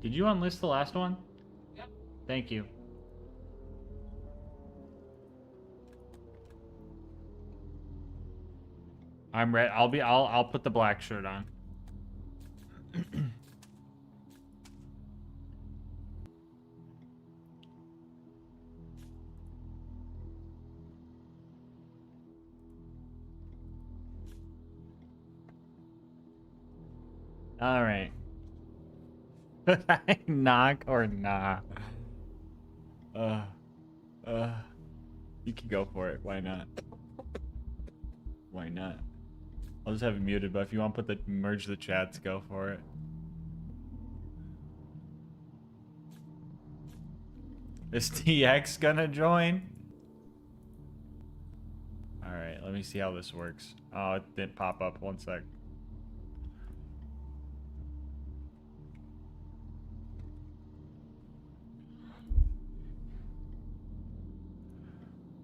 Did you unlist the last one? Yep. Thank you. I'm ready. I'll put the black shirt on. All right. Knock or nah? You can go for it. Why not? Why not? I'll just have it muted, but if you want to put the merge the chats, go for it. Is TX gonna join? Alright, let me see how this works. Oh, it didn't pop up. One sec.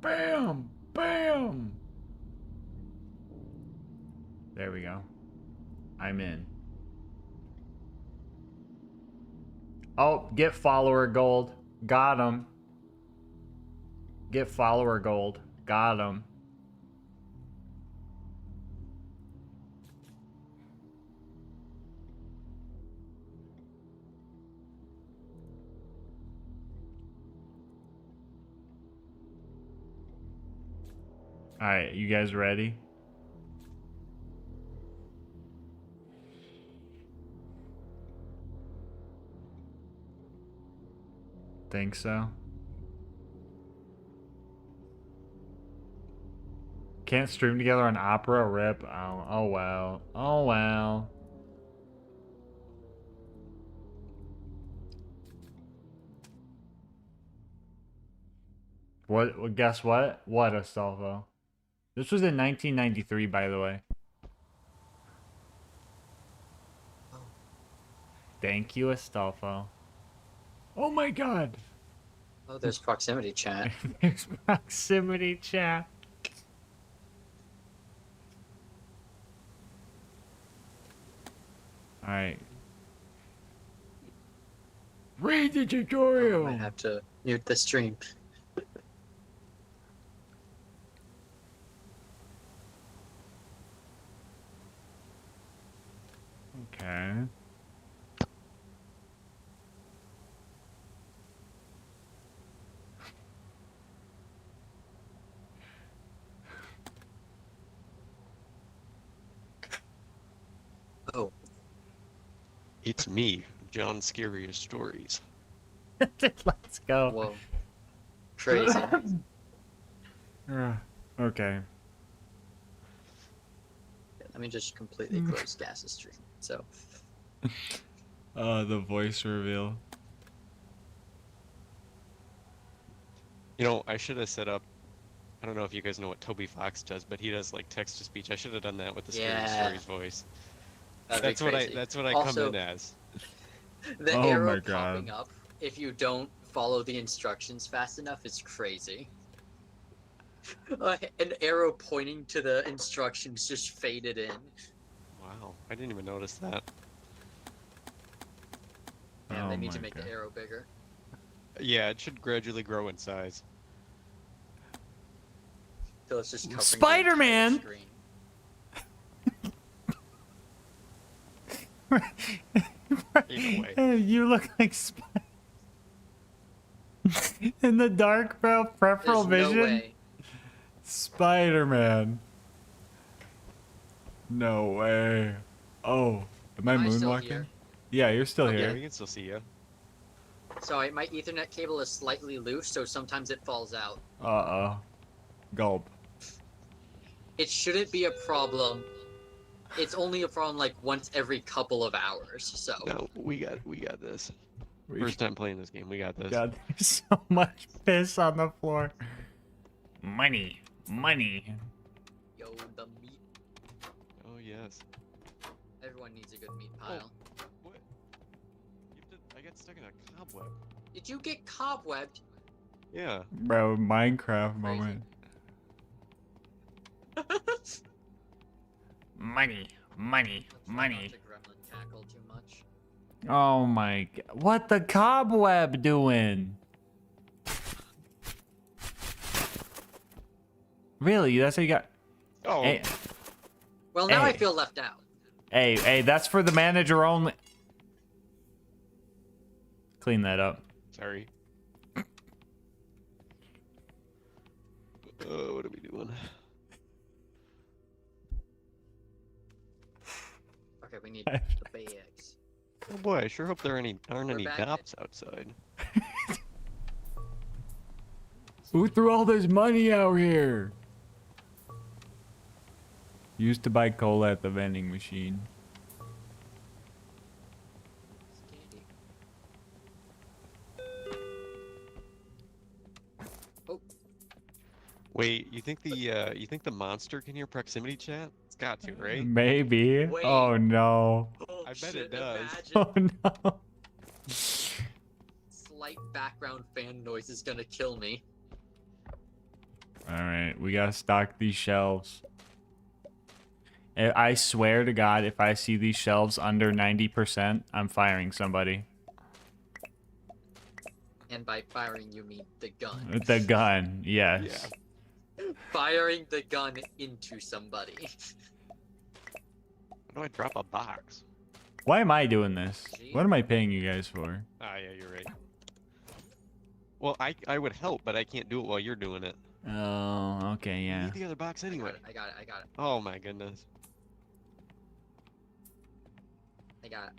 Bam! Bam! There we go. I'm in. Oh, get follower gold. Got him. Get follower gold. Got him. Alright, you guys ready? Think so? Can't stream together on Opera? Rip. Oh well. Oh well. What? Guess what? What, Astolfo? This was in 1993, by the way. Thank you, Astolfo. Oh my god. Oh, there's proximity chat. There's proximity chat. Alright. Read the tutorial. I might have to mute the stream. Okay. Oh. It's me, John Scariest Stories. Let's go. Whoa. Crazy. Okay. Let me just completely close Gas's stream. So. The voice reveal. You know, I should have set up. I don't know if you guys know what Toby Fox does, but he does like text to speech. I should have done that with the Scariest Stories voice. That's what I also, come in as. The Oh arrow my God. popping up if you don't follow the instructions fast enough is crazy. An arrow pointing to the instructions just faded in. Wow, I didn't even notice that. Yeah, Oh they need my to make God. the arrow bigger. Yeah, it should gradually grow in size. So it's just covering the Spider-Man! entire screen. Either way. Hey, you look like in the dark, bro. Peripheral There's vision. no way. Spider-Man. No way. Oh, am I Am I still moonwalking? here? Yeah, you're still Yeah, here. we can still see you. Sorry, my Ethernet cable is slightly loose, so sometimes it falls out. Uh-oh. Gulp. It shouldn't be a problem. It's only a problem like once every couple of hours, so. No, we got this. First time playing this game, we got this. God, there's so much piss on the floor. Money. Money. Yo, the meat. Oh yes. Everyone needs a good meat pile. What? I got stuck in a cobweb. Did you get cobwebbed? Yeah. Bro, Minecraft Crazy. moment. Money. Money. Let's try not Money. to gremlin cackle too much. Oh my god. What the cobweb doing? Really? That's how you got. Oh, Hey, Well, now I Hey. feel left out. hey, that's for the manager only. Clean that up. sorry. What are we doing? Okay, we need I- the bags. Oh boy, I sure hope there aren't We're any back. cops outside. Who threw all this money out here? Used to buy cola at the vending machine. It's candy. Oh, Wait, you think the monster can hear proximity chat? It's got to, right? Maybe. Wait. Oh no. oh I bet shit, it does. Imagine. Oh no. Slight background fan noise is gonna kill me. Alright, we gotta stock these shelves. I swear to God, if I see these shelves under 90%, I'm firing somebody. And by firing, you mean the gun. The gun, yes. Firing the gun into somebody. How do I drop a box? Why am I doing this? What am I paying you guys for? Ah, yeah, you're right. Well, I would help, but I can't do it while you're doing it. Oh, okay, You yeah. need the other box anyway. I got it. Oh my goodness.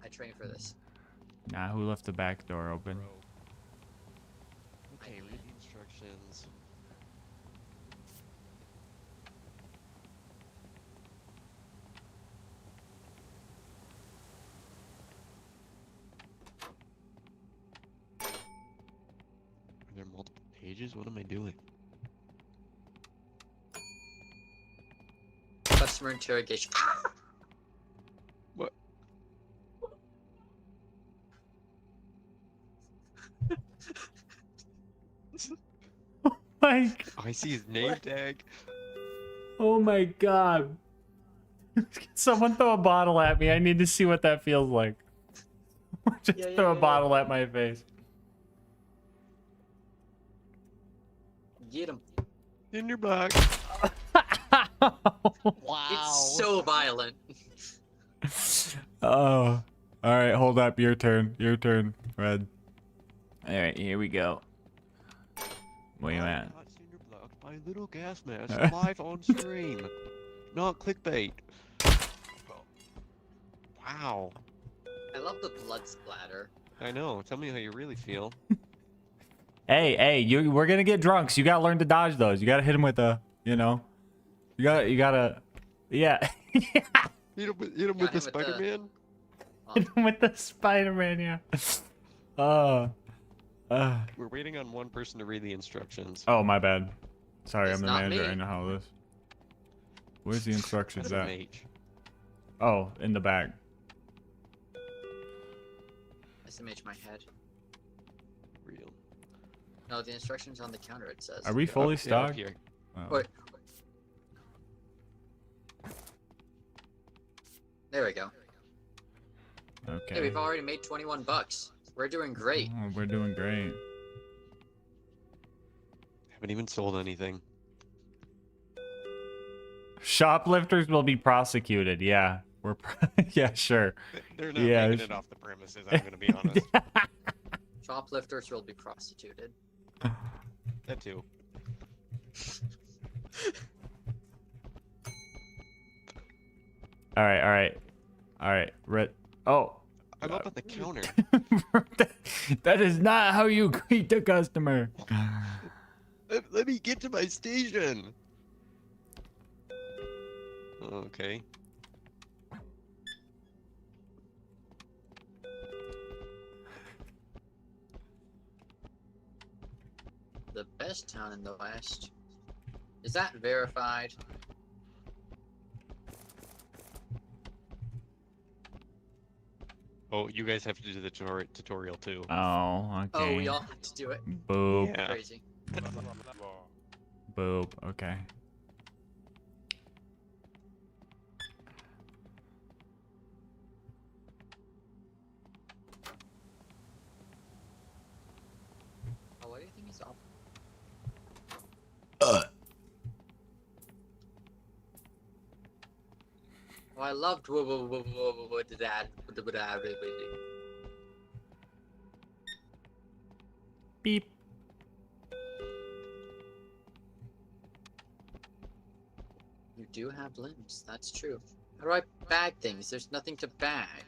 I trained for this. Nah, who left the back door open? Bro. Okay, read the instructions. Are there multiple pages? What am I doing? Customer interrogation. What? Mike. Oh, I see his name tag. Oh my God. Someone throw a bottle at me. I need to see what that feels like. Just Yeah, throw a yeah. bottle at my face. Get him. In your box. Wow. It's so violent. Oh. All right, hold up. Your turn. Your turn, Red. All right, here we go. Where you at? Not senior blocked by LilGasmask live on stream. Not clickbait. Wow. I love the blood splatter. I know. Tell me how you really feel. Hey, we're gonna get drunks. You gotta learn to dodge those. You gotta hit them with a, you gotta, yeah. Hit him with Got the him with the- Spider-Man? Hit 'em with the Spider-Man, yeah. We're waiting on one person to read the instructions. Oh, my bad. Sorry, It's I'm the not manager. me. I know how this. Where's the instructions That's an at? H. Oh, in the back. SMH my head. Real. No, the instructions on the counter it says. Are we fully Yeah, up stocked? here. Oh. Wait. There we go. Okay. Hey, we've already made 21 bucks. We're doing great. Oh, we're doing great. Haven't even sold anything. Shoplifters will be prosecuted. Yeah, yeah, sure. They're not Yeah, making it off the premises, I'm gonna be honest. Shoplifters will be prostituted. That too. All right. Red. Oh. I'm up at the counter. That is not how you greet the customer. Let me get to my station. Okay. The best town in the West. Is that verified? Oh, you guys have to do the tutorial too. Oh, okay. Oh, we all have to do it. Boop. Yeah. Crazy. Boop. Okay. Oh, I loved that. Beep. You do have limbs. That's true. How do I bag things? There's nothing to bag.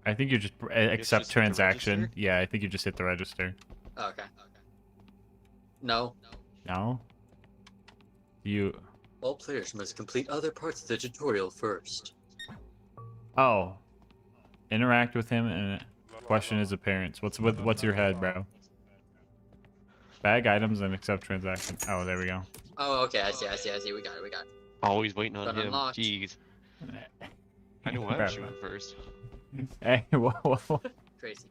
I think you just accept just hit the transaction. register? Yeah, I think you just hit the register. Oh, okay. No. No? You... All players must complete other parts of the tutorial first. Oh. Interact with him and question his appearance. What's your head, bro? Bag items and accept transaction. Oh, there we go. Oh, okay. I see. We got it. Always waiting on Done him. unlocked. Jeez. I knew I was shooting first. Hey, whoa. Crazy.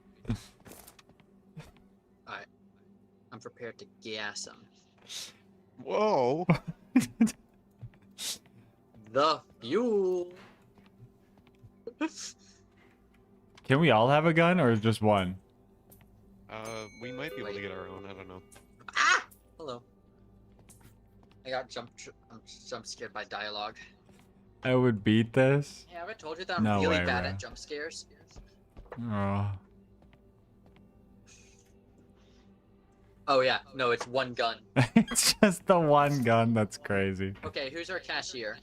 Alright. I'm prepared to gas him. Whoa. The fuel. Can we all have a gun or just one? We might be able to get our own. I don't know. Ah! Hello. I got jump scared by dialogue. I would beat this. Yeah, have I told you that I'm No really way, bad bro. at jump scares? Oh. Oh yeah, no, it's one gun. It's just the one gun. That's crazy. Okay, who's our cashier?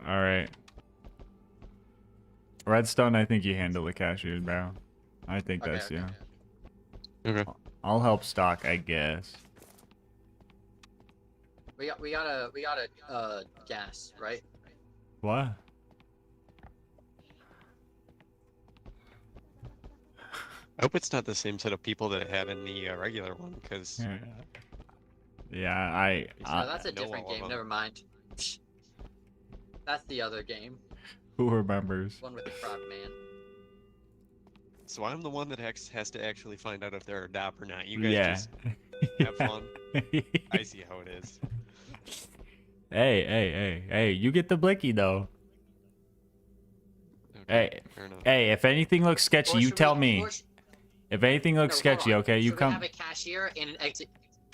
All right. Redstone, I think you handle the cashiers, bro. I think Okay, that's okay, you. Okay. I'll help stock, I guess. We got a gas, right? What? I hope it's not the same set of people that it had in the regular one, because Yeah, No, that's a know different all of game. them. Never mind. That's the other game. who remembers? One with the frog man. So I'm the one that has to actually find out if they're a DOP or not. You guys Yeah. just have fun. I see how it is. Hey, you get the blicky though. Okay, Hey, fair enough. hey, if anything looks sketchy, Or you should tell we- me. or If anything looks No, hold sketchy, on. okay, you Should come. we have a cashier and an exit?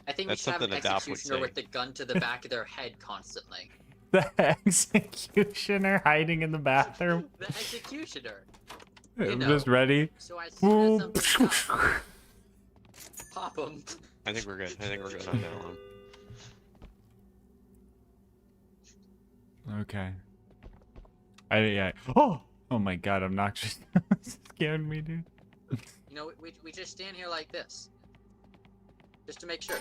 I think That's we should have an something a DOP would executioner say. with the gun to the back of their head constantly. The executioner hiding in the bathroom. The executioner. I'm know. just ready. So as soon as something's done, Okay. pop them. I think we're good. I think we're good on that one. Yeah. Oh my god, obnoxious. Scared me, dude. You know, we just stand here like this, just to make sure.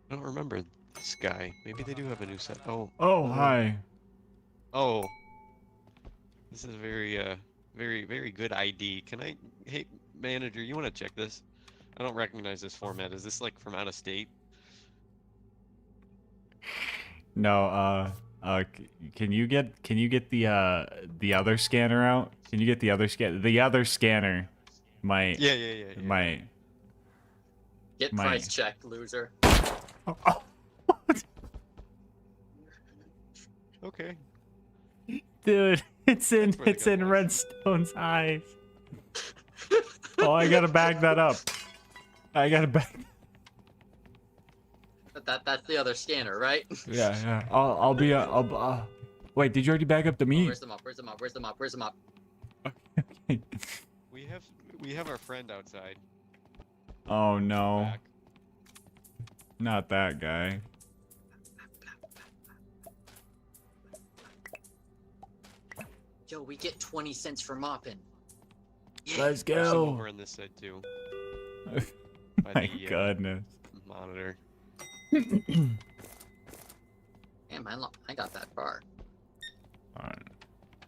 I don't remember this guy. Maybe they do have a new set. Oh, hi. Oh. This is a very good ID. Can I, hey, manager, you want to check this? I don't recognize this format. Is this like from out of state? No, can you get the other scanner out? Can you get the other scanner? My Yeah. my Get My- price check, loser. oh. Okay. Dude, it's in That's where the gun was. Redstone's eyes. Oh, I gotta bag that up. I gotta bag. That's the other scanner, right? Yeah. I'll be wait, did you already bag up the Oh, meat? where's the mop? Where's the mop? We have our friend outside. Oh no, Back. not that guy. Yo, we get 20 cents for mopping. Let's There's some go. over on this side too. By My the, goodness. monitor. Damn, I got that far. All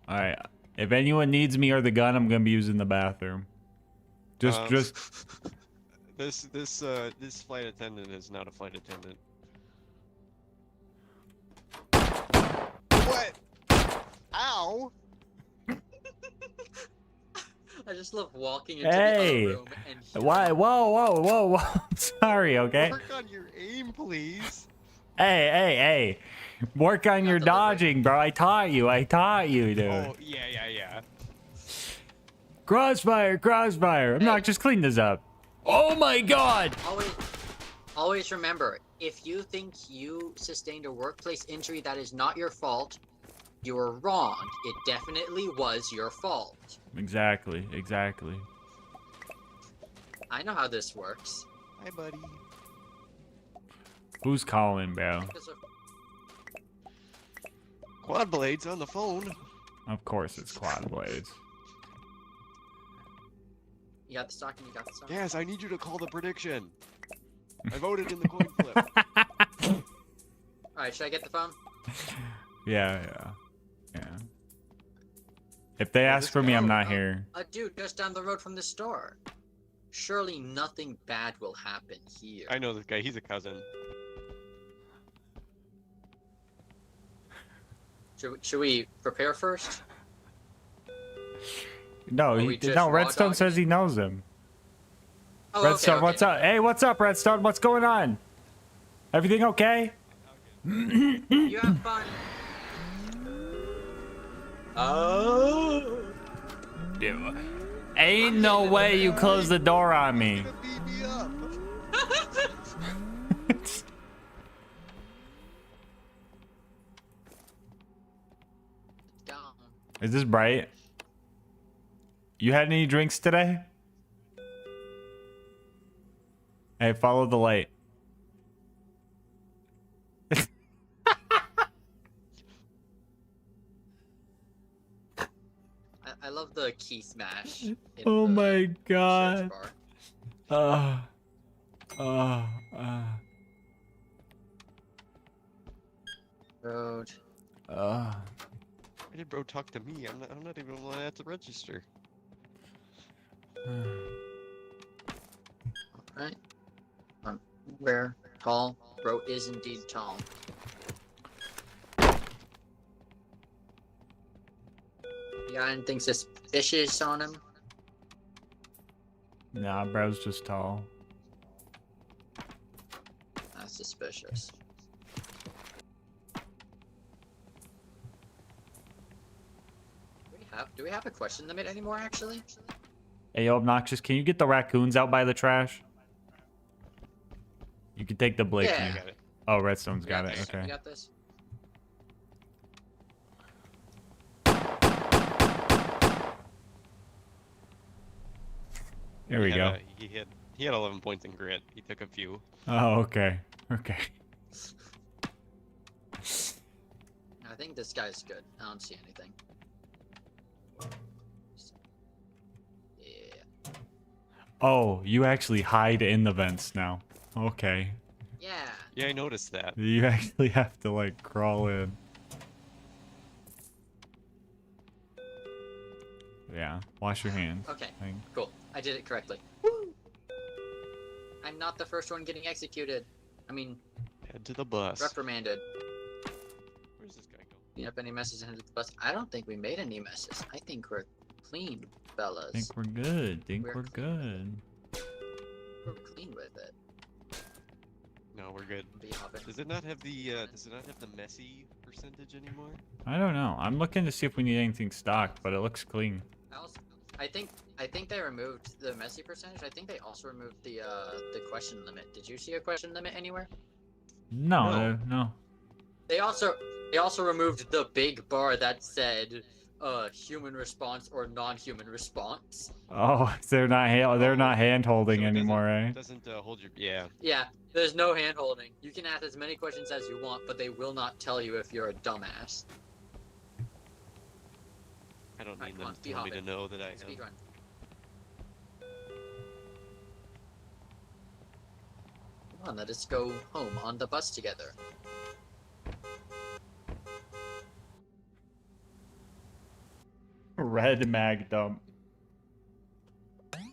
right. If anyone needs me or the gun, I'm gonna be using the bathroom. Just This flight attendant is not a flight attendant. What? Ow! I just love walking into Hey, the other room and hearing- why? Whoa. Sorry, okay. Work on your aim, please. Hey. Work on your deliberate. dodging, bro. I taught you, dude. Oh, yeah. Crossfire. I'm not Hey. just clean this up. Oh my god! Always remember, if you think you sustained a workplace injury that is not your fault, you are wrong. It definitely was your fault. Exactly, exactly. I know how this works. Hi, buddy. Who's calling, bro? Because of- Quad Blades on the phone. Of course it's Quad Blades. You got the stock and you got the stock. Yes, I need you to call the prediction. I voted in the coin flip. Alright, should I get the phone? Yeah. If they ask for me, I'm not here. A dude just down the road from the store. Surely nothing bad will happen here. I know this guy. He's a cousin. Should we prepare first? No, we just raw Redstone dogging says he knows him. Oh, Redstone, okay. what's up? Hey, what's up, Redstone? What's going on? Everything okay? You have fun. Oh. Ain't no way you closed the door on me. He's gonna beat me up. Down. Is this bright? You had any drinks today? Hey, follow the light. I love the key smash. in Oh the my search god. bar. Road. Why did bro talk to me? I'm not even one at the register. Alright. Where? Tall. Bro is indeed tall. You got anything suspicious on him? Nah, bro's just tall. That's suspicious. Do we have a question limit anymore, actually? Hey, yo, Obnoxious, can you get the raccoons out by the trash? You can take the Blake. Yeah. I got it. Oh, Redstone's We got it. this. Okay. We got this. Here we go. He had 11 points in grit. He took a few. Oh, okay. Okay. I think this guy's good. I don't see anything. Yeah. Oh, you actually hide in the vents now. Okay. Yeah. Yeah, I noticed that. You actually have to, like, crawl in. Yeah. Wash your hands. Okay. Thing. Cool. I did it correctly. Woo! I'm not the first one getting executed. I mean, Head to the bus. reprimanded. Where's this guy go? Clean up any messes and head to the bus. I don't think we made any messes. I think we're clean, fellas. Think we're good. Think We're we're good. We're clean with it. No, we're good. Be hopping. Does it not have the messy percentage anymore? I don't know. I'm looking to see if we need anything stocked, but it looks clean. I think they removed the messy percentage. I think they also removed the question limit. Did you see a question limit anywhere? No, no. They also removed the big bar that said human response or non-human response. Oh, they're not hand holding So it anymore, eh? Doesn't hold your yeah. Yeah, there's no hand holding. You can ask as many questions as you want, but they will not tell you if you're a dumbass. I don't Alright, need come them on, to be tell me to hopping. know that I am. Speed run. Come on, let us go home on the bus together. Red mag dump.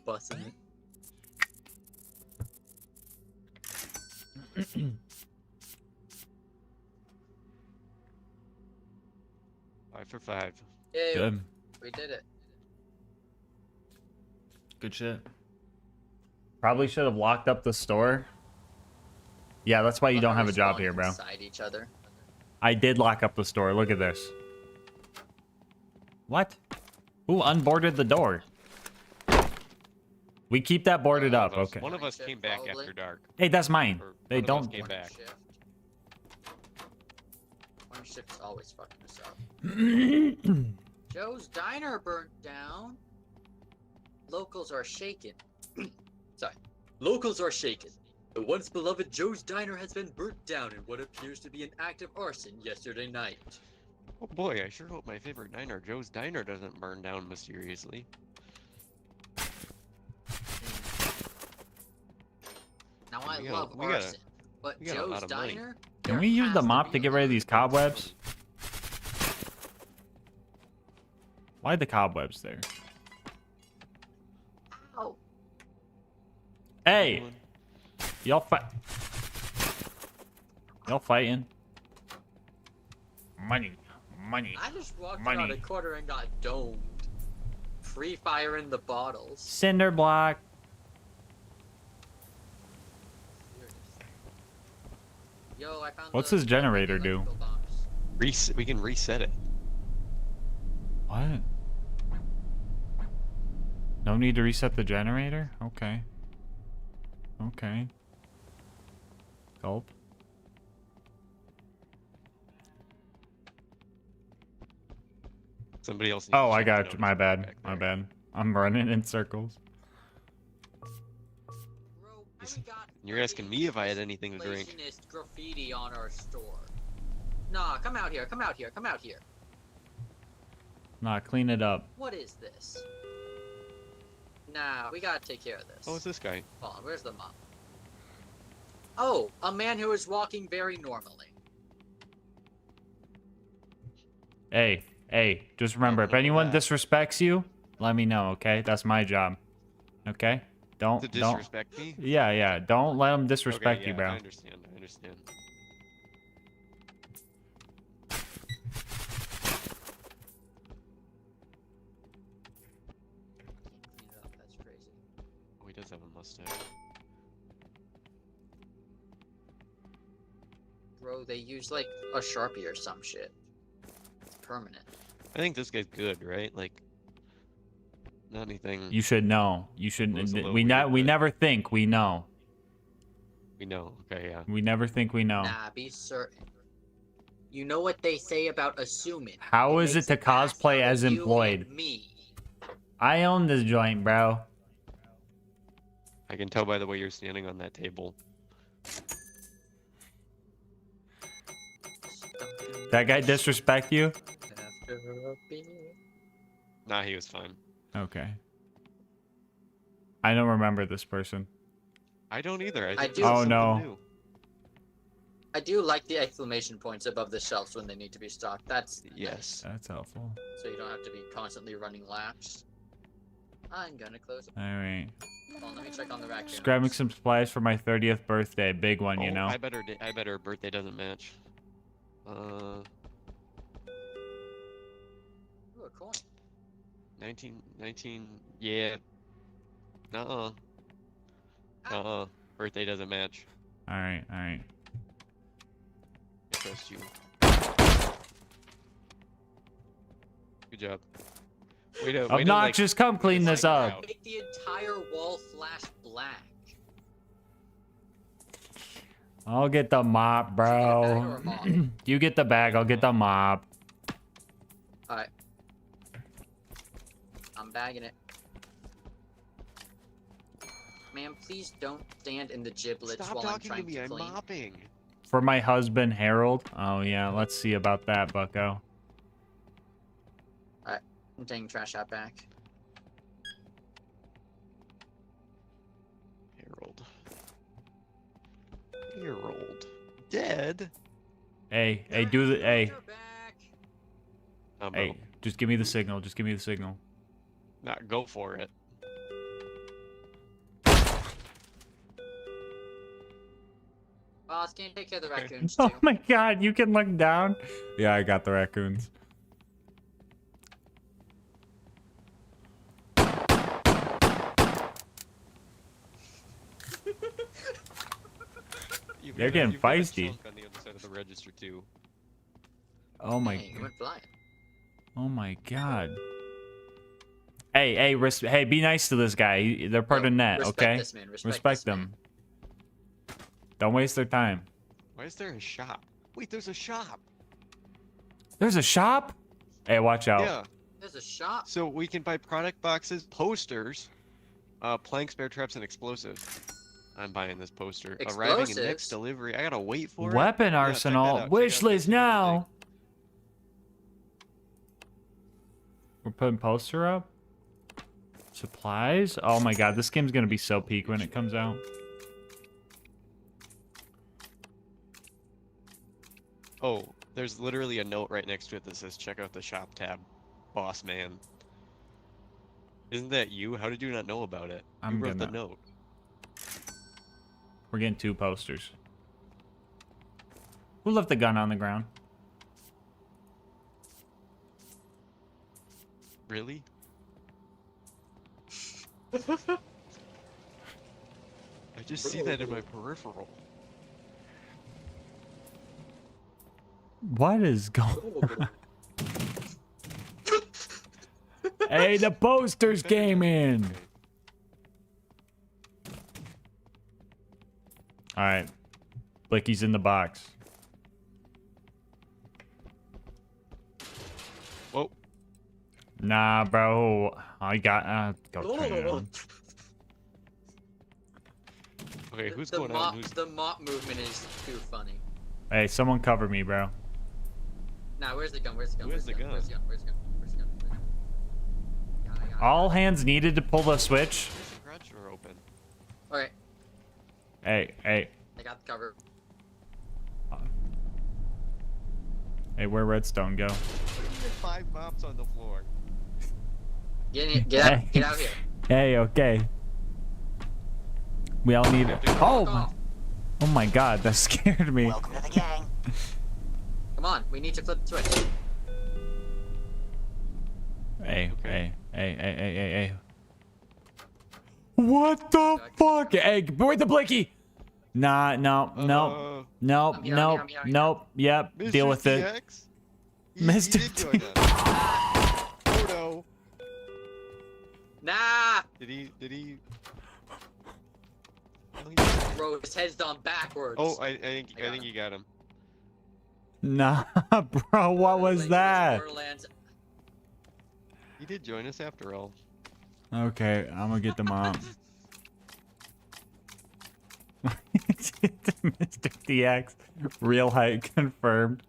Busing it. 5 for 5. Yay, Good. we did it. Good shit. Probably should have locked up the store. Yeah, that's why you don't have a job here, bro. Inside each other. I did lock up the store. Look at this. What? Who unboarded the door? We keep that boarded up. Okay. One of us Shift, came back probably. after dark. Hey, that's mine. Or They one of us don't. came One back. shift. One shift's always fucking us up. Joe's Diner burnt down. Locals are shaken. Sorry. Locals are shaken. The once beloved Joe's Diner has been burnt down in what appears to be an act of arson yesterday night. Oh boy, I sure hope my favorite diner, Joe's Diner, doesn't burn down mysteriously. Now I We got- love we got a- arson, but we got a Joe's lot of money. Diner. Can there we use has the mop be to get a rid of lot these cobwebs? Why the cobwebs there? Oh, Hey, y'all fight. Y'all fighting? Money, money. I just walked Money. around a corner and got domed. Free fire in the bottles. Cinder block. Yo, I found. What's the his generator do? electrical box. We can reset it. What? No need to reset the generator? Okay. Okay. Gulp. Somebody else. needs Oh, to I check the got notes you. My bad. back My there. bad. I'm running in circles. Bro, I got You're asking me if I had anything to drink. inflationist graffiti on our store. Nah, come out here. Come out here. Come out here. Nah, clean it up. What is this? Nah, we gotta take care of this. Oh, it's this guy. Hold on, where's the mop? Oh, a man who is walking very normally. Hey, hey, just remember, if look at anyone that. disrespects you, let me know, okay? That's my job. Okay? Don't, To don't. disrespect me? Yeah, yeah. Don't let them disrespect Okay, you, yeah, bro. I understand. I understand. Can't clean it up, that's crazy. Oh, he does have a mustache. Bro, they use like a Sharpie or some shit. It's permanent. I think this guy's good, right? Like, not anything. You should know. You It should. was a little We weird, we but- never think we know. We know. Okay, yeah. We never think we know. Nah, be certain. You know what they say about assuming. How is it makes to an ass cosplay out of as you employed? and me. I own this joint, bro. I can tell by the way you're standing on that table. That guy disrespect you? After a beer. Nah, he was fine. Okay. I don't remember this person. I don't either. I I think do- this is Oh, something no. new. I do like the exclamation points above the shelves when they need to be stocked. That's Yes. That's helpful. nice, so you don't have to be constantly running laps. I'm gonna close it. All right. Hold on, let me check on the raccoon. Just grabbing some supplies for my 30th birthday. Big one, you Oh, know. I bet her birthday doesn't match. Ooh, a coin. 19, yeah. Nuh-uh. Uh-uh. Birthday doesn't match. All right, all right. I trust you. Good job. Way to, Obnoxious, come clean this like, up. Make the entire wall flash black. I'll get the mop, Bag or bro. a mop? You get the bag, I'll get the mop. Alright. I'm bagging it. Man, please don't stand in the giblets Stop while I'm talking to trying me. to I'm clean. mopping. For my husband, Harold. Oh, yeah, let's see about that, bucko. I'm taking trash out back. Harold. Dead? Hey, hey, do the, hey, You're back. hey, just give me the signal, just give me the signal. Not go for it. Boss, can you take care of the raccoons Oh too? my god, you can look down? Yeah, I got the raccoons. They're getting You've got a feisty. chunk on the other side of the register too. Oh my, Dang, you went flying. oh my god. Hey, be nice to this guy. They're part of net, respect okay? this man, Respect this them. Don't waste their time. Why is there a shop? Wait, there's a shop. There's a shop? Hey, watch out. Yeah. There's a shop. So we can buy product boxes, posters, planks, bear traps, and explosives. I'm buying this poster. Arriving in next Explosives? delivery. I gotta wait for it. Weapon Yeah, check that arsenal. out. Check Wish out list this stupid now. thing. We're putting poster up. Supplies. Oh my god, this game's gonna be so peak when it comes out. Oh, there's literally a note right next to it that says check out the shop tab. Boss man. Isn't that you? How did you not know about it? I'm You wrote the gonna- note. We're getting 2 posters. Who left the gun on the ground? Really? I just see that in my peripheral. What is going on? Hey, the posters came in. All right. Blicky's in the box. Whoa. Nah, bro. I got go turn it on. Okay, who's the going mop, on? Who's The mop movement is too funny. Hey, someone cover me, bro. Nah, where's the gun? Where's the gun? Where's the gun? Where's the gun? Where's the gun? Where's the gun? Where's the gun? All hands needed to pull the switch. Where's the garage door open? Alright, Hey, I got the cover. hey, where redstone go? What do you mean 5 mops on the floor? Get in, get out here. Hey, okay. We all need it. Oh, Fuck off. oh my god, that scared me. Welcome to the gang. Come on, we need to flip the switch. Hey, Okay. hey. What the fuck? Hey, where's the blicky? Nah, no. Nope, I'm here, nope, I'm here, I'm here. nope. Yep, deal with it. TX? Mr. He did join us. Oh no. Nah! Did he? Bro, his head's done backwards. Oh, I think you got him. Nah, bro, what was Like, that? Borderlands. He did join us after all. Okay, I'm gonna get the mom. Mr. DX, real height confirmed.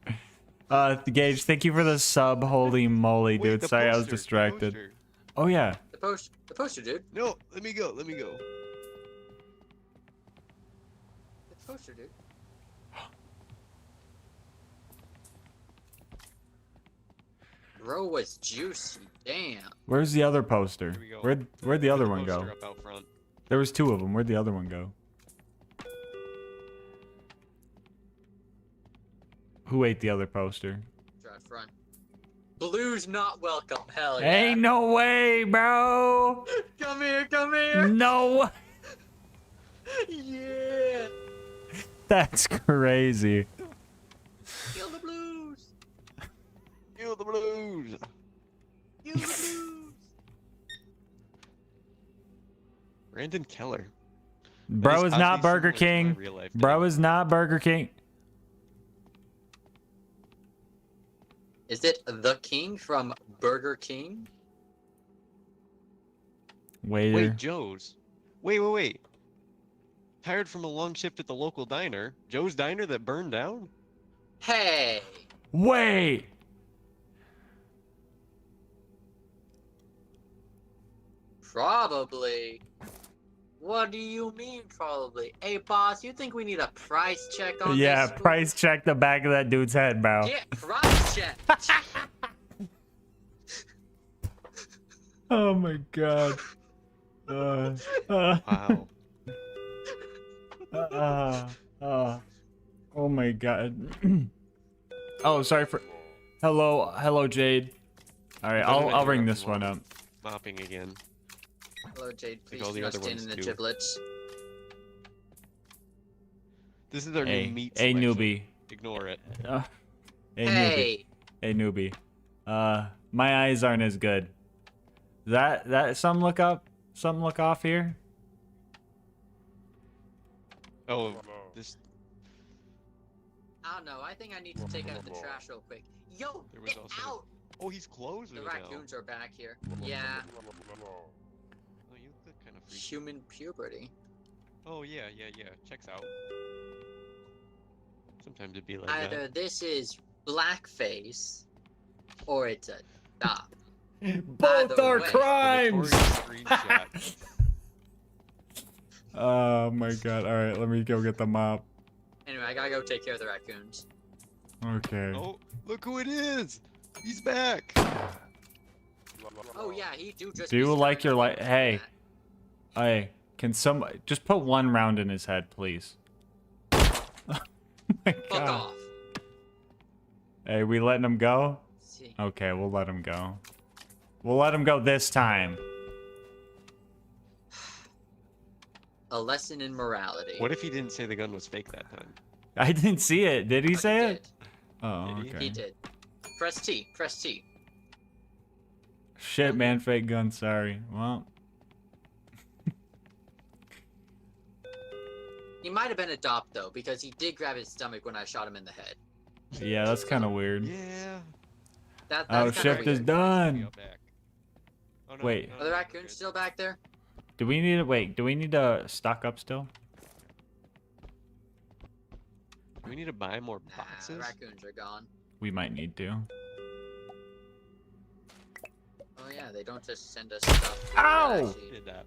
Gage, thank you for the sub. Holy moly, Wait, dude. the Sorry, I was poster, the distracted. poster. Oh yeah. The poster, dude. No, let me go. The poster, dude. Bro was juicy. Damn. Where's the other poster? Here we go. Where'd the other Put one go? poster up out front. There was 2 of them. Where'd the other one go? Who ate the other poster? Drive front. Blue's not welcome. Hell yeah. Ain't no way, bro. Come here, come here. No. Yeah. That's crazy. Kill the blues. Kill the blues. Kill the blues. Brandon Keller. Bro That is not oddly Burger similar to my King. real-life Bro name. is not Burger King. Is it the King from Burger King? Waiter. Wait, Joe's. Wait. Tired from a long shift at the local diner. Joe's Diner that burned down? Hey. Wait. Probably. What do you mean, probably? Hey, boss, you think we need a price check on Yeah, this? price check the back of that dude's head, bro. Yeah, price check. Oh my god. Wow. Oh my god. Oh, sorry for. Hello, Jade. All right, I'll ring this one up. Mopping again. Hello, Jade. Please all the do not other stand ones in the do. giblets. This is our Hey, new meat hey, selection. newbie. Ignore it. Hey, Hey. newbie. Hey, newbie. My eyes aren't as good. That some look up, some look off here. Oh, this. I don't know. I think I need to take out the trash real quick. Yo, There was get also. out! Oh, he's closer The now. raccoons are back here. Yeah, Oh, you look kind of freaky. human puberty. Oh yeah. Checks out. Sometimes it'd be like that. Either this is blackface, or it's a dog. Both Either are way. crimes. The notorious screenshot. Oh my god. All right, let me go get the mop. Anyway, I gotta go take care of the raccoons. Okay. Oh, look who it is! He's back! Oh yeah, he do just. Do you like your light? Hey, hey, can somebody just put one round in his head, please? Oh my Fuck god. off. Hey, we letting him go? See. Okay, we'll let him go. We'll let him go this time. A lesson in morality. What if he didn't say the gun was fake that time? I didn't see it. Did he Oh, say he it? Oh, Did he? okay. He did. Press T. Press T. Shit, man, fake gun. Sorry. Well, He might have been a dop though, because he did grab his stomach when I shot him in the head. yeah, that's kind of weird. Yeah. That's Oh, kinda shift is weird. done. Oh, no, Wait. no, Are the no, raccoons good. still back there? Do we need to wait? Do we need to stock up still? Do we need to buy more Nah, boxes? the raccoons are gone. We might need to. Oh yeah, they don't just send us stuff. Ow! Who did that?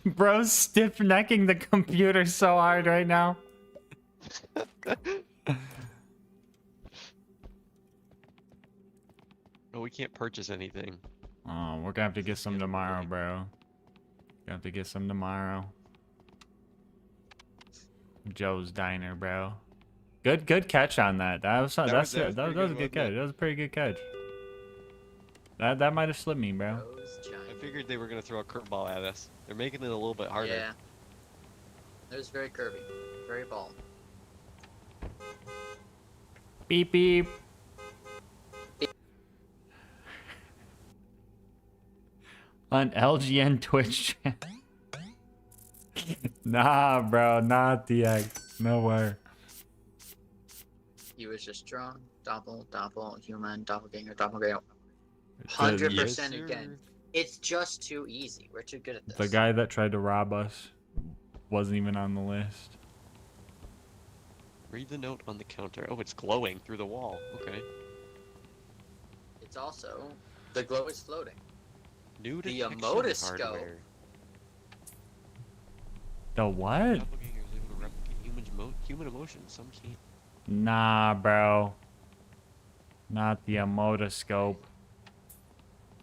Bro's stiff necking the computer so hard right now. No, we can't purchase anything. Oh, we're gonna have to get some tomorrow, bro. Gonna have to get some tomorrow. Joe's Diner, bro. Good catch on that. That was That was a pretty good good, wasn't catch. it? That was a pretty good catch. That might have slipped me, bro. Rose I giant. figured they were gonna throw a curveball at us. They're making it a little bit harder. Yeah. It was very curvy. Very ball. Beep beep. On LGN Twitch channel. Nah, bro, not the X. No way. He was just drawn. Doppel, human, doppelganger, doppelganger. It's 100% Yes, again. sir. It's just too easy. We're too good at this. The guy that tried to rob us wasn't even on the list. Read the note on the counter. Oh, it's glowing through the wall. Okay. It's also the glow is floating. New The detection emotoscope. hardware. The what? Doppelganger is able to replicate human emotions. Some can't. Nah, bro. Not the emotoscope.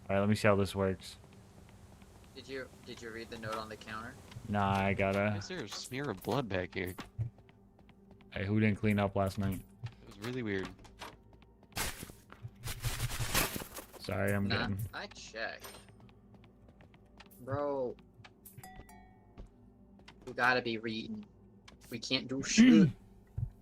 Alright, let me see how this works. Did you read the note on the counter? Nah, I Why gotta. is there a smear of blood back here? Hey, who didn't clean up last night? It was really weird. Sorry, I'm Nah, getting. I checked. Bro. You gotta be reading. We can't do shit.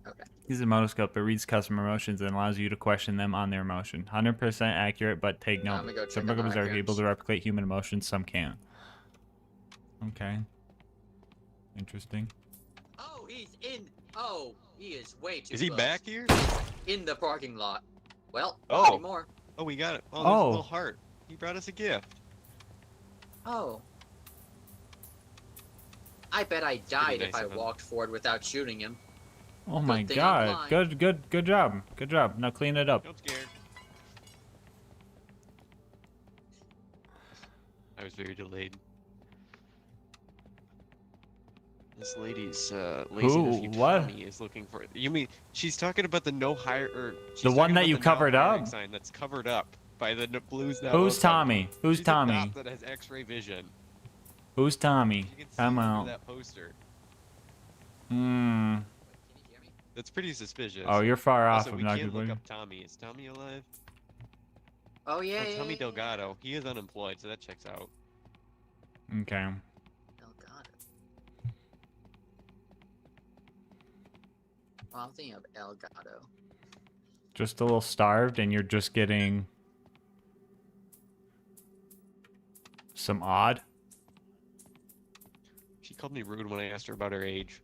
Okay. Use the motoscope. It reads customer emotions and allows you to question them on their emotion. 100% accurate, but take I'm note. gonna go check Some on the programs are raccoons. able to replicate human emotions, some can't. Okay. Interesting. Oh, he's in. Oh, he is way too Is he close. back here? In the parking lot. Well, Oh. not anymore. Oh, we got it. Oh, there's Oh. a little heart. He brought us a gift. Oh. I bet I died if nice I of him. walked forward without shooting him. Oh my thing I'm god. blind. Good job. Good job. Now clean it up. Don't scare. I was very delayed. This lady's lazy Who? nephew What? Tommy is looking for. You mean she's talking about the no hire or she's The one talking that about you the covered no hiring up? sign that's covered up by the Blues Now. Who's logo. Tommy? Who's She's a Tommy? cop that has X-ray vision. Who's Tommy? You can see I'm through out. that poster. Hmm. Can you hear me? That's pretty suspicious. Oh, you're far off Also, of we not can't good. look up Tommy. Is Tommy alive? Oh yeah, Oh, yeah, Tommy yeah, Delgado. He is unemployed, so that checks out. Okay. Delgado. Well, I'm thinking of Elgato. Just a little starved, and you're just getting some odd. She called me rude when I asked her about her age.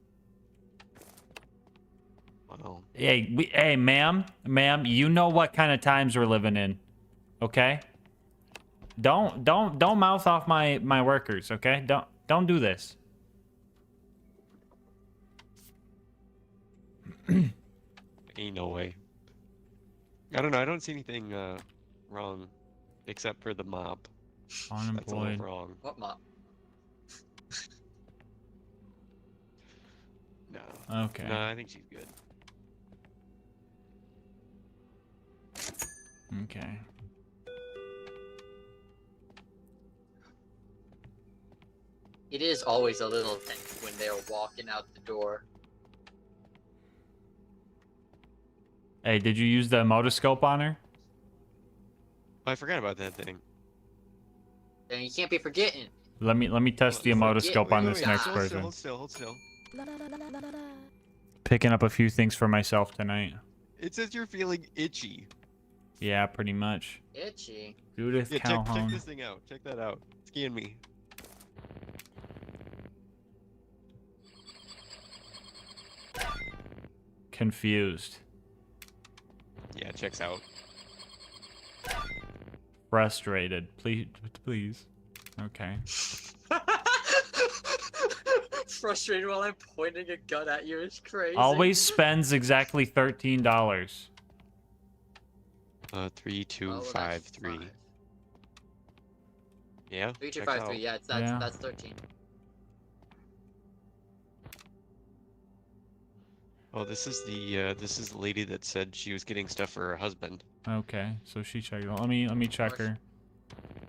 Wow. Hey, ma'am, you know what kind of times we're living in, okay? Don't mouth off my workers, okay? Don't do this. Ain't no way. I don't know. I don't see anything wrong, except for the mop. That's all Unemployed. wrong. What mop? No. Okay. No, I think she's good. Okay. It is always a little thing when they're walking out the door. Hey, did you use the motoscope on her? Oh, I forgot about that thing. And you can't be forgetting. Let me test the motoscope on this next Hold person. still, hold still. Picking up a few things for myself tonight. It says you're feeling itchy. Yeah, pretty much. Itchy. Judith Yeah, check Calhoun. this thing out. Check that out. Scan me. Confused. Yeah, it checks out. Frustrated. Please. Okay. Frustrated while I'm pointing a gun at you is crazy. Always spends exactly $13. 3253. Yeah. 3253. Yeah, that's 13. Oh, this is the lady that said she was getting stuff for her husband. Okay, so she checked. Let me check her.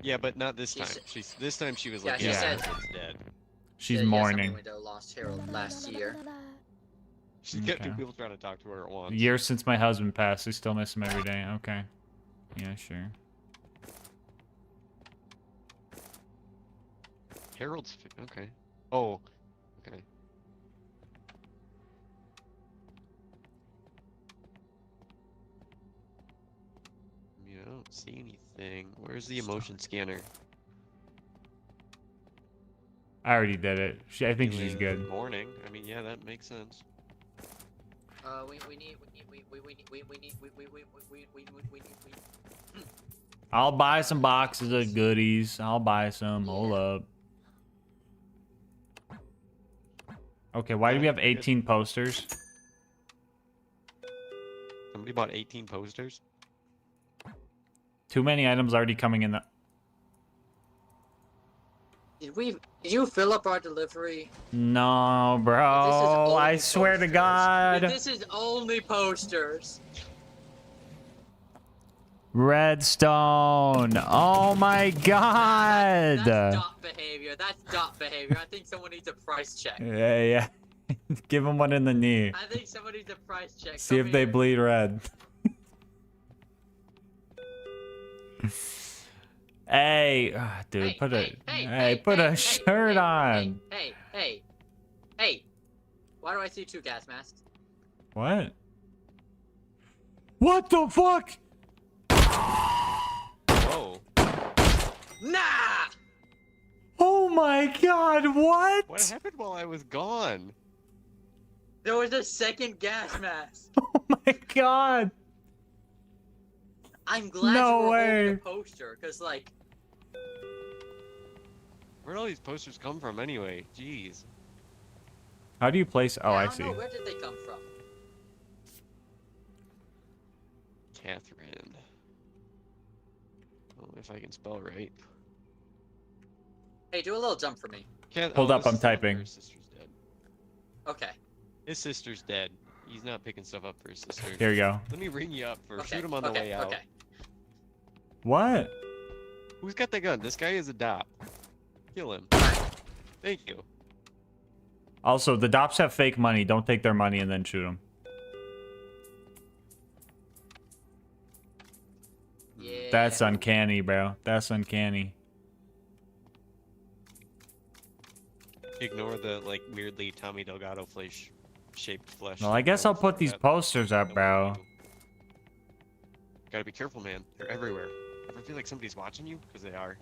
Yeah, but not this She time. said- This time she was Yeah, like, she yeah, said- my husband's dead. She's Yeah, mourning. someone window lost Harold last year. She's got two Okay. people trying to talk to her at once. A year since my husband passed. I still miss him every day. Okay. Yeah, sure. Harold's okay. Oh, okay. I don't see anything. Where's the emotion scanner? I already did it. I think she's Feeling good. Morning. I mean, yeah, that makes sense. I'll buy some boxes of goodies. I'll buy some. Hold up. Okay, why do we have 18 posters? Somebody bought 18 posters. Too many items already coming in the... Did you fill up our delivery? No, bro. I swear to God. This is only posters. Redstone. Oh my God. That's dot behavior. That's dot behavior. I think someone needs a price check. Yeah. Give them one in the knee. I think someone needs a price check. See if they bleed red. Hey, dude, put a shirt on. Hey. Why do I see two gas masks? What? What the fuck? Whoa. Nah! Oh my God, what? What happened while I was gone? There was a second gas mask. Oh my God. I'm glad No you were way. holding a poster, cause like. Where'd all these posters come from anyway? Jeez. How do you place? Oh, I don't see. know, where did they come from? Catherine. Oh, if I can spell right. Hey, do a little jump for me. Hold up, this I'm is typing. His sister's dead. Okay. His sister's dead. He's not picking stuff up for his sister. Here we go. Let me ring you up first. Okay. Shoot him on the way out. Okay. What? Who's got the gun? This guy is a dop. Kill him. Thank you. Also, the Dops have fake money. Don't take their money and then shoot them. Yeah. That's uncanny, bro. That's uncanny. Ignore the like weirdly Tommy Delgado shaped flesh. Well, I guess I'll put these posters up, bro. Gotta be careful, man. They're everywhere. Ever feel like somebody's watching you? Because they are.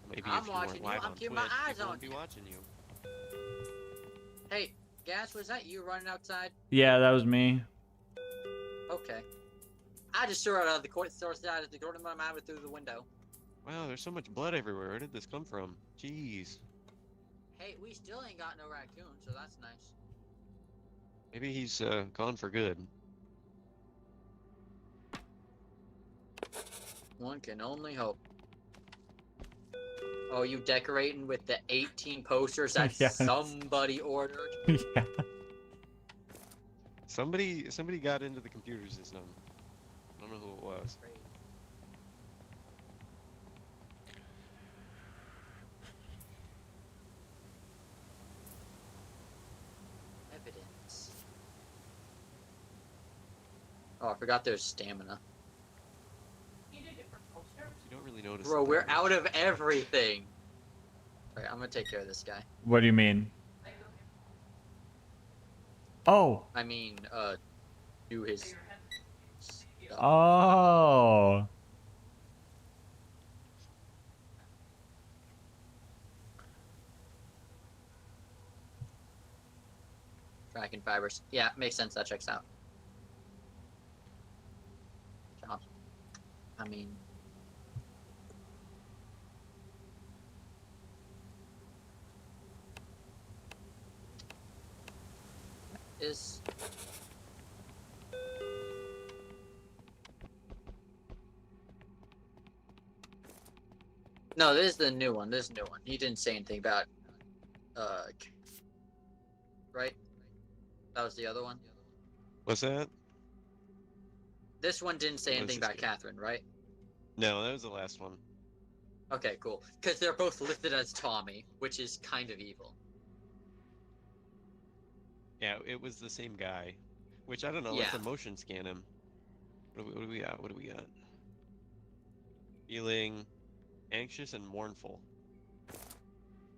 Maybe I'm if you watching weren't you, live I'm on keeping Twitch, my eyes people on wouldn't be you. watching you. Hey, Gas, was that you running outside? Yeah, that was me. Okay. I just threw it out of the source out of the corner of my mouth through the window. Wow, there's so much blood everywhere. Where did this come from? Jeez. Hey, we still ain't got no raccoon, so that's nice. Maybe he's gone for good. One can only hope. Oh, you decorating with the 18 posters that Yes. somebody ordered? Yeah. Somebody got into the computer system. I don't know who it was. Evidence. Oh, I forgot there's stamina. You don't really notice. Bro, it we're that much. out of everything. Alright, I'm gonna take care of this guy. What do you mean? Oh. I mean, do his stuff. Oh. Tracking fibers. Yeah, makes sense. That checks out. Good job. I mean, is no, this is the new one. This is the new one. He didn't say anything about right? That was the other one. What's that? This one didn't say What is anything this about game? Catherine, right? No, that was the last one. Okay, cool. Because they're both listed as Tommy, which is kind of evil. Yeah, it was the same guy. Which I don't know. Let's Yeah. emotion scan him. What do we got? What do we got? Feeling anxious and mournful.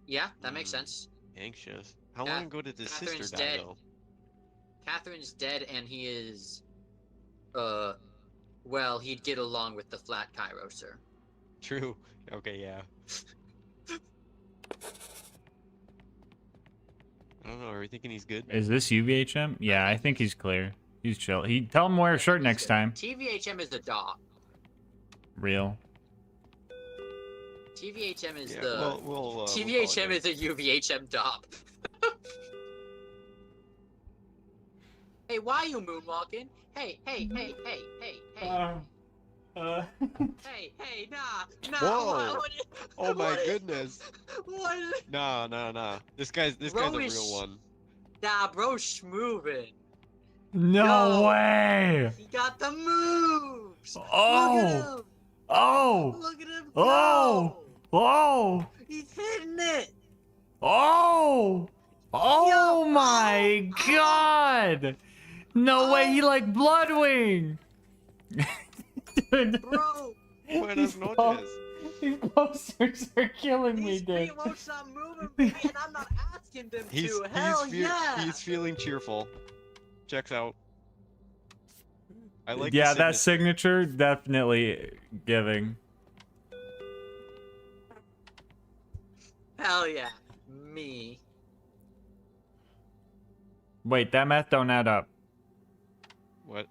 Yeah, that makes Hmm. sense. Anxious. How Ca- long ago did his Catherine's sister die dead. though? Catherine's dead, and he is, well, he'd get along with the flat Cairo, sir. True. Okay, yeah. I don't know. Are we thinking he's good? Is this UVHM? Yeah, I think he's clear. He's chill. Tell him wear a shirt next time. TVHM is the dog. Real. TVHM is Yeah, the. we'll TVHM is a UVHM dog. Hey, why are you moonwalking? Hey, hey, hey, hey, hey, hey. Hey, nah. Whoa. What, Oh my what is- goodness. What? Nah. This guy's a Bro is- real one. Nah, bro, schmovin'. No Yo. way! He got the moves. Oh! Oh! Look at him Oh! go. Oh! He's hitting it. Oh! Oh Yo, my oh, god! No way, he oh. like Bloodwing! Dude, Bro, Buenas noches. these posters are killing me, these dude. feet won't stop moving, baby, and I'm not asking them to. Hell yeah. He's feeling cheerful. Checks out. I like Yeah, the that signature. signature definitely giving. Hell yeah. Me. Wait, that math don't add up. What?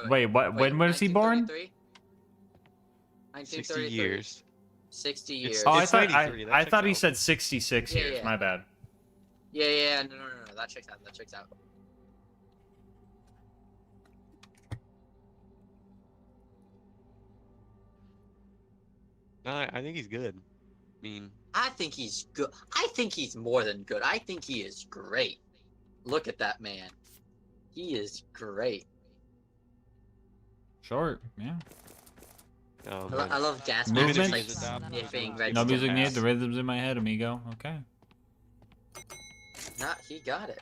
Wait, what? When was he born? 1933. 60 years. 60 It's- years. Oh, I It's thought 93, that I checks thought he out. said 66 Yeah, years. yeah. My bad. Yeah, no, that checks out, that checks out. No, I think he's good. I mean, I think he's good. I think he's more than good. I think he is great. Look at that man. He is great. Short, yeah. I love gas Movement? like sniffing red. No Still music needed. fast. The rhythm's in my head, amigo. Okay. Nah, he got it.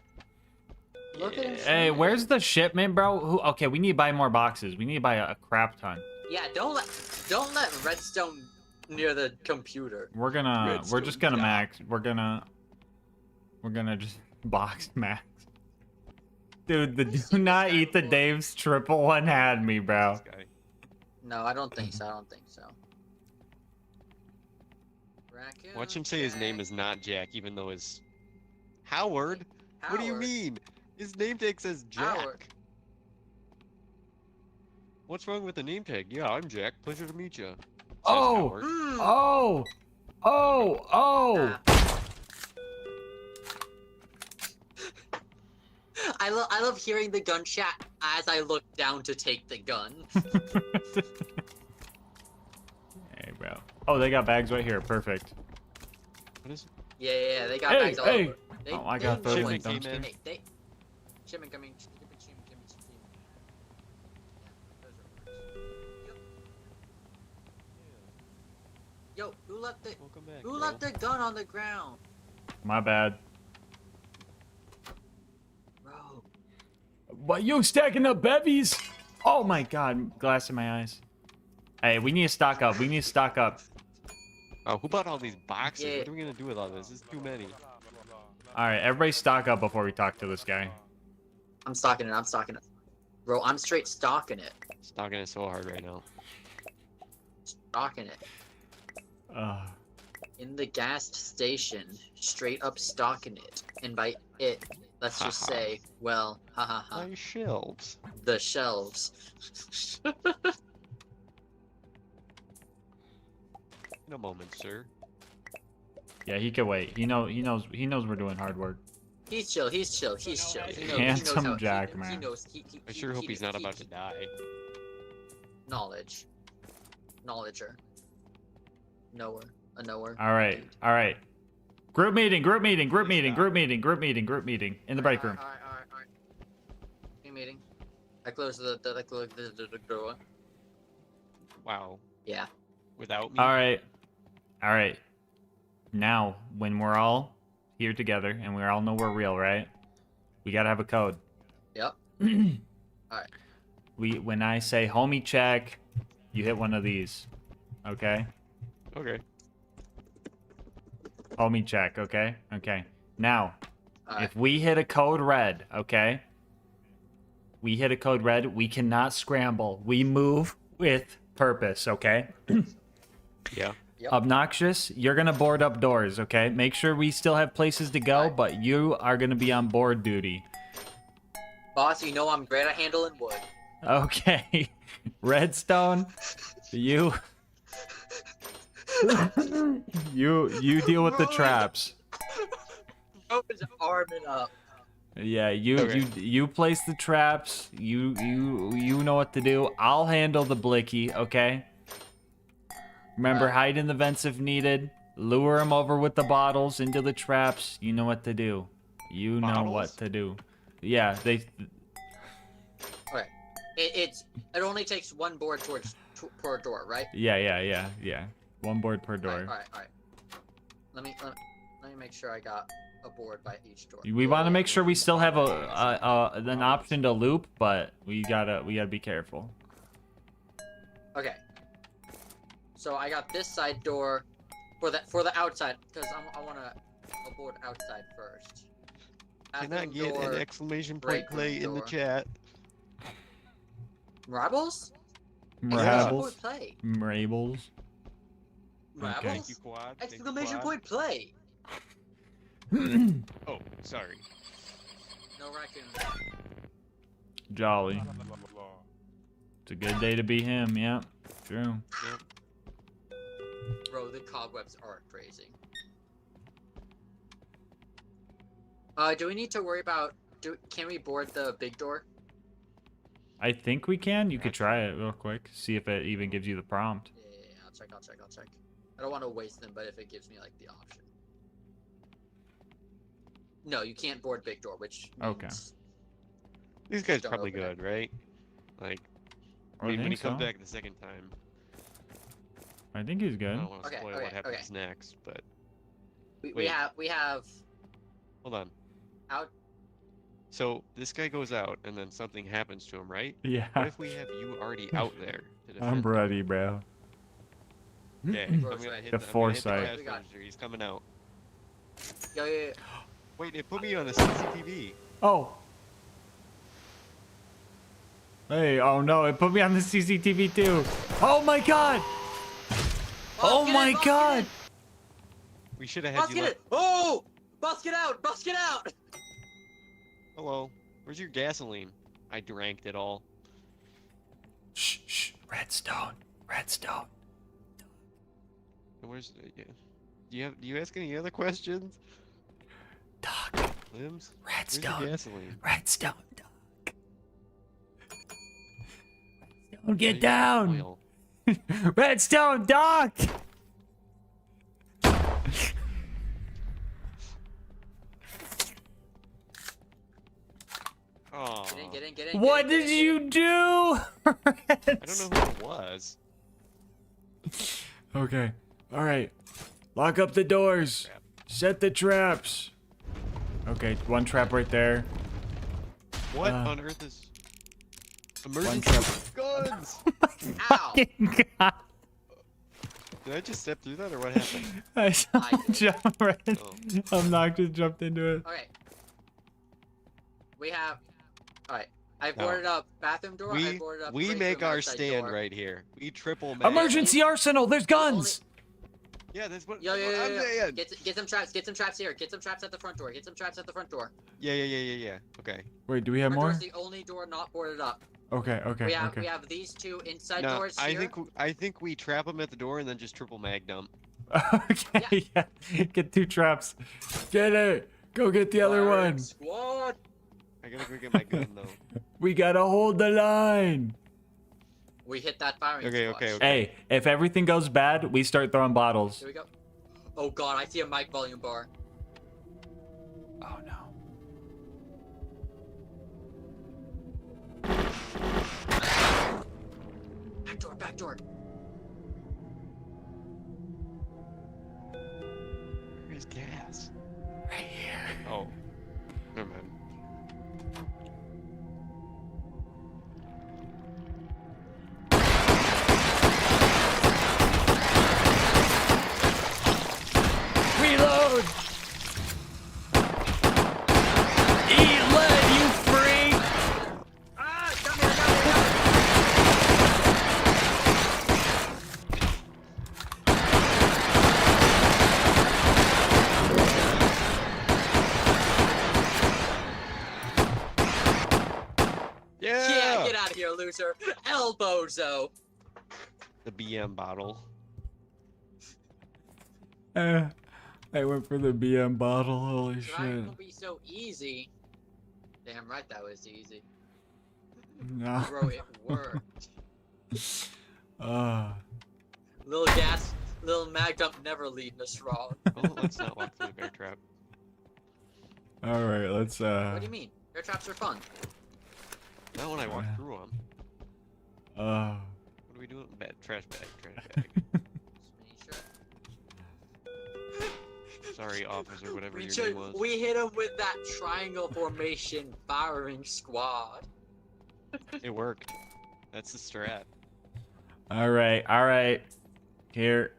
Look at him. Hey, swing. where's the shipment, bro? Okay, we need to buy more boxes. We need to buy a crap ton. Yeah, don't let redstone near the computer. We're just gonna max. We're gonna just box max. Dude, the do not eat the Dave's triple one had me, bro. This guy. No, I don't think so. I don't think so. Raccoon Watch him say his name Jack. is not Jack, even though his Howard. What do you Howard. mean? His name tag says Jack. Howard. What's wrong with the name tag? Yeah, I'm Jack. Pleasure to meet you. Oh! Mm. Oh! Oh! Oh! I love hearing the gun chat as I look down to take the gun. Hey, bro. Oh, they got bags right here. Perfect. What is? Yeah, they got Hey, bags all hey! over. They, Oh, I they got know thrown when- in the dumpster. They, shipment coming. Yo, who left the Welcome back. who left the gun on the ground? My bad. Bro, What, you stacking up bevies? Oh my god, glass in my eyes. Hey, we need to stock up. We need to stock up. Oh, who bought all these boxes? Yeah. What are we gonna do with all this? This is too many. Alright, everybody stock up before we talk to this guy. I'm stocking it. I'm stocking it. Bro, I'm straight stocking it. Stocking it so hard right now. Stocking it. In the gas station, straight up stocking it. And by it, let's just Haha. say, well, ha, My shelves. the shelves. In a moment, sir. Yeah, he can wait. He knows we're doing hard work. He's chill. He's chill. He's chill. Handsome he knows Jack, he man. knows. I sure hope he's not about to die. Knowledge. Knowledger. Knower. A knower. Alright, alright. Group meeting, group meeting, group meeting, group meeting, group meeting, group meeting. In the break room. Alright. Team meeting. I closed the door. Wow. Yeah. Without me. Alright. Alright. Now, when we're all here together and we all know we're real, right? We gotta have a code. Yep. Alright. When I say homie check, you hit one of these. Okay? Okay. Homie check, okay? Okay. Now, Alright. if we hit a code red, okay? We hit a code red, we cannot scramble. We move with purpose, okay? Yeah. Yep. Obnoxious, you're gonna board up doors, okay? Make sure we still have places to go, Alright. but you are gonna be on board duty. Boss, you know I'm great at handling wood. Okay. Redstone, you you deal with the traps. Bro is arming up. Yeah, you Okay. you place the traps. You know what to do. I'll handle the blicky, okay? Remember, Right. hide in the vents if needed. Lure him over with the bottles into the traps. You know what to do. You know Bottles? what to do. Yeah, they. Okay. It only takes one board per door, right? Yeah. One board per door. Alright. Let me make sure I got a board by each door. We want to make sure we still have an option to loop, but we gotta be careful. Okay. So I got this side door for the outside because I want a board outside first. Can I Bathroom get door, an exclamation break point play in the door. chat? Marbles? Marbles. Point play. Marbles. Marbles? Thank you, Quad. Thank you, Exclamation Quad. point play. Oh, sorry. No raccoon. Jolly. It's a good day to be him. Yeah, true. Bro, the cobwebs are crazy. Do we need to worry about? Can we board the big door? I think we can. You could try it real quick. See if it even gives you the prompt. Yeah, I'll check. I don't want to waste them, but if it gives me like the option. No, you can't board big door, which means Okay. These guys Don't probably open it. good, right? Like, I I mean, when he think comes so. back the second time, I think he's I good. don't want to Okay, spoil okay, what happens okay. next, but we Wait. have hold on. out. So this guy goes out, and then something happens to him, right? What Yeah, if we have you already out there to defend? I'm ready, bro. Okay, I'm Bro's gonna right. hit The I'm gonna hit foresight. gas We got- register. He's coming out. Yeah. Wait, it put me on a CCTV. Oh, Hey, oh no, it put me on the CCTV too. Oh my god! Oh get my in, boss, get god! in. We should have Boss, had you. get it! Oh! Boss, get out! Boss, get out! Hello. Where's your gasoline? I drank it all. Shh, shh. Redstone. Redstone. Where's? Yeah. Do you ask any other questions? Doc. Limbs? Where's your Redstone. gasoline? Redstone, Doc. Redstone, get Where's down! your oil? Redstone, Doc! Aw. Get in. What did you do? I don't know who it was. Okay. Alright. Lock up the doors. Crap. Set the traps. Okay, one trap right there. What on earth is emergency trap. guns? Ow! God. Did I just step through that or what happened? I saw I him did. jump right. Oh. Obnoxious jumped into it. Okay. We have. Alright. I've No. boarded up bathroom door. I've boarded up We break make room our outside stand door. right here. We triple mag. Emergency arsenal. There's guns. Yeah, that's what, Yo, that's what I'm saying. Get some traps. Get some traps here. Get some traps at the front door. Get some traps at the front door. Yeah. Okay. Wait, do we have Front more? door's the only door not boarded up. Okay. We have Okay. we have these two inside No, doors I here. think we trap them at the door and then just triple mag them. Okay. Yeah. Get two traps. Get it. Go get the other Firing one. Squad. I gotta go get my gun though. We gotta hold the line. We hit that firing Okay, squad. okay. Hey, if everything goes bad, we start throwing bottles. Here we go. Oh god, I see a mic volume bar. Oh no. Back door. Where's gas? Right here. Oh. Never mind. Reload! Eat lead, you freak! Ah, come here. Yeah! Yeah, get out of here, loser. Elbozo. The BM bottle. I went for the BM bottle, holy Trying shit. to be so easy. Damn right that was easy. No. Bro, it worked. Little mag dump never leading us wrong. Oh, let's not walk through the bear trap. Alright, let's What do you mean? Bear traps are fun. Not when I walk Yeah. through them. uh What are we doing? Trash bag. Sorry, officer, whatever your name was. We hit him with that triangle formation firing squad. It worked. That's the strat. Alright. Here.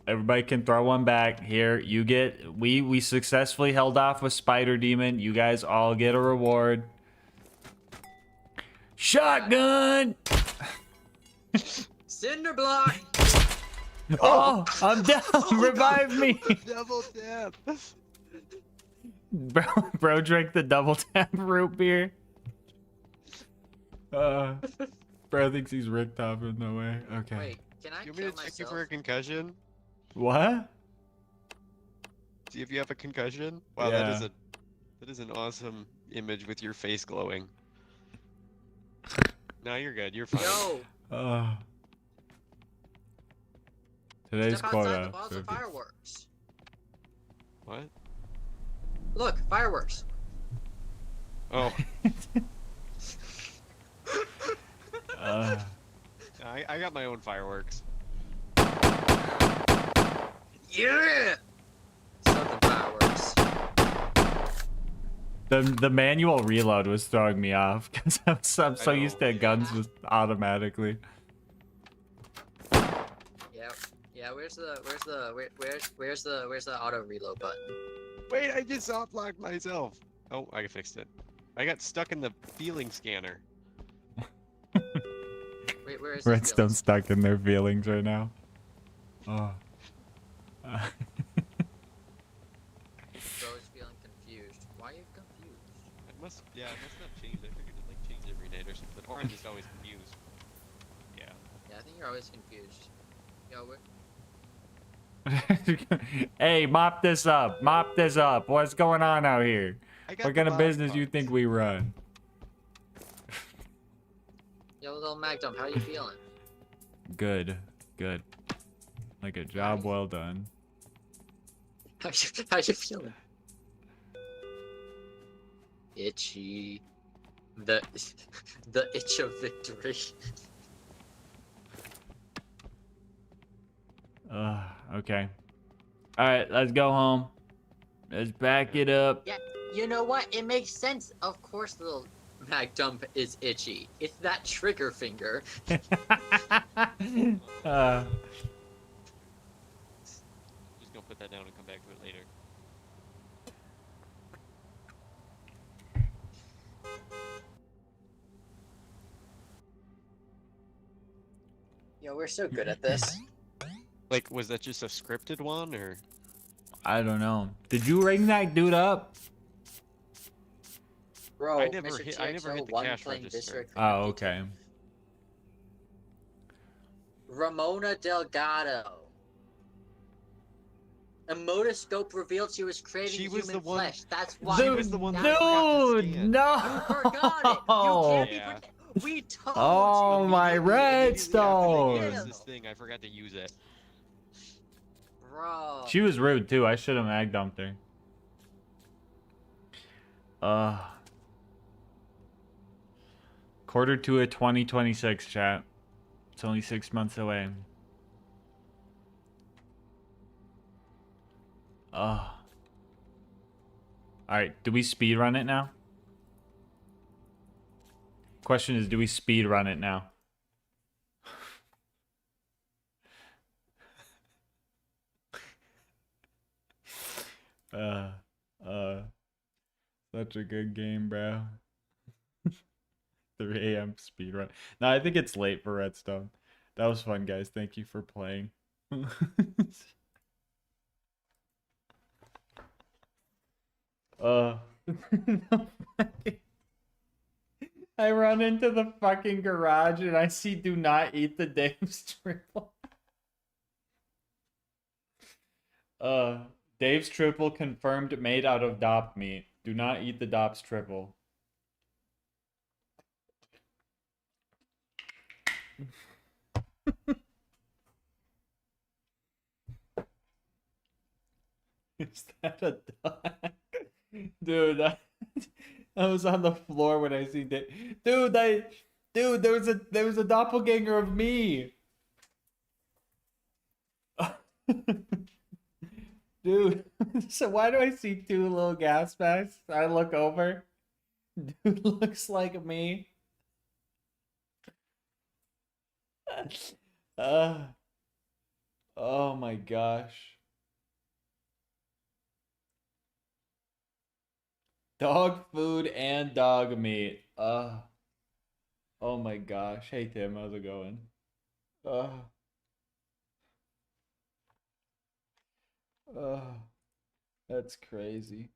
Everybody can throw one back. Here, you get we successfully held off with Spider Demon. You guys all get a reward. Shotgun! Cinder block. Oh, I'm down. Revive me. Double tap. Bro drank the double tap root beer. Bro thinks he's Rick Toppin. No way. Okay. Wait, can I You want me kill to check you myself? for a concussion? What? See if you have a concussion? Wow, Yeah. that is an awesome image with your face glowing. No, you're good. You're fine. Yo, Today's step outside the quota. balls of fireworks. What? Look, fireworks. Oh, I got my own fireworks. Yeah. Southern fireworks. The manual reload was throwing me off because I'm so used to guns just automatically. Yeah. Where's the auto reload button? Wait, I just soft locked myself. Oh, I fixed it. I got stuck in the feeling scanner. where is his Redstone's feelings? stuck in their feelings right now. Oh. Bro is feeling confused. Why are you confused? It must not change. I figured it like changed every night or something. Or I'm just always confused. Yeah. Yeah, I think you're always confused. Yo, Hey, mop this up. Mop this up. What's going on out here? I got What the kind of bottom business you parts. think we run? yo, little Magdom, how you feeling? Good. Good. Like a job well done. How you feeling? Itchy. The itch of victory. Okay. Alright, let's go home. Let's back it up. Yeah, you know what? It makes sense. Of course, little Magdump is itchy. It's that trigger finger. Just gonna put that down and come back to it later. Yo, we're so good at this. Like, was that just a scripted one, or? I don't know. Did you ring that dude up? Bro, I never Mr. hit the TXO1 cash playing register. District Oh, 52. okay. Ramona Delgado. A motoscope revealed she was craving She was human the one- flesh. That's why. She was the one that I forgot to Dude, scan. no! You forgot it. You can't be. Yeah. We told Oh, you. my Immediately after they redstone! gave us Yeah. this thing, I forgot to use it. Bro. She was rude too. I should have mag dumped her. Quarter to a 2026 chat. It's only 6 months away. Alright, do we speed run it now? Question is, do we speed run it now? Such a good game, bro. 3 a.m. speed run. No, I think it's late for Redstone. That was fun, guys. Thank you for playing. I run into the fucking garage and I see "Do not eat the Dave's triple." Dave's triple confirmed made out of DOP meat. Do not eat the DOP's triple. Is that a duck? Dude, I was on the floor when I seen Dave. Dude, there was a doppelganger of me. Dude, so why do I see two little gas masks? I look over. Dude looks like me. Oh my gosh. Dog food and dog meat. Oh my gosh. Hey Tim, how's it going? That's crazy.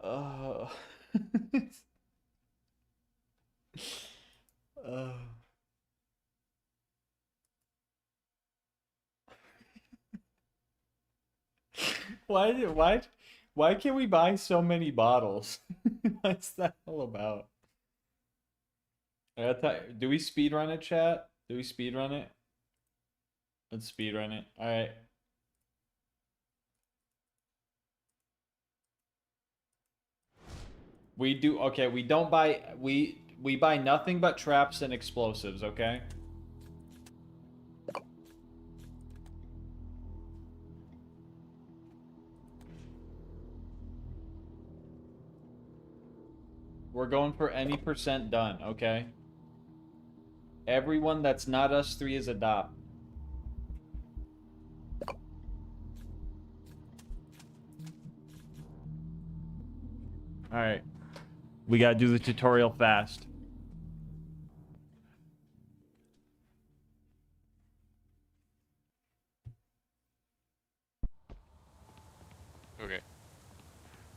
Oh. Why can't we buy so many bottles? What's that all about? Do we speed run it, chat? Do we speed run it? Let's speed run it. All right. We do okay. We don't buy we buy nothing but traps and explosives. Okay. We're going for any percent done. Okay. Everyone that's not us three is adopt. Alright. We gotta do the tutorial fast.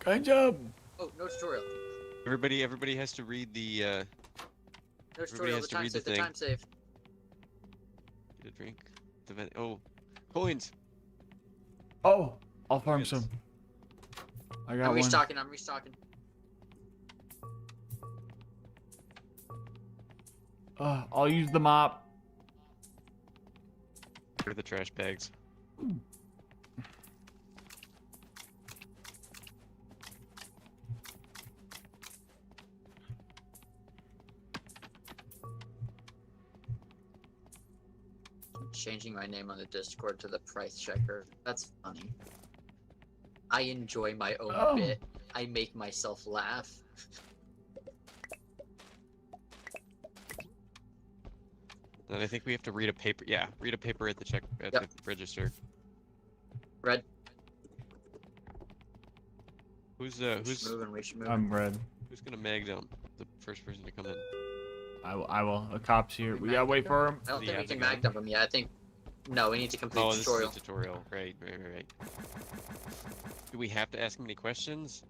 Kind job. Oh, no tutorial. Everybody has to read the. No tutorial. has The to time read the save. The thing. time save. Get a drink. Oh, coins. Oh, I'll farm Yes. some. I got I'm one. restocking. I'm restocking. I'll use the mop. Where are the trash bags? I'm changing my name on the Discord to the price checker. That's funny. I enjoy my own Oh. bit. I make myself laugh. And I think we have to read a paper. Yeah, read a paper at the Yep. the register. Red. Who's We should move and we should move. I'm red. who's gonna mag them? The first person to come in. I will. A cop's here. We gotta mag wait them? for him. I don't Do think you we have can the mag dump them yet. I think. No, we need to complete Oh, the this tutorial. is a tutorial. Right. Do we have to ask him any questions?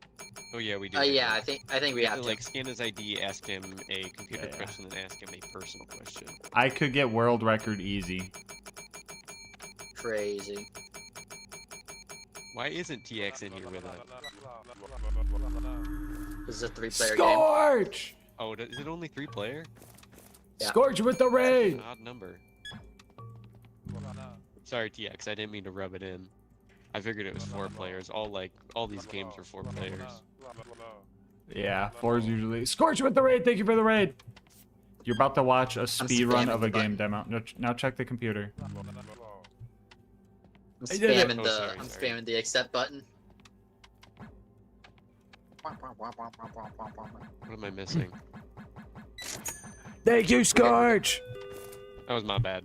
Oh yeah, we do. Yeah, I think we have to. Like scan his ID, ask him a computer Yeah. question, and ask him a personal question. I could get world record easy. Crazy. Why isn't TX in here with us? This is a 3-player game. Scorch! Oh, is it only 3-player? Yeah. Scorch with the An raid! odd number. Sorry, TX. I didn't mean to rub it in. I figured it was 4 players. All these games are 4 players. Yeah, 4's usually. Scorch with the raid! Thank you for the raid! You're about to watch a speed run spamming of a the game button. demo. Now check the computer. I'm I did it. spamming Oh, the sorry, I'm sorry. spamming the accept button. What am I missing? Thank you, Scorch! That was my bad.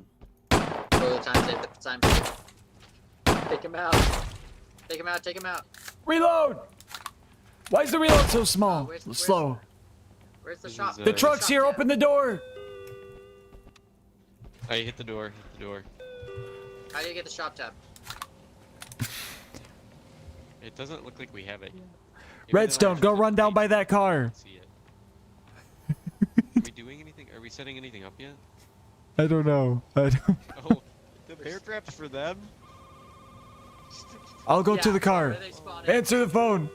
Go to the time save. The time save. Take him out. Take him out. Take him out. Reload! Why is the reload so small? Where's- Slow. Where's the This shop? is, The uh, truck's shop here, tab? open the door! Oh, you hit the door. Hit the door. How do you get the shop tab? It doesn't look like we have it yet. Maybe Redstone, they'll go actually run down by update that car. it. See it. Are we doing anything? Are we setting anything up yet? I don't know. Oh, the bear trap's for them? I'll go to Yeah, the car. where are they spawning? Answer the phone.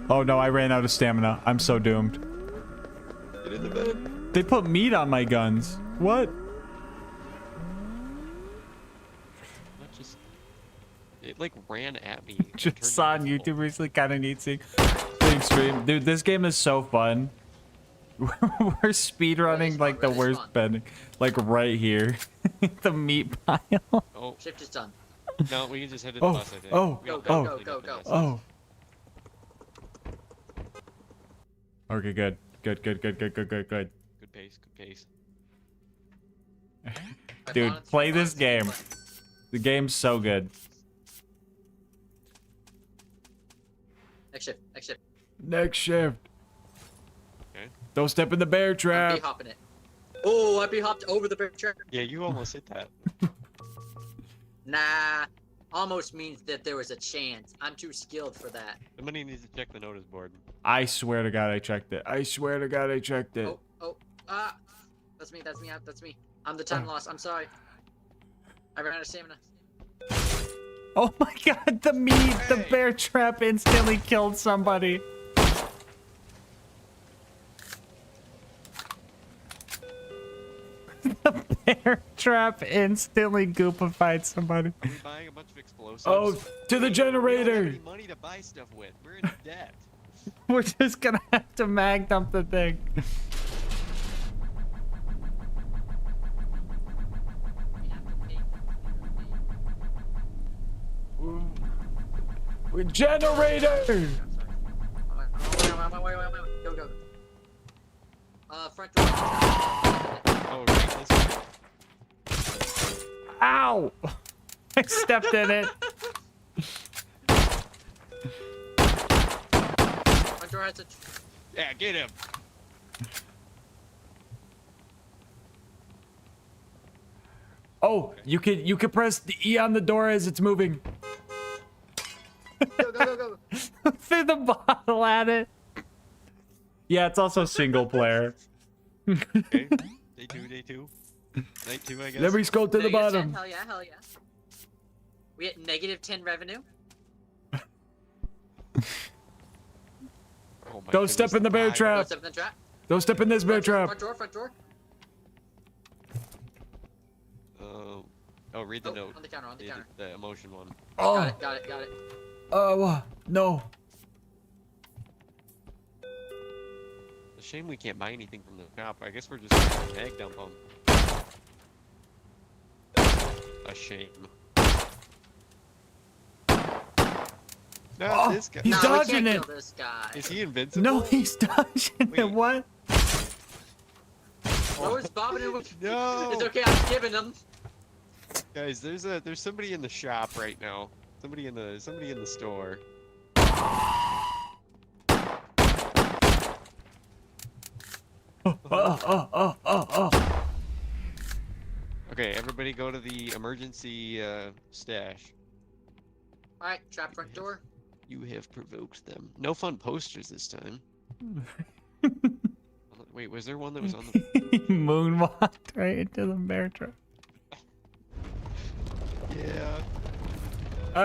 Oh no, I ran out of stamina. I'm so doomed. Get in the bed. They put meat on my guns. What? Not just... It like ran at me. and Just turned saw on invisible. YouTube recently. Kind of neat seeing. Big stream. Dude, this game is so fun. We're speedrunning like the Where they worst spawn? bending. Like right here. The meat pile. Oh, Shift is done. no, we can just head to the Oh, bus, I think. oh, We don't go, have to go, clean go, up the go. mess. Oh. Okay, good. Good. Good pace, good pace. I Dude, found it play through this the game. button. The game's so good. Next shift. Next shift. Next shift. Okay. Don't step in the bear I'm trap. B-hopping it. Oh, I B-hopped over the bear trap. Yeah, you almost hit that. Nah. Almost means that there was a chance. I'm too skilled for that. Somebody needs to check the notice board. I swear to God I checked it. I swear to God I checked it. Ah. That's me. That's me. That's me. I'm the time loss. I'm sorry. I ran out of stamina. Oh my God, the meat, the bear trap instantly killed somebody. The bear trap instantly goopified somebody. Are we buying a bunch of explosives? Oh, to the We don't have generator. any money to buy stuff with. We're in debt. We're just gonna have to mag dump the thing. Generator! Go, go. Front door. Oh, right, this Ow! I stepped in it. Front door has a... Yeah, get him. Oh, you could press the E on the door as it's moving. Go, go, go, go. Through the bottle at it. Yeah, it's also single player. Okay. Day two. Night 2, I guess. Let me go to the -10, bottom. Hell yeah, hell yeah. We at -10 revenue. Oh my Don't step goodness, in the bear fire. trap. Don't step in the trap. Don't step in this bear trap. Front door, front door. Oh, read the note. On the counter, on the counter. The emotion one. Oh, Got it, got it, got it. no. It's a shame we can't buy anything from the shop. I guess we're just gonna bag dump them. A shame. No, Oh, this guy. he's No, dodging we it. can't kill this guy. Is he invincible? No, he's dodging it. Wait. What? Oh, it's bobbing in with... No. It's okay, I'm giving him. Guys, there's somebody in the shop right now. Somebody in the store. Oh. Okay, everybody go to the emergency stash. Alright, trap front door. You have provoked them. No fun posters this time. Wait, was there one that was on the... Moonwalked right into the bear trap. Yeah.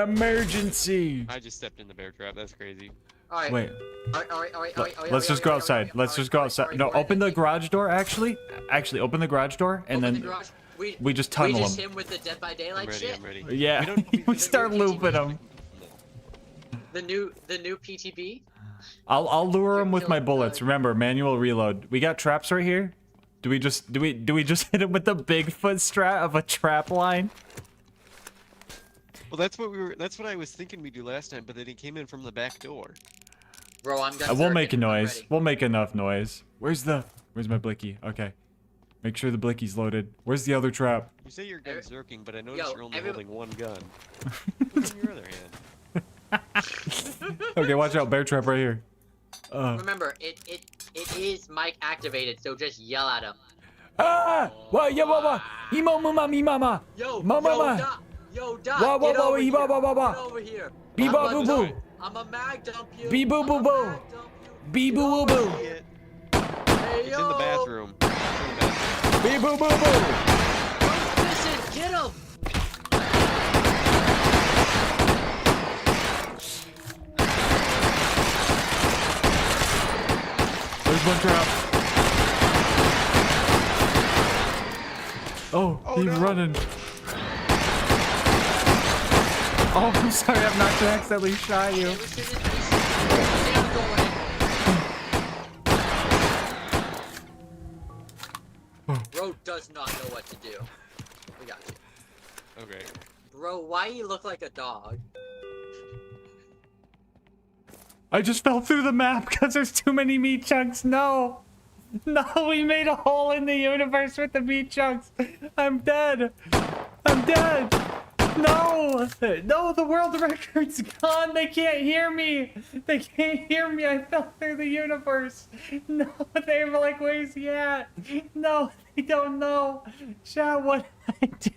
Emergency. I just stepped in the bear trap. That's crazy. Alright. Wait. Alright. Let's just go outside. Let's just go outside. No, open the garage door. Actually, open the garage door, and Open then the garage. we just tunnel We just him. him with the Dead by Daylight shit. I'm ready. Yeah, we start looping him. The new PTB. I'll lure him with Kill my the bullets. guy. Remember, manual reload. We got traps right here. Do we just hit him with the Bigfoot strat of a trap line? Well, that's what I was thinking we'd do last time, but then he came in from the back door. Bro, I'm gonna. We'll make a noise. We'll make enough noise. Where's my blicky? Okay. Make sure the blicky's loaded. Where's the other trap? You say your gun's zerking, but I notice Yo, you're only holding one gun. Oh. What's in your other hand? Okay, watch out. Bear trap right here. Remember, it is mic activated, so just yell at him. Ah! Wa ya wa wa. Imo mama mi mama. Yo, Mama. Yo, Doc, Wa wa get wa over wa here. wa wa wa. Get over here. Bee ba boo boo. I'm a mag dump you. Bee boo boo I'm a boo. mag dump you. Bee Get boo boo over boo. here. Shit. Hey, He's yo. in the bathroom. He's in the bathroom. Bee boo boo boo. Listen, get him. There's one trap. Oh, he's no. running. Oh, I'm sorry. I'm not to accidentally shot you. It was his Sam going. Bro does not know what to do. We got you. Okay. Bro, why you look like a dog? I just fell through the map because there's too many meat chunks. No. No, we made a hole in the universe with the meat chunks. I'm dead. I'm dead. No. No, the world record's gone. They can't hear me. They can't hear me. I fell through the universe. No, they're like, where's he at? No, they don't know. Chat, what did I do?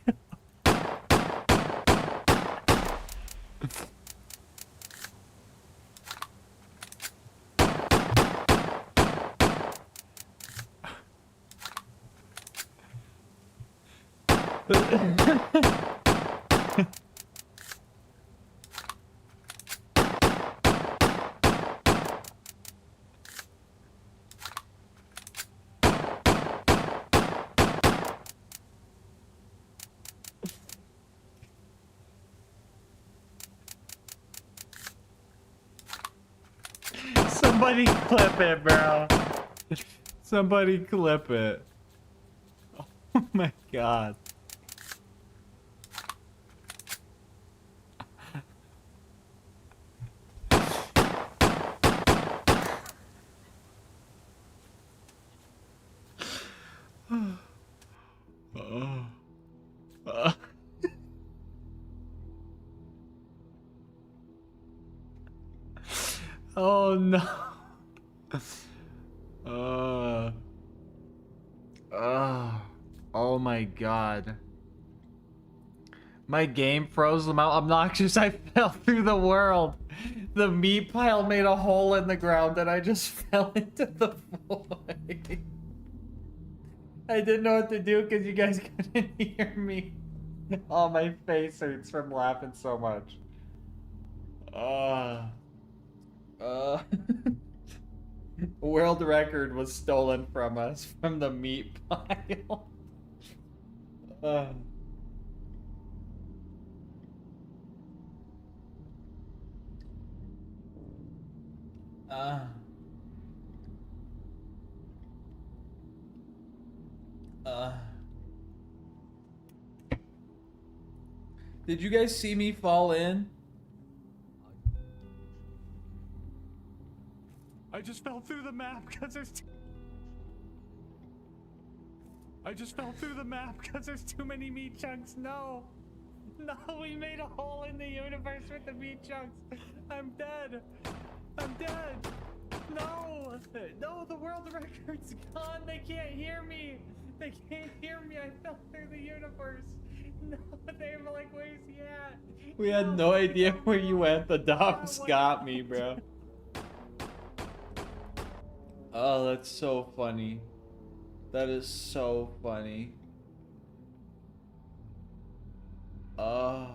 Somebody clip it, bro. Somebody clip it. Oh my god. Oh no. Oh my god. My game froze them out. Obnoxious, I fell through the world. The meat pile made a hole in the ground and I just fell into the void. I didn't know what to do because you guys couldn't hear me. Oh, my face hurts from laughing so much. World record was stolen from us from the meat pile. Uh. Did you guys see me fall in? I just fell through the map because there's too many meat chunks. No, we made a hole in the universe with the meat chunks. I'm dead. No, the world record's gone. They can't hear me. I fell through the universe. No, they were like, where's he at? We had no idea where you went. The dogs got me, bro. Oh, that's so funny. That is so funny. Oh.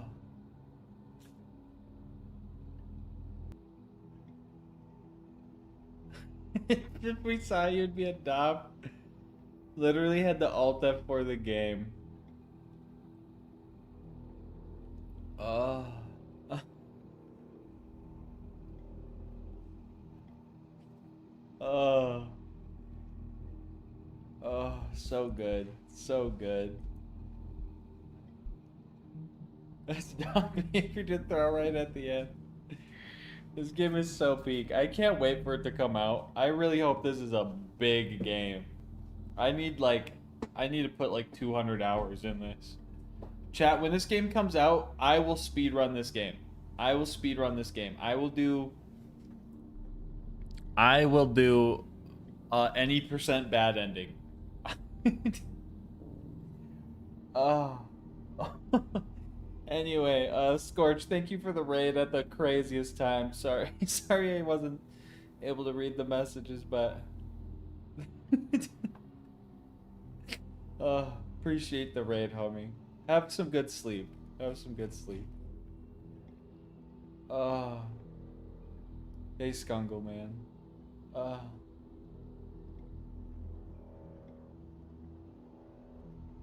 If we saw you, it'd be a dop. Literally had the alt F for the game. Oh. Oh. Oh, so good. So good. Stop me if you did throw right at the end. This game is so peak. I can't wait for it to come out. I really hope this is a big game. I need to put like 200 hours in this. Chat, when this game comes out, I will speedrun this game. I will do any percent bad ending. Oh. Anyway, Scorch, thank you for the raid at the craziest time. Sorry I wasn't able to read the messages, but appreciate the raid, homie. Have some good sleep. Hey, Skungle, man. I'll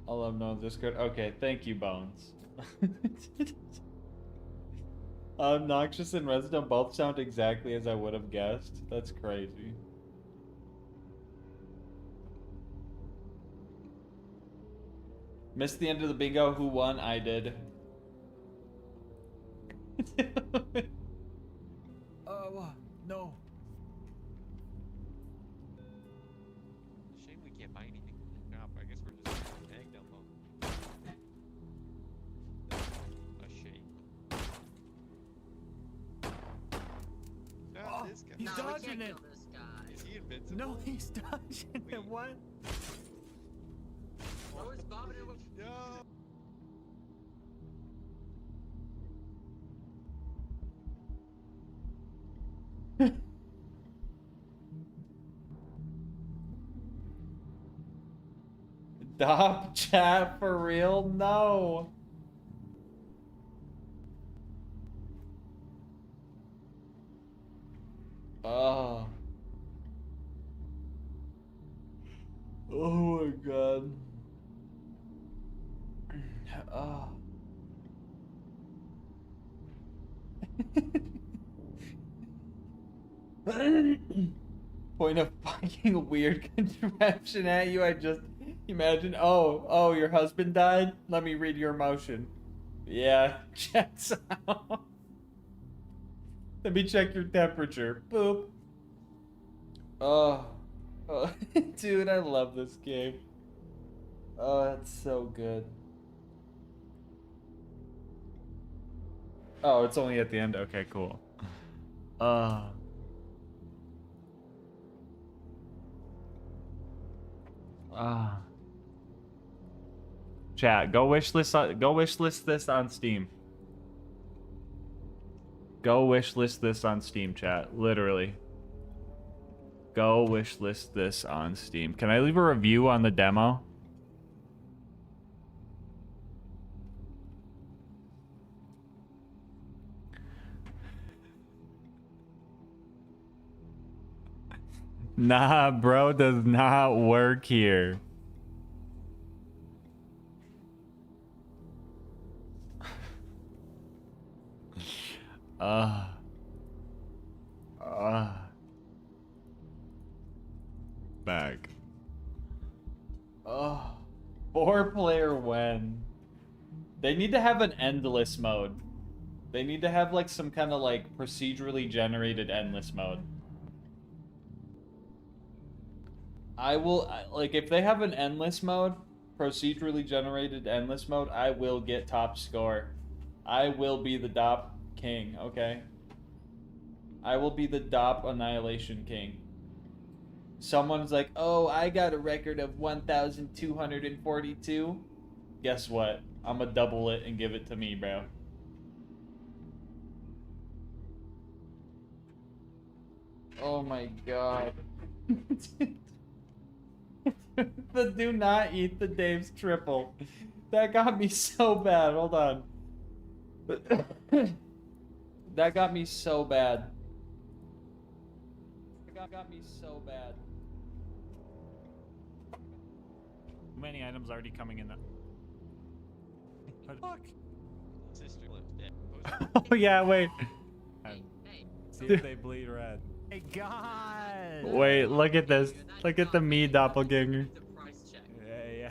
love no Discord. Okay, thank you, Bones. Obnoxious and Resident both sound exactly as I would have guessed. That's crazy. Missed the end of the bingo. Who won? I did. No. Shame we can't buy anything from the shop. I guess we're just bag down low. A shame. Ah, this guy. He's dodging it. Is he invincible? No, he's dodging it. What? Oh, it's vomiting. No. Stop, chat, for real? No. Oh. Oh my god. Oh. Point a fucking weird contraption at you. I just imagine. Oh, your husband died? Let me read your emotion. Yeah, checks out. Let me check your temperature. Boop. Oh. Dude, I love this game. Oh, it's so good. Oh, it's only at the end? Okay, cool. Chat, go wishlist this on Steam. Go wishlist this on Steam, chat. Literally. Go wishlist this on Steam. Can I leave a review on the demo? Nah, bro, does not work here. Back. 4-player when. They need to have an endless mode. They need to have like some kind of like procedurally generated endless mode. Like if they have an endless mode, procedurally generated endless mode, I will get top score. I will be the DOP king, okay? I will be the DOP annihilation king. Someone's like, oh, I got a record of 1,242. Guess what? I'm gonna double it and give it to me, bro. Oh my god. The do not eat the Dave's triple. That got me so bad. Hold on. That got me so bad. That got me so bad. Too many items already coming in. Fuck. Sister lives dead. Oh yeah, wait. Hey, See if they bleed red. Hey God. Wait, look at this. Look at the me doppelganger. The price check. Yeah, yeah.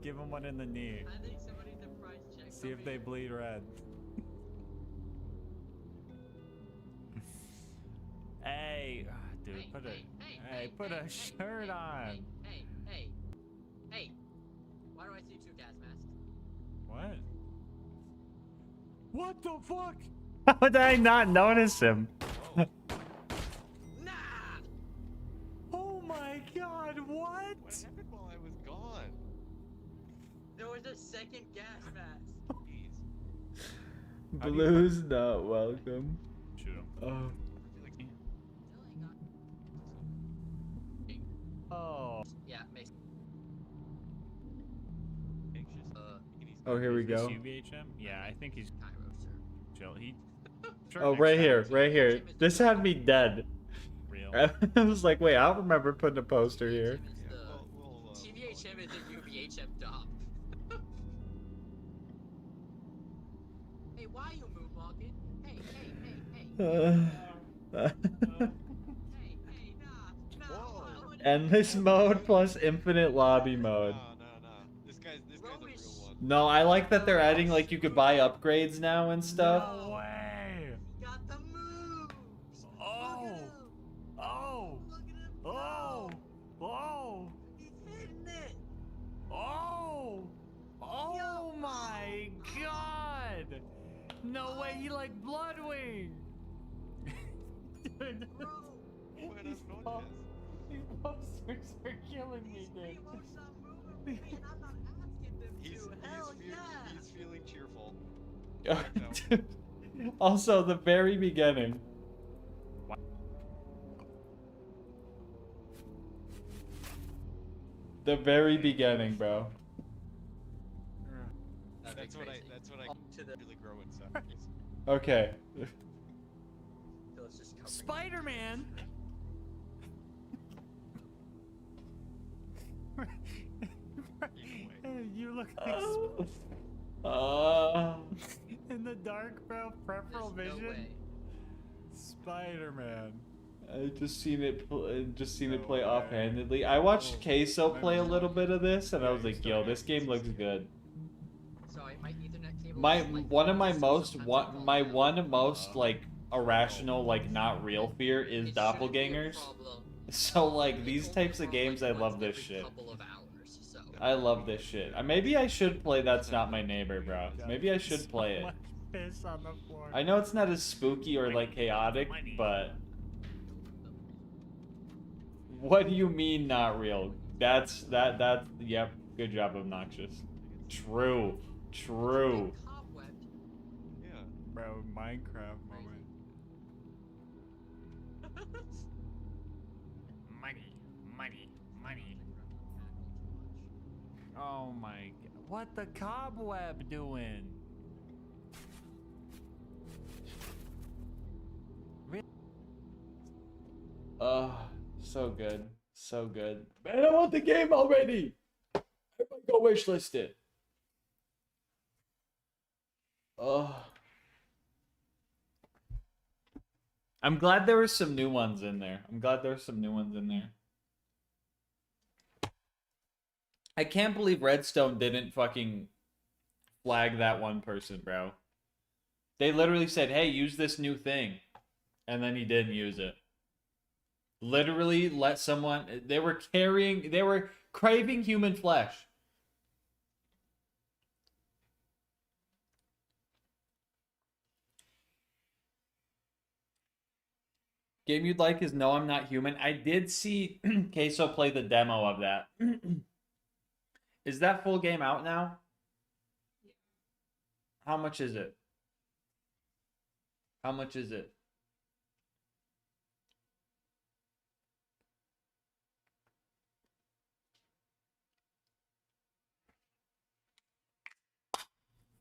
Give him one in the knee. I think somebody did the price check. See if they bleed red. Hey, dude, put a shirt on. Hey. Why do I see 2 gas masks? What? What the fuck? How did I not notice him? Oh, Nah! Oh my god, what? what happened while I was gone? There was a second gas mask. Jeez. Blue's not welcome. Shoot him. Oh. I feel like Oh. Yeah, makes anxious. Oh, here we Is this go. UVHM? Yeah, I think he's Cairo, sir. chill. He. Oh, right here, right here. This had me dead. Real. I was like, wait, I don't remember putting a poster here. TVHM is the TVHM dop. Hey, why are you moonwalking? Hey, nah. Whoa. Endless mode plus infinite lobby mode. No. This guy's a real one. No, I like that they're adding like you could buy upgrades now and stuff. No way. Got the moves. Oh. Oh. Look at him. Oh. Oh. He's hitting it. Oh. Oh my god. No way. He like Bloodwing. Dude. Bro. Buenas noches. These posters are killing me, These dude. remotes are moving with me and I'm not asking them to. Hell yeah. He's feeling cheerful. Also, the very beginning. The very beginning, bro. That's what I To the really grow inside. Okay. Phil's just covering. Spider-Man. You look like in the dark, bro. Peripheral There's no vision. way. Spider-Man. I just seen it. Play No way. offhandedly. I watched Oh, Queso my play a God. little bit of this, and I Yeah, was like, he's "Yo, still this game looks good." Sorry, my Ethernet cable. My is, like, one of my so most sometimes one it falls my out. one most like irrational like not real fear is It shouldn't be a doppelgangers. problem. So like It these only types of for, games, I like, love once this every shit. couple of hours, so. I love this shit. Maybe I should play That's Not My Neighbor, bro. Maybe I should So play it. much piss on the floor. I know it's not as spooky or like chaotic, but what do you mean not real? That's yep. Good job, obnoxious. True. True. Cobwebbed. Yeah. Bro, Minecraft moment. Money, money, money. Oh my god. What the cobweb doing? Oh, so good. So good. Man, I want the game already. Everybody go wishlist it. Oh. I'm glad there were some new ones in there. I can't believe Redstone didn't fucking flag that one person, bro. They literally said, hey, use this new thing. And then he didn't use it. Literally let someone... They were craving human flesh. Game you'd like is No, I'm Not Human. I did see Queso play the demo of that. Is that full game out now? How much is it? How much is it?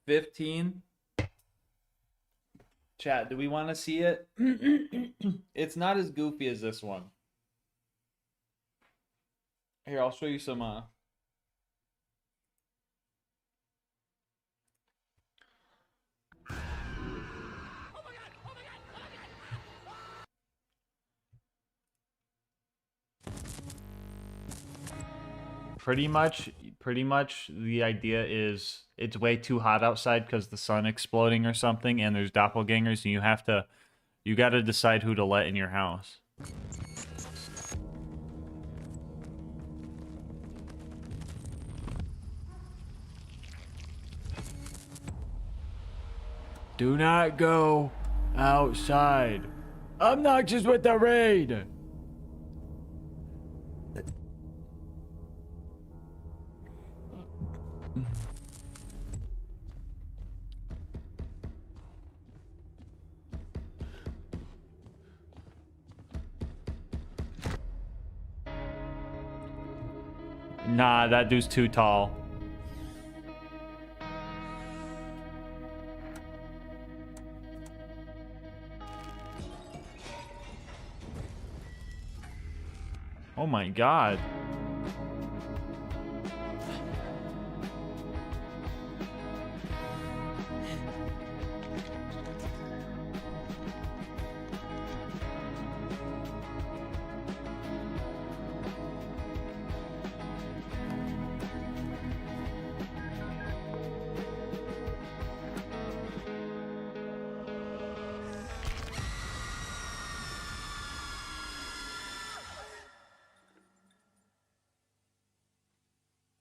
$15. Chat, do we want to see it? It's not as goofy as this one. Here, I'll show you some pretty much the idea is it's way too hot outside because the sun exploding or something, and there's doppelgangers, and you got to decide who to let in your house. Do not go outside. Obnoxious with the raid. Nah, that dude's too tall. Oh my god.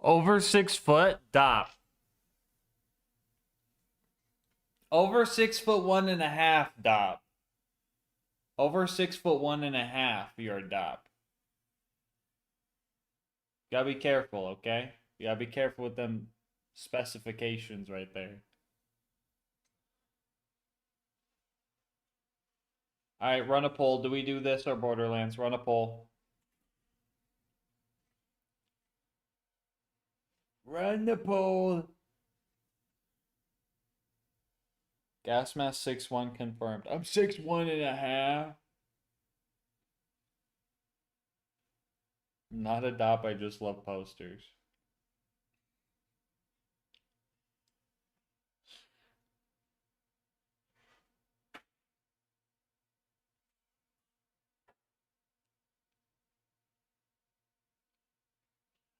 Over 6 foot? Dop. Over 6'1.5", Dop. Over 6'1.5", you're a Dop. Gotta be careful, okay? You gotta be careful with them specifications right there. Alright, run a poll. Do we do this or Borderlands? Run a poll. Run the poll. GASMASK 6'1" confirmed. I'm 6'1.5". Not a dop, I just love posters.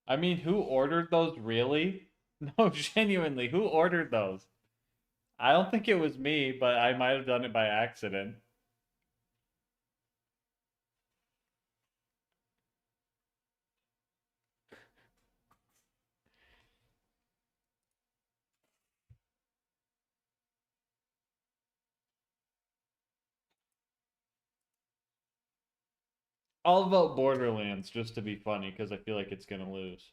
I mean, who ordered those, really? No, genuinely, who ordered those? I don't think it was me, but I might have done it by accident. I'll vote Borderlands just to be funny, because I feel like it's gonna lose.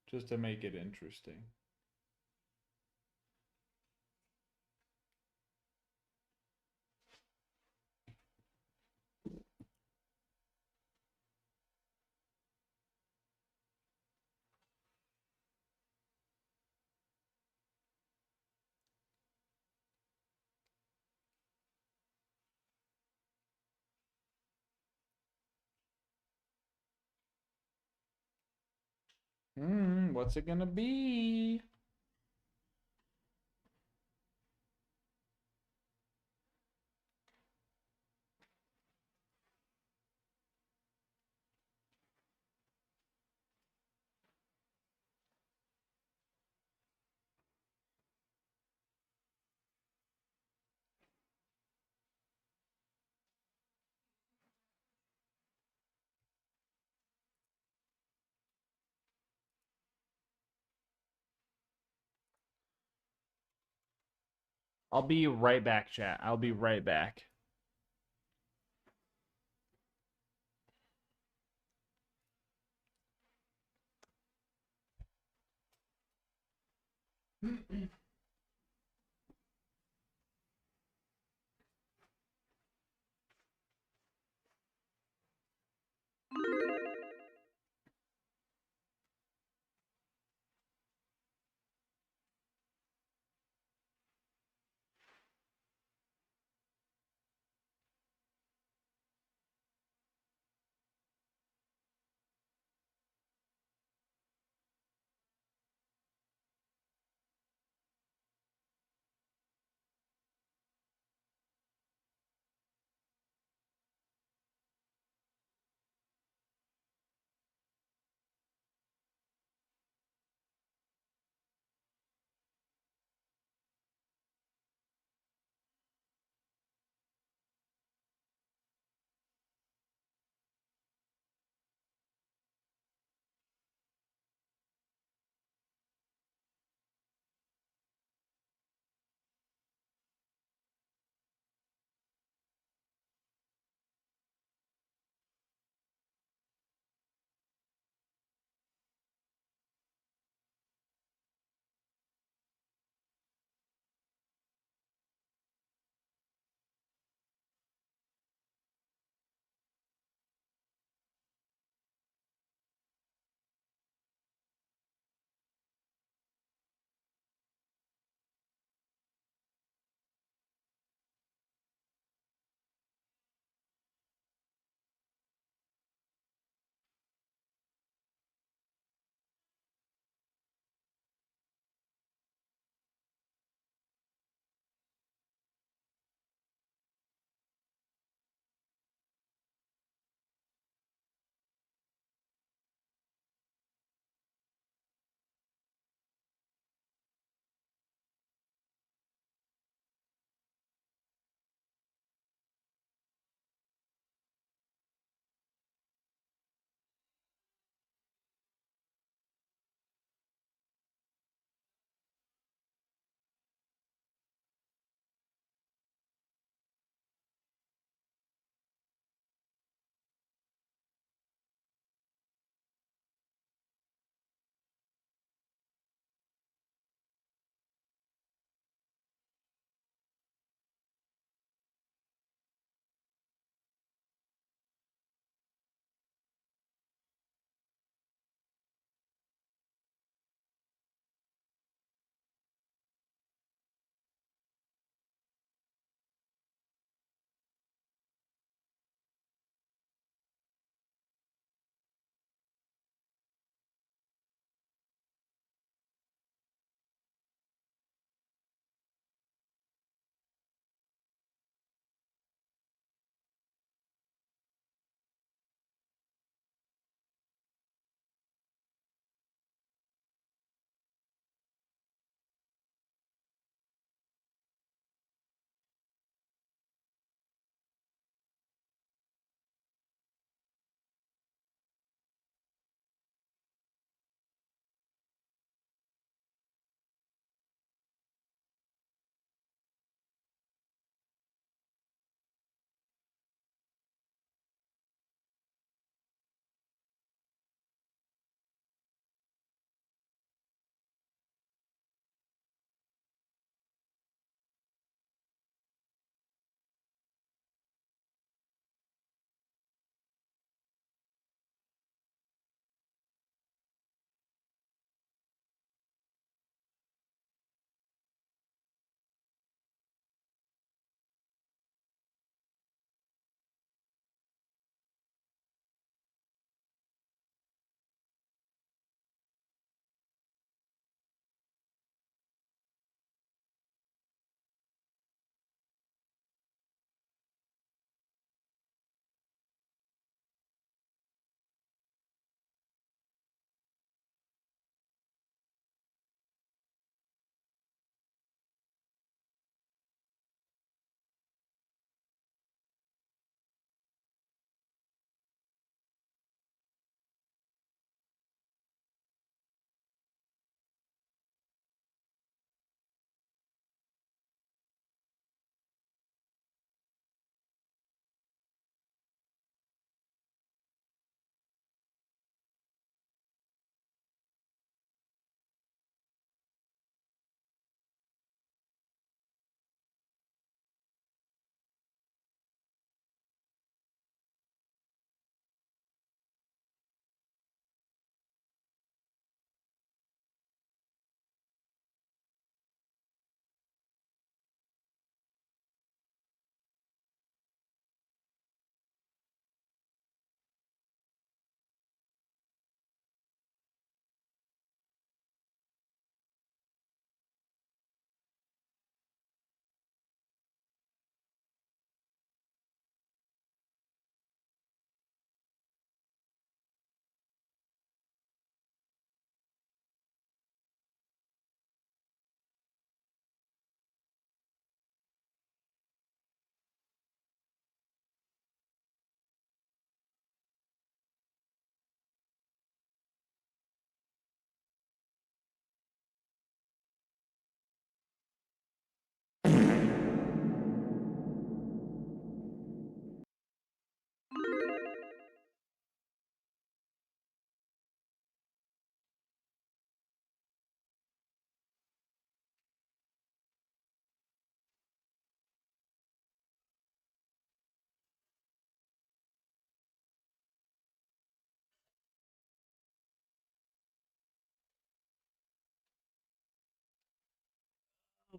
just to make it interesting. What's it gonna be? I'll be right back, chat. I'll be right back.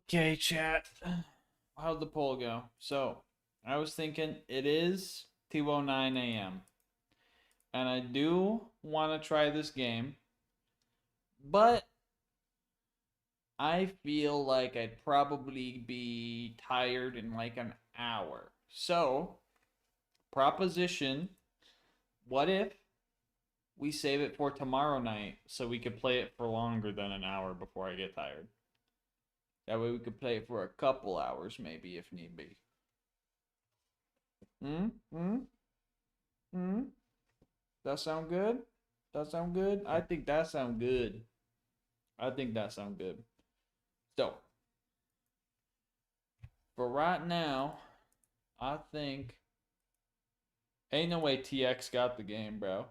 Okay, chat. How'd the poll go? So, I was thinking it is 2:09 a.m. And I do want to try this game, but I feel like I'd probably be tired in like an hour. So, proposition, what if we save it for tomorrow night so we could play it for longer than an hour before I get tired? That way we could play it for a couple hours maybe if need be. Hmm? Hmm? Hmm? That sound good? That sound good? I think that sound good. I think that sound good. So, for right now, I think ain't no way TX got the game, bro.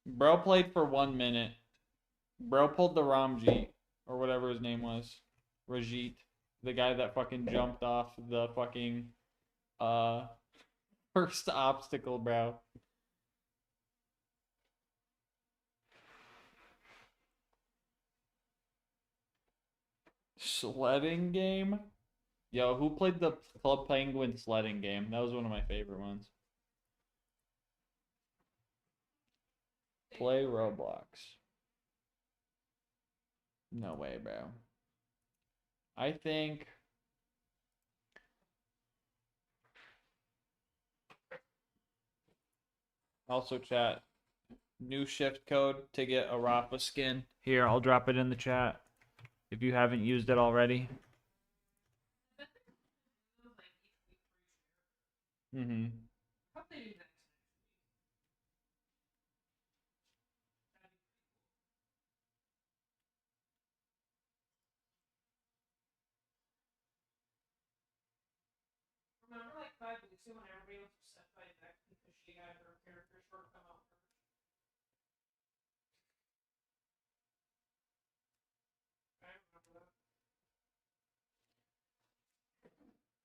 Bro played for 1 minute. Bro pulled the Ramjeet, or whatever his name was. Rajit. The guy that fucking jumped off the fucking uh first obstacle, bro. Sledding game? Yo, who played the Club Penguin sledding game? That was one of my favorite ones. Play Roblox. No way, bro. I think also chat new shift code to get a Rafa skin. Here, I'll drop it in the chat if you haven't used it already. Mm-hmm. Remember like 5 weeks ago when everybody was upset by Beck because she got her character short come out first? I remember that.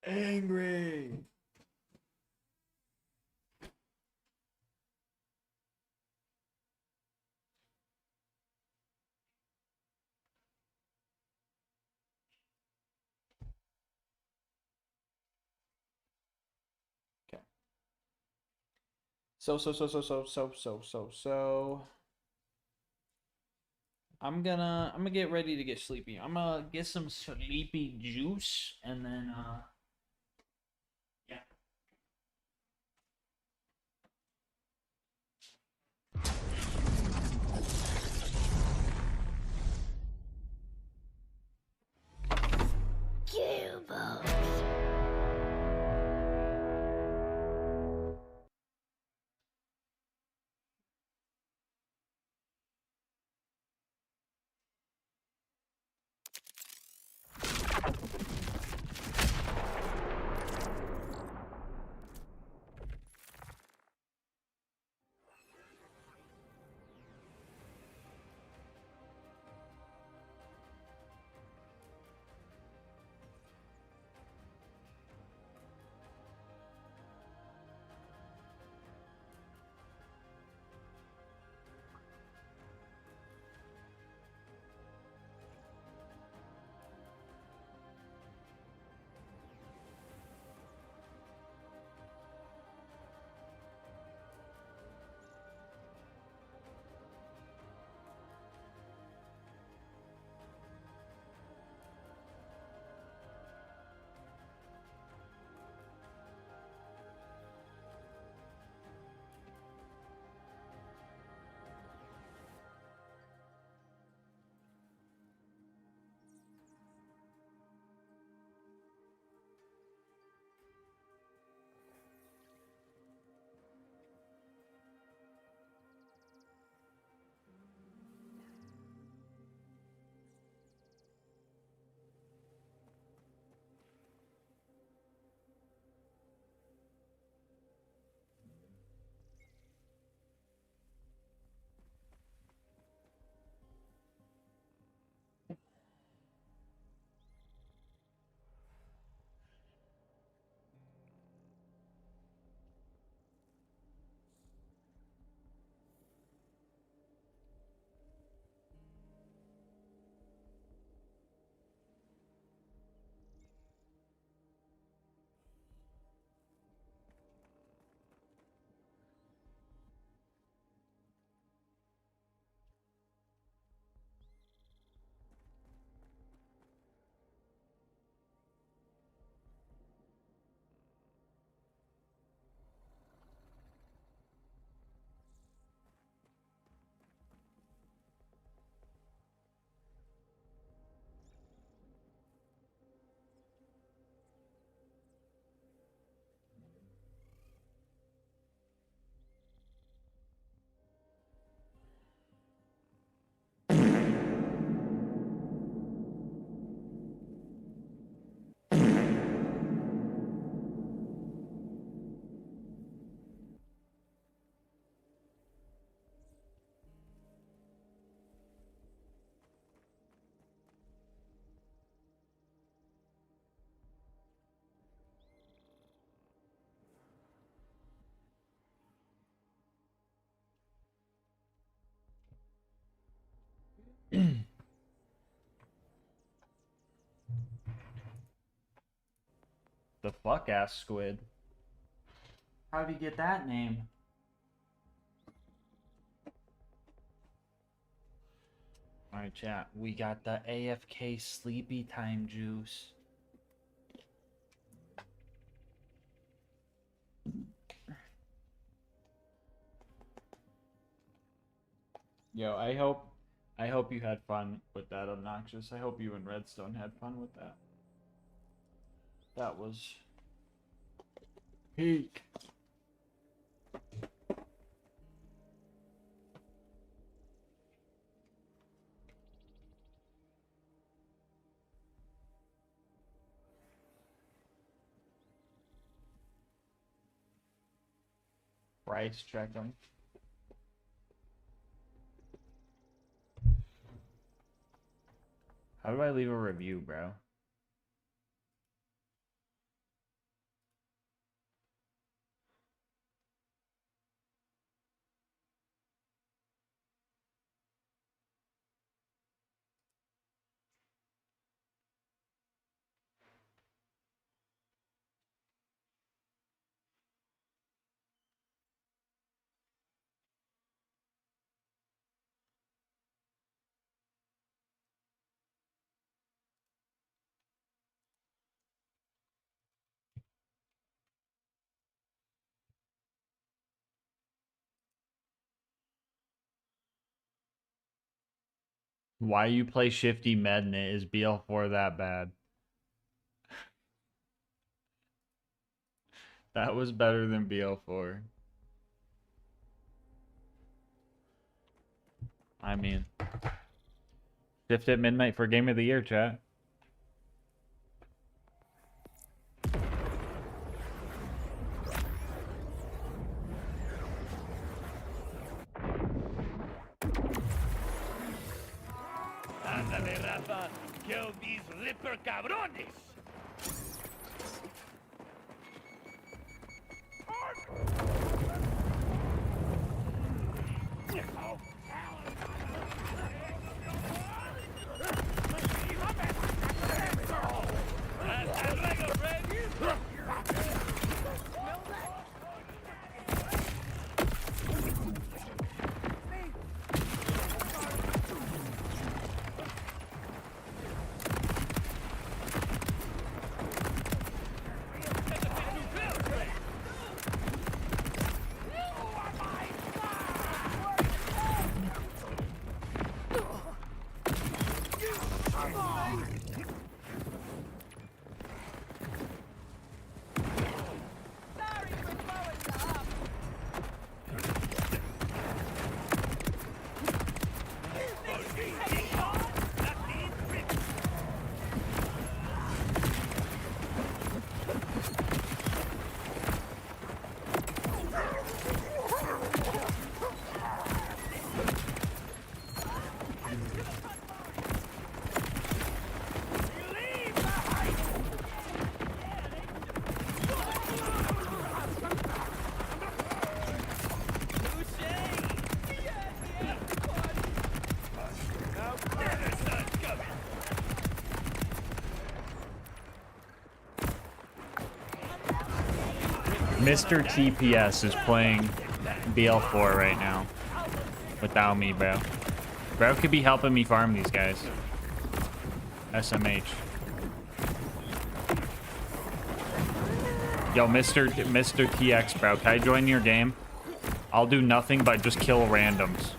Angry. Okay. So. I'm gonna get ready to get sleepy. I'm gonna get some sleepy juice and then yeah. the fuck ass squid. How'd he get that name? Alright, chat. We got the AFK sleepy time juice. Yo, I hope you had fun with that, Obnoxious. I hope you and Redstone had fun with that. That was peak. Price check them. How do I leave a review, bro? Why you play Shifty Mednit? Is BL4 that bad? That was better than BL4. I mean, Shift at midnight for Game of the Year, chat. Ándale, Rafa. Kill these ripper cabrones. Hasta luego, Fred. Mr. TPS is playing BL4 right now. Without me, bro. Bro could be helping me farm these guys. SMH. Yo, Mr. TX, bro. Can I join your game? I'll do nothing but just kill randoms.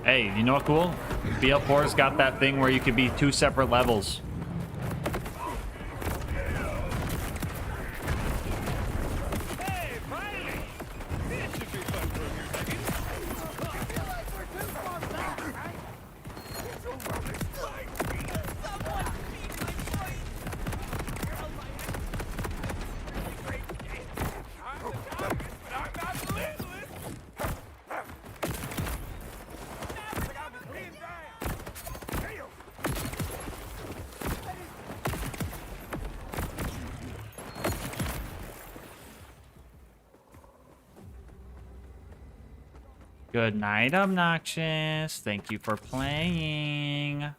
Hey, you know what cool? BL4's got that thing where you could be 2 separate levels. Hey, finally! This should be fun for you, baby. I feel like we're too far back, right? Someone feed my choice! Oh my really great game. I'm the target, but I'm not relentless! Check out this beam down! Damn! Good night, Obnoxious. Thank you for playing.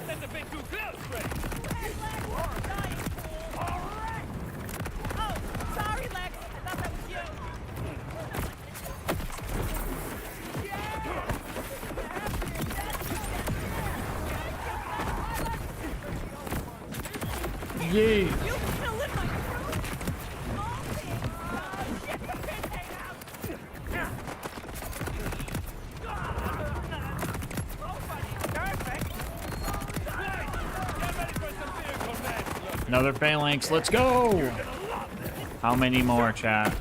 That's a bit too close, Fred. Oh, sorry, Lex. I thought that was you. Yay. You killed my throat. Oh, shit. You can't hang out. Oh, buddy. Perfect. Get ready for some vehicle man. Another phalanx. Let's go. How many more, chat?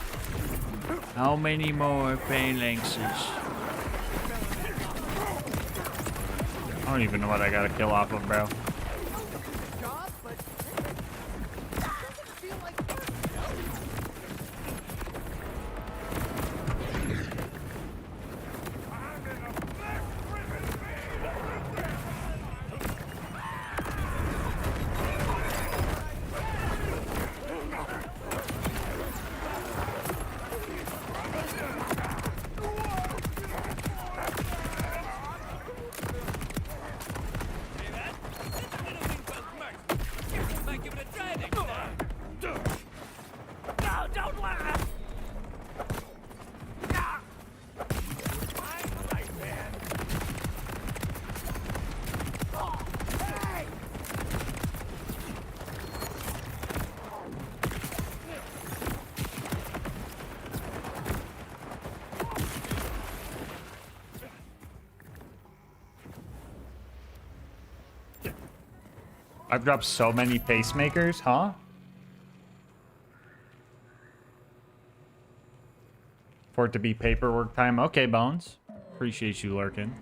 How many more phalanxes? I don't even know what I gotta kill off of, bro. Might give it a try next time. No, don't laugh. I'm the right man. Hey! I've dropped so many pacemakers, huh? For it to be paperwork time. Okay, Bones. Appreciate you lurking.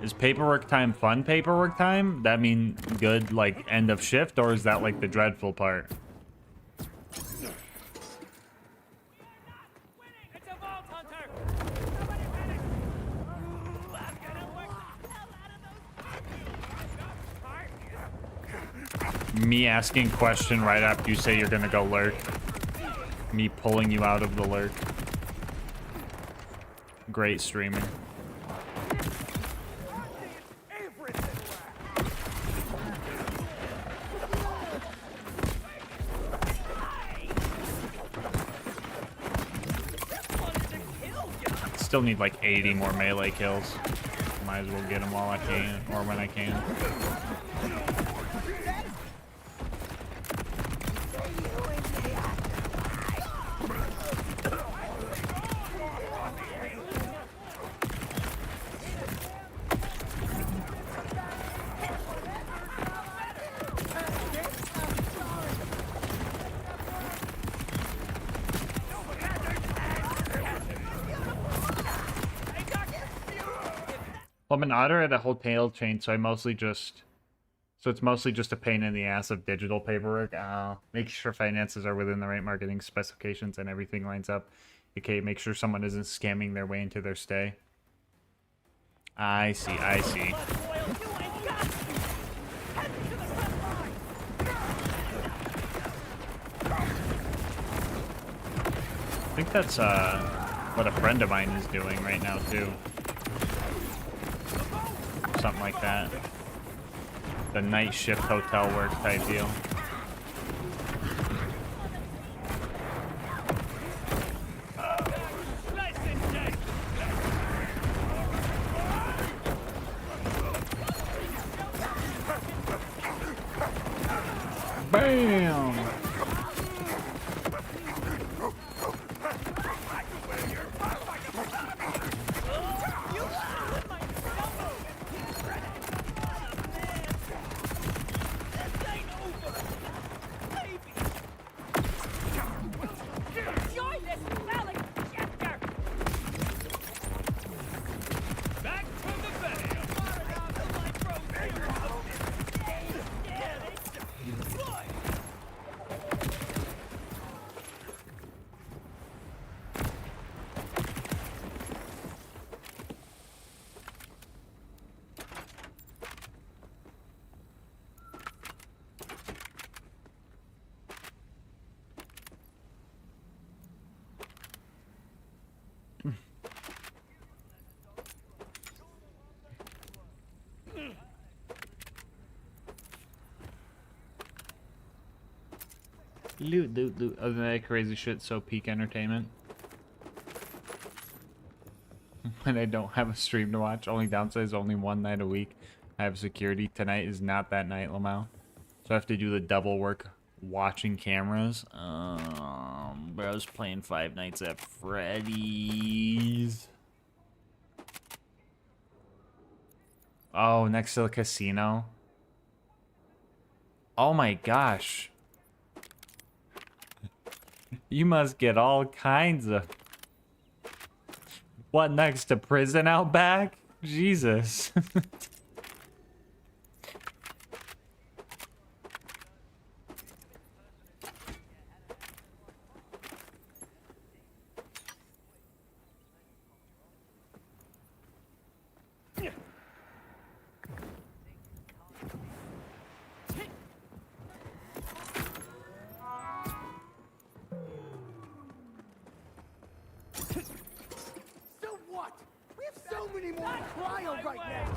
Is paperwork time fun paperwork time? That mean good, like, end of shift? Or is that, like, the dreadful part? It's a vault hunter. Somebody panic. I'm gonna work the hell out of those. Me asking question right after you say you're gonna go lurk. Me pulling you out of the lurk. Great streaming. Still need like 80 more melee kills. Might as well get them while I can, or when I can. Well, I'm an otter at a hotel chain, so it's mostly just a pain in the ass of digital paperwork. Make sure finances are within the right marketing specifications and everything lines up. Okay, make sure someone isn't scamming their way into their stay. I see, I see. I think that's what a friend of mine is doing right now too. Something like that. The night shift hotel work type deal. Bam! Loot, loot, loot. Other than that crazy shit, so peak entertainment. When I don't have a stream to watch, only downside is only one night a week. I have security. Tonight is not that night, Lamau. So I have to do the double work watching cameras. But I was playing Five Nights at Freddy's. Oh, next to the casino. Oh my gosh. You must get all kinds of... What, next to prison out back? Jesus. So what? We have so many more on trial right now.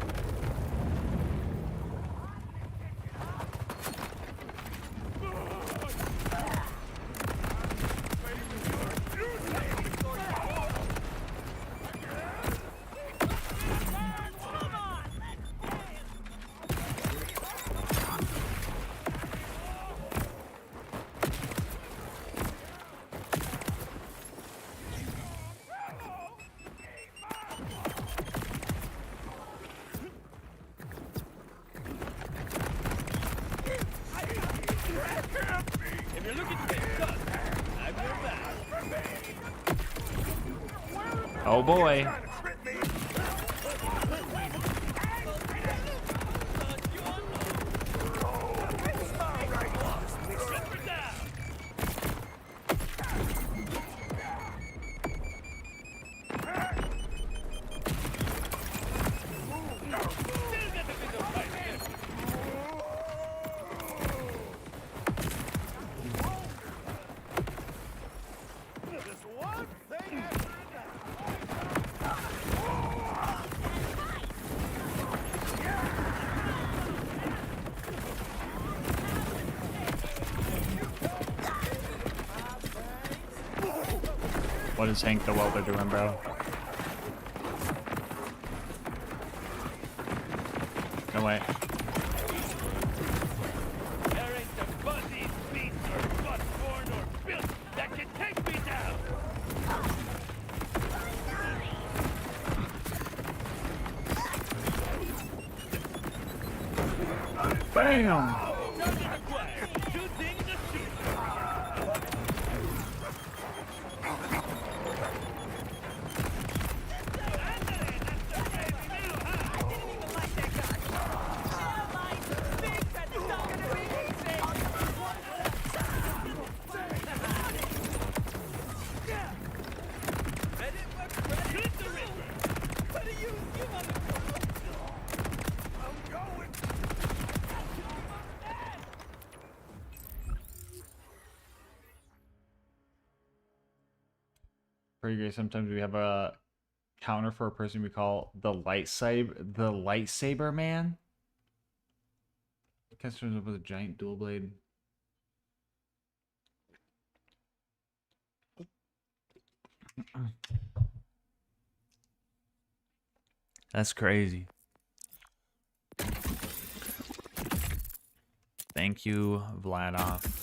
If you're looking to get stuck, I'm your back. Oh boy. What is Hank the Welder doing, bro? No way. There ain't a fuzzy beast or butt born or built that can take me down. Bam! Target acquired. Shooting the shooter. Pretty great. Sometimes we have a counter for a person we call the lightsaber man. Cast turns up with a giant dual blade. That's crazy. Thank you, Vladov.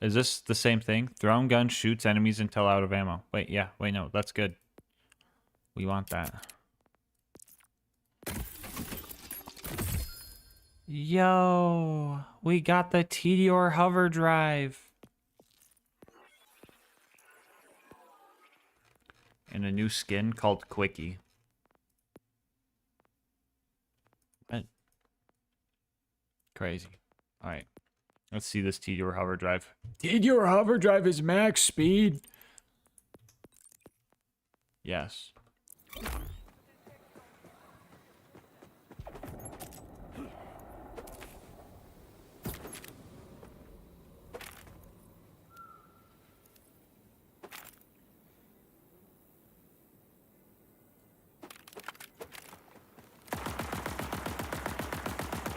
Is this the same thing? Thrown gun shoots enemies until out of ammo. Wait, yeah. Wait, no. That's good. We want that. Yo, we got the Tedior hover drive. And a new skin called Quickie. What? Crazy. All right. Let's see this Tedior hover drive. Tedior hover drive is max speed. Yes.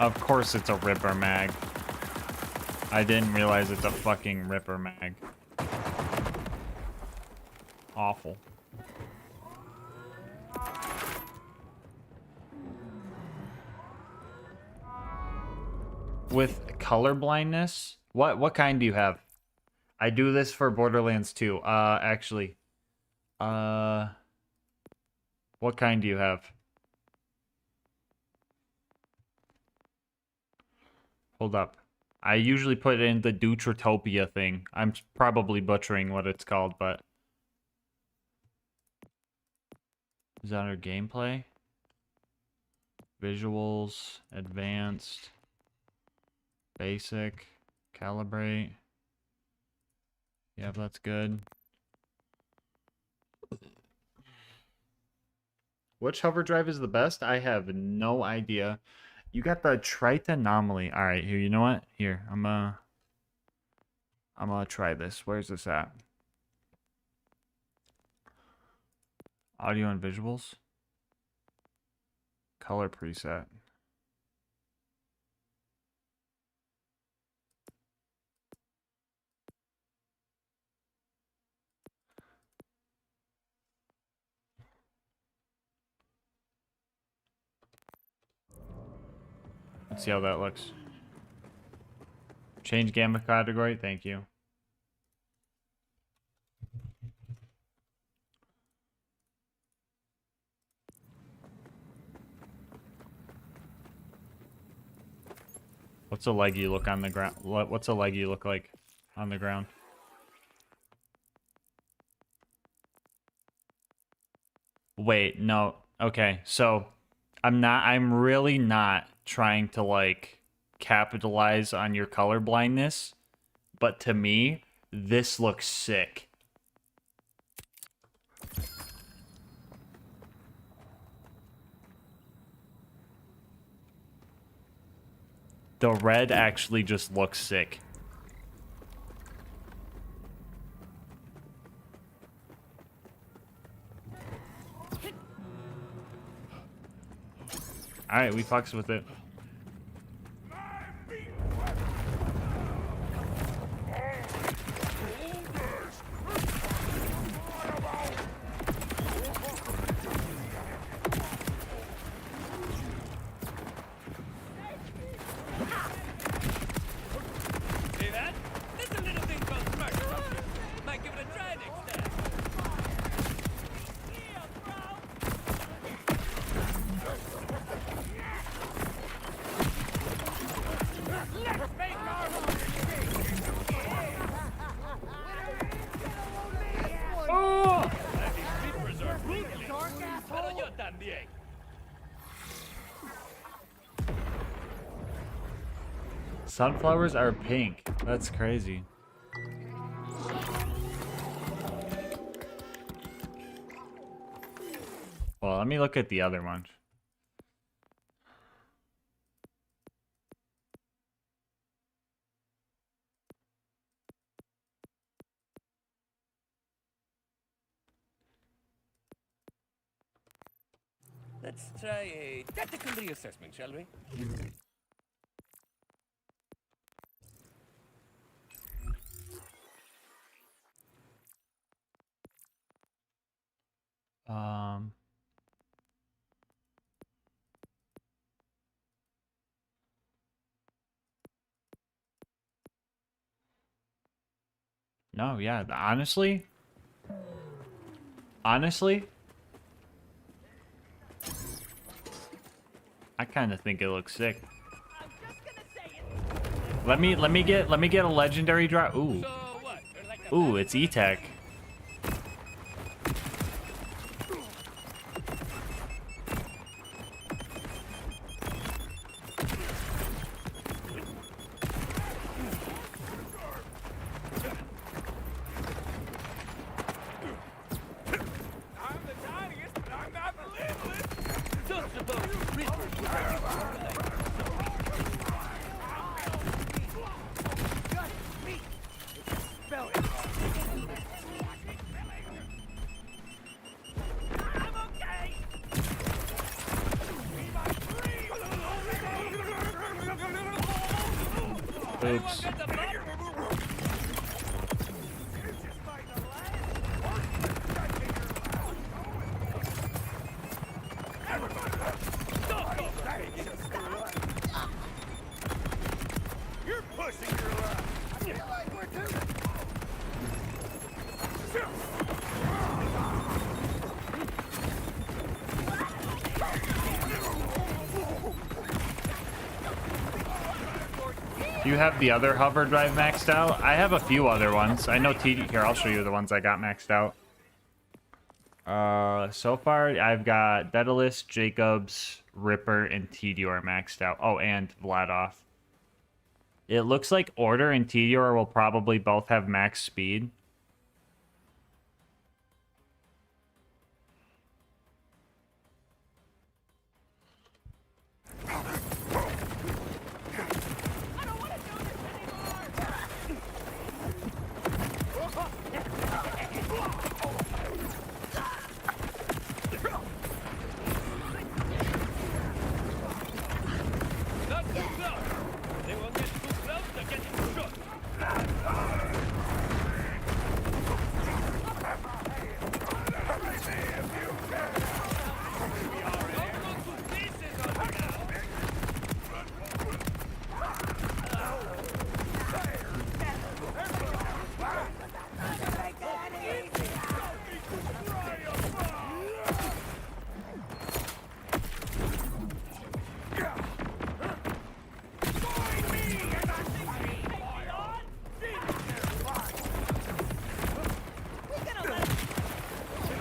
Of course it's a Ripper mag. I didn't realize it's a fucking Ripper mag. Awful. With color blindness? What kind do you have? I do this for Borderlands 2. Actually. What kind do you have? Hold up. I usually put it in the Deuteratopia thing. I'm probably butchering what it's called, but... Is that our gameplay? Visuals, advanced, basic, calibrate. Yep, that's good. Which hover drive is the best? I have no idea. You got the Trite Anomaly. All right, here. You know what? Here, I'm gonna try this. Where's this at? Audio and visuals. Color preset. Let's see how that looks. Change gamma category. Thank you. What's a leggy look on the ground? What's a leggy look like on the ground? Wait, no. Okay, so I'm really not trying to like capitalize on your color blindness, but to me, this looks sick. The red actually just looks sick. Alright, we fucks with it. See that? There's a little thing called smart. Might give it a try next time. Let's make our Oh! These reapers are ruthless. Pero yo también. Sunflowers are pink. That's crazy. Well, let me look at the other ones. Let's try a tactical reassessment, shall we? No, yeah, honestly, I kind of think it looks sick. I'm just gonna say it. Let me get a legendary drop. Ooh, So what? You're like a ooh, it's E-Tech. I'm the tiniest, but I'm not the littlest. Just about the reapers were ready to ride. Just me. Spell it. Anyone Oops. got the map? You're pushing your luck. I feel like we're too. Do you have the other hover drive maxed out? I have a few other ones. I know TD. Here, I'll show you the ones I got maxed out. So far, I've got Daedalus, Jacobs, Ripper, and Tedior maxed out. Oh, and Vladoff. It looks like Order and Tedior will probably both have max speed. Not too close. They won't get too close to getting shot. Don't go to pieces on me now.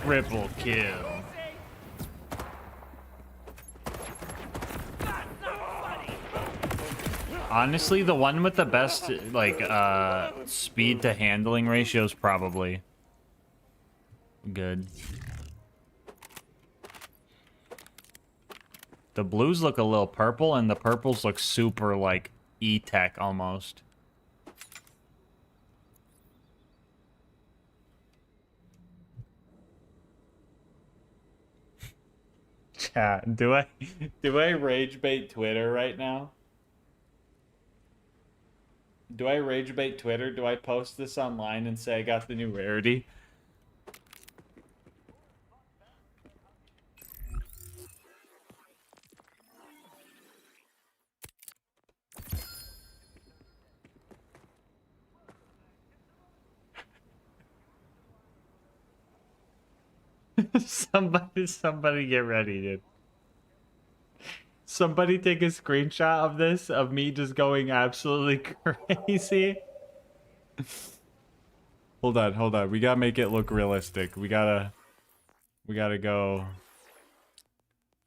Triple kill. Honestly, the one with the best, like, speed to handling ratio is probably good. The blues look a little purple, and the purples look super, like, E-Tech almost. Chat, do I rage bait Twitter right now? Do I rage bait Twitter? Do I post this online and say I got the new rarity? Somebody get ready, dude. Somebody take a screenshot of this, of me just going absolutely crazy. Hold on. We gotta make it look realistic. We gotta go.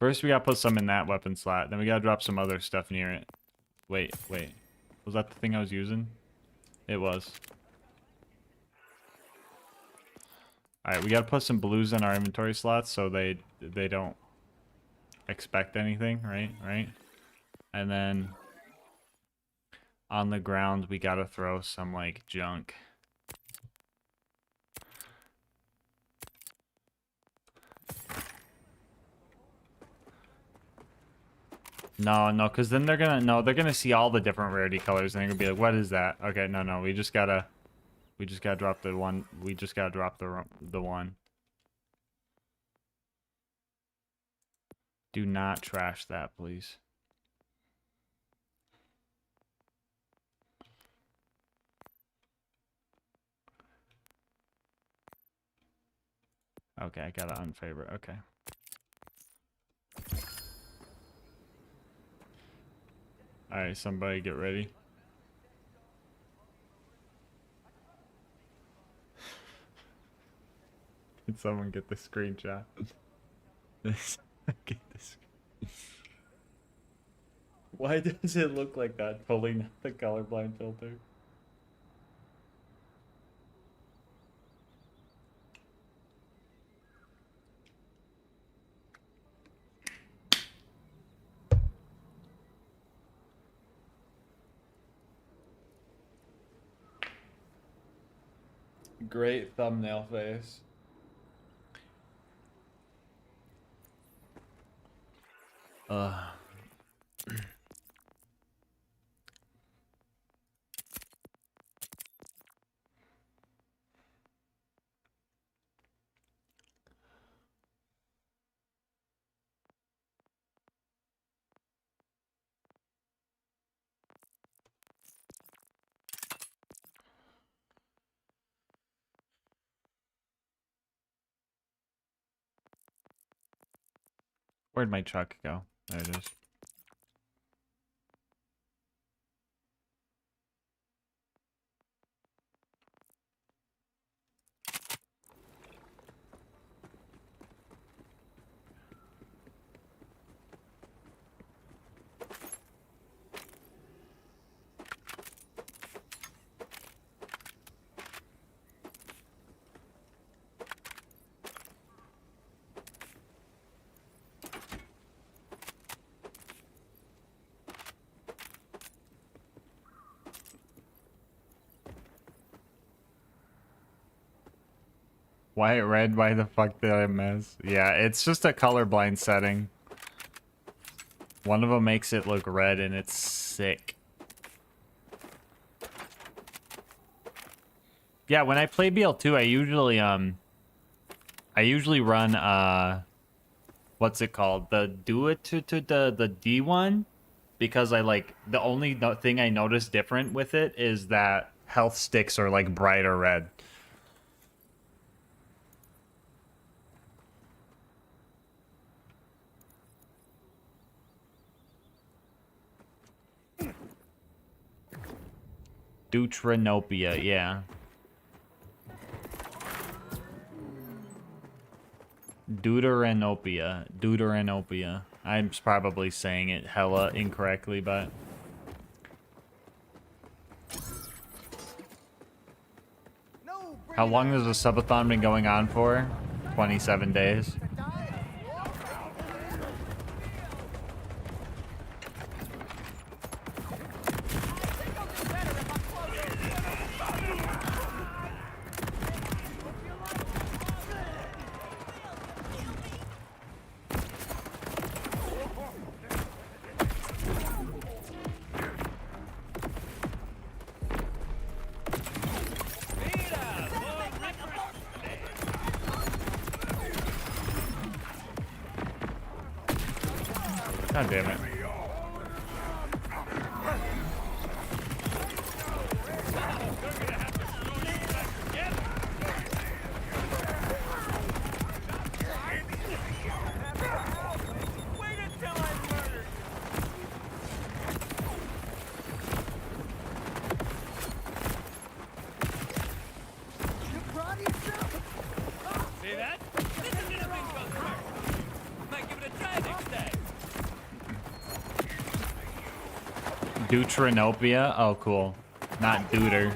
First, we gotta put some in that weapon slot. Then we gotta drop some other stuff near it. Wait. Was that the thing I was using? It was. Alright, we gotta put some blues in our inventory slots so they don't expect anything, right? And then on the ground, we gotta throw some, like, junk. No, because then they're gonna see all the different rarity colors and they're gonna be like, what is that? Okay, no, we just gotta drop the one. We just gotta drop the one. Do not trash that, please. Okay, I gotta unfavorite. Okay. Alright, somebody get ready. Can someone get the screenshot? Get this. Why does it look like that? Totally not the colorblind filter. Great thumbnail face. Where'd my truck go? There it is. White, red, why the fuck did I miss? Yeah, it's just a colorblind setting. One of them makes it look red and it's sick. Yeah, when I play BL2, I usually run what's it called? The do it to the D one, because I like the only thing I notice different with it is that health sticks are like brighter red. Deuteranopia, yeah. Deuteranopia. I'm probably saying it hella incorrectly, but how long has the subathon been going on for? 27 days. God damn it. See that? This isn't a bingo card. Might give it a try next time. Deuteranopia? Oh, cool. Not deuter.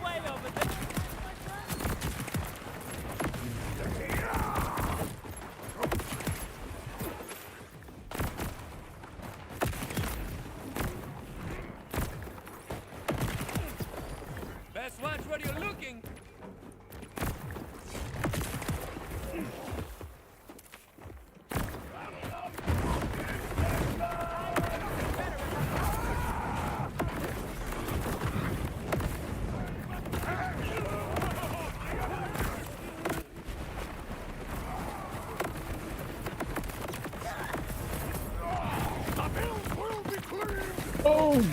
Best watch where you're looking. Boom!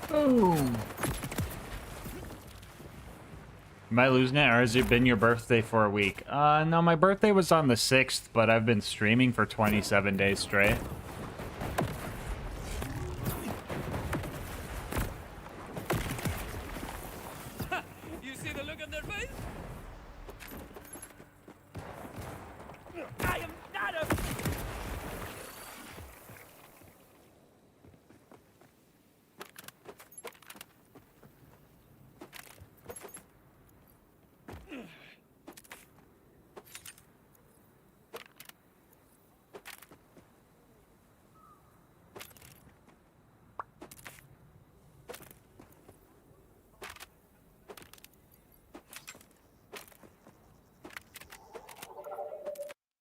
Boom! Am I losing it, or has it been your birthday for a week? No, my birthday was on the 6th, but I've been streaming for 27 days straight. You see the look on their face? I am not a...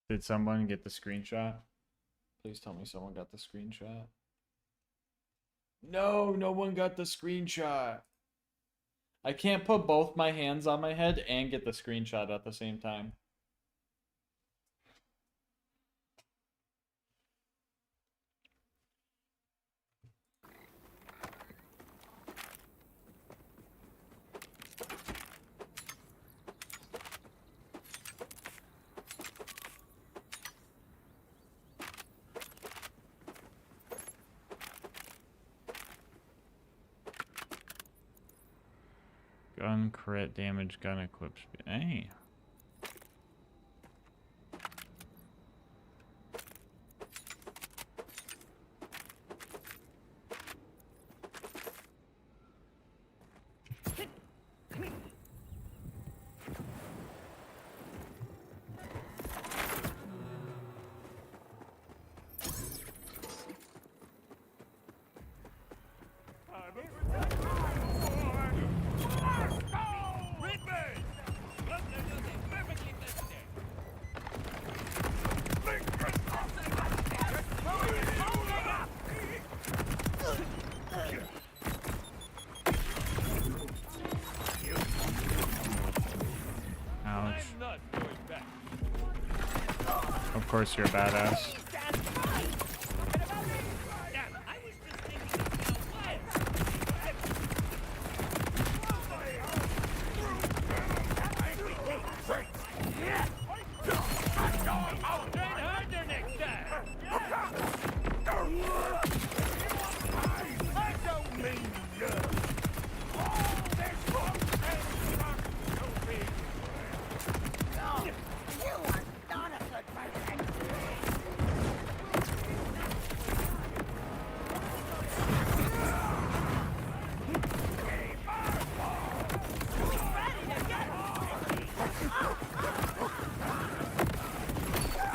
Did someone get the screenshot? Please tell me someone got the screenshot. No, no one got the screenshot. I can't put both my hands on my head and get the screenshot at the same time. Gun crit damage, gun equip speed. Hey. Ouch. Of course you're a badass.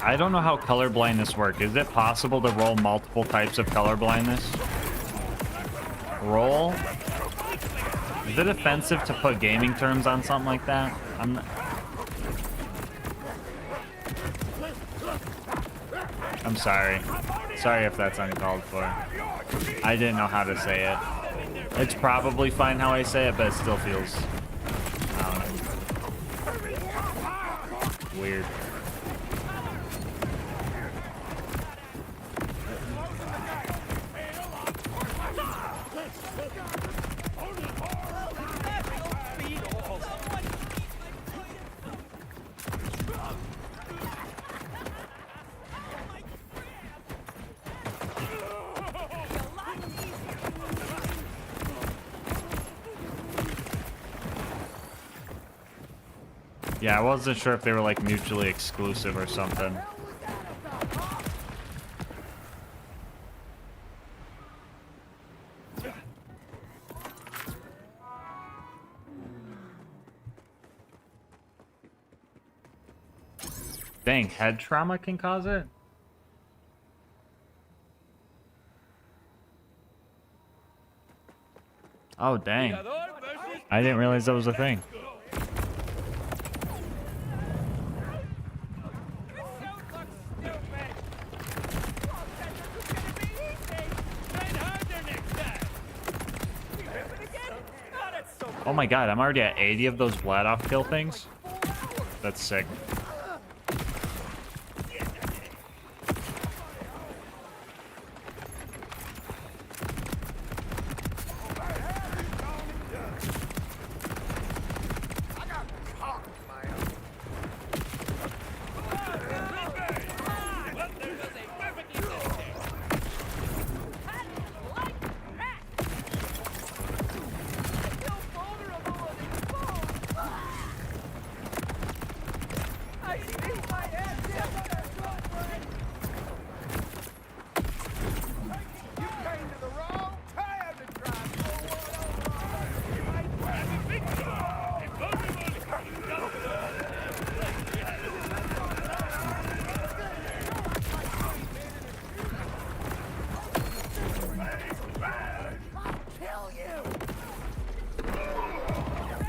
I don't know how color blindness works. Is it possible to roll multiple types of color blindness? Roll? Is it offensive to put gaming terms on something like that? I'm sorry. Sorry if that's uncalled for. I didn't know how to say it. It's probably fine how I say it, but it still feels... I don't know. Weird. Yeah, I wasn't sure if they were like mutually exclusive or something. Dang, head trauma can cause it? Oh, dang. I didn't realize that was a thing. Oh my god, I'm already at 80 of those Vladoff kill things. That's sick.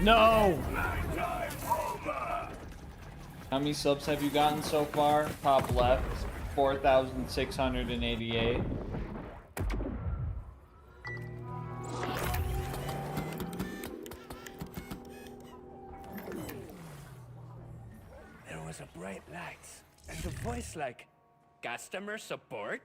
No! How many subs have you gotten so far? Top left, 4,688. There was a bright light and a voice like, customer support?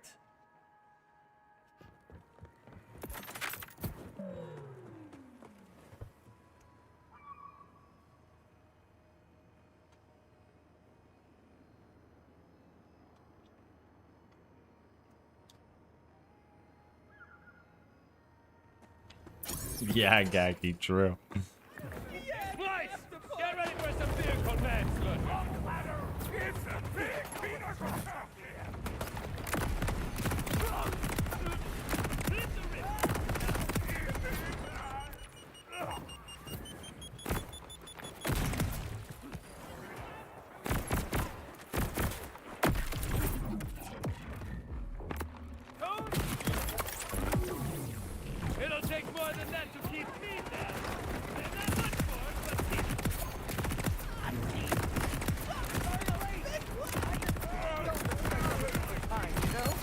Yeah, Gaggy, true. Boys, get ready for some vehicle manslaughter. It's a big peanut butter. It'll take more than that to keep me down. And not much more, but keep...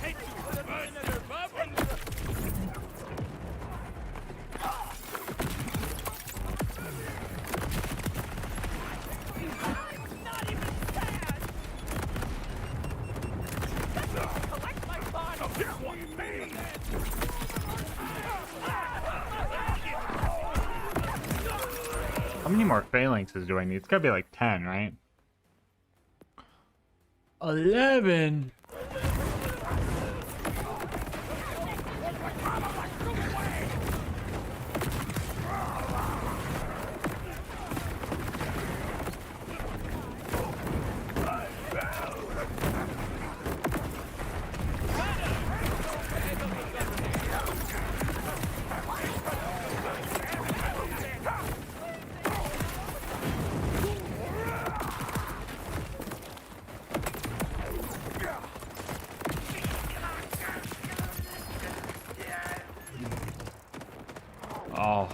Hey, Buster Bubble! Not even sad! Collect my body! How many more phalanxes do I need? It's gotta be like 10, right? 11! Oh.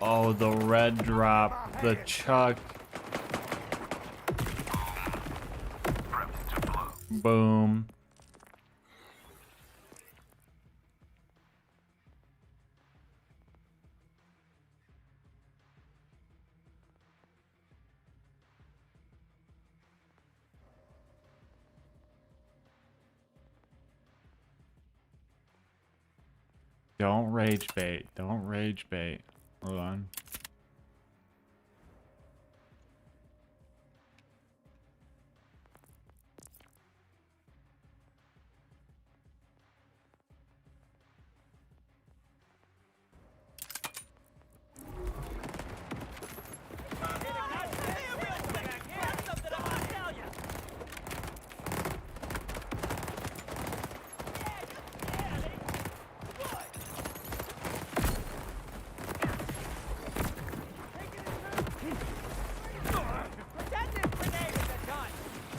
Oh, the red drop. The chuck. Boom. Don't rage bait. Don't rage bait. Hold on.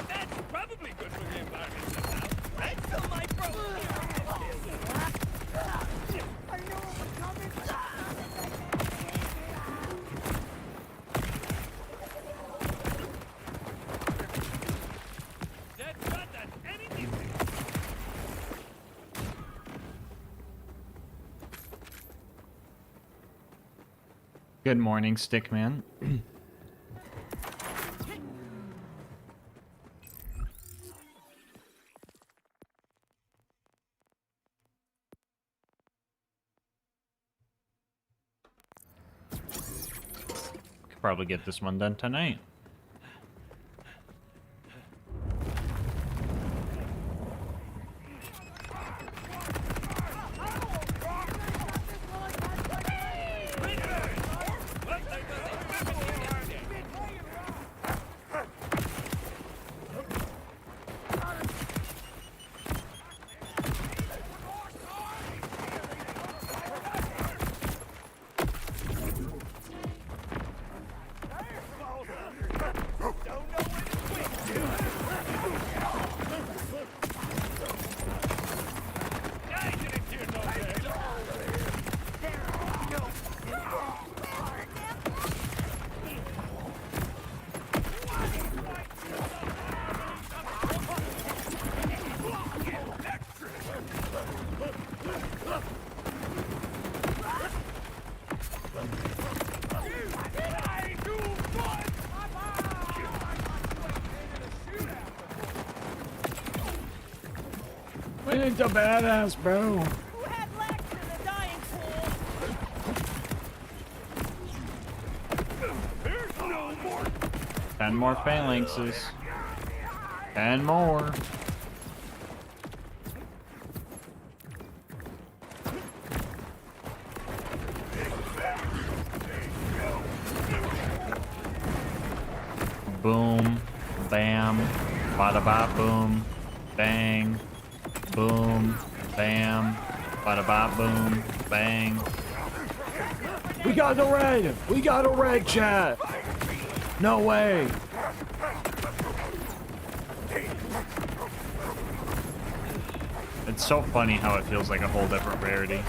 That's probably good for the environment somehow. Right? Fill my That's not that anything. Good morning, Stickman. Could probably get this one done tonight. Lieutenant's a badass, bro. Who had Lex in the dying pool? There's no more. 10 more phalanxes. 10 more. Boom, bam, bada ba boom, bang, boom, bam, bada ba boom, bang. We got the red! We got a red, chat! No way! It's so funny how it feels like a whole different rarity.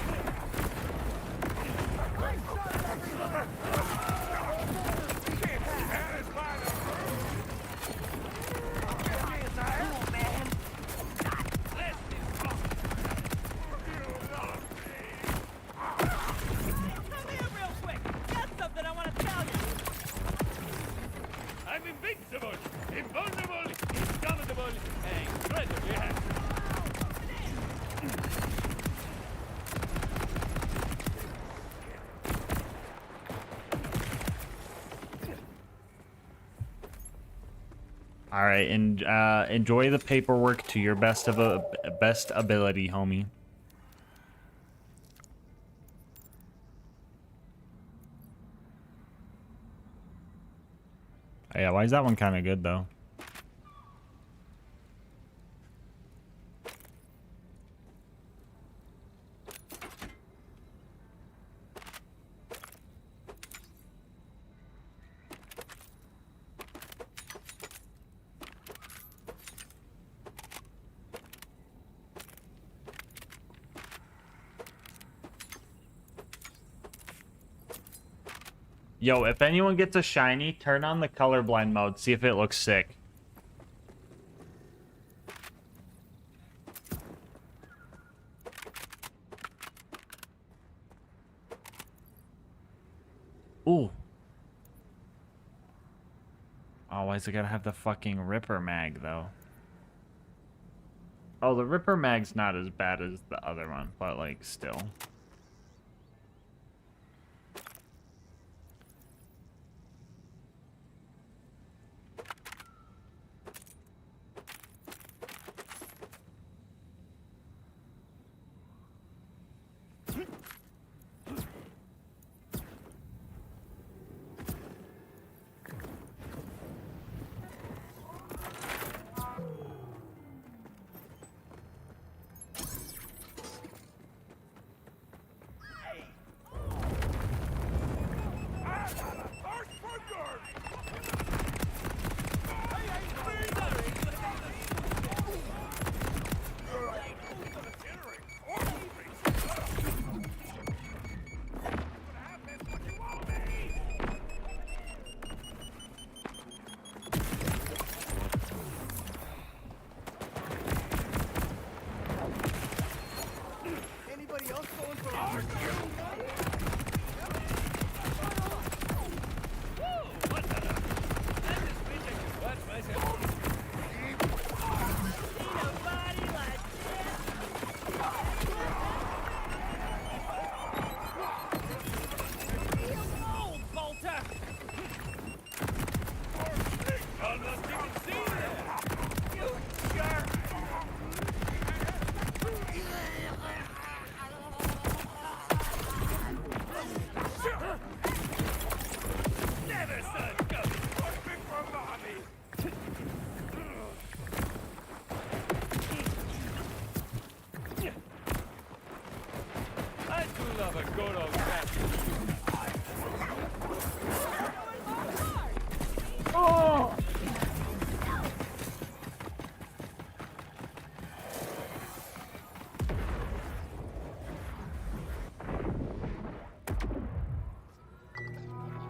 Come here real quick. Got something I want to tell you. I'm invincible, invulnerable, indomitable, and incredibly happy. All right, and enjoy the paperwork to your best ability, homie. Yeah, why is that one kind of good though? Yo, if anyone gets a shiny, turn on the colorblind mode. See if it looks sick. Ooh. Oh, why is it gotta have the fucking Ripper mag, though? Oh, the Ripper mag's not as bad as the other one, but, like, still.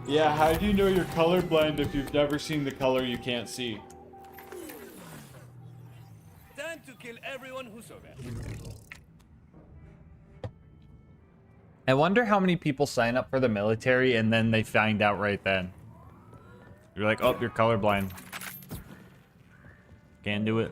Yeah, how do you know you're colorblind if you've never seen the color you can't see? Time to kill everyone who saw that. I wonder how many people sign up for the military and then they find out right then. You're like, oh, you're colorblind. Can't do it.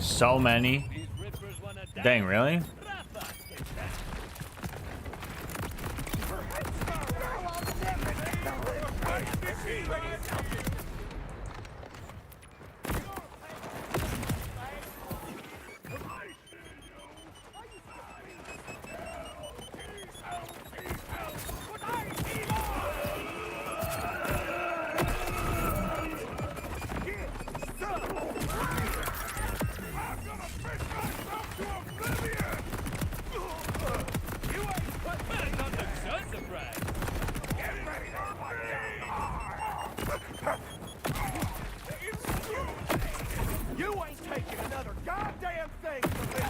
So many. These rippers wanna die. Dang, really? Rafa, get that. You ain't taking another goddamn thing from me!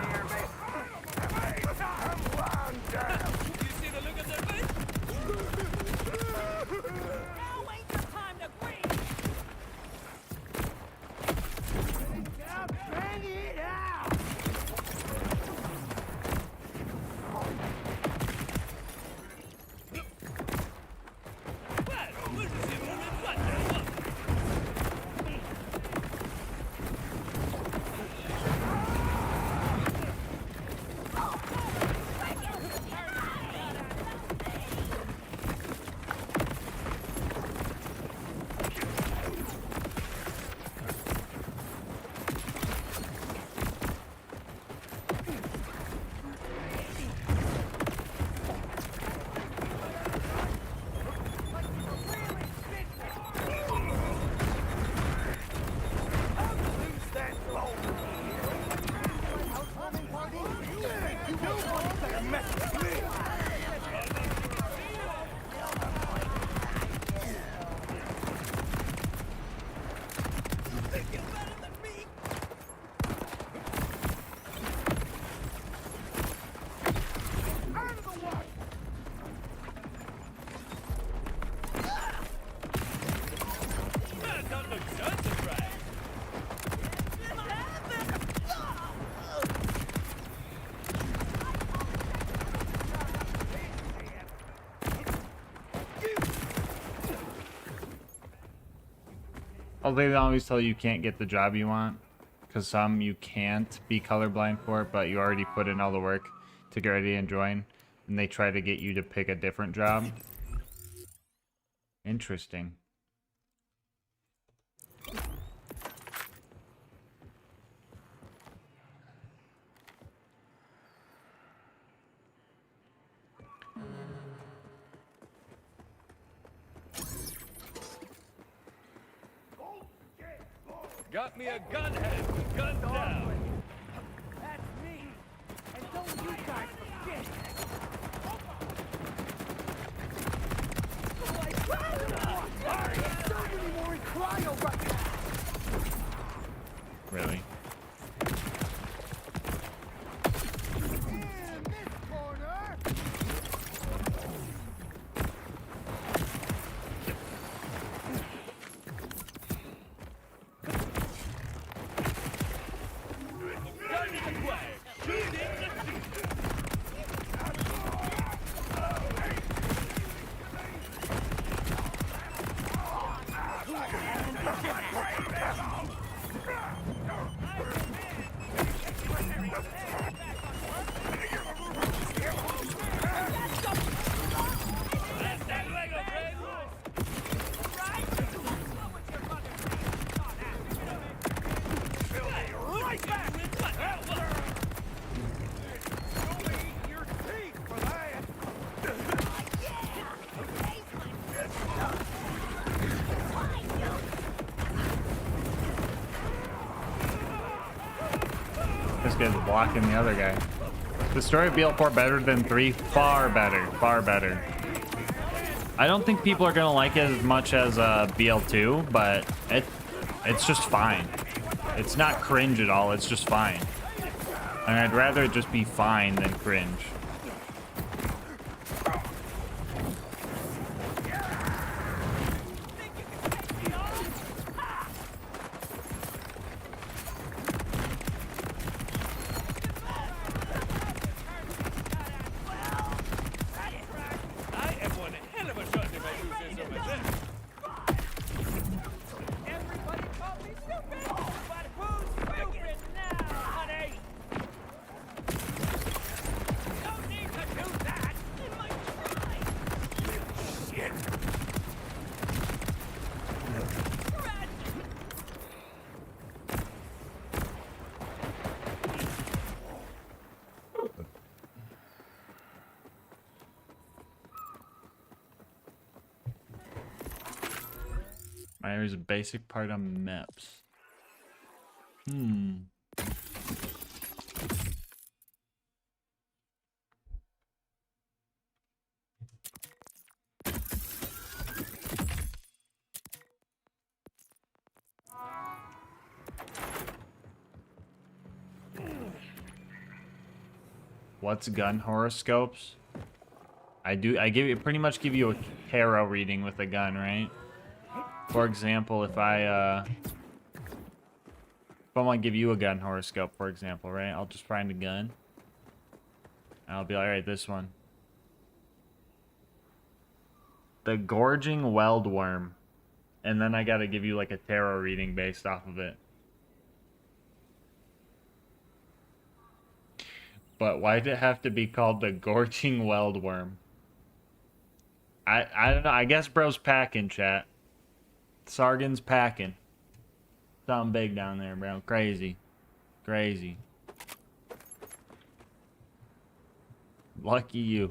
Hear me? I'm down! You see the look of their face? Now ain't the time to grieve. Now bang it out! Well, we'll just see more than one now. That don't look so surprised. Oh, they always tell you you can't get the job you want. Because some you can't be colorblind for, but you already put in all the work to get ready and join. And they try to get you to pick a different job. Interesting. Got me a gun head, gun down. That's me! And don't you guys forget! So many more in cryo right now! Really? In this corner! Gun acquired. Shoot in the feet. Hasta luego, friend. Right back. Your teeth for that! This guy's blocking the other guy. The story of BL4 better than 3? Far better. Far better. I don't think people are going to like it as much as BL2, but it's just fine. It's not cringe at all. It's just fine. And I'd rather it just be fine than cringe. I am one hell of a shot if I do say so myself. Everybody call me Superman. There's a basic part on maps. Hmm. What's gun horoscopes? I pretty much give you a tarot reading with a gun, right? For example, if I want to give you a gun horoscope, for example, right? I'll just find a gun. And I'll be like, alright, this one. The Gorging Weldworm. And then I gotta give you like a tarot reading based off of it. But why did it have to be called the Gorging Weldworm? I don't know. I guess bro's packing, chat. Sargon's packing. Something big down there, bro. Crazy. Crazy. Lucky you.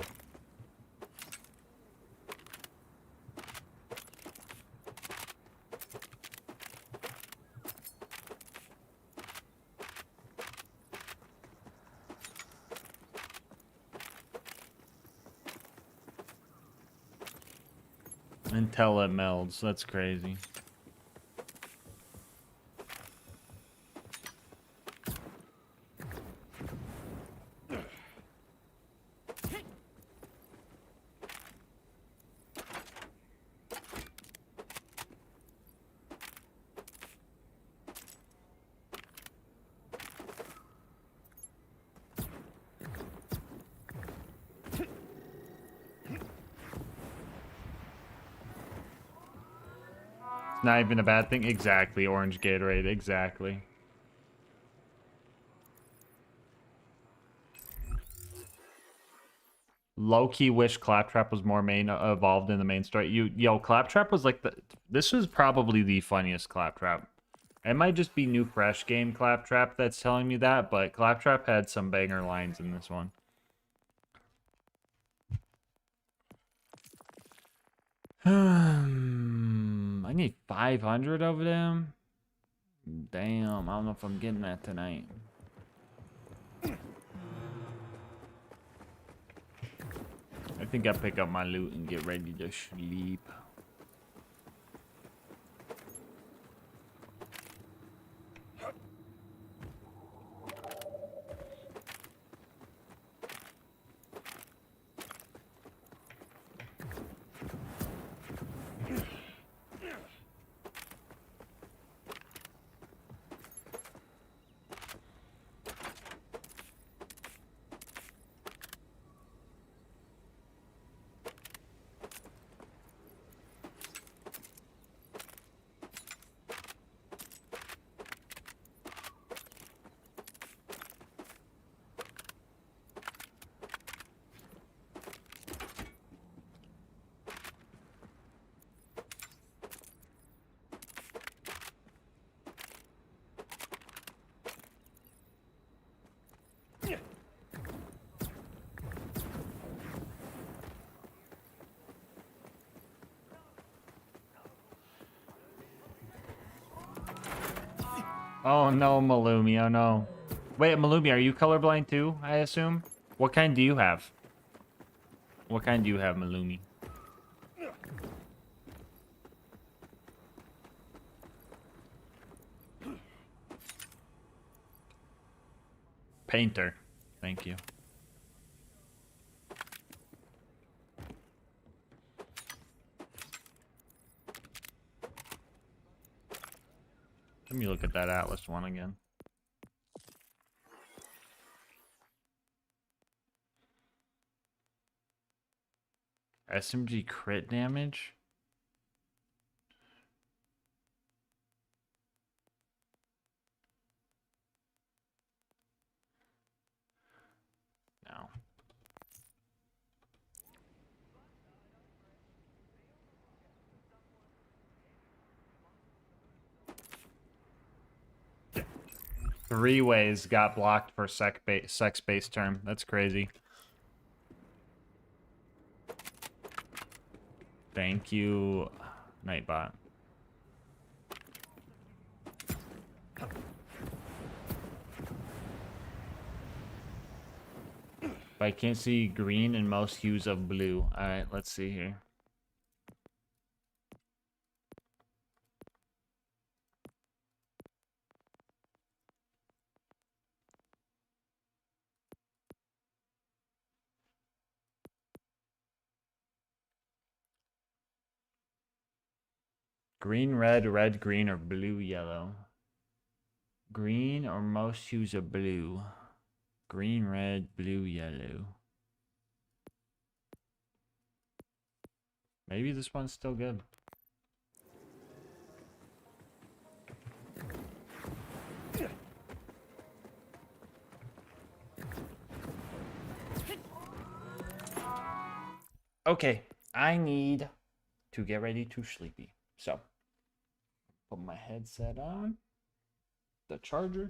Until it melds. That's crazy. Not even a bad thing. Exactly. Orange Gatorade. Exactly. Low-key wish Claptrap was more evolved in the main story. Yo, Claptrap was like this was probably the funniest Claptrap. It might just be new fresh game Claptrap that's telling me that, but Claptrap had some banger lines in this one. I need 500 of them. Damn, I don't know if I'm getting that tonight. I think I'll pick up my loot and get ready to sleep. Oh no, Malumi, oh no. Wait, Malumi, are you colorblind too, I assume? What kind do you have? What kind do you have, Malumi? Painter. Thank you. Let me look at that Atlas one again. SMG crit damage? No. Three ways got blocked for sex-based term. That's crazy. Thank you, Nightbot. But I can't see green and most hues of blue. Alright, let's see here. Green, red, red, green, or blue, yellow. Green or most hues of blue. Green, red, blue, yellow. Maybe this one's still good. Okay, I need to get ready to sleepy. So, put my headset on, the charger.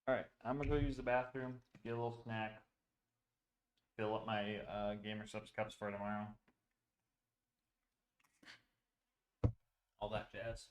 Alright, I'm gonna go use the bathroom, get a little snack, fill up my Gamer Subs cups for tomorrow. All that jazz.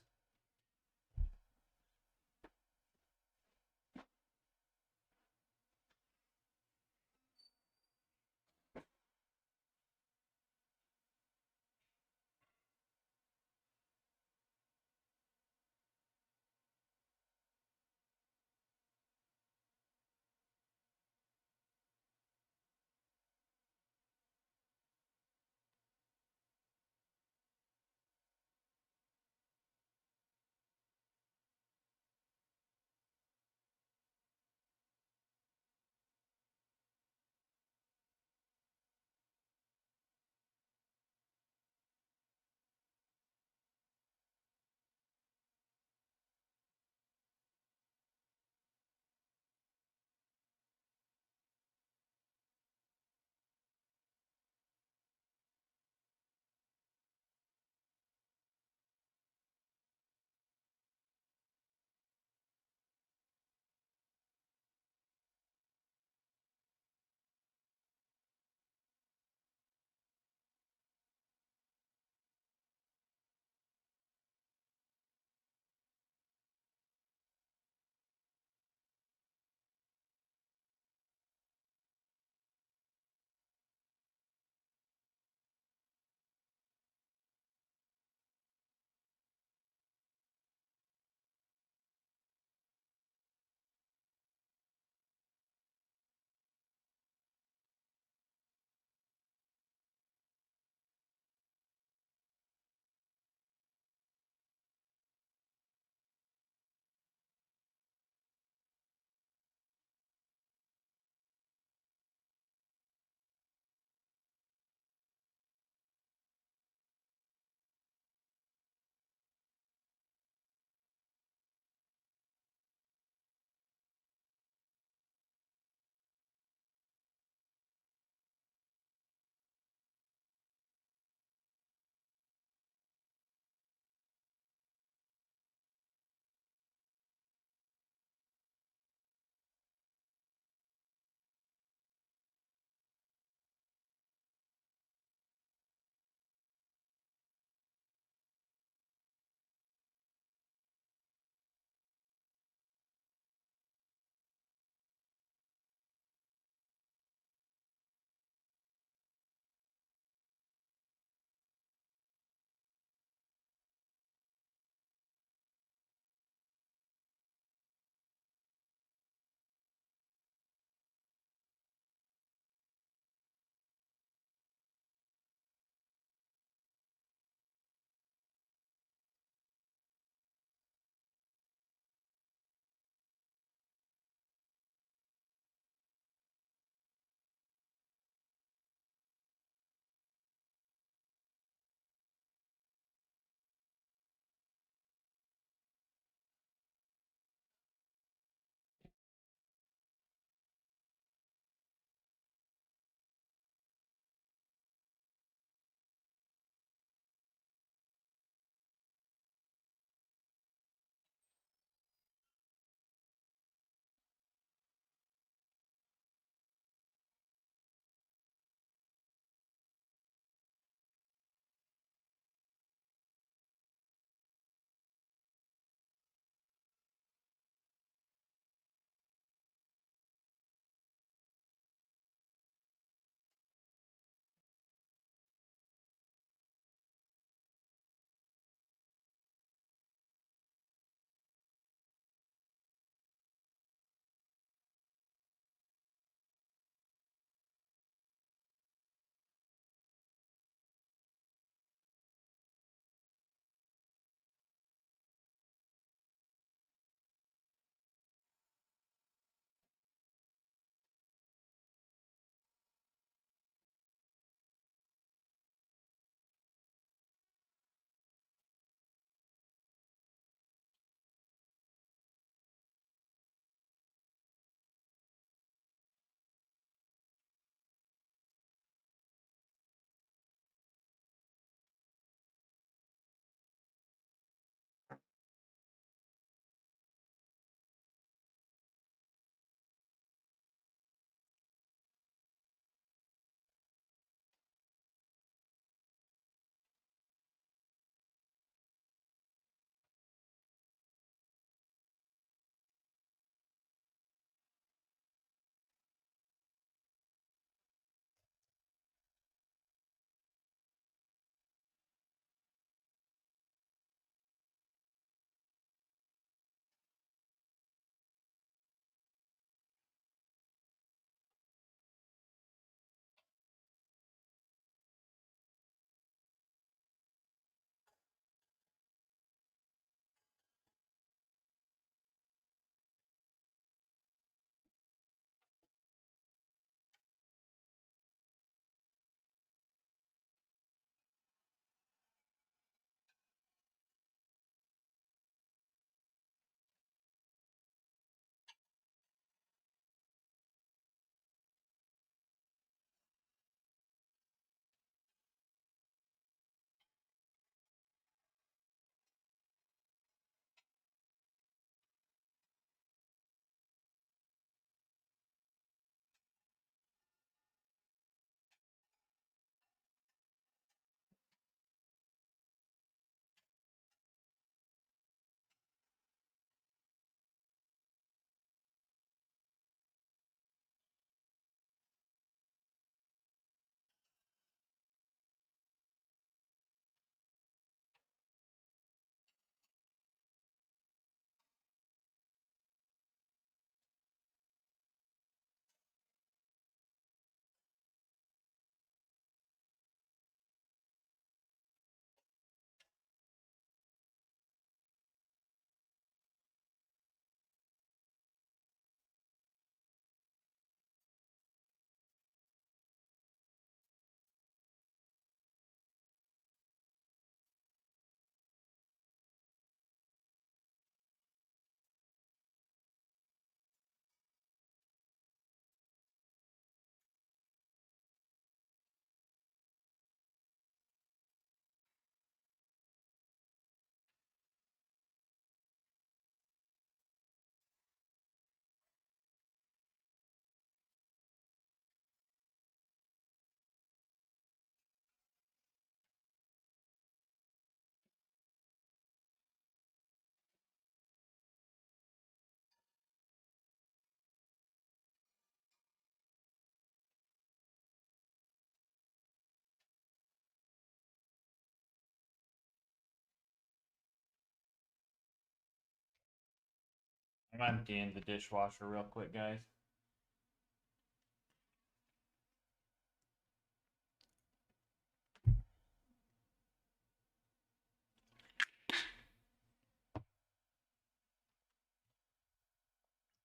I'm emptying the dishwasher real quick, guys.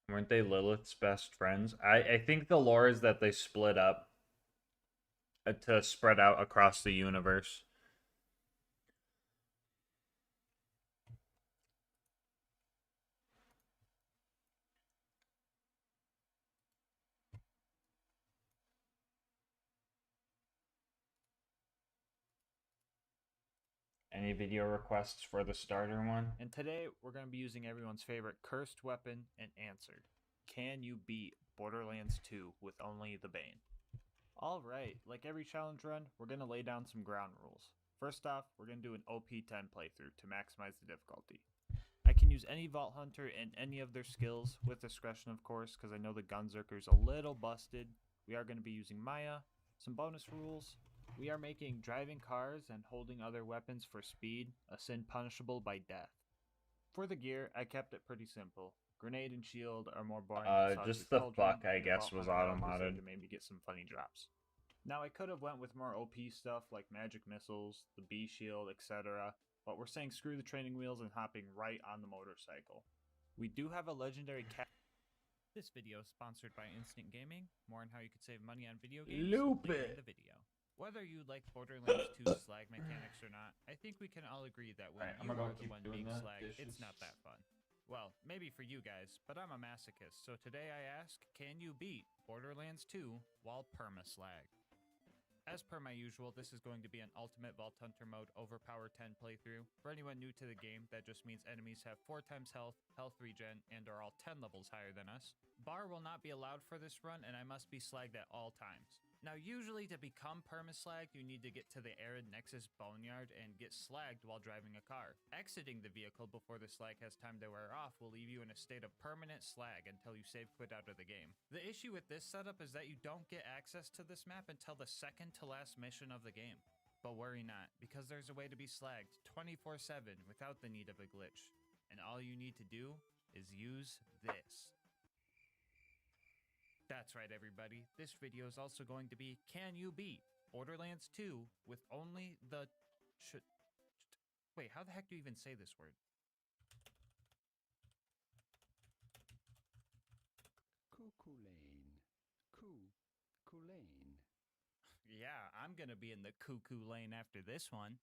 Weren't they Lilith's best friends? I think the lore is that they split up to spread out across the universe. Any video requests for the starter one? And today we're going to be using everyone's favorite cursed weapon and answered. Can you beat Borderlands 2 with only the Bane? Alright, like every challenge run, we're going to lay down some ground rules. First off, we're going to do an OP10 playthrough to maximize the difficulty. I can use any Vault Hunter and any of their skills, with discretion of course, because I know the Gunzerker's a little busted. We are going to be using Maya, some bonus rules. We are making driving cars and holding other weapons for speed a sin punishable by death. For the gear, I kept it pretty simple. Grenade and shield are more boring. Just the fuck, I guess, was auto-modded to maybe get some funny drops. Now I could have went with more OP stuff like magic missiles, the B shield, etc. But we're saying screw the training wheels and hopping right on the motorcycle. We do have a legendary cat. This video is sponsored by Instant Gaming. More on how you could save money on video games. Loop it. In the video. Whether you like Borderlands 2 slag mechanics or not, I think we can all agree that when you are the one being slagged, it's not that fun. Well, maybe for you guys, but I'm a masochist, so today I ask, can you beat Borderlands 2 while perma-slag? As per my usual, this is going to be an Ultimate Vault Hunter mode Overpower 10 playthrough. For anyone new to the game, that just means enemies have 4 times health, health regen, and are all 10 levels higher than us. Bar will not be allowed for this run, and I must be slagged at all times. Now usually to become perma-slagged, you need to get to the Arid Nexus Boneyard and get slagged while driving a car. Exiting the vehicle before the slag has time to wear off will leave you in a state of permanent slag until you save quit out of the game. The issue with this setup is that you don't get access to this map until the second to last mission of the game. But worry not, because there's a way to be slagged 24/7 without the need of a glitch. And all you need to do is use this. That's right, everybody. This video is also going to be, can you beat Borderlands 2 with only the wait, how the heck do you even say this word? Cuckoo lane. Cuckoo lane. Yeah, I'm gonna be in the cuckoo lane after this one.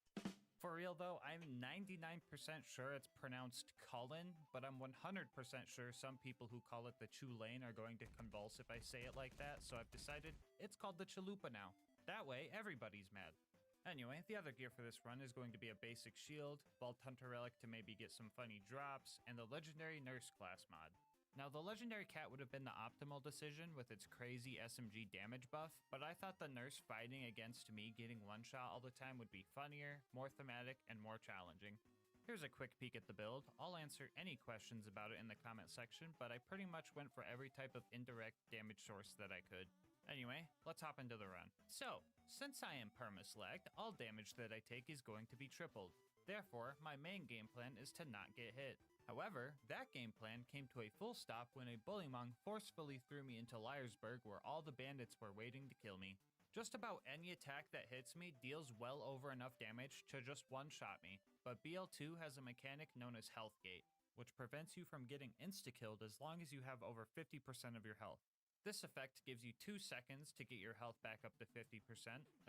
For real though, I'm 99% sure it's pronounced Cullen, but I'm 100% sure some people who call it the Chew Lane are going to convulse if I say it like that, so I've decided it's called the Chalupa now. That way, everybody's mad. Anyway, the other gear for this run is going to be a basic shield, Vault Hunter Relic to maybe get some funny drops, and the legendary Nurse class mod. Now, the legendary cat would have been the optimal decision with its crazy SMG damage buff, but I thought the nurse fighting against me getting one shot all the time would be funnier, more thematic, and more challenging. Here's a quick peek at the build. I'll answer any questions about it in the comment section, but I pretty much went for every type of indirect damage source that I could. Anyway, let's hop into the run. So, since I am perma-slagged, all damage that I take is going to be tripled. Therefore, my main game plan is to not get hit. However, that game plan came to a full stop when a bullymong forcefully threw me into Liarsburg where all the bandits were waiting to kill me. Just about any attack that hits me deals well over enough damage to just one-shot me, but BL2 has a mechanic known as Health Gate, which prevents you from getting insta-killed as long as you have over 50% of your health. This effect gives you 2 seconds to get your health back up to 50%.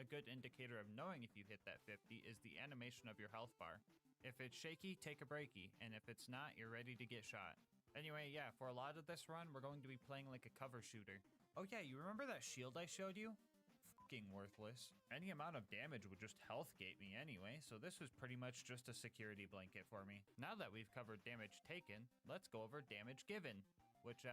A good indicator of knowing if you hit that 50 is the animation of your health bar. If it's shaky, take a breaky, and if it's not, you're ready to get shot. Anyway, yeah, for a lot of this run, we're going to be playing like a cover shooter. Oh yeah, you remember that shield I showed you? Fucking worthless. Any amount of damage would just health gate me anyway, so this was pretty much just a security blanket for me. Now that we've covered damage taken, let's go over damage given, which,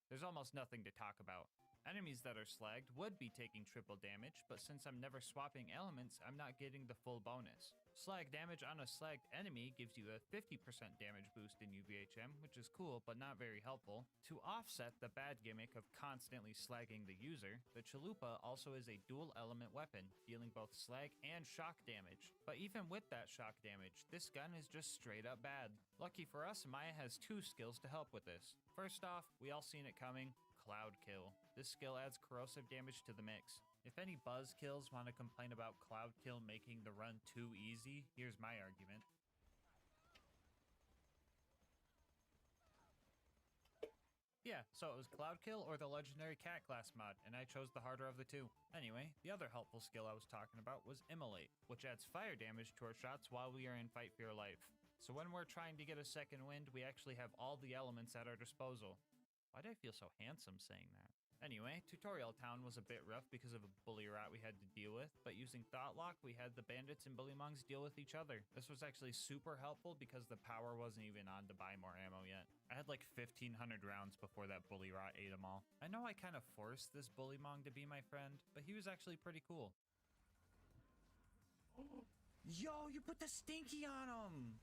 there's almost nothing to talk about. Enemies that are slagged would be taking triple damage, but since I'm never swapping elements, I'm not getting the full bonus. Slag damage on a slagged enemy gives you a 50% damage boost in UVHM, which is cool, but not very helpful. To offset the bad gimmick of constantly slagging the user, the Chalupa also is a dual element weapon, dealing both slag and shock damage. But even with that shock damage, this gun is just straight up bad. Lucky for us, Maya has 2 skills to help with this. First off, we all seen it coming, Cloud Kill. This skill adds corrosive damage to the mix. If any buzzkills want to complain about Cloud Kill making the run too easy, here's my argument. Yeah, so it was Cloud Kill or the legendary cat class mod, and I chose the harder of the two. Anyway, the other helpful skill I was talking about was Immolate, which adds fire damage to our shots while we are in fight for your life. So when we're trying to get a second wind, we actually have all the elements at our disposal. Why do I feel so handsome saying that? Anyway, Tutorial Town was a bit rough because of a bully rat we had to deal with, but using Thought Lock, we had the bandits and bullymongs deal with each other. This was actually super helpful because the power wasn't even on to buy more ammo yet. I had like 1,500 rounds before that bully rat ate them all. I know I kind of forced this bullymong to be my friend, but he was actually pretty cool. Yo, you put the stinky on him!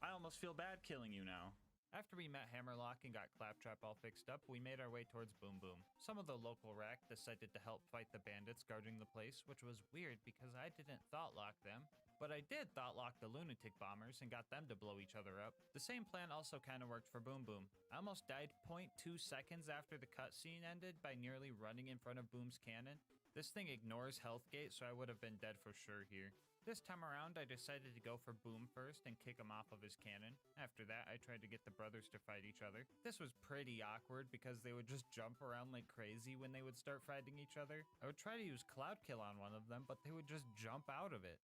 I almost feel bad killing you now. After we met Hammerlock and got Claptrap all fixed up, we made our way towards Boom Boom. Some of the local rack decided to help fight the bandits guarding the place, which was weird because I didn't Thought Lock them. But I did Thought Lock the Lunatic Bombers and got them to blow each other up. The same plan also kind of worked for Boom Boom. I almost died 0.2 seconds after the cutscene ended by nearly running in front of Boom's cannon. This thing ignores health gate, so I would have been dead for sure here. This time around, I decided to go for Boom first and kick him off of his cannon. After that, I tried to get the brothers to fight each other. This was pretty awkward because they would just jump around like crazy when they would start fighting each other. I would try to use Cloud Kill on one of them, but they would just jump out of it.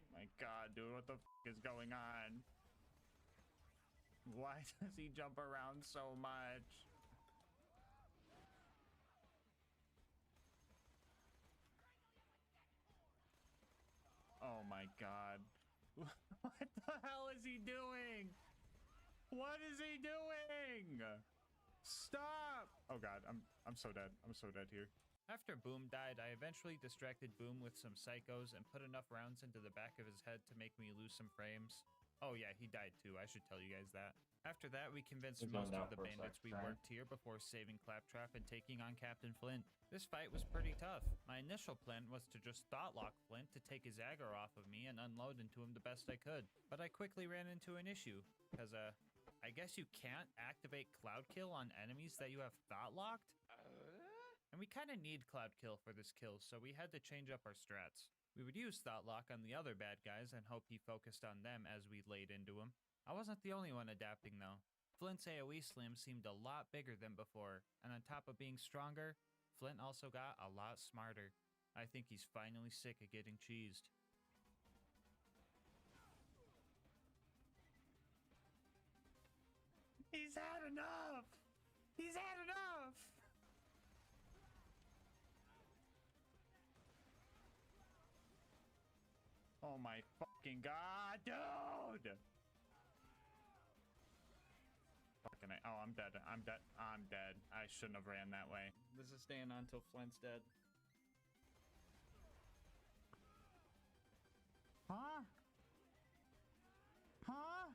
Oh my god, dude, what the f is going on? Why does he jump around so much? Oh my god. What the hell is he doing? What is he doing? Stop! Oh god, I'm so dead. I'm so dead here. After Boom died, I eventually distracted Boom with some psychos and put enough rounds into the back of his head to make me lose some frames. Oh yeah, he died too. I should tell you guys that. After that, we convinced most of the bandits we worked here before saving Claptrap and taking on Captain Flint. This fight was pretty tough. My initial plan was to just Thought Lock Flint to take his aggro off of me and unload into him the best I could. But I quickly ran into an issue, because I guess you can't activate Cloud Kill on enemies that you have Thought Locked? And we kind of need Cloud Kill for this kill, so we had to change up our strats. We would use Thought Lock on the other bad guys and hope he focused on them as we laid into him. I wasn't the only one adapting though. Flint's AoE slam seemed a lot bigger than before, and on top of being stronger, Flint also got a lot smarter. I think he's finally sick of getting cheesed. He's had enough! He's had enough! Oh my fucking god, dude! Fucking oh, I'm dead. I'm dead. I'm dead. I shouldn't have ran that way. This is staying on until Flint's dead. Huh? Huh?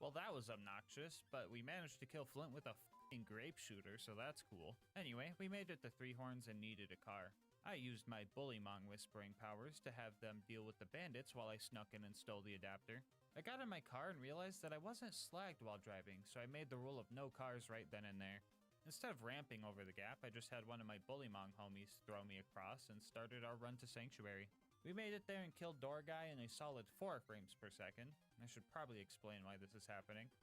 Well, that was obnoxious, but we managed to kill Flint with a f***ing grape shooter, so that's cool. Anyway, we made it to Three Horns and needed a car. I used my bullymong whispering powers to have them deal with the bandits while I snuck in and stole the adapter. I got in my car and realized that I wasn't slagged while driving, so I made the rule of no cars right then and there. Instead of ramping over the gap, I just had one of my bullymong homies throw me across and started our run to Sanctuary. We made it there and killed Door Guy in a solid 4 frames per second. I should probably explain why this is happening.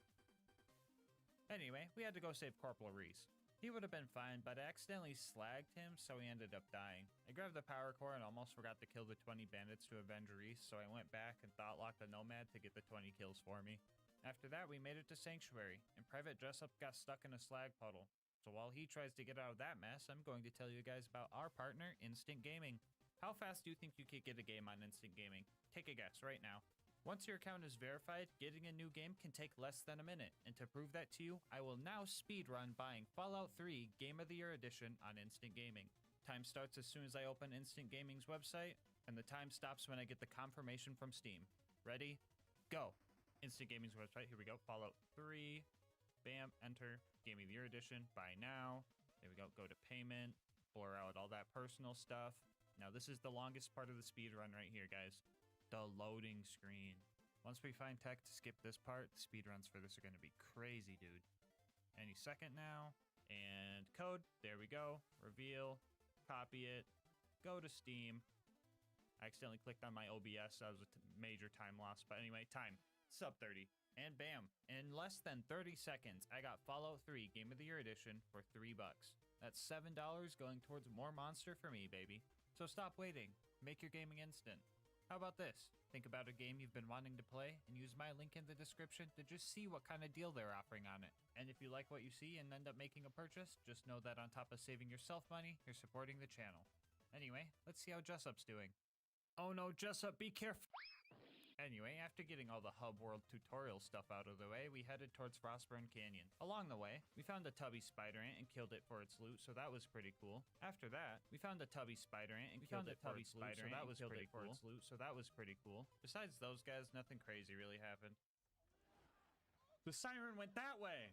Anyway, we had to go save Corporal Reese. He would have been fine, but I accidentally slagged him, so he ended up dying. I grabbed the power core and almost forgot to kill the 20 bandits to avenge Reese, so I went back and thought locked the Nomad to get the 20 kills for me. After that, we made it to Sanctuary, and Private Jessup got stuck in a slag puddle. So while he tries to get out of that mess, I'm going to tell you guys about our partner, Instant Gaming. How fast do you think you could get a game on Instant Gaming? Take a guess right now. Once your account is verified, getting a new game can take less than a minute, and to prove that to you, I will now speedrun buying Fallout 3 Game of the Year Edition on Instant Gaming. Time starts as soon as I open Instant Gaming's website, and the time stops when I get the confirmation from Steam. Ready? Go! Instant Gaming's website, here we go, Fallout 3, bam, enter, Game of the Year Edition, buy now, there we go to payment, blur out all that personal stuff. Now this is the longest part of the speedrun right here, guys. The loading screen. Once we find tech to skip this part, the speedruns for this are going to be crazy, dude. Any second now. And code. There we go. Reveal. Copy it. Go to Steam. I accidentally clicked on my OBS. That was a major time loss. But anyway, time. Sub 30. And bam. In less than 30 seconds, I got Fallout 3 Game of the Year Edition for $3. That's $7 going towards more Monster for me, baby. So stop waiting. Make your gaming instant. How about this? Think about a game you've been wanting to play and use my link in the description to just see what kind of deal they're offering on it. And if you like what you see and end up making a purchase, just know that on top of saving yourself money, you're supporting the channel. Anyway, let's see how Jessup's doing. Oh no, Jessup, be careful! Anyway, after getting all the hub world tutorial stuff out of the way, we headed towards Frostburn Canyon. Along the way, we found a tubby spider ant and killed it for its loot, so that was pretty cool. After that, we found a tubby spider ant and killed it for its loot, so that was pretty cool. Besides those guys, nothing crazy really happened. The siren went that way!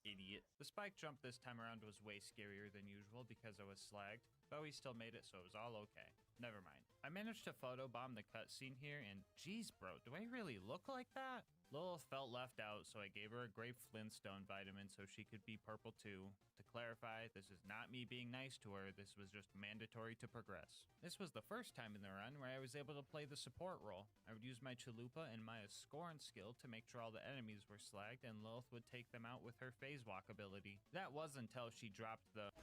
Idiot. The spike jump this time around was way scarier than usual because I was slagged, but we still made it, so it was all okay. Never mind. I managed to photobomb the cutscene here, and geez, bro, do I really look like that? Lilith felt left out, so I gave her a grape flintstone vitamin so she could be purple too. To clarify, this is not me being nice to her, this was just mandatory to progress. This was the first time in the run where I was able to play the support role. I would use my Chalupa and Maya's Scorn skill to make sure all the enemies were slagged, and Lilith would take them out with her phase walk ability. That was until she dropped the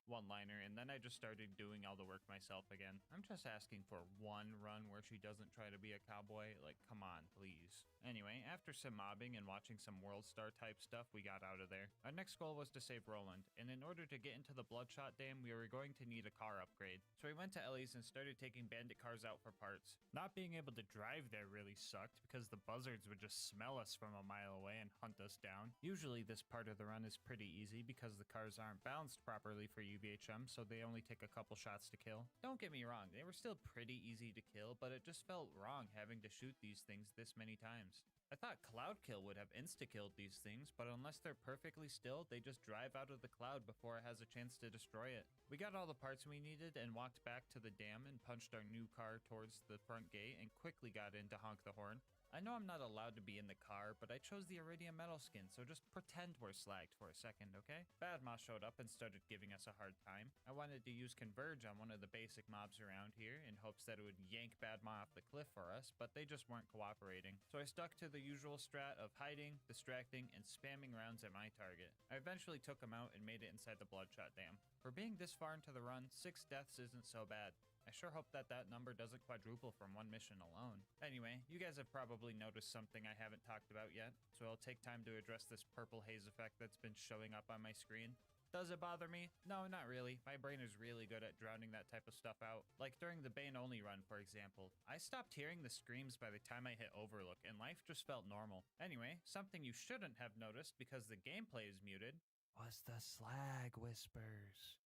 one-liner, and then I just started doing all the work myself again. I'm just asking for one run where she doesn't try to be a cowboy. Like, come on, please. Anyway, after some mobbing and watching some World Star type stuff, we got out of there. Our next goal was to save Roland, and in order to get into the Bloodshot Dam, we were going to need a car upgrade. So we went to Ellie's and started taking bandit cars out for parts. Not being able to drive there really sucked because the buzzards would just smell us from a mile away and hunt us down. Usually this part of the run is pretty easy because the cars aren't balanced properly for UVHM, so they only take a couple shots to kill. Don't get me wrong, they were still pretty easy to kill, but it just felt wrong having to shoot these things this many times. I thought Cloud Kill would have insta-killed these things, but unless they're perfectly still, they just drive out of the cloud before it has a chance to destroy it. We got all the parts we needed and walked back to the dam and punched our new car towards the front gate and quickly got in to honk the horn. I know I'm not allowed to be in the car, but I chose the Iridium metal skin, so just pretend we're slagged for a second, okay? Badma showed up and started giving us a hard time. I wanted to use Converge on one of the basic mobs around here in hopes that it would yank Badma off the cliff for us, but they just weren't cooperating. So I stuck to the usual strat of hiding, distracting, and spamming rounds at my target. I eventually took him out and made it inside the Bloodshot Dam. For being this far into the run, 6 deaths isn't so bad. I sure hope that that number doesn't quadruple from one mission alone. Anyway, you guys have probably noticed something I haven't talked about yet, so I'll take time to address this purple haze effect that's been showing up on my screen. Does it bother me? No, not really. My brain is really good at drowning that type of stuff out. Like during the Bane only run, for example. I stopped hearing the screams by the time I hit Overlook, and life just felt normal. Anyway, something you shouldn't have noticed because the gameplay is muted was the slag whispers.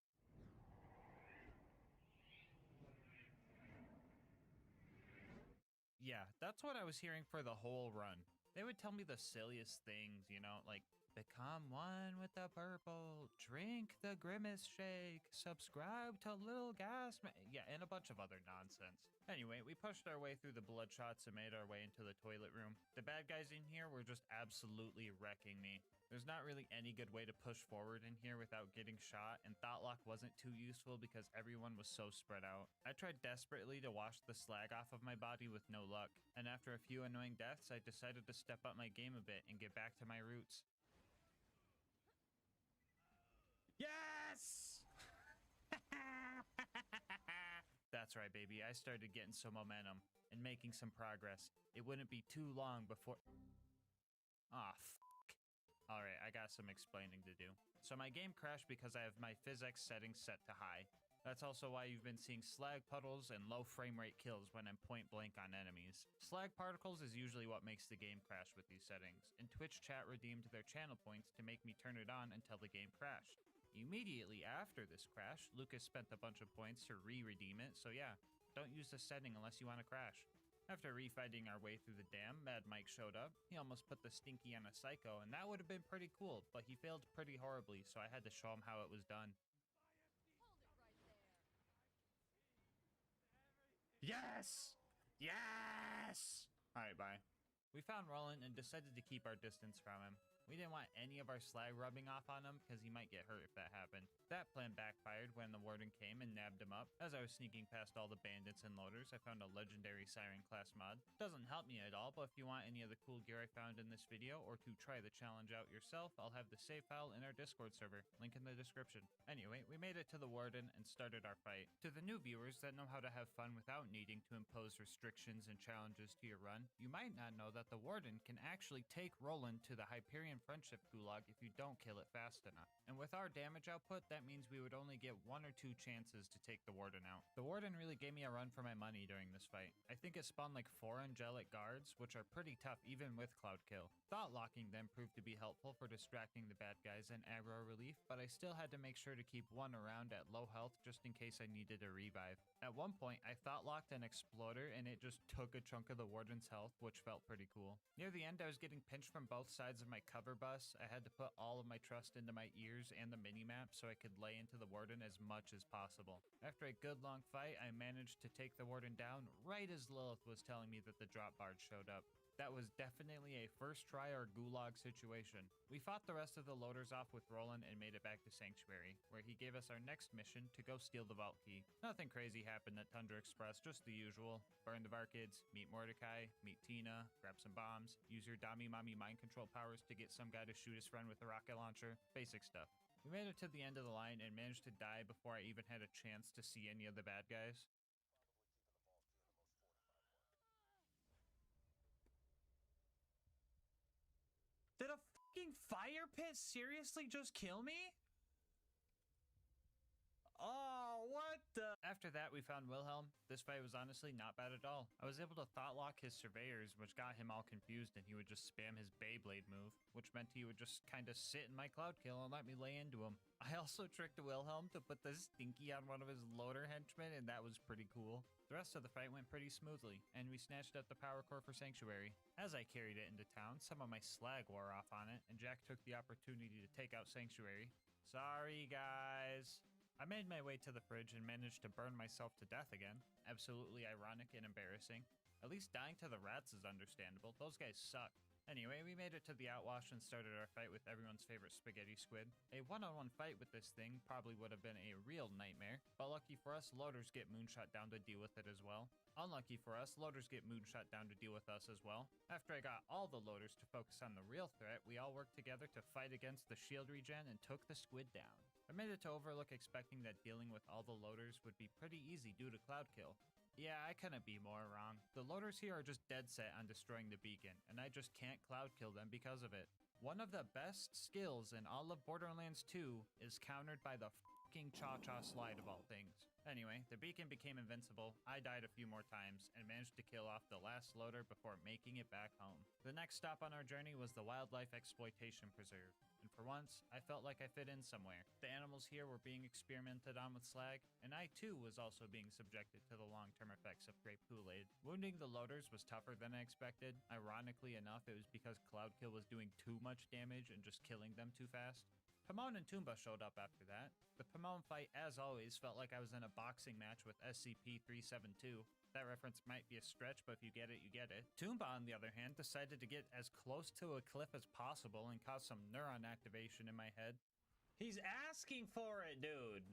Yeah, that's what I was hearing for the whole run. They would tell me the silliest things, you know, like, become one with the purple, drink the grimace shake, subscribe to LilGasmask, yeah, and a bunch of other nonsense. Anyway, we pushed our way through the bloodshots and made our way into the toilet room. The bad guys in here were just absolutely wrecking me. There's not really any good way to push forward in here without getting shot, and Thoughtlock wasn't too useful because everyone was so spread out. I tried desperately to wash the slag off of my body with no luck, and after a few annoying deaths, I decided to step up my game a bit and get back to my roots. That's right, baby. I started getting some momentum and making some progress. It wouldn't be too long before... Ah, Alright, I got some explaining to do. So my game crashed because I have my physics settings set to high. That's also why you've been seeing slag puddles and low frame rate kills when I'm point blank on enemies. Slag particles is usually what makes the game crash with these settings, and Twitch chat redeemed their channel points to make me turn it on until the game crashed. Immediately after this crash, Lucas spent a bunch of points to re-redeem it, so yeah, don't use this setting unless you want to crash. After refighting our way through the dam, Mad Mike showed up. He almost put the stinky on a psycho, and that would have been pretty cool, but he failed pretty horribly, so I had to show him how it was done. Hold it right there. Yes! Yes! Alright, bye. We found Roland and decided to keep our distance from him. We didn't want any of our slag rubbing off on him because he might get hurt if that happened. That plan backfired when the warden came and nabbed him up. As I was sneaking past all the bandits and loaders, I found a legendary siren class mod. Doesn't help me at all, but if you want any of the cool gear I found in this video or to try the challenge out yourself, I'll have the save file in our Discord server. Link in the description. Anyway, we made it to the warden and started our fight. To the new viewers that know how to have fun without needing to impose restrictions and challenges to your run, you might not know that the warden can actually take Roland to the Hyperion Friendship Gulag if you don't kill it fast enough. And with our damage output, that means we would only get 1 or 2 chances to take the warden out. The warden really gave me a run for my money during this fight. I think it spawned like 4 angelic guards, which are pretty tough even with cloud kill. Thought locking them proved to be helpful for distracting the bad guys and aggro relief, but I still had to make sure to keep one around at low health just in case I needed a revive. At one point, I thought locked an exploder and it just took a chunk of the warden's health, which felt pretty cool. Near the end, I was getting pinched from both sides of my cover bus. I had to put all of my trust into my ears and the minimap so I could lay into the warden as much as possible. After a good long fight, I managed to take the warden down right as Lilith was telling me that the drop bard showed up. That was definitely a first try or gulag situation. We fought the rest of the loaders off with Roland and made it back to Sanctuary, where he gave us our next mission to go steal the vault key. Nothing crazy happened at Tundra Express, just the usual. Burn the Varkids, meet Mordecai, meet Tina, grab some bombs, use your Dami Mommy mind control powers to get some guy to shoot his friend with a rocket launcher. Basic stuff. We made it to the end of the line and managed to die before I even had a chance to see any of the bad guys. Did a fucking fire pit seriously just kill me? Oh, what the? After that, we found Wilhelm. This fight was honestly not bad at all. I was able to thought lock his surveyors, which got him all confused, and he would just spam his Beyblade move, which meant he would just kind of sit in my cloud kill and let me lay into him. I also tricked Wilhelm to put the stinky on one of his loader henchmen, and that was pretty cool. The rest of the fight went pretty smoothly, and we snatched up the power core for Sanctuary. As I carried it into town, some of my slag wore off on it, and Jack took the opportunity to take out Sanctuary. Sorry, guys. I made my way to the fridge and managed to burn myself to death again. Absolutely ironic and embarrassing. At least dying to the rats is understandable. Those guys suck. Anyway, we made it to the outwash and started our fight with everyone's favorite spaghetti squid. A one-on-one fight with this thing probably would have been a real nightmare, but lucky for us, loaders get moonshot down to deal with it as well. Unlucky for us, loaders get moonshot down to deal with us as well. After I got all the loaders to focus on the real threat, we all worked together to fight against the shield regen and took the squid down. I made it to Overlook expecting that dealing with all the loaders would be pretty easy due to cloud kill. Yeah, I couldn't be more wrong. The loaders here are just dead set on destroying the beacon, and I just can't cloud kill them because of it. One of the best skills in all of Borderlands 2 is countered by the fucking Cha-Cha slide of all things. Anyway, the beacon became invincible, I died a few more times, and managed to kill off the last loader before making it back home. The next stop on our journey was the Wildlife Exploitation Preserve, and for once, I felt like I fit in somewhere. The animals here were being experimented on with slag, and I too was also being subjected to the long-term effects of grape Kool-Aid. Wounding the loaders was tougher than I expected. Ironically enough, it was because cloud kill was doing too much damage and just killing them too fast. Pomone and Toomba showed up after that. The Pomone fight, as always, felt like I was in a boxing match with SCP-372. That reference might be a stretch, but if you get it, you get it. Toomba, on the other hand, decided to get as close to a cliff as possible and cause some neuron activation in my head. He's asking for it, dude!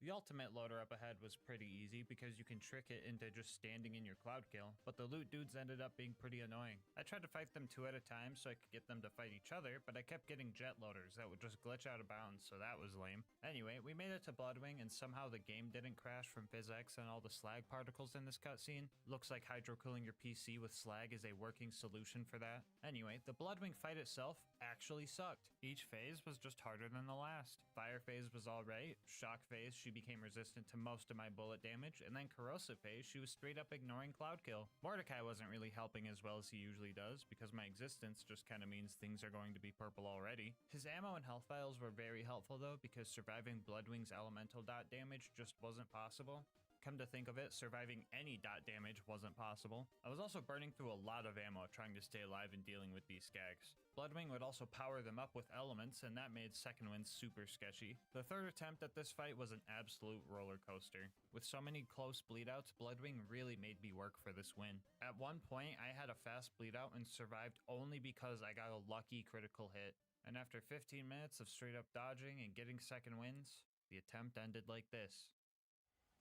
The ultimate loader up ahead was pretty easy because you can trick it into just standing in your cloud kill, but the loot dudes ended up being pretty annoying. I tried to fight them 2 at a time so I could get them to fight each other, but I kept getting jet loaders that would just glitch out of bounds, so that was lame. Anyway, we made it to Bloodwing and somehow the game didn't crash from physics and all the slag particles in this cutscene. Looks like hydro cooling your PC with slag is a working solution for that. Anyway, the Bloodwing fight itself actually sucked. Each phase was just harder than the last. Fire phase was alright, shock phase she became resistant to most of my bullet damage, and then corrosive phase she was straight up ignoring cloud kill. Mordecai wasn't really helping as well as he usually does because my existence just kinda means things are going to be purple already. His ammo and health vials were very helpful though because surviving Bloodwing's elemental dot damage just wasn't possible. Come to think of it, surviving any dot damage wasn't possible. I was also burning through a lot of ammo trying to stay alive and dealing with these skags. Bloodwing would also power them up with elements, and that made second wind super sketchy. The third attempt at this fight was an absolute roller coaster. With so many close bleedouts, Bloodwing really made me work for this win. At one point, I had a fast bleedout and survived only because I got a lucky critical hit. And after 15 minutes of straight up dodging and getting second wins, the attempt ended like this.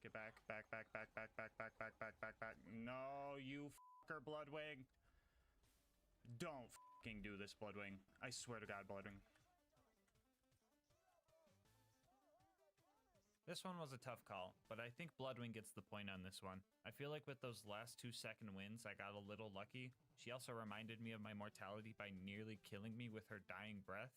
Get back, back, back, back, back, back, back, back, back, back, back. No, you fucker, Bloodwing. Don't fucking do this, Bloodwing. I swear to God, Bloodwing. This one was a tough call, but I think Bloodwing gets the point on this one. I feel like with those last 2 second wins, I got a little lucky. She also reminded me of my mortality by nearly killing me with her dying breath.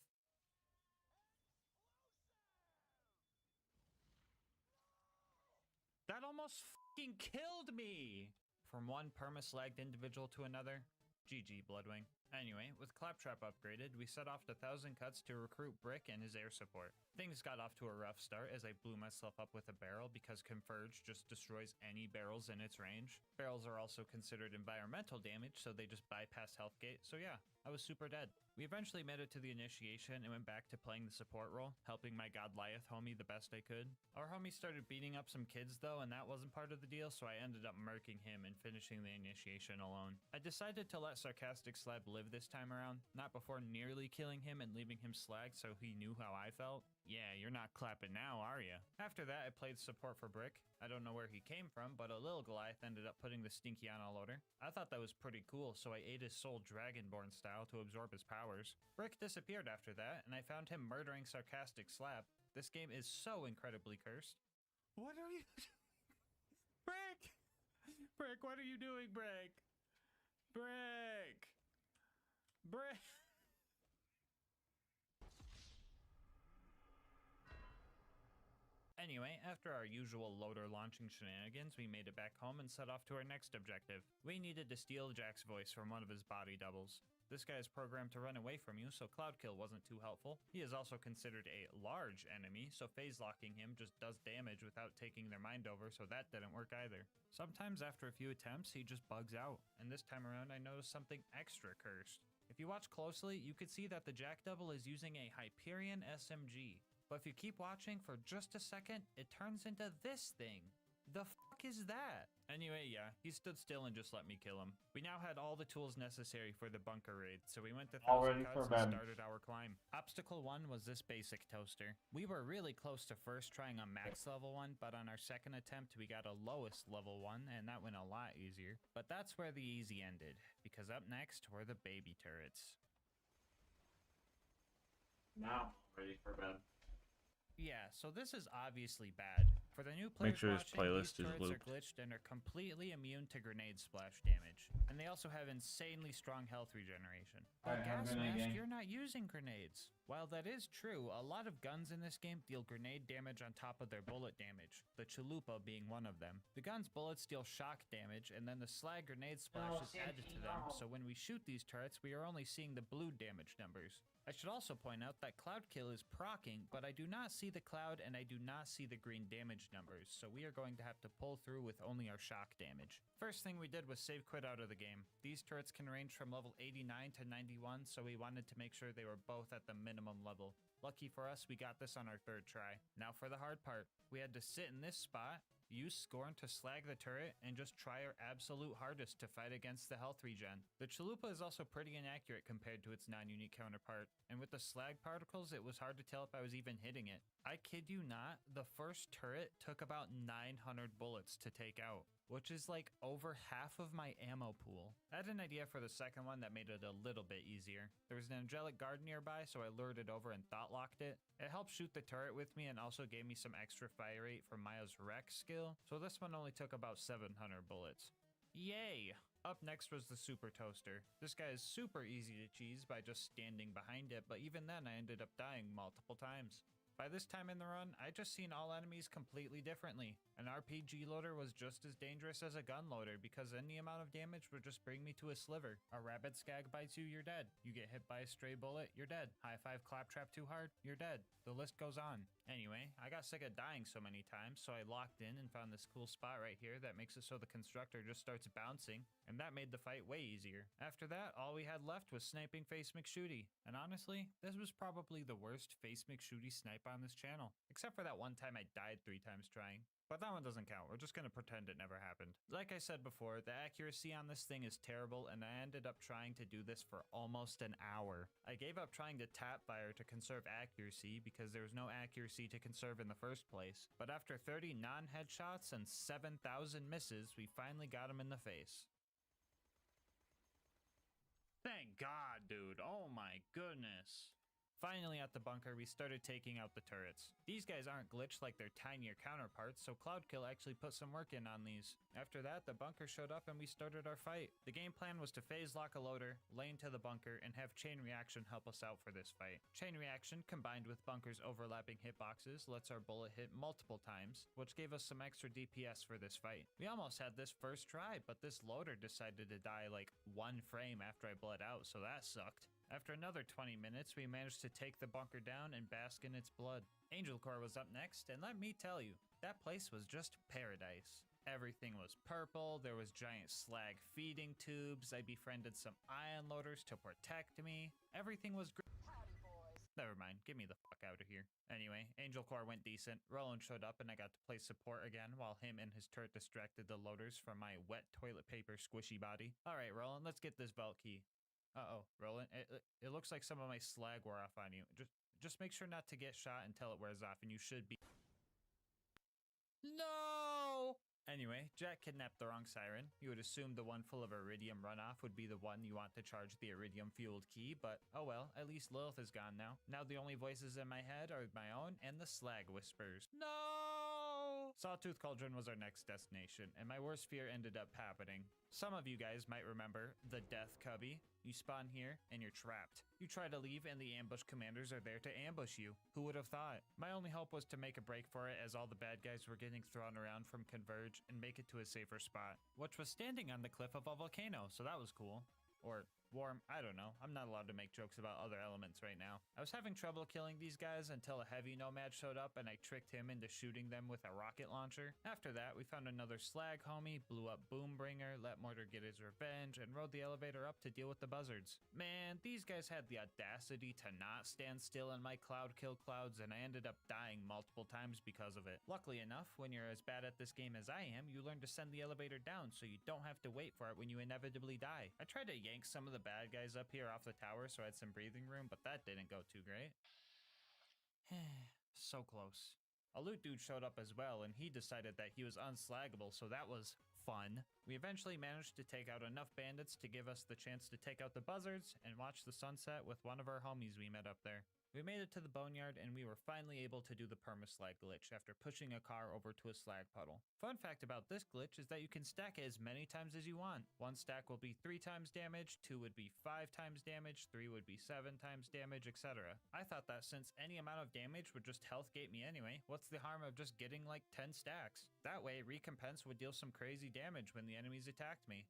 That almost fucking killed me! From one perma-slagged individual to another, GG Bloodwing. Anyway, with Claptrap upgraded, we set off to 1000 Cuts to recruit Brick and his air support. Things got off to a rough start as I blew myself up with a barrel because Converge just destroys any barrels in its range. Barrels are also considered environmental damage, so they just bypass health gate, so yeah, I was super dead. We eventually made it to the initiation and went back to playing the support role, helping my Godliath homie the best I could. Our homie started beating up some kids though, and that wasn't part of the deal, so I ended up murking him and finishing the initiation alone. I decided to let Sarcastic Slab live this time around, not before nearly killing him and leaving him slag so he knew how I felt. Yeah, you're not clapping now, are ya? After that, I played support for Brick. I don't know where he came from, but a little Goliath ended up putting the Stinky on a loader. I thought that was pretty cool, so I ate his soul Dragonborn style to absorb his powers. Brick disappeared after that, and I found him murdering Sarcastic Slab. This game is so incredibly cursed. What are you Brick! Brick, what are you doing, Brick? Brick! Brick! Anyway, after our usual loader launching shenanigans, we made it back home and set off to our next objective. We needed to steal Jack's voice from one of his body doubles. This guy is programmed to run away from you, so Cloud Kill wasn't too helpful. He is also considered a large enemy, so phase locking him just does damage without taking their mind over, so that didn't work either. Sometimes after a few attempts, he just bugs out, and this time around I noticed something extra cursed. If you watch closely, you could see that the Jack double is using a Hyperion SMG. But if you keep watching for just a second, it turns into this thing. The fuck is that? Anyway, yeah, he stood still and just let me kill him. We now had all the tools necessary for the bunker raid, so we went to 1000 Cuts and started our climb. Obstacle 1 was this basic toaster. We were really close to first trying a max level one, but on our second attempt we got a lowest level one, and that went a lot easier. But that's where the easy ended, because up next were the baby turrets. Now, ready for bed. Yeah, so this is obviously bad. For the new players watching, these turrets are glitched and are completely immune to grenade splash damage. And they also have insanely strong health regeneration. But GASMASK, you're not using grenades. While that is true, a lot of guns in this game deal grenade damage on top of their bullet damage, the Chalupa being one of them. The gun's bullets deal shock damage, and then the slag grenade splash is added to them, so when we shoot these turrets, we are only seeing the blue damage numbers. I should also point out that Cloud Kill is proccing, but I do not see the cloud and I do not see the green damage numbers, so we are going to have to pull through with only our shock damage. First thing we did was save quit out of the game. These turrets can range from level 89 to 91, so we wanted to make sure they were both at the minimum level. Lucky for us, we got this on our third try. Now for the hard part. We had to sit in this spot, use Scorn to slag the turret, and just try our absolute hardest to fight against the health regen. The Chalupa is also pretty inaccurate compared to its non-unique counterpart, and with the slag particles, it was hard to tell if I was even hitting it. I kid you not, the first turret bullet took about 900 bullets to take out, which is like over half of my ammo pool. I had an idea for the second one that made it a little bit easier. There was an angelic guard nearby, so I lured it over and thought locked it. It helped shoot the turret with me and also gave me some extra fire rate from Maya's wreck skill, so this one only took about 700 bullets. Yay! Up next was the super toaster. This guy is super easy to cheese by just standing behind it, but even then I ended up dying multiple times. By this time in the run, I just seen all enemies completely differently. An RPG loader was just as dangerous as a gun loader because any amount of damage would just bring me to a sliver. A rabid skag bites you, you're dead. You get hit by a stray bullet, you're dead. High five claptrap too hard, you're dead. The list goes on. Anyway, I got sick of dying so many times, so I locked in and found this cool spot right here that makes it so the constructor just starts bouncing, and that made the fight way easier. After that, all we had left was sniping Face McShooty. And honestly, this was probably the worst Face McShooty snipe on this channel, except for that one time I died 3 times trying. But that one doesn't count. We're just gonna pretend it never happened. Like I said before, the accuracy on this thing is terrible, and I ended up trying to do this for almost an hour. I gave up trying to tap fire to conserve accuracy because there was no accuracy to conserve in the first place. But after 30 non-headshots and 7,000 misses, we finally got him in the face. Thank God, dude. Oh my goodness. Finally at the bunker, we started taking out the turrets. These guys aren't glitched like their tinier counterparts, so Cloudkill actually put some work in on these. After that, the bunker showed up and we started our fight. The game plan was to phase lock a loader, lane to the bunker, and have chain reaction help us out for this fight. Chain reaction, combined with bunker's overlapping hitboxes, lets our bullet hit multiple times, which gave us some extra DPS for this fight. We almost had this first try, but this loader decided to die like 1 frame after I bled out, so that sucked. After another 20 minutes, we managed to take the bunker down and bask in its blood. Angel Core was up next, and let me tell you, that place was just paradise. Everything was purple, there was giant slag feeding tubes, I befriended some ion loaders to protect me. Everything was great. Never mind, get me the fuck out of here. Anyway, Angel Core went decent. Roland showed up and I got to play support again while him and his turret distracted the loaders from my wet toilet paper squishy body. Alright, Roland, let's get this vault key. Uh-oh, Roland, it looks like some of my slag wore off on you. Just make sure not to get shot until it wears off, and you should be... No! Anyway, Jack kidnapped the wrong siren. You would assume the one full of iridium runoff would be the one you want to charge the iridium-fueled key, but oh well, at least Lilith is gone now. Now the only voices in my head are my own and the slag whispers. No! Sawtooth Cauldron was our next destination, and my worst fear ended up happening. Some of you guys might remember the Death Cubby. You spawn here, and you're trapped. You try to leave, and the ambush commanders are there to ambush you. Who would have thought? My only hope was to make a break for it as all the bad guys were getting thrown around from Converge and make it to a safer spot, which was standing on the cliff of a volcano, so that was cool. Or warm, I don't know. I'm not allowed to make jokes about other elements right now. I was having trouble killing these guys until a heavy nomad showed up and I tricked him into shooting them with a rocket launcher. After that, we found another slag homie, blew up Boombringer, let Mortar get his revenge, and rode the elevator up to deal with the buzzards. Man, these guys had the audacity to not stand still in my cloud kill clouds, and I ended up dying multiple times because of it. Luckily enough, when you're as bad at this game as I am, you learn to send the elevator down so you don't have to wait for it when you inevitably die. I tried to yank some of the bad guys up here off the tower so I had some breathing room, but that didn't go too great. So close. A loot dude showed up as well, and he decided that he was unslaggable, so that was fun. We eventually managed to take out enough bandits to give us the chance to take out the buzzards and watch the sunset with one of our homies we met up there. We made it to the boneyard and we were finally able to do the permaslag glitch after pushing a car over to a slag puddle. Fun fact about this glitch is that you can stack it as many times as you want. One stack will be 3 times damage, 2 would be 5 times damage, 3 would be 7 times damage, etc. I thought that since any amount of damage would just health gate me anyway, what's the harm of just getting like 10 stacks? That way, recompense would deal some crazy damage when the enemies attacked me.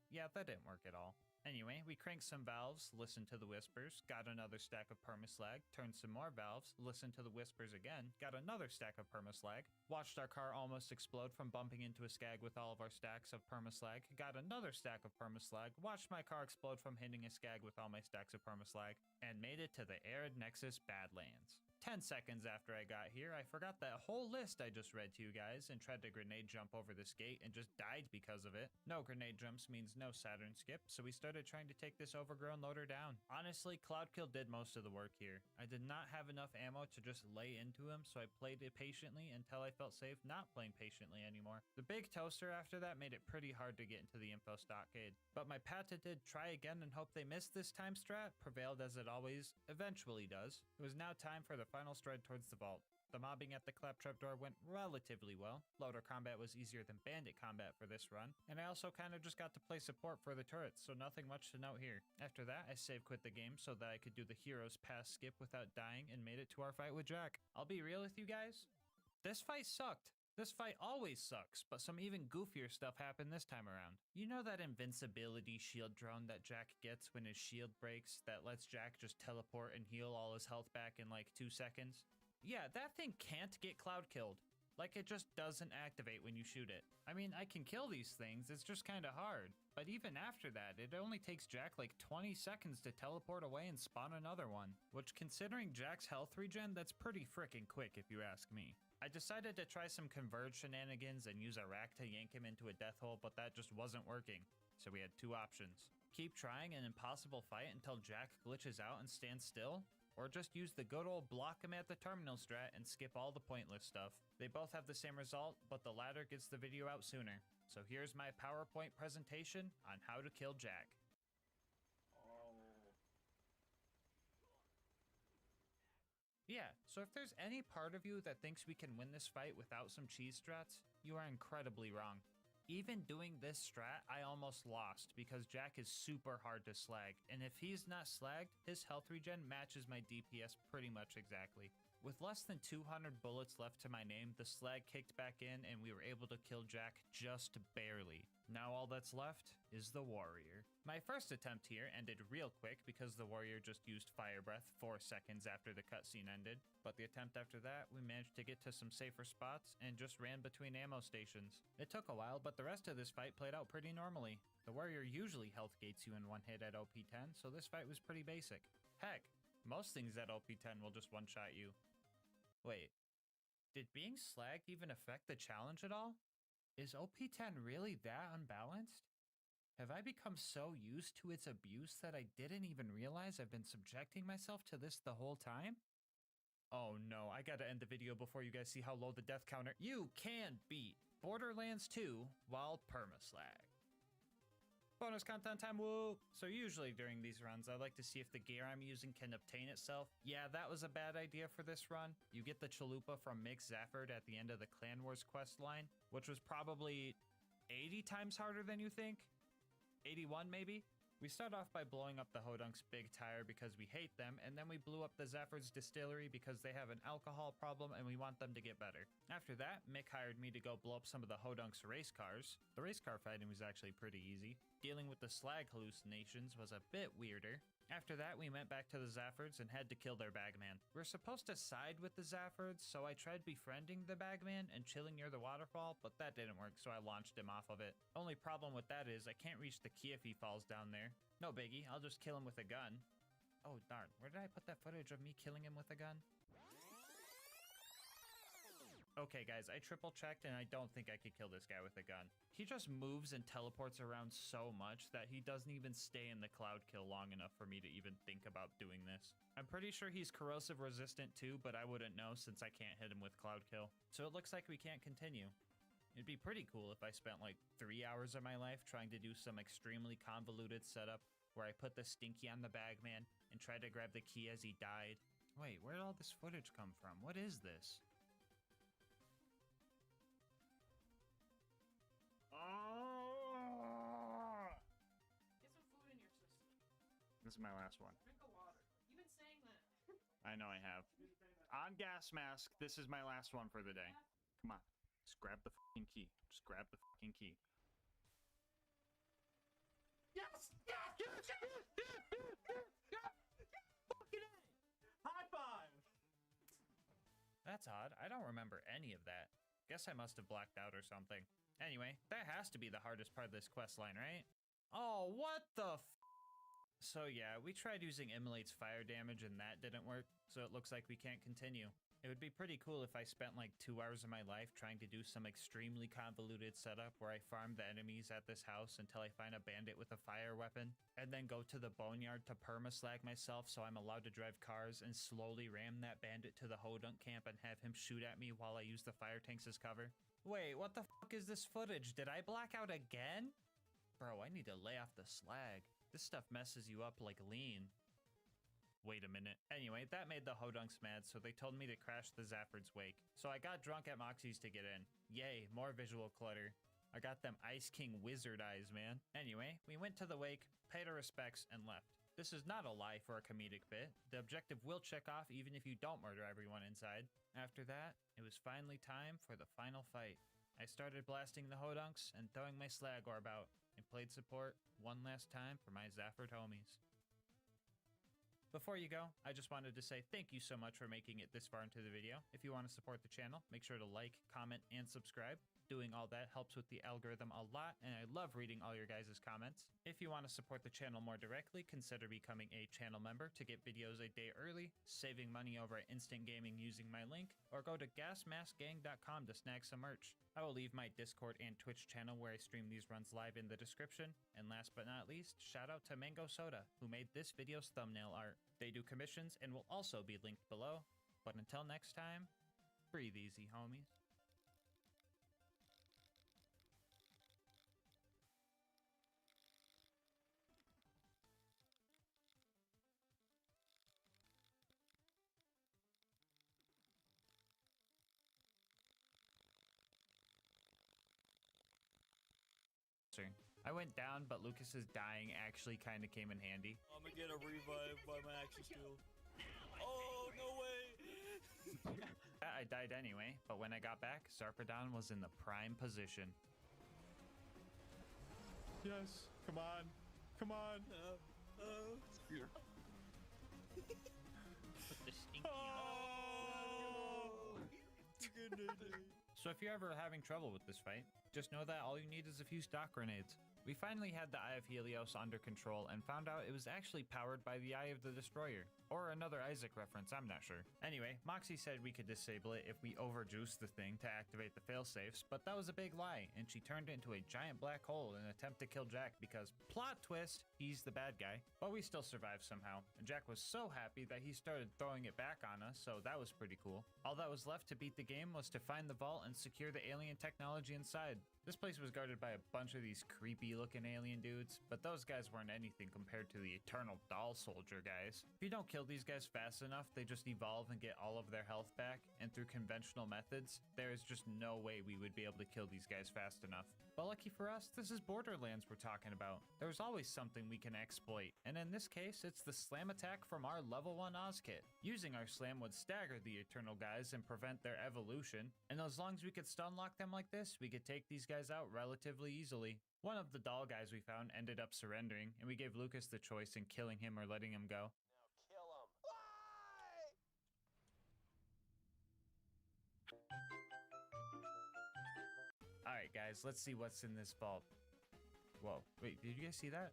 Yeah, that didn't work at all. Anyway, we cranked some valves, listened to the whispers, got another stack of permaslag, turned some more valves, listened to the whispers again, got another stack of permaslag, watched our car almost explode from bumping into a skag with all of our stacks of permaslag, got another stack of permaslag, watched my car explode from hitting a skag with all my stacks of permaslag, and made it to the Arid Nexus Badlands. 10 seconds after I got here, I forgot that whole list I just read to you guys and tried to grenade jump over this gate and just died because of it. No grenade jumps means no Saturn skip, so we started trying to take this overgrown loader down. Honestly, Cloudkill did most of the work here. I did not have enough ammo to just lay into him, so I played it patiently until I felt safe not playing patiently anymore. The big toaster after that made it pretty hard to get into the info stockade, but my patented try again and hope they miss this time strat prevailed as it always eventually does. It was now time for the final stride towards the vault. The mobbing at the claptrap door went relatively well. Loader combat was easier than bandit combat for this run, and I also kind of just got to play support for the turrets, so nothing much to note here. After that, I save quit the game so that I could do the hero's pass skip without dying and made it to our fight with Jack. I'll be real with you guys, this fight sucked. This fight always sucks, but some even goofier stuff happened this time around. You know that invincibility shield drone that Jack gets when his shield breaks that lets Jack just teleport and heal all his health back in like 2 seconds? Yeah, that thing can't get cloud killed. Like, it just doesn't activate when you shoot it. I mean, I can kill these things, it's just kinda hard. But even after that, it only takes Jack like 20 seconds to teleport away and spawn another one. Which, considering Jack's health regen, that's pretty freaking quick if you ask me. I decided to try some converge shenanigans and use a rack to yank him into a death hole, but that just wasn't working. So we had 2 options. Keep trying an impossible fight until Jack glitches out and stands still, or just use the good old block him at the terminal strat and skip all the pointless stuff. They both have the same result, but the latter gets the video out sooner. So here's my PowerPoint presentation on how to kill Jack. Yeah, so if there's any part of you that thinks we can win this fight without some cheese strats, you are incredibly wrong. Even doing this strat, I almost lost because Jack is super hard to slag, and if he's not slagged, his health regen matches my DPS pretty much exactly. With less than 200 bullets left to my name, the slag kicked back in and we were able to kill Jack just barely. Now all that's left is the warrior. My first attempt here ended real quick because the warrior just used fire breath 4 seconds after the cutscene ended, but the attempt after that, we managed to get to some safer spots and just ran between ammo stations. It took a while, but the rest of this fight played out pretty normally. The warrior usually health gates you in one hit at OP10, so this fight was pretty basic. Heck, most things at OP10 will just one-shot you. Wait, did being slagged even affect the challenge at all? Is OP10 really that unbalanced? Have I become so used to its abuse that I didn't even realize I've been subjecting myself to this the whole time? Oh no, I gotta end the video before you guys see how low the death counter— You can beat Borderlands 2 while permaslag. Bonus content time, woo! So usually during these runs, I like to see if the gear I'm using can obtain itself. Yeah, that was a bad idea for this run. You get the chalupa from Mick Zafford at the end of the Clan Wars quest line, which was probably 80 times harder than you think? 81 maybe? We start off by blowing up the Hodunk's big tire because we hate them, and then we blew up the Zafford's distillery because they have an alcohol problem and we want them to get better. After that, Mick hired me to go blow up some of the Hodunk's race cars. The race car fighting was actually pretty easy. Dealing with the slag hallucinations was a bit weirder. After that, we went back to the Zaffords and had to kill their bagman. We're supposed to side with the Zaffords, so I tried befriending the bagman and chilling near the waterfall, but that didn't work, so I launched him off of it. Only problem with that is I can't reach the key if he falls down there. No biggie, I'll just kill him with a gun. Oh darn, where did I put that footage of me killing him with a gun? Okay guys, I triple checked and I don't think I could kill this guy with a gun. He just moves and teleports around so much that he doesn't even stay in the cloud kill long enough for me to even think about doing this. I'm pretty sure he's corrosive resistant too, but I wouldn't know since I can't hit him with cloud kill. So it looks like we can't continue. It'd be pretty cool if I spent like 3 hours of my life trying to do some extremely convoluted setup where I put the stinky on the bagman and tried to grab the key as he died. Wait, where did all this footage come from? What is this? Oh! Get some food in your system. This is my last one. Drink a water. You've been saying that. I know I have. On gas mask, this is my last one for the day. Come on. Just grab the fucking key. Just grab the fucking key. Yes! Yes! Yes! Yes! Yes! Yes! Yes! Yes! Fucking A! High five! That's odd. I don't remember any of that. Guess I must have blacked out or something. Anyway, that has to be the hardest part of this quest line, right? Oh, what the f— So yeah, we tried using Immolate's fire damage and that didn't work, so it looks like we can't continue. It would be pretty cool if I spent like 2 hours of my life trying to do some extremely convoluted setup where I farm the enemies at this house until I find a bandit with a fire weapon, and then go to the boneyard to permaslag myself so I'm allowed to drive cars and slowly ram that bandit to the Hodunk camp and have him shoot at me while I use the fire tanks as cover. Wait, what the fuck is this footage? Did I black out again? Bro, I need to lay off the slag. This stuff messes you up like lean. Wait a minute. Anyway, that made the Hodunks mad, so they told me to crash the Zafford's wake. So I got drunk at Moxie's to get in. Yay, more visual clutter. I got them Ice King wizard eyes, man. Anyway, we went to the wake, paid our respects, and left. This is not a lie for a comedic bit. The objective will check off even if you don't murder everyone inside. After that, it was finally time for the final fight. I started blasting the Hodunks and throwing my slag orb out, and played support one last time for my Zafford homies. Before you go, I just wanted to say thank you so much for making it this far into the video. If you want to support the channel, make sure to like, comment, and subscribe. Doing all that helps with the algorithm a lot, and I love reading all your guys' comments. If you want to support the channel more directly, consider becoming a channel member to get videos a day early, saving money over at Instant Gaming using my link, or go to GASMASK'Gang.com to snag some merch. I will leave my Discord and Twitch channel where I stream these runs live in the description. And last but not least, shout out to Mango Soda, who made this video's thumbnail art. They do commissions and will also be linked below. But until next time, breathe easy, homies. I went down, but Lucas's dying actually kind of came in handy. I'm gonna get a revive by my action skill. Oh, no way! I died anyway, but when I got back, Sarpedon was in the prime position. Yes, come on, come on. Here. The stinky So if you're ever having trouble with this fight, just know that all you need is a few stock grenades. We finally had the Eye of Helios under control and found out it was actually powered by the Eye of the Destroyer. Or another Isaac reference, I'm not sure. Anyway, Moxie said we could disable it if we overjuiced the thing to activate the failsafes, but that was a big lie, and she turned it into a giant black hole in an attempt to kill Jack because, plot twist, he's the bad guy. But we still survived somehow, and Jack was so happy that he started throwing it back on us, so that was pretty cool. All that was left to beat the game was to find the vault and secure the alien technology inside. This place was guarded by a bunch of these creepy looking alien dudes, but those guys weren't anything compared to the Eternal Doll Soldier guys. If you don't kill these guys fast enough, they just evolve and get all of their health back, and through conventional methods, there is just no way we would be able to kill these guys fast enough. But lucky for us, this is Borderlands we're talking about. There's always something we can exploit, and in this case, it's the slam attack from our level 1 Oz kit. Using our slam would stagger the Eternal guys and prevent their evolution, and as long as we could stun lock them like this, we could take these guys out relatively easily. One of the doll guys we found ended up surrendering, and we gave Lucas the choice in killing him or letting him go. Now kill him. Alright guys, let's see what's in this vault. Whoa, wait, did you guys see that?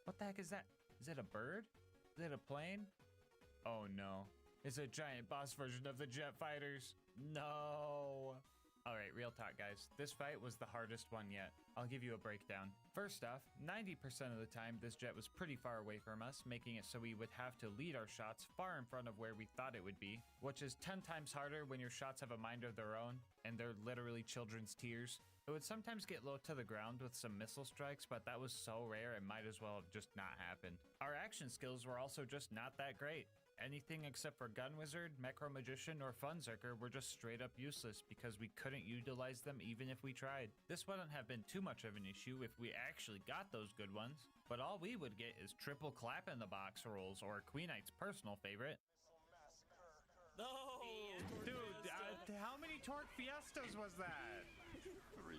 What the heck is that? Is it a bird? Is it a plane? Oh no. It's a giant boss version of the jet fighters. No. Alright, real talk guys, this fight was the hardest one yet. I'll give you a breakdown. First off, 90% of the time this jet was pretty far away from us, making it so we would have to lead our shots far in front of where we thought it would be, which is 10 times harder when your shots have a mind of their own, and they're literally children's tears. It would sometimes get low to the ground with some missile strikes, but that was so rare it might as well have just not happened. Our action skills were also just not that great. Anything except for Gun Wizard, Mecro Magician, or Funzerker were just straight up useless because we couldn't utilize them even if we tried. This wouldn't have been too much of an issue if we actually got those good ones, but all we would get is triple clap in the box rolls, or Queenite's personal favorite. No! Dude, how many Torque Fiestas was that? 3.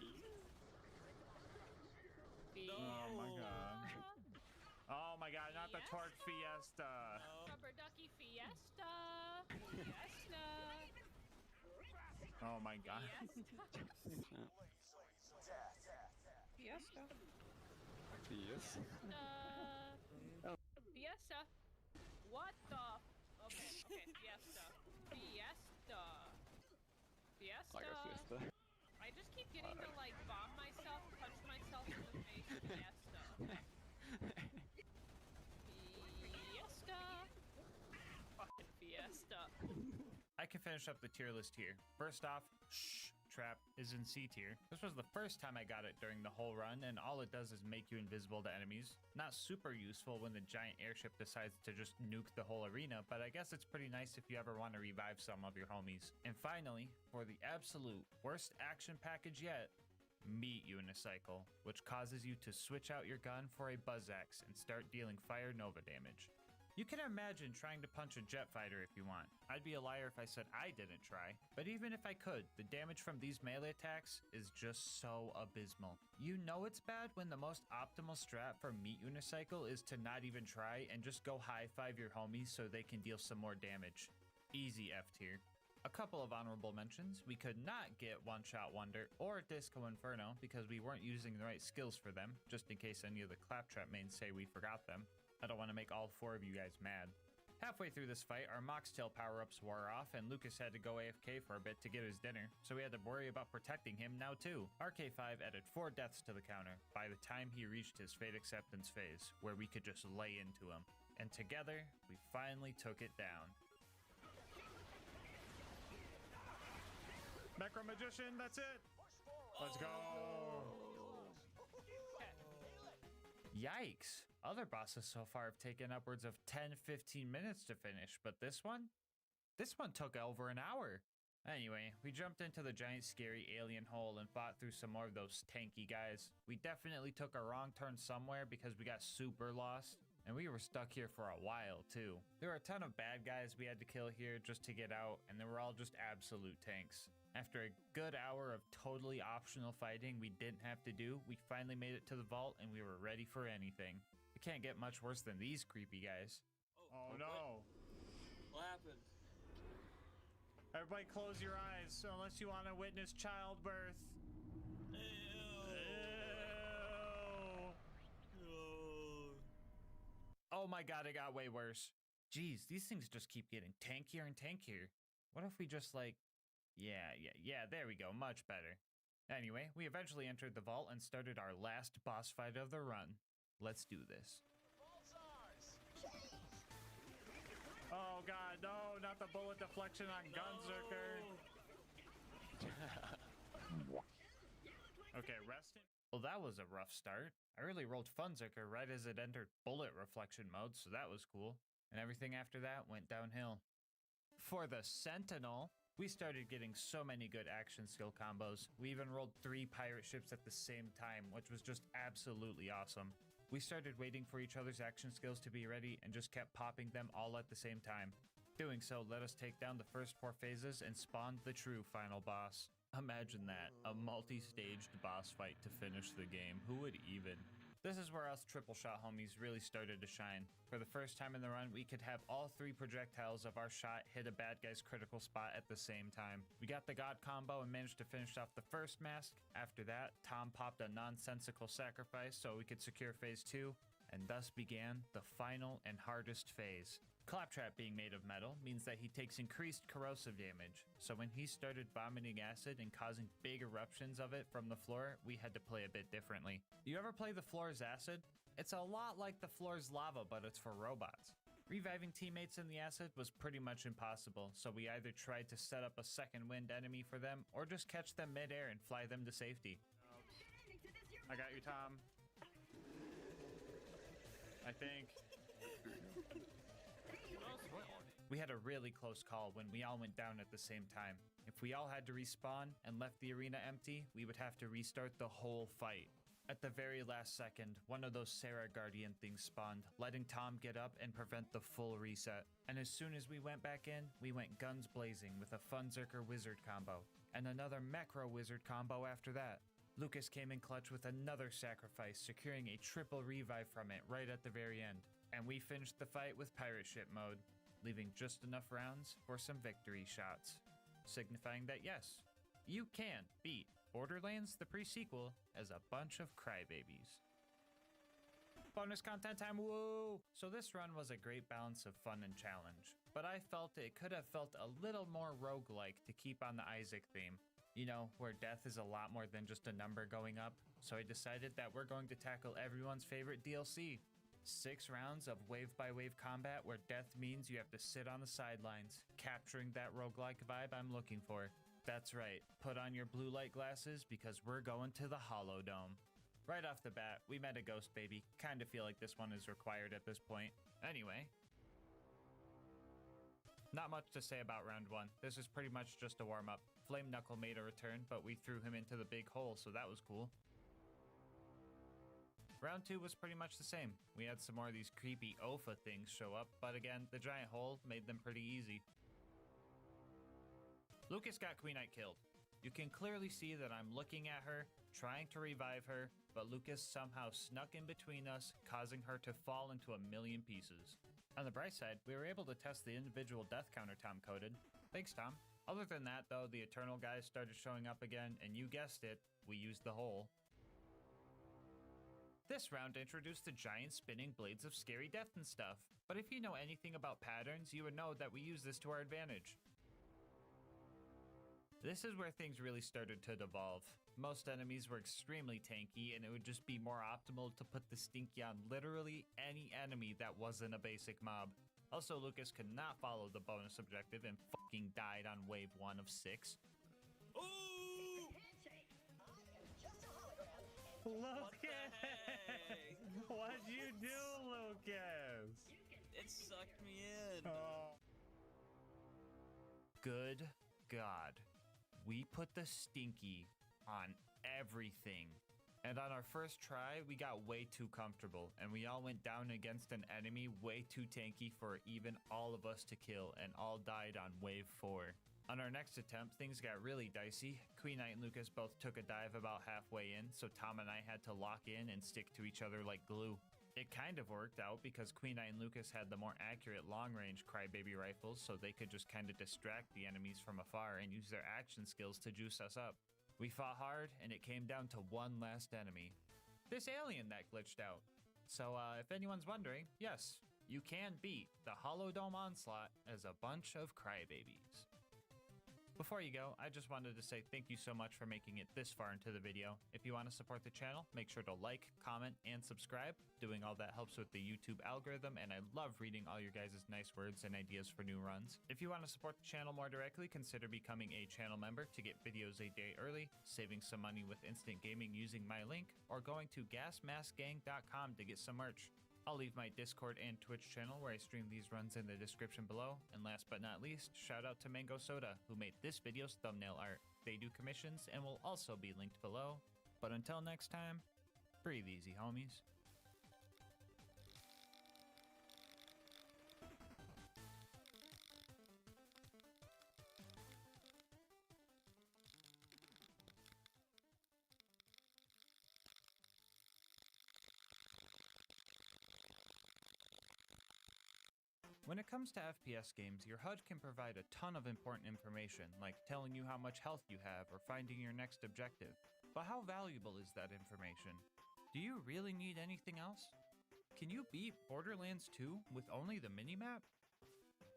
Oh my god. Oh my god, not the Torque Fiesta. Rubber Ducky Fiesta. Fiesta. Oh my god. Fiesta. Fiesta. Yes. Fiesta. Fiesta. What the? Okay, Fiesta. Fiesta. Fiesta. I just keep getting to like bomb myself, punch myself in the face. Fiesta. Okay. Fiesta. Fucking Fiesta. I can finish up the tier list here. First off, shh, trap is in C tier. This was the first time I got it during the whole run, and all it does is make you invisible to enemies. Not super useful when the giant airship decides to just nuke the whole arena, but I guess it's pretty nice if you ever want to revive some of your homies. And finally, for the absolute worst action package yet, Meat Unicycle, which causes you to switch out your gun for a buzz axe and start dealing fire nova damage. You can imagine trying to punch a jet fighter if you want. I'd be a liar if I said I didn't try. But even if I could, the damage from these melee attacks is just so abysmal. You know it's bad when the most optimal strat for Meat Unicycle is to not even try and just go high-five your homies so they can deal some more damage. Easy F tier. A couple of honorable mentions. We could not get One Shot Wonder or Disco Inferno because we weren't using the right skills for them, just in case any of the Claptrap mains say we forgot them. I don't want to make all 4 of you guys mad. Halfway through this fight, our Moxtail power-ups wore off, and Lucas had to go AFK for a bit to get his dinner, so we had to worry about protecting him now too. RK5 added 4 deaths to the counter by the time he reached his Fate Acceptance phase, where we could just lay into him. And together, we finally took it down. Macro Magician, that's it! Let's go! Yikes. Other bosses so far have taken upwards of 10-15 minutes to finish, but this one took over an hour. Anyway, we jumped into the giant scary alien hole and fought through some more of those tanky guys. We definitely took a wrong turn somewhere because we got super lost, and we were stuck here for a while too. There were a ton of bad guys we had to kill here just to get out, and they were all just absolute tanks. After a good hour of totally optional fighting we didn't have to do, we finally made it to the vault and we were ready for anything. It can't get much worse than these creepy guys. Oh no. What happened? Everybody close your eyes unless you want to witness childbirth. Ew. Ew. Oh my god, it got way worse. Jeez, these things just keep getting tankier and tankier. What if we just like... Yeah, there we go, much better. Anyway, we eventually entered the vault and started our last boss fight of the run. Let's do this. Oh god, no, not the bullet deflection on Gunzerker. Okay, resting. Well, that was a rough start. I really rolled Funzerker right as it entered bullet reflection mode, so that was cool. And everything after that went downhill. For the Sentinel, we started getting so many good action skill combos. We even rolled 3 pirate ships at the same time, which was just absolutely awesome. We started waiting for each other's action skills to be ready and just kept popping them all at the same time. Doing so let us take down the first 4 phases and spawned the true final boss. Imagine that, a multi-staged boss fight to finish the game. Who would even? This is where us triple shot homies really started to shine. For the first time in the run, we could have all 3 projectiles of our shot hit a bad guy's critical spot at the same time. We got the God combo and managed to finish off the first mask. After that, Tom popped a nonsensical sacrifice so we could secure phase 2, and thus began the final and hardest phase. Claptrap being made of metal means that he takes increased corrosive damage, so when he started vomiting acid and causing big eruptions of it from the floor, we had to play a bit differently. You ever play the floor's acid? It's a lot like the floor's lava, but it's for robots. Reviving teammates in the acid was pretty much impossible, so we either tried to set up a second wind enemy for them, or just catch them midair and fly them to safety. I got you, Tom. I think. We had a really close call when we all went down at the same time. If we all had to respawn and left the arena empty, we would have to restart the whole fight. At the very last second, one of those Sarah Guardian things spawned, letting Tom get up and prevent the full reset. And as soon as we went back in, we went guns blazing with a Funzerker Wizard combo, and another Macro Wizard combo after that. Lucas came in clutch with another sacrifice, securing a triple revive from it right at the very end. And we finished the fight with pirate ship mode, leaving just enough rounds for some victory shots, signifying that yes, you can beat Borderlands the pre-sequel as a bunch of crybabies. Bonus content time, woo! So this run was a great balance of fun and challenge, but I felt it could have felt a little more roguelike to keep on the Isaac theme. You know, where death is a lot more than just a number going up. So I decided that we're going to tackle everyone's favorite DLC. 6 rounds of wave-by-wave combat where death means you have to sit on the sidelines, capturing that roguelike vibe I'm looking for. That's right, put on your blue light glasses because we're going to the Hollow Dome. Right off the bat, we met a ghost baby. Kinda feel like this one is required at this point. Anyway. Not much to say about round 1. This is pretty much just a warm-up. Flame Knuckle made a return, but we threw him into the big hole, so that was cool. Round 2 was pretty much the same. We had some more of these creepy Ofa things show up, but again, the giant hole made them pretty easy. Lucas got Queen Knight killed. You can clearly see that I'm looking at her, trying to revive her, but Lucas somehow snuck in between us, causing her to fall into a million pieces. On the bright side, we were able to test the individual death counter Tom coded. Thanks, Tom. Other than that, though, the Eternal guys started showing up again, and you guessed it, we used the hole. This round introduced the giant spinning blades of scary death and stuff, but if you know anything about patterns, you would know that we use this to our advantage. This is where things really started to devolve. Most enemies were extremely tanky, and it would just be more optimal to put the Stinky on literally any enemy that wasn't a basic mob. Also, Lucas could not follow the bonus objective and fucking died on wave 1 of 6. Ooh! Lucas! Hey! What'd you do, Lucas? It sucked me in. Oh. Good God. We put the Stinky on everything. And on our first try, we got way too comfortable, and we all went down against an enemy way too tanky for even all of us to kill, and all died on wave 4. On our next attempt, things got really dicey. Queen Knight and Lucas both took a dive about halfway in, so Tom and I had to lock in and stick to each other like glue. It kind of worked out because Queen Knight and Lucas had the more accurate long-range crybaby rifles, so they could just kind of distract the enemies from afar and use their action skills to juice us up. We fought hard, and it came down to one last enemy. This alien that glitched out. So if anyone's wondering, yes, you can beat the Hollow Dome Onslaught as a bunch of crybabies. Before you go, I just wanted to say thank you so much for making it this far into the video. If you want to support the channel, make sure to like, comment, and subscribe. Doing all that helps with the YouTube algorithm, and I love reading all your guys' nice words and ideas for new runs. If you want to support the channel more directly, consider becoming a channel member to get videos a day early, saving some money with instant gaming using my link, or going to GASMASK'S.com to get some merch. I'll leave my Discord and Twitch channel where I stream these runs in the description below. And last but not least, shout out to Mango Soda, who made this video's thumbnail art. They do commissions and will also be linked below. But until next time, breathe easy, homies. When it comes to FPS games, your HUD can provide a ton of important information, like telling you how much health you have or finding your next objective. But how valuable is that information? Do you really need anything else? Can you beat Borderlands 2 with only the minimap?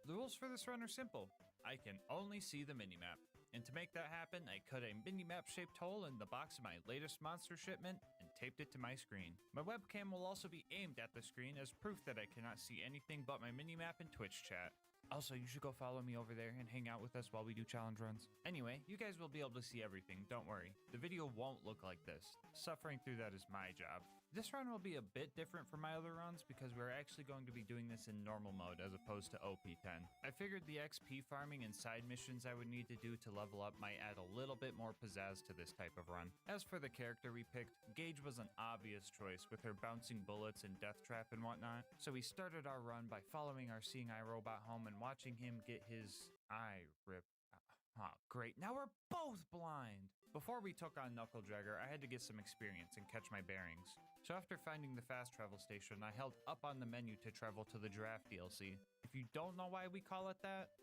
The rules for this run are simple. I can only see the minimap. And to make that happen, I cut a minimap-shaped hole in the box of my latest monster shipment and taped it to my screen. My webcam will also be aimed at the screen as proof that I cannot see anything but my minimap and Twitch chat. Also, you should go follow me over there and hang out with us while we do challenge runs. Anyway, you guys will be able to see everything, don't worry. The video won't look like this. Suffering through that is my job. This run will be a bit different from my other runs because we're actually going to be doing this in normal mode as opposed to OP10. I figured the XP farming and side missions I would need to do to level up might add a little bit more pizzazz to this type of run. As for the character we picked, Gage was an obvious choice with her bouncing bullets and death trap and whatnot. So we started our run by following our seeing eye robot home and watching him get his eye ripped. Oh, great. Now we're both blind! Before we took on Knuckle Dragger, I had to get some experience and catch my bearings. So after finding the fast travel station, I held up on the menu to travel to the Giraffe DLC. If you don't know why we call it that,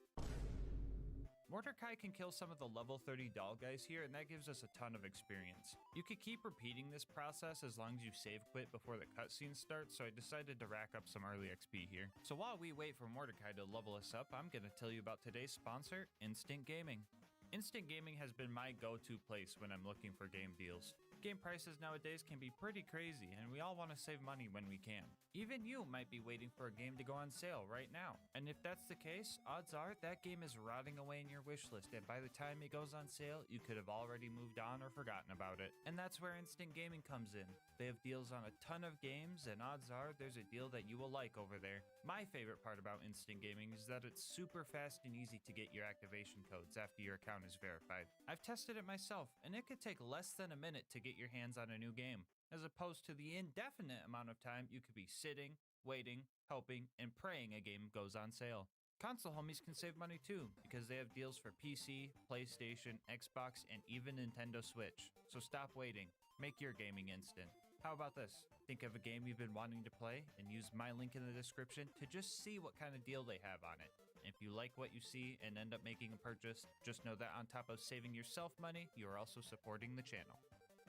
Mordecai can kill some of the level 30 doll guys here, and that gives us a ton of experience. You could keep repeating this process as long as you save quit before the cutscene starts, so I decided to rack up some early XP here. So while we wait for Mordecai to level us up, I'm gonna tell you about today's sponsor, Instant Gaming. Instant Gaming has been my go-to place when I'm looking for game deals. Game prices nowadays can be pretty crazy, and we all want to save money when we can. Even you might be waiting for a game to go on sale right now. And if that's the case, odds are that game is rotting away in your wishlist, and by the time it goes on sale, you could have already moved on or forgotten about it. And that's where Instant Gaming comes in. They have deals on a ton of games, and odds are there's a deal that you will like over there. My favorite part about Instant Gaming is that it's super fast and easy to get your activation codes after your account is verified. I've tested it myself, and it could take less than a minute to get your hands on a new game, as opposed to the indefinite amount of time you could be sitting, waiting, hoping, and praying a game goes on sale. Console homies can save money too, because they have deals for PC, PlayStation, Xbox, and even Nintendo Switch. So stop waiting. Make your gaming instant. How about this? Think of a game you've been wanting to play and use my link in the description to just see what kind of deal they have on it. If you like what you see and end up making a purchase, just know that on top of saving yourself money, you are also supporting the channel.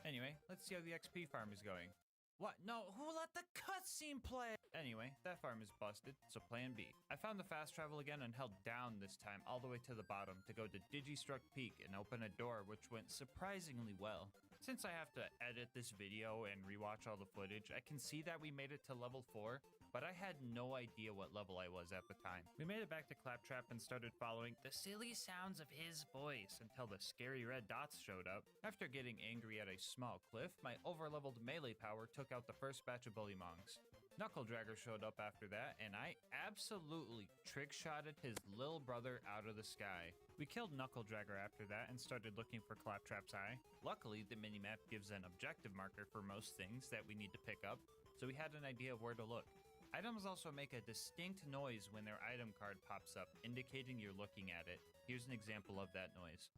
Anyway, let's see how the XP farm is going. What? No, who let the cutscene play? Anyway, that farm is busted, so plan B. I found the fast travel again and held down this time all the way to the bottom to go to Digistruct Peak and open a door, which went surprisingly well. Since I have to edit this video and rewatch all the footage, I can see that we made it to level 4, but I had no idea what level I was at the time. We made it back to Claptrap and started following the silly sounds of his voice until the scary red dots showed up. After getting angry at a small cliff, my overleveled melee power took out the first batch of bullymongs. Knuckle Dragger showed up after that, and I absolutely trick-shotted his little brother out of the sky. We killed Knuckle Dragger after that and started looking for Claptrap's eye. Luckily, the minimap gives an objective marker for most things that we need to pick up, so we had an idea of where to look. Items also make a distinct noise when their item card pops up, indicating you're looking at it. Here's an example of that noise.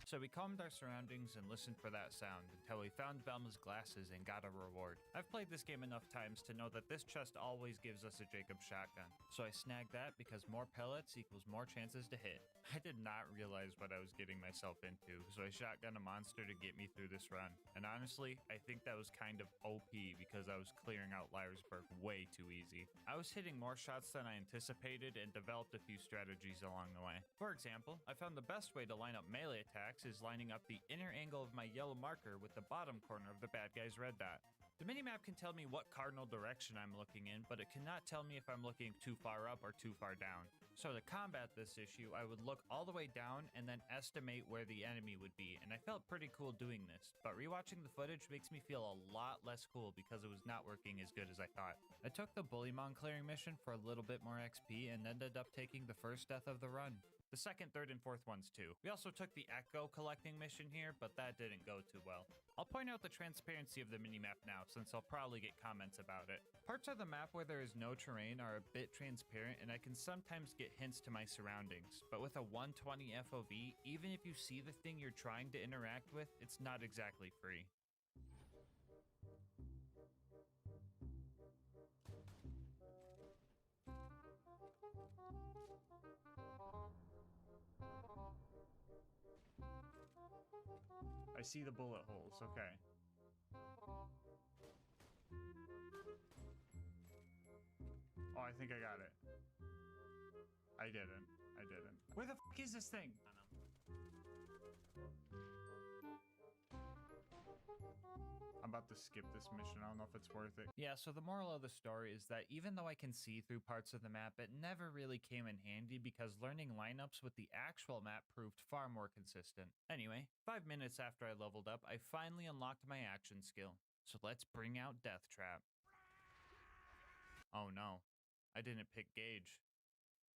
So we calmed our surroundings and listened for that sound until we found Velma's glasses and got a reward. I've played this game enough times to know that this chest always gives us a Jacob shotgun, so I snagged that because more pellets equals more chances to hit. I did not realize what I was getting myself into, so I shotgunned a monster to get me through this run. And honestly, I think that was kind of OP because I was clearing out Liarsburg way too easy. I was hitting more shots than I anticipated and developed a few strategies along the way. For example, I found the best way to line up melee attacks is lining up the inner angle of my yellow marker with the bottom corner of the bad guy's red dot. The minimap can tell me what cardinal direction I'm looking in, but it cannot tell me if I'm looking too far up or too far down. So to combat this issue, I would look all the way down and then estimate where the enemy would be, and I felt pretty cool doing this, but rewatching the footage makes me feel a lot less cool because it was not working as good as I thought. I took the Bullymon clearing mission for a little bit more XP and ended up taking the first death of the run. The second, third, and fourth ones too. We also took the Echo collecting mission here, but that didn't go too well. I'll point out the transparency of the minimap now, since I'll probably get comments about it. Parts of the map where there is no terrain are a bit transparent, and I can sometimes get hints to my surroundings, but with a 120 FOV, even if you see the thing you're trying to interact with, it's not exactly free. I see the bullet holes, okay. Oh, I think I got it. I didn't. Where the f*** is this thing? I don't know. I'm about to skip this mission. I don't know if it's worth it. Yeah, so the moral of the story is that even though I can see through parts of the map, it never really came in handy because learning lineups with the actual map proved far more consistent. Anyway, 5 minutes after I leveled up, I finally unlocked my action skill. So let's bring out Death Trap. Oh no, I didn't pick Gage.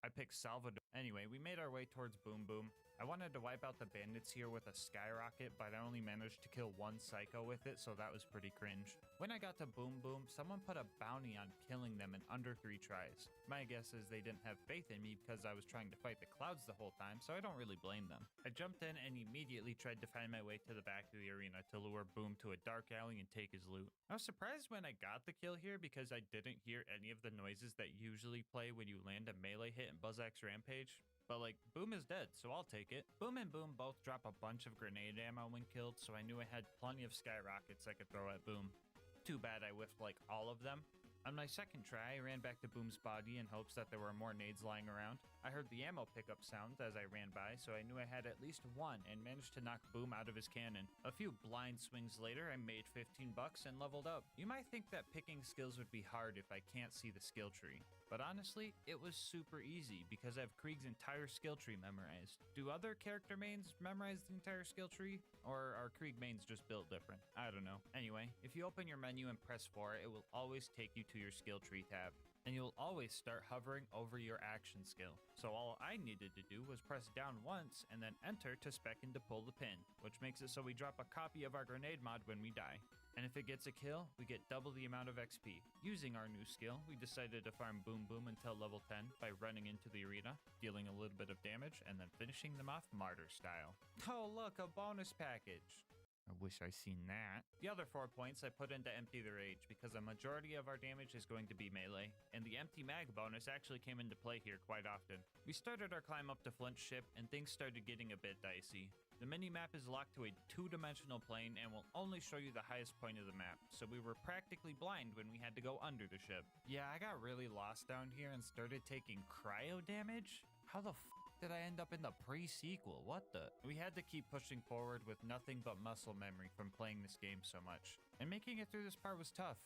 I picked Salvador. Anyway, we made our way towards Boom Boom. I wanted to wipe out the bandits here with a skyrocket, but I only managed to kill one psycho with it, so that was pretty cringe. When I got to Boom Boom, someone put a bounty on killing them in under 3 tries. My guess is they didn't have faith in me because I was trying to fight the clouds the whole time, so I don't really blame them. I jumped in and immediately tried to find my way to the back of the arena to lure Boom to a dark alley and take his loot. I was surprised when I got the kill here because I didn't hear any of the noises that usually play when you land a melee hit in BuzzX Rampage. But like, Boom is dead, so I'll take it. Boom and Boom both drop a bunch of grenade ammo when killed, so I knew I had plenty of skyrockets I could throw at Boom. Too bad I whiffed like all of them. On my second try, I ran back to Boom's body in hopes that there were more nades lying around. I heard the ammo pickup sound as I ran by, so I knew I had at least one and managed to knock Boom out of his cannon. A few blind swings later, I made 15 bucks and leveled up. You might think that picking skills would be hard if I can't see the skill tree. But honestly, it was super easy because I have Krieg's entire skill tree memorized. Do other character mains memorize the entire skill tree? Or are Krieg mains just built different? I don't know. Anyway, if you open your menu and press 4, it will always take you to your skill tree tab. And you'll always start hovering over your action skill. So all I needed to do was press down once and then enter to spec in to pull the pin, which makes it so we drop a copy of our grenade mod when we die. And if it gets a kill, we get double the amount of XP. Using our new skill, we decided to farm Boom Boom until level 10 by running into the arena, dealing a little bit of damage, and then finishing them off martyr style. Oh look, a bonus package! I wish I seen that. The other 4 points I put into Empty the Rage because a majority of our damage is going to be melee, and the empty mag bonus actually came into play here quite often. We started our climb up to Flint's ship and things started getting a bit dicey. The mini-map is locked to a 2-dimensional plane and will only show you the highest point of the map, so we were practically blind when we had to go under the ship. Yeah, I got really lost down here and started taking cryo damage? How the f did I end up in the pre-sequel? What the? We had to keep pushing forward with nothing but muscle memory from playing this game so much. And making it through this part was tough.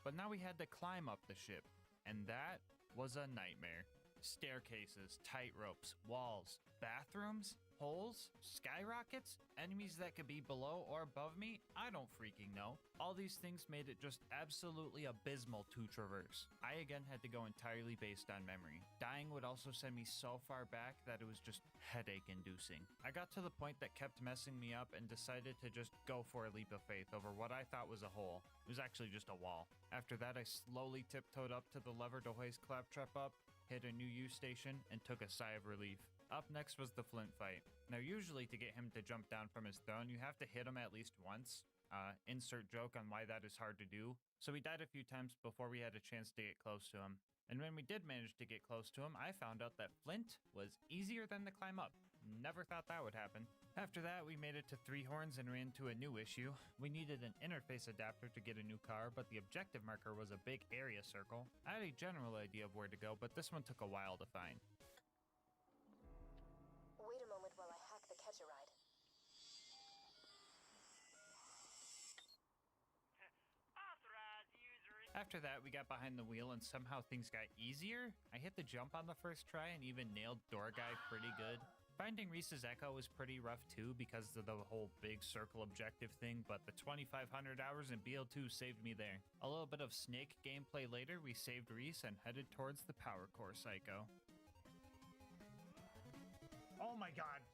But now we had to climb up the ship, and that was a nightmare. Staircases, tight ropes, walls, bathrooms, holes, skyrockets, enemies that could be below or above me, I don't freaking know. All these things made it just absolutely abysmal to traverse. I again had to go entirely based on memory. Dying would also send me so far back that it was just headache inducing. I got to the point that kept messing me up and decided to just go for a leap of faith over what I thought was a hole. It was actually just a wall. After that, I slowly tiptoed up to the lever to hoist Claptrap up, hit a new U station, and took a sigh of relief. Up next was the Flint fight. Now usually to get him to jump down from his throne, you have to hit him at least once. Insert joke on why that is hard to do. So we died a few times before we had a chance to get close to him. And when we did manage to get close to him, I found out that Flint was easier than the climb up. Never thought that would happen. After that, we made it to Three Horns and ran into a new issue. We needed an interface adapter to get a new car, but the objective marker was a big area circle. I had a general idea of where to go, but this one took a while to find. Wait a moment while I hack the catch-a-ride. After that, we got behind the wheel and somehow things got easier. I hit the jump on the first try and even nailed Door Guy pretty good. Finding Reese's Echo was pretty rough too because of the whole big circle objective thing, but the 2,500 hours in BL2 saved me there. A little bit of snake gameplay later, we saved Reese and headed towards the Power Core Psycho. Oh my god!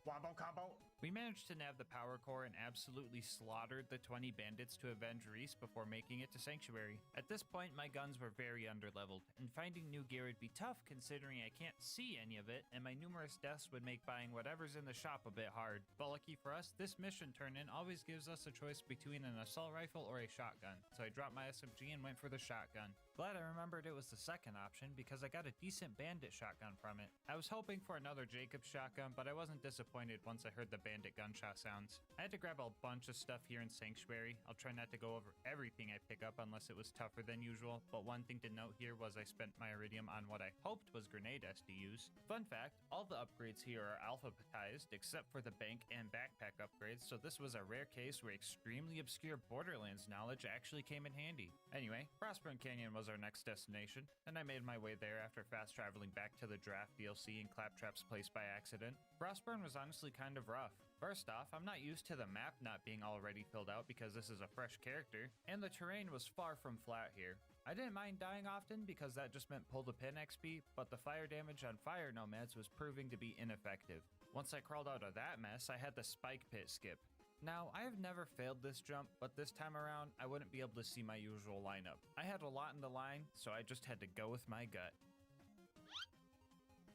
Wombo combo! We managed to nab the power core and absolutely slaughtered the 20 bandits to avenge Reese before making it to Sanctuary. At this point, my guns were very underleveled, and finding new gear would be tough considering I can't see any of it, and my numerous deaths would make buying whatever's in the shop a bit hard. But lucky for us, this mission turn-in always gives us a choice between an assault rifle or a shotgun, so I dropped my SMG and went for the shotgun. Glad I remembered it was the second option because I got a decent bandit shotgun from it. I was hoping for another Jacobs shotgun, but I wasn't disappointed once I heard the bandit gunshot sounds. I had to grab a bunch of stuff here in Sanctuary. I'll try not to go over everything I pick up unless it was tougher than usual, but one thing to note here was I spent my iridium on what I hoped was grenade SDUs. Fun fact, all the upgrades here are alphabetized except for the bank and backpack upgrades, so this was a rare case where extremely obscure Borderlands knowledge actually came in handy. Anyway, Frostburn Canyon was our next destination, and I made my way there after fast traveling back to the Draft DLC in Claptrap's place by accident. Frostburn was honestly kind of rough. First off, I'm not used to the map not being already filled out because this is a fresh character, and the terrain was far from flat here. I didn't mind dying often because that just meant pull the pin XP, but the fire damage on fire nomads was proving to be ineffective. Once I crawled out of that mess, I had the spike pit skip. Now, I have never failed this jump, but this time around, I wouldn't be able to see my usual lineup. I had a lot in the line, so I just had to go with my gut.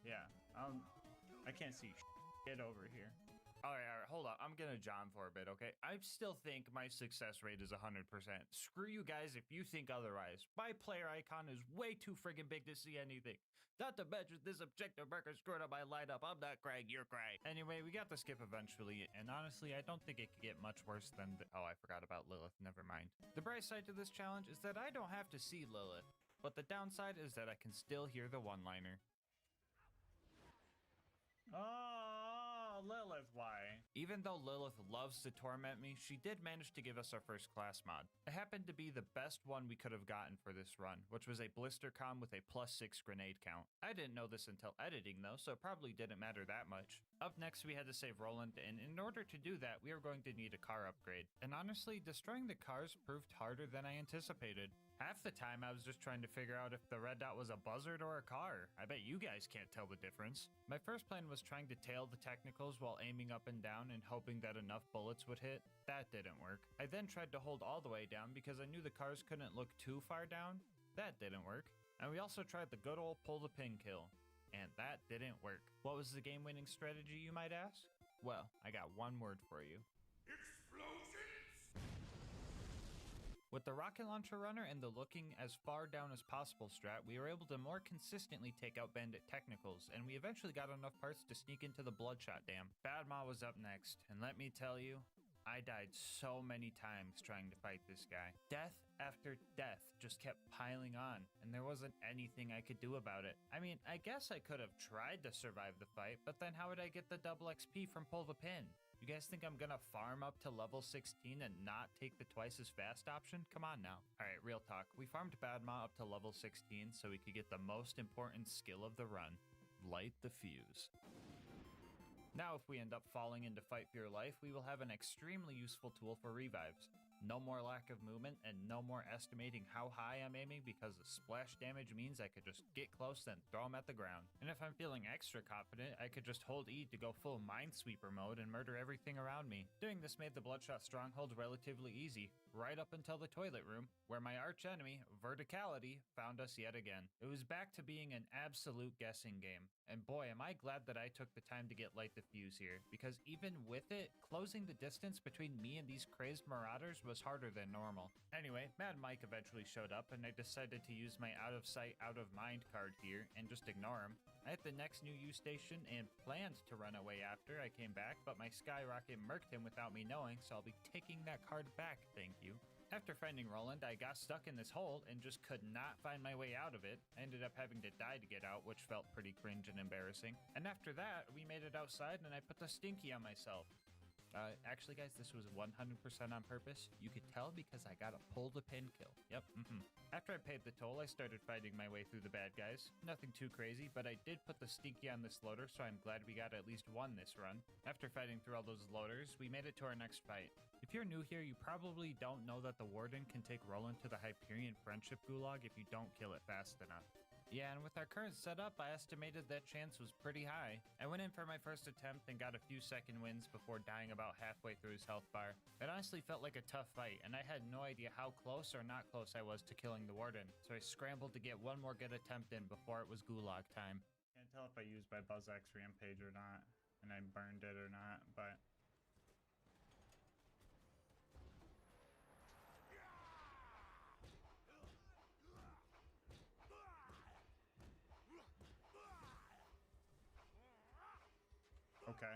Yeah, I can't see shit over here. All right, hold up. I'm gonna John for a bit, okay? I still think my success rate is 100%. Screw you guys if you think otherwise. My player icon is way too friggin' big to see anything. Not to mention this objective marker screwed up my lineup. I'm not Craig, you're Craig. Anyway, we got the skip eventually, and honestly, I don't think it could get much worse than oh, I forgot about Lilith, never mind. The bright side to this challenge is that I don't have to see Lilith, but the downside is that I can still hear the one-liner. Oh, Lilith, why? Even though Lilith loves to torment me, she did manage to give us our first class mod. It happened to be the best one we could have gotten for this run, which was a blister comm with a +6 grenade count. I didn't know this until editing though, so it probably didn't matter that much. Up next, we had to save Roland, and in order to do that, we were going to need a car upgrade. And honestly, destroying the cars proved harder than I anticipated. Half the time, I was just trying to figure out if the red dot was a buzzard or a car. I bet you guys can't tell the difference. My first plan was trying to tail the technicals while aiming up and down and hoping that enough bullets would hit. That didn't work. I then tried to hold all the way down because I knew the cars couldn't look too far down. That didn't work. And we also tried the good old pull the pin kill. And that didn't work. What was the game-winning strategy, you might ask? Well, I got one word for you. Explosions! With the rocket launcher runner and the looking as far down as possible strat, we were able to more consistently take out bandit technicals, and we eventually got enough parts to sneak into the Bloodshot Dam. Bad Ma was up next, and let me tell you, I died so many times trying to fight this guy. Death after death just kept piling on, and there wasn't anything I could do about it. I mean, I guess I could have tried to survive the fight, but then how would I get the double XP from pull the pin? You guys think I'm gonna farm up to level 16 and not take the twice as fast option? Come on now. Alright, real talk. We farmed Badma up to level 16 so we could get the most important skill of the run. Light the fuse. Now if we end up falling into fight for your life, we will have an extremely useful tool for revives. No more lack of movement and no more estimating how high I'm aiming because the splash damage means I could just get close and throw them at the ground. And if I'm feeling extra confident, I could just hold E to go full Minesweeper mode and murder everything around me. Doing this made the Bloodshot Stronghold relatively easy, right up until the toilet room, where my archenemy, Verticality, found us yet again. It was back to being an absolute guessing game. And boy, am I glad that I took the time to get Light the Fuse here, because even with it, closing the distance between me and these crazed marauders was harder than normal. Anyway, Mad Mike eventually showed up, and I decided to use my out of sight, out of mind card here, and just ignore him. I hit the next new U station and planned to run away after I came back, but my Skyrocket murked him without me knowing, so I'll be taking that card back, thank you. After finding Roland, I got stuck in this hole and just could not find my way out of it. I ended up having to die to get out, which felt pretty cringe and embarrassing. And after that, we made it outside and I put the stinky on myself. Actually guys, this was 100% on purpose. You could tell because I got a pull the pin kill. Yep, After I paid the toll, I started fighting my way through the bad guys. Nothing too crazy, but I did put the stinky on this loader, so I'm glad we got at least one this run. After fighting through all those loaders, we made it to our next fight. If you're new here, you probably don't know that the Warden can take Roland to the Hyperion Friendship Gulag if you don't kill it fast enough. Yeah, and with our current setup, I estimated that chance was pretty high. I went in for my first attempt and got a few second wins before dying about halfway through his health bar. It honestly felt like a tough fight, and I had no idea how close or not close I was to killing the Warden, so I scrambled to get one more good attempt in before it was Gulag time. Can't tell if I used my BuzzX Rampage or not, and I burned it or not, but... Okay.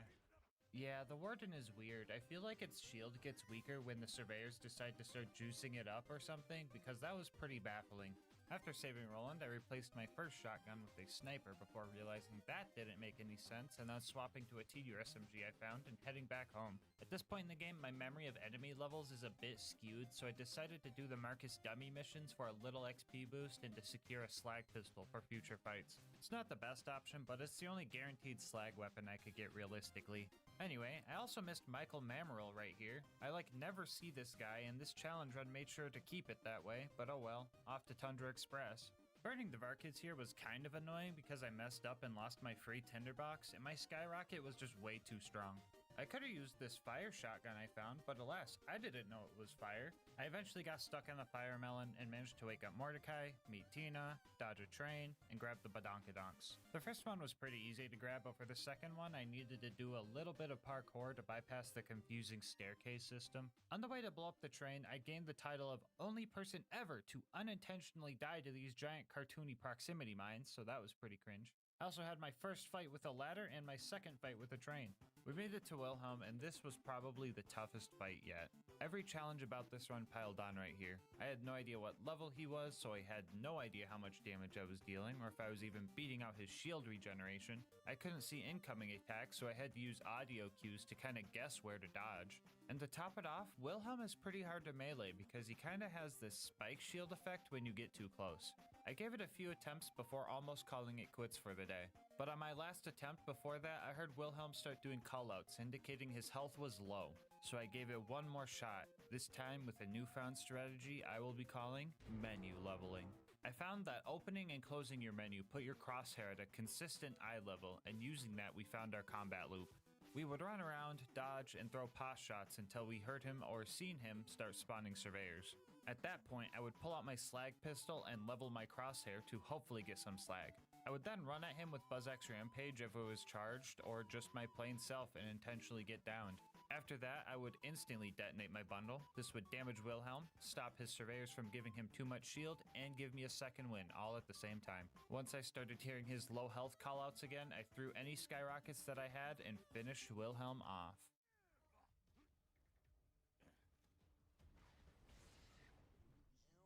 Yeah, the Warden is weird. I feel like its shield gets weaker when the surveyors decide to start juicing it up or something, because that was pretty baffling. After saving Roland, I replaced my first shotgun with a sniper before realizing that didn't make any sense, and then swapping to a TDR SMG I found and heading back home. At this point in the game, my memory of enemy levels is a bit skewed, so I decided to do the Marcus dummy missions for a little XP boost and to secure a slag pistol for future fights. It's not the best option, but it's the only guaranteed slag weapon I could get realistically. Anyway, I also missed Michael Mameril right here. I never see this guy, and this challenge run made sure to keep it that way, but oh well, off to Tundra Express. Burning the Varkids here was kind of annoying because I messed up and lost my free tinderbox, and my skyrocket was just way too strong. I could have used this fire shotgun I found, but alas, I didn't know it was fire. I eventually got stuck on the fire melon and managed to wake up Mordecai, meet Tina, dodge a train, and grab the badonkadonks. The first one was pretty easy to grab, but for the second one, I needed to do a little bit of parkour to bypass the confusing staircase system. On the way to blow up the train, I gained the title of only person ever to unintentionally die to these giant cartoony proximity mines, so that was pretty cringe. I also had my first fight with a ladder and my second fight with a train. We made it to Wilhelm, and this was probably the toughest fight yet. Every challenge about this run piled on right here. I had no idea what level he was, so I had no idea how much damage I was dealing, or if I was even beating out his shield regeneration. I couldn't see incoming attacks, so I had to use audio cues to kind of guess where to dodge. And to top it off, Wilhelm is pretty hard to melee because he kind of has this spike shield effect when you get too close. I gave it a few attempts before almost calling it quits for the day. But on my last attempt before that, I heard Wilhelm start doing callouts indicating his health was low. So I gave it one more shot, this time with a newfound strategy I will be calling menu leveling. I found that opening and closing your menu put your crosshair at a consistent eye level, and using that we found our combat loop. We would run around, dodge, and throw pos shots until we heard him or seen him start spawning surveyors. At that point, I would pull out my slag pistol and level my crosshair to hopefully get some slag. I would then run at him with BuzzX Rampage if it was charged, or just my plain self and intentionally get downed. After that, I would instantly detonate my bundle. This would damage Wilhelm, stop his surveyors from giving him too much shield, and give me a second win, all at the same time. Once I started hearing his low health callouts again, I threw any skyrockets that I had and finished Wilhelm off.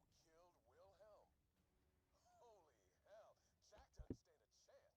You killed Wilhelm? Holy hell, Jack doesn't stand a chance.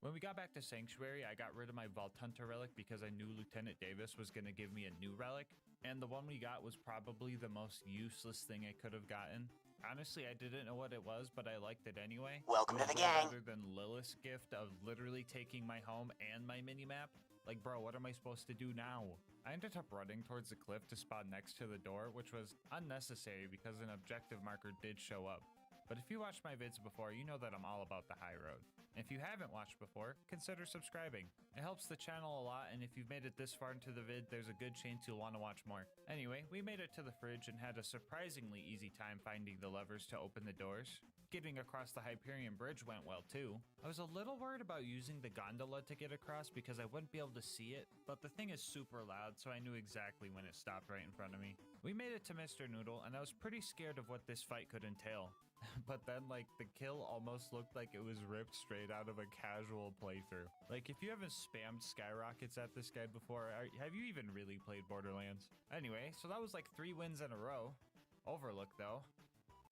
When we got back to Sanctuary, I got rid of my Valtunta relic because I knew Lieutenant Davis was going to give me a new relic, and the one we got was probably the most useless thing I could have gotten. Honestly, I didn't know what it was, but I liked it anyway. Welcome to the gang. Other than Lilith's gift of literally taking my home and my minimap. Like, bro, what am I supposed to do now? I ended up running towards the cliff to spawn next to the door, which was unnecessary because an objective marker did show up. But if you watched my vids before, you know that I'm all about the high road. And if you haven't watched before, consider subscribing. It helps the channel a lot, and if you've made it this far into the vid, there's a good chance you'll want to watch more. Anyway, we made it to the fridge and had a surprisingly easy time finding the levers to open the doors. Getting across the Hyperion Bridge went well too. I was a little worried about using the gondola to get across because I wouldn't be able to see it, but the thing is super loud, so I knew exactly when it stopped right in front of me. We made it to Mr. Noodle, and I was pretty scared of what this fight could entail. But then, like, the kill almost looked like it was ripped straight out of a casual playthrough. Like, if you haven't spammed skyrockets at this guy before, have you even really played Borderlands? Anyway, so that was like 3 wins in a row. Overlook, though.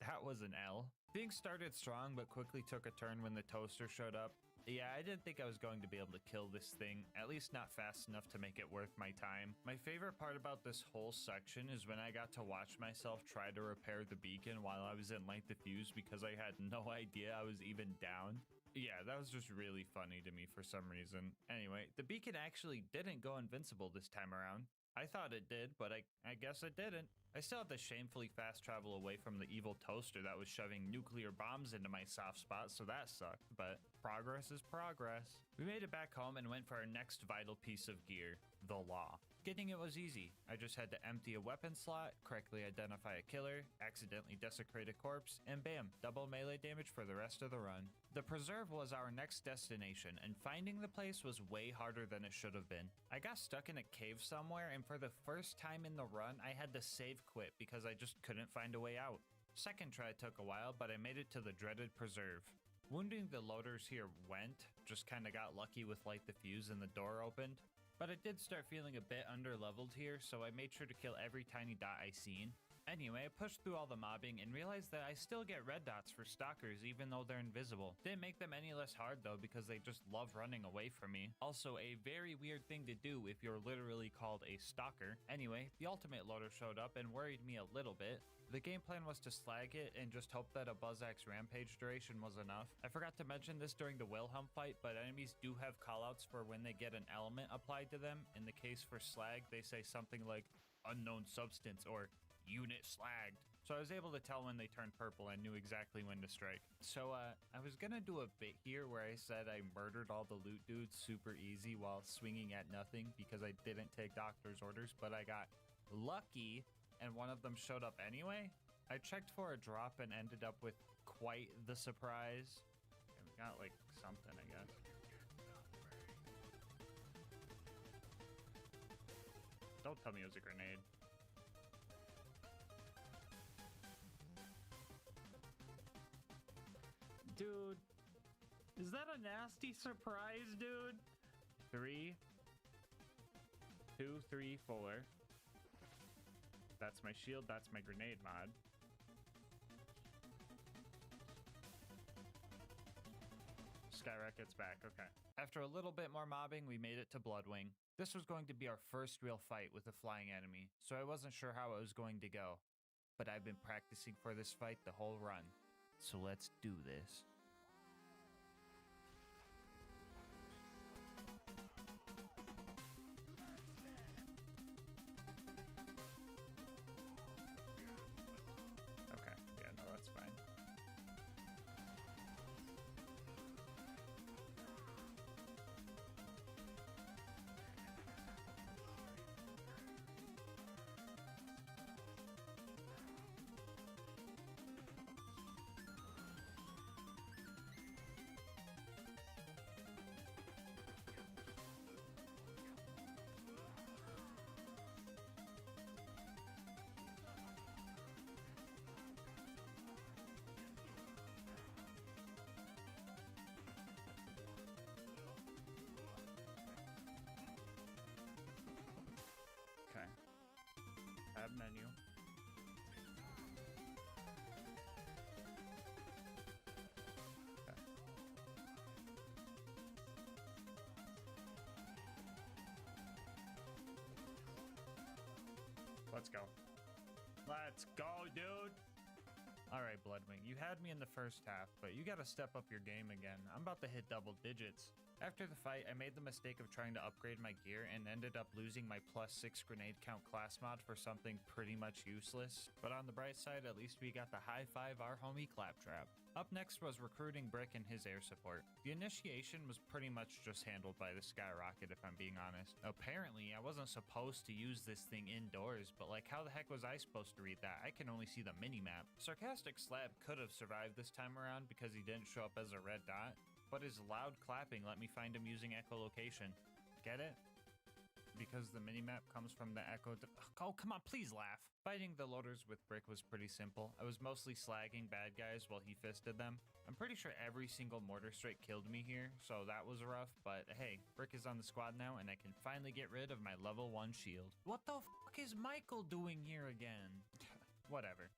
That was an L. Things started strong, but quickly took a turn when the toaster showed up. Yeah, I didn't think I was going to be able to kill this thing, at least not fast enough to make it worth my time. My favorite part about this whole section is when I got to watch myself try to repair the beacon while I was in Light the Fuse because I had no idea I was even down. Yeah, that was just really funny to me for some reason. Anyway, the beacon actually didn't go invincible this time around. I thought it did, but I guess it didn't. I still had to shamefully fast travel away from the evil toaster that was shoving nuclear bombs into my soft spot, so that sucked, but progress is progress. We made it back home and went for our next vital piece of gear, the law. Getting it was easy. I just had to empty a weapon slot, correctly identify a killer, accidentally desecrate a corpse, and bam, double melee damage for the rest of the run. The preserve was our next destination, and finding the place was way harder than it should have been. I got stuck in a cave somewhere, and for the first time in the run, I had to save quit because I just couldn't find a way out. Second try took a while, but I made it to the dreaded preserve. Wounding the loaders here went, just kinda got lucky with Light the Fuse and the door opened. But I did start feeling a bit under-leveled here, so I made sure to kill every tiny dot I seen. Anyway, I pushed through all the mobbing and realized that I still get red dots for stalkers even though they're invisible. Didn't make them any less hard though because they just love running away from me. Also, a very weird thing to do if you're literally called a stalker. Anyway, the ultimate loader showed up and worried me a little bit. The game plan was to slag it and just hope that a BuzzX Rampage duration was enough. I forgot to mention this during the Wilhelm fight, but enemies do have callouts for when they get an element applied to them. In the case for slag, they say something like unknown substance or unit slagged. So I was able to tell when they turned purple and knew exactly when to strike. So I was gonna do a bit here where I said I murdered all the loot dudes super easy while swinging at nothing because I didn't take doctor's orders, but I got lucky and one of them showed up anyway. I checked for a drop and ended up with quite the surprise. Okay, we got like something, I guess. Don't tell me it was a grenade. Dude, is that a nasty surprise, dude? 3, 2, 3, 4. That's my shield, that's my grenade mod. Skyrocket's back, okay. After a little bit more mobbing, we made it to Bloodwing. This was going to be our first real fight with a flying enemy, so I wasn't sure how it was going to go. But I've been practicing for this fight the whole run, so let's do this. Okay, yeah, no, that's fine. Okay. Tab menu. Okay. Let's go. Let's go, dude. All right, Bloodwing, you had me in the first half, but you gotta step up your game again. I'm about to hit double digits. After the fight, I made the mistake of trying to upgrade my gear and ended up losing my +6 grenade count class mod for something pretty much useless. But on the bright side, at least we got the high five our homie Claptrap. Up next was recruiting Brick and his air support. The initiation was pretty much just handled by the Skyrocket, if I'm being honest. Apparently, I wasn't supposed to use this thing indoors, but like how the heck was I supposed to read that? I can only see the mini-map. Sarcastic Slab could have survived this time around because he didn't show up as a red dot, but his loud clapping let me find him using echolocation. Get it? Because the minimap comes from the echo. Oh, come on, please laugh. Fighting the loaders with Brick was pretty simple. I was mostly slagging bad guys while he fisted them. I'm pretty sure every single mortar strike killed me here, so that was rough, but hey, Brick is on the squad now and I can finally get rid of my level 1 shield. What the fuck is Michael doing here again? Whatever.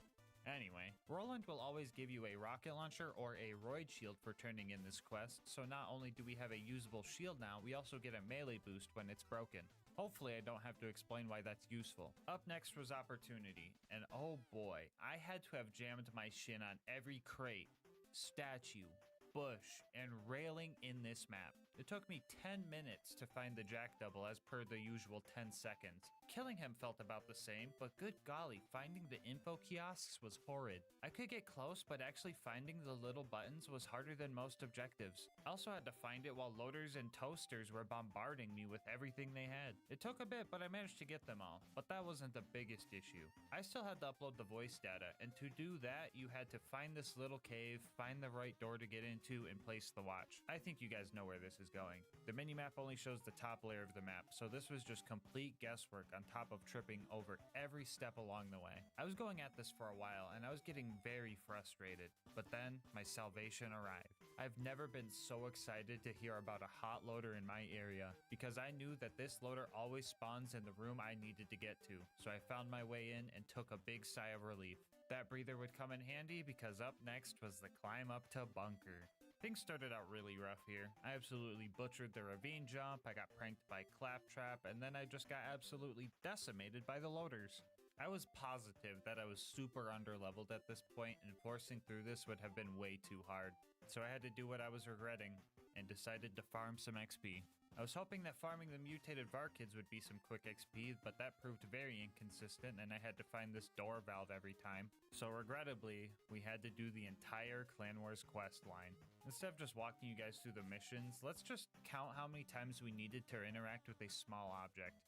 Anyway, Roland will always give you a rocket launcher or a roid shield for turning in this quest, so not only do we have a usable shield now, we also get a melee boost when it's broken. Hopefully I don't have to explain why that's useful. Up next was Opportunity, and oh boy, I had to have jammed my shin on every crate, statue, bush, and railing in this map. It took me 10 minutes to find the Jack double as per the usual 10 seconds. Killing him felt about the same, but good golly, finding the info kiosks was horrid. I could get close, but actually finding the little buttons was harder than most objectives. I also had to find it while loaders and toasters were bombarding me with everything they had. It took a bit, but I managed to get them all. But that wasn't the biggest issue. I still had to upload the voice data, and to do that, you had to find this little cave, find the right door to get into, and place the watch. I think you guys know where this is going. The minimap only shows the top layer of the map, so this was just complete guesswork on top of tripping over every step along the way. I was going at this for a while, and I was getting very frustrated, but then my salvation arrived. I've never been so excited to hear about a hot loader in my area, because I knew that this loader always spawns in the room I needed to get to, so I found my way in and took a big sigh of relief. That breather would come in handy because up next was the climb up to bunker. Things started out really rough here. I absolutely butchered the ravine jump, I got pranked by Claptrap, and then I just got absolutely decimated by the loaders. I was positive that I was super underleveled at this point, and forcing through this would have been way too hard. So I had to do what I was regretting, and decided to farm some XP. I was hoping that farming the mutated Varkids would be some quick XP, but that proved very inconsistent and I had to find this door valve every time. So regrettably, we had to do the entire Clan Wars quest line. Instead of just walking you guys through the missions, let's just count how many times we needed to interact with a small object.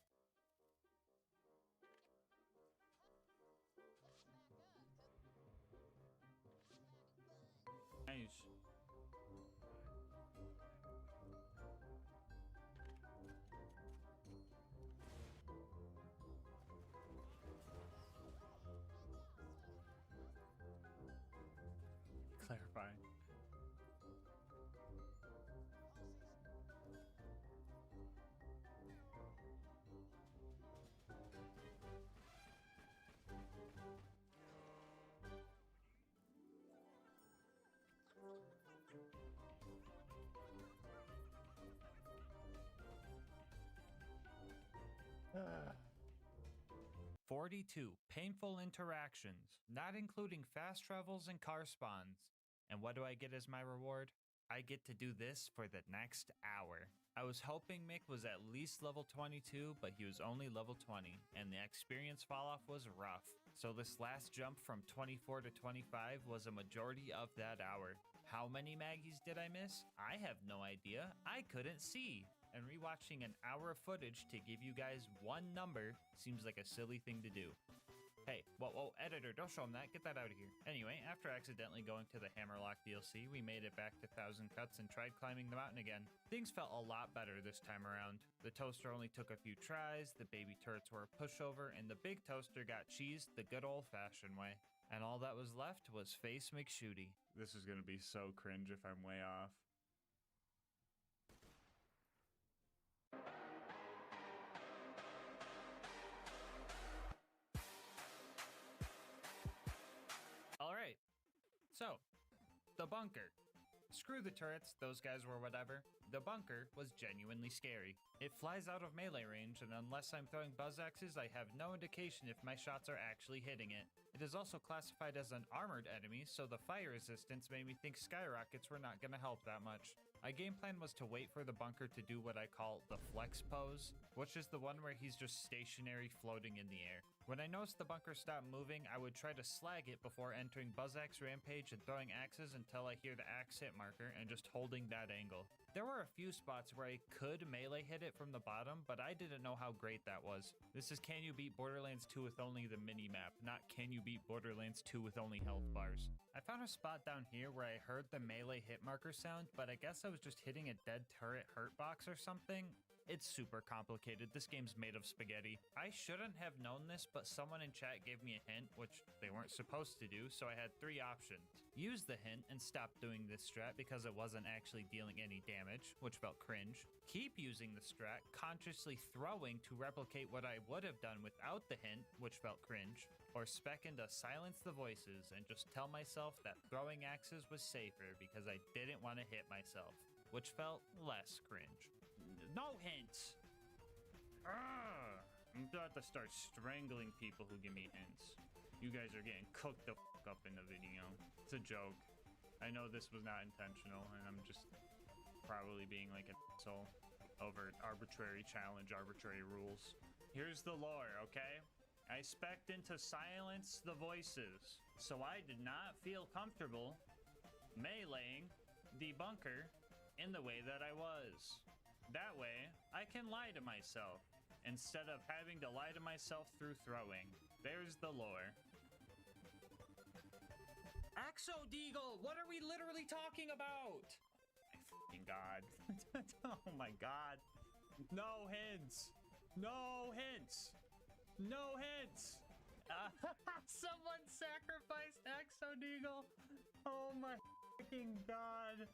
Nice. Clarifying. Ah. 42 painful interactions, not including fast travels and car spawns. And what do I get as my reward? I get to do this for the next hour. I was hoping Mick was at least level 22, but he was only level 20, and the experience falloff was rough. So this last jump from 24 to 25 was a majority of that hour. How many Maggies did I miss? I have no idea. I couldn't see. And rewatching an hour of footage to give you guys one number seems like a silly thing to do. Hey, whoa, editor, don't show him that. Get that out of here. Anyway, after accidentally going to the Hammerlock DLC, we made it back to 1000 Cuts and tried climbing the mountain again. Things felt a lot better this time around. The toaster only took a few tries, the baby turrets were a pushover, and the big toaster got cheesed the good old-fashioned way. And all that was left was Face McShooty. This is gonna be so cringe if I'm way off. Alright, so, the bunker. Screw the turrets, those guys were whatever. The bunker was genuinely scary. It flies out of melee range, and unless I'm throwing buzz axes, I have no indication if my shots are actually hitting it. It is also classified as an armored enemy, so the fire resistance made me think skyrockets were not gonna help that much. My game plan was to wait for the bunker to do what I call the flex pose, which is the one where he's just stationary floating in the air. When I noticed the bunker stopped moving, I would try to slag it before entering Buzz Axe Rampage and throwing axes until I hear the axe hit marker and just holding that angle. There were a few spots where I could melee hit it from the bottom, but I didn't know how great that was. This is Can You Beat Borderlands 2 with only the mini-map, not Can You Beat Borderlands 2 with only health bars. I found a spot down here where I heard the melee hit marker sound, but I guess I was just hitting a dead turret hurt box or something. It's super complicated. This game's made of spaghetti. I shouldn't have known this, but someone in chat gave me a hint, which they weren't supposed to do, so I had 3 options. Use the hint and stop doing this strat because it wasn't actually dealing any damage, which felt cringe. Keep using the strat, consciously throwing to replicate what I would have done without the hint, which felt cringe. Or spec into silence the voices and just tell myself that throwing axes was safer because I didn't want to hit myself, which felt less cringe. No hints! I'm about to start strangling people who give me hints. You guys are getting cooked the f up in the video. It's a joke. I know this was not intentional, and I'm just probably being like an asshole over arbitrary challenge, arbitrary rules. Here's the lore, okay? I spec'd into silence the voices, so I did not feel comfortable meleeing the bunker in the way that I was. That way, I can lie to myself, instead of having to lie to myself through throwing. There's the lore. Exodeagle! What are we literally talking about? My fucking god. Oh my god. No hints! No hints! No hints! Someone sacrificed Exodeagle! Oh my fucking god.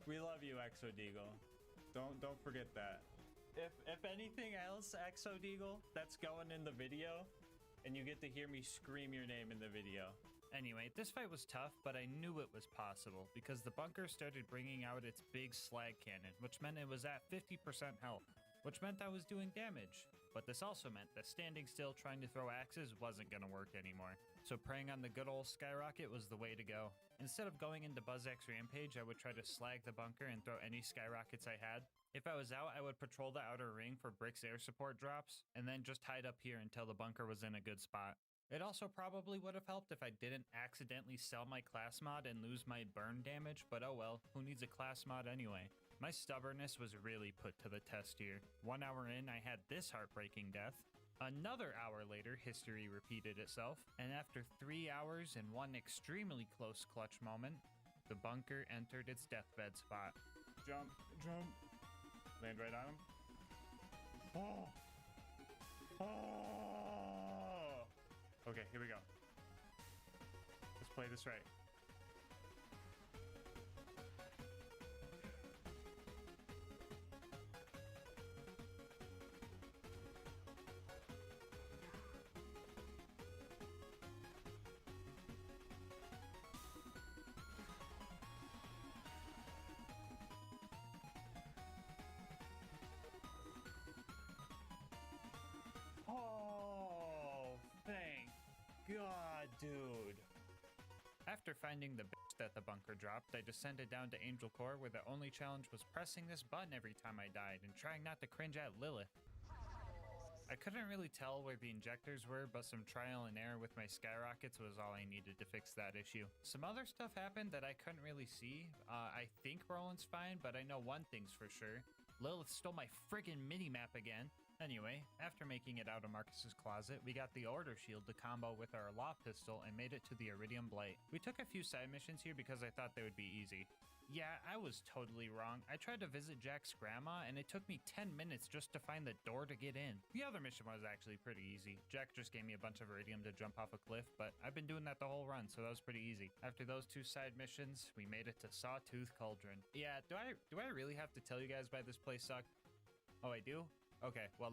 We love you, Exodeagle. Don't forget that. If anything else, Exodeagle, that's going in the video, and you get to hear me scream your name in the video. Anyway, this fight was tough, but I knew it was possible because the bunker started bringing out its big slag cannon, which meant it was at 50% health, which meant I was doing damage. But this also meant that standing still trying to throw axes wasn't gonna work anymore. So preying on the good old skyrocket was the way to go. Instead of going into BuzzX Rampage, I would try to slag the bunker and throw any skyrockets I had. If I was out, I would patrol the outer ring for Brick's air support drops, and then just hide up here until the bunker was in a good spot. It also probably would have helped if I didn't accidentally sell my class mod and lose my burn damage, but oh well, who needs a class mod anyway? My stubbornness was really put to the test here. 1 hour in, I had this heartbreaking death. Another hour later, history repeated itself, and after 3 hours and one extremely close clutch moment, the bunker entered its deathbed spot. Jump, jump. Land right on him. Oh! Oh! Okay, here we go. Let's play this right. Oh, thank God, dude. After finding the bitch that the bunker dropped, I descended down to Angel Core, where the only challenge was pressing this button every time I died and trying not to cringe at Lilith. I couldn't really tell where the injectors were, but some trial and error with my skyrockets was all I needed to fix that issue. Some other stuff happened that I couldn't really see. I think Roland's fine, but I know one thing's for sure. Lilith stole my friggin' mini-map again. Anyway, after making it out of Marcus's closet, we got the Order Shield to combo with our Law Pistol and made it to the Iridium Blight. We took a few side missions here because I thought they would be easy. Yeah, I was totally wrong. I tried to visit Jack's grandma and it took me 10 minutes just to find the door to get in. The other mission was actually pretty easy. Jack just gave me a bunch of Iridium to jump off a cliff, but I've been doing that the whole run, so that was pretty easy. After those two side missions, we made it to Sawtooth Cauldron. Yeah, do I really have to tell you guys why this place sucked? Oh, I do? Okay, well,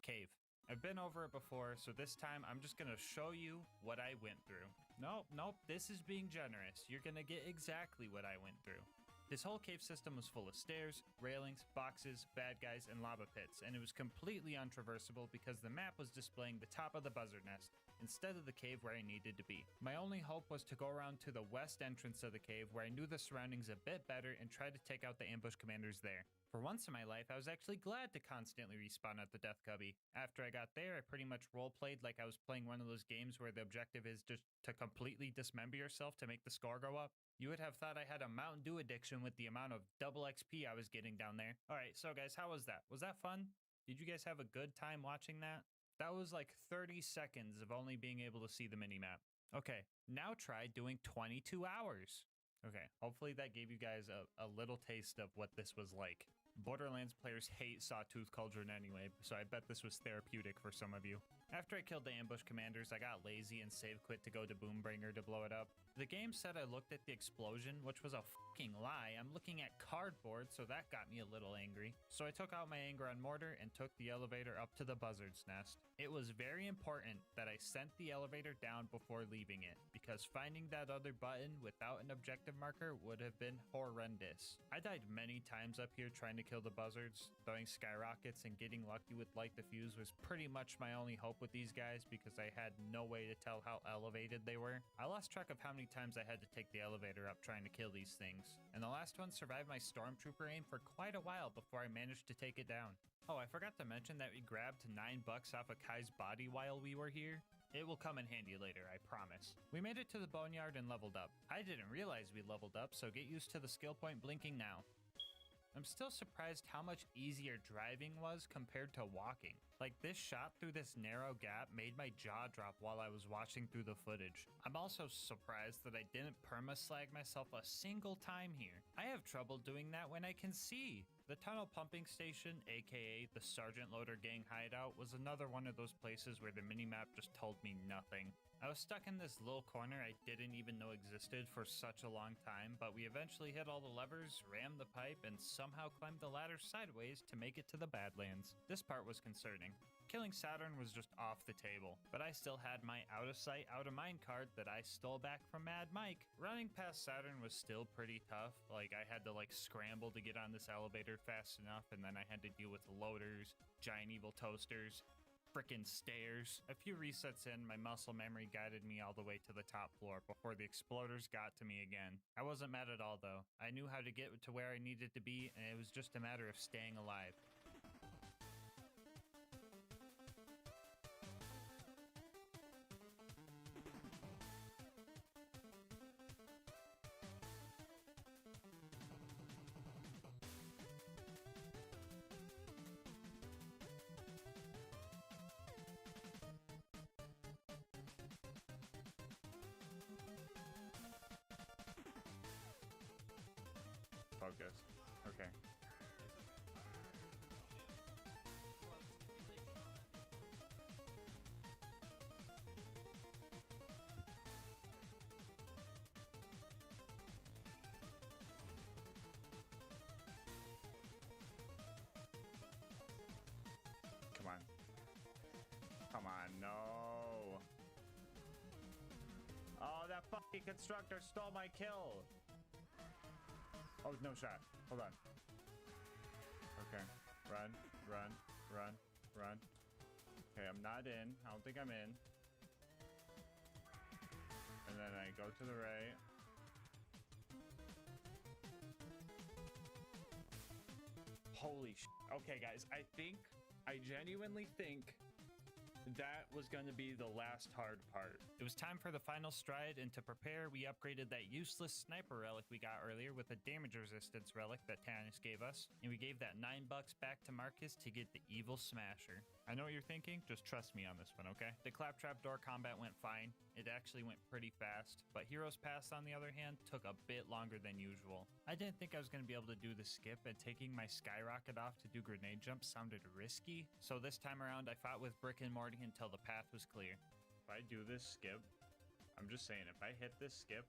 cave. I've been over it before, so this time I'm just gonna show you what I went through. Nope, this is being generous. You're gonna get exactly what I went through. This whole cave system was full of stairs, railings, boxes, bad guys, and lava pits, and it was completely untraversable because the map was displaying the top of the buzzard nest, instead of the cave where I needed to be. My only hope was to go around to the west entrance of the cave where I knew the surroundings a bit better and try to take out the ambush commanders there. For once in my life, I was actually glad to constantly respawn at the Death Cubby. After I got there, I pretty much roleplayed like I was playing one of those games where the objective is just to completely dismember yourself to make the score go up. You would have thought I had a Mountain Dew addiction with the amount of double XP I was getting down there. Alright, so guys, how was that? Was that fun? Did you guys have a good time watching that? That was like 30 seconds of only being able to see the minimap. Okay, now try doing 22 hours. Okay, hopefully that gave you guys a little taste of what this was like. Borderlands players hate Sawtooth Cauldron anyway, so I bet this was therapeutic for some of you. After I killed the ambush commanders, I got lazy and save quit to go to Boombringer to blow it up. The game said I looked at the explosion, which was a fucking lie. I'm looking at cardboard, so that got me a little angry. So I took out my anger on Mortar and took the elevator up to the buzzard's nest. It was very important that I sent the elevator down before leaving it, because finding that other button without an objective marker would have been horrendous. I died many times up here trying to kill the buzzards. Throwing skyrockets and getting lucky with light diffuse was pretty much my only hope with these guys because I had no way to tell how elevated they were. I lost track of how many times I had to take the elevator up trying to kill these things, and the last one survived my stormtrooper aim for quite a while before I managed to take it down. Oh, I forgot to mention that we grabbed $9 off of Kai's body while we were here. It will come in handy later, I promise. We made it to the boneyard and leveled up. I didn't realize we leveled up, so get used to the skill point blinking now. I'm still surprised how much easier driving was compared to walking. Like, this shot through this narrow gap made my jaw drop while I was watching through the footage. I'm also surprised that I didn't perma-slag myself a single time here. I have trouble doing that when I can see. The tunnel pumping station, aka the Sergeant Loader Gang hideout, was another one of those places where the minimap just told me nothing. I was stuck in this little corner I didn't even know existed for such a long time, but we eventually hit all the levers, rammed the pipe, and somehow climbed the ladder sideways to make it to the Badlands. This part was concerning. Killing Saturn was just off the table, but I still had my out of sight, out of mind card that I stole back from Mad Mike. Running past Saturn was still pretty tough. Like, I had to scramble to get on this elevator fast enough, and then I had to deal with loaders, giant evil toasters, frickin' stairs. A few resets in, my muscle memory guided me all the way to the top floor before the exploders got to me again. I wasn't mad at all though. I knew how to get to where I needed to be, and it was just a matter of staying alive. Focus. Okay. Come on. Come on, no. Oh, that fucking constructor stole my kill. Oh, no shot. Hold on. Okay. Run, run, run, run. Okay, I'm not in. I don't think I'm in. And then I go to the right. Holy sh**. Okay, guys, I genuinely think that was going to be the last hard part. It was time for the final stride, and to prepare, we upgraded that useless sniper relic we got earlier with a damage resistance relic that Tannis gave us, and we gave that $9 back to Marcus to get the evil smasher. I know what you're thinking, just trust me on this one, okay? The claptrap door combat went fine. It actually went pretty fast, but Heroes Pass, on the other hand, took a bit longer than usual. I didn't think I was going to be able to do the skip, and taking my skyrocket off to do grenade jumps sounded risky, so this time around I fought with Brick and Morty until the path was clear. If I do this skip, I'm just saying, if I hit this skip,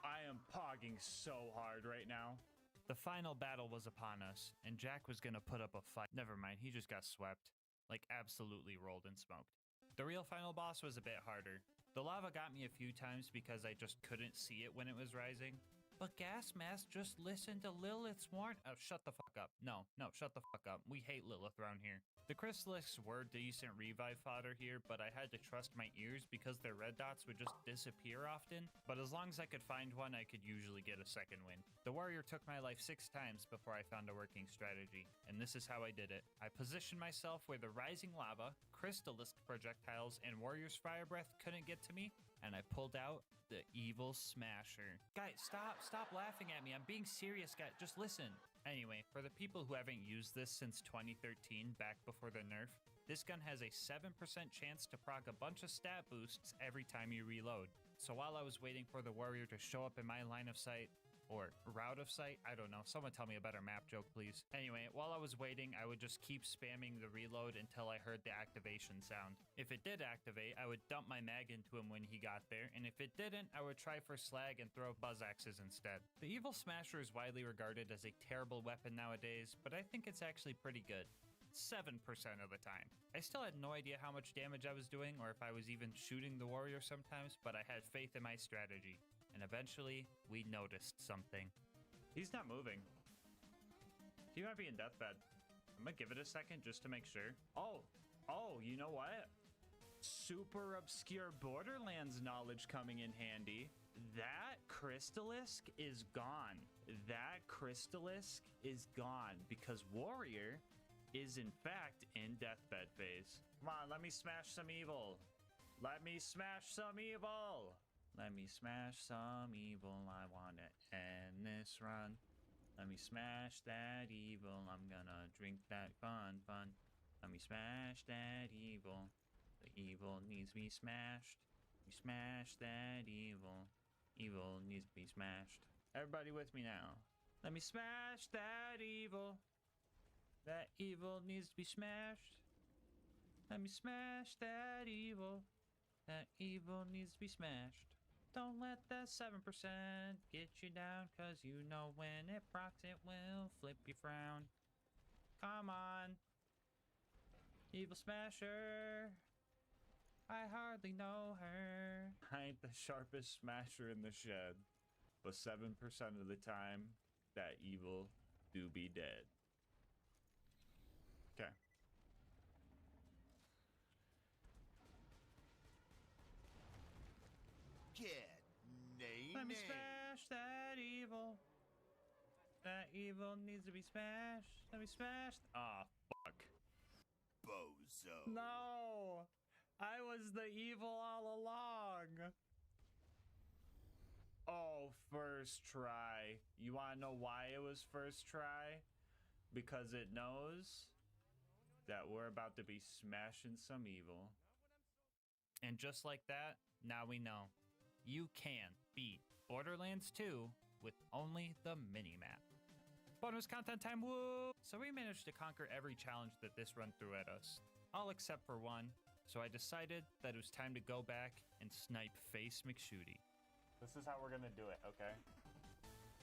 I am pogging so hard right now. The final battle was upon us, and Jack was gonna put up a fight. Never mind, he just got swept. Like, absolutely rolled and smoked. The real final boss was a bit harder. The lava got me a few times because I just couldn't see it when it was rising. But GASMASK, just listen to Lilith's warn. Oh, shut the fuck up. No, shut the fuck up. We hate Lilith around here. The Chrysalisks were decent revive fodder here, but I had to trust my ears because their red dots would just disappear often. But as long as I could find one, I could usually get a second win. The warrior took my life 6 times before I found a working strategy, and this is how I did it. I positioned myself where the rising lava, Crystalisk projectiles, and warrior's fire breath couldn't get to me, and I pulled out the evil smasher. Guys, stop laughing at me. I'm being serious, guys. Just listen. Anyway, for the people who haven't used this since 2013, back before the nerf, this gun has a 7% chance to proc a bunch of stat boosts every time you reload. So while I was waiting for the warrior to show up in my line of sight, or route of sight, I don't know. Someone tell me a better map joke, please. Anyway, while I was waiting, I would just keep spamming the reload until I heard the activation sound. If it did activate, I would dump my mag into him when he got there, and if it didn't, I would try for slag and throw buzz axes instead. The evil smasher is widely regarded as a terrible weapon nowadays, but I think it's actually pretty good. 7% of the time. I still had no idea how much damage I was doing or if I was even shooting the warrior sometimes, but I had faith in my strategy. And eventually, we noticed something. He's not moving. He might be in deathbed. I'm gonna give it a second just to make sure. Oh, you know what? Super obscure Borderlands knowledge coming in handy. That Crystalisk is gone. That Crystalisk is gone because Warrior is in fact in deathbed phase. Come on, let me smash some evil. Let me smash some evil. Let me smash some evil. I want to end this run. Let me smash that evil. I'm gonna drink that fun. Let me smash that evil. The evil needs to be smashed. We smash that evil. Evil needs to be smashed. Everybody with me now. Let me smash that evil. That evil needs to be smashed. Let me smash that evil. That evil needs to be smashed. Don't let that 7% get you down, cause you know when it procs it will flip your frown. Come on. Evil smasher. I hardly know her. I ain't the sharpest smasher in the shed, but 7% of the time, that evil do be dead. Okay. Get Let me smash that evil. That evil needs to be smashed. Let me smash. Ah, fuck. bozo. No, I was the evil all along. Oh, first try. You want to know why it was first try? Because it knows that we're about to be smashing some evil. And just like that, now we know. You can beat Borderlands 2 with only the minimap. Bonus content time, woo! So we managed to conquer every challenge that this run threw at us, all except for one. So I decided that it was time to go back and snipe Face McShooty. This is how we're gonna do it, okay?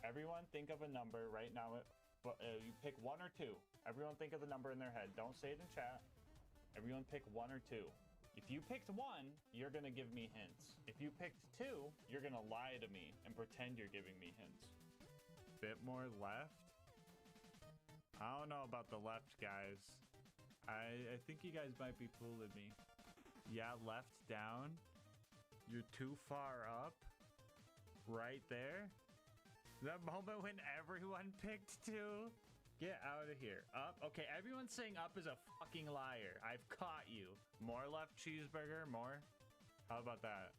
Everyone think of a number right now. You pick 1 or 2. Everyone think of the number in their head. Don't say it in chat. Everyone pick 1 or 2. If you picked 1, you're gonna give me hints. If you picked 2, you're gonna lie to me and pretend you're giving me hints. Bit more left? I don't know about the left, guys. I think you guys might be fooling me. Yeah, left down. You're too far up. Right there. The moment when everyone picked 2. Get out of here. Up. Okay, everyone saying up is a fucking liar. I've caught you. More left cheeseburger, more. How about that?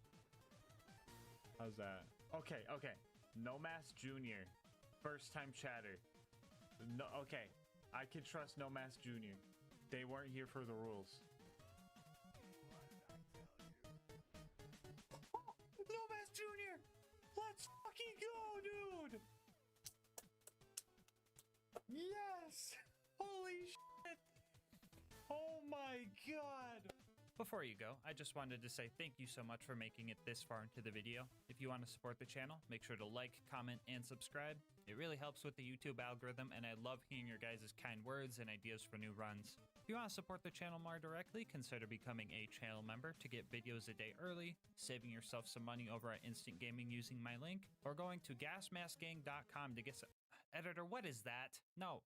How's that? Okay, okay. No Mask Jr. First time chatter. No, okay. I can trust No Mask Jr. They weren't here for the rules. Oh, No Mask Jr. Let's fucking go, dude. Yes! Holy shit! Oh my god! Before you go, I just wanted to say thank you so much for making it this far into the video. If you want to support the channel, make sure to like, comment, and subscribe. It really helps with the YouTube algorithm, and I love hearing your guys' kind words and ideas for new runs. If you want to support the channel more directly, consider becoming a channel member to get videos a day early, saving yourself some money over at Instant Gaming using my link, or going to GASMASK'S.com to get some... Editor, what is that? No,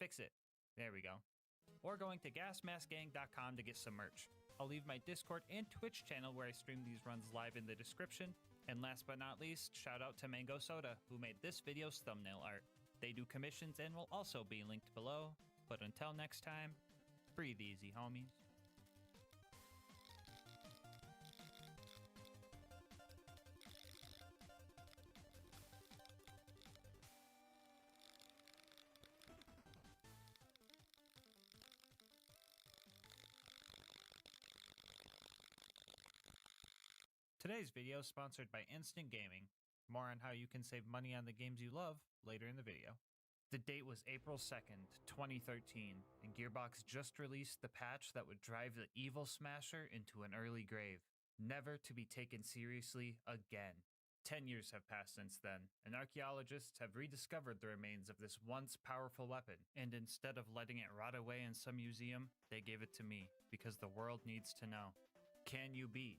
fix it. There we go. Or going to GasMask'S.com to get some merch. I'll leave my Discord and Twitch channel where I stream these runs live in the description. And last but not least, shout out to Mango Soda, who made this video's thumbnail art. They do commissions and will also be linked below. But until next time, breathe easy, homies. Today's video is sponsored by Instant Gaming. More on how you can save money on the games you love later in the video. The date was April 2nd, 2013, and Gearbox just released the patch that would drive the evil smasher into an early grave, never to be taken seriously again. 10 years have passed since then, and archaeologists have rediscovered the remains of this once powerful weapon, and instead of letting it rot away in some museum, they gave it to me, because the world needs to know. Can you beat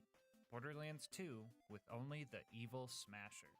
Borderlands 2 with only the evil smasher?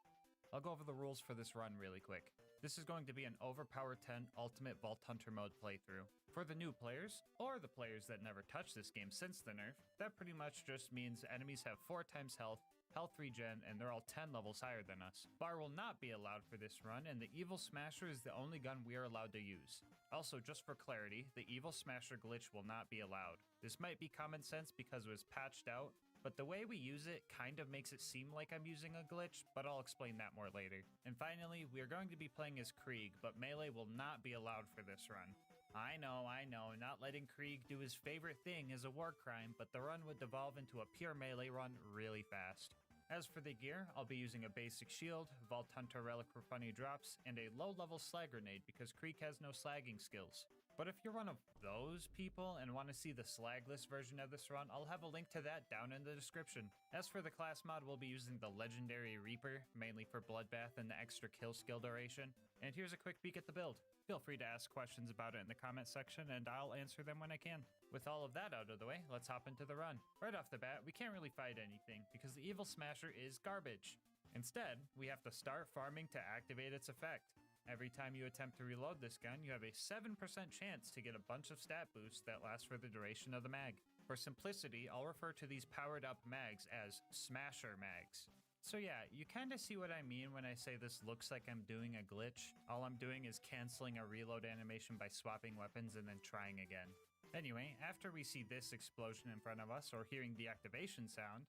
I'll go over the rules for this run really quick. This is going to be an Overpower 10 Ultimate Vault Hunter mode playthrough. For the new players, or the players that never touched this game since the nerf, that pretty much just means enemies have 4 times health, health regen, and they're all 10 levels higher than us. Bar will not be allowed for this run, and the Evil Smasher is the only gun we are allowed to use. Also, just for clarity, the Evil Smasher glitch will not be allowed. This might be common sense because it was patched out, but the way we use it kind of makes it seem like I'm using a glitch, but I'll explain that more later. And finally, we are going to be playing as Krieg, but melee will not be allowed for this run. I know, not letting Krieg do his favorite thing is a war crime, but the run would devolve into a pure melee run really fast. As for the gear, I'll be using a basic shield, Vault Hunter relic for funny drops, and a low-level slag grenade because Krieg has no slagging skills. But if you're one of those people and want to see the slagless version of this run, I'll have a link to that down in the description. As for the class mod, we'll be using the Legendary Reaper, mainly for Bloodbath and the extra kill skill duration. And here's a quick peek at the build. Feel free to ask questions about it in the comment section, and I'll answer them when I can. With all of that out of the way, let's hop into the run. Right off the bat, we can't really fight anything, because the Evil Smasher is garbage. Instead, we have to start farming to activate its effect. Every time you attempt to reload this gun, you have a 7% chance to get a bunch of stat boosts that last for the duration of the mag. For simplicity, I'll refer to these powered up mags as smasher mags. So yeah, you kinda see what I mean when I say this looks like I'm doing a glitch. All I'm doing is canceling a reload animation by swapping weapons and then trying again. Anyway, after we see this explosion in front of us or hearing the activation sound,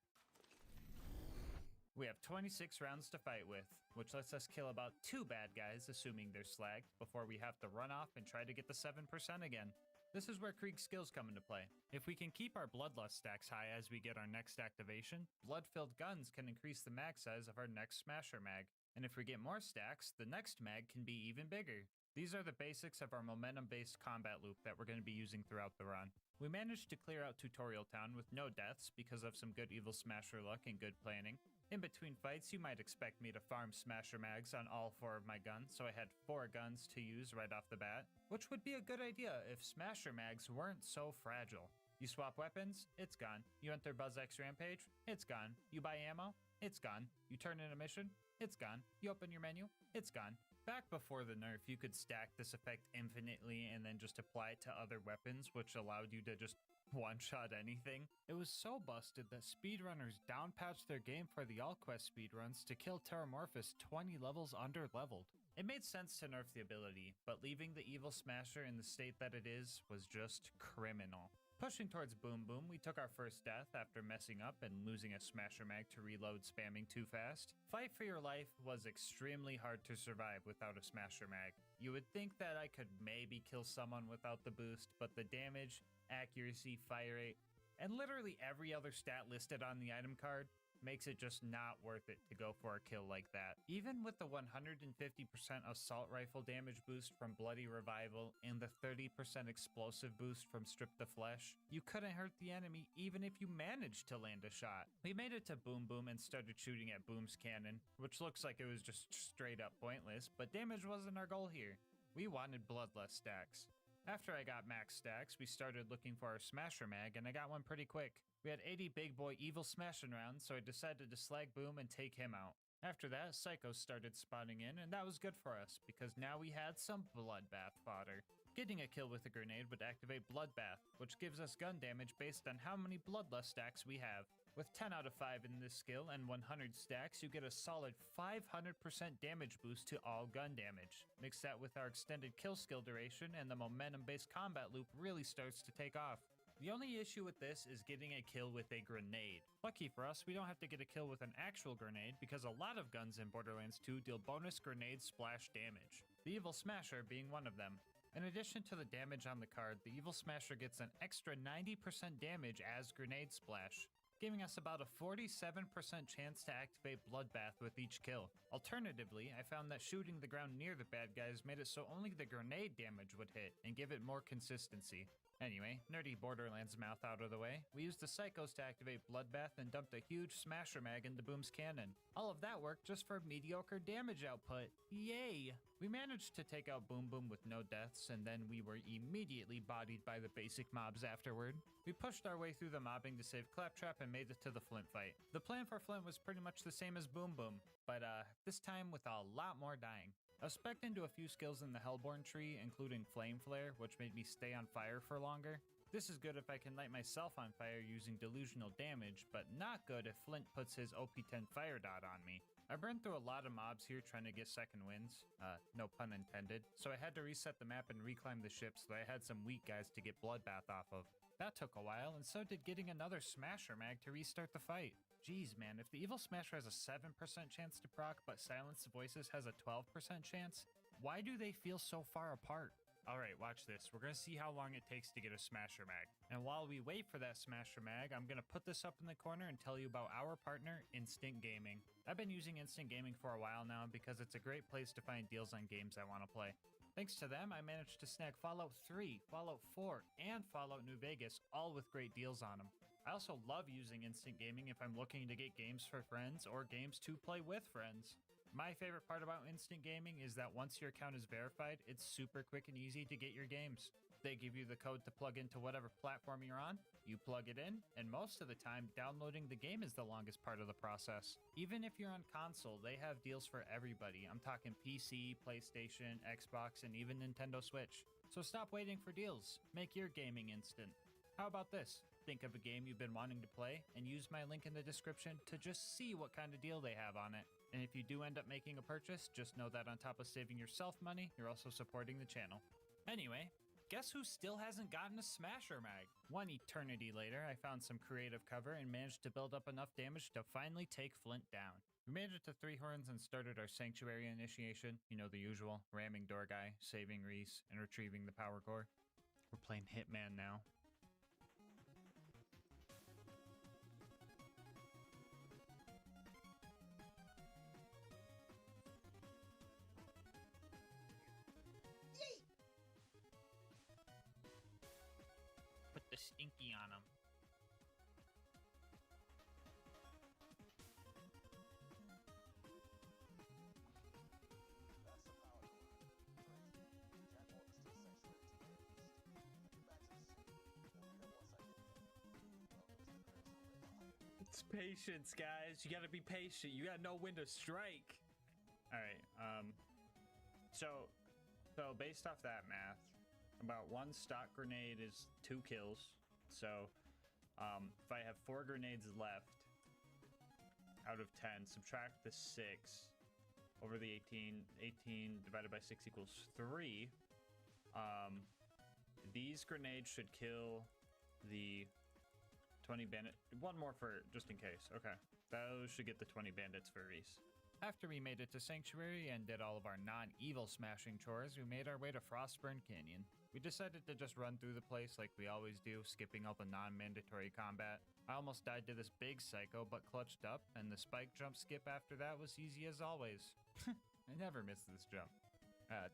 we have 26 rounds to fight with, which lets us kill about 2 bad guys, assuming they're slagged, before we have to run off and try to get the 7% again. This is where Krieg's skills come into play. If we can keep our bloodlust stacks high as we get our next activation, blood-filled guns can increase the mag size of our next smasher mag. And if we get more stacks, the next mag can be even bigger. These are the basics of our momentum-based combat loop that we're going to be using throughout the run. We managed to clear out Tutorial Town with no deaths because of some good Evil Smasher luck and good planning. In between fights, you might expect me to farm Smasher mags on all 4 of my guns, so I had 4 guns to use right off the bat, which would be a good idea if Smasher mags weren't so fragile. You swap weapons, it's gone. You enter BuzzX Rampage, it's gone. You buy ammo, it's gone. You turn in a mission, it's gone. You open your menu, it's gone. Back before the nerf, you could stack this effect infinitely and then just apply it to other weapons, which allowed you to just one-shot anything. It was so busted that speedrunners downpatched their game for the AllQuest speedruns to kill Terramorphous 20 levels under-leveled. It made sense to nerf the ability, but leaving the Evil Smasher in the state that it is was just criminal. Pushing towards Boom Boom, we took our first death after messing up and losing a Smasher mag to reload spamming too fast. Fight for Your Life was extremely hard to survive without a Smasher mag. You would think that I could maybe kill someone without the boost, but the damage, accuracy, fire rate, and literally every other stat listed on the item card makes it just not worth it to go for a kill like that. Even with the 150% assault rifle damage boost from Bloody Revival and the 30% explosive boost from Strip the Flesh, you couldn't hurt the enemy even if you managed to land a shot. We made it to Boom Boom and started shooting at Boom's cannon, which looks like it was just straight up pointless, but damage wasn't our goal here. We wanted bloodlust stacks. After I got max stacks, we started looking for our Smasher mag, and I got one pretty quick. We had 80 big boy evil smashing rounds, so I decided to slag Boom and take him out. After that, Psychos started spawning in, and that was good for us, because now we had some bloodbath fodder. Getting a kill with a grenade would activate Bloodbath, which gives us gun damage based on how many bloodlust stacks we have. With 10 out of 5 in this skill and 100 stacks, you get a solid 500% damage boost to all gun damage. Mix that with our extended kill skill duration and the momentum-based combat loop really starts to take off. The only issue with this is getting a kill with a grenade. Lucky for us, we don't have to get a kill with an actual grenade because a lot of guns in Borderlands 2 deal bonus grenade splash damage, the Evil Smasher being one of them. In addition to the damage on the card, the Evil Smasher gets an extra 90% damage as grenade splash, giving us about a 47% chance to activate Bloodbath with each kill. Alternatively, I found that shooting the ground near the bad guys made it so only the grenade damage would hit and give it more consistency. Anyway, nerdy Borderlands mouth out of the way, we used the Psychos to activate Bloodbath and dumped a huge Smasher mag into Boom's cannon. All of that worked just for mediocre damage output. Yay! We managed to take out Boom Boom with no deaths, and then we were immediately bodied by the basic mobs afterward. We pushed our way through the mobbing to save Claptrap and made it to the Flint fight. The plan for Flint was pretty much the same as Boom Boom, but this time with a lot more dying. I was specced into a few skills in the Hellborn tree, including Flame Flare, which made me stay on fire for longer. This is good if I can light myself on fire using delusional damage, but not good if Flint puts his OP10 fire dot on me. I burned through a lot of mobs here trying to get second wins, no pun intended, so I had to reset the map and reclimb the ship so I had some weak guys to get Bloodbath off of. That took a while, and so did getting another Smasher mag to restart the fight. Jeez man, if the Evil Smasher has a 7% chance to proc, but Silence the Voices has a 12% chance, why do they feel so far apart? Alright, watch this. We're gonna see how long it takes to get a Smasher mag. And while we wait for that Smasher mag, I'm gonna put this up in the corner and tell you about our partner, Instant Gaming. I've been using Instant Gaming for a while now because it's a great place to find deals on games I want to play. Thanks to them, I managed to snag Fallout 3, Fallout 4, and Fallout New Vegas, all with great deals on them. I also love using Instant Gaming if I'm looking to get games for friends or games to play with friends. My favorite part about Instant Gaming is that once your account is verified, it's super quick and easy to get your games. They give you the code to plug into whatever platform you're on, you plug it in, and most of the time, downloading the game is the longest part of the process. Even if you're on console, they have deals for everybody. I'm talking PC, PlayStation, Xbox, and even Nintendo Switch. So stop waiting for deals. Make your gaming instant. How about this? Think of a game you've been wanting to play and use my link in the description to just see what kind of deal they have on it. And if you do end up making a purchase, just know that on top of saving yourself money, you're also supporting the channel. Anyway, guess who still hasn't gotten a Smasher Mag? One eternity later, I found some creative cover and managed to build up enough damage to finally take Flint down. We made it to 3 horns and started our Sanctuary initiation. You know the usual, ramming door guy, saving Reese, and retrieving the power core. We're playing Hitman now. Put the stinky on him. It's patience, guys. You gotta be patient. You gotta know when to strike. All right. So based off that math, about 1 stock grenade is 2 kills. So, if I have 4 grenades left out of 10, subtract the 6 over the 18. 18 divided by 6 equals 3. These grenades should kill the 20 bandit. 1 more for just in case. Okay, those should get the 20 bandits for Reese. After we made it to Sanctuary and did all of our non-evil smashing chores, we made our way to Frostburn Canyon. We decided to just run through the place like we always do, skipping all the non-mandatory combat. I almost died to this big psycho, but clutched up, and the spike jump skip after that was easy as always. I never miss this jump.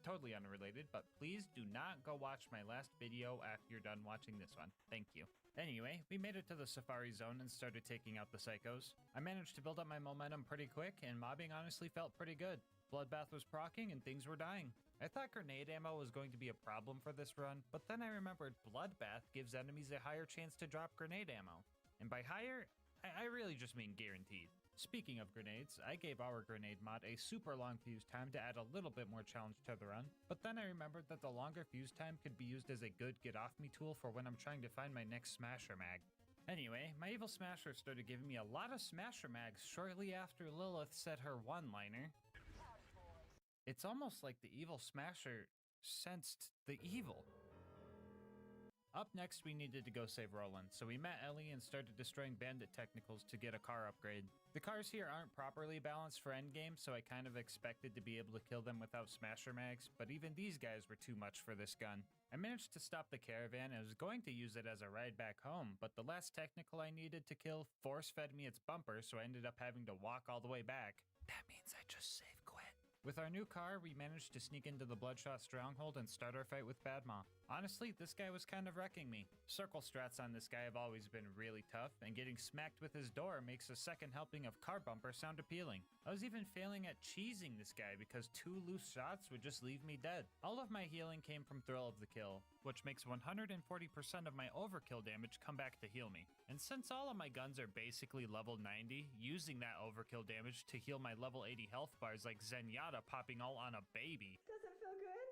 Totally unrelated, but please do not go watch my last video after you're done watching this one. Thank you. Anyway, we made it to the Safari Zone and started taking out the psychos. I managed to build up my momentum pretty quick, and mobbing honestly felt pretty good. Bloodbath was proccing and things were dying. I thought grenade ammo was going to be a problem for this run, but then I remembered Bloodbath gives enemies a higher chance to drop grenade ammo. And by higher, I really just mean guaranteed. Speaking of grenades, I gave our grenade mod a super long fuse time to add a little bit more challenge to the run, but then I remembered that the longer fuse time could be used as a good get off me tool for when I'm trying to find my next Smasher Mag. Anyway, my evil Smasher started giving me a lot of Smasher Mags shortly after Lilith said her one-liner. It's almost like the evil Smasher sensed the evil. Up next, we needed to go save Roland, so we met Ellie and started destroying bandit technicals to get a car upgrade. The cars here aren't properly balanced for endgame, so I kind of expected to be able to kill them without Smasher Mags, but even these guys were too much for this gun. I managed to stop the caravan and was going to use it as a ride back home, but the last technical I needed to kill force-fed me its bumper, so I ended up having to walk all the way back. That means I just save quit. With our new car, we managed to sneak into the Bloodshot stronghold and start our fight with Badmaw. Honestly, this guy was kind of wrecking me. Circle strats on this guy have always been really tough, and getting smacked with his door makes a second helping of car bumper sound appealing. I was even failing at cheesing this guy because 2 loose shots would just leave me dead. All of my healing came from Thrill of the Kill, which makes 140% of my overkill damage come back to heal me. And since all of my guns are basically level 90, using that overkill damage to heal my level 80 health bars like Zenyatta popping all on a baby. Does it feel good?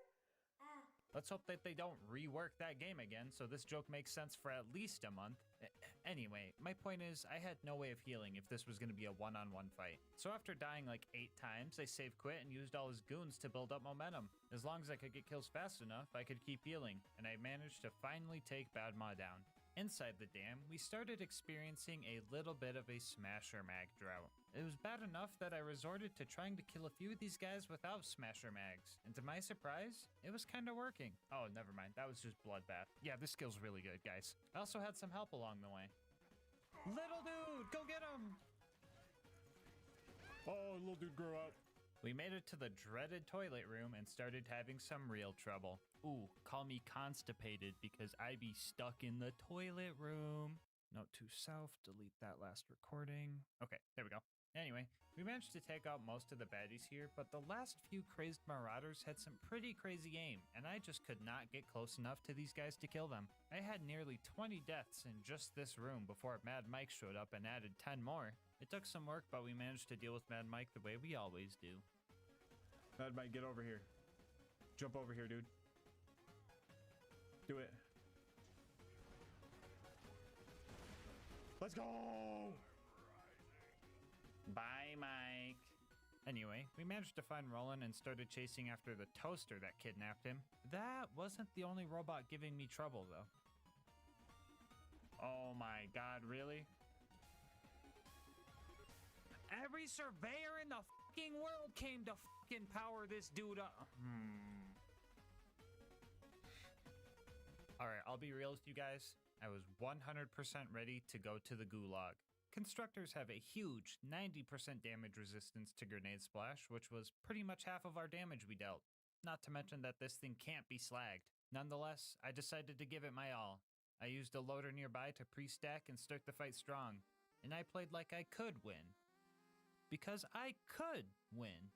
Let's hope that they don't rework that game again, so this joke makes sense for at least a month. Anyway, my point is, I had no way of healing if this was going to be a one-on-one fight. So after dying like 8 times, I save quit and used all his goons to build up momentum. As long as I could get kills fast enough, I could keep healing, and I managed to finally take Badmaw down. Inside the dam, we started experiencing a little bit of a Smasher Mag drought. It was bad enough that I resorted to trying to kill a few of these guys without Smasher Mags, and to my surprise, it was kinda working. Oh, never mind, that was just Bloodbath. Yeah, this skill's really good, guys. I also had some help along the way. Little dude, go get him! Oh, little dude, grow up. We made it to the dreaded toilet room and started having some real trouble. Ooh, call me constipated because I be stuck in the toilet room. Note to self, delete that last recording. Okay, there we go. Anyway, we managed to take out most of the baddies here, but the last few crazed marauders had some pretty crazy aim, and I just could not get close enough to these guys to kill them. I had nearly 20 deaths in just this room before Mad Mike showed up and added 10 more. It took some work, but we managed to deal with Mad Mike the way we always do. Mad Mike, get over here. Jump over here, dude. Do it. Let's go! Bye, Mike. Anyway, we managed to find Roland and started chasing after the toaster that kidnapped him. That wasn't the only robot giving me trouble, though. Oh my god, really? Every surveyor in the fucking world came to fucking power this dude up. Alright, I'll be real with you guys. I was 100% ready to go to the gulag. Constructors have a huge 90% damage resistance to grenade splash, which was pretty much half of our damage we dealt. Not to mention that this thing can't be slagged. Nonetheless, I decided to give it my all. I used a loader nearby to pre-stack and start the fight strong. And I played like I could win. Because I could win.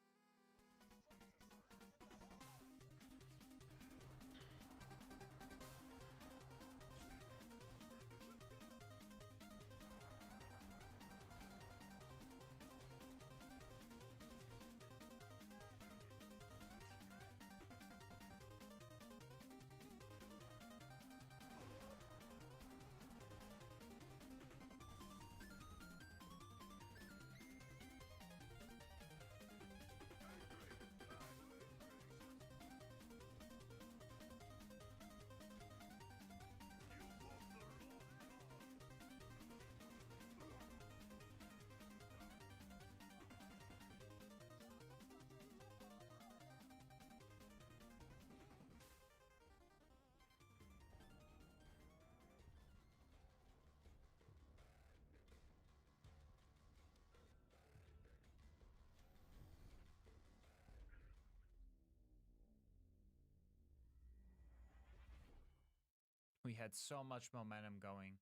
We had so much momentum going.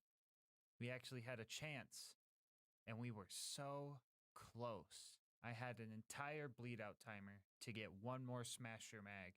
We actually had a chance. And we were so close. I had an entire bleed out timer to get one more smasher mag.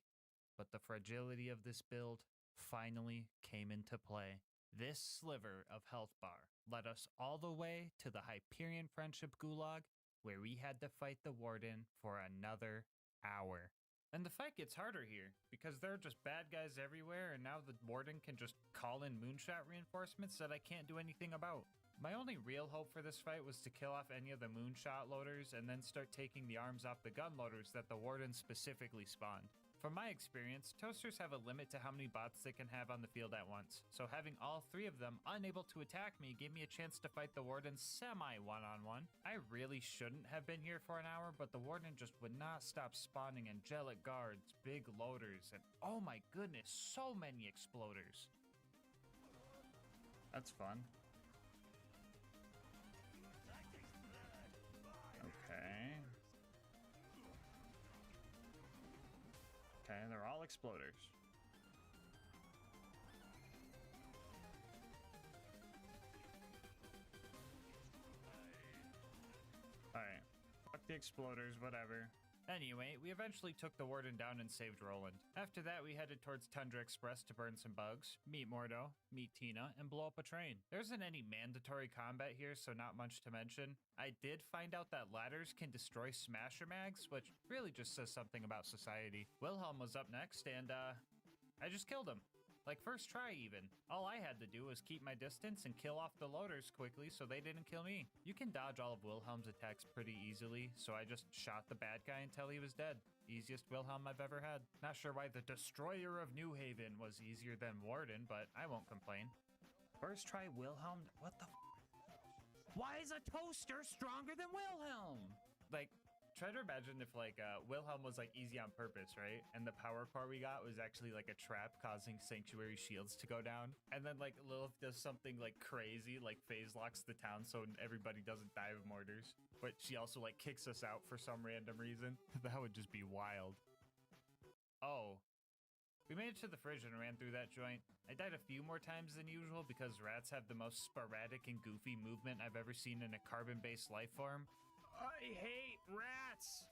But the fragility of this build finally came into play. This sliver of health bar led us all the way to the Hyperion Friendship Gulag, where we had to fight the Warden for another hour. And the fight gets harder here, because there are just bad guys everywhere, and now the Warden can just call in moonshot reinforcements that I can't do anything about. My only real hope for this fight was to kill off any of the moonshot loaders and then start taking the arms off the gun loaders that the Warden specifically spawned. From my experience, toasters have a limit to how many bots they can have on the field at once, so having all three of them unable to attack me gave me a chance to fight the Warden semi-one-on-one. I really shouldn't have been here for an hour, but the Warden just would not stop spawning angelic guards, big loaders, and oh my goodness, so many exploders. That's fun. Okay. Okay, they're all exploders. Alright. Fuck the exploders, whatever. Anyway, we eventually took the Warden down and saved Roland. After that, we headed towards Tundra Express to burn some bugs, meet Mordo, meet Tina, and blow up a train. There isn't any mandatory combat here, so not much to mention. I did find out that ladders can destroy smasher mags, which really just says something about society. Wilhelm was up next, and I just killed him. Like first try even. All I had to do was keep my distance and kill off the loaders quickly so they didn't kill me. You can dodge all of Wilhelm's attacks pretty easily, so I just shot the bad guy until he was dead. Easiest Wilhelm I've ever had. Not sure why the Destroyer of New Haven was easier than Warden, but I won't complain. First try Wilhelm? What the f? Why is a toaster stronger than Wilhelm? Like, try to imagine if like Wilhelm was like easy on purpose, right? And the power core we got was actually like a trap causing sanctuary shields to go down. And then like Lilith does something like crazy, like phase locks the town so everybody doesn't die of mortars. But she also like kicks us out for some random reason. That would just be wild. Oh. We made it to the fridge and ran through that joint. I died a few more times than usual because rats have the most sporadic and goofy movement I've ever seen in a carbon-based life form. I hate rats.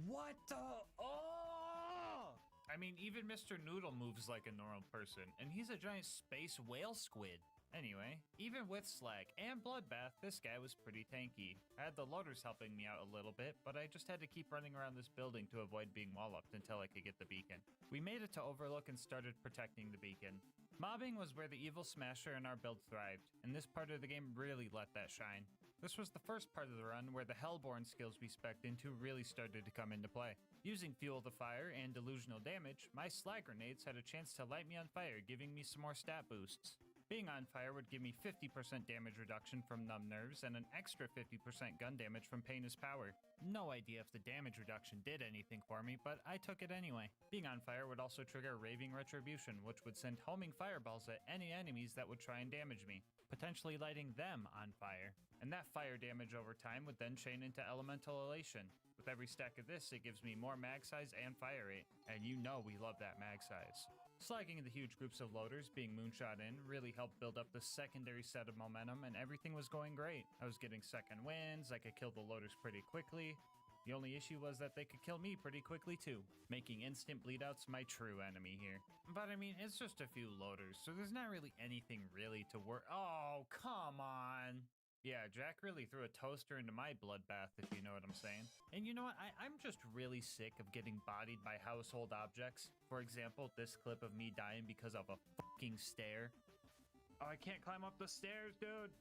What the? Oh! I mean, even Mr. Noodle moves like a normal person, and he's a giant space whale squid. Anyway, even with Slag and Bloodbath, this guy was pretty tanky. I had the loaders helping me out a little bit, but I just had to keep running around this building to avoid being wall-upped until I could get the beacon. We made it to Overlook and started protecting the beacon. Mobbing was where the Evil Smasher and our build thrived, and this part of the game really let that shine. This was the first part of the run where the Hellborn skills we spec'd into really started to come into play. Using Fuel the Fire and Delusional Damage, my Slag grenades had a chance to light me on fire, giving me some more stat boosts. Being on fire would give me 50% damage reduction from Numb Nerves and an extra 50% gun damage from Pain is Power. No idea if the damage reduction did anything for me, but I took it anyway. Being on fire would also trigger Raving Retribution, which would send homing fireballs at any enemies that would try and damage me, potentially lighting them on fire. And that fire damage over time would then chain into Elemental Elation. With every stack of this, it gives me more mag size and fire rate, and you know we love that mag size. Slagging the huge groups of loaders being moonshot in really helped build up the secondary set of momentum, and everything was going great. I was getting second wins, I could kill the loaders pretty quickly. The only issue was that they could kill me pretty quickly too, making instant bleedouts my true enemy here. But I mean, it's just a few loaders, so there's not really anything really to worry. Oh, come on! Yeah, Jack really threw a toaster into my bloodbath, if you know what I'm saying. And you know what? I'm just really sick of getting bodied by household objects. For example, this clip of me dying because of a fucking stair. Oh, I can't climb up the stairs, dude.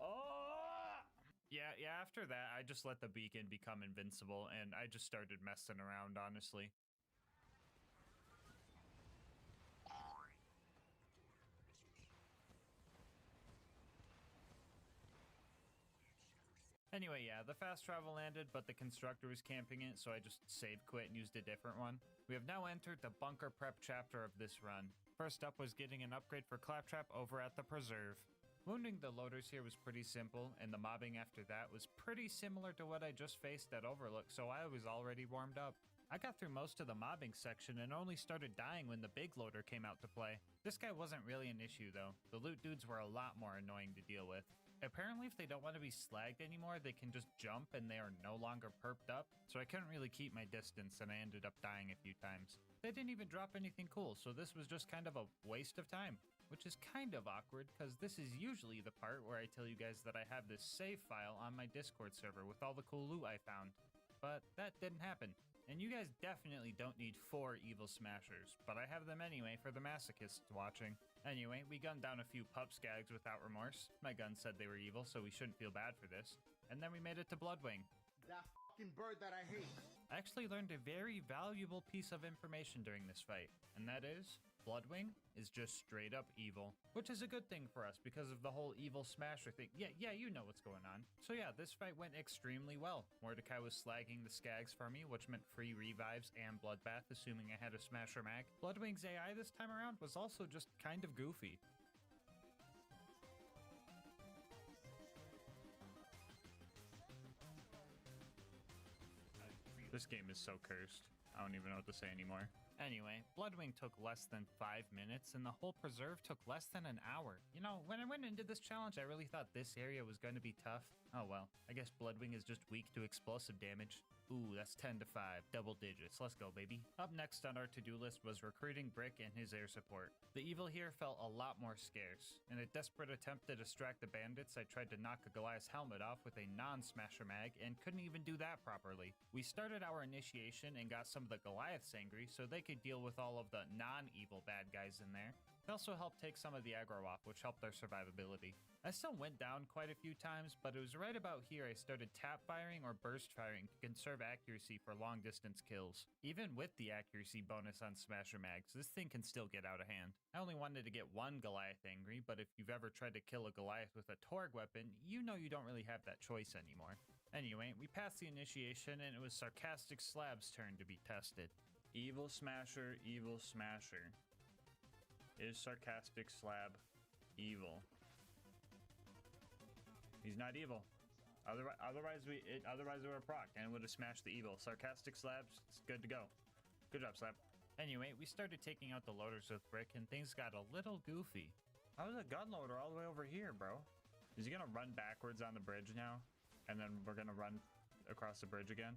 Oh! Yeah, after that, I just let the beacon become invincible, and I just started messing around, honestly. Anyway, yeah, the fast travel landed, but the constructor was camping it, so I just save quit and used a different one. We have now entered the bunker prep chapter of this run. First up was getting an upgrade for Claptrap over at the Preserve. Wounding the loaders here was pretty simple, and the mobbing after that was pretty similar to what I just faced at Overlook, so I was already warmed up. I got through most of the mobbing section and only started dying when the big loader came out to play. This guy wasn't really an issue though. The loot dudes were a lot more annoying to deal with. Apparently if they don't want to be slagged anymore, they can just jump and they are no longer perked up, so I couldn't really keep my distance and I ended up dying a few times. They didn't even drop anything cool, so this was just kind of a waste of time. Which is kind of awkward, because this is usually the part where I tell you guys that I have this save file on my Discord server with all the cool loot I found. But that didn't happen. And you guys definitely don't need 4 Evil Smashers, but I have them anyway for the masochists watching. Anyway, we gunned down a few pup skags without remorse. My gun said they were evil, so we shouldn't feel bad for this. And then we made it to Bloodwing. That fucking bird that I hate. I actually learned a very valuable piece of information during this fight, and that is, Bloodwing is just straight up evil, which is a good thing for us because of the whole Evil Smasher thing. Yeah, you know what's going on. So yeah, this fight went extremely well. Mordecai was slagging the skags for me, which meant free revives and bloodbath, assuming I had a Smasher mag. Bloodwing's AI this time around was also just kind of goofy. This game is so cursed. I don't even know what to say anymore. Anyway, Bloodwing took less than 5 minutes, and the whole preserve took less than an hour. You know, when I went into this challenge, I really thought this area was going to be tough. Oh well, I guess Bloodwing is just weak to explosive damage. Ooh, that's 10 to 5, double digits. Let's go, baby. Up next on our to-do list was recruiting Brick and his air support. The evil here felt a lot more scarce. In a desperate attempt to distract the bandits, I tried to knock a Goliath's helmet off with a non-smasher mag and couldn't even do that properly. We started our initiation and got some of the Goliaths angry so they could deal with all of the non-evil bad guys in there. It also helped take some of the aggro off, which helped their survivability. I still went down quite a few times, but it was right about here I started tap firing or burst firing to conserve accuracy for long distance kills. Even with the accuracy bonus on Smasher Mags, this thing can still get out of hand. I only wanted to get one Goliath angry, but if you've ever tried to kill a Goliath with a Torg weapon, you know you don't really have that choice anymore. Anyway, we passed the initiation and it was Sarcastic Slab's turn to be tested. Evil Smasher, Evil Smasher. Is Sarcastic Slab evil? He's not evil. Otherwise we were procced and it would have smashed the evil. Sarcastic Slabs, it's good to go. Good job, Slab. Anyway, we started taking out the loaders with Brick and things got a little goofy. How is a gun loader all the way over here, bro? Is he gonna run backwards on the bridge now? And then we're gonna run across the bridge again?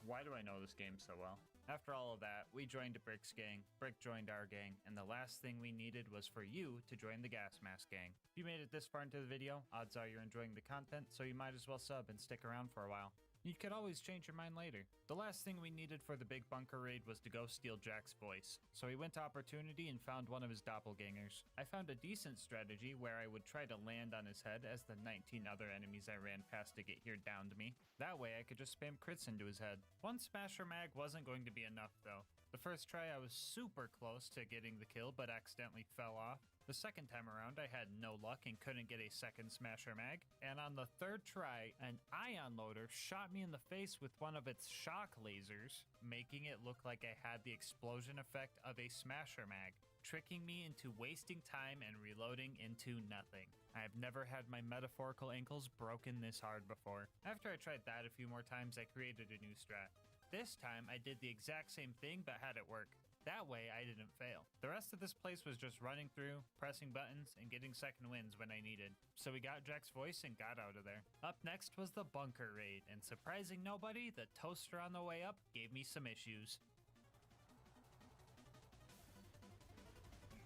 Why do I know this game so well? After all of that, we joined Brick's gang, Brick joined our gang, and the last thing we needed was for you to join the GASMASK gang. If you made it this far into the video, odds are you're enjoying the content, so you might as well sub and stick around for a while. You could always change your mind later. The last thing we needed for the big bunker raid was to go steal Jack's voice, so we went to Opportunity and found one of his doppelgangers. I found a decent strategy where I would try to land on his head as the 19 other enemies I ran past to get here downed me. That way I could just spam crits into his head. One smasher mag wasn't going to be enough though. The first try I was super close to getting the kill but accidentally fell off. The second time around, I had no luck and couldn't get a second smasher mag. And on the third try, an ion loader shot me in the face with one of its shock lasers, making it look like I had the explosion effect of a smasher mag, tricking me into wasting time and reloading into nothing. I have never had my metaphorical ankles broken this hard before. After I tried that a few more times, I created a new strat. This time, I did the exact same thing but had it work. That way, I didn't fail. The rest of this place was just running through, pressing buttons, and getting second wins when I needed. So we got Jack's voice and got out of there. Up next was the bunker raid, and surprising nobody, the toaster on the way up gave me some issues.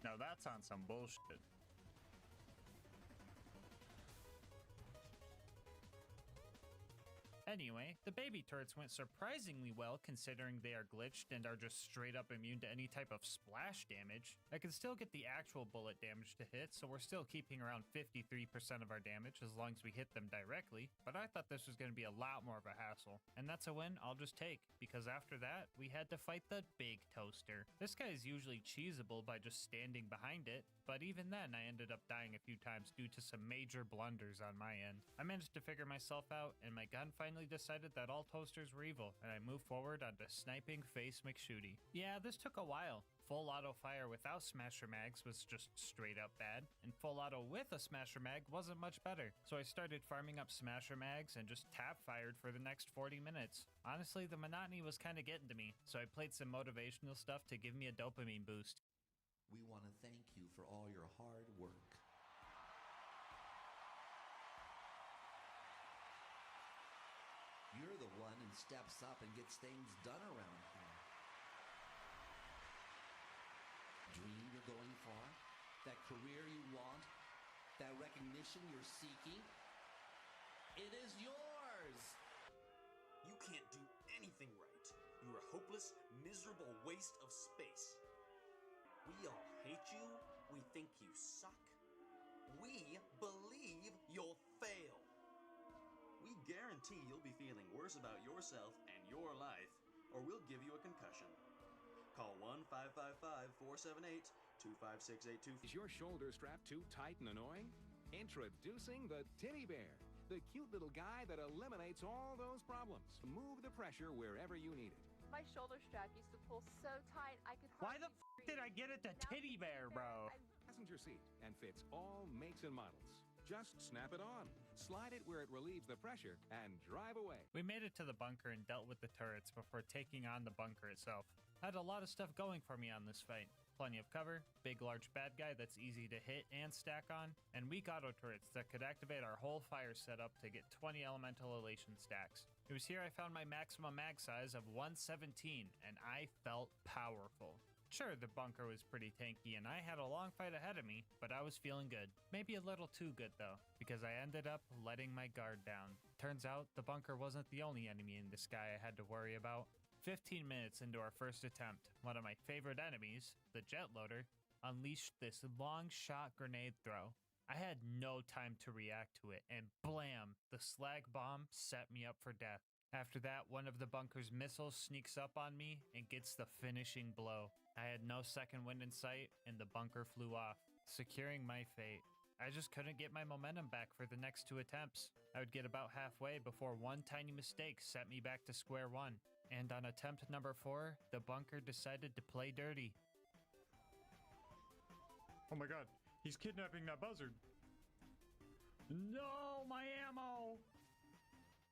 Now that's on some bullshit. Anyway, the baby turrets went surprisingly well considering they are glitched and are just straight up immune to any type of splash damage. I can still get the actual bullet damage to hit, so we're still keeping around 53% of our damage as long as we hit them directly, but I thought this was going to be a lot more of a hassle. And that's a win I'll just take, because after that, we had to fight the big toaster. This guy is usually cheesable by just standing behind it, but even then I ended up dying a few times due to some major blunders on my end. I managed to figure myself out, and my gun finally decided that all toasters were evil, and I moved forward onto sniping Face McShooty. Yeah, this took a while. Full auto fire without smasher mags was just straight up bad, and full auto with a smasher mag wasn't much better. So I started farming up smasher mags and just tap fired for the next 40 minutes. Honestly, the monotony was kinda getting to me, so I played some motivational stuff to give me a dopamine boost. We want to thank you for all your hard work. You're the one who steps up and gets things done around here. Dream you're going for, that career you want, that recognition you're seeking, it is yours! You can't do anything right. You're a hopeless, miserable waste of space. We all hate you. We think you suck. We believe you'll fail. We guarantee you'll be feeling worse about yourself and your life, or we'll give you a concussion. Call 1-555-478-25682. Is your shoulder strap too tight and annoying? Introducing the Titty Bear, the cute little guy that eliminates all those problems. Move the pressure wherever you need it. My shoulder strap used to pull so tight I could Why the f did I get it to Titty Bear, bro? Passenger seat and fits all makes and models. Just snap it on, slide it where it relieves the pressure, and drive away. We made it to the bunker and dealt with the turrets before taking on the bunker itself. I had a lot of stuff going for me on this fight. Plenty of cover, big large bad guy that's easy to hit and stack on, and weak auto turrets that could activate our whole fire setup to get 20 elemental elation stacks. It was here I found my maximum mag size of 117, and I felt powerful. Sure, the bunker was pretty tanky and I had a long fight ahead of me, but I was feeling good. Maybe a little too good though, because I ended up letting my guard down. Turns out, the bunker wasn't the only enemy in the sky I had to worry about. 15 minutes into our first attempt, one of my favorite enemies, the jet loader, unleashed this long shot grenade throw. I had no time to react to it, and blam, the slag bomb set me up for death. After that, one of the bunker's missiles sneaks up on me and gets the finishing blow. I had no second wind in sight, and the bunker flew off, securing my fate. I just couldn't get my momentum back for the next two attempts. I would get about halfway before one tiny mistake set me back to square one. And on attempt number 4, the bunker decided to play dirty. Oh my god, he's kidnapping that buzzard. No, my ammo!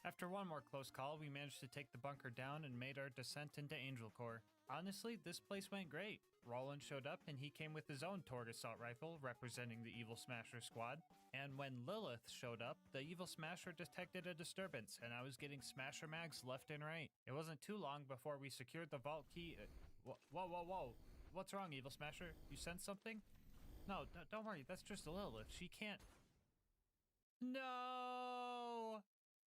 After one more close call, we managed to take the bunker down and made our descent into Angel Core. Honestly, this place went great. Roland showed up and he came with his own Torg assault rifle representing the Evil Smasher squad. And when Lilith showed up, the Evil Smasher detected a disturbance and I was getting Smasher mags left and right. It wasn't too long before we secured the vault key. Whoa. What's wrong, Evil Smasher? You sensed something? No, don't worry, that's just Lilith. She can't... No!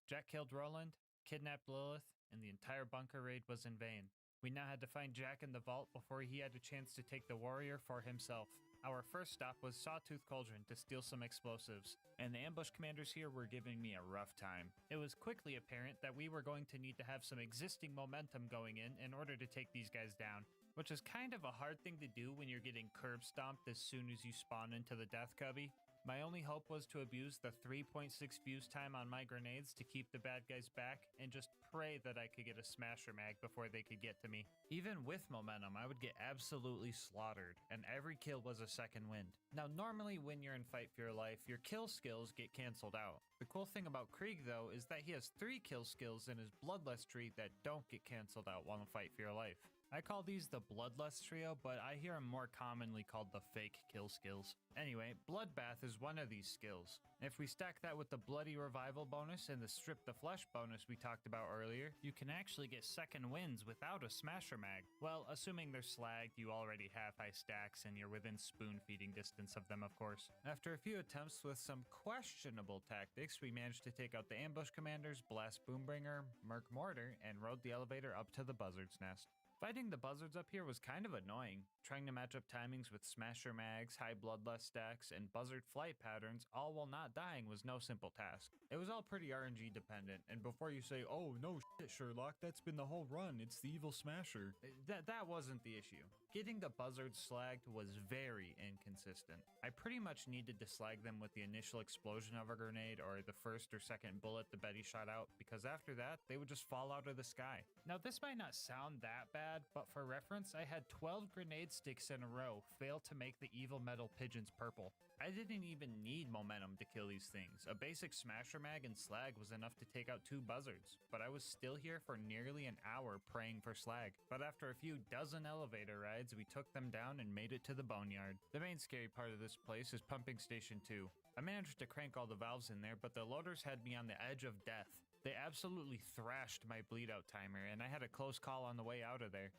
Jack killed Roland, kidnapped Lilith, and the entire bunker raid was in vain. We now had to find Jack in the vault before he had a chance to take the warrior for himself. Our first stop was Sawtooth Cauldron to steal some explosives, and the ambush commanders here were giving me a rough time. It was quickly apparent that we were going to need to have some existing momentum going in order to take these guys down, which is kind of a hard thing to do when you're getting curb stomped as soon as you spawn into the death cubby. My only hope was to abuse the 3.6 fuse time on my grenades to keep the bad guys back and just pray that I could get a smasher mag before they could get to me. Even with momentum, I would get absolutely slaughtered, and every kill was a second wind. Now normally when you're in Fight for Your Life, your kill skills get cancelled out. The cool thing about Krieg though is that he has 3 kill skills in his Bloodlust tree that don't get cancelled out while in Fight for Your Life. I call these the Bloodlust trio, but I hear them more commonly called the fake kill skills. Anyway, Bloodbath is one of these skills. If we stack that with the Bloody Revival bonus and the Strip the Flesh bonus we talked about earlier, you can actually get second wins without a Smasher Mag. Well, assuming they're slagged, you already have high stacks, and you're within spoon feeding distance of them, of course. After a few attempts with some questionable tactics, we managed to take out the ambush commanders, Blast Boombringer, Merc Mortar, and rode the elevator up to the Buzzard's Nest. Fighting the buzzards up here was kind of annoying. Trying to match up timings with Smasher Mags, high Bloodlust stacks, and buzzard flight patterns all while not dying was no simple task. It was all pretty RNG dependent, and before you say, oh no shit Sherlock, that's been the whole run, it's the Evil Smasher. That wasn't the issue. Getting the buzzards slagged was very inconsistent. I pretty much needed to slag them with the initial explosion of a grenade or the first or second bullet the Betty shot out, because after that, they would just fall out of the sky. Now this might not sound that bad, but for reference, I had 12 grenade sticks in a row fail to make the evil metal pigeons purple. I didn't even need momentum to kill these things. A basic Smasher Mag and slag was enough to take out 2 buzzards, but I was still here for nearly an hour praying for slag. But after a few dozen elevator rides, we took them down and made it to the boneyard. The main scary part of this place is pumping station 2. I managed to crank all the valves in there, but the loaders had me on the edge of death. They absolutely thrashed my bleed out timer, and I had a close call on the way out of there.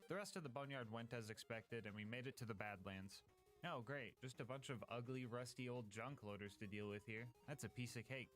The rest of the boneyard went as expected, and we made it to the Badlands. Oh great, just a bunch of ugly, rusty old junk loaders to deal with here. That's a piece of cake.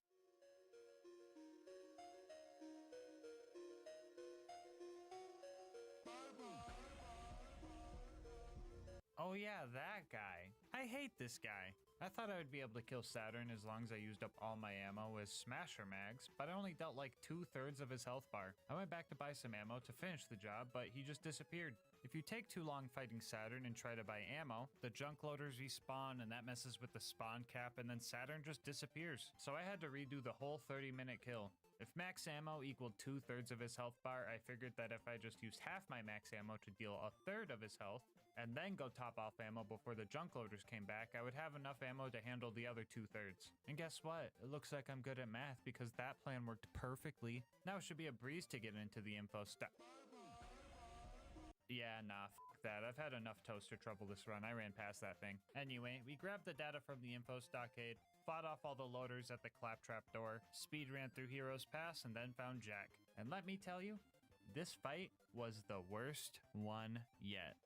Oh yeah, that guy. I hate this guy. I thought I would be able to kill Saturn as long as I used up all my ammo as Smasher Mags, but I only dealt like 2/3 of his health bar. I went back to buy some ammo to finish the job, but he just disappeared. If you take too long fighting Saturn and try to buy ammo, the junk loaders respawn and that messes with the spawn cap and then Saturn just disappears. So I had to redo the whole 30-minute kill. If max ammo equaled 2/3 of his health bar, I figured that if I just used half my max ammo to deal 1/3 of his health, and then go top off ammo before the junk loaders came back, I would have enough ammo to handle the other 2/3. And guess what? It looks like I'm good at math because that plan worked perfectly. Now it should be a breeze to get into the info stuff. Yeah, nah, fuck that. I've had enough toaster trouble this run. I ran past that thing. Anyway, we grabbed the data from the info stockade, fought off all the loaders at the claptrap door, speed ran through Heroes Pass, and then found Jack. And let me tell you, this fight was the worst one yet.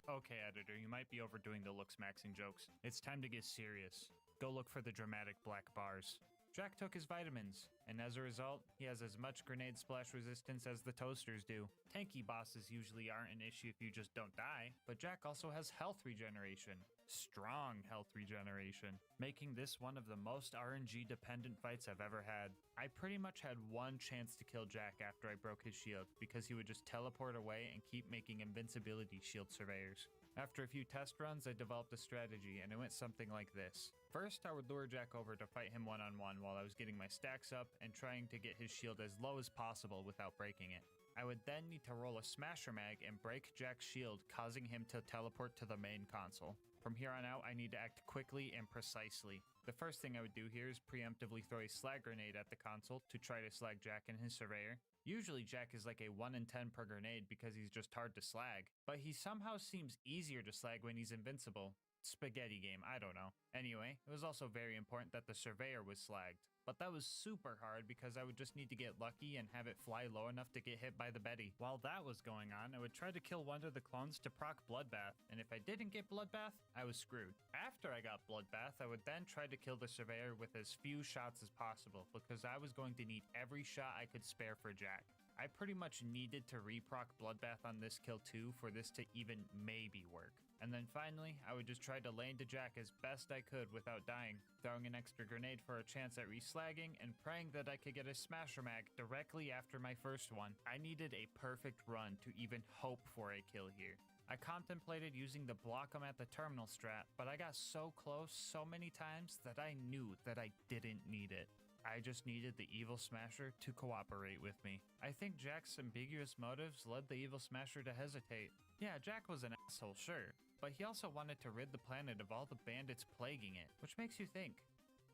Okay, editor, you might be overdoing the looks maxing jokes. It's time to get serious. Go look for the dramatic black bars. Jack took his vitamins, and as a result, he has as much grenade splash resistance as the toasters do. Tanky bosses usually aren't an issue if you just don't die, but Jack also has health regeneration. Strong health regeneration, making this one of the most RNG dependent fights I've ever had. I pretty much had one chance to kill Jack after I broke his shield, because he would just teleport away and keep making invincibility shield surveyors. After a few test runs, I developed a strategy, and it went something like this. First, I would lure Jack over to fight him one-on-one while I was getting my stacks up and trying to get his shield as low as possible without breaking it. I would then need to roll a smasher mag and break Jack's shield, causing him to teleport to the main console. From here on out, I need to act quickly and precisely. The first thing I would do here is preemptively throw a slag grenade at the console to try to slag Jack and his surveyor. Usually Jack is like a 1 in 10 per grenade because he's just hard to slag, but he somehow seems easier to slag when he's invincible. Spaghetti game, I don't know. Anyway, it was also very important that the surveyor was slagged, but that was super hard because I would just need to get lucky and have it fly low enough to get hit by the Betty. While that was going on, I would try to kill one of the clones to proc Bloodbath, and if I didn't get Bloodbath, I was screwed. After I got Bloodbath, I would then try to kill the surveyor with as few shots as possible because I was going to need every shot I could spare for Jack. I pretty much needed to reproc Bloodbath on this kill too for this to even maybe work. And then finally, I would just try to lane to Jack as best I could without dying, throwing an extra grenade for a chance at reslagging and praying that I could get a smasher mag directly after my first one. I needed a perfect run to even hope for a kill here. I contemplated using the block 'em at the terminal strat, but I got so close so many times that I knew that I didn't need it. I just needed the Evil Smasher to cooperate with me. I think Jack's ambiguous motives led the Evil Smasher to hesitate. Yeah, Jack was an asshole, sure, but he also wanted to rid the planet of all the bandits plaguing it, which makes you think,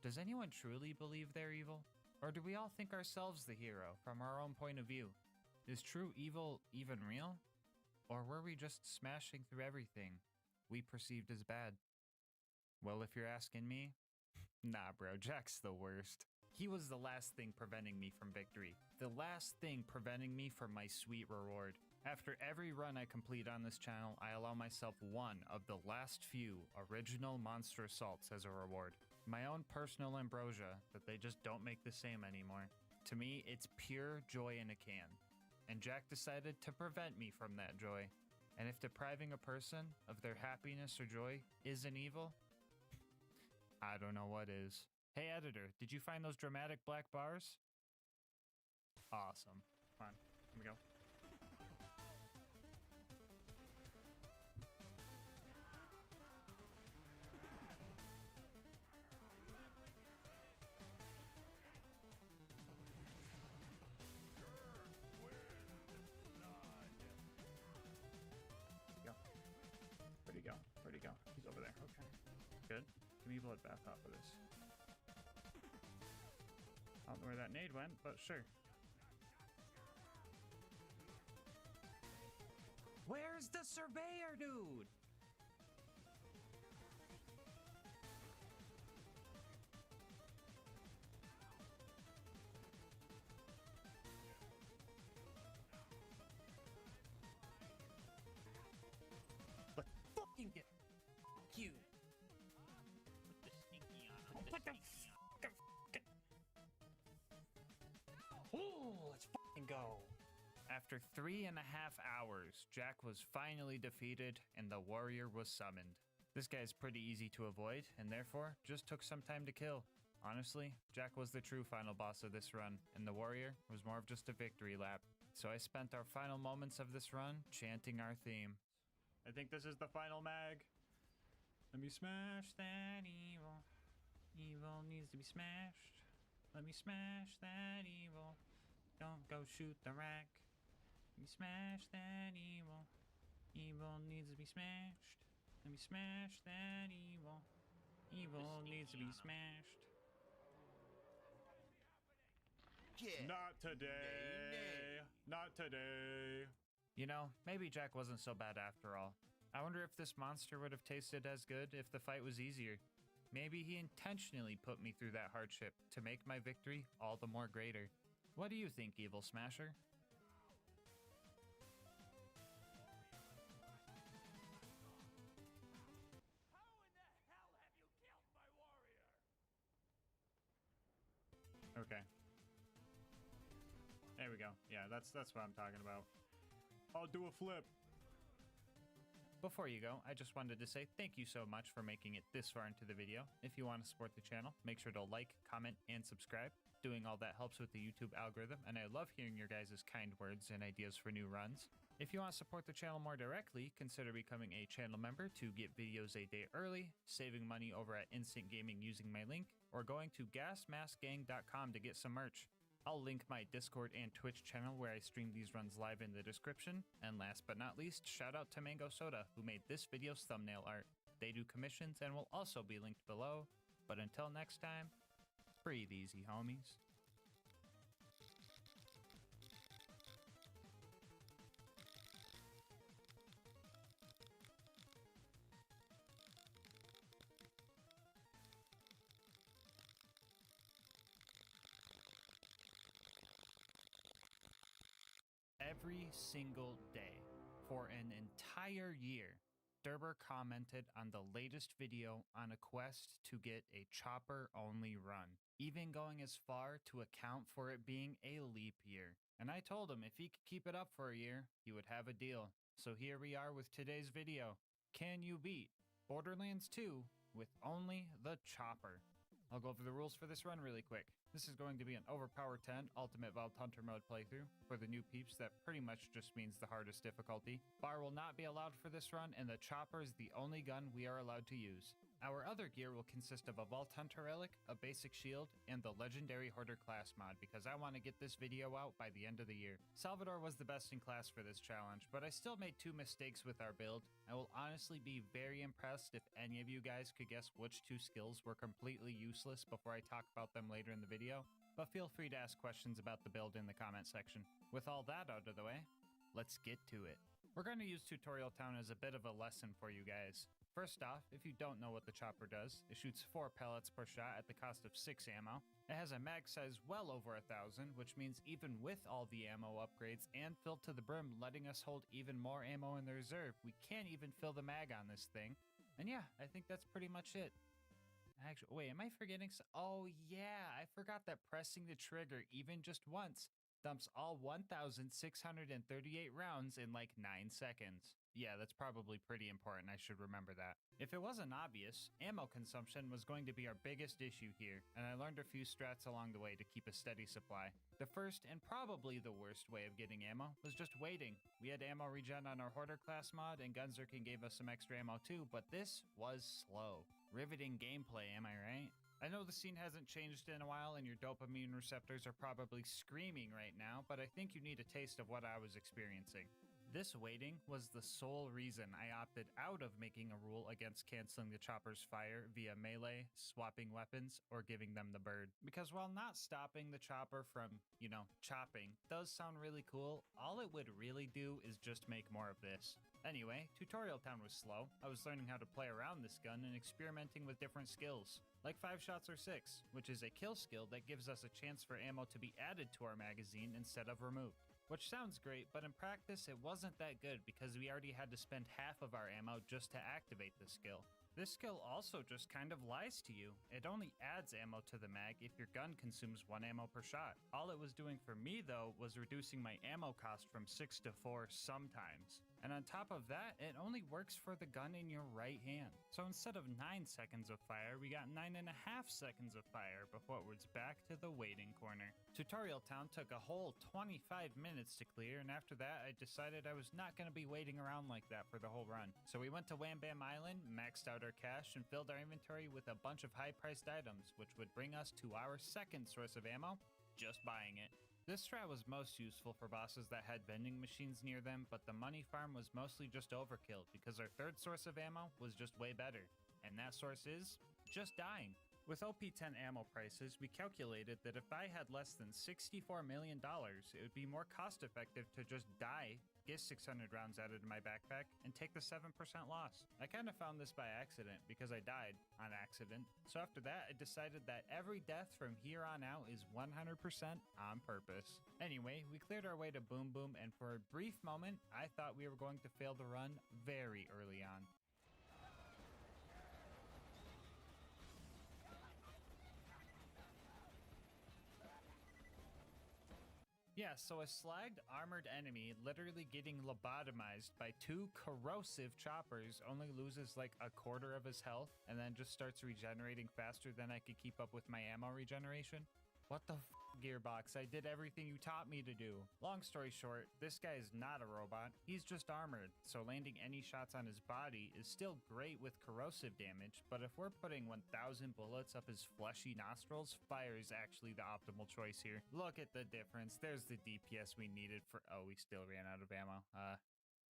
does anyone truly believe they're evil? Or do we all think ourselves the hero from our own point of view? Is true evil even real? Or were we just smashing through everything we perceived as bad? Well, if you're asking me, nah bro, Jack's the worst. He was the last thing preventing me from victory. The last thing preventing me from my sweet reward. After every run I complete on this channel, I allow myself one of the last few original monster assaults as a reward. My own personal ambrosia that they just don't make the same anymore. To me, it's pure joy in a can. And Jack decided to prevent me from that joy. And if depriving a person of their happiness or joy isn't evil, I don't know what is. Hey editor, did you find those dramatic black bars? Awesome. Come on, here we go. Where'd he go? Where'd he go? He's over there. Okay. Good. Give me Bloodbath off of this. I don't know where that nade went, but sure. Where's the surveyor, dude? Let's fucking get you. Put the sneaky on. Put the Ooh, let's fucking go. After 3.5 hours, Jack was finally defeated and the warrior was summoned. This guy is pretty easy to avoid and therefore just took some time to kill. Honestly, Jack was the true final boss of this run and the warrior was more of just a victory lap. So I spent our final moments of this run chanting our theme. I think this is the final mag. Let me smash that evil. Evil needs to be smashed. Let me smash that evil. Don't go shoot the rack. Let me smash that evil. Evil needs to be smashed. Let me smash that evil. Evil needs to be smashed. Not today. Not today. You know, maybe Jack wasn't so bad after all. I wonder if this monster would have tasted as good if the fight was easier. Maybe he intentionally put me through that hardship to make my victory all the more greater. What do you think, Evil Smasher? How in the hell have you killed my warrior? Okay. There we go. Yeah, that's what I'm talking about. I'll do a flip. Before you go, I just wanted to say thank you so much for making it this far into the video. If you want to support the channel, make sure to like, comment, and subscribe. Doing all that helps with the YouTube algorithm, and I love hearing your guys' kind words and ideas for new runs. If you want to support the channel more directly, consider becoming a channel member to get videos a day early, saving money over at Instant Gaming using my link, or going to GASMASK'S.com to get some merch. I'll link my Discord and Twitch channel where I stream these runs live in the description. And last but not least, shout out to Mango Soda, who made this video's thumbnail art. They do commissions and will also be linked below. But until next time, breathe easy, homies. Every single day, for an entire year, Derber commented on the latest video on a quest to get a chopper-only run, even going as far to account for it being a leap year. And I told him if he could keep it up for a year, he would have a deal. So here we are with today's video. Can you beat Borderlands 2 with only the chopper? I'll go over the rules for this run really quick. This is going to be an Overpower 10 Ultimate Vault Hunter mode playthrough. For the new peeps, that pretty much just means the hardest difficulty. Bar will not be allowed for this run, and the chopper is the only gun we are allowed to use. Our other gear will consist of a Vault Hunter relic, a basic shield, and the legendary Hoarder class mod because I want to get this video out by the end of the year. Salvador was the best in class for this challenge, but I still made 2 mistakes with our build. I will honestly be very impressed if any of you guys could guess which 2 skills were completely useless before I talk about them later in the video, but feel free to ask questions about the build in the comment section. With all that out of the way, let's get to it. We're going to use Tutorial Town as a bit of a lesson for you guys. First off, if you don't know what the chopper does, it shoots 4 pellets per shot at the cost of 6 ammo. It has a mag size well over 1,000, which means even with all the ammo upgrades and filled to the brim letting us hold even more ammo in the reserve, we can't even fill the mag on this thing. And yeah, I think that's pretty much it. Actually, wait, am I forgetting? Oh yeah, I forgot that pressing the trigger even just once dumps all 1,638 rounds in like 9 seconds. Yeah, that's probably pretty important. I should remember that. If it wasn't obvious, ammo consumption was going to be our biggest issue here, and I learned a few strats along the way to keep a steady supply. The first and probably the worst way of getting ammo was just waiting. We had ammo regen on our Hoarder class mod, and Gunzerkin gave us some extra ammo too, but this was slow. Riveting gameplay, am I right? I know the scene hasn't changed in a while and your dopamine receptors are probably screaming right now, but I think you need a taste of what I was experiencing. This waiting was the sole reason I opted out of making a rule against canceling the chopper's fire via melee, swapping weapons, or giving them the bird. Because while not stopping the chopper from, chopping does sound really cool, all it would really do is just make more of this. Anyway, Tutorial Town was slow. I was learning how to play around this gun and experimenting with different skills. Like 5 shots or 6, which is a kill skill that gives us a chance for ammo to be added to our magazine instead of removed. Which sounds great, but in practice it wasn't that good because we already had to spend half of our ammo just to activate this skill. This skill also just kind of lies to you. It only adds ammo to the mag if your gun consumes 1 ammo per shot. All it was doing for me though was reducing my ammo cost from 6 to 4 sometimes. And on top of that, it only works for the gun in your right hand. So instead of 9 seconds of fire, we got 9.5 seconds of fire before it was back to the waiting corner. Tutorial Town took a whole 25 minutes to clear, and after that I decided I was not going to be waiting around like that for the whole run. So we went to Wham Bam Island, maxed out our cash, and filled our inventory with a bunch of high-priced items, which would bring us to our second source of ammo, just buying it. This strat was most useful for bosses that had vending machines near them, but the money farm was mostly just overkill because our third source of ammo was just way better. And that source is just dying. With OP10 ammo prices, we calculated that if I had less than $64 million, it would be more cost effective to just die, get 600 rounds added to my backpack, and take the 7% loss. I kind of found this by accident because I died on accident. So after that, I decided that every death from here on out is 100% on purpose. Anyway, we cleared our way to Boom Boom, and for a brief moment, I thought we were going to fail the run very early on. Yeah, so a slagged armored enemy literally getting lobotomized by 2 corrosive choppers only loses like a quarter of his health and then just starts regenerating faster than I could keep up with my ammo regeneration. What the f, Gearbox? I did everything you taught me to do. Long story short, this guy is not a robot. He's just armored, so landing any shots on his body is still great with corrosive damage, but if we're putting 1,000 bullets up his fleshy nostrils, fire is actually the optimal choice here. Look at the difference. There's the DPS we needed for... Oh, we still ran out of ammo.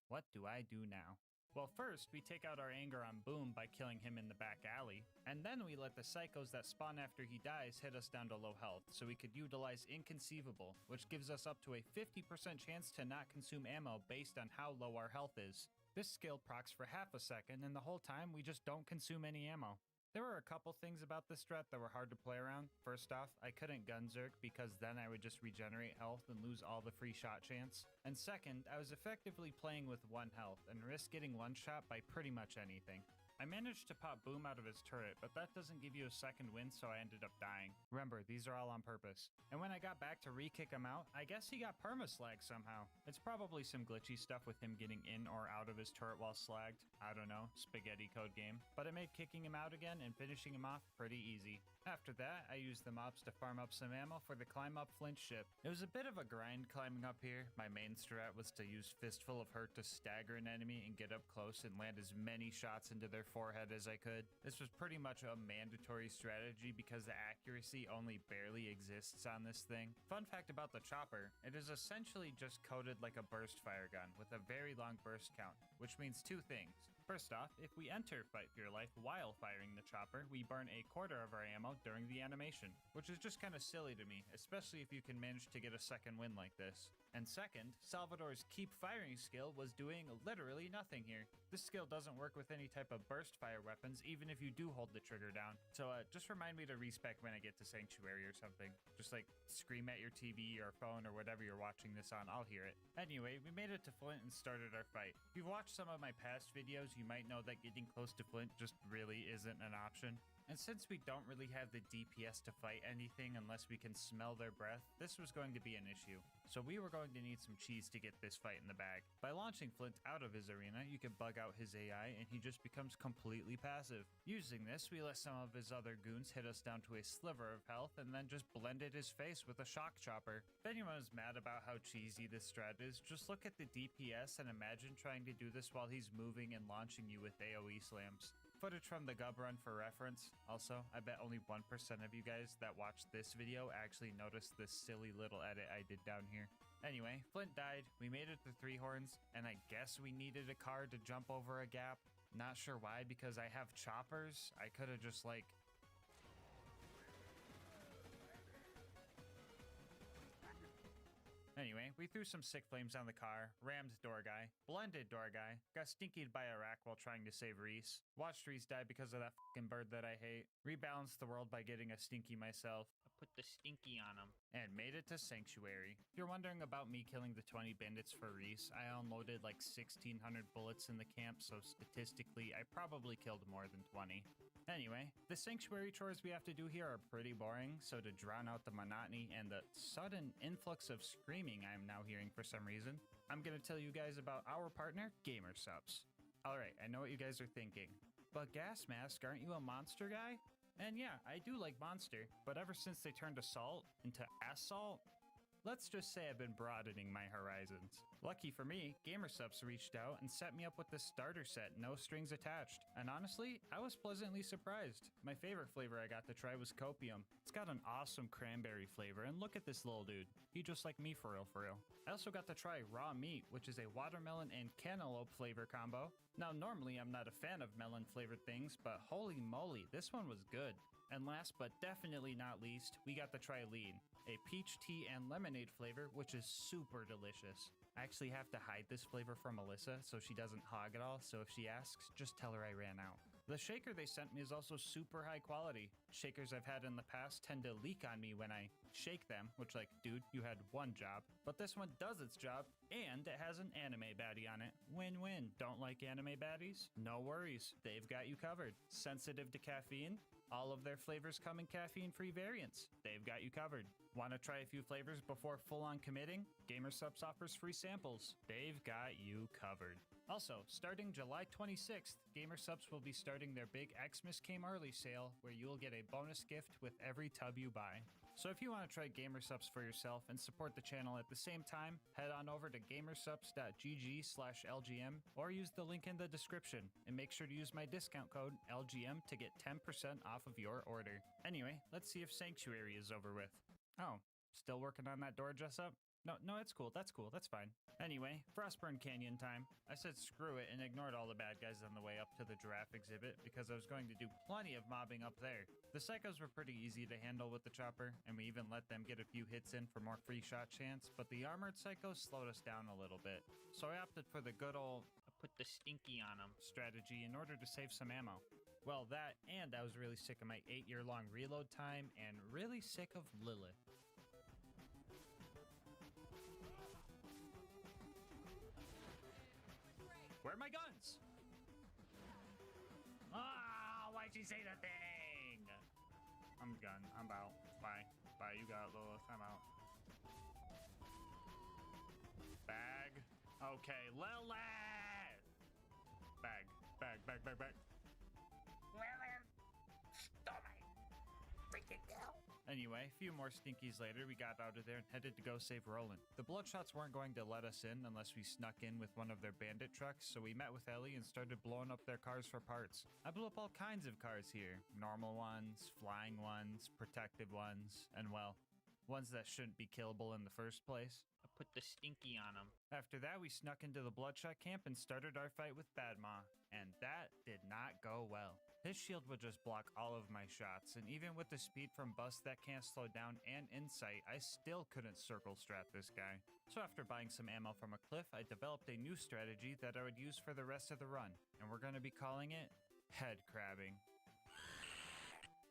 What do I do now? Well, first, we take out our anger on Boom by killing him in the back alley, and then we let the psychos that spawn after he dies hit us down to low health, so we could utilize Inconceivable, which gives us up to a 50% chance to not consume ammo based on how low our health is. This skill procs for half a second, and the whole time we just don't consume any ammo. There were a couple things about this strat that were hard to play around. First off, I couldn't gun zerk because then I would just regenerate health and lose all the free shot chance. And second, I was effectively playing with 1 health and risk getting one shot by pretty much anything. I managed to pop Boom out of his turret, but that doesn't give you a second win, so I ended up dying. Remember, these are all on purpose. And when I got back to re-kick him out, I guess he got perma-slagged somehow. It's probably some glitchy stuff with him getting in or out of his turret while slagged. I don't know, spaghetti code game. But it made kicking him out again and finishing him off pretty easy. After that, I used the mobs to farm up some ammo for the climb up Flint ship. It was a bit of a grind climbing up here. My main strat was to use Fistful of Hurt to stagger an enemy and get up close and land as many shots into their forehead as I could. This was pretty much a mandatory strategy because the accuracy only barely exists on this thing. Fun fact about the chopper, it is essentially just coded like a burst fire gun with a very long burst count, which means 2 things. First off, if we enter Fight for Your Life while firing the chopper, we burn 1/4 of our ammo during the animation, which is just kind of silly to me, especially if you can manage to get a second win like this. And second, Salvador's keep firing skill was doing literally nothing here. This skill doesn't work with any type of burst fire weapons, even if you do hold the trigger down. So just remind me to respec when I get to Sanctuary or something. Just like scream at your TV or phone or whatever you're watching this on, I'll hear it. Anyway, we made it to Flint and started our fight. If you've watched some of my past videos, you might know that getting close to Flint just really isn't an option. And since we don't really have the DPS to fight anything unless we can smell their breath, this was going to be an issue. So we were going to need some cheese to get this fight in the bag. By launching Flint out of his arena, you can bug out his AI and he just becomes completely passive. Using this, we let some of his other goons hit us down to a sliver of health and then just blended his face with a shock chopper. If anyone is mad about how cheesy this strat is, just look at the DPS and imagine trying to do this while he's moving and launching you with AoE slams. Footage from the Gub run for reference. Also, I bet only 1% of you guys that watched this video actually noticed this silly little edit I did down here. Anyway, Flint died, we made it to 3 Horns, and I guess we needed a car to jump over a gap. Not sure why, because I have choppers. I could have just like... Anyway, we threw some sick flames on the car, rammed door guy, blended door guy, got stinkied by a rack while trying to save Reese, watched Reese die because of that fucking bird that I hate, rebalanced the world by getting a stinky myself, I put the stinky on him, and made it to Sanctuary. If you're wondering about me killing the 20 bandits for Reese, I unloaded like 1,600 bullets in the camp, so statistically I probably killed more than 20. Anyway, the Sanctuary chores we have to do here are pretty boring, so to drown out the monotony and the sudden influx of screaming I'm now hearing for some reason, I'm gonna tell you guys about our partner, GASMASK'S. Alright, I know what you guys are thinking, but GasMask, aren't you a monster guy? And yeah, I do like monster, but ever since they turned Assault into Assault, let's just say I've been broadening my horizons. Lucky for me, GASMASK'S reached out and set me up with this starter set, no strings attached. And honestly, I was pleasantly surprised. My favorite flavor I got to try was Copium. It's got an awesome cranberry flavor, and look at this little dude. He just like me for real, for real. I also got to try Raw Meat, which is a watermelon and cantaloupe flavor combo. Now, normally I'm not a fan of melon flavored things, but holy moly, this one was good. And last but definitely not least, we got to try Lean, a peach tea and lemonade flavor, which is super delicious. I actually have to hide this flavor from Melissa so she doesn't hog it all, so if she asks, just tell her I ran out. The shaker they sent me is also super high quality. Shakers I've had in the past tend to leak on me when I shake them, which like, dude, you had one job. But this one does its job, and it has an anime baddie on it. Win-win. Don't like anime baddies? No worries, they've got you covered. Sensitive to caffeine? All of their flavors come in caffeine-free variants. They've got you covered. Want to try a few flavors before full-on committing? GamerSupps offers free samples. They've got you covered. Also, starting July 26th, GamerSupps will be starting their big Xmas Came Early sale, where you'll get a bonus gift with every tub you buy. So if you want to try GamerSups for yourself and support the channel at the same time, head on over to gamersups.gg/LGM or use the link in the description, and make sure to use my discount code LGM to get 10% off of your order. Anyway, let's see if Sanctuary is over with. Oh, still working on that door dress up? No, it's cool. That's cool. That's fine. Anyway, Frostburn Canyon time. I said screw it and ignored all the bad guys on the way up to the giraffe exhibit because I was going to do plenty of mobbing up there. The psychos were pretty easy to handle with the chopper, and we even let them get a few hits in for more free shot chance, but the armored psychos slowed us down a little bit. So I opted for the good old put the stinky on them strategy in order to save some ammo. Well, that, and I was really sick of my 8-year-long reload time and really sick of Lilith. Where are my guns? Ah, why'd you say the thing? I'm done. I'm out. Bye. Bye, you got it, Lilith. I'm out. Bag. Okay, Lilith! Bag. Bag. Lilith! Stop me! Freaking hell! Anyway, a few more stinkies later, we got out of there and headed to go save Roland. The Bloodshots weren't going to let us in unless we snuck in with one of their bandit trucks, so we met with Ellie and started blowing up their cars for parts. I blew up all kinds of cars here. Normal ones, flying ones, protective ones, and well, ones that shouldn't be killable in the first place. I put the stinky on them. After that, we snuck into the Bloodshot camp and started our fight with Badma, and that did not go well. His shield would just block all of my shots, and even with the speed from Bust that can't slow down and Insight, I still couldn't circle strap this guy. So after buying some ammo from a cliff, I developed a new strategy that I would use for the rest of the run, and we're going to be calling it head crabbing.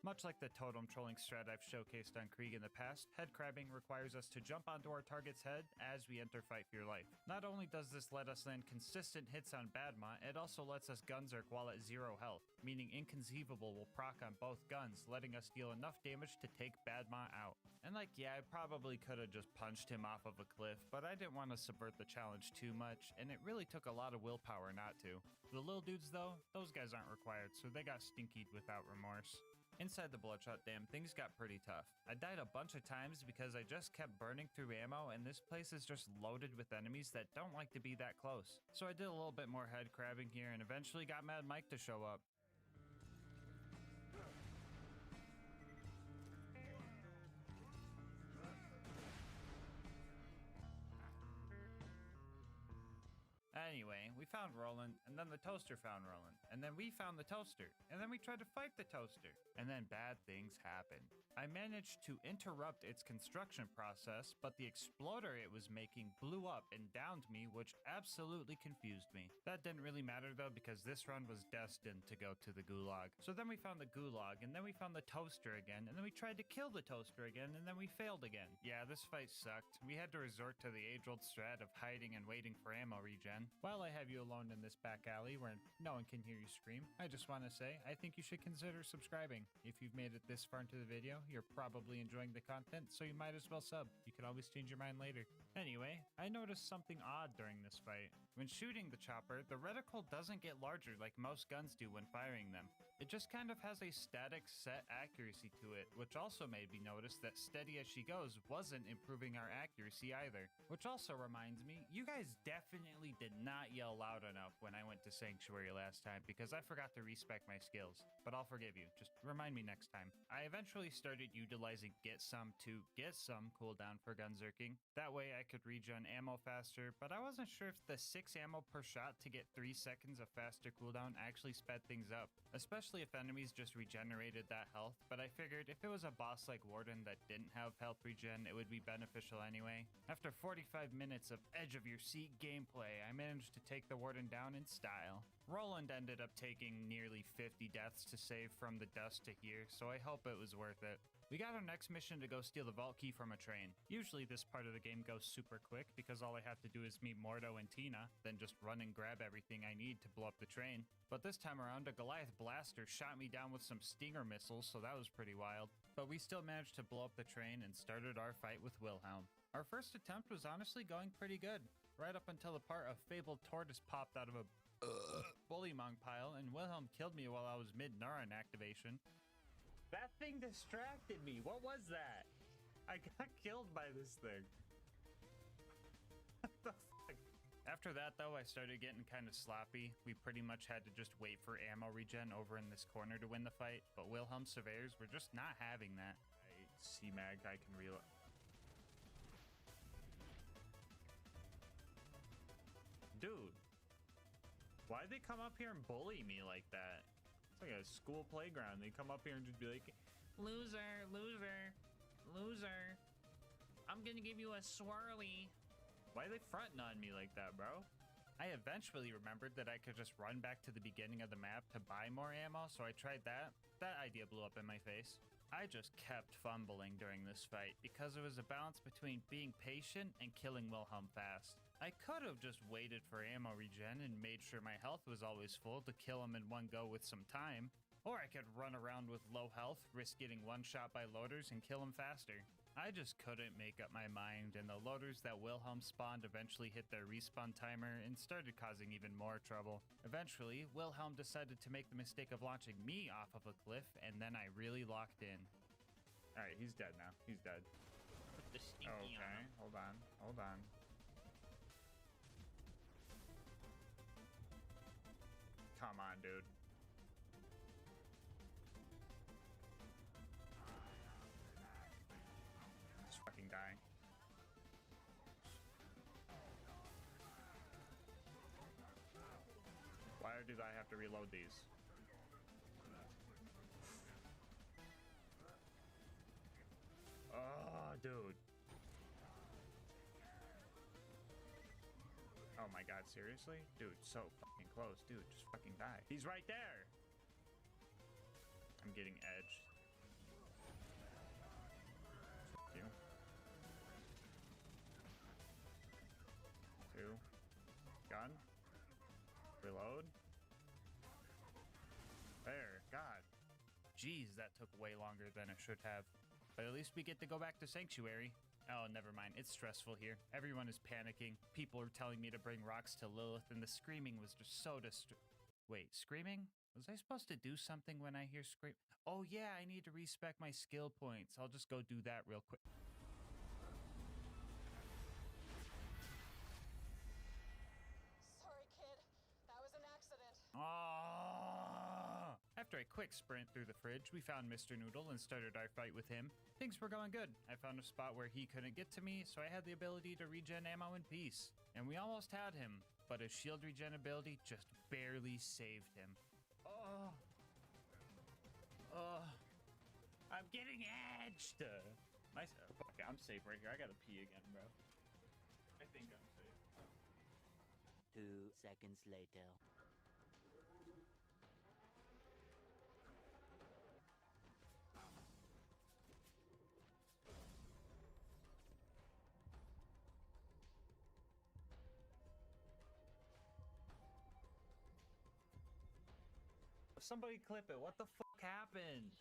Much like the totem trolling strat I've showcased on Krieg in the past, head crabbing requires us to jump onto our target's head as we enter fight for your life. Not only does this let us land consistent hits on Badma, it also lets us gunzerk while at 0 health, meaning Inconceivable will proc on both guns, letting us deal enough damage to take Badma out. And yeah, I probably could have just punched him off of a cliff, but I didn't want to subvert the challenge too much, and it really took a lot of willpower not to. The little dudes though, those guys aren't required, so they got stinkied without remorse. Inside the Bloodshot Dam, things got pretty tough. I died a bunch of times because I just kept burning through ammo, and this place is just loaded with enemies that don't like to be that close. So I did a little bit more head crabbing here and eventually got Mad Mike to show up. Anyway, we found Roland, and then the toaster found Roland, and then we found the toaster, and then we tried to fight the toaster, and then bad things happened. I managed to interrupt its construction process, but the exploder it was making blew up and downed me, which absolutely confused me. That didn't really matter though, because this run was destined to go to the gulag. So then we found the gulag, and then we found the toaster again, and then we tried to kill the toaster again, and then we failed again. Yeah, this fight sucked. We had to resort to the age-old strat of hiding and waiting for ammo regen. While I have you alone in this back alley where no one can hear you scream, I just want to say I think you should consider subscribing. If you've made it this far into the video, you're probably enjoying the content, so you might as well sub. You can always change your mind later. Anyway, I noticed something odd during this fight. When shooting the chopper, the reticle doesn't get larger like most guns do when firing them. It just kind of has a static set accuracy to it, which also made me notice that steady as she goes wasn't improving our accuracy either. Which also reminds me, you guys definitely did not yell loud enough when I went to Sanctuary last time because I forgot to respec my skills, but I'll forgive you, just remind me next time. I eventually started utilizing Get Some to get some cooldown for gunzerking. That way I could regen ammo faster, but I wasn't sure if the 6 ammo per shot to get 3 seconds of faster cooldown actually sped things up, especially if enemies just regenerated that health, but I figured if it was a boss like Warden that didn't have health regen, it would be beneficial anyway. After 45 minutes of edge of your seat gameplay, I managed to take the Warden down in style. Roland ended up taking nearly 50 deaths to save from the dust to here, so I hope it was worth it. We got our next mission to go steal the vault key from a train. Usually this part of the game goes super quick because all I have to do is meet Mordo and Tina, then just run and grab everything I need to blow up the train. But this time around, a Goliath blaster shot me down with some Stinger missiles, so that was pretty wild. But we still managed to blow up the train and started our fight with Wilhelm. Our first attempt was honestly going pretty good, right up until the part of Fabled Tortoise popped out of a bullymong pile and Wilhelm killed me while I was mid-neuron activation. That thing distracted me. What was that? I got killed by this thing. What the fuck? After that, though, I started getting kind of sloppy. We pretty much had to just wait for ammo regen over in this corner to win the fight, but Wilhelm surveyors were just not having that. C-mag, I can reload. Dude, why'd they come up here and bully me like that? It's like a school playground. They come up here and just be like, loser, loser, loser. I'm gonna give you a swirly. Why are they fronting on me like that, bro? I eventually remembered that I could just run back to the beginning of the map to buy more ammo, so I tried that. That idea blew up in my face. I just kept fumbling during this fight because it was a balance between being patient and killing Wilhelm fast. I could have just waited for ammo regen and made sure my health was always full to kill him in one go with some time. Or I could run around with low health, risk getting one shot by loaders and kill him faster. I just couldn't make up my mind, and the loaders that Wilhelm spawned eventually hit their respawn timer and started causing even more trouble. Eventually, Wilhelm decided to make the mistake of launching me off of a cliff, and then I really locked in. Alright, he's dead now. He's dead. Put the stinky on Okay, him. hold on, hold on. Come on, dude. Just fucking die. Why did I have to reload these? Oh, dude. Oh my god, seriously? Dude, so fucking close. Dude, just fucking die. He's right there! I'm getting edged. Fuck you. 2. Gun. Reload. There, God. Jeez, that took way longer than it should have. But at least we get to go back to Sanctuary. Oh, never mind. It's stressful here. Everyone is panicking. People are telling me to bring rocks to Lilith, and the screaming was just so Wait, screaming? Was I supposed to do something when I hear scream? Oh yeah, I need to respec my skill points. I'll just go do that real quick. Sorry, kid. That was an accident. Ah! After a quick sprint through the fridge, we found Mr. Noodle and started our fight with him. Things were going good. I found a spot where he couldn't get to me, so I had the ability to regen ammo in peace. And we almost had him, but his shield regen ability just barely saved him. Oh. Oh. I'm getting edged! Fuck, I'm safe right here. I gotta pee again, bro. I think I'm safe. 2 seconds later. Somebody clip it. What the fuck happened?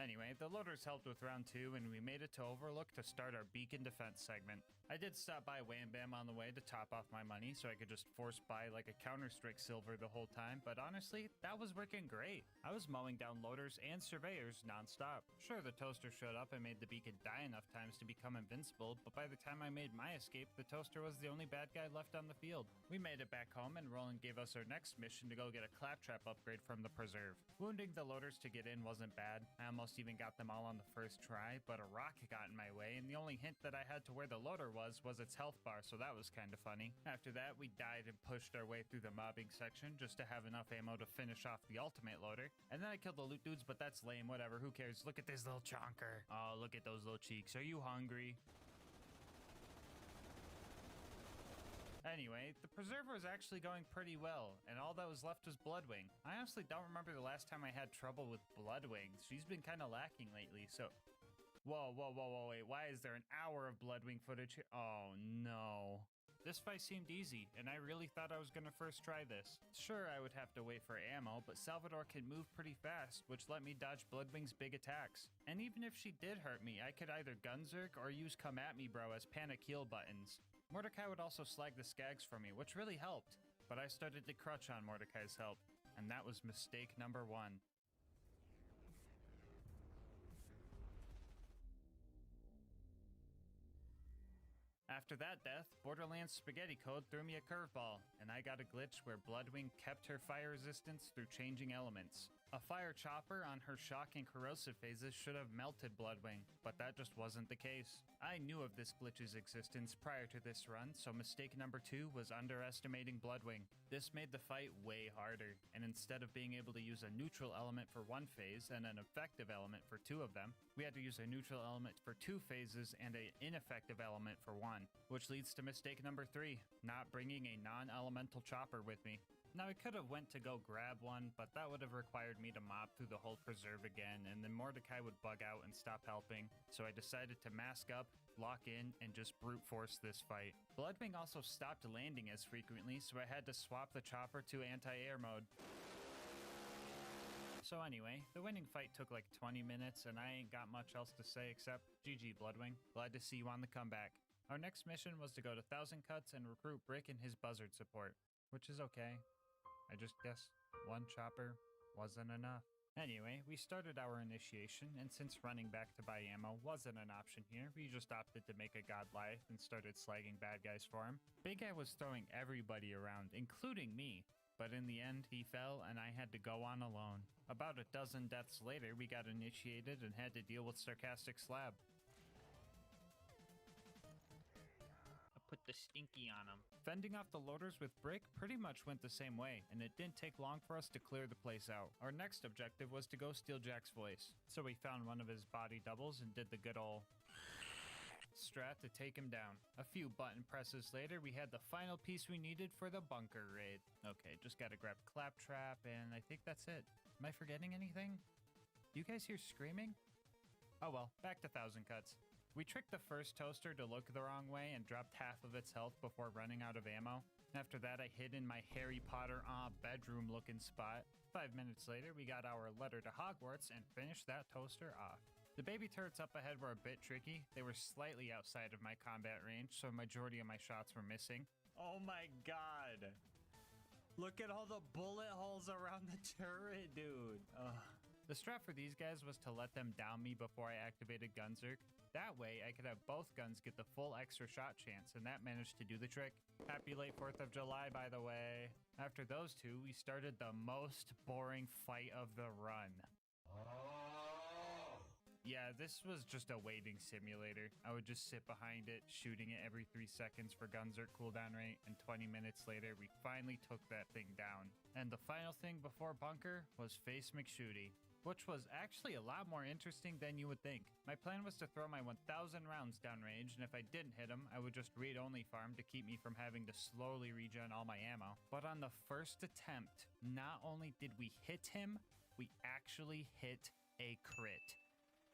Anyway, the loaders helped with round 2, and we made it to Overlook to start our beacon defense segment. I did stop by Wham Bam on the way to top off my money so I could just force buy like a Counter-Strike silver the whole time, but honestly, that was working great. I was mowing down loaders and surveyors non-stop. Sure, the toaster showed up and made the beacon die enough times to become invincible, but by the time I made my escape, the toaster was the only bad guy left on the field. We made it back home, and Roland gave us our next mission to go get a claptrap upgrade from the preserve. Wounding the loaders to get in wasn't bad. I almost even got them all on the first try, but a rock got in my way, and the only hint that I had to where the loader was its health bar, so that was kind of funny. After that, we died and pushed our way through the mobbing section just to have enough ammo to finish off the ultimate loader. And then I killed the loot dudes, but that's lame, whatever, who cares? Look at this little chonker. Oh, look at those little cheeks. Are you hungry? Anyway, the preserver was actually going pretty well, and all that was left was Bloodwing. I honestly don't remember the last time I had trouble with Bloodwing. She's been kind of lacking lately, so... Whoa, wait, why is there an hour of Bloodwing footage here? Oh, no. This fight seemed easy, and I really thought I was gonna first try this. Sure, I would have to wait for ammo, but Salvador can move pretty fast, which let me dodge Bloodwing's big attacks. And even if she did hurt me, I could either gunzerk or use Come At Me Bro as panic heal buttons. Mordecai would also slag the skags for me, which really helped. But I started to crutch on Mordecai's help, and that was mistake number 1. After that death, Borderlands Spaghetti Code threw me a curveball, and I got a glitch where Bloodwing kept her fire resistance through changing elements. A fire chopper on her shock and corrosive phases should have melted Bloodwing, but that just wasn't the case. I knew of this glitch's existence prior to this run, so mistake number 2 was underestimating Bloodwing. This made the fight way harder, and instead of being able to use a neutral element for one phase and an effective element for 2 of them, we had to use a neutral element for 2 phases and an ineffective element for 1, which leads to mistake number 3, not bringing a non-elemental chopper with me. Now I could have went to go grab one, but that would have required me to mob through the whole preserve again, and then Mordecai would bug out and stop helping, so I decided to mask up, lock in, and just brute force this fight. Bloodwing also stopped landing as frequently, so I had to swap the chopper to anti-air mode. So anyway, the winning fight took like 20 minutes, and I ain't got much else to say except GG Bloodwing, glad to see you on the comeback. Our next mission was to go to Thousand Cuts and recruit Brick and his buzzard support, which is okay. I just guess one chopper wasn't enough. Anyway, we started our initiation, and since running back to buy ammo wasn't an option here, we just opted to make a Godliath and started slagging bad guys for him. Big Guy was throwing everybody around, including me, but in the end he fell and I had to go on alone. About a dozen deaths later, we got initiated and had to deal with Sarcastic Slab. Put the stinky on him. Fending off the loaders with Brick pretty much went the same way, and it didn't take long for us to clear the place out. Our next objective was to go steal Jack's voice, so we found one of his body doubles and did the good ol' strat to take him down. A few button presses later, we had the final piece we needed for the bunker raid. Okay, just gotta grab Claptrap, and I think that's it. Am I forgetting anything? You guys hear screaming? Oh well, back to Thousand Cuts. We tricked the first toaster to look the wrong way and dropped half of its health before running out of ammo. After that, I hid in my Harry Potter bedroom looking spot. 5 minutes later, we got our letter to Hogwarts and finished that toaster off. The baby turrets up ahead were a bit tricky. They were slightly outside of my combat range, so a majority of my shots were missing. Oh my god. Look at all the bullet holes around the turret, dude. Ugh. The strat for these guys was to let them down me before I activated Gunzerk. That way, I could have both guns get the full extra shot chance, and that managed to do the trick. Happy late 4th of July, by the way. After those two, we started the most boring fight of the run. Yeah, this was just a waiting simulator. I would just sit behind it, shooting it every 3 seconds for Gunzerk cooldown rate, and 20 minutes later, we finally took that thing down. And the final thing before bunker was Face McShooty, which was actually a lot more interesting than you would think. My plan was to throw my 1,000 rounds downrange, and if I didn't hit him, I would just read-only farm to keep me from having to slowly regen all my ammo. But on the first attempt, not only did we hit him, we actually hit a crit.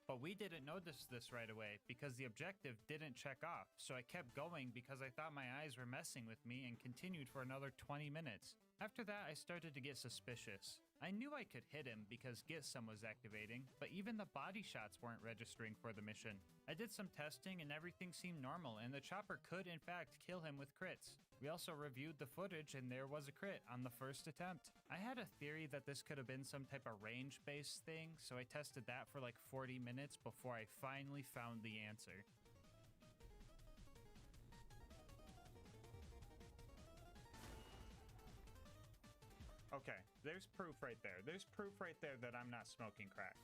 But we didn't notice this right away because the objective didn't check off, so I kept going because I thought my eyes were messing with me and continued for another 20 minutes. After that, I started to get suspicious. I knew I could hit him because Get Some was activating, but even the body shots weren't registering for the mission. I did some testing and everything seemed normal, and the chopper could in fact kill him with crits. We also reviewed the footage and there was a crit on the first attempt. I had a theory that this could have been some type of range-based thing, so I tested that for like 40 minutes before I finally found the answer. Okay, there's proof right there. There's proof right there that I'm not smoking crack.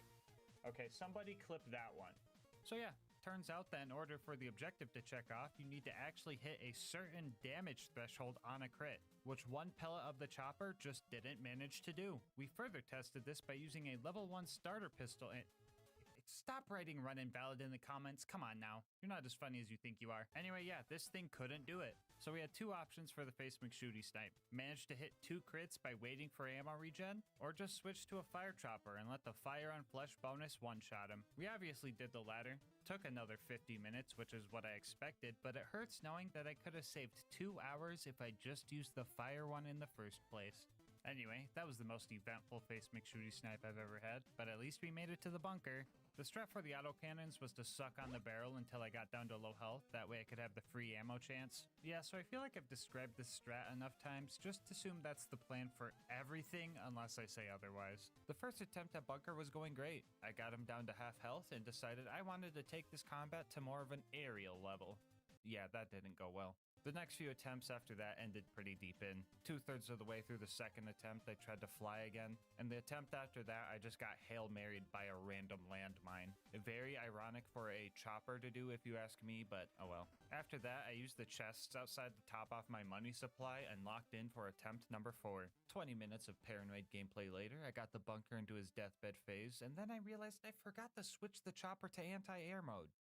Okay, somebody clip that one. So yeah, turns out that in order for the objective to check off, you need to actually hit a certain damage threshold on a crit, which one pellet of the chopper just didn't manage to do. We further tested this by using a level 1 starter pistol and... Stop writing run invalid in the comments, come on now. You're not as funny as you think you are. Anyway, yeah, this thing couldn't do it. So we had 2 options for the Face McShooty snipe. Manage to hit 2 crits by waiting for ammo regen, or just switch to a fire chopper and let the fire on flesh bonus one-shot him. We obviously did the latter. Took another 50 minutes, which is what I expected, but it hurts knowing that I could have saved 2 hours if I just used the fire one in the first place. Anyway, that was the most eventful Face McShooty snipe I've ever had, but at least we made it to the bunker. The strat for the autocannons was to suck on the barrel until I got down to low health, that way I could have the free ammo chance. Yeah, so I feel like I've described this strat enough times, just assume that's the plan for everything unless I say otherwise. The first attempt at bunker was going great. I got him down to half health and decided I wanted to take this combat to more of an aerial level. yeah, that didn't go well. The next few attempts after that ended pretty deep in. 2/3 of the way through the second attempt, I tried to fly again, and the attempt after that, I just got Hail Married by a random landmine. Very ironic for a chopper to do if you ask me, but oh well. After that, I used the chests outside to top off my money supply and locked in for attempt number 4. 20 minutes of paranoid gameplay later, I got the bunker into his deathbed phase, and then I realized I forgot to switch the chopper to anti-air mode.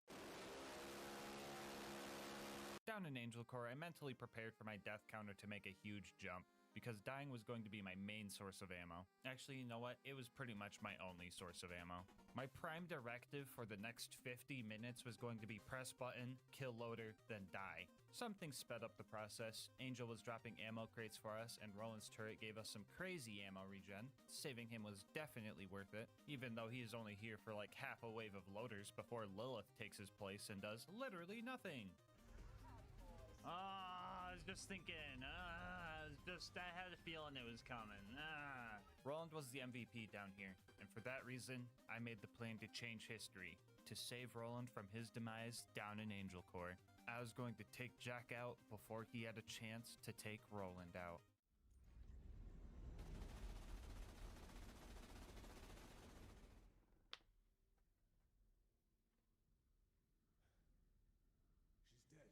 Down in Angel Core, I mentally prepared for my death counter to make a huge jump, because dying was going to be my main source of ammo. Actually, you know what? It was pretty much my only source of ammo. My prime directive for the next 50 minutes was going to be press button, kill loader, then die. Something sped up the process. Angel was dropping ammo crates for us, and Roland's turret gave us some crazy ammo regen. Saving him was definitely worth it, even though he is only here for like half a wave of loaders before Lilith takes his place and does literally nothing. I was just thinking. I had a feeling it was coming. Roland was the MVP down here, and for that reason, I made the plan to change history, to save Roland from his demise down in Angel Core. I was going to take Jack out before he had a chance to take Roland out. She's dead.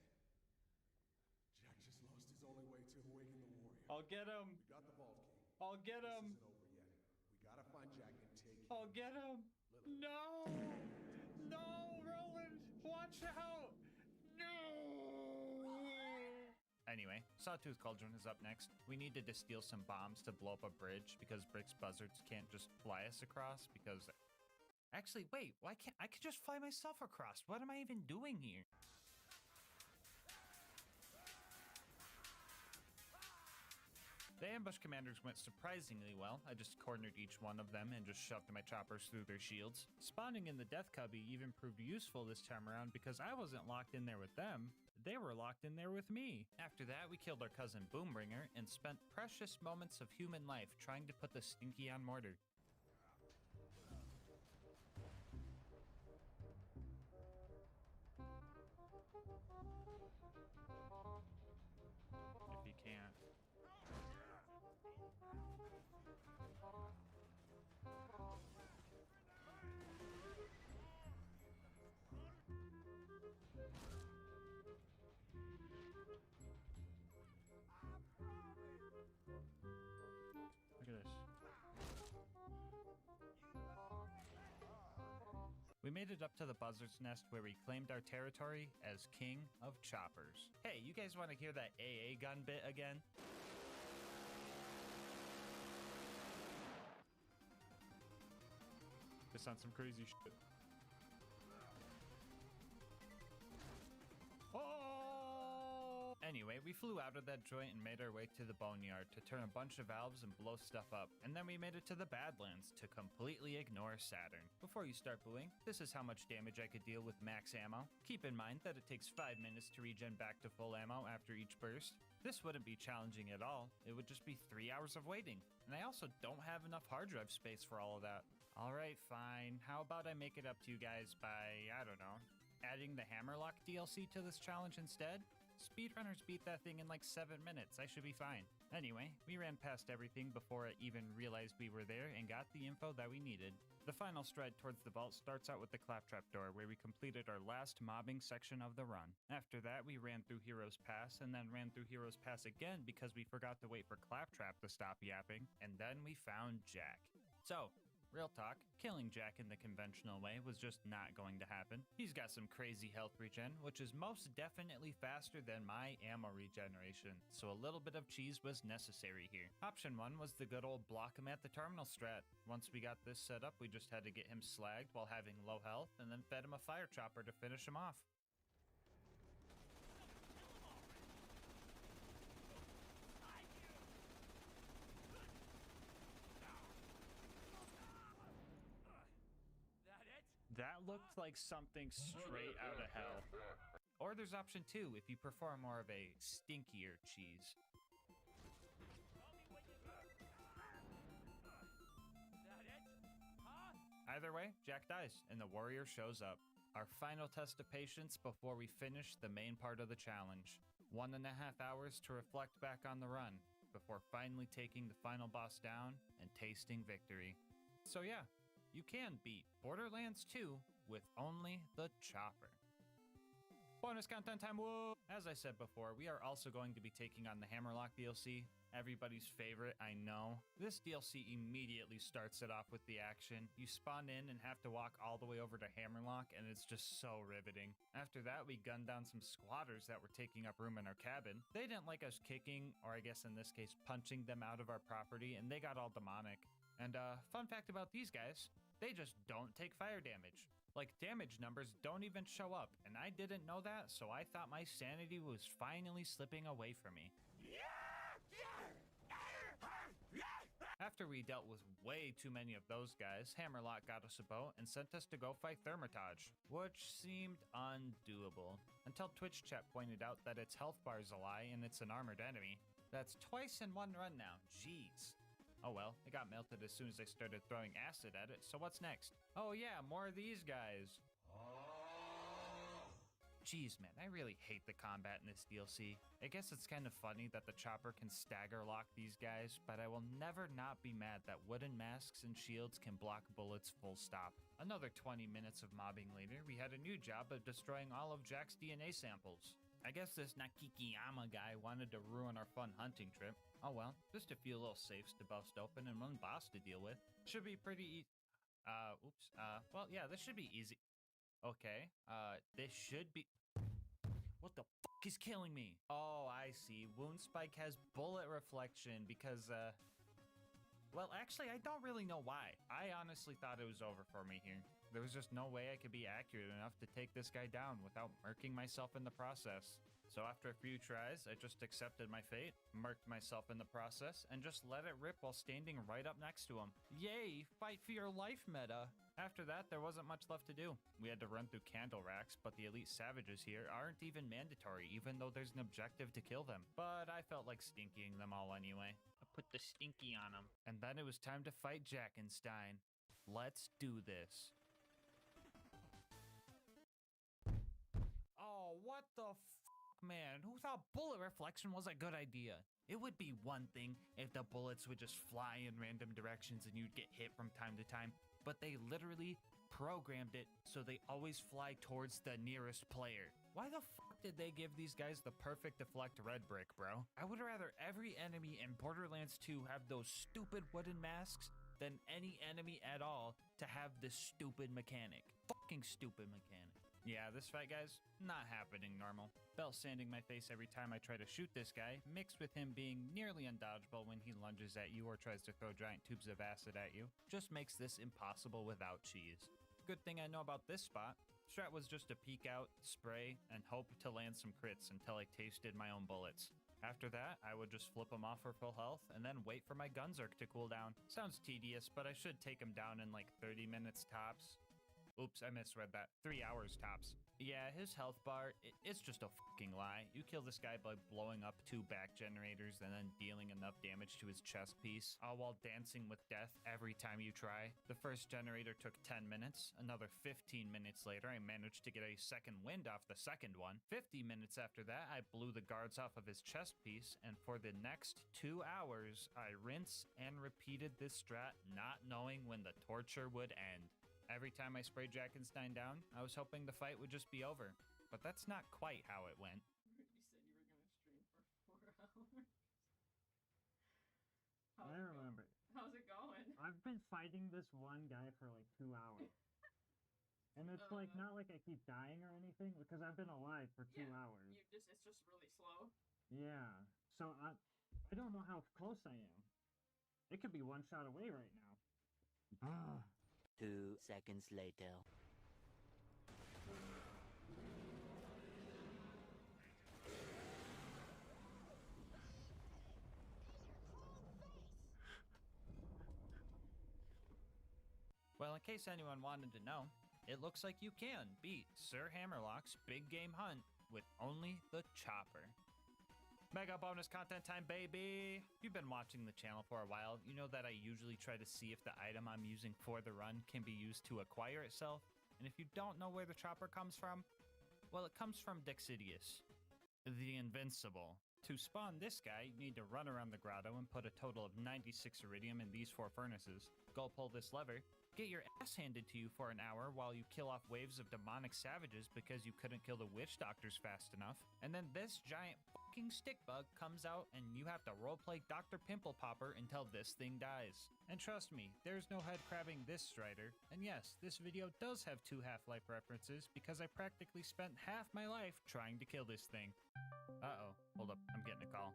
Jack just lost his only way to awaken the warrior. I'll get him. We got the Vault King. I'll get This him. isn't over yet. We gotta find Jack and take him. I'll get him. No. No, Roland. Watch out. No. Anyway, Sawtooth Cauldron is up next. We needed to steal some bombs to blow up a bridge because Brick's buzzards can't just fly us across because... Actually, wait, why can't I could just fly myself across? What am I even doing here? The ambush commanders went surprisingly well. I just cornered each one of them and just shoved my choppers through their shields. Spawning in the death cubby even proved useful this time around because I wasn't locked in there with them. They were locked in there with me. After that, we killed our cousin Boombringer and spent precious moments of human life trying to put the Stinky on mortar. If you can't. Look at this. We made it up to the buzzard's nest where we claimed our territory as King of Choppers. Hey, you guys want to hear that AA gun bit again? This on some crazy shit. Oh! Anyway, we flew out of that joint and made our way to the boneyard to turn a bunch of valves and blow stuff up. And then we made it to the Badlands to completely ignore Saturn. Before you start booing, this is how much damage I could deal with max ammo. Keep in mind that it takes 5 minutes to regen back to full ammo after each burst. This wouldn't be challenging at all. It would just be 3 hours of waiting. And I also don't have enough hard drive space for all of that. Alright, fine. How about I make it up to you guys by, I don't know, adding the Hammerlock DLC to this challenge instead? Speedrunners beat that thing in like 7 minutes. I should be fine. Anyway, we ran past everything before I even realized we were there and got the info that we needed. The final stride towards the vault starts out with the Claptrap door, where we completed our last mobbing section of the run. After that, we ran through Heroes Pass, and then ran through Heroes Pass again because we forgot to wait for Claptrap to stop yapping, and then we found Jack. So, real talk, killing Jack in the conventional way was just not going to happen. He's got some crazy health regen, which is most definitely faster than my ammo regeneration, so a little bit of cheese was necessary here. Option 1 was the good old block him at the terminal strat. Once we got this set up, we just had to get him slagged while having low health, and then fed him a fire chopper to finish him off. That looked like something straight out of hell. Or there's option 2 if you prefer more of a stinkier cheese. Either way, Jack dies, and the warrior shows up. our final test of patience before we finish the main part of the challenge. 1.5 hours to reflect back on the run, before finally taking the final boss down and tasting victory. So yeah, you can beat Borderlands 2 with only the chopper. Bonus content time, whoa! As I said before, we are also going to be taking on the Hammerlock DLC. Everybody's favorite, I know. This DLC immediately starts it off with the action. You spawn in and have to walk all the way over to Hammerlock, and it's just so riveting. After that, we gunned down some squatters that were taking up room in our cabin. They didn't like us kicking, or I guess in this case, punching them out of our property, and they got all demonic. And fun fact about these guys, they just don't take fire damage. Like, damage numbers don't even show up, and I didn't know that, so I thought my sanity was finally slipping away from me. After we dealt with way too many of those guys, Hammerlock got us a boat and sent us to go fight Thermitage, which seemed undoable, until Twitch chat pointed out that its health bar is a lie and it's an armored enemy. That's twice in one run now, jeez. Oh well, it got melted as soon as I started throwing acid at it, so what's next? Oh yeah, more of these guys. Jeez man, I really hate the combat in this DLC. I guess it's kind of funny that the chopper can stagger lock these guys, but I will never not be mad that wooden masks and shields can block bullets full stop. Another 20 minutes of mobbing later, we had a new job of destroying all of Jack's DNA samples. I guess this Nakikiyama guy wanted to ruin our fun hunting trip. Oh well, just a few little safes to bust open and one boss to deal with. Should be pretty well yeah, this should be easy. Okay, this should be... What the fuck is killing me? Oh, I see. Wound Spike has bullet reflection because, well, actually, I don't really know why. I honestly thought it was over for me here. There was just no way I could be accurate enough to take this guy down without murking myself in the process. So after a few tries, I just accepted my fate, murked myself in the process, and just let it rip while standing right up next to him. Yay, fight for your life meta. After that, there wasn't much left to do. We had to run through candle racks, but the elite savages here aren't even mandatory, even though there's an objective to kill them. But I felt like stinkying them all anyway. I put the stinky on him. And then it was time to fight Jackenstein. Let's do this. Oh, what the f***, man? Who thought bullet reflection was a good idea? It would be one thing if the bullets would just fly in random directions and you'd get hit from time to time, but they literally programmed it so they always fly towards the nearest player. Why the fuck did they give these guys the perfect deflect red brick, bro? I would rather every enemy in Borderlands 2 have those stupid wooden masks than any enemy at all to have this stupid mechanic. Fucking stupid mechanic. Yeah, this fight, guys, not happening normal. Belt sanding my face every time I try to shoot this guy, mixed with him being nearly undodgeable when he lunges at you or tries to throw giant tubes of acid at you, just makes this impossible without cheese. Good thing I know about this spot. Strat was just to peek out, spray, and hope to land some crits until I tasted my own bullets. After that, I would just flip him off for full health and then wait for my Gunzerk to cool down. Sounds tedious, but I should take him down in like 30 minutes tops. Oops, I misread that. 3 hours tops. Yeah, his health bar, it's just a fucking lie. You kill this guy by blowing up 2 back generators and then dealing enough damage to his chest piece, all while dancing with death every time you try. The first generator took 10 minutes. Another 15 minutes later, I managed to get a second wind off the second one. 50 minutes after that, I blew the guards off of his chest piece, and for the next 2 hours, I rinsed and repeated this strat, not knowing when the torture would end. Every time I sprayed Jackenstein down, I was hoping the fight would just be over. But that's not quite how it went. You said you were gonna stream for 4 hours. I remember. How's it going? I've been fighting this one guy for like 2 hours. And it's like, not like I keep dying or anything, because I've been alive for 2 hours. It's just really slow. Yeah. So I don't know how close I am. It could be one shot away right now. 2 seconds later. Well, in case anyone wanted to know, it looks like you can beat Sir Hammerlock's big game hunt with only the chopper. Mega bonus content time, baby! If you've been watching the channel for a while, you know that I usually try to see if the item I'm using for the run can be used to acquire itself. And if you don't know where the chopper comes from, well, it comes from Dexidius, the Invincible. To spawn this guy, you need to run around the grotto and put a total of 96 iridium in these 4 furnaces. Go pull this lever, get your ass handed to you for an hour while you kill off waves of demonic savages because you couldn't kill the witch doctors fast enough. And then this giant fucking stick bug comes out and you have to roleplay Dr. Pimple Popper until this thing dies. And trust me, there's no head crabbing this Strider. And yes, this video does have 2 Half-Life references because I practically spent half my life trying to kill this thing. Uh-oh, hold up, I'm getting a call.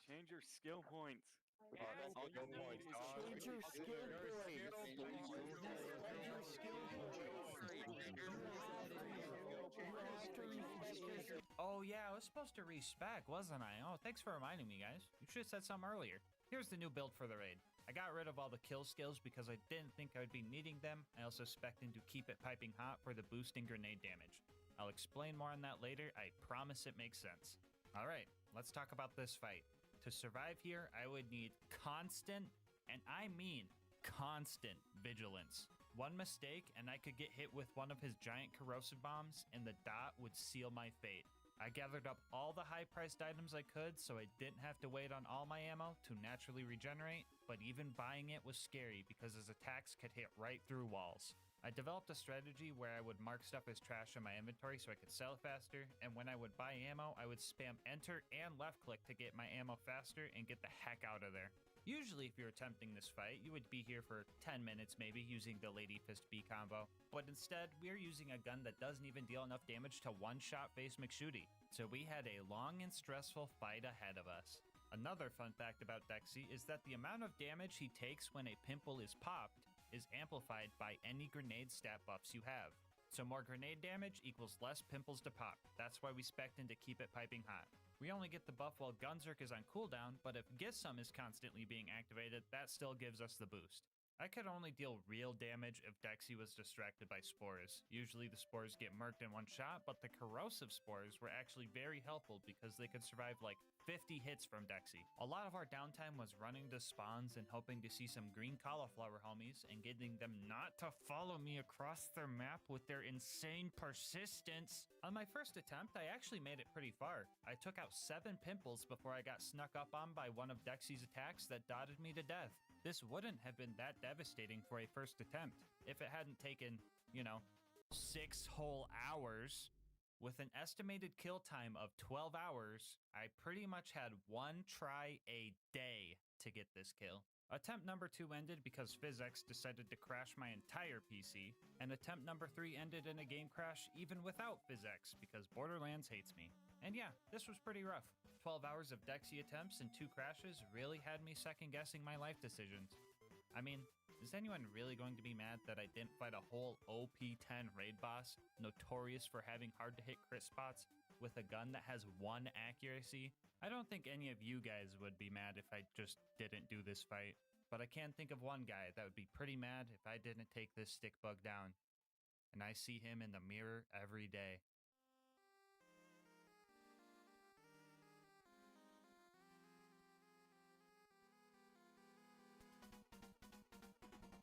Change your skill points. That's all you need is Change your skill Oh yeah, I was supposed to respec, wasn't I? Oh, thanks for reminding me, guys. You should have said something earlier. Here's the new build for the raid. I got rid of all the kill skills because I didn't think I would be needing them. I also spec'd in to keep it piping hot for the boosting grenade damage. I'll explain more on that later. I promise it makes sense. All right, let's talk about this fight. To survive here, I would need constant, and I mean constant, vigilance. One mistake, and I could get hit with one of his giant corrosive bombs, and the dot would seal my fate. I gathered up all the high-priced items I could, so I didn't have to wait on all my ammo to naturally regenerate, but even buying it was scary because his attacks could hit right through walls. I developed a strategy where I would mark stuff as trash in my inventory so I could sell it faster, and when I would buy ammo, I would spam enter and left click to get my ammo faster and get the heck out of there. Usually if you're attempting this fight, you would be here for 10 minutes maybe using the Lady Fist B combo, but instead we are using a gun that doesn't even deal enough damage to one-shot face McShooty, so we had a long and stressful fight ahead of us. Another fun fact about Dexy is that the amount of damage he takes when a pimple is popped is amplified by any grenade stat buffs you have. So more grenade damage equals less pimples to pop. That's why we spec'd in to keep it piping hot. We only get the buff while Gunzerk is on cooldown, but if GASMASK is constantly being activated, that still gives us the boost. I could only deal real damage if Dexy was distracted by spores. Usually the spores get murked in one shot, but the corrosive spores were actually very helpful because they could survive like 50 hits from Dexy. A lot of our downtime was running to spawns and hoping to see some green cauliflower homies and getting them not to follow me across their map with their insane persistence. On my first attempt, I actually made it pretty far. I took out 7 pimples before I got snuck up on by one of Dexy's attacks that dotted me to death. This wouldn't have been that devastating for a first attempt if it hadn't taken, 6 whole hours. With an estimated kill time of 12 hours, I pretty much had 1 try a day to get this kill. Attempt number 2 ended because PhysX decided to crash my entire PC, and attempt number 3 ended in a game crash even without PhysX because Borderlands hates me. And yeah, this was pretty rough. 12 hours of Dexy attempts and 2 crashes really had me second guessing my life decisions. I mean, is anyone really going to be mad that I didn't fight a whole OP10 raid boss, notorious for having hard to hit crit spots, with a gun that has 1 accuracy? I don't think any of you guys would be mad if I just didn't do this fight, but I can think of one guy that would be pretty mad if I didn't take this stick bug down. And I see him in the mirror every day.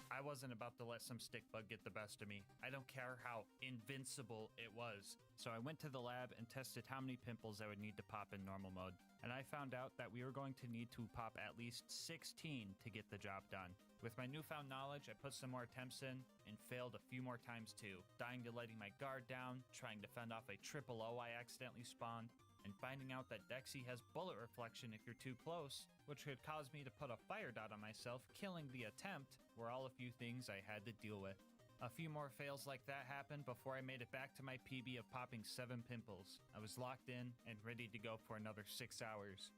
I wasn't about to let some stick bug get the best of me. I don't care how invincible it was. So I went to the lab and tested how many pimples I would need to pop in normal mode. And I found out that we were going to need to pop at least 16 to get the job done. With my newfound knowledge, I put some more attempts in and failed a few more times too. Dying to letting my guard down, trying to fend off a triple O I accidentally spawned, and finding out that Dexy has bullet reflection if you're too close, which could cause me to put a fire dot on myself, killing the attempt, were all a few things I had to deal with. A few more fails like that happened before I made it back to my PB of popping 7 pimples. I was locked in and ready to go for another 6 hours.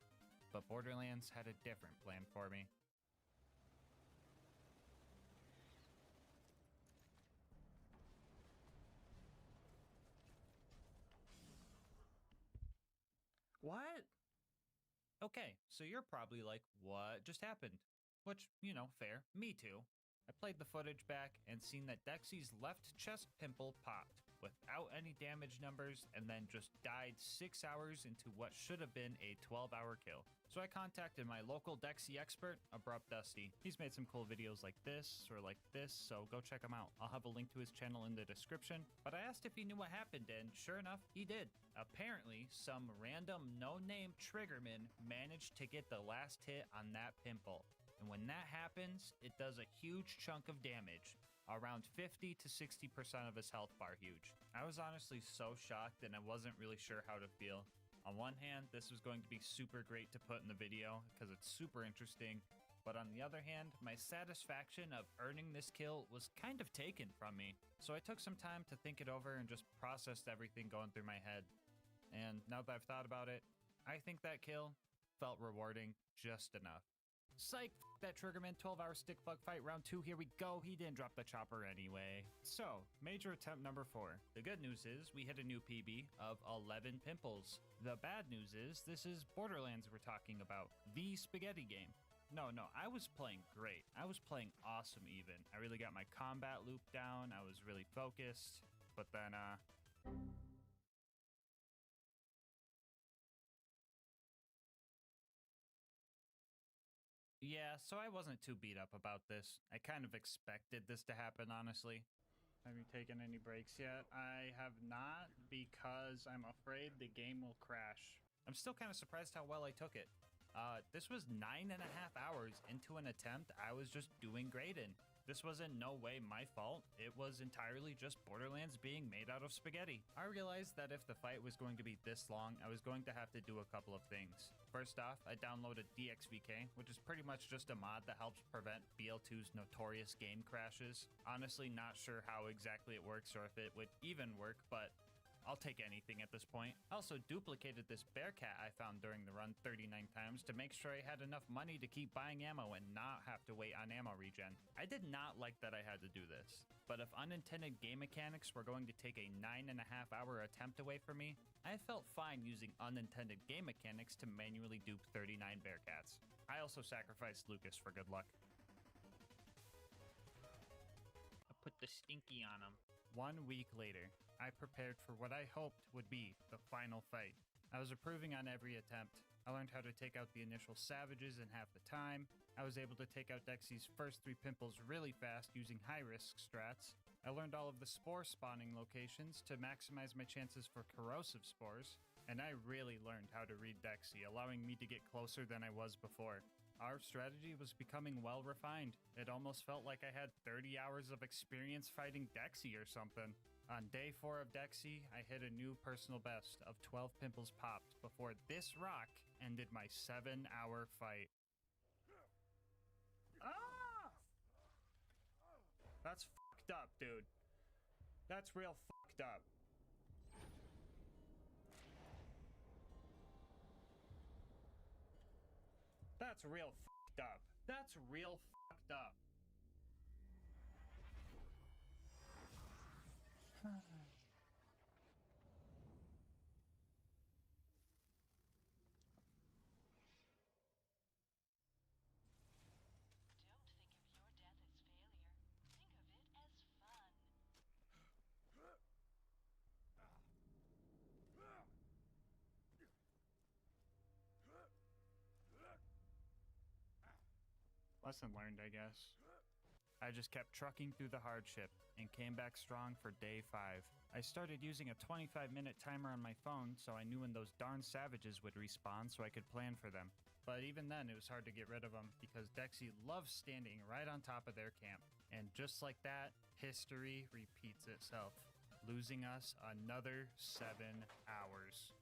But Borderlands had a different plan for me. What? Okay, so you're probably like, what just happened? Which, fair. Me too. I played the footage back and seen that Dexy's left chest pimple popped. without any damage numbers and then just died 6 hours into what should have been a 12-hour kill. So I contacted my local Dexy expert, Abrupt Dusty. He's made some cool videos like this or like this, so go check him out. I'll have a link to his channel in the description. But I asked if he knew what happened, and sure enough, he did. Apparently, some random no-name triggerman managed to get the last hit on that pimple. And when that happens, it does a huge chunk of damage. Around 50 to 60% of his health bar huge. I was honestly so shocked and I wasn't really sure how to feel. On one hand, this was going to be super great to put in the video because it's super interesting, but on the other hand, my satisfaction of earning this kill was kind of taken from me. So I took some time to think it over and just processed everything going through my head. And now that I've thought about it, I think that kill felt rewarding just enough. Psych, that Triggerman 12-hour stick bug fight round 2, here we go. He didn't drop the chopper anyway. So, major attempt number 4. The good news is we hit a new PB of 11 pimples. The bad news is this is Borderlands we're talking about, the spaghetti game. No, I was playing great. I was playing awesome even. I really got my combat loop down. I was really focused, but then yeah, so I wasn't too beat up about this. I kind of expected this to happen, honestly. Have you taken any breaks yet? I have not, because I'm afraid the game will crash. I'm still kind of surprised how well I took it. This was 9.5 hours into an attempt I was just doing great in. This was in no way my fault. It was entirely just Borderlands being made out of spaghetti. I realized that if the fight was going to be this long, I was going to have to do a couple of things. First off, I downloaded DXVK, which is pretty much just a mod that helps prevent BL2's notorious game crashes. Honestly, not sure how exactly it works or if it would even work, but I'll take anything at this point. I also duplicated this Bearcat I found during the run 39 times to make sure I had enough money to keep buying ammo and not have to wait on ammo regen. I did not like that I had to do this, but if unintended game mechanics were going to take a 9.5 hour attempt away from me, I felt fine using unintended game mechanics to manually dupe 39 Bearcats. I also sacrificed Lucas for good luck. I put the stinky on him. 1 week later, I prepared for what I hoped would be the final fight. I was improving on every attempt. I learned how to take out the initial savages in half the time. I was able to take out Dexy's first 3 pimples really fast using high-risk strats. I learned all of the spore spawning locations to maximize my chances for corrosive spores. And I really learned how to read Dexy, allowing me to get closer than I was before. Our strategy was becoming well refined. It almost felt like I had 30 hours of experience fighting Dexy or something. On day 4 of Dexy, I hit a new personal best of 12 pimples popped before this rock ended my 7-hour fight. Ah! That's fucked up, dude. That's real fucked up. That's real fucked up. That's real fucked up. Lesson learned, I guess. I just kept trucking through the hardship and came back strong for day 5. I started using a 25-minute timer on my phone so I knew when those darn savages would respawn so I could plan for them. But even then, it was hard to get rid of them because Dexy loves standing right on top of their camp. And just like that, history repeats itself, losing us another 7 hours.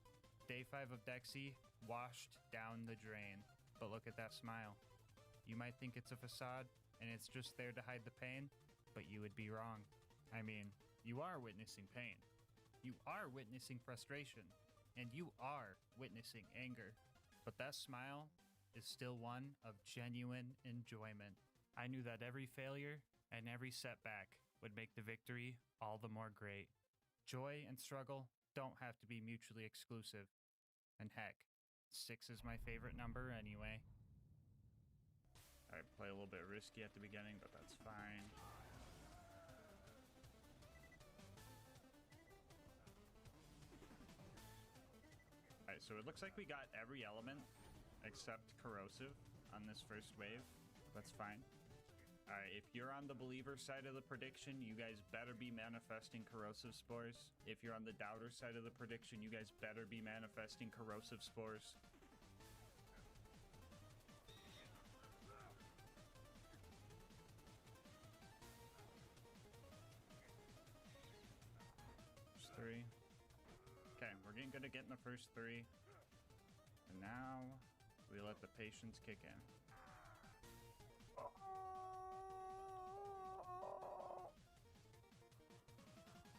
Day 5 of Dexy washed down the drain. But look at that smile. You might think it's a facade, and it's just there to hide the pain, but you would be wrong. I mean, you are witnessing pain. You are witnessing frustration, and you are witnessing anger. But that smile is still one of genuine enjoyment. I knew that every failure and every setback would make the victory all the more great. Joy and struggle don't have to be mutually exclusive. And heck, 6 is my favorite number anyway. I play a little bit risky at the beginning, but that's fine. So it looks like we got every element except corrosive on this first wave. That's fine. Alright, if you're on the believer side of the prediction, you guys better be manifesting corrosive spores. If you're on the doubter side of the prediction, you guys better be manifesting corrosive spores. There's 3. Okay, we're getting good at getting the first 3. And now we let the patience kick in.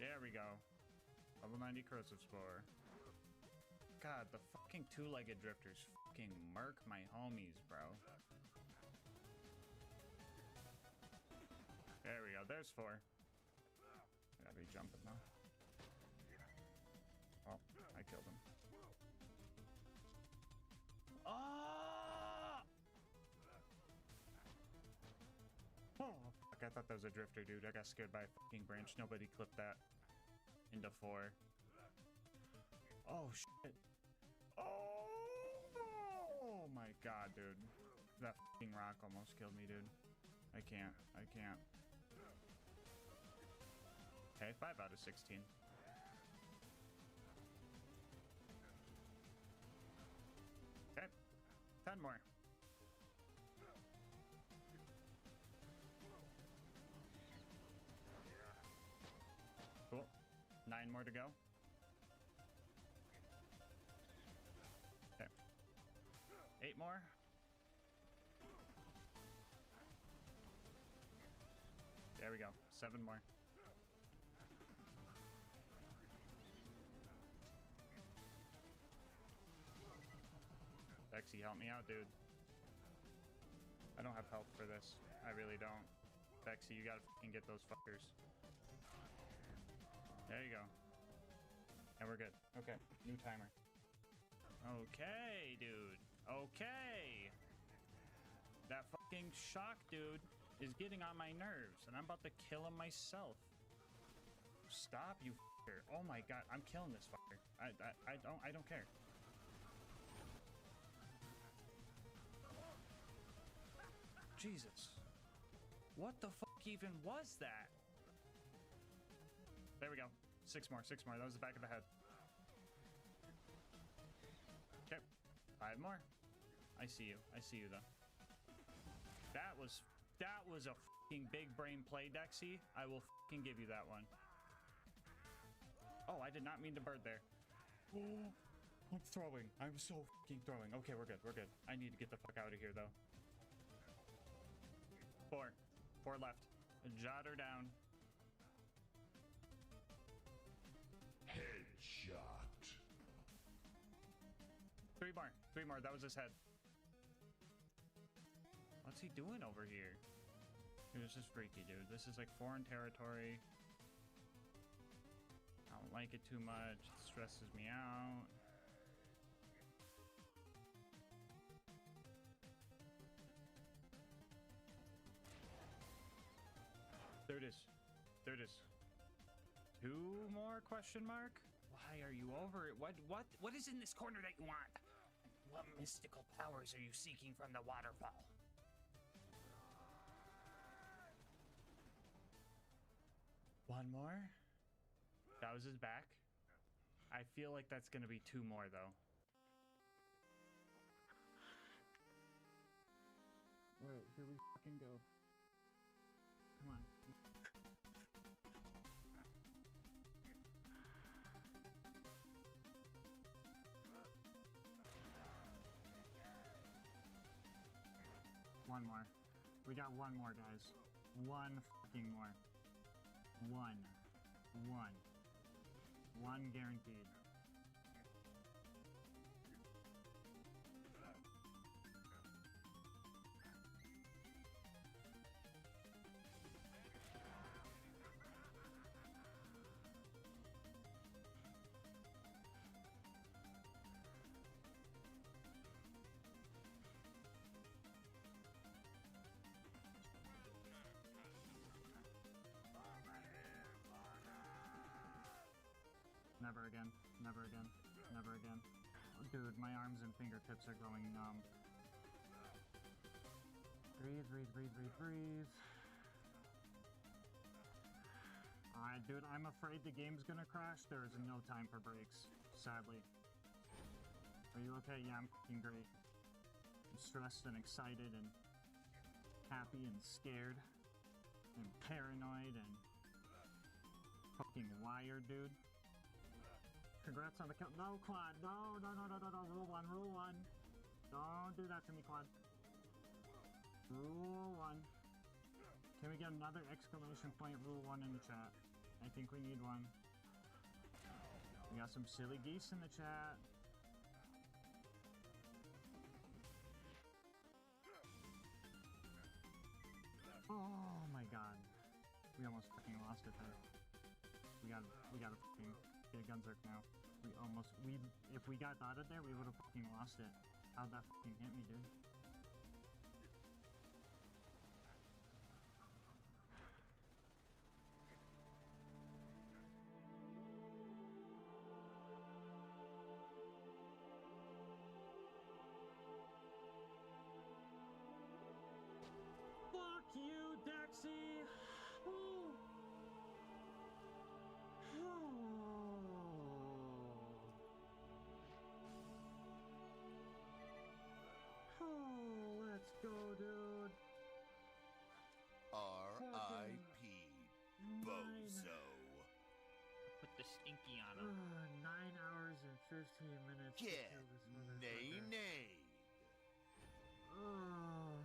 There we go. Level 90 corrosive spore. God, the fucking two-legged drifters fucking murk my homies, bro. There we go. There's 4. I gotta be jumping now. Oh, I killed him. Oh! Oh, fuck, I thought that was a drifter, dude. I got scared by a fucking branch. Nobody clipped that into 4. Oh, shit. Oh my god, dude. That fucking rock almost killed me, dude. I can't. I can't. Okay, 5 out of 16. Okay, 10 more. Cool. 9 more to go. Okay. 8 more. There we go. 7 more. Bexy, help me out, dude. I don't have health for this. I really don't. Bexy, you gotta fucking get those fuckers. There you go. And we're good. Okay, new timer. Okay, dude. Okay. That fucking shock dude is getting on my nerves, and I'm about to kill him myself. Stop, you fucker. Oh my god, I'm killing this fucker. I don't care. Jesus. What the fuck even was that? There we go. 6 more, 6 more. That was the back of the head. Okay. 5 more. I see you. I see you, though. That was a fucking big brain play, Dexy. I will fucking give you that one. Oh, I did not mean to bird there. Oh, I'm throwing. I'm so fucking throwing. Okay, we're good. We're good. I need to get the fuck out of here, though. 4. 4 left. Jot her down. Headshot. 3 more. 3 more. That was his head. What's he doing over here? Dude, this is freaky, dude. This is like foreign territory. I don't like it too much. It stresses me out. There it is. There it is. 2 more question mark? Why are you over it? What is in this corner that you want? What mystical powers are you seeking from the waterfall? One more? That was his back. I feel like that's gonna be 2 more though. Alright, here we fucking go. Come on. One more. We got 1 more, guys. 1 fucking more. 1. 1 guaranteed. Never again. Never again. Never again. Dude, my arms and fingertips are going numb. Breathe, breathe, breathe, breathe, breathe. Alright, dude, I'm afraid the game's gonna crash. There is no time for breaks, sadly. Are you okay? Yeah, I'm fucking great. I'm stressed and excited and happy and scared and paranoid and fucking wired, dude. Congrats on the kill. No, Quad. No, no, no, no, no, no. Rule 1, Rule 1. Don't do that to me, Quad. Rule 1. Can we get another exclamation point Rule 1 in the chat? I think we need one. We got some silly geese in the chat. Oh my god. We almost fucking lost it there. We gotta fucking get a Gunzerk now. If we got dotted there, we would've fucking lost it. How'd that fucking hit me, dude? Fuck you, Dexy! Ooh. Oh, let's go, dude. R.I.P. Bozo. Put the stinky on him. 9 hours and 15 minutes to Get kill this motherfucker. nay. Oh.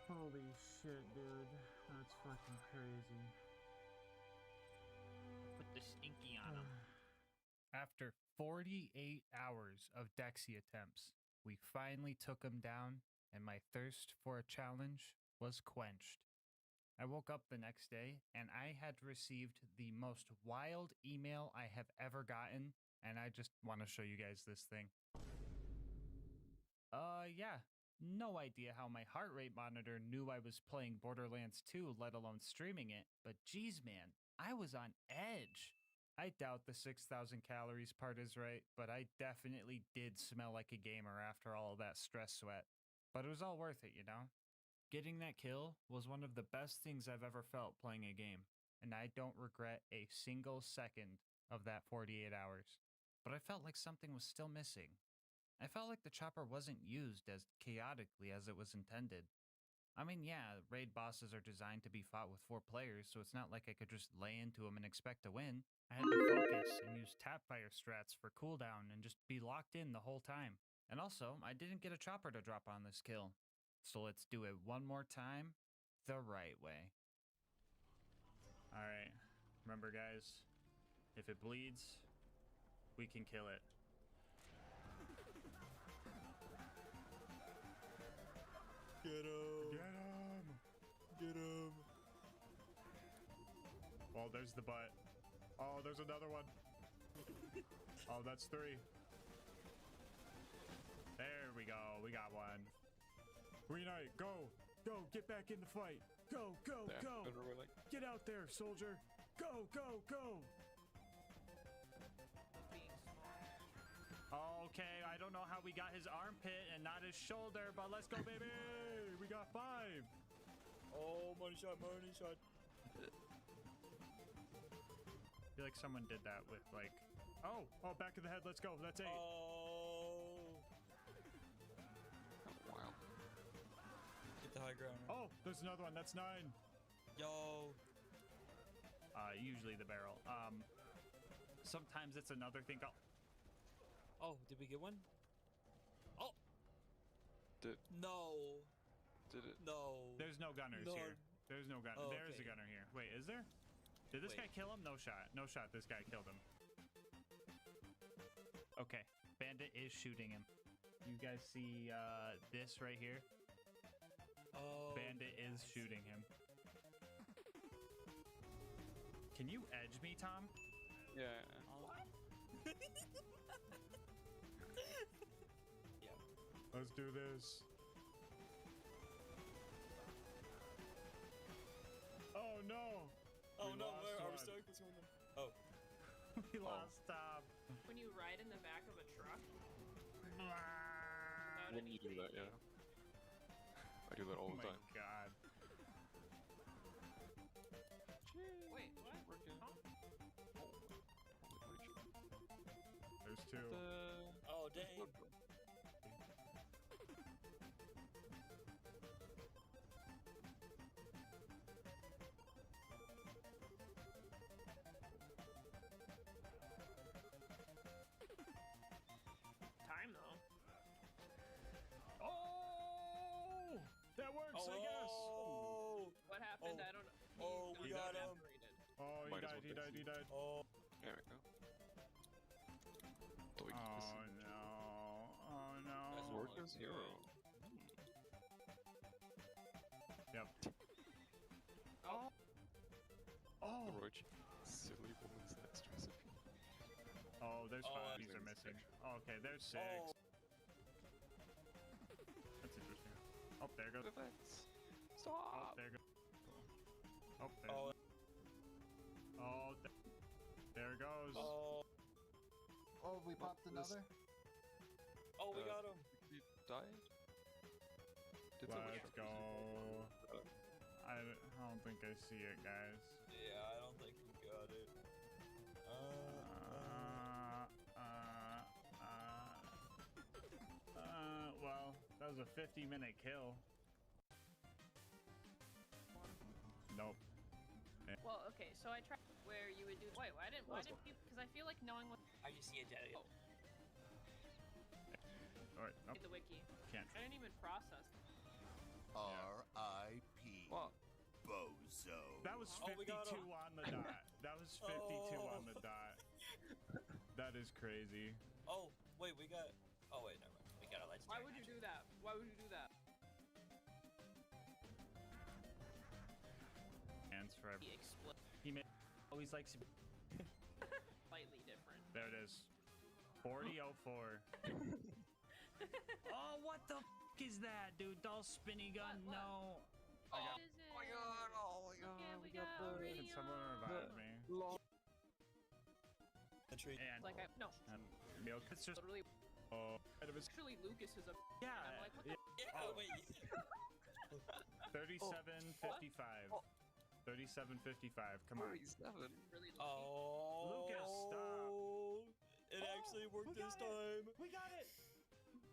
Holy shit, dude. That's fucking crazy. Put the stinky on him. After 48 hours of Dexy attempts, we finally took him down, and my thirst for a challenge was quenched. I woke up the next day, and I had received the most wild email I have ever gotten, and I just want to show you guys this thing. Yeah. No idea how my heart rate monitor knew I was playing Borderlands 2, let alone streaming it, but geez, man, I was on edge. I doubt the 6,000 calories part is right, but I definitely did smell like a gamer after all of that stress sweat. But it was all worth it, you know? Getting that kill was one of the best things I've ever felt playing a game, and I don't regret a single second of that 48 hours. But I felt like something was still missing. I felt like the chopper wasn't used as chaotically as it was intended. I mean, yeah, raid bosses are designed to be fought with 4 players, so it's not like I could just lay into them and expect to win. I had to focus and use tapfire strats for cooldown and just be locked in the whole time. And also, I didn't get a chopper to drop on this kill. So let's do it one more time, the right way. Alright, remember guys, if it bleeds, we can kill it. Get him! Get him! Get him! Oh, there's the butt. Oh, there's another one. Oh, that's 3. There we go. We got one. Green Knight, go! Go! Get back in the fight! Go! Go! There, Go! literally, like- Get out there, soldier! Go! Go! Go! Okay, I don't know how we got his armpit and not his shoulder, but let's go, baby! We got 5! Oh, money shot, money shot. I feel like someone did that with, like... Oh! Oh, back of the head, let's go. That's 8. Oh. Wow. Get the high ground. Oh, there's another one. That's 9. Yo. Usually the barrel. Sometimes it's another thing. Oh, did we get one? Oh. Did No. Did it? No. There's no gunners No. here. There's no gunner. Oh, There's a okay. gunner here. Wait, is there? Did this guy kill him? No shot. No shot. This guy killed him. Okay. Bandit is shooting him. You guys see this right here? Oh. Bandit is shooting him. Can you edge me, Tom? Yeah. What? Yeah. Let's do this. Oh no! Oh We no, lost where are we one. stuck between them? Oh. We lost Tom. when you ride in the back of a truck? When you do that, yeah. I do that all the time. Oh my god. Wait, what? Huh? There's two. Oh, dang. Time though. Oh! That works, I guess. Oh! What happened? I don't know. Oh, we got him. Oh, he died, he died, he died. Oh. There we go. Oh no. Oh no. Work as hero. Yep. Oh. Oh. Roach. Silly woman's next recipe. Oh, there's Oh, five. that's These are nice. missing. Oh, okay, there's six. Oh. That's interesting. Oh, there goes. Stop. Oh, there goes. Oh, there. Oh. Oh, there goes. Oh. Oh, we popped another? Oh, we got him. He died? Let's go. I don't think I see it, guys. Yeah, I don't think we got it. Well, that was a 50-minute kill. Nope. Well, okay, so I tried where you would do. Wait, why didn't you? Because I feel like knowing what. I just see a dead. Oh. Alright, nope. The wiki. Can't. I didn't even process. R.I.P. What? Bozo. That was 52 on the dot. That was 52 on the dot. That is crazy. Oh, wait, we got. Oh, wait, never mind. We got a legendary. Why would you do that? Why would you do that? Hands forever. He exploded. He always likes. Slightly different. There it is. 4004. Oh, what the f is that, dude? Doll spinny gun? What? No. What is it? Oh my god! Oh my god! Yeah, we got Can someone revive me? And Like no. milk. It's just Literally. oh. Actually, Lucas is a. Yeah. I'm like, what the? Yeah, wait. 3755. 3755. Come on. 47. Really. Oh. Lucas, stop. It actually worked this time. We got it.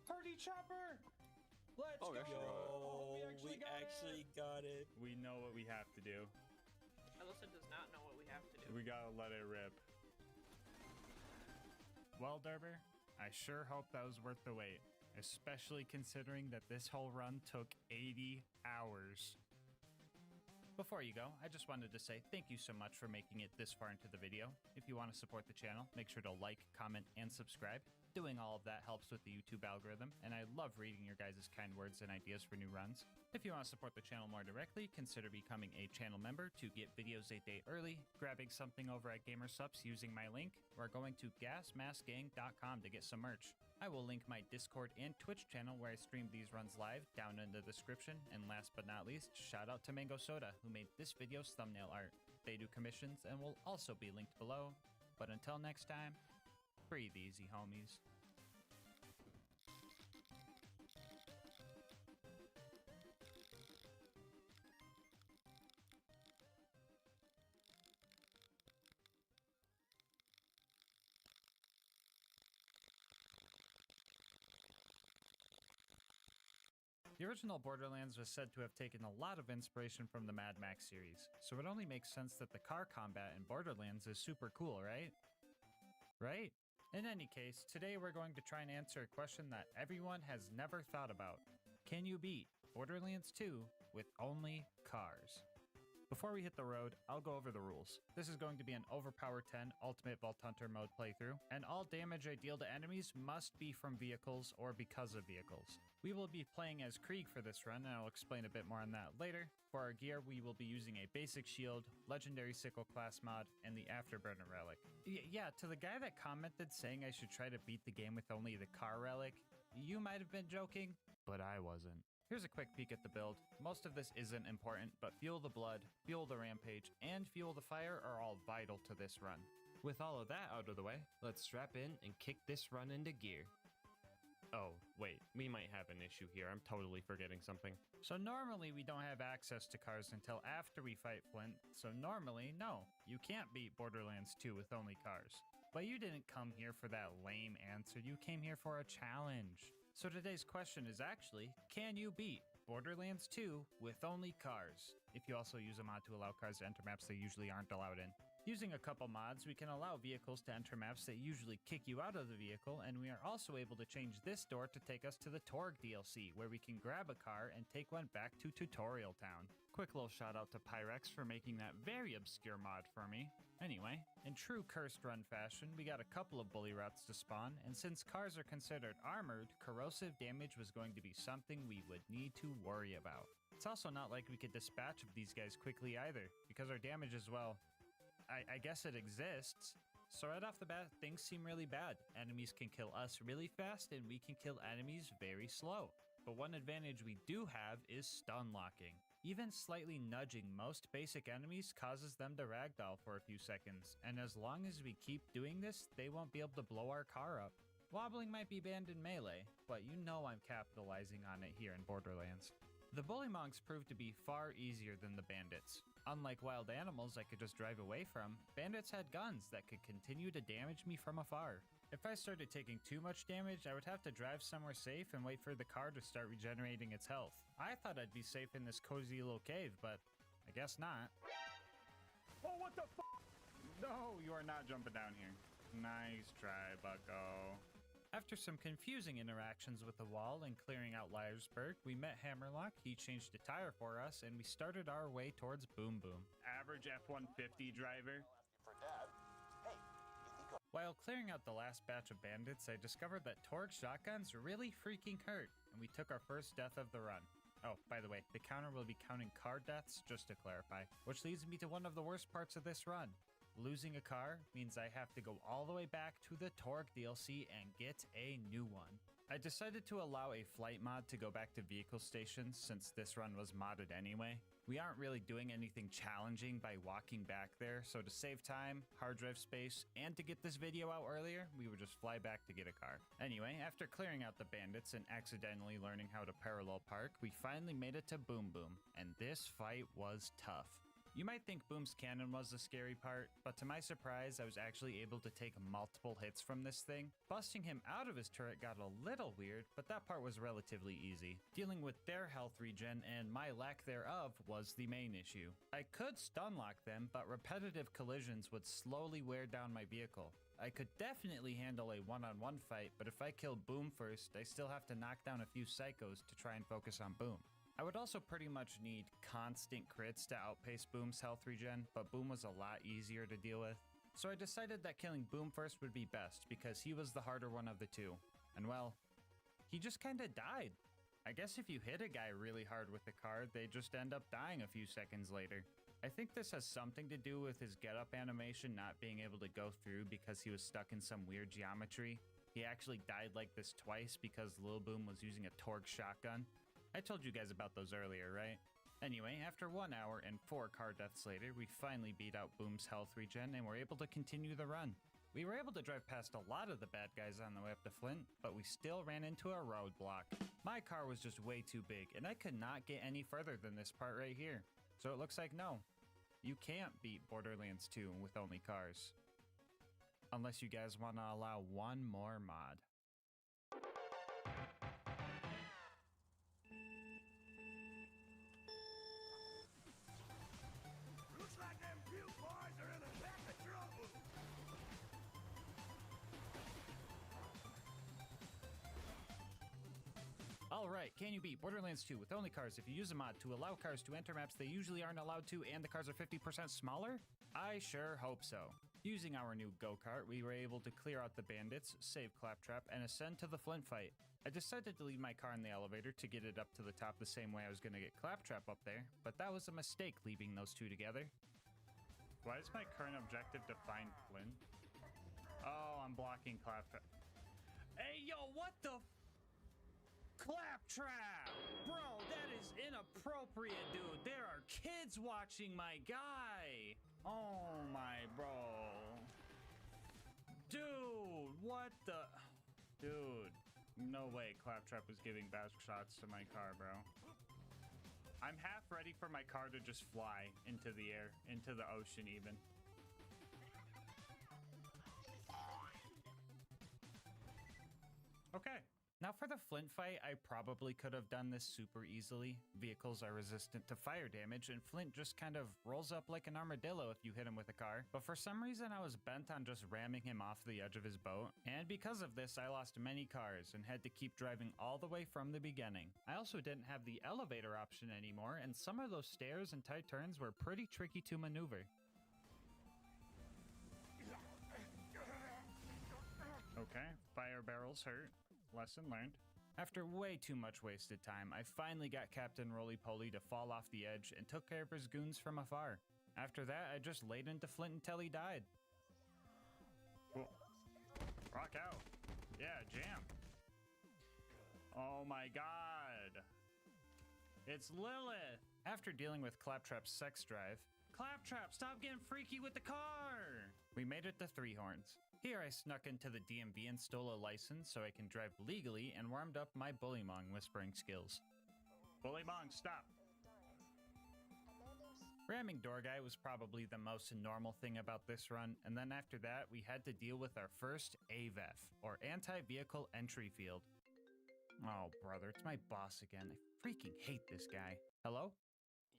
Purdy chopper. Let's Oh, we go. actually got it. We actually got it. We know what we have to do. Alyssa does not know what we have to do. We gotta let it rip. Well, Derber, I sure hope that was worth the wait, especially considering that this whole run took 80 hours. Before you go, I just wanted to say thank you so much for making it this far into the video. If you want to support the channel, make sure to like, comment, and subscribe. Doing all of that helps with the YouTube algorithm, and I love reading your guys' kind words and ideas for new runs. If you want to support the channel more directly, consider becoming a channel member to get videos a day early, grabbing something over at GamerSupps using my link, or going to GASMASK'S.com to get some merch. I will link my Discord and Twitch channel where I stream these runs live down in the description, and last but not least, shout out to Mango Soda who made this video's thumbnail art. They do commissions and will also be linked below. But until next time, breathe easy, homies. The original Borderlands was said to have taken a lot of inspiration from the Mad Max series, so it only makes sense that the car combat in Borderlands is super cool, right? Right? In any case, today we're going to try and answer a question that everyone has never thought about. Can you beat Borderlands 2 with only cars? Before we hit the road, I'll go over the rules. This is going to be an Overpower 10 Ultimate Vault Hunter mode playthrough, and all damage I deal to enemies must be from vehicles or because of vehicles. We will be playing as Krieg for this run, and I'll explain a bit more on that later. For our gear, we will be using a basic shield, legendary sickle class mod, and the Afterburner relic. Yeah, to the guy that commented saying I should try to beat the game with only the car relic, you might have been joking, but I wasn't. Here's a quick peek at the build. Most of this isn't important, but Fuel the Blood, Fuel the Rampage, and Fuel the Fire are all vital to this run. With all of that out of the way, let's strap in and kick this run into gear. Oh, wait, we might have an issue here. I'm totally forgetting something. So normally we don't have access to cars until after we fight Flint, so normally, no, you can't beat Borderlands 2 with only cars. But you didn't come here for that lame answer, you came here for a challenge. So today's question is actually, can you beat Borderlands 2 with only cars? If you also use a mod to allow cars to enter maps they usually aren't allowed in. Using a couple mods, we can allow vehicles to enter maps that usually kick you out of the vehicle, and we are also able to change this door to take us to the Torg DLC, where we can grab a car and take one back to Tutorial Town. Quick little shout out to Pyrex for making that very obscure mod for me. Anyway, in true Cursed Run fashion, we got a couple of bully routes to spawn, and since cars are considered armored, corrosive damage was going to be something we would need to worry about. It's also not like we could dispatch of these guys quickly either, because our damage is, well, I guess it exists. So right off the bat, things seem really bad. Enemies can kill us really fast, and we can kill enemies very slow. But one advantage we do have is stun locking. Even slightly nudging most basic enemies causes them to ragdoll for a few seconds, and as long as we keep doing this, they won't be able to blow our car up. Wobbling might be banned in Melee, but you know I'm capitalizing on it here in Borderlands. The Bullymongs proved to be far easier than the bandits. Unlike wild animals I could just drive away from, bandits had guns that could continue to damage me from afar. If I started taking too much damage, I would have to drive somewhere safe and wait for the car to start regenerating its health. I thought I'd be safe in this cozy little cave, but I guess not. Oh, what the f? No, you are not jumping down here. Nice try, bucko. After some confusing interactions with the wall and clearing out Liarsburg, we met Hammerlock, he changed a tire for us, and we started our way towards Boom Boom. Average F-150 driver. While clearing out the last batch of bandits, I discovered that Torg shotguns really freaking hurt, and we took our first death of the run. Oh, by the way, the counter will be counting car deaths, just to clarify, which leads me to one of the worst parts of this run. Losing a car means I have to go all the way back to the Torg DLC and get a new one. I decided to allow a flight mod to go back to vehicle stations since this run was modded anyway. We aren't really doing anything challenging by walking back there, so to save time, hard drive space, and to get this video out earlier, we would just fly back to get a car. Anyway, after clearing out the bandits and accidentally learning how to parallel park, we finally made it to Boom Boom, and this fight was tough. You might think Boom's cannon was the scary part, but to my surprise, I was actually able to take multiple hits from this thing. Busting him out of his turret got a little weird, but that part was relatively easy. Dealing with their health regen and my lack thereof was the main issue. I could stun lock them, but repetitive collisions would slowly wear down my vehicle. I could definitely handle a one-on-one fight, but if I kill Boom first, I still have to knock down a few psychos to try and focus on Boom. I would also pretty much need constant crits to outpace Boom's health regen, but Boom was a lot easier to deal with. So I decided that killing Boom first would be best because he was the harder one of the two. And well, he just kinda died. I guess if you hit a guy really hard with the car, they just end up dying a few seconds later. I think this has something to do with his get-up animation not being able to go through because he was stuck in some weird geometry. He actually died like this twice because Lil Boom was using a Torg shotgun. I told you guys about those earlier, right? Anyway, after 1 hour and 4 car deaths later, we finally beat out Boom's health regen and were able to continue the run. We were able to drive past a lot of the bad guys on the way up to Flint, but we still ran into a roadblock. My car was just way too big, and I could not get any further than this part right here. So it looks like no, you can't beat Borderlands 2 with only cars. Unless you guys want to allow one more mod. Looks like them puke boys are in a pack of trouble. Alright, can you beat Borderlands 2 with only cars if you use a mod to allow cars to enter maps they usually aren't allowed to and the cars are 50% smaller? I sure hope so. Using our new go-kart, we were able to clear out the bandits, save Claptrap, and ascend to the Flint fight. I decided to leave my car in the elevator to get it up to the top the same way I was going to get Claptrap up there, but that was a mistake leaving those two together. Why is my current objective to find Flint? Oh, I'm blocking Claptrap. Hey, yo, what the Claptrap! Bro, that is inappropriate, dude. There are kids watching my guy. Oh my bro. Dude, what the? Dude, no way Claptrap was giving bask shots to my car, bro. I'm half ready for my car to just fly into the air, into the ocean even. Okay. Now for the Flint fight, I probably could have done this super easily. Vehicles are resistant to fire damage, and Flint just kind of rolls up like an armadillo if you hit him with a car. But for some reason, I was bent on just ramming him off the edge of his boat. And because of this, I lost many cars and had to keep driving all the way from the beginning. I also didn't have the elevator option anymore, and some of those stairs and tight turns were pretty tricky to maneuver. Okay, fire barrels hurt. Lesson learned. After way too much wasted time, I finally got Captain Roly-Poly to fall off the edge and took care of his goons from afar. After that, I just laid into Flint until he died. Cool. Rock out. Yeah, jam. Oh my god. It's Lilith! After dealing with Claptrap's sex drive, Claptrap, stop getting freaky with the car! We made it to Three Horns. Here I snuck into the DMV and stole a license so I can drive legally and warmed up my Bullymong whispering skills. Bullymong, stop! Ramming Door Guy was probably the most normal thing about this run, and then after that we had to deal with our first AVEF, or Anti-Vehicle Entry Field. Oh brother, it's my boss again. I freaking hate this guy. Hello?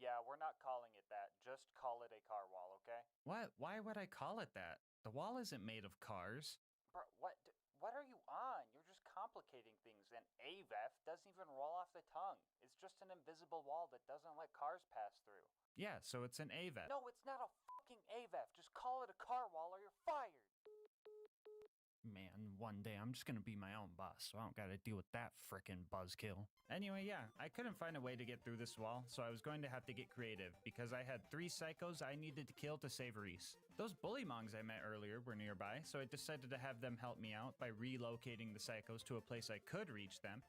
Yeah, we're not calling it that. Just call it a car wall, okay? What? Why would I call it that? The wall isn't made of cars. Bro, what are you on? You're just complicating things, and AVEF doesn't even roll off the tongue. It's just an invisible wall that doesn't let cars pass through. Yeah, so it's an AVEF. No, it's not a fucking AVEF. Just call it a car wall or you're fired. Man, one day I'm just gonna be my own boss, so I don't gotta deal with that frickin' buzzkill. Anyway, yeah, I couldn't find a way to get through this wall, so I was going to have to get creative, because I had 3 psychos I needed to kill to save Reese. Those Bullymongs I met earlier were nearby, so I decided to have them help me out by relocating the psychos to a place I could reach them.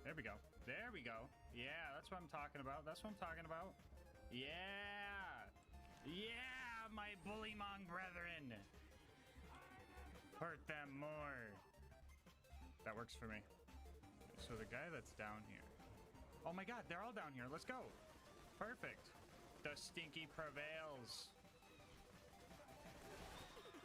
There we go. There we go. Yeah, that's what I'm talking about. That's what I'm talking about. Yeah! Yeah, my Bullymong brethren! Hurt them more. That works for me. So the guy that's down here. Oh my god, they're all down here. Let's go. Perfect. The stinky prevails.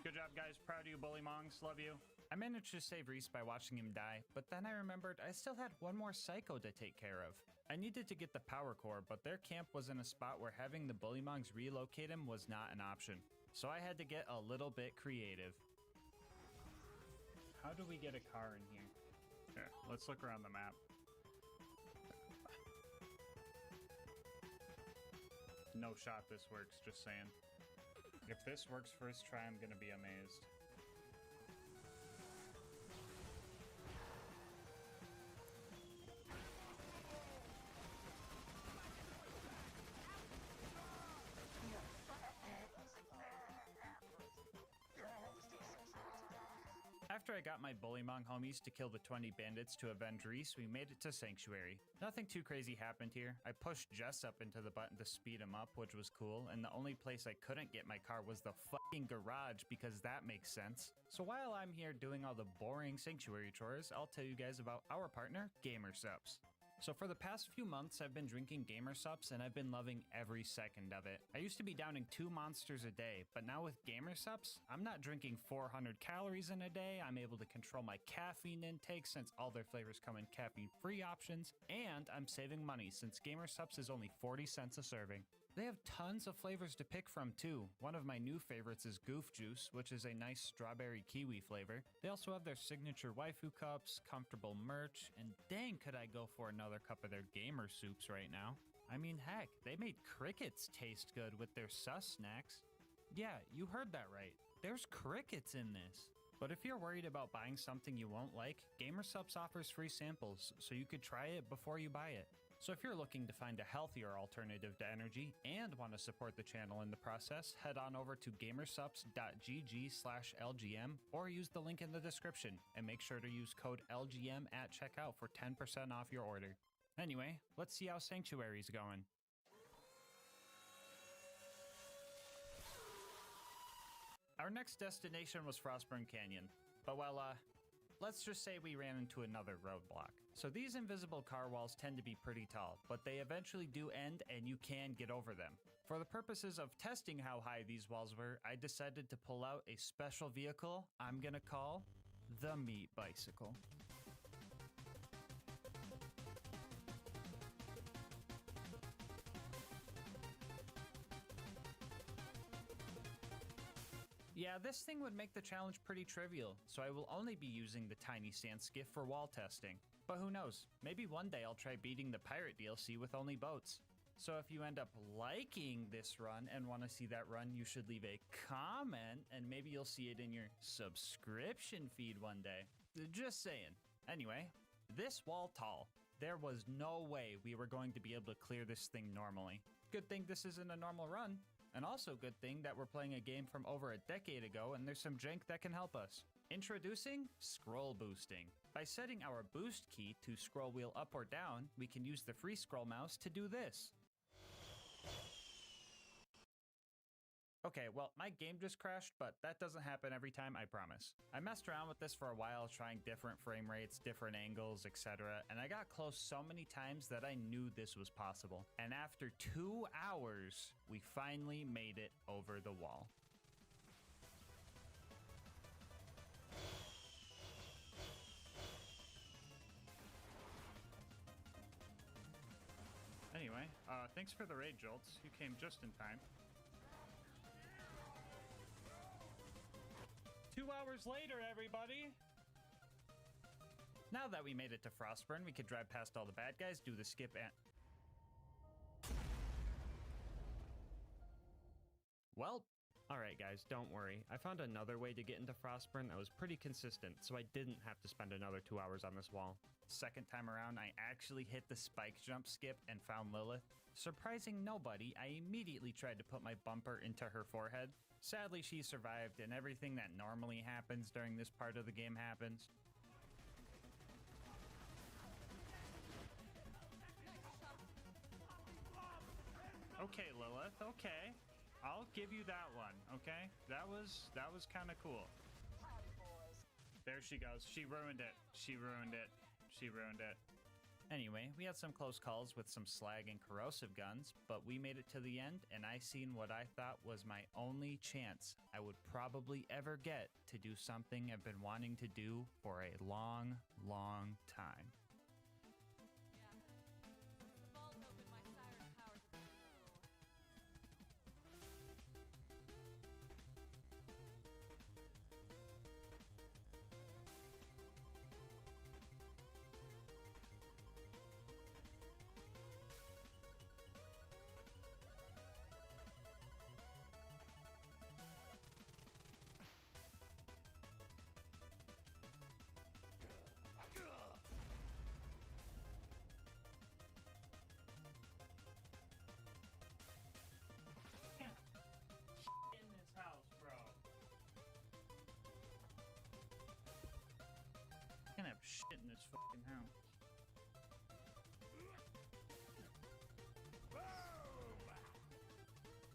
Good job, guys. Proud of you, Bullymongs. Love you. I managed to save Reese by watching him die, but then I remembered I still had one more psycho to take care of. I needed to get the power core, but their camp was in a spot where having the Bullymongs relocate him was not an option. So I had to get a little bit creative. How do we get a car in here? Here, let's look around the map. No shot this works, just saying. If this works first try, I'm gonna be amazed. After I got my Bullymong homies to kill the 20 bandits to avenge Reese, we made it to Sanctuary. Nothing too crazy happened here. I pushed Jess up into the button to speed him up, which was cool, and the only place I couldn't get my car was the fucking garage, because that makes sense. So while I'm here doing all the boring Sanctuary chores, I'll tell you guys about our partner, GASMASK'S. So for the past few months, I've been drinking GASMASK'S and I've been loving every second of it. I used to be downing 2 monsters a day, but now with GASMASK'S, I'm not drinking 400 calories in a day. I'm able to control my caffeine intake since all their flavors come in caffeine-free options, and I'm saving money since GASMASK'S is only 40 cents a serving. They have tons of flavors to pick from too. One of my new favorites is Goof Juice, which is a nice strawberry kiwi flavor. They also have their signature waifu cups, comfortable merch, and dang could I go for another cup of their gamer soups right now. I mean heck, they made crickets taste good with their sus snacks. Yeah, you heard that right. There's crickets in this. But if you're worried about buying something you won't like, GASMASK'S offers free samples, so you could try it before you buy it. So if you're looking to find a healthier alternative to energy and want to support the channel in the process, head on over to gamersupps.gg/LGM or use the link in the description, and make sure to use code LGM at checkout for 10% off your order. Anyway, let's see how Sanctuary's going. Our next destination was Frostburn Canyon, but well, let's just say we ran into another roadblock. So these invisible car walls tend to be pretty tall, but they eventually do end and you can get over them. For the purposes of testing how high these walls were, I decided to pull out a special vehicle I'm gonna call the Meat Bicycle. Yeah, this thing would make the challenge pretty trivial, so I will only be using the tiny sand skiff for wall testing. But who knows, maybe one day I'll try beating the pirate DLC with only boats. So if you end up liking this run and want to see that run, you should leave a comment and maybe you'll see it in your subscription feed one day. Just saying. Anyway, this wall tall. There was no way we were going to be able to clear this thing normally. Good thing this isn't a normal run. And also good thing that we're playing a game from over a decade ago and there's some jank that can help us. Introducing scroll boosting. By setting our boost key to scroll wheel up or down, we can use the free scroll mouse to do this. Okay, well, my game just crashed, but that doesn't happen every time, I promise. I messed around with this for a while, trying different frame rates, different angles, etc., and I got close so many times that I knew this was possible. And after 2 hours, we finally made it over the wall. Anyway, thanks for the raid, Jolts. You came just in time. 2 hours later, everybody! Now that we made it to Frostburn, we could drive past all the bad guys, do the skip and... Well, alright guys, don't worry. I found another way to get into Frostburn that was pretty consistent, so I didn't have to spend another 2 hours on this wall. Second time around, I actually hit the spike jump skip and found Lilith. Surprising nobody, I immediately tried to put my bumper into her forehead. Sadly, she survived, and everything that normally happens during this part of the game happens. Okay, Lilith, okay. I'll give you that one, okay? That was kind of cool. There she goes. She ruined it. She ruined it. She ruined it. Anyway, we had some close calls with some slag and corrosive guns, but we made it to the end, and I seen what I thought was my only chance I would probably ever get to do something I've been wanting to do for a long, long time. In this house, bro. I can't have shit in this fucking house.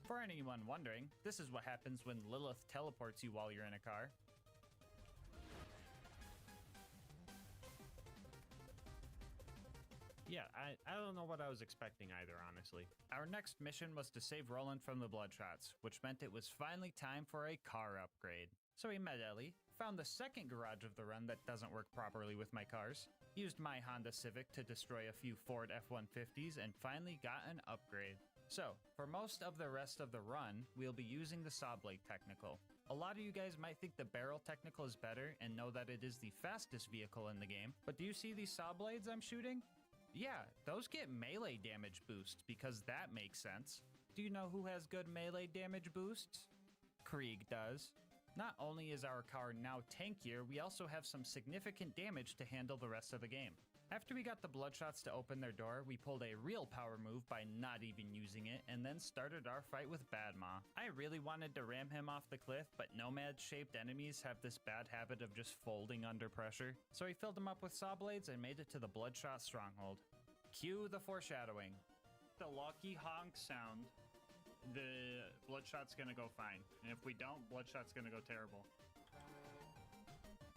For anyone wondering, this is what happens when Lilith teleports you while you're in a car. Yeah, I don't know what I was expecting either, honestly. Our next mission was to save Roland from the Bloodshots, which meant it was finally time for a car upgrade. So we met Ellie, found the second garage of the run that doesn't work properly with my cars, used my Honda Civic to destroy a few Ford F-150s, and finally got an upgrade. So, for most of the rest of the run, we'll be using the Saw Blade Technical. A lot of you guys might think the Barrel Technical is better and know that it is the fastest vehicle in the game, but do you see these saw blades I'm shooting? Yeah, those get melee damage boosts because that makes sense. Do you know who has good melee damage boosts? Krieg does. Not only is our car now tankier, we also have some significant damage to handle the rest of the game. After we got the Bloodshots to open their door, we pulled a real power move by not even using it, and then started our fight with Badma. I really wanted to ram him off the cliff, but nomad-shaped enemies have this bad habit of just folding under pressure. So we filled him up with saw blades and made it to the Bloodshot stronghold. Cue the foreshadowing. The lucky honk sound. the Bloodshot's gonna go fine. And if we don't, Bloodshot's gonna go terrible.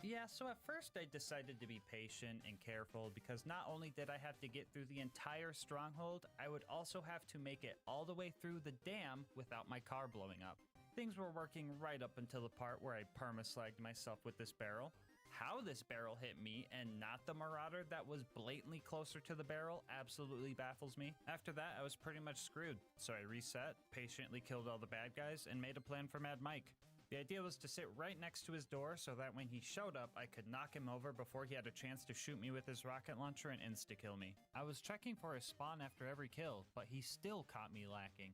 Yeah, so at first I decided to be patient and careful because not only did I have to get through the entire stronghold, I would also have to make it all the way through the dam without my car blowing up. Things were working right up until the part where I perma-slagged myself with this barrel. How this barrel hit me and not the Marauder that was blatantly closer to the barrel absolutely baffles me. After that, I was pretty much screwed, so I reset, patiently killed all the bad guys, and made a plan for Mad Mike. The idea was to sit right next to his door so that when he showed up, I could knock him over before he had a chance to shoot me with his rocket launcher and insta-kill me. I was checking for his spawn after every kill, but he still caught me lacking.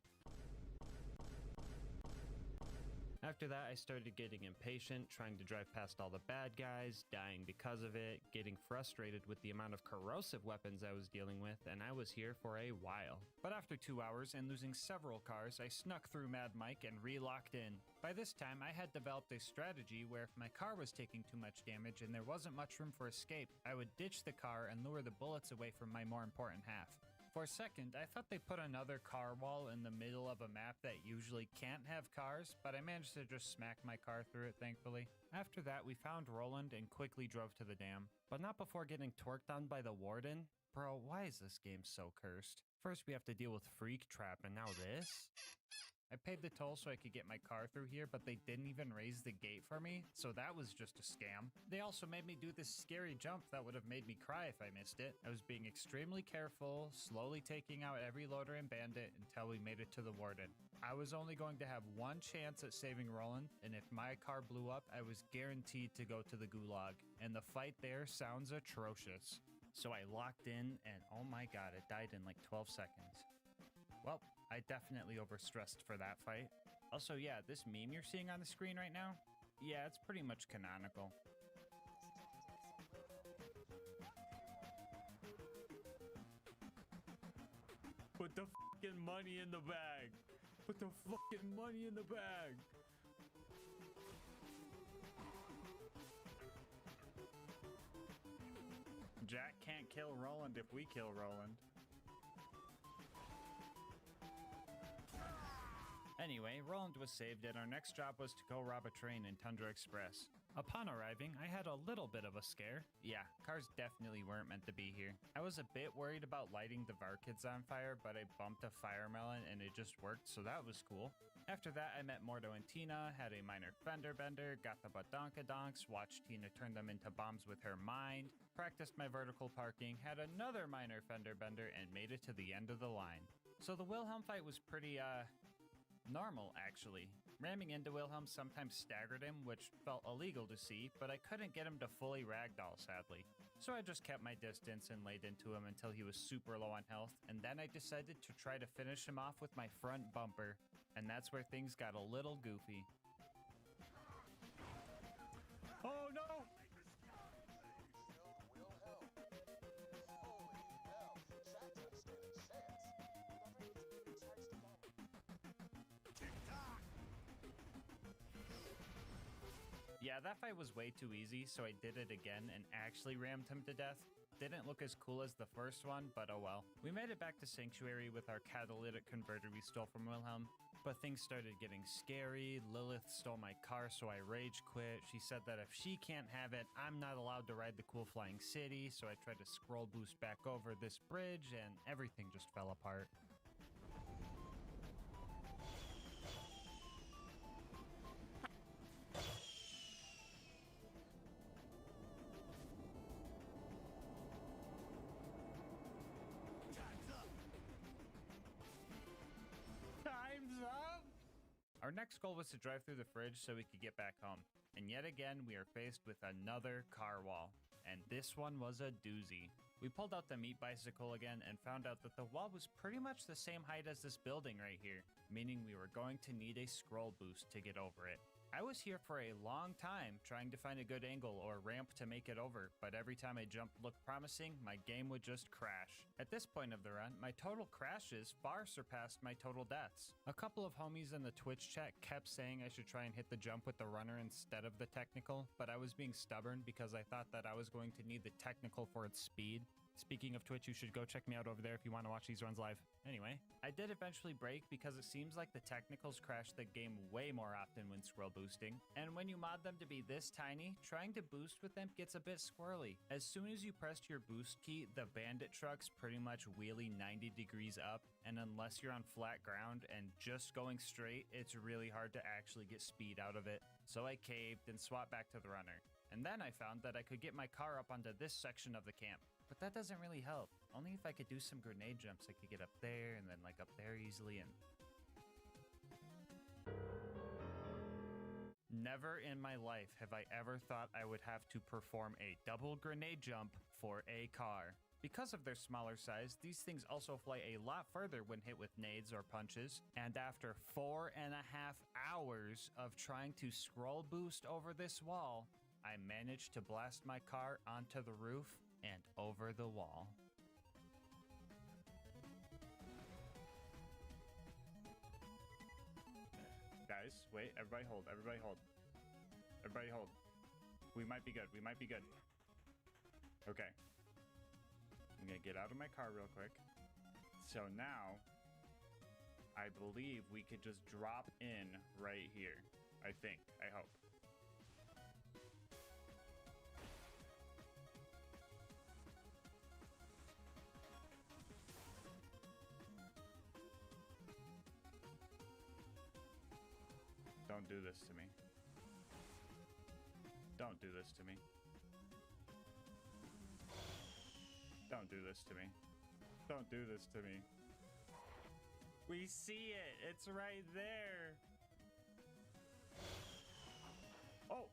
After that, I started getting impatient, trying to drive past all the bad guys, dying because of it, getting frustrated with the amount of corrosive weapons I was dealing with, and I was here for a while. But after 2 hours and losing several cars, I snuck through Mad Mike and re-locked in. By this time, I had developed a strategy where if my car was taking too much damage and there wasn't much room for escape, I would ditch the car and lure the bullets away from my more important half. For a second, I thought they put another car wall in the middle of a map that usually can't have cars, but I managed to just smack my car through it, thankfully. After that, we found Roland and quickly drove to the dam. But not before getting torqued on by the warden. Bro, why is this game so cursed? First we have to deal with Freak Trap, and now this? I paid the toll so I could get my car through here, but they didn't even raise the gate for me, so that was just a scam. They also made me do this scary jump that would have made me cry if I missed it. I was being extremely careful, slowly taking out every loader and bandit until we made it to the warden. I was only going to have one chance at saving Roland, and if my car blew up, I was guaranteed to go to the gulag, and the fight there sounds atrocious. So I locked in, and oh my god, it died in like 12 seconds. Well, I definitely overstressed for that fight. Also, yeah, this meme you're seeing on the screen right now? Yeah, it's pretty much canonical. Put the fucking money in the bag! Put the fucking money in the bag! Jack can't kill Roland if we kill Roland. Anyway, Roland was saved and our next job was to go rob a train in Tundra Express. Upon arriving, I had a little bit of a scare. Yeah, cars definitely weren't meant to be here. I was a bit worried about lighting the Varkids on fire, but I bumped a fire melon and it just worked, so that was cool. After that, I met Mordo and Tina, had a minor fender bender, got the badonkadonks, watched Tina turn them into bombs with her mind, practiced my vertical parking, had another minor fender bender, and made it to the end of the line. So the Wilhelm fight was pretty, normal, actually. Ramming into Wilhelm sometimes staggered him, which felt illegal to see, but I couldn't get him to fully ragdoll, sadly. So I just kept my distance and laid into him until he was super low on health, and then I decided to try to finish him off with my front bumper, and that's where things got a little goofy. Oh no! Yeah, that fight was way too easy, so I did it again and actually rammed him to death. Didn't look as cool as the first one, but oh well. We made it back to Sanctuary with our catalytic converter we stole from Wilhelm, but things started getting scary. Lilith stole my car, so I rage quit. She said that if she can't have it, I'm not allowed to ride the cool flying city, so I tried to scroll boost back over this bridge and everything just fell apart. Time's up! Our next goal was to drive through the fridge so we could get back home. And yet again, we are faced with another car wall. And this one was a doozy. We pulled out the meat bicycle again and found out that the wall was pretty much the same height as this building right here, meaning we were going to need a scroll boost to get over it. I was here for a long time trying to find a good angle or ramp to make it over, but every time a jump looked promising, my game would just crash. At this point of the run, my total crashes far surpassed my total deaths. A couple of homies in the Twitch chat kept saying I should try and hit the jump with the runner instead of the technical, but I was being stubborn because I thought that I was going to need the technical for its speed. Speaking of Twitch, you should go check me out over there if you want to watch these runs live. Anyway, I did eventually break because it seems like the technicals crash the game way more often when scroll boosting. And when you mod them to be this tiny, trying to boost with them gets a bit squirrely. As soon as you press your boost key, the bandit trucks pretty much wheelie 90 degrees up, and unless you're on flat ground and just going straight, it's really hard to actually get speed out of it. So I caved and swapped back to the runner. And then I found that I could get my car up onto this section of the camp. But that doesn't really help. Only if I could do some grenade jumps, I could get up there and then like up there easily and... Never in my life have I ever thought I would have to perform a double grenade jump for a car. Because of their smaller size, these things also fly a lot further when hit with nades or punches, and after 4.5 hours of trying to scroll boost over this wall, I managed to blast my car onto the roof and over the wall. Guys, wait, everybody hold, everybody hold. Everybody hold. We might be good, we might be good. Okay. I'm gonna get out of my car real quick. So now, I believe we could just drop in right here. I think, I hope. Don't do this to me. Don't do this to me. Don't do this to me. Don't do this to me. We see it. It's right there. Oh.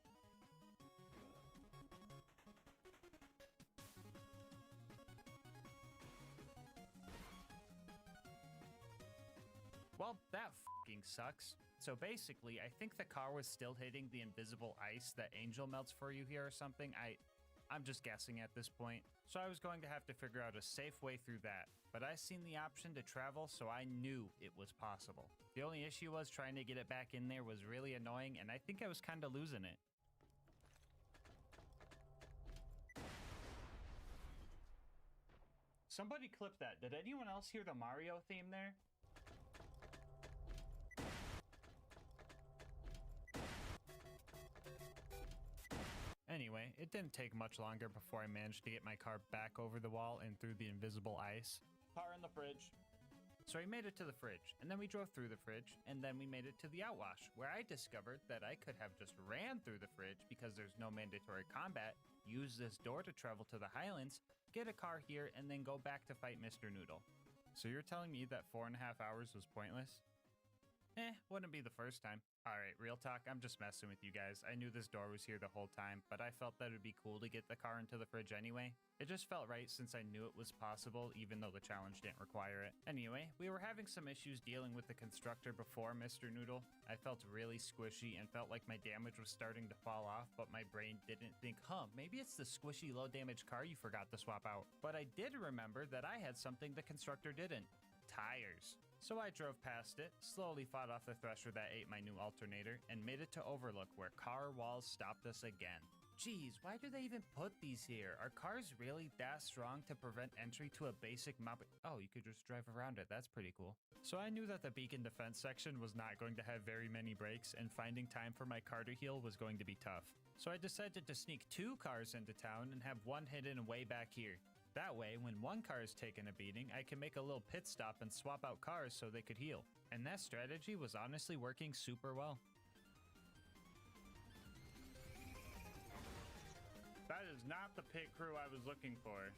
Well, that fucking sucks. So basically, I think the car was still hitting the invisible ice that Angel melts for you here or something. I'm just guessing at this point. So I was going to have to figure out a safe way through that. But I seen the option to travel, so I knew it was possible. The only issue was trying to get it back in there was really annoying, and I think I was kind of losing it. Somebody clip that. Did anyone else hear the Mario theme there? Anyway, it didn't take much longer before I managed to get my car back over the wall and through the invisible ice. Car in the fridge. So we made it to the fridge, and then we drove through the fridge, and then we made it to the outwash, where I discovered that I could have just ran through the fridge because there's no mandatory combat, use this door to travel to the Highlands, get a car here, and then go back to fight Mr. Noodle. So you're telling me that 4.5 hours was pointless? Wouldn't be the first time. Alright, real talk, I'm just messing with you guys. I knew this door was here the whole time, but I felt that it would be cool to get the car into the fridge anyway. It just felt right since I knew it was possible, even though the challenge didn't require it. Anyway, we were having some issues dealing with the constructor before Mr. Noodle. I felt really squishy and felt like my damage was starting to fall off, but my brain didn't think, maybe it's the squishy low damage car you forgot to swap out. But I did remember that I had something the constructor didn't. Tires. So I drove past it, slowly fought off the thresher that ate my new alternator, and made it to Overlook where car walls stopped us again. Geez, why do they even put these here? Are cars really that strong to prevent entry to a basic map? Oh, you could just drive around it. That's pretty cool. So I knew that the beacon defense section was not going to have very many breaks, and finding time for my car to heal was going to be tough. So I decided to sneak 2 cars into town and have one hidden way back here. That way, when one car is taking a beating, I can make a little pit stop and swap out cars so they could heal. And that strategy was honestly working super well. That is not the pit crew I was looking for.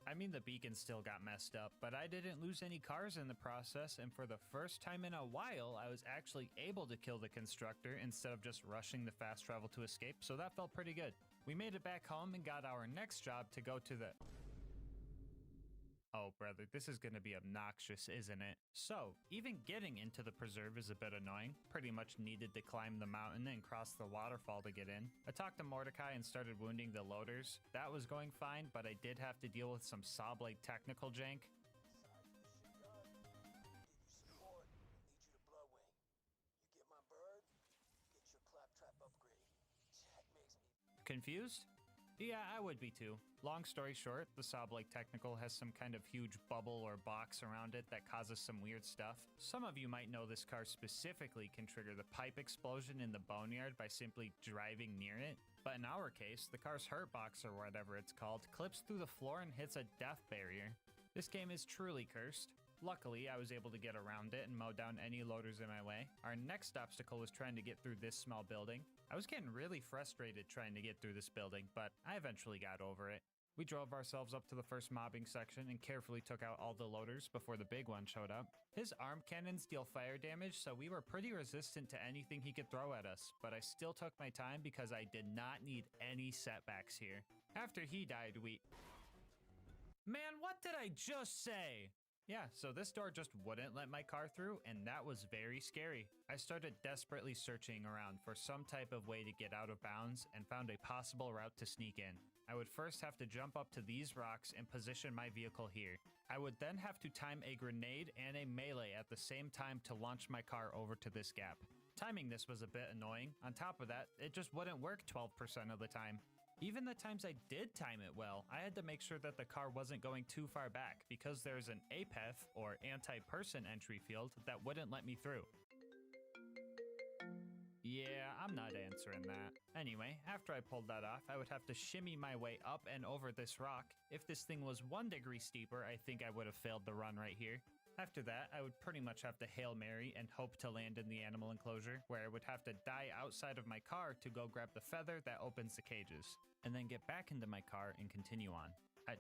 I mean, the beacon still got messed up, but I didn't lose any cars in the process, and for the first time in a while, I was actually able to kill the constructor instead of just rushing the fast travel to escape, so that felt pretty good. We made it back home and got our next job to go to the... Oh, brother, this is gonna be obnoxious, isn't it? So, even getting into the preserve is a bit annoying. Pretty much needed to climb the mountain and cross the waterfall to get in. I talked to Mordecai and started wounding the loaders. That was going fine, but I did have to deal with some saw blade technical jank. Confused? Yeah, I would be too. Long story short, the Saab Lake Technical has some kind of huge bubble or box around it that causes some weird stuff. Some of you might know this car specifically can trigger the pipe explosion in the boneyard by simply driving near it. But in our case, the car's hurt box or whatever it's called clips through the floor and hits a death barrier. This game is truly cursed. Luckily, I was able to get around it and mow down any loaders in my way. Our next obstacle was trying to get through this small building. I was getting really frustrated trying to get through this building, but I eventually got over it. We drove ourselves up to the first mobbing section and carefully took out all the loaders before the big one showed up. His arm cannons deal fire damage, so we were pretty resistant to anything he could throw at us, but I still took my time because I did not need any setbacks here. After he died, Man, what did I just say? Yeah, so this door just wouldn't let my car through, and that was very scary. I started desperately searching around for some type of way to get out of bounds and found a possible route to sneak in. I would first have to jump up to these rocks and position my vehicle here. I would then have to time a grenade and a melee at the same time to launch my car over to this gap. Timing this was a bit annoying. On top of that, it just wouldn't work 12% of the time. Even the times I did time it well, I had to make sure that the car wasn't going too far back because there's an APEF, or anti-person entry field, that wouldn't let me through. Yeah, I'm not answering that. Anyway, after I pulled that off, I would have to shimmy my way up and over this rock. If this thing was 1 degree steeper, I think I would have failed the run right here. After that, I would pretty much have to Hail Mary and hope to land in the animal enclosure, where I would have to die outside of my car to go grab the feather that opens the cages, and then get back into my car and continue on.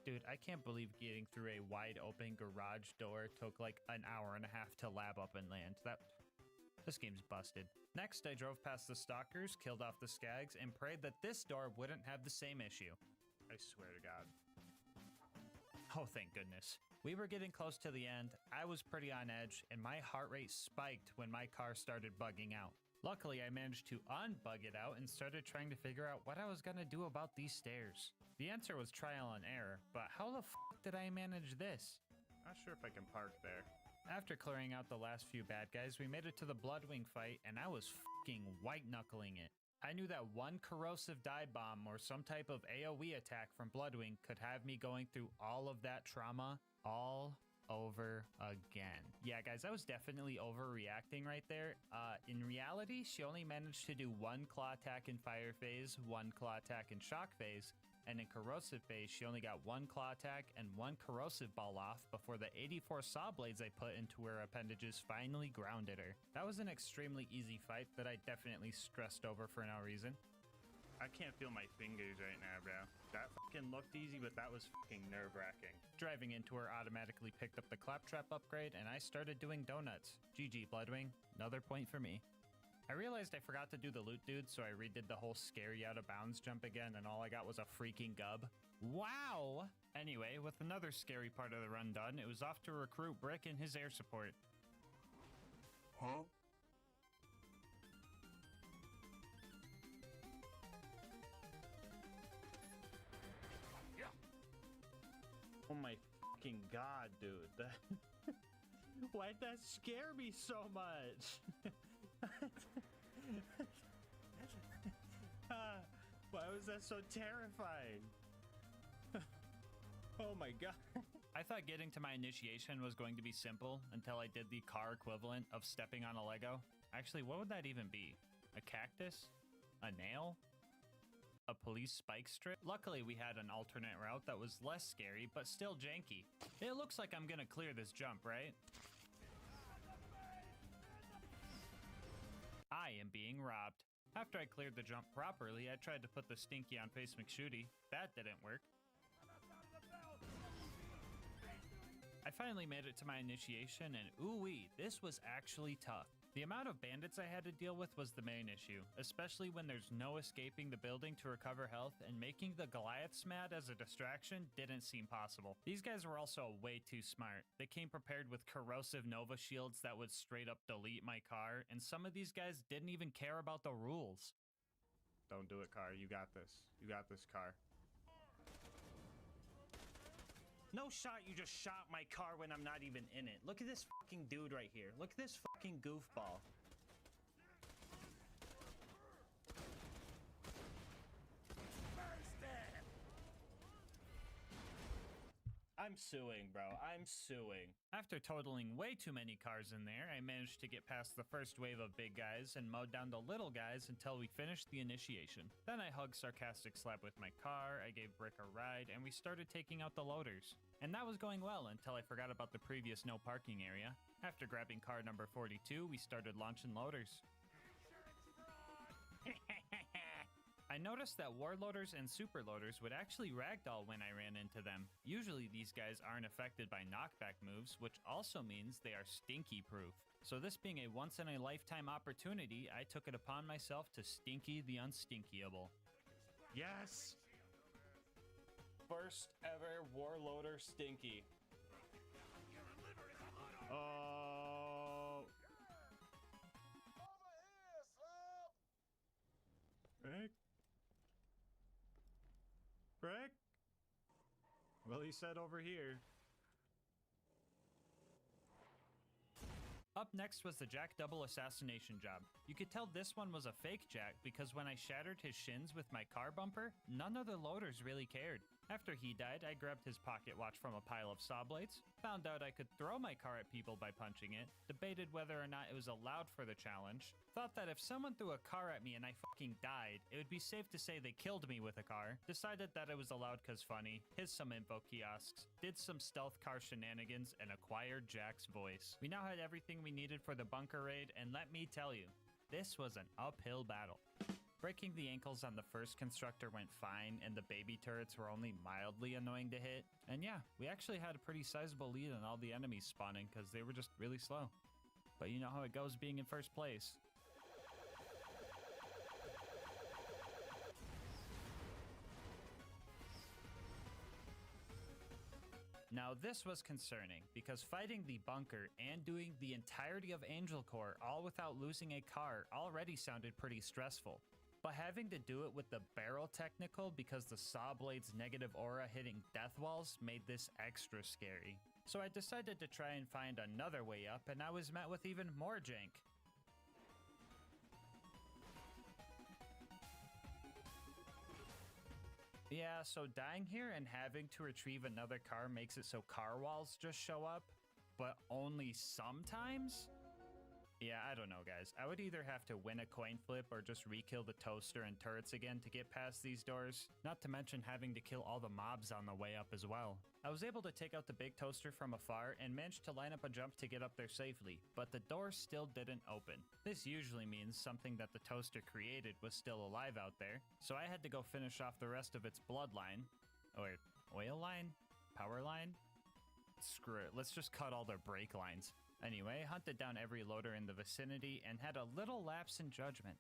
Dude, I can't believe getting through a wide open garage door took like an hour and a half to lab up and land. This game's busted. Next, I drove past the stalkers, killed off the skags, and prayed that this door wouldn't have the same issue. I swear to God. Oh, thank goodness. We were getting close to the end, I was pretty on edge, and my heart rate spiked when my car started bugging out. Luckily, I managed to unbug it out and started trying to figure out what I was gonna do about these stairs. The answer was trial and error, but how the f did I manage this? Not sure if I can park there. After clearing out the last few bad guys, we made it to the Bloodwing fight, and I was f***ing white-knuckling it. I knew that one corrosive dive bomb or some type of AoE attack from Bloodwing could have me going through all of that trauma all over again. Yeah, guys, I was definitely overreacting right there. In reality, she only managed to do 1 claw attack in fire phase, 1 claw attack in shock phase, and in corrosive phase, she only got 1 claw attack and 1 corrosive ball off before the 84 saw blades I put into her appendages finally grounded her. That was an extremely easy fight that I definitely stressed over for no reason. I can't feel my fingers right now, bro. That fucking looked easy, but that was fucking nerve-wracking. Driving into her automatically picked up the claptrap upgrade, and I started doing donuts. GG, Bloodwing. Another point for me. I realized I forgot to do the loot dude, so I redid the whole scary out of bounds jump again, and all I got was a freaking gub. Wow! Anyway, with another scary part of the run done, it was off to recruit Brick and his air support. Huh? Oh my fucking God, dude. Why'd that scare me so much? Why was that so terrifying? Oh my God. I thought getting to my initiation was going to be simple until I did the car equivalent of stepping on a Lego. Actually, what would that even be? A cactus? A nail? A police spike strip? Luckily, we had an alternate route that was less scary, but still janky. It looks like I'm gonna clear this jump, right? I am being robbed. After I cleared the jump properly, I tried to put the stinky on Face McShooty. That didn't work. I finally made it to my initiation, and ooh-wee, this was actually tough. The amount of bandits I had to deal with was the main issue, especially when there's no escaping the building to recover health, and making the Goliaths mad as a distraction didn't seem possible. These guys were also way too smart. They came prepared with corrosive Nova shields that would straight up delete my car, and some of these guys didn't even care about the rules. Don't do it, car. You got this. You got this, car. No shot, you just shot my car when I'm not even in it. Look at this fucking dude right here. Look at this fucking goofball. I'm suing, bro. I'm suing. After totaling way too many cars in there, I managed to get past the first wave of big guys and mowed down the little guys until we finished the initiation. Then I hugged Sarcastic Slab with my car, I gave Brick a ride, and we started taking out the loaders. And that was going well until I forgot about the previous no parking area. After grabbing car number 42, we started launching loaders. I noticed that warloaders and superloaders would actually ragdoll when I ran into them. Usually these guys aren't affected by knockback moves, which also means they are stinky proof. So this being a once in a lifetime opportunity, I took it upon myself to stinky the unstinkyable. Yes! First ever warloader stinky. Oh. Rick? Brick? Well, he said over here. Up next was the Jack double assassination job. You could tell this one was a fake Jack because when I shattered his shins with my car bumper, none of the loaders really cared. After he died, I grabbed his pocket watch from a pile of saw blades, found out I could throw my car at people by punching it, debated whether or not it was allowed for the challenge, thought that if someone threw a car at me and I fucking died, it would be safe to say they killed me with a car, decided that it was allowed cause funny, hit some info kiosks, did some stealth car shenanigans, and acquired Jack's voice. We now had everything we needed for the bunker raid, and let me tell you, this was an uphill battle. Breaking the ankles on the first constructor went fine, and the baby turrets were only mildly annoying to hit. And yeah, we actually had a pretty sizable lead on all the enemies spawning because they were just really slow. But you know how it goes being in first place. Now this was concerning, because fighting the bunker and doing the entirety of Angel Core all without losing a car already sounded pretty stressful. But having to do it with the barrel technical because the saw blade's negative aura hitting death walls made this extra scary. So I decided to try and find another way up, and I was met with even more jank. Yeah, so dying here and having to retrieve another car makes it so car walls just show up, but only sometimes? Yeah, I don't know, guys. I would either have to win a coin flip or just re-kill the toaster and turrets again to get past these doors, not to mention having to kill all the mobs on the way up as well. I was able to take out the big toaster from afar and managed to line up a jump to get up there safely, but the door still didn't open. This usually means something that the toaster created was still alive out there, so I had to go finish off the rest of its bloodline. Or oil line? Power line? Screw it, let's just cut all their brake lines. Anyway, hunted down every loader in the vicinity and had a little lapse in judgment.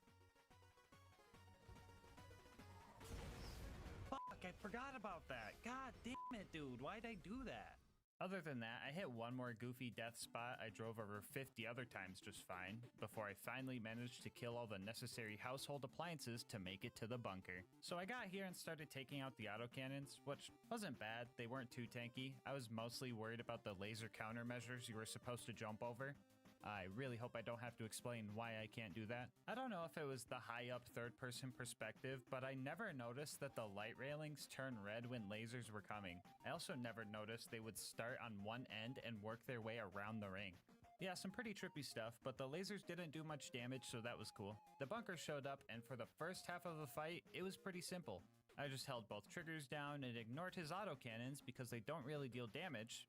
Fuck, I forgot about that. God damn it, dude. Why'd I do that? Other than that, I hit one more goofy death spot I drove over 50 other times just fine, before I finally managed to kill all the necessary household appliances to make it to the bunker. So I got here and started taking out the autocannons, which wasn't bad, they weren't too tanky. I was mostly worried about the laser countermeasures you were supposed to jump over. I really hope I don't have to explain why I can't do that. I don't know if it was the high-up third-person perspective, but I never noticed that the light railings turn red when lasers were coming. I also never noticed they would start on one end and work their way around the ring. Yeah, some pretty trippy stuff, but the lasers didn't do much damage, so that was cool. The bunker showed up, and for the first half of the fight, it was pretty simple. I just held both triggers down and ignored his autocannons because they don't really deal damage.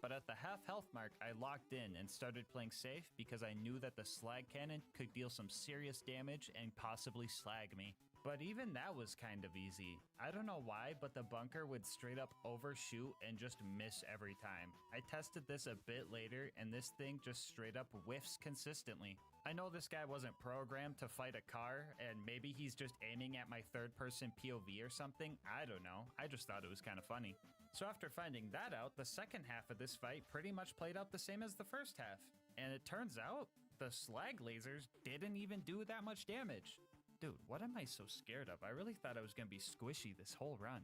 But at the half health mark, I locked in and started playing safe because I knew that the slag cannon could deal some serious damage and possibly slag me. But even that was kind of easy. I don't know why, but the bunker would straight up overshoot and just miss every time. I tested this a bit later and this thing just straight up whiffs consistently. I know this guy wasn't programmed to fight a car, and maybe he's just aiming at my third-person POV or something, I don't know. I just thought it was kind of funny. So after finding that out, the second half of this fight pretty much played out the same as the first half. And it turns out, the slag lasers didn't even do that much damage. Dude, what am I so scared of? I really thought I was gonna be squishy this whole run.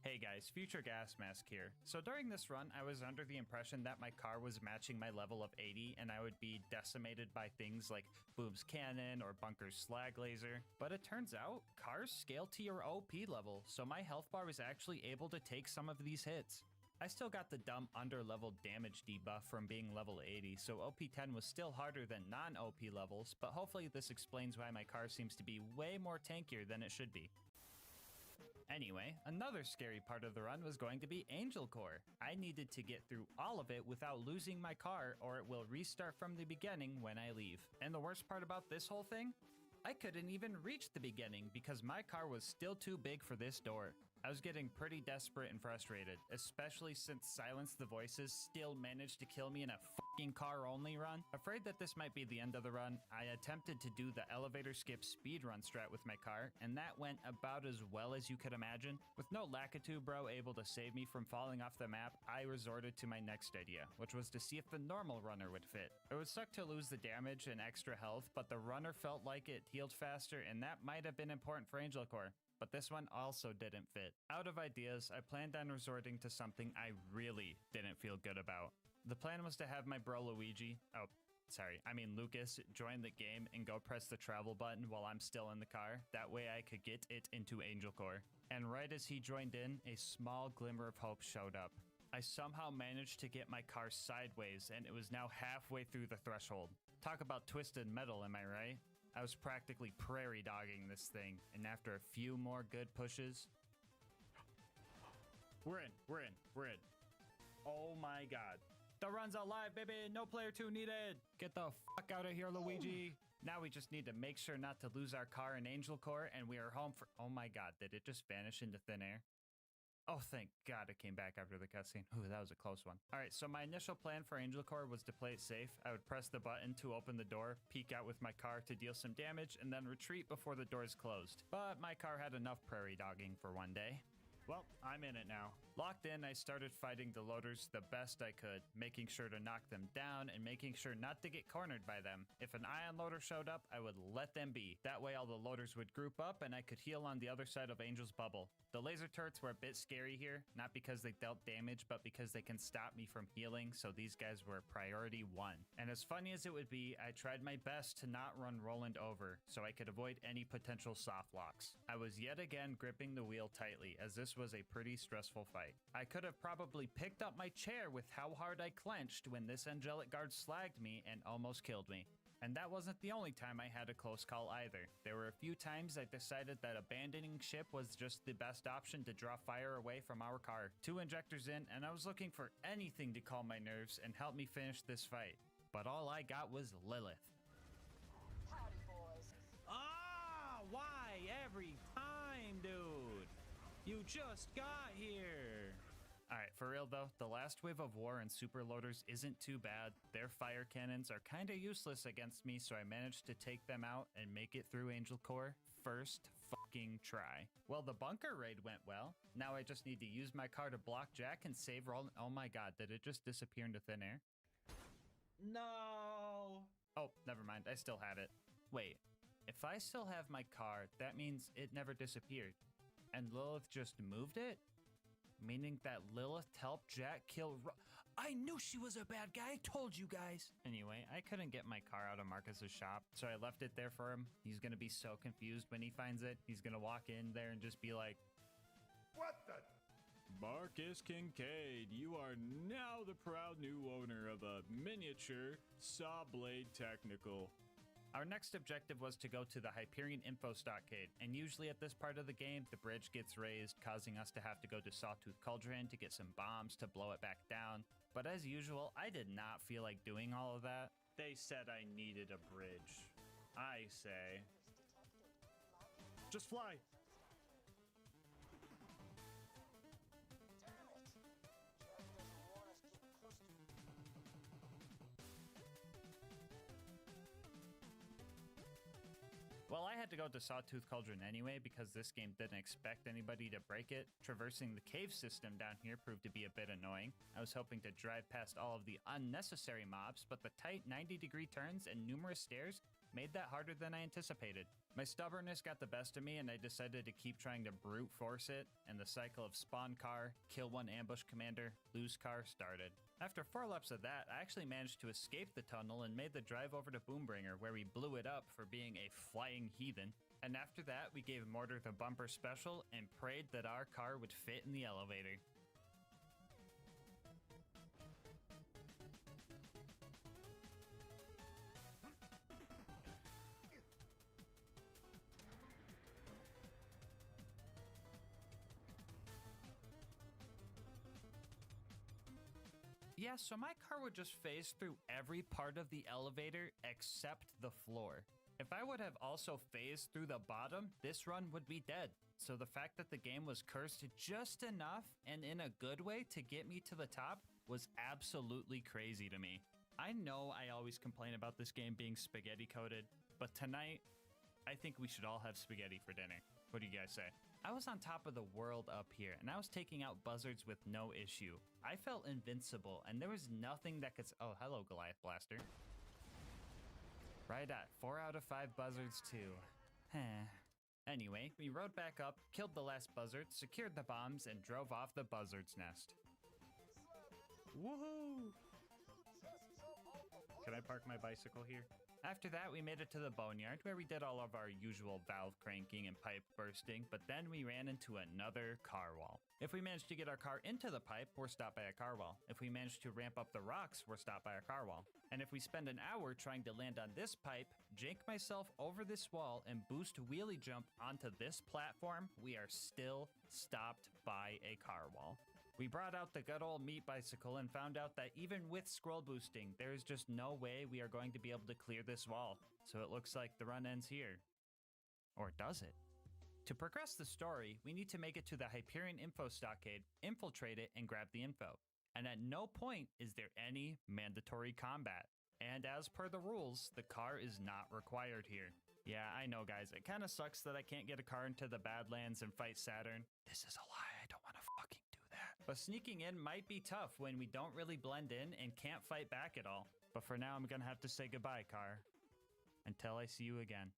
Hey guys, future GASMASK here. So during this run, I was under the impression that my car was matching my level of 80 and I would be decimated by things like Boom's Cannon or Bunker's Slag Laser. But it turns out, cars scale to your OP level, so my health bar was actually able to take some of these hits. I still got the dumb under-level damage debuff from being level 80, so OP10 was still harder than non-OP levels, but hopefully this explains why my car seems to be way more tankier than it should be. Anyway, another scary part of the run was going to be Angel Core. I needed to get through all of it without losing my car or it will restart from the beginning when I leave. And the worst part about this whole thing? I couldn't even reach the beginning because my car was still too big for this door. I was getting pretty desperate and frustrated, especially since Silence the Voices still managed to kill me in a fucking car-only run. Afraid that this might be the end of the run, I attempted to do the elevator skip speedrun strat with my car, and that went about as well as you could imagine. With no Lakitu bro able to save me from falling off the map, I resorted to my next idea, which was to see if the normal runner would fit. It would suck to lose the damage and extra health, but the runner felt like it healed faster, and that might have been important for Angel Core. But this one also didn't fit. Out of ideas, I planned on resorting to something I really didn't feel good about. The plan was to have my bro Lucas, join the game and go press the travel button while I'm still in the car. That way I could get it into Angel Core. And right as he joined in, a small glimmer of hope showed up. I somehow managed to get my car sideways and it was now halfway through the threshold. Talk about twisted metal, am I right? I was practically prairie dogging this thing, and after a few more good pushes... We're in. Oh my god. The run's alive, baby! No player 2 needed! Get the fuck out of here, Luigi! Now we just need to make sure not to lose our car in Angel Core, and we are home for... Oh my god, did it just vanish into thin air? Oh, thank God it came back after the cutscene. Ooh, that was a close one. All right, so my initial plan for Angel Core was to play it safe. I would press the button to open the door, peek out with my car to deal some damage, and then retreat before the doors closed. But my car had enough prairie dogging for one day. Well, I'm in it now. Locked in, I started fighting the loaders the best I could, making sure to knock them down and making sure not to get cornered by them. If an ion loader showed up, I would let them be. That way all the loaders would group up and I could heal on the other side of Angel's bubble. The laser turrets were a bit scary here, not because they dealt damage, but because they can stop me from healing, so these guys were priority 1. And as funny as it would be, I tried my best to not run Roland over, so I could avoid any potential soft locks. I was yet again gripping the wheel tightly, as this was a pretty stressful fight. I could have probably picked up my chair with how hard I clenched when this angelic guard slagged me and almost killed me. And that wasn't the only time I had a close call either. There were a few times I decided that abandoning ship was just the best option to draw fire away from our car. 2 injectors in, and I was looking for anything to calm my nerves and help me finish this fight. But all I got was Lilith. Howdy, boys. Ah, why every time, dude? You just got here. Alright, for real though, the last wave of war and super loaders isn't too bad. Their fire cannons are kinda useless against me, so I managed to take them out and make it through Angel Core first fucking try. Well, the bunker raid went well. Now I just need to use my car to block Jack and save Roland. Oh my god, did it just disappear into thin air? No! Oh, never mind, I still have it. Wait, if I still have my car, that means it never disappeared. And Lilith just moved it? Meaning that Lilith helped Jack kill I knew she was a bad guy, I told you guys! Anyway, I couldn't get my car out of Marcus's shop, so I left it there for him. He's gonna be so confused when he finds it. He's gonna walk in there and just be like, What the? Marcus Kincaid, you are now the proud new owner of a miniature saw blade technical. Our next objective was to go to the Hyperion Info Stockade, and usually at this part of the game, the bridge gets raised, causing us to have to go to Sawtooth Cauldron to get some bombs to blow it back down. But as usual, I did not feel like doing all of that. They said I needed a bridge. I say, just fly! Well, I had to go to Sawtooth Cauldron anyway because this game didn't expect anybody to break it. Traversing the cave system down here proved to be a bit annoying. I was hoping to drive past all of the unnecessary mobs, but the tight 90-degree turns and numerous stairs made that harder than I anticipated. My stubbornness got the best of me and I decided to keep trying to brute force it, and the cycle of spawn car, kill one ambush commander, lose car started. After 4 laps of that, I actually managed to escape the tunnel and made the drive over to Boombringer, where we blew it up for being a flying heathen. And after that, we gave Mortar the bumper special and prayed that our car would fit in the elevator. Yeah, so my car would just phase through every part of the elevator except the floor. If I would have also phased through the bottom, this run would be dead. So the fact that the game was cursed just enough and in a good way to get me to the top was absolutely crazy to me. I know I always complain about this game being spaghetti coated, but tonight, I think we should all have spaghetti for dinner. What do you guys say? I was on top of the world up here, and I was taking out buzzards with no issue. I felt invincible, and there was nothing that could... Oh, hello, Goliath Blaster. Right at 4 out of 5 buzzards, too. Anyway, we rode back up, killed the last buzzard, secured the bombs, and drove off the buzzard's nest. Woohoo! Can I park my bicycle here? After that, we made it to the boneyard, where we did all of our usual valve cranking and pipe bursting, but then we ran into another car wall. If we managed to get our car into the pipe, we're stopped by a car wall. If we managed to ramp up the rocks, we're stopped by a car wall. And if we spend an hour trying to land on this pipe, jank myself over this wall, and boost wheelie jump onto this platform, we are still stopped by a car wall. We brought out the good old meat bicycle and found out that even with scroll boosting, there is just no way we are going to be able to clear this wall. So it looks like the run ends here. Or does it? To progress the story, we need to make it to the Hyperion info stockade, infiltrate it, and grab the info. And at no point is there any mandatory combat. And as per the rules, the car is not required here. Yeah, I know guys, it kinda sucks that I can't get a car into the Badlands and fight Saturn. This is a lie, I don't wanna fucking do that. But sneaking in might be tough when we don't really blend in and can't fight back at all. But for now, I'm gonna have to say goodbye, car. Until I see you again.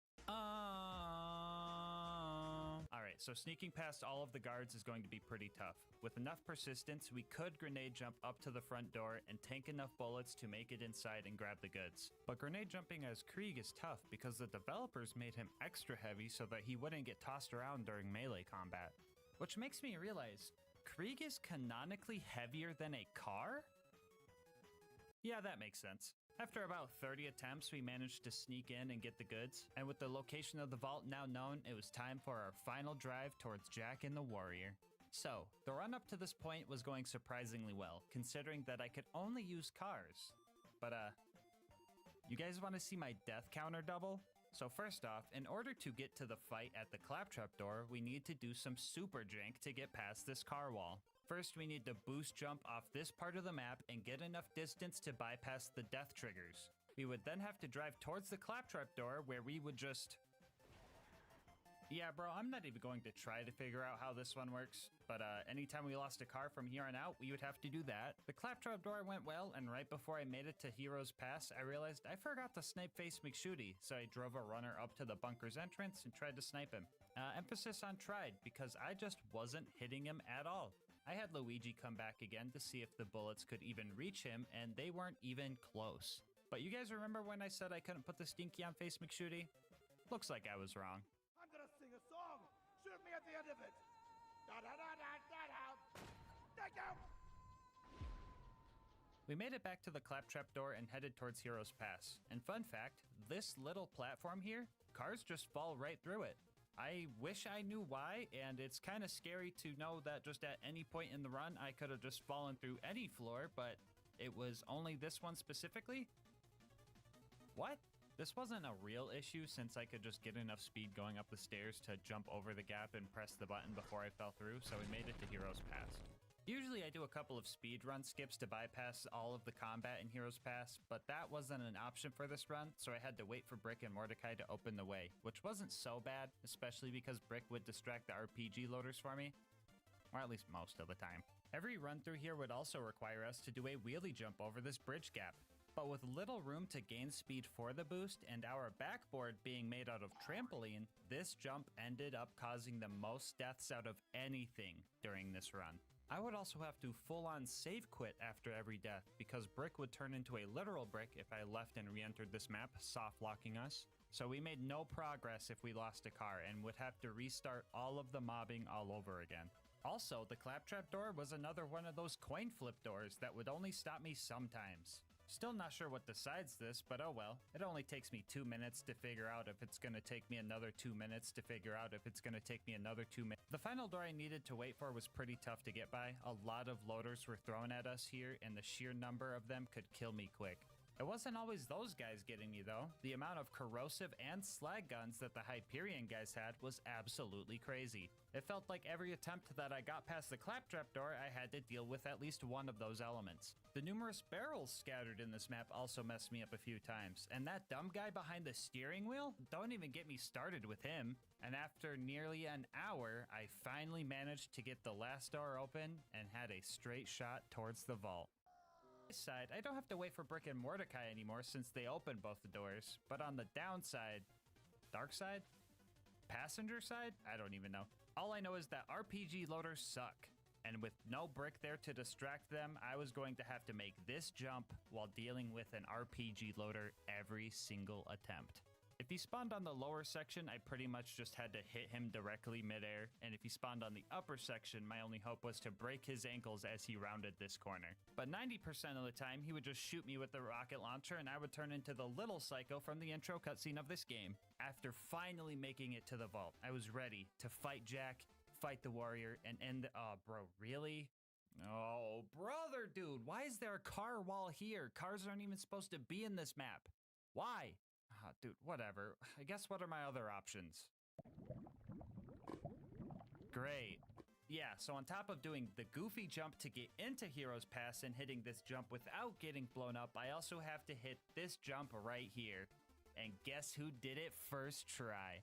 Alright, so sneaking past all of the guards is going to be pretty tough. With enough persistence, we could grenade jump up to the front door and tank enough bullets to make it inside and grab the goods. But grenade jumping as Krieg is tough because the developers made him extra heavy so that he wouldn't get tossed around during melee combat. Which makes me realize, Krieg is canonically heavier than a car? Yeah, that makes sense. After about 30 attempts, we managed to sneak in and get the goods, and with the location of the vault now known, it was time for our final drive towards Jack and the Warrior. So, the run up to this point was going surprisingly well, considering that I could only use cars. But you guys want to see my death counter double? So first off, in order to get to the fight at the claptrap door, we need to do some super jank to get past this car wall. First, we need to boost jump off this part of the map and get enough distance to bypass the death triggers. We would then have to drive towards the claptrap door where we would just... Yeah, bro, I'm not even going to try to figure out how this one works, but anytime we lost a car from here on out, we would have to do that. The claptrap door went well, and right before I made it to Heroes Pass, I realized I forgot to snipe face McShooty, so I drove a runner up to the bunker's entrance and tried to snipe him. Emphasis on tried, because I just wasn't hitting him at all. I had Luigi come back again to see if the bullets could even reach him, and they weren't even close. But you guys remember when I said I couldn't put the stinky on face McShooty? Looks like I was wrong. I'm gonna sing a song. Shoot me at the end of it. Da da da da da da. Thank you. We made it back to the claptrap door and headed towards Heroes Pass. And fun fact, this little platform here, cars just fall right through it. I wish I knew why, and it's kind of scary to know that just at any point in the run, I could have just fallen through any floor, but it was only this one specifically? What? This wasn't a real issue since I could just get enough speed going up the stairs to jump over the gap and press the button before I fell through, so we made it to Heroes Pass. Usually I do a couple of speed run skips to bypass all of the combat in Heroes Pass, but that wasn't an option for this run, so I had to wait for Brick and Mordecai to open the way, which wasn't so bad, especially because Brick would distract the RPG loaders for me. Or at least most of the time. Every run through here would also require us to do a wheelie jump over this bridge gap. But with little room to gain speed for the boost and our backboard being made out of trampoline, this jump ended up causing the most deaths out of anything during this run. I would also have to full-on save quit after every death because Brick would turn into a literal brick if I left and re-entered this map, soft locking us. So we made no progress if we lost a car and would have to restart all of the mobbing all over again. Also, the claptrap door was another one of those coin flip doors that would only stop me sometimes. Still not sure what decides this, but oh well. It only takes me 2 minutes to figure out if it's gonna take me another 2 minutes to figure out if it's gonna take me another 2 minutes. The final door I needed to wait for was pretty tough to get by. A lot of loaders were thrown at us here, and the sheer number of them could kill me quick. It wasn't always those guys getting me though. The amount of corrosive and slag guns that the Hyperion guys had was absolutely crazy. It felt like every attempt that I got past the claptrap door, I had to deal with at least one of those elements. The numerous barrels scattered in this map also messed me up a few times, and that dumb guy behind the steering wheel? Don't even get me started with him. And after nearly an hour, I finally managed to get the last door open and had a straight shot towards the vault. Side, I don't have to wait for Brick and Mordecai anymore since they opened both the doors, but on the downside, dark side? Passenger side? I don't even know. All I know is that RPG loaders suck, and with no Brick there to distract them, I was going to have to make this jump while dealing with an RPG loader every single attempt. If he spawned on the lower section, I pretty much just had to hit him directly midair, and if he spawned on the upper section, my only hope was to break his ankles as he rounded this corner. But 90% of the time, he would just shoot me with the rocket launcher, and I would turn into the little psycho from the intro cutscene of this game. After finally making it to the vault, I was ready to fight Jack, fight the warrior, and end the— oh, bro, really? Oh, brother, dude, why is there a car wall here? Cars aren't even supposed to be in this map. Why? Dude, whatever. I guess what are my other options? Great. Yeah, so on top of doing the goofy jump to get into Heroes Pass and hitting this jump without getting blown up, I also have to hit this jump right here. And guess who did it first try?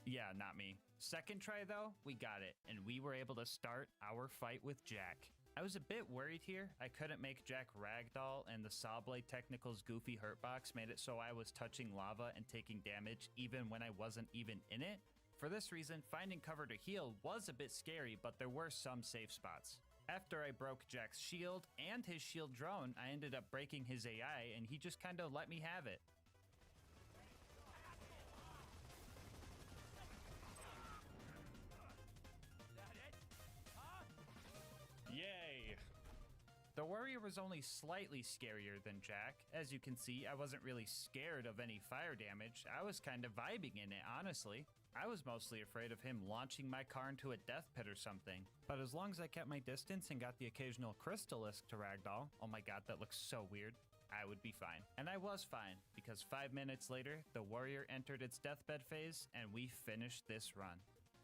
Yeah, not me. Second try though, we got it, and we were able to start our fight with Jack. I was a bit worried here. I couldn't make Jack ragdoll, and the Sawblade Technical's goofy hurtbox made it so I was touching lava and taking damage even when I wasn't even in it. For this reason, finding cover to heal was a bit scary, but there were some safe spots. After I broke Jack's shield and his shield drone, I ended up breaking his AI, and he just kind of let me have it. Yay! The warrior was only slightly scarier than Jack. As you can see, I wasn't really scared of any fire damage. I was kind of vibing in it, honestly. I was mostly afraid of him launching my car into a death pit or something. But as long as I kept my distance and got the occasional crystalisk to ragdoll, oh my god, that looks so weird, I would be fine. And I was fine, because 5 minutes later, the warrior entered its deathbed phase, and we finished this run.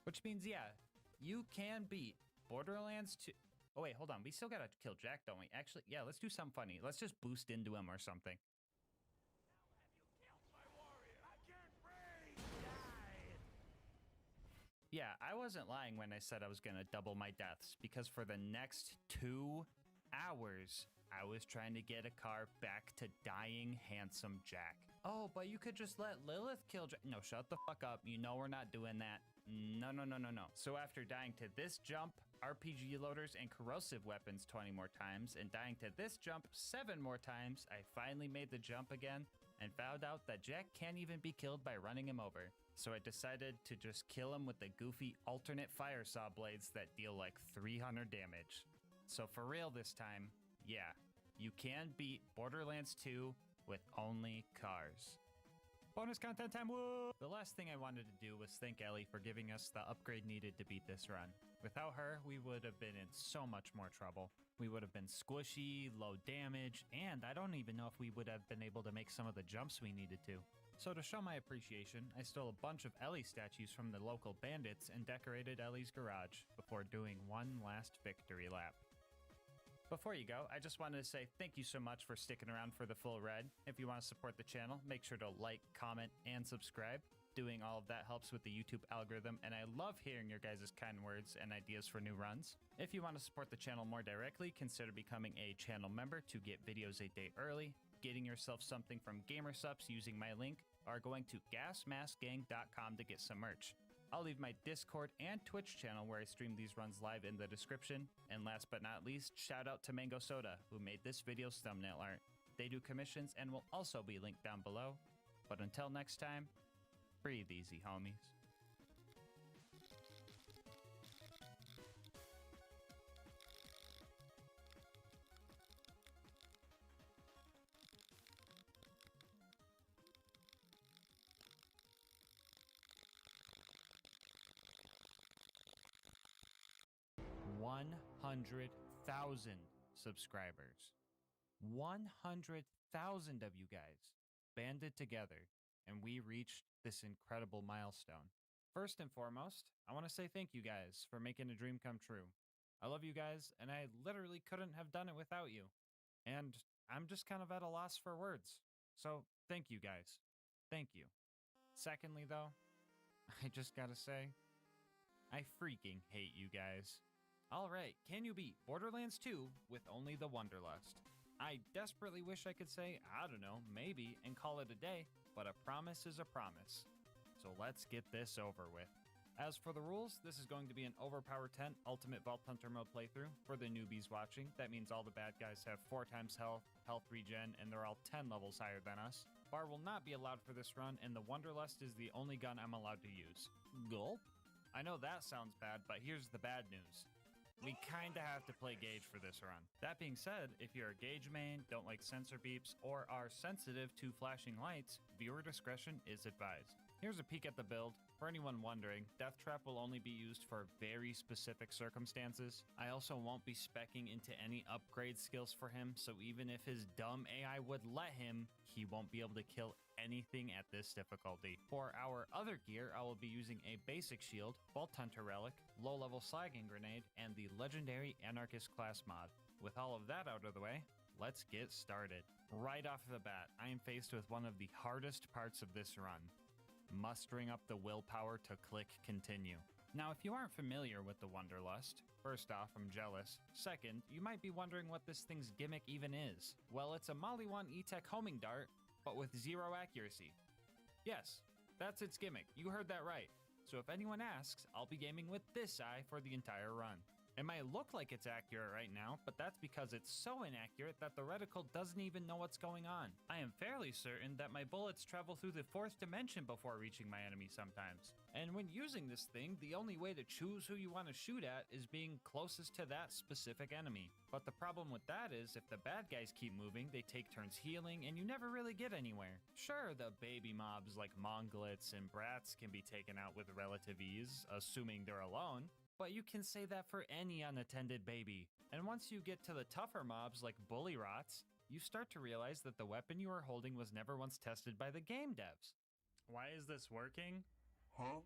Which means, yeah, you can beat Borderlands 2. Oh wait, hold on. We still gotta kill Jack, don't we? Actually, yeah, let's do something funny. Let's just boost into him or something. Yeah, I wasn't lying when I said I was gonna double my deaths, because for the next 2 hours, I was trying to get a car back to dying handsome Jack. Oh, but you could just let Lilith kill Jack. No, shut the fuck up. You know we're not doing that. No. So after dying to this jump, RPG loaders, and corrosive weapons 20 more times, and dying to this jump 7 more times, I finally made the jump again, and found out that Jack can't even be killed by running him over. So I decided to just kill him with the goofy alternate fire saw blades that deal like 300 damage. So for real this time, yeah, you can beat Borderlands 2 with only cars. Bonus content time, woo! The last thing I wanted to do was thank Ellie for giving us the upgrade needed to beat this run. Without her, we would have been in so much more trouble. We would have been squishy, low damage, and I don't even know if we would have been able to make some of the jumps we needed to. So to show my appreciation, I stole a bunch of Ellie statues from the local bandits and decorated Ellie's garage before doing one last victory lap. Before you go, I just wanted to say thank you so much for sticking around for the full ride. If you want to support the channel, make sure to like, comment, and subscribe. Doing all of that helps with the YouTube algorithm, and I love hearing your guys' kind words and ideas for new runs. If you want to support the channel more directly, consider becoming a channel member to get videos a day early, getting yourself something from GamerSupps using my link, or going to GASMASK'S.com to get some merch. I'll leave my Discord and Twitch channel where I stream these runs live in the description. And last but not least, shout out to Mango Soda, who made this video's thumbnail art. They do commissions and will also be linked down below. But until next time, breathe easy, homies. $100,000 subscribers. 100,000 of you guys banded together, and we reached this incredible milestone. First and foremost, I want to say thank you guys for making a dream come true. I love you guys, and I literally couldn't have done it without you. And I'm just kind of at a loss for words. So thank you guys. Thank you. Secondly, though, I just gotta say, I freaking hate you guys. Alright, can you beat Borderlands 2 with only the Wanderlust? I desperately wish I could say, I don't know, maybe, and call it a day, but a promise is a promise. So let's get this over with. As for the rules, this is going to be an Overpower 10 Ultimate Vault Hunter mode playthrough. For the newbies watching, that means all the bad guys have 4 times health, health regen, and they're all 10 levels higher than us. Bar will not be allowed for this run, and the Wanderlust is the only gun I'm allowed to use. Gulp? I know that sounds bad, but here's the bad news. We kinda have to play Gauge for this run. That being said, if you're a Gauge main, don't like sensor beeps, or are sensitive to flashing lights, viewer discretion is advised. Here's a peek at the build. For anyone wondering, Death Trap will only be used for very specific circumstances. I also won't be speccing into any upgrade skills for him, so even if his dumb AI would let him, he won't be able to kill anything at this difficulty. For our other gear, I will be using a basic shield, Vault Hunter relic, low-level slagging grenade, and the legendary Anarchist class mod. With all of that out of the way, let's get started. Right off the bat, I am faced with one of the hardest parts of this run. Mustering up the willpower to click continue. Now, if you aren't familiar with the Wanderlust, first off, I'm jealous. Second, you might be wondering what this thing's gimmick even is. Well, it's a Mali 1 E-Tech homing dart, but with 0 accuracy. Yes, that's its gimmick. You heard that right. So if anyone asks, I'll be gaming with this eye for the entire run. It might look like it's accurate right now, but that's because it's so inaccurate that the reticle doesn't even know what's going on. I am fairly certain that my bullets travel through the 4th dimension before reaching my enemy sometimes. And when using this thing, the only way to choose who you want to shoot at is being closest to that specific enemy. But the problem with that is, if the bad guys keep moving, they take turns healing, and you never really get anywhere. Sure, the baby mobs like Monglets and Brats can be taken out with relative ease, assuming they're alone. But you can say that for any unattended baby. And once you get to the tougher mobs like Bully Rots, you start to realize that the weapon you are holding was never once tested by the game devs. Why is this working? Huh?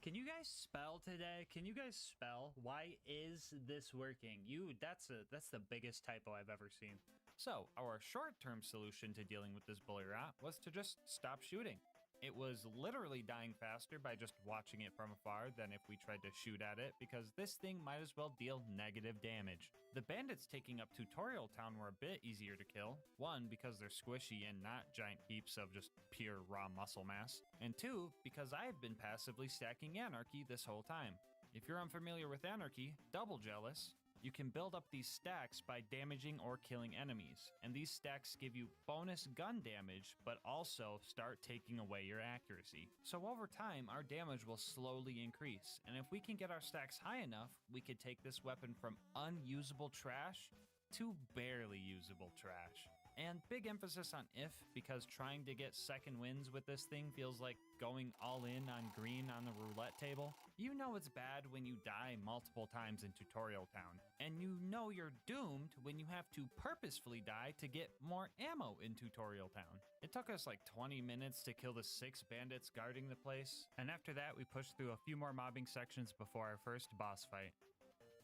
Can you guys spell today? Can you guys spell? Why is this working? That's the biggest typo I've ever seen. So, our short-term solution to dealing with this Bully Rot was to just stop shooting. It was literally dying faster by just watching it from afar than if we tried to shoot at it, because this thing might as well deal negative damage. The bandits taking up Tutorial Town were a bit easier to kill. 1, because they're squishy and not giant heaps of just pure raw muscle mass. And 2, because I have been passively stacking Anarchy this whole time. If you're unfamiliar with Anarchy, double jealous. You can build up these stacks by damaging or killing enemies, and these stacks give you bonus gun damage, but also start taking away your accuracy. So over time, our damage will slowly increase, and if we can get our stacks high enough, we could take this weapon from unusable trash to barely usable trash. And big emphasis on if, because trying to get second wins with this thing feels like going all in on green on the roulette table. You know it's bad when you die multiple times in Tutorial Town, and you know you're doomed when you have to purposefully die to get more ammo in Tutorial Town. It took us like 20 minutes to kill the 6 bandits guarding the place, and after that we pushed through a few more mobbing sections before our first boss fight.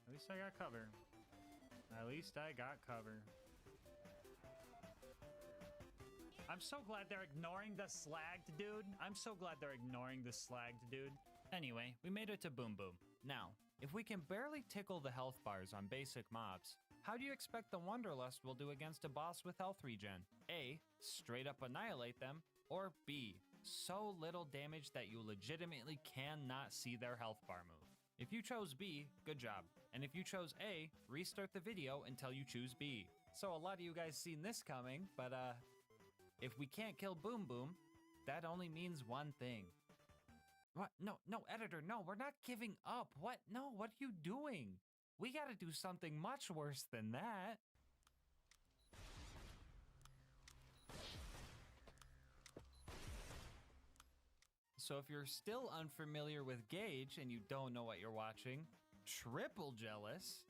At least I got cover. I'm so glad they're ignoring the slagged dude. I'm so glad they're ignoring the slagged dude. Anyway, we made it to Boom Boom. Now, if we can barely tickle the health bars on basic mobs, how do you expect the Wanderlust will do against a boss with health regen? A, straight up annihilate them, or B, so little damage that you legitimately cannot see their health bar move. If you chose B, good job. And if you chose A, restart the video until you choose B. So a lot of you guys seen this coming, but if we can't kill Boom Boom, that only means one thing. What? No, editor, no, we're not giving up. What? No, what are you doing? We gotta do something much worse than that. So if you're still unfamiliar with Gauge and you don't know what you're watching, triple jealous,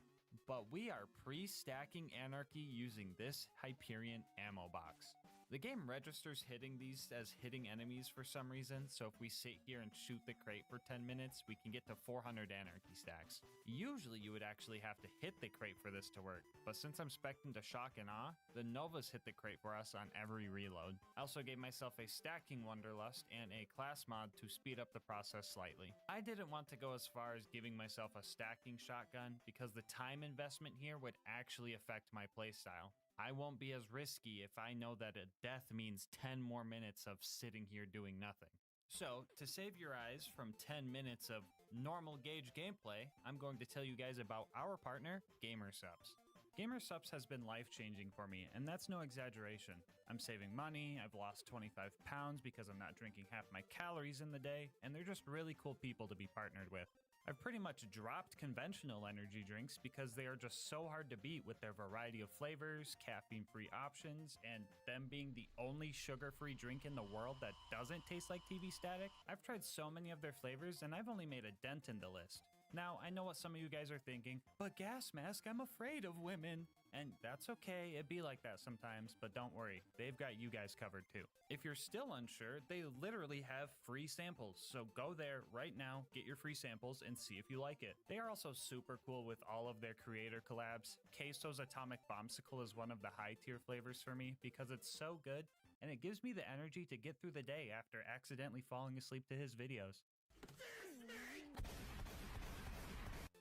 but we are pre-stacking Anarchy using this Hyperion ammo box. The game registers hitting these as hitting enemies for some reason, so if we sit here and shoot the crate for 10 minutes, we can get to 400 Anarchy stacks. Usually you would actually have to hit the crate for this to work, but since I'm spec'd into Shock and Awe, the Novas hit the crate for us on every reload. I also gave myself a stacking Wanderlust and a class mod to speed up the process slightly. I didn't want to go as far as giving myself a stacking shotgun because the time investment here would actually affect my playstyle. I won't be as risky if I know that a death means 10 more minutes of sitting here doing nothing. So, to save your eyes from 10 minutes of normal Gauge gameplay, I'm going to tell you guys about our partner, GASMASK'S. GASMASK'S has been life-changing for me, and that's no exaggeration. I'm saving money, I've lost 25 pounds because I'm not drinking half my calories in the day, and they're just really cool people to be partnered with. I've pretty much dropped conventional energy drinks because they are just so hard to beat with their variety of flavors, caffeine-free options, and them being the only sugar-free drink in the world that doesn't taste like TV static. I've tried so many of their flavors and I've only made a dent in the list. Now, I know what some of you guys are thinking, but GasMask, I'm afraid of women. And that's okay, it be like that sometimes, but don't worry, they've got you guys covered too. If you're still unsure, they literally have free samples, so go there right now, get your free samples, and see if you like it. They are also super cool with all of their creator collabs. Queso's Atomic Bombsicle is one of the high tier flavors for me because it's so good, and it gives me the energy to get through the day after accidentally falling asleep to his videos.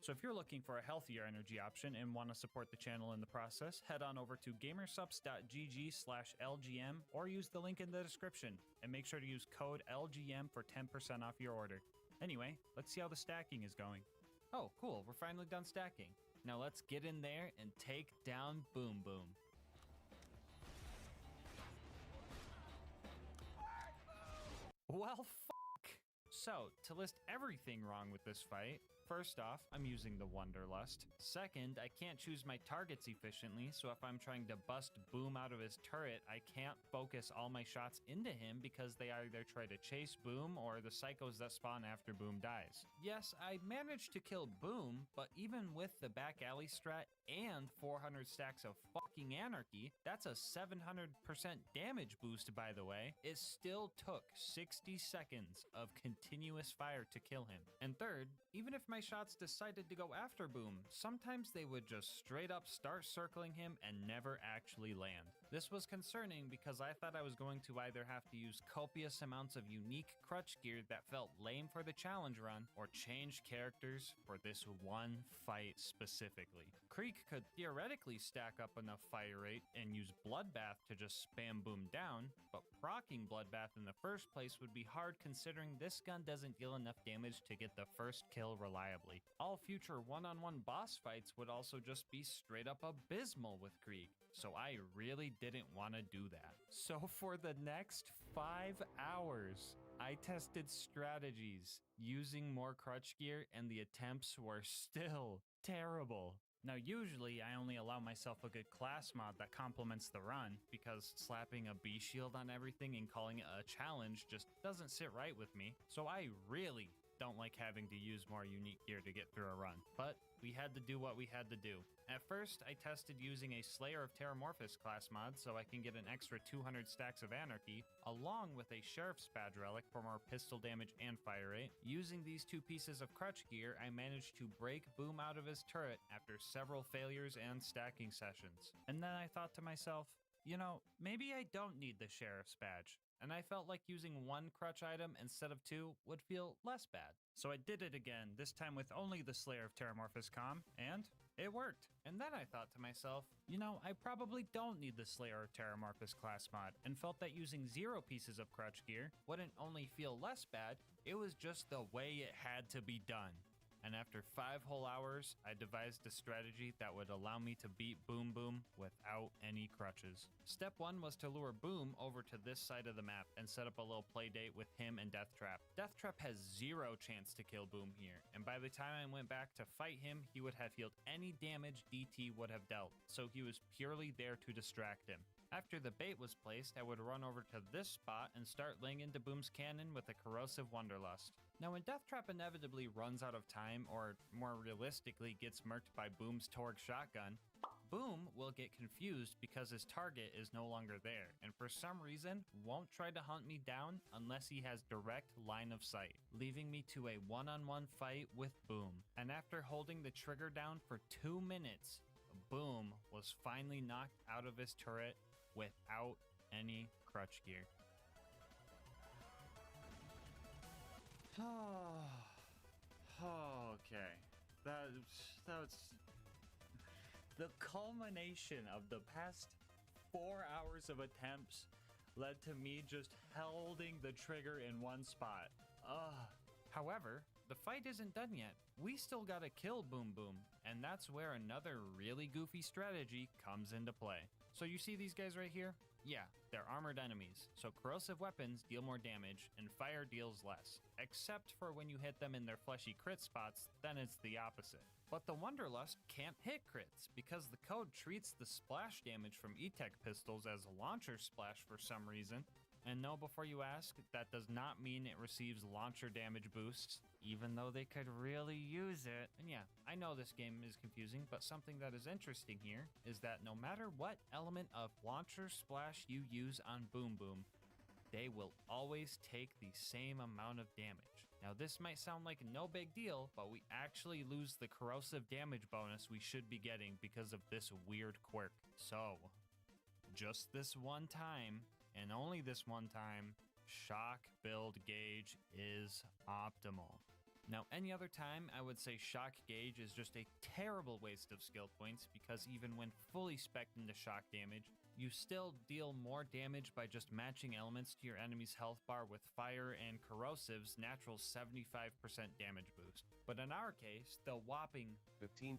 So if you're looking for a healthier energy option and want to support the channel in the process, head on over to gamersupps.gg/LGM or use the link in the description, and make sure to use code LGM for 10% off your order. Anyway, let's see how the stacking is going. Oh, cool, we're finally done stacking. Now let's get in there and take down Boom Boom. Well, so, to list everything wrong with this fight, first off, I'm using the Wanderlust. Second, I can't choose my targets efficiently, so if I'm trying to bust Boom out of his turret, I can't focus all my shots into him because they either try to chase Boom or the psychos that spawn after Boom dies. Yes, I managed to kill Boom, but even with the back alley strat and 400 stacks of fucking Anarchy, that's a 700% damage boost, by the way. It still took 60 seconds of continuous fire to kill him. And third, even if my shots decided to go after Boom, sometimes they would just straight up start circling him and never actually land. This was concerning because I thought I was going to either have to use copious amounts of unique crutch gear that felt lame for the challenge run, or change characters for this one fight specifically. Creek could theoretically stack up enough fire rate and use Bloodbath to just spam Boom down, but proccing Bloodbath in the first place would be hard considering this gun doesn't deal enough damage to get the first kill reliably. All future one-on-one boss fights would also just be straight up abysmal with Krieg, so I really didn't want to do that. So for the next 5 hours, I tested strategies using more crutch gear and the attempts were still terrible. Now usually I only allow myself a good class mod that complements the run because slapping a B shield on everything and calling it a challenge just doesn't sit right with me, so I really don't like having to use more unique gear to get through a run. But we had to do what we had to do. At first, I tested using a Slayer of Terramorphous class mod so I can get an extra 200 stacks of Anarchy, along with a Sheriff's Badge relic for more pistol damage and fire rate. Using these two pieces of crutch gear, I managed to break Boom out of his turret after several failures and stacking sessions. And then I thought to myself, you know, maybe I don't need the sheriff's badge. And I felt like using one crutch item instead of two would feel less bad. So I did it again, this time with only the Slayer of Terramorphous Com, and it worked. And then I thought to myself, you know, I probably don't need the Slayer of Terramorphous class mod, and felt that using 0 pieces of crutch gear wouldn't only feel less bad, it was just the way it had to be done. And after 5 whole hours, I devised a strategy that would allow me to beat Boom Boom without any crutches. Step 1 was to lure Boom over to this side of the map and set up a little play date with him and Deathtrap. Deathtrap has 0 chance to kill Boom here, and by the time I went back to fight him, he would have healed any damage DT would have dealt, so he was purely there to distract him. After the bait was placed, I would run over to this spot and start laying into Boom's cannon with a corrosive Wanderlust. Now when Deathtrap inevitably runs out of time, or more realistically gets murked by Boom's Torgue shotgun, Boom will get confused because his target is no longer there, and for some reason won't try to hunt me down unless he has direct line of sight, leaving me to a one-on-one fight with Boom. And after holding the trigger down for 2 minutes, Boom was finally knocked out of his turret without any crutch gear. Okay, that's the culmination of the past 4 hours of attempts led to me just holding the trigger in one spot. However, the fight isn't done yet. We still gotta kill Boom Boom, and that's where another really goofy strategy comes into play. So you see these guys right here? Yeah, they're armored enemies, so corrosive weapons deal more damage and fire deals less. Except for when you hit them in their fleshy crit spots, then it's the opposite. But the Wanderlust can't hit crits because the code treats the splash damage from E-Tech pistols as a launcher splash for some reason. And no, before you ask, that does not mean it receives launcher damage boosts, even though they could really use it. And yeah, I know this game is confusing, but something that is interesting here is that no matter what element of launcher splash you use on Boom Boom, they will always take the same amount of damage. Now this might sound like no big deal, but we actually lose the corrosive damage bonus we should be getting because of this weird quirk. So, just this one time, and only this one time, shock build gauge is optimal. Now, any other time, I would say shock gauge is just a terrible waste of skill points because even when fully spec'd into shock damage, you still deal more damage by just matching elements to your enemy's health bar with fire and corrosive's natural 75% damage boost. But in our case, the whopping 15%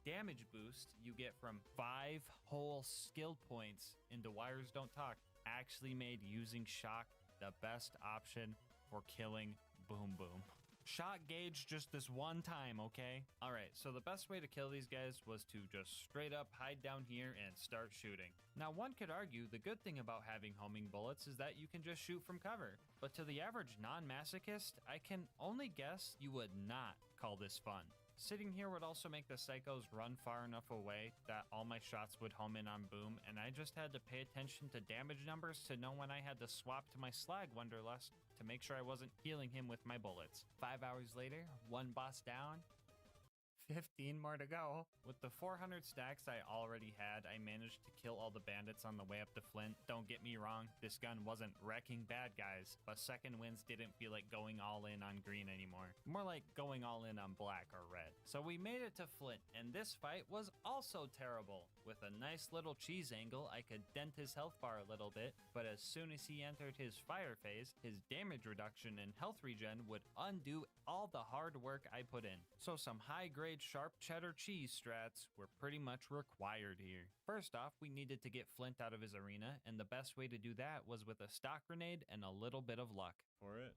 damage boost you get from 5 whole skill points into Wires Don't Talk actually made using shock the best option for killing Boom Boom. Shot gauge just this one time, okay? Alright, so the best way to kill these guys was to just straight up hide down here and start shooting. Now one could argue the good thing about having homing bullets is that you can just shoot from cover. But to the average non-masochist, I can only guess you would not call this fun. Sitting here would also make the psychos run far enough away that all my shots would home in on Boom, and I just had to pay attention to damage numbers to know when I had to swap to my Slag Wanderlust to make sure I wasn't healing him with my bullets. 5 hours later, one boss down, 15 more to go. With the 400 stacks I already had, I managed to kill all the bandits on the way up to Flint. Don't get me wrong, this gun wasn't wrecking bad guys, but second wins didn't feel like going all in on green anymore. More like going all in on black or red. So we made it to Flint, and this fight was also terrible. With a nice little cheese angle, I could dent his health bar a little bit, but as soon as he entered his fire phase, his damage reduction and health regen would undo all the hard work I put in. So some high-grade sharp cheddar cheese strats were pretty much required here. First off, we needed to get Flint out of his arena, and the best way to do that was with a stock grenade and a little bit of luck. For it.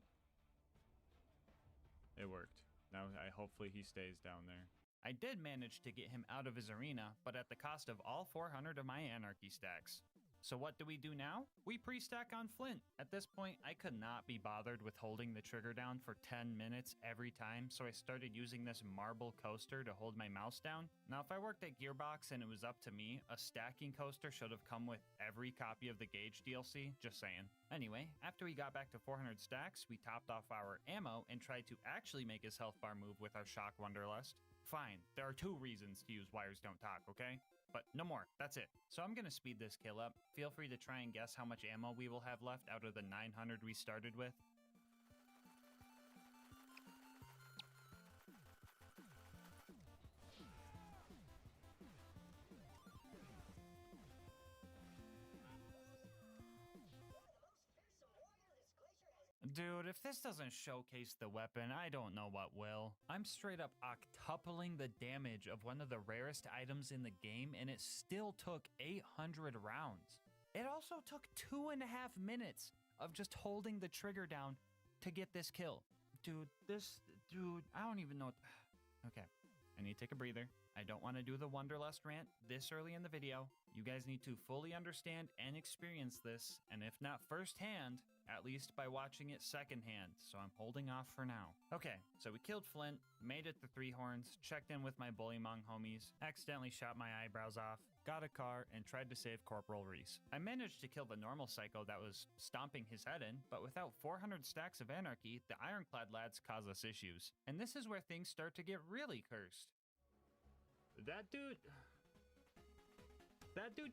It worked. Now hopefully he stays down there. I did manage to get him out of his arena, but at the cost of all 400 of my Anarchy stacks. So what do we do now? We pre-stack on Flint. At this point, I could not be bothered with holding the trigger down for 10 minutes every time, so I started using this marble coaster to hold my mouse down. Now, if I worked at Gearbox and it was up to me, a stacking coaster should have come with every copy of the Gauge DLC, just saying. Anyway, after we got back to 400 stacks, we topped off our ammo and tried to actually make his health bar move with our Shock Wanderlust. Fine, there are 2 reasons to use Wires Don't Talk, okay? but no more. That's it. So I'm gonna speed this kill up. Feel free to try and guess how much ammo we will have left out of the 900 we started with. Dude, if this doesn't showcase the weapon, I don't know what will. I'm straight up octupling the damage of one of the rarest items in the game, and it still took 800 rounds. It also took 2.5 minutes of just holding the trigger down to get this kill. Dude, I don't even know what... Okay, I need to take a breather. I don't want to do the Wanderlust rant this early in the video. You guys need to fully understand and experience this, and if not firsthand, at least by watching it secondhand, so I'm holding off for now. Okay, so we killed Flint, made it to Three Horns, checked in with my Bullymong homies, accidentally shot my eyebrows off, got a car, and tried to save Corporal Reese. I managed to kill the normal psycho that was stomping his head in, but without 400 stacks of anarchy, the Ironclad lads cause us issues. And this is where things start to get really cursed. That dude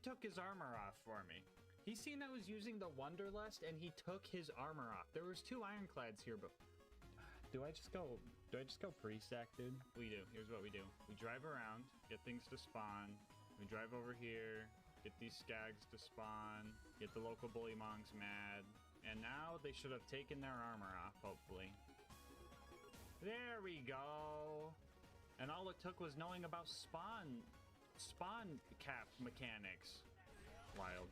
took his armor off for me. He seen I was using the Wanderlust and he took his armor off. There was 2 Ironclads here, but do I just go pre-stack, dude? We do. Here's what we do. We drive around, get things to spawn. We drive over here, get these skags to spawn, get the local Bullymongs mad, and now they should have taken their armor off, hopefully. There we go. And all it took was knowing about spawn cap mechanics. Wild.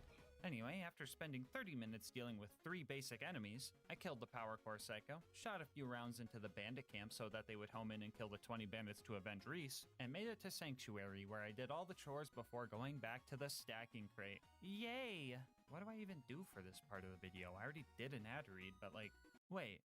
Anyway, after spending 30 minutes dealing with 3 basic enemies, I killed the Power Core Psycho, shot a few rounds into the bandit camp so that they would home in and kill the 20 bandits to avenge Reese, and made it to Sanctuary where I did all the chores before going back to the stacking crate. Yay! What do I even do for this part of the video? I already did an ad read, but like, wait.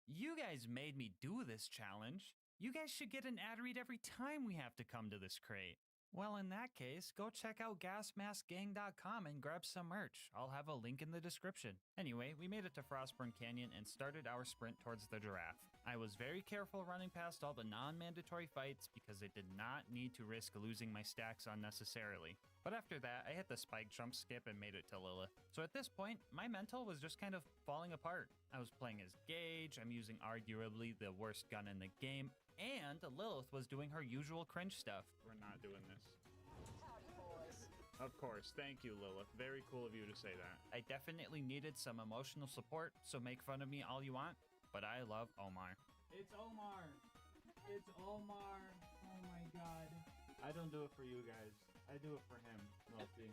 You guys made me do this challenge. You guys should get an ad read every time we have to come to this crate. Well, in that case, go check out GASMASK'Gang.com and grab some merch. I'll have a link in the description. Anyway, we made it to Frostburn Canyon and started our sprint towards the giraffe. I was very careful running past all the non-mandatory fights because I did not need to risk losing my stacks unnecessarily. But after that, I hit the spike jump skip and made it to Lilith. So at this point, my mental was just kind of falling apart. I was playing as Gage, I'm using arguably the worst gun in the game, and Lilith was doing her usual cringe stuff. We're not doing this. Howdy, boys. Of course, thank you, Lilith. Very cool of you to say that. I definitely needed some emotional support, so make fun of me all you want, but I love Omar. It's Omar. It's Omar. Oh my god. I don't do it for you guys. I do it for him, Loki.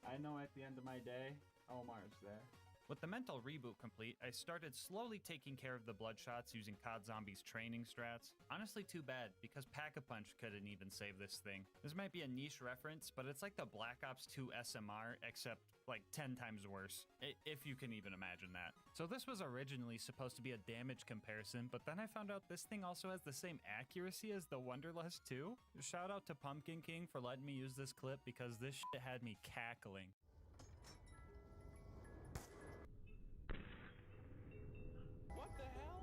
I know at the end of my day, Omar's there. With the mental reboot complete, I started slowly taking care of the bloodshots using COD Zombies training strats. Honestly, too bad, because Pack-a-Punch couldn't even save this thing. This might be a niche reference, but it's like the Black Ops 2 SMR, except like 10 times worse, if you can even imagine that. So this was originally supposed to be a damage comparison, but then I found out this thing also has the same accuracy as the Wanderlust 2. Shout out to Pumpkin King for letting me use this clip because this shit had me cackling. What the hell?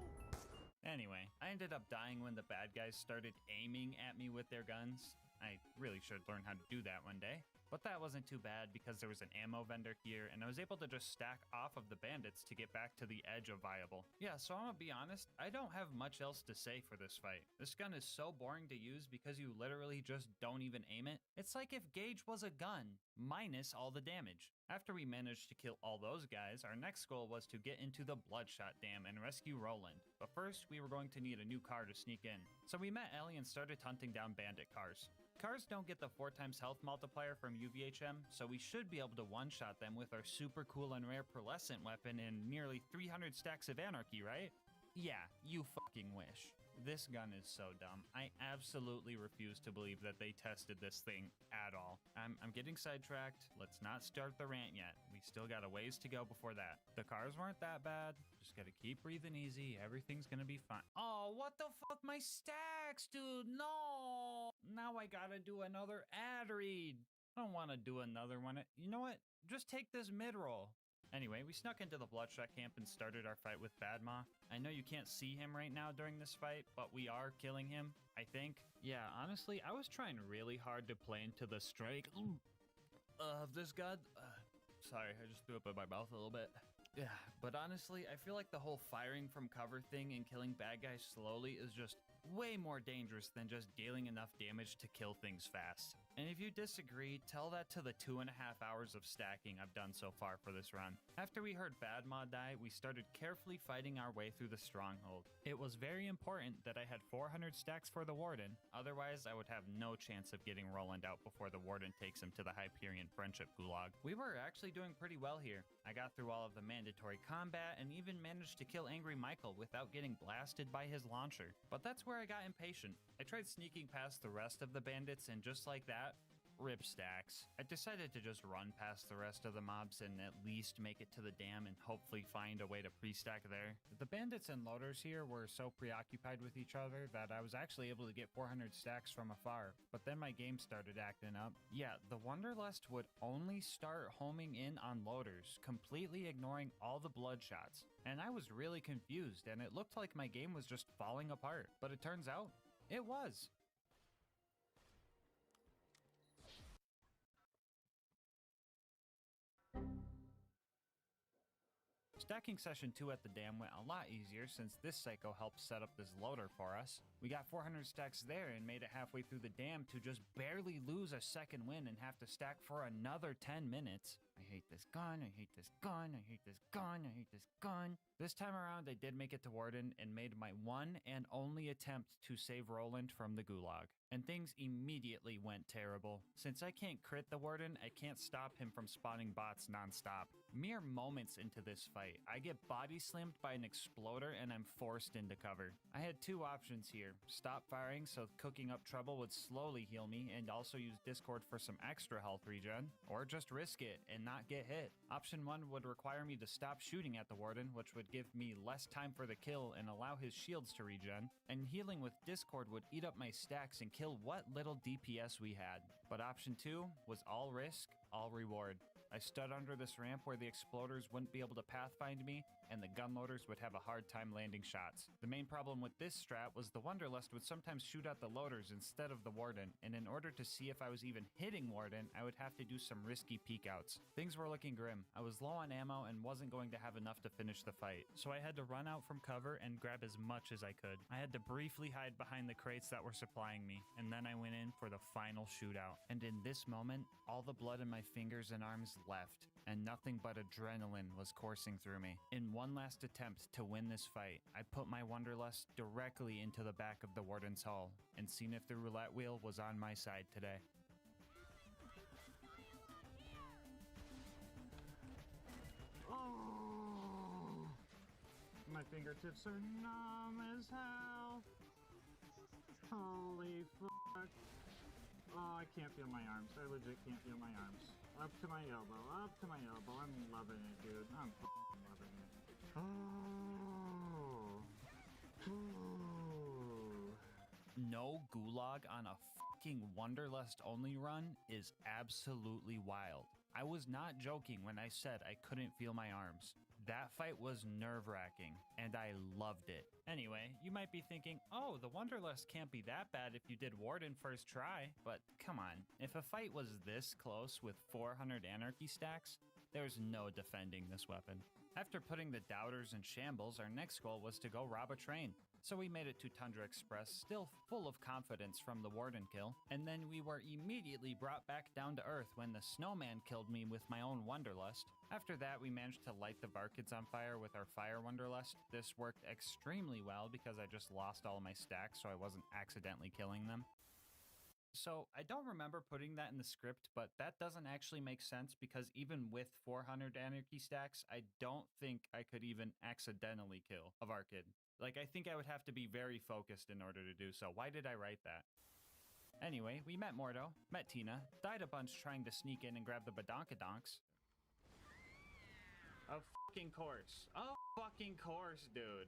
Anyway, I ended up dying when the bad guys started aiming at me with their guns. I really should learn how to do that one day. But that wasn't too bad because there was an ammo vendor here and I was able to just stack off of the bandits to get back to the edge of viable. Yeah, so I'm gonna be honest, I don't have much else to say for this fight. This gun is so boring to use because you literally just don't even aim it. It's like if Gage was a gun, minus all the damage. After we managed to kill all those guys, our next goal was to get into the Bloodshot Dam and rescue Roland. But first, we were going to need a new car to sneak in. So we met Ellie and started hunting down bandit cars. Cars don't get the 4x health multiplier from UVHM, so we should be able to one-shot them with our super cool and rare pearlescent weapon and nearly 300 stacks of anarchy, right? Yeah, you fucking wish. This gun is so dumb. I absolutely refuse to believe that they tested this thing at all. I'm getting sidetracked. Let's not start the rant yet. We still got a ways to go before that. The cars weren't that bad. Just gotta keep breathing easy. Everything's gonna be fine. Oh, what the fuck? My stacks, dude. No. Now I gotta do another ad read. I don't want to do another one. You know what? Just take this mid-roll. Anyway, we snuck into the Bloodshot camp and started our fight with Badma. I know you can't see him right now during this fight, but we are killing him, I think. Yeah, honestly, I was trying really hard to play into the strike of this god. Sorry, I just threw up in my mouth a little bit. Yeah, but honestly, I feel like the whole firing from cover thing and killing bad guys slowly is just way more dangerous than just dealing enough damage to kill things fast. And if you disagree, tell that to the 2.5 hours of stacking I've done so far for this run. After we heard Badma die, we started carefully fighting our way through the stronghold. It was very important that I had 400 stacks for the Warden, otherwise I would have no chance of getting Roland out before the Warden takes him to the Hyperion Friendship Gulag. We were actually doing pretty well here. I got through all of the mandatory combat and even managed to kill Angry Michael without getting blasted by his launcher. But that's where I got impatient. I tried sneaking past the rest of the bandits and just like that, rip stacks. I decided to just run past the rest of the mobs and at least make it to the dam and hopefully find a way to pre-stack there. The bandits and loaders here were so preoccupied with each other that I was actually able to get 400 stacks from afar, but then my game started acting up. Yeah, the Wanderlust would only start homing in on loaders, completely ignoring all the bloodshots. And I was really confused and it looked like my game was just falling apart, but it turns out it was. Stacking session 2 at the dam went a lot easier since this psycho helped set up this loader for us. We got 400 stacks there and made it halfway through the dam to just barely lose a second win and have to stack for another 10 minutes. I hate this gun, I hate this gun, I hate this gun, I hate this gun. This time around I did make it to Warden and made my one and only attempt to save Roland from the gulag. And things immediately went terrible. Since I can't crit the Warden, I can't stop him from spawning bots non-stop. Mere moments into this fight, I get body slammed by an exploder and I'm forced into cover. I had two options here. Stop firing so cooking up trouble would slowly heal me and also use Discord for some extra health regen, or just risk it and not get hit. Option 1 would require me to stop shooting at the Warden, which would give me less time for the kill and allow his shields to regen, and healing with Discord would eat up my stacks and kill what little DPS we had. But option 2 was all risk, all reward. I stood under this ramp where the exploders wouldn't be able to pathfind me, and the gunloaders would have a hard time landing shots. The main problem with this strat was the Wanderlust would sometimes shoot at the loaders instead of the Warden, and in order to see if I was even hitting Warden, I would have to do some risky peekouts. Things were looking grim. I was low on ammo and wasn't going to have enough to finish the fight, so I had to run out from cover and grab as much as I could. I had to briefly hide behind the crates that were supplying me, and then I went in for the final shootout. And in this moment, all the blood in my fingers and arms left, and nothing but adrenaline was coursing through me. In one last attempt to win this fight, I put my Wanderlust directly into the back of the Warden's hull, and seen if the roulette wheel was on my side today. Oh, my fingertips are numb as hell. Holy fuck. Oh, I can't feel my arms. I legit can't feel my arms. Up to my elbow, up to my elbow. I'm loving it, dude. I'm f***ing loving it. Oh. Ooh. No gulag on a fucking Wanderlust only run is absolutely wild. I was not joking when I said I couldn't feel my arms. That fight was nerve-wracking, and I loved it. Anyway, you might be thinking, oh, the Wanderlust can't be that bad if you did Warden first try, but come on, if a fight was this close with 400 Anarchy stacks, there's no defending this weapon. After putting the Doubters in shambles, our next goal was to go rob a train. So we made it to Tundra Express, still full of confidence from the Warden kill, and then we were immediately brought back down to earth when the Snowman killed me with my own Wanderlust. After that, we managed to light the Barkids on fire with our Fire Wanderlust. This worked extremely well because I just lost all of my stacks so I wasn't accidentally killing them. So I don't remember putting that in the script, but that doesn't actually make sense because even with 400 Anarchy stacks, I don't think I could even accidentally kill a Barkid. Like, I think I would have to be very focused in order to do so. Why did I write that? Anyway, we met Mordo, met Tina, died a bunch trying to sneak in and grab the badonkadonks. Of fucking course. Of fucking course, dude.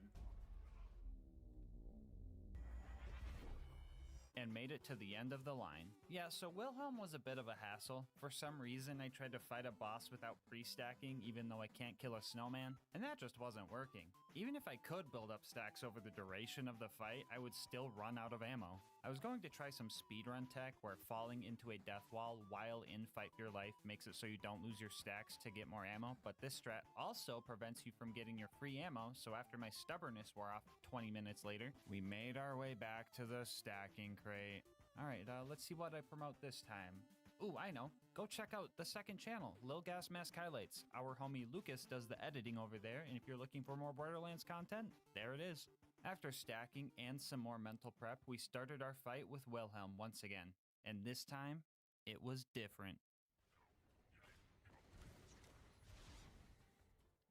and made it to the end of the line. Yeah, so Wilhelm was a bit of a hassle. For some reason, I tried to fight a boss without pre-stacking, even though I can't kill a snowman, and that just wasn't working. Even if I could build up stacks over the duration of the fight, I would still run out of ammo. I was going to try some speedrun tech where falling into a death wall while in Fight for Your Life makes it so you don't lose your stacks to get more ammo, but this strat also prevents you from getting your free ammo, so after my stubbornness wore off 20 minutes later, we made our way back to the stacking crate. Alright, let's see what I promote this time. Ooh, I know. Go check out the second channel, LilGasmask Highlights. Our homie Lucas does the editing over there, and if you're looking for more Borderlands content, there it is. After stacking and some more mental prep, we started our fight with Wilhelm once again. And this time, it was different.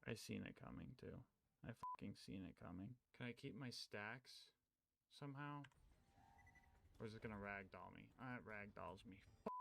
I seen it coming too. I fucking seen it coming. Can I keep my stacks somehow? Or is it gonna ragdoll me? It ragdolls me. Fuck.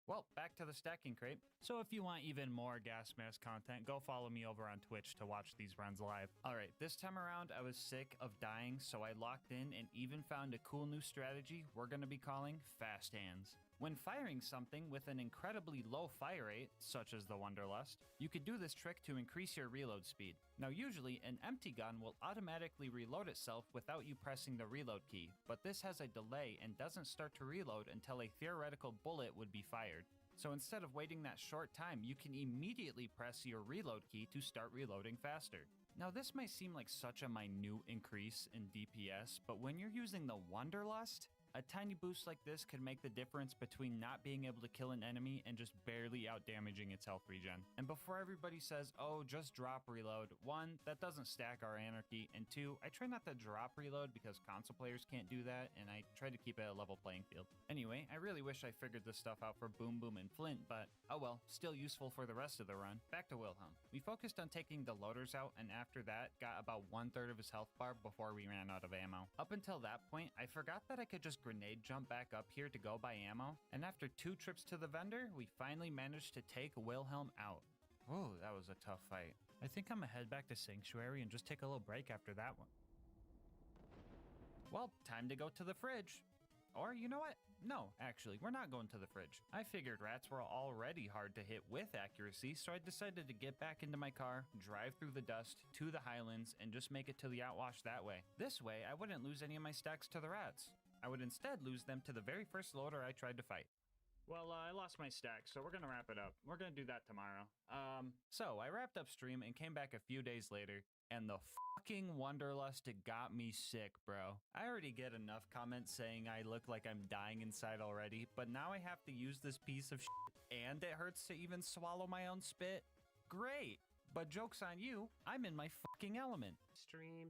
Well, back to the stacking crate. So if you want even more GasMask content, go follow me over on Twitch to watch these runs live. Alright, this time around I was sick of dying, so I locked in and even found a cool new strategy we're gonna be calling Fast Hands. When firing something with an incredibly low fire rate, such as the Wanderlust, you could do this trick to increase your reload speed. Now usually, an empty gun will automatically reload itself without you pressing the reload key, but this has a delay and doesn't start to reload until a theoretical bullet would be fired. So instead of waiting that short time, you can immediately press your reload key to start reloading faster. Now this might seem like such a minute increase in DPS, but when you're using the Wanderlust, a tiny boost like this could make the difference between not being able to kill an enemy and just barely out-damaging its health regen. And before everybody says, oh, just drop reload, 1, that doesn't stack our anarchy, and 2, I try not to drop reload because console players can't do that, and I try to keep it a level playing field. Anyway, I really wish I figured this stuff out for Boom Boom and Flint, but oh well, still useful for the rest of the run. Back to Wilhelm. We focused on taking the loaders out, and after that, got about 1/3 of his health bar before we ran out of ammo. Up until that point, I forgot that I could just grenade jump back up here to go buy ammo, and after 2 trips to the vendor, we finally managed to take Wilhelm out. Oh, that was a tough fight. I think I'm gonna head back to Sanctuary and just take a little break after that one. Well, time to go to the fridge. Or, you know what? No, actually, we're not going to the fridge. I figured rats were already hard to hit with accuracy, so I decided to get back into my car, drive through the dust to the Highlands, and just make it to the Outwash that way. This way, I wouldn't lose any of my stacks to the rats. I would instead lose them to the very first loader I tried to fight. Well, I lost my stack, so we're gonna wrap it up. We're gonna do that tomorrow. So I wrapped up stream and came back a few days later, and the fucking Wanderlust got me sick, bro. I already get enough comments saying I look like I'm dying inside already, but now I have to use this piece of shit, and it hurts to even swallow my own spit. Great! But joke's on you, I'm in my fucking element. Stream.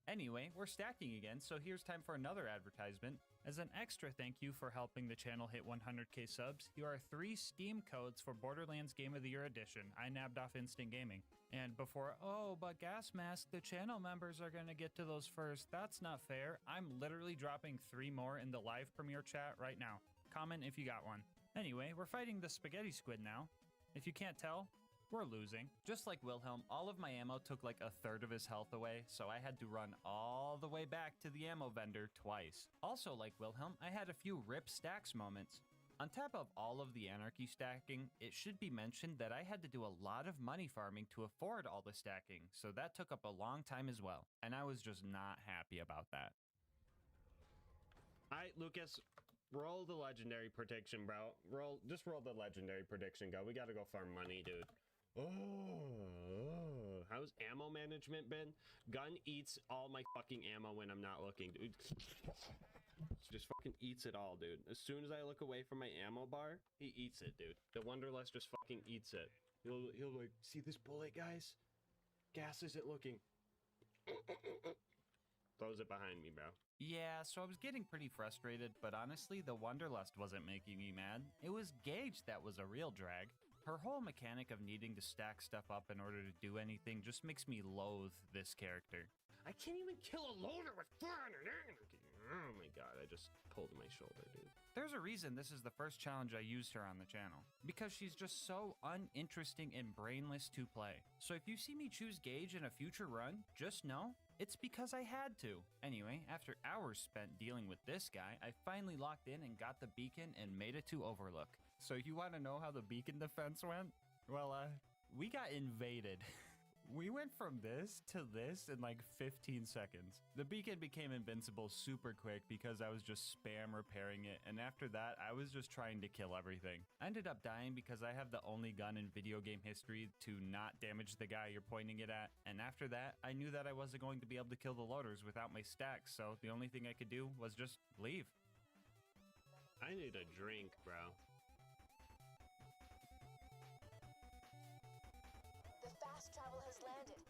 Anyway, we're stacking again, so here's time for another advertisement. As an extra thank you for helping the channel hit 100k subs, here are 3 Steam codes for Borderlands Game of the Year Edition. I nabbed off Instant Gaming. And before, oh, but GasMask, the channel members are gonna get to those first. That's not fair. I'm literally dropping 3 more in the live premiere chat right now. Comment if you got one. Anyway, we're fighting the spaghetti squid now. If you can't tell, we're losing. Just like Wilhelm, all of my ammo took like 1/3 of his health away, so I had to run all the way back to the ammo vendor twice. Also like Wilhelm, I had a few rip stacks moments. On top of all of the anarchy stacking, it should be mentioned that I had to do a lot of money farming to afford all the stacking, so that took up a long time as well, and I was just not happy about that. Alright, Lucas, roll the legendary prediction, bro. Just roll the legendary prediction, go. We gotta go farm money, dude. Oh, how's ammo management been? Gun eats all my fucking ammo when I'm not looking, dude. Just fucking eats it all, dude. As soon as I look away from my ammo bar, he eats it, dude. The Wanderlust just fucking eats it. He'll like, see this bullet, guys? Gas isn't looking. Throws it behind me, bro. Yeah, so I was getting pretty frustrated, but honestly, the Wanderlust wasn't making me mad. It was Gage that was a real drag. Her whole mechanic of needing to stack stuff up in order to do anything just makes me loathe this character. I can't even kill a loader with 400 energy. Oh my god, I just pulled my shoulder, dude. There's a reason this is the first challenge I used her on the channel. Because she's just so uninteresting and brainless to play. So if you see me choose Gage in a future run, just know it's because I had to. Anyway, after hours spent dealing with this guy, I finally locked in and got the beacon and made it to Overlook. So you want to know how the beacon defense went? Well, we got invaded. We went from this to this in like 15 seconds. The beacon became invincible super quick because I was just spam repairing it, and after that, I was just trying to kill everything. I ended up dying because I have the only gun in video game history to not damage the guy you're pointing it at, and after that, I knew that I wasn't going to be able to kill the loaders without my stacks, so the only thing I could do was just leave. I need a drink, bro. The fast travel has landed.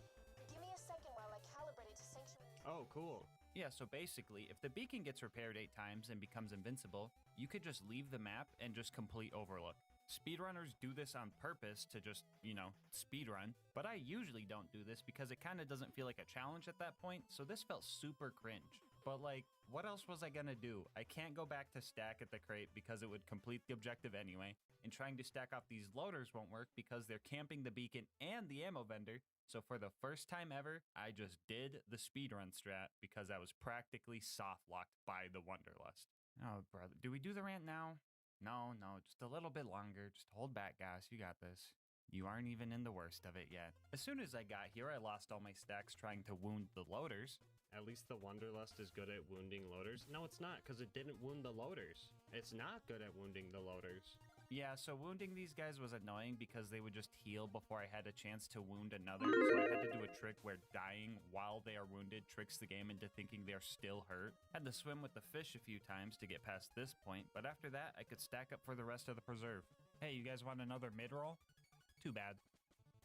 Give me a second while I calibrate it to sanctuary. Oh, cool. Yeah, so basically, if the beacon gets repaired 8 times and becomes invincible, you could just leave the map and just complete Overlook. Speedrunners do this on purpose to just, you know, speedrun, but I usually don't do this because it kind of doesn't feel like a challenge at that point, so this felt super cringe. But like, what else was I gonna do? I can't go back to stack at the crate because it would complete the objective anyway, and trying to stack off these loaders won't work because they're camping the beacon and the ammo vendor. So for the first time ever, I just did the speedrun strat because I was practically soft locked by the Wanderlust. Oh, brother, do we do the rant now? No, just a little bit longer. Just hold back, guys. You got this. You aren't even in the worst of it yet. As soon as I got here, I lost all my stacks trying to wound the loaders. At least the Wanderlust is good at wounding loaders. No, it's not, because it didn't wound the loaders. It's not good at wounding the loaders. Yeah, so wounding these guys was annoying because they would just heal before I had a chance to wound another. So I had to do a trick where dying while they are wounded tricks the game into thinking they're still hurt. Had to swim with the fish a few times to get past this point, but after that, I could stack up for the rest of the preserve. Hey, you guys want another mid-roll? Too bad.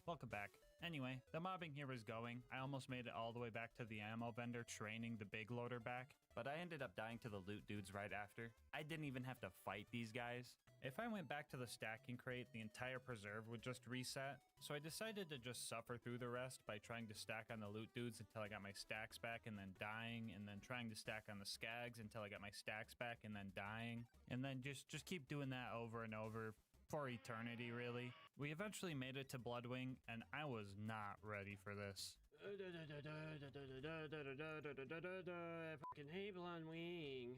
Welcome back. Anyway, the mobbing here is going. I almost made it all the way back to the ammo vendor training the big loader back, but I ended up dying to the loot dudes right after. I didn't even have to fight these guys. If I went back to the stacking crate, the entire preserve would just reset, so I decided to just suffer through the rest by trying to stack on the loot dudes until I got my stacks back and then dying, and then trying to stack on the skags until I got my stacks back and then dying, and then just keep doing that over and over for eternity, really. We eventually made it to Bloodwing, and I was not ready for this. I fucking hate Bloodwing.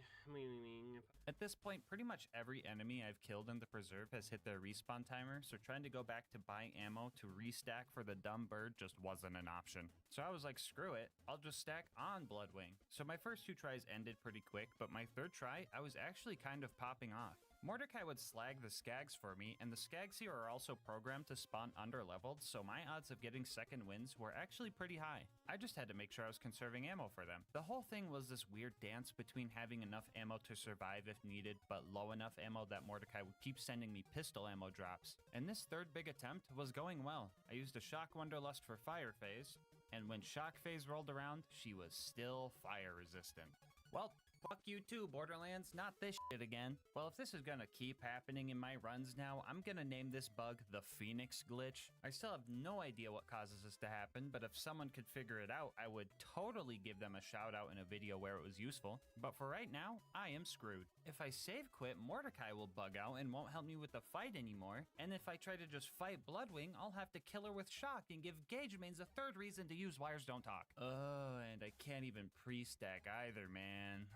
At this point, pretty much every enemy I've killed in the preserve has hit their respawn timer, so trying to go back to buy ammo to restack for the dumb bird just wasn't an option. So I was like, screw it, I'll just stack on Bloodwing. So my first 2 tries ended pretty quick, but my 3rd try, I was actually kind of popping off. Mordecai would slag the skags for me, and the skags here are also programmed to spawn under-leveled, so my odds of getting second wins were actually pretty high. I just had to make sure I was conserving ammo for them. The whole thing was this weird dance between having enough ammo to survive if needed, but low enough ammo that Mordecai would keep sending me pistol ammo drops. And this 3rd big attempt was going well. I used a Shock Wanderlust for fire phase, and when Shock phase rolled around, she was still fire resistant. Well, fuck you too, Borderlands, not this shit again. Well, if this is gonna keep happening in my runs now, I'm gonna name this bug the Phoenix Glitch. I still have no idea what causes this to happen, but if someone could figure it out, I would totally give them a shout out in a video where it was useful. But for right now, I am screwed. If I save quit, Mordecai will bug out and won't help me with the fight anymore. And if I try to just fight Bloodwing, I'll have to kill her with Shock and give Gage mains a 3rd reason to use Wires Don't Talk. Oh, and I can't even pre-stack either, man.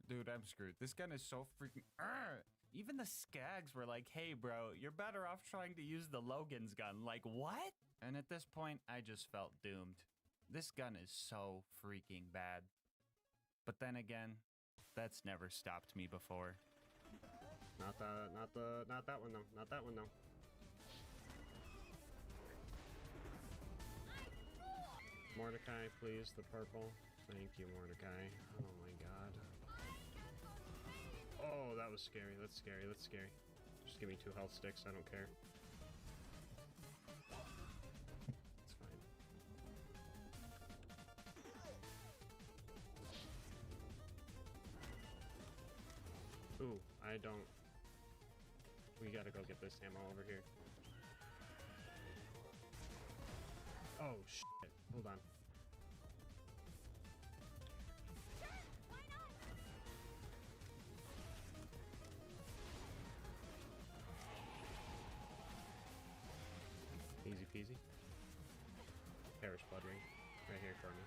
Dude, I'm screwed. This gun is so freaking... Even the skags were like, hey bro, you're better off trying to use the Logan's gun. Like, what? And at this point, I just felt doomed. This gun is so freaking bad. But then again, that's never stopped me before. Not that one though. Not that one though. Mordecai, please, the purple. Thank you, Mordecai. Oh my god. Oh, that was scary. That's scary. That's scary. Just give me 2 health sticks. I don't care. It's fine. Ooh, I don't... We gotta go get this ammo over here. Oh, shit. Hold on. Sure, why not? Perish Bloodwing. Right here for me.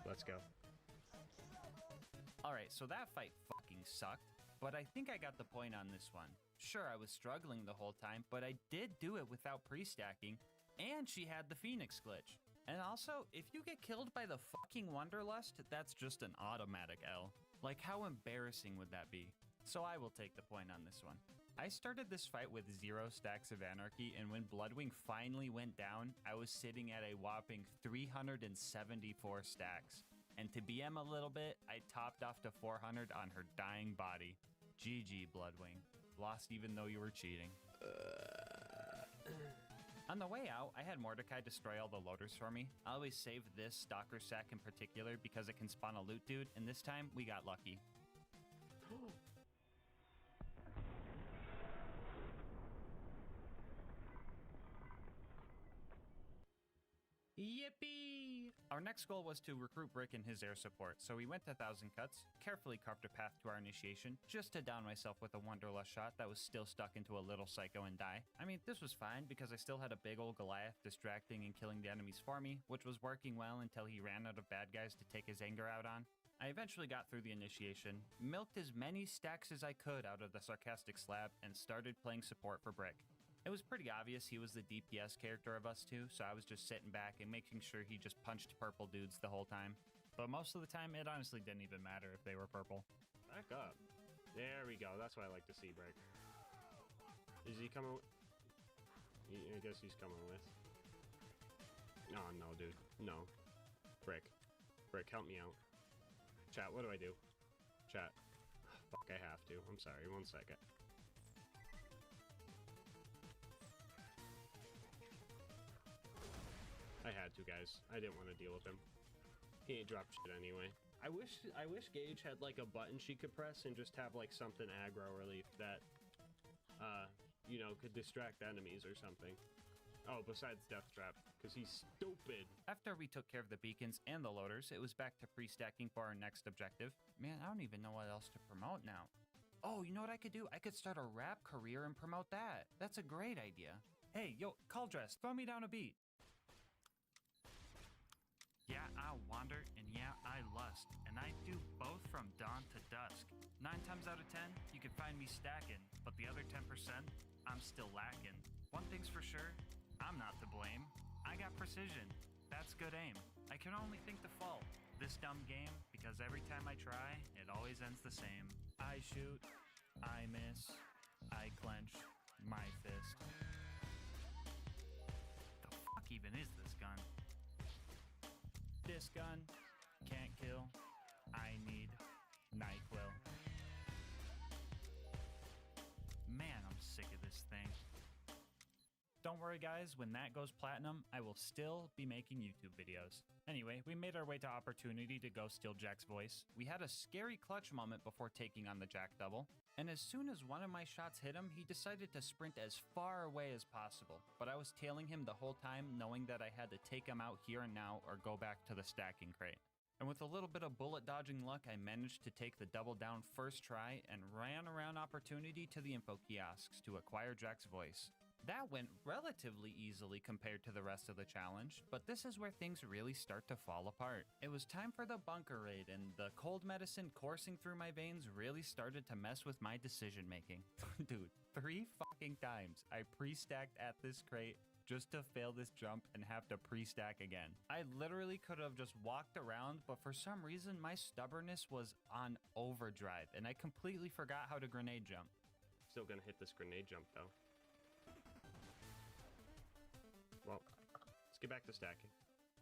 Let's go. Alright, so that fight fucking sucked, but I think I got the point on this one. Sure, I was struggling the whole time, but I did do it without pre-stacking, and she had the Phoenix glitch. And also, if you get killed by the fucking Wanderlust, that's just an automatic L. Like, how embarrassing would that be? So I will take the point on this one. I started this fight with 0 stacks of Anarchy, and when Bloodwing finally went down, I was sitting at a whopping 374 stacks. And to BM a little bit, I topped off to 400 on her dying body. GG, Bloodwing. Lost even though you were cheating. On the way out, I had Mordecai destroy all the loaders for me. I always save this Stalker sack in particular because it can spawn a loot dude, and this time we got lucky. Yippee! Our next goal was to recruit Brick and his air support, so we went to 1,000 Cuts, carefully carved a path to our initiation, just to down myself with a Wanderlust shot that was still stuck into a little psycho and die. I mean, this was fine because I still had a big old Goliath distracting and killing the enemies for me, which was working well until he ran out of bad guys to take his anger out on. I eventually got through the initiation, milked as many stacks as I could out of the Sarcastic Slab, and started playing support for Brick. It was pretty obvious he was the DPS character of us two, so I was just sitting back and making sure he just punched purple dudes the whole time. But most of the time, it honestly didn't even matter if they were purple. Back up. There we go. That's what I like to see, Brick. Is he coming? I guess he's coming with. Oh, no, dude. No. Brick. Brick, help me out. Chat, what do I do? Chat. Fuck, I have to. I'm sorry. 1 second. I had to, guys. I didn't want to deal with him. He ain't dropped shit anyway. I wish Gage had like a button she could press and just have like something aggro relief that, you know, could distract enemies or something. Oh, besides Death Trap, because he's stupid. After we took care of the beacons and the loaders, it was back to pre-stacking for our next objective. Man, I don't even know what else to promote now. Oh, you know what I could do? I could start a rap career and promote that. That's a great idea. Hey, yo, Call Dress, throw me down a beat. Yeah, I wander, and yeah, I lust, and I do both from dawn to dusk. 9 times out of 10, you can find me stacking, but the other 10%, I'm still lacking. One thing's for sure, I'm not to blame. I got precision. That's good aim. I can only think the fault. This dumb game, because every time I try, it always ends the same. I shoot, I miss, I clench my fist. The fuck even is this gun? This gun can't kill. I need NyQuil. Man, I'm sick of this thing. Don't worry guys, when that goes platinum, I will still be making YouTube videos. Anyway, we made our way to Opportunity to go steal Jack's voice. We had a scary clutch moment before taking on the Jack double, and as soon as one of my shots hit him, he decided to sprint as far away as possible. But I was tailing him the whole time, knowing that I had to take him out here and now or go back to the stacking crate. And with a little bit of bullet dodging luck, I managed to take the double down first try and ran around Opportunity to the info kiosks to acquire Jack's voice. That went relatively easily compared to the rest of the challenge, but this is where things really start to fall apart. It was time for the bunker raid, and the cold medicine coursing through my veins really started to mess with my decision making. Dude, 3 fucking times I pre-stacked at this crate just to fail this jump and have to pre-stack again. I literally could have just walked around, but for some reason my stubbornness was on overdrive, and I completely forgot how to grenade jump. Still gonna hit this grenade jump though. Well, let's get back to stacking.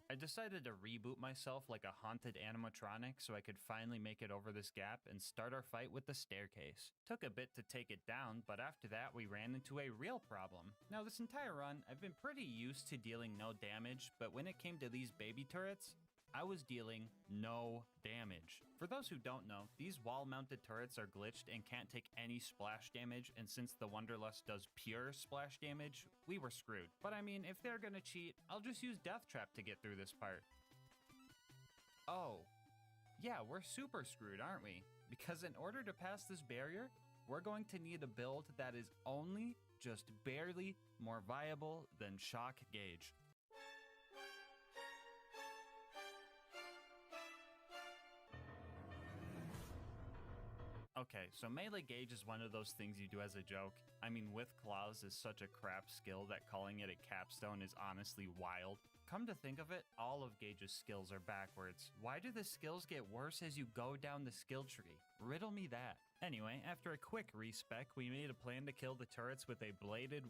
I decided to reboot myself like a haunted animatronic so I could finally make it over this gap and start our fight with the staircase. Took a bit to take it down, but after that we ran into a real problem. Now this entire run, I've been pretty used to dealing no damage, but when it came to these baby turrets, I was dealing no damage. For those who don't know, these wall-mounted turrets are glitched and can't take any splash damage, and since the Wanderlust does pure splash damage, we were screwed. But I mean, if they're gonna cheat, I'll just use Death Trap to get through this part. Oh, yeah, we're super screwed, aren't we? Because in order to pass this barrier, we're going to need a build that is only just barely more viable than Shock Gauge. Okay, so melee gauge is one of those things you do as a joke. I mean, with claws is such a crap skill that calling it a capstone is honestly wild. Come to think of it, all of Gage's skills are backwards. Why do the skills get worse as you go down the skill tree? Riddle me that. Anyway, after a quick respec, we made a plan to kill the turrets with a bladed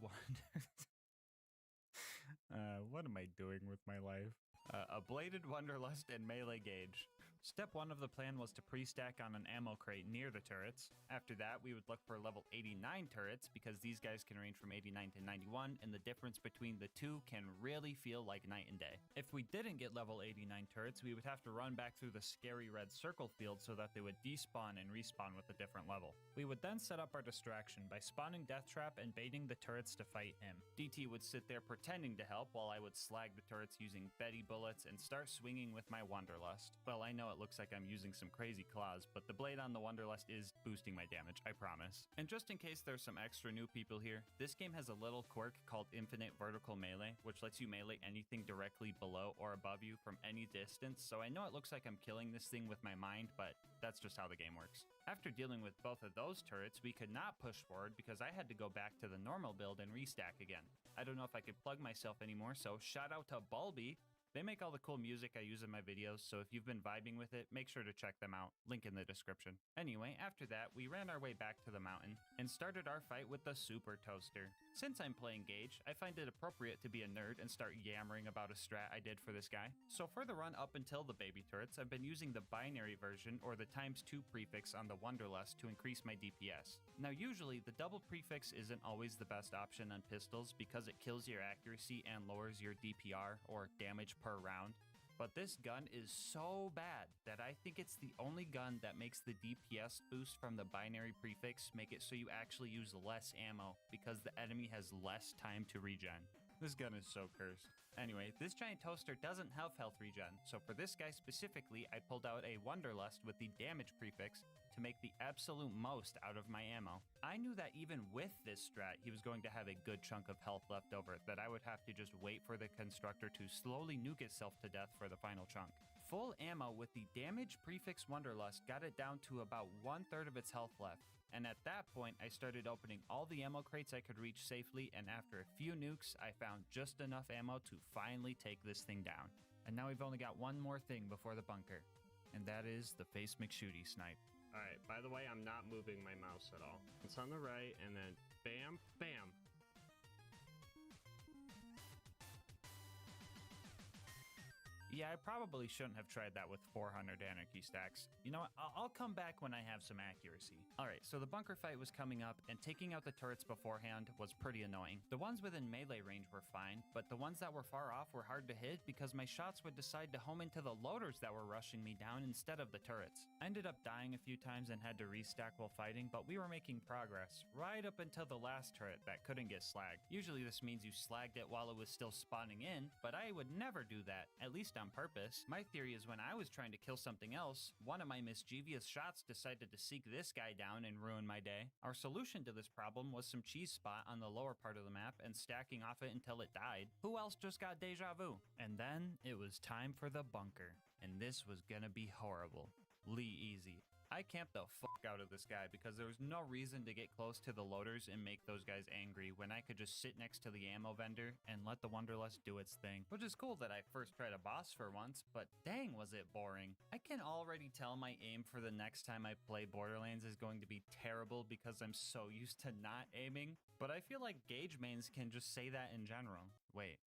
what am I doing with my life? A bladed Wonderlust and melee gauge. Step 1 of the plan was to pre-stack on an ammo crate near the turrets. After that, we would look for level 89 turrets because these guys can range from 89 to 91, and the difference between the two can really feel like night and day. If we didn't get level 89 turrets, we would have to run back through the scary red circle field so that they would despawn and respawn with a different level. We would then set up our distraction by spawning Death Trap and baiting the turrets to fight him. DT would sit there pretending to help while I would slag the turrets using Betty bullets and start swinging with my Wonderlust. Well, I know it looks like I'm using some crazy claws, but the blade on the Wonderlust is boosting my damage, I promise. And just in case there's some extra new people here, this game has a little quirk called Infinite Vertical Melee, which lets you melee anything directly below or above you from any distance, so I know it looks like I'm killing this thing with my mind, but that's just how the game works. After dealing with both of those turrets, we could not push forward because I had to go back to the normal build and restack again. I don't know if I could plug myself anymore, so shout out to Bulby. They make all the cool music I use in my videos, so if you've been vibing with it, make sure to check them out. Link in the description. Anyway, after that, we ran our way back to the mountain and started our fight with the Super Toaster. Since I'm playing Gage, I find it appropriate to be a nerd and start yammering about a strat I did for this guy. So for the run up until the baby turrets, I've been using the binary version or the ×2 prefix on the Wonderlust to increase my DPS. Now usually, the double prefix isn't always the best option on pistols because it kills your accuracy and lowers your DPR or damage per round. But this gun is so bad that I think it's the only gun that makes the DPS boost from the binary prefix make it so you actually use less ammo because the enemy has less time to regen. This gun is so cursed. Anyway, this giant toaster doesn't have health regen, so for this guy specifically, I pulled out a Wonderlust with the damage prefix to make the absolute most out of my ammo. I knew that even with this strat, he was going to have a good chunk of health left over, that I would have to just wait for the constructor to slowly nuke itself to death for the final chunk. Full ammo with the damage prefix Wonderlust got it down to about 1/3 of its health left. And at that point, I started opening all the ammo crates I could reach safely, and after a few nukes, I found just enough ammo to finally take this thing down. And now we've only got one more thing before the bunker, and that is the Face McShooty snipe. Alright, by the way, I'm not moving my mouse at all. It's on the right, and then bam, bam. Yeah, I probably shouldn't have tried that with 400 Anarchy stacks. You know what, I'll come back when I have some accuracy. Alright, so the bunker fight was coming up, and taking out the turrets beforehand was pretty annoying. The ones within melee range were fine, but the ones that were far off were hard to hit because my shots would decide to home into the loaders that were rushing me down instead of the turrets. I ended up dying a few times and had to restack while fighting, but we were making progress, right up until the last turret that couldn't get slagged. Usually this means you slagged it while it was still spawning in, but I would never do that, at least on purpose. My theory is when I was trying to kill something else, one of my mischievous shots decided to seek this guy down and ruin my day. Our solution to this problem was some cheese spot on the lower part of the map and stacking off it until it died. Who else just got deja vu? And then it was time for the bunker, and this was gonna be horrible. Lee easy. I camped the fuck out of this guy because there was no reason to get close to the loaders and make those guys angry when I could just sit next to the ammo vendor and let the Wonderlust do its thing. Which is cool that I first tried a boss for once, but dang was it boring. I can already tell my aim for the next time I play Borderlands is going to be terrible because I'm so used to not aiming, but I feel like Gage mains can just say that in general. Wait,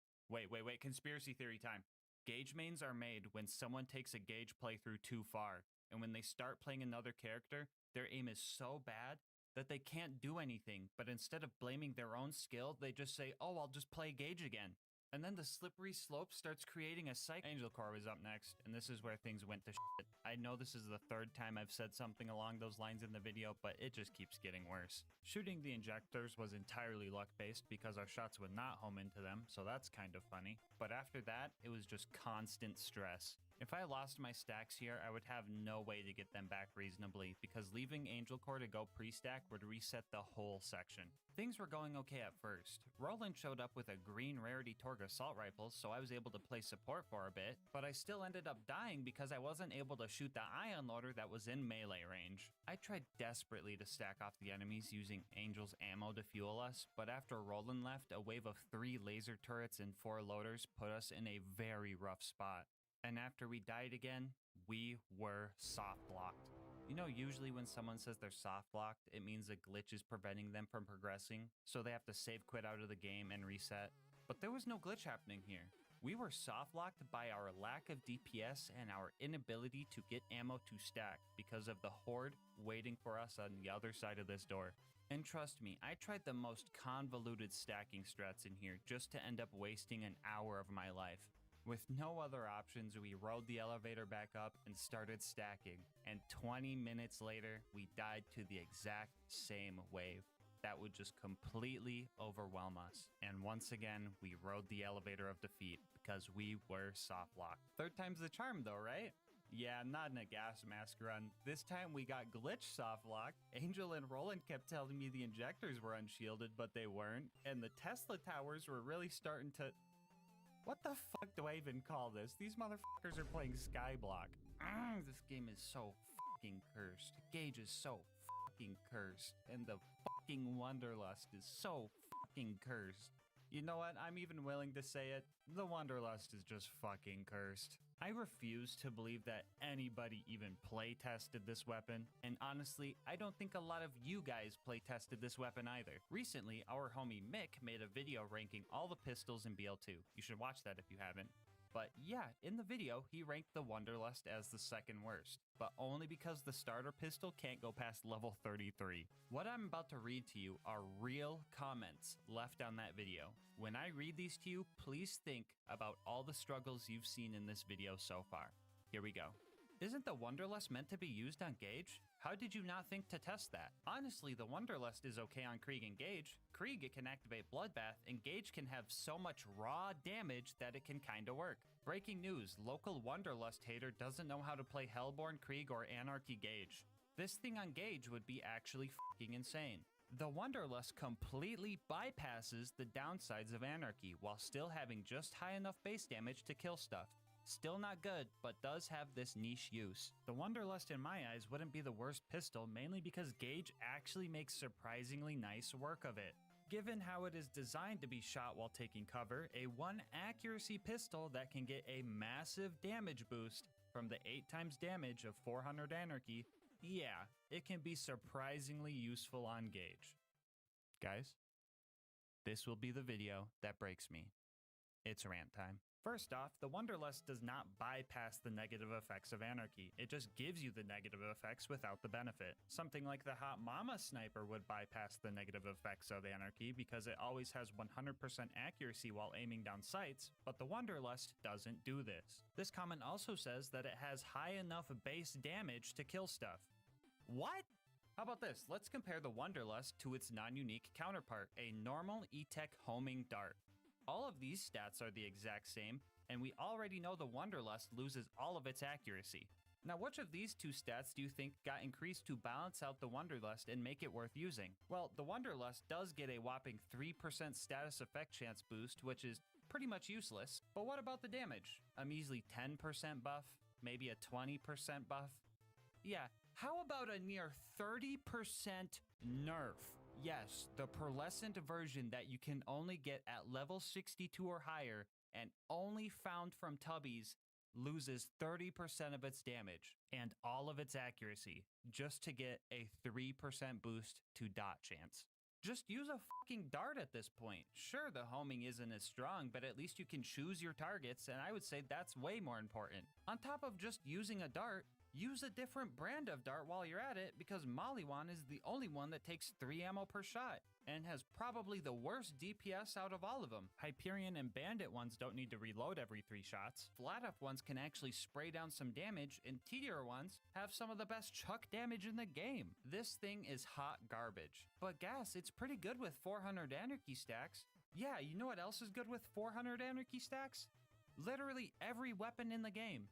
conspiracy theory time. Gage mains are made when someone takes a Gage playthrough too far. And when they start playing another character, their aim is so bad that they can't do anything. But instead of blaming their own skill, they just say, oh, I'll just play Gage again. And then the slippery slope starts creating a cycle. Angel Core was up next, and this is where things went to shit. I know this is the third time I've said something along those lines in the video, but it just keeps getting worse. Shooting the injectors was entirely luck-based because our shots would not home into them, so that's kind of funny. But after that, it was just constant stress. If I lost my stacks here, I would have no way to get them back reasonably, because leaving Angel Core to go pre-stack would reset the whole section. Things were going okay at first. Roland showed up with a green rarity Torg assault rifle, so I was able to play support for a bit, but I still ended up dying because I wasn't able to shoot the ion loader that was in melee range. I tried desperately to stack off the enemies using Angel's ammo to fuel us, but after Roland left, a wave of 3 laser turrets and 4 loaders put us in a very rough spot. And after we died again, we were soft blocked. You know, usually when someone says they're soft blocked, it means a glitch is preventing them from progressing, so they have to save quit out of the game and reset. But there was no glitch happening here. We were soft locked by our lack of DPS and our inability to get ammo to stack because of the horde waiting for us on the other side of this door. And trust me, I tried the most convoluted stacking strats in here just to end up wasting an hour of my life. With no other options, we rode the elevator back up and started stacking, and 20 minutes later, we died to the exact same wave. That would just completely overwhelm us. And once again, we rode the elevator of defeat because we were soft locked. Third time's the charm though, right? Yeah, not in a gas mask run. This time we got glitch soft locked. Angel and Roland kept telling me the injectors were unshielded, but they weren't. And the Tesla towers were really starting to... What the fuck do I even call this? These motherfuckers are playing Skyblock. This game is so fucking cursed. Gage is so fucking cursed. And the fucking Wanderlust is so fucking cursed. You know what? I'm even willing to say it. The Wanderlust is just fucking cursed. I refuse to believe that anybody even play tested this weapon, and honestly, I don't think a lot of you guys play tested this weapon either. Recently, our homie Mick made a video ranking all the pistols in BL2. You should watch that if you haven't. But yeah, in the video, he ranked the Wanderlust as the second worst, but only because the starter pistol can't go past level 33. What I'm about to read to you are real comments left on that video. When I read these to you, please think about all the struggles you've seen in this video so far. Here we go. Isn't the Wanderlust meant to be used on Gage? How did you not think to test that? Honestly, the Wanderlust is okay on Krieg and Gage. Krieg, it can activate Bloodbath, and Gage can have so much raw damage that it can kinda work. Breaking news, local Wanderlust hater doesn't know how to play Hellborn, Krieg, or Anarchy Gage. This thing on Gage would be actually fucking insane. The Wanderlust completely bypasses the downsides of Anarchy while still having just high enough base damage to kill stuff. Still not good, but does have this niche use. The Wanderlust in my eyes wouldn't be the worst pistol, mainly because Gage actually makes surprisingly nice work of it. Given how it is designed to be shot while taking cover, a 1 accuracy pistol that can get a massive damage boost from the 8 times damage of 400 Anarchy, yeah, it can be surprisingly useful on Gage. Guys, this will be the video that breaks me. It's rant time. First off, the Wanderlust does not bypass the negative effects of Anarchy. It just gives you the negative effects without the benefit. Something like the Hot Mama Sniper would bypass the negative effects of Anarchy because it always has 100% accuracy while aiming down sights, but the Wanderlust doesn't do this. This comment also says that it has high enough base damage to kill stuff. What? How about this? Let's compare the Wanderlust to its non-unique counterpart, a normal E-Tech homing dart. All of these stats are the exact same, and we already know the Wanderlust loses all of its accuracy. Now, which of these two stats do you think got increased to balance out the Wanderlust and make it worth using? Well, the Wanderlust does get a whopping 3% status effect chance boost, which is pretty much useless. But what about the damage? A measly 10% buff? Maybe a 20% buff? Yeah, how about a near 30% nerf? Yes, the pearlescent version that you can only get at level 62 or higher and only found from Tubbies loses 30% of its damage and all of its accuracy just to get a 3% boost to dot chance. Just use a fucking dart at this point. Sure, the homing isn't as strong, but at least you can choose your targets, and I would say that's way more important. On top of just using a dart, use a different brand of dart while you're at it, because Maliwan is the only one that takes 3 ammo per shot and has probably the worst DPS out of all of them. Hyperion and Bandit ones don't need to reload every 3 shots. Flat up ones can actually spray down some damage, and T-tier ones have some of the best chuck damage in the game. This thing is hot garbage. But Gas, it's pretty good with 400 Anarchy stacks. Yeah, you know what else is good with 400 Anarchy stacks? Literally every weapon in the game.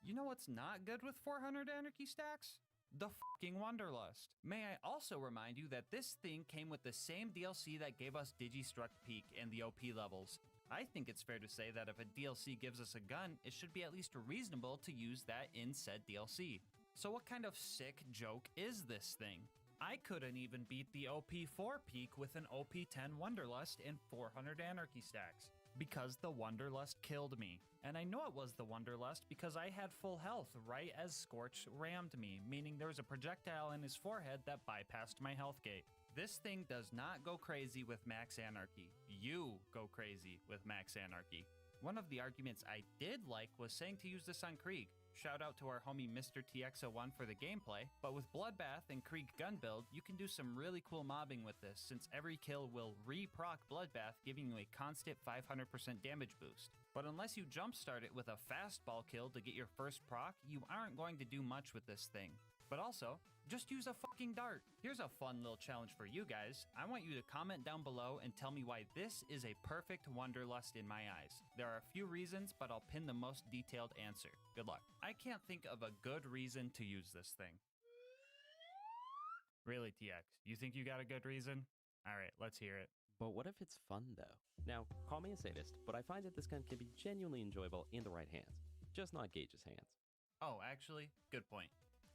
You know what's not good with 400 Anarchy stacks? The fucking Wanderlust. May I also remind you that this thing came with the same DLC that gave us Digistruct Peak and the OP levels. I think it's fair to say that if a DLC gives us a gun, it should be at least reasonable to use that in said DLC. So what kind of sick joke is this thing? I couldn't even beat the OP4 peak with an OP10 Wanderlust and 400 Anarchy stacks, because the Wanderlust killed me. And I know it was the Wanderlust because I had full health right as Scorch rammed me, meaning there was a projectile in his forehead that bypassed my health gate. This thing does not go crazy with Max Anarchy. You go crazy with Max Anarchy. One of the arguments I did like was saying to use this on Krieg. Shout out to our homie Mr. TX01 for the gameplay, but with Bloodbath and Krieg gun build, you can do some really cool mobbing with this, since every kill will re-proc Bloodbath, giving you a constant 500% damage boost. But unless you jumpstart it with a fastball kill to get your first proc, you aren't going to do much with this thing. But also, just use a fucking dart. Here's a fun little challenge for you guys. I want you to comment down below and tell me why this is a perfect Wanderlust in my eyes. There are a few reasons, but I'll pin the most detailed answer. Good luck. I can't think of a good reason to use this thing. Really, TX? You think you got a good reason? Alright, let's hear it. But what if it's fun, though? Now, call me a sadist, but I find that this gun can be genuinely enjoyable in the right hands. Just not Gage's hands. Oh, actually, good point.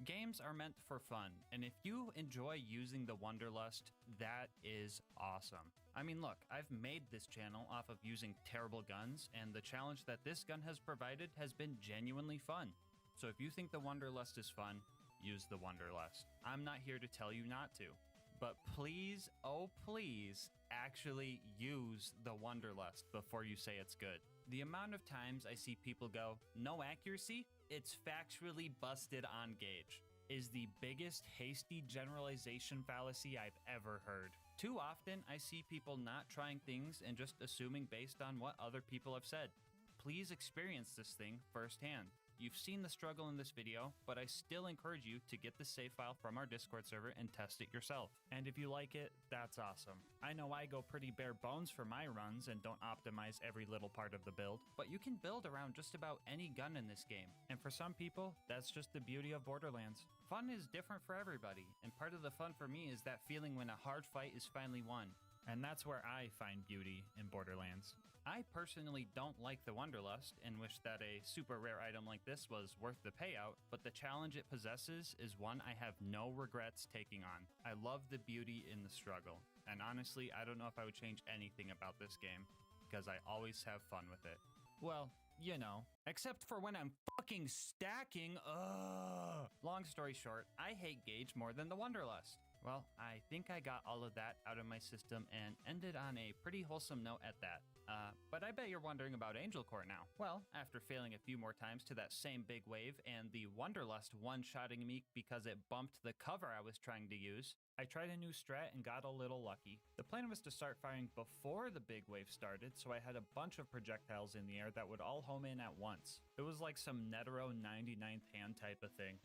Games are meant for fun, and if you enjoy using the Wanderlust, that is awesome. I mean, look, I've made this channel off of using terrible guns, and the challenge that this gun has provided has been genuinely fun. So if you think the Wanderlust is fun, use the Wanderlust. I'm not here to tell you not to, but please, oh please, actually use the Wanderlust before you say it's good. The amount of times I see people go, no accuracy? It's factually busted on Gage, is the biggest hasty generalization fallacy I've ever heard. Too often, I see people not trying things and just assuming based on what other people have said. Please experience this thing firsthand. You've seen the struggle in this video, but I still encourage you to get the save file from our Discord server and test it yourself. And if you like it, that's awesome. I know I go pretty bare bones for my runs and don't optimize every little part of the build, but you can build around just about any gun in this game. And for some people, that's just the beauty of Borderlands. Fun is different for everybody, and part of the fun for me is that feeling when a hard fight is finally won. And that's where I find beauty in Borderlands. I personally don't like the Wanderlust and wish that a super rare item like this was worth the payout, but the challenge it possesses is one I have no regrets taking on. I love the beauty in the struggle, and honestly, I don't know if I would change anything about this game, because I always have fun with it. Well, you know, except for when I'm fucking stacking, ugh! Long story short, I hate Gage more than the Wanderlust. Well, I think I got all of that out of my system and ended on a pretty wholesome note at that. But I bet you're wondering about Angel Core now. Well, after failing a few more times to that same big wave and the Wanderlust one-shotting me because it bumped the cover I was trying to use, I tried a new strat and got a little lucky. The plan was to start firing before the big wave started, so I had a bunch of projectiles in the air that would all home in at once. It was like some Netero 99th hand type of thing.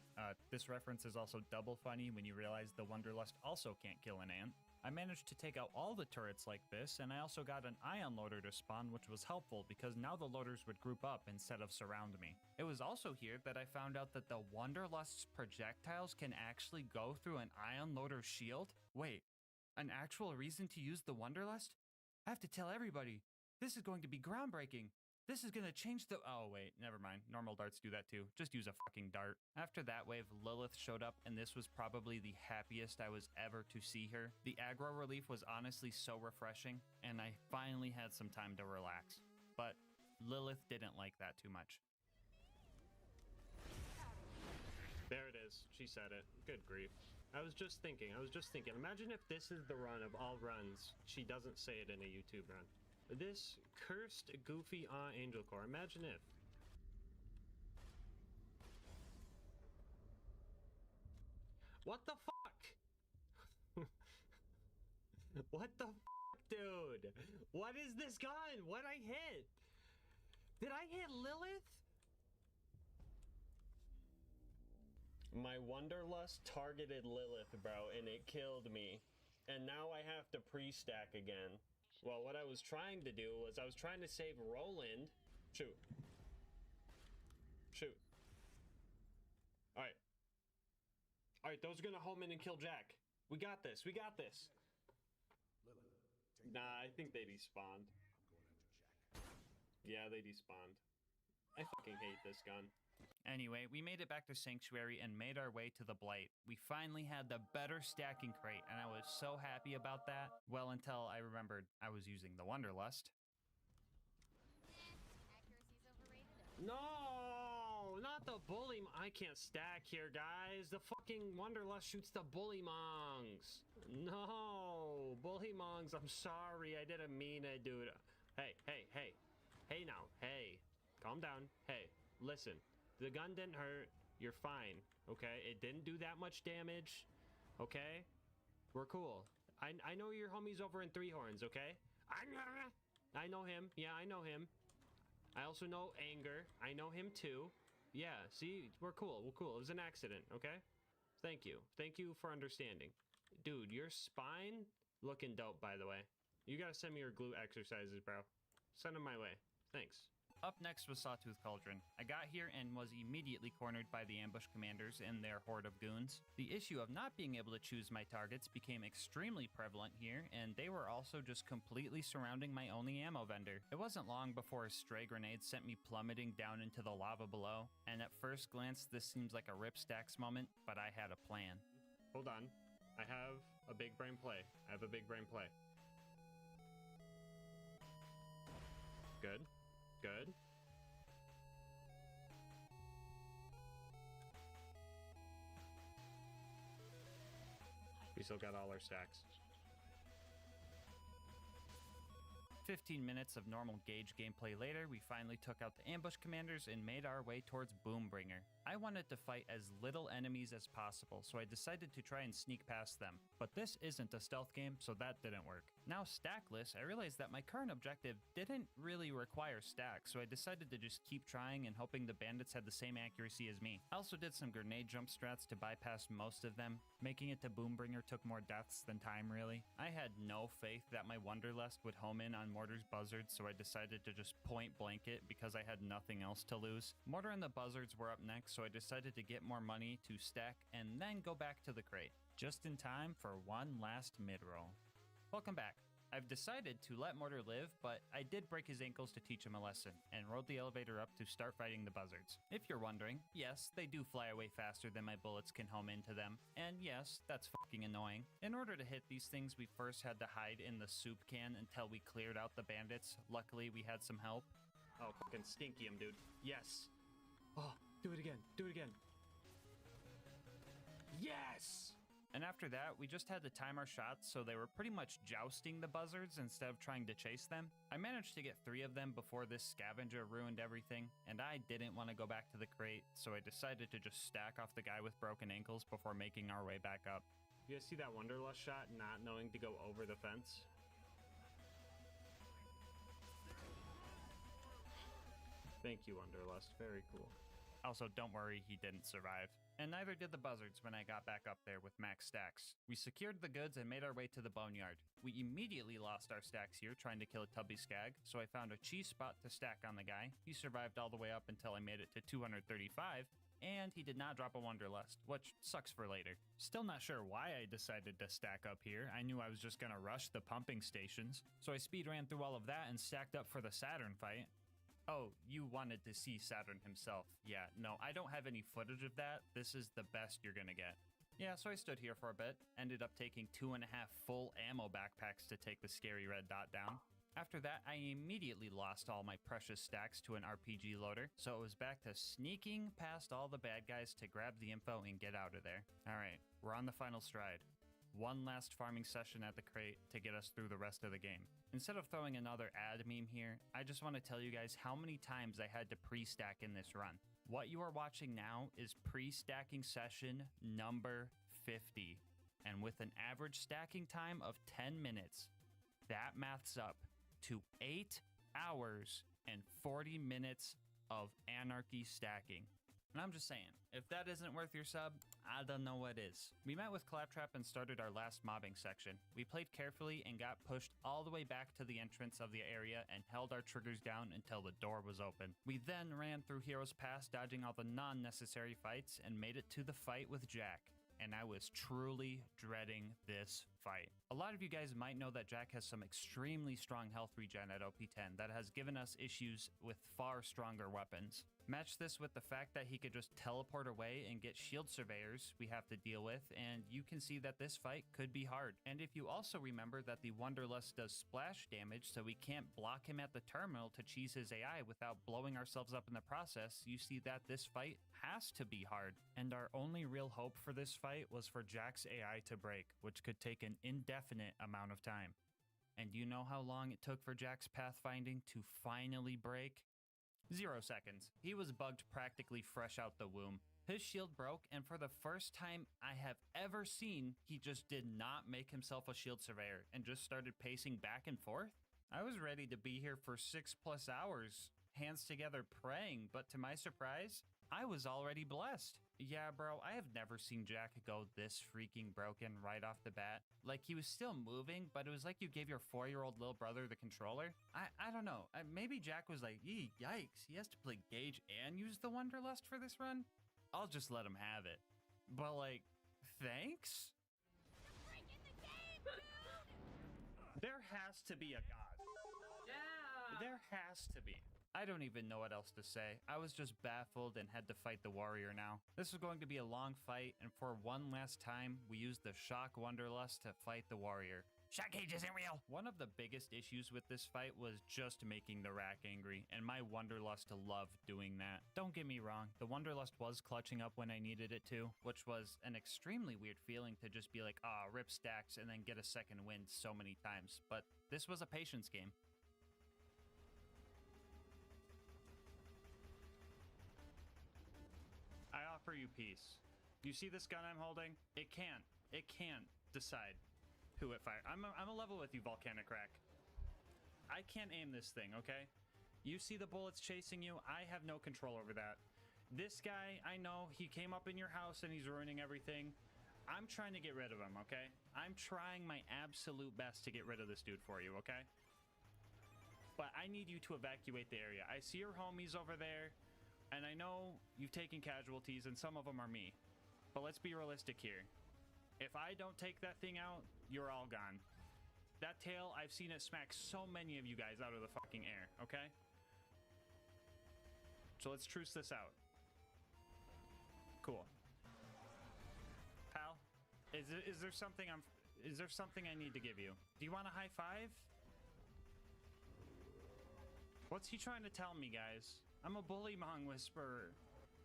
This reference is also double funny when you realize the Wanderlust also can't kill an ant. I managed to take out all the turrets like this, and I also got an ion loader to spawn, which was helpful because now the loaders would group up instead of surround me. It was also here that I found out that the Wanderlust's projectiles can actually go through an ion loader shield. Wait, an actual reason to use the Wanderlust? I have to tell everybody. This is going to be groundbreaking. This is gonna change the— oh wait, never mind. Normal darts do that too. Just use a fucking dart. After that wave, Lilith showed up, and this was probably the happiest I was ever to see her. The aggro relief was honestly so refreshing, and I finally had some time to relax. But Lilith didn't like that too much. There it is. She said it. Good grief. I was just thinking. Imagine if this is the run of all runs. She doesn't say it in a YouTube run. This cursed, goofy Angel Core. Imagine if. What the fuck? What the fuck, dude? What is this gun? What'd I hit? Did I hit Lilith? My Wanderlust targeted Lilith, bro, and it killed me. And now I have to pre-stack again. Well, what I was trying to do was I was trying to save Roland. Shoot. Shoot. All right, those are gonna home in and kill Jack. We got this. We got this. Nah, I think they despawned. Yeah, they despawned. I fucking hate this gun. Anyway, we made it back to Sanctuary and made our way to the Blight. We finally had the better stacking crate, and I was so happy about that. Well, until I remembered I was using the Wanderlust. No, not the bully. I can't stack here, guys. The fucking Wanderlust shoots the bullymongs. No, bullymongs. I'm sorry. I didn't mean it, dude. Hey, hey, hey. Hey now. Hey. Calm down. Hey, listen. The gun didn't hurt. You're fine. Okay? It didn't do that much damage. Okay? We're cool. I know your homie's over in Three Horns, okay? I know him. Yeah, I know him. I also know Anger. I know him too. Yeah, see? We're cool. We're cool. It was an accident, okay? Thank you. Thank you for understanding. Dude, your spine looking dope, by the way. You gotta send me your glute exercises, bro. Send them my way. Thanks. Up next was Sawtooth Cauldron. I got here and was immediately cornered by the ambush commanders and their horde of goons. The issue of not being able to choose my targets became extremely prevalent here, and they were also just completely surrounding my only ammo vendor. It wasn't long before a stray grenade sent me plummeting down into the lava below, and at first glance this seems like a Rip Stacks moment, but I had a plan. Hold on. I have a big brain play. I have a big brain play. Good. Good. We still got all our stacks. 15 minutes of normal gauge gameplay later, we finally took out the ambush commanders and made our way towards Boombringer. I wanted to fight as little enemies as possible, so I decided to try and sneak past them. But this isn't a stealth game, so that didn't work. Now stackless, I realized that my current objective didn't really require stacks, so I decided to just keep trying and hoping the bandits had the same accuracy as me. I also did some grenade jump strats to bypass most of them. Making it to Boombringer took more deaths than time, really. I had no faith that my Wanderlust would home in on Mortar's buzzards, so I decided to just point blank it because I had nothing else to lose. Mortar and the buzzards were up next, so I decided to get more money to stack and then go back to the crate. Just in time for one last mid-roll. Welcome back. I've decided to let Mortar live, but I did break his ankles to teach him a lesson, and rode the elevator up to start fighting the buzzards. If you're wondering, yes, they do fly away faster than my bullets can home into them, and yes, that's fucking annoying. In order to hit these things, we first had to hide in the soup can until we cleared out the bandits. Luckily, we had some help. Oh, fucking stinky him, dude. Yes. Oh, do it again. Do it again. Yes! And after that, we just had to time our shots so they were pretty much jousting the buzzards instead of trying to chase them. I managed to get 3 of them before this scavenger ruined everything, and I didn't want to go back to the crate, so I decided to just stack off the guy with broken ankles before making our way back up. You guys see that Wanderlust shot not knowing to go over the fence? Thank you, Wanderlust. Very cool. Also, don't worry, he didn't survive. And neither did the buzzards when I got back up there with max stacks. We secured the goods and made our way to the boneyard. We immediately lost our stacks here trying to kill a tubby skag, so I found a cheese spot to stack on the guy. He survived all the way up until I made it to 235, and he did not drop a Wanderlust, which sucks for later. Still not sure why I decided to stack up here. I knew I was just gonna rush the pumping stations, so I speed ran through all of that and stacked up for the Saturn fight. Oh, you wanted to see Saturn himself. Yeah, no, I don't have any footage of that. This is the best you're gonna get. Yeah, so I stood here for a bit, ended up taking 2.5 full ammo backpacks to take the scary red dot down. After that, I immediately lost all my precious stacks to an RPG loader, so it was back to sneaking past all the bad guys to grab the info and get out of there. Alright, we're on the final stride. One last farming session at the crate to get us through the rest of the game. Instead of throwing another ad meme here, I just want to tell you guys how many times I had to pre-stack in this run. What you are watching now is pre-stacking session number 50. And with an average stacking time of 10 minutes, that maths up to 8 hours and 40 minutes of anarchy stacking. And I'm just saying, if that isn't worth your sub, I don't know what is. We met with Claptrap and started our last mobbing section. We played carefully and got pushed all the way back to the entrance of the area and held our triggers down until the door was open. We then ran through Heroes Pass, dodging all the non-necessary fights, and made it to the fight with Jack. and I was truly dreading this fight. A lot of you guys might know that Jack has some extremely strong health regen at OP10 that has given us issues with far stronger weapons. Match this with the fact that he could just teleport away and get shield surveyors we have to deal with, and you can see that this fight could be hard. And if you also remember that the Wonderlust does splash damage, so we can't block him at the terminal to cheese his AI without blowing ourselves up in the process, you see that this fight has to be hard. And our only real hope for this fight was for Jack's AI to break, which could take an indefinite amount of time. And you know how long it took for Jack's pathfinding to finally break? 0 seconds. He was bugged practically fresh out the womb. His shield broke, and for the first time I have ever seen, he just did not make himself a shield surveyor and just started pacing back and forth. I was ready to be here for 6+ hours, hands together praying, but to my surprise, I was already blessed. Yeah, bro, I have never seen Jack go this freaking broken right off the bat. Like, he was still moving, but it was like you gave your 4-year-old little brother the controller. I don't know. Maybe Jack was like, yikes, he has to play Gage and use the Wonderlust for this run? I'll just let him have it. But, like, thanks? There has to be a god. Yeah! There has to be. I don't even know what else to say. I was just baffled and had to fight the warrior now. This was going to be a long fight, and for one last time, we used the Shock Wonderlust to fight the warrior. Shock Cage isn't real! One of the biggest issues with this fight was just making the Rack angry, and my Wonderlust loved doing that. Don't get me wrong, the Wonderlust was clutching up when I needed it to, which was an extremely weird feeling to just be like, rip stacks and then get a second win so many times, but this was a patience game. I offer you peace. You see this gun I'm holding? It can't decide who it fires. I'm a level with you, Volcanic Rack. I can't aim this thing, okay? You see the bullets chasing you? I have no control over that. This guy, I know, he came up in your house and he's ruining everything. I'm trying to get rid of him, okay? I'm trying my absolute best to get rid of this dude for you, okay? But I need you to evacuate the area. I see your homies over there, and I know you've taken casualties, and some of them are me. But let's be realistic here. If I don't take that thing out, you're all gone. That tail, I've seen it smack so many of you guys out of the fucking air, okay? So let's truce this out. Cool. Pal, is there something I need to give you? Do you want a high five? What's he trying to tell me, guys? I'm a bully mong whisperer.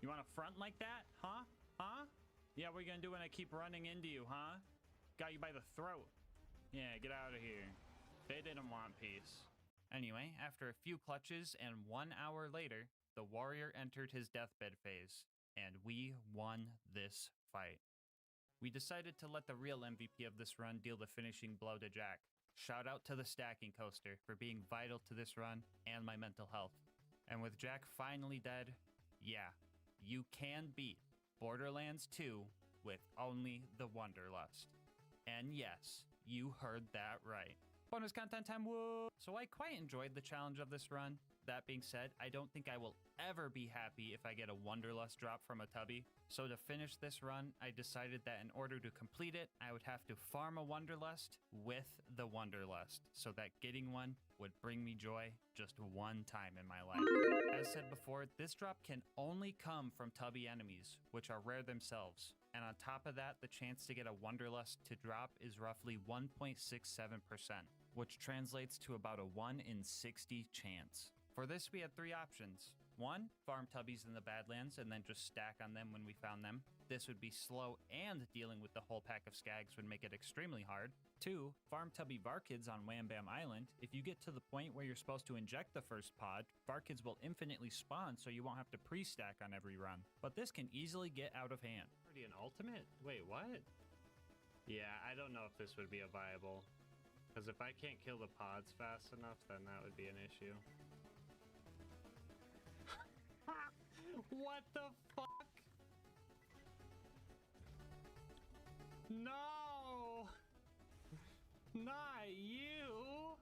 You want to front like that? Huh? Huh? Yeah, what are you gonna do when I keep running into you, huh? Got you by the throat. Yeah, get out of here. They didn't want peace. Anyway, after a few clutches and 1 hour later, the warrior entered his deathbed phase, and we won this fight. We decided to let the real MVP of this run deal the finishing blow to Jack. Shout out to the stacking coaster for being vital to this run and my mental health. And with Jack finally dead, yeah, you can beat Borderlands 2 with only the Wonderlust. And yes, you heard that right. Bonus content time, whoa! So I quite enjoyed the challenge of this run. That being said, I don't think I will ever be happy if I get a Wonderlust drop from a Tubby. So to finish this run, I decided that in order to complete it, I would have to farm a Wonderlust with the Wonderlust, so that getting one would bring me joy just one time in my life. As said before, this drop can only come from Tubby enemies, which are rare themselves. And on top of that, the chance to get a Wonderlust to drop is roughly 1.67%, which translates to about a 1 in 60 chance. For this, we had 3 options. 1, farm Tubbies in the Badlands and then just stack on them when we found them. This would be slow, and dealing with the whole pack of Skags would make it extremely hard. 2, farm Tubby Varkids on Wham Bam Island. If you get to the point where you're supposed to inject the first pod, Varkids will infinitely spawn, so you won't have to pre-stack on every run. But this can easily get out of hand. Already an ultimate? Wait, what? Yeah, I don't know if this would be a viable. Because if I can't kill the pods fast enough, then that would be an issue. What the fuck? No! Not you!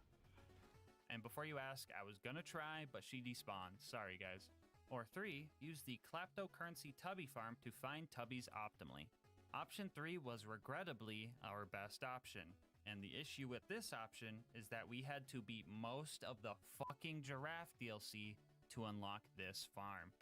And before you ask, I was gonna try, but she despawned. Sorry, guys. Or 3, use the Kleptocurrency Tubby farm to find Tubbies optimally. Option 3 was regrettably our best option. And the issue with this option is that we had to beat most of the fucking giraffe DLC to unlock this farm.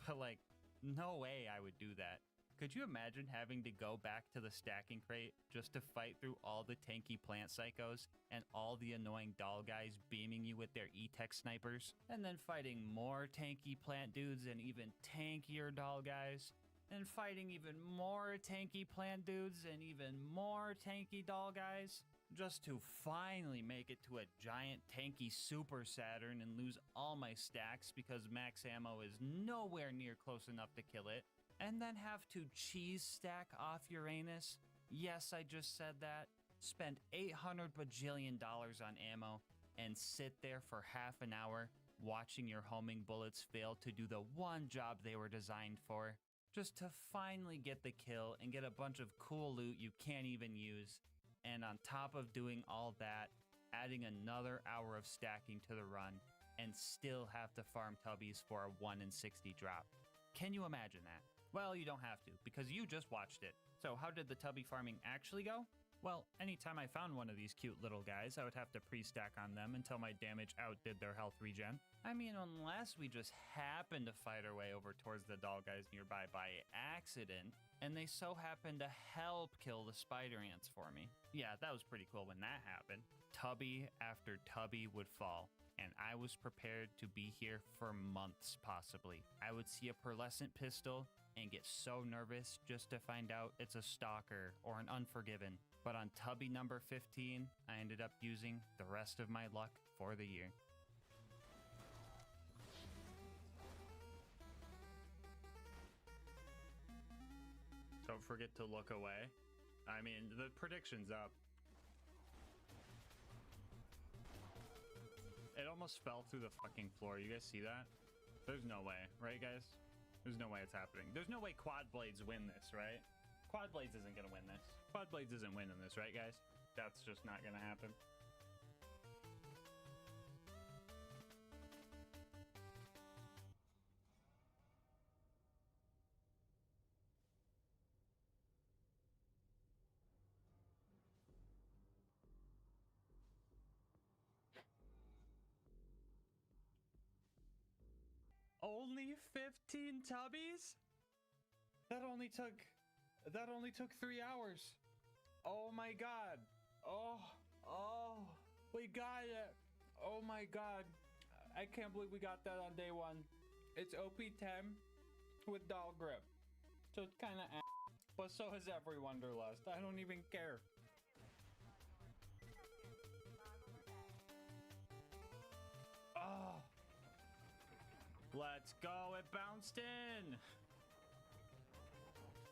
But like, no way I would do that. Could you imagine having to go back to the stacking crate just to fight through all the tanky plant psychos and all the annoying doll guys beaming you with their E-Tech snipers? And then fighting more tanky plant dudes and even tankier doll guys? And fighting even more tanky plant dudes and even more tanky doll guys? Just to finally make it to a giant tanky Super Saturn and lose all my stacks because max ammo is nowhere near close enough to kill it. And then have to cheese stack off Uranus? Yes, I just said that. Spend $800 bajillion on ammo and sit there for half an hour watching your homing bullets fail to do the one job they were designed for. Just to finally get the kill and get a bunch of cool loot you can't even use. And on top of doing all that, adding another hour of stacking to the run and still have to farm tubbies for a 1 in 60 drop. Can you imagine that? Well, you don't have to, because you just watched it. So how did the tubby farming actually go? Well, anytime I found one of these cute little guys, I would have to pre-stack on them until my damage outdid their health regen. I mean, unless we just happened to fight our way over towards the doll guys nearby by accident, and they so happened to help kill the spider ants for me. Yeah, that was pretty cool when that happened. Tubby after tubby would fall, and I was prepared to be here for months possibly. I would see a pearlescent pistol and get so nervous just to find out it's a stalker or an unforgiven. But on tubby number 15, I ended up using the rest of my luck for the year. Don't forget to look away. I mean, the prediction's up. It almost fell through the fucking floor. You guys see that? There's no way, right guys? There's no way it's happening. There's no way Quad Blades win this, right? Quad Blades isn't gonna win this. Quad Blades isn't winning this, right guys? That's just not gonna happen. Only 15 tubbies? That only took 3 hours. Oh my god. Oh, we got it. Oh my god. I can't believe we got that on day 1. It's OP10 with doll grip. So it's kind of but so is every Wonderlust. I don't even care. Oh. Let's go, it bounced in!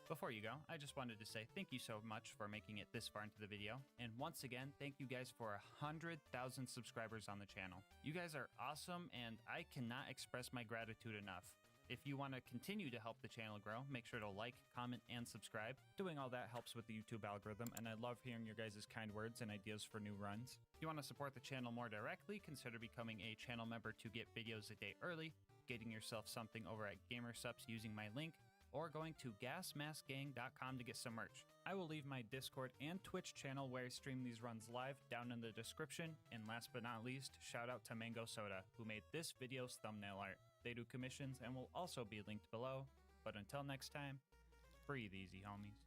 Before you go, I just wanted to say thank you so much for making it this far into the video, and once again, thank you guys for 100,000 subscribers on the channel. You guys are awesome, and I cannot express my gratitude enough. If you want to continue to help the channel grow, make sure to like, comment, and subscribe. Doing all that helps with the YouTube algorithm, and I love hearing your guys' kind words and ideas for new runs. If you want to support the channel more directly, consider becoming a channel member to get videos a day early, getting yourself something over at GamerSupps using my link, or going to GASMASK'S.com to get some merch. I will leave my Discord and Twitch channel where I stream these runs live down in the description, and last but not least, shout out to Mango Soda, who made this video's thumbnail art. They do commissions and will also be linked below, but until next time, breathe easy, homies.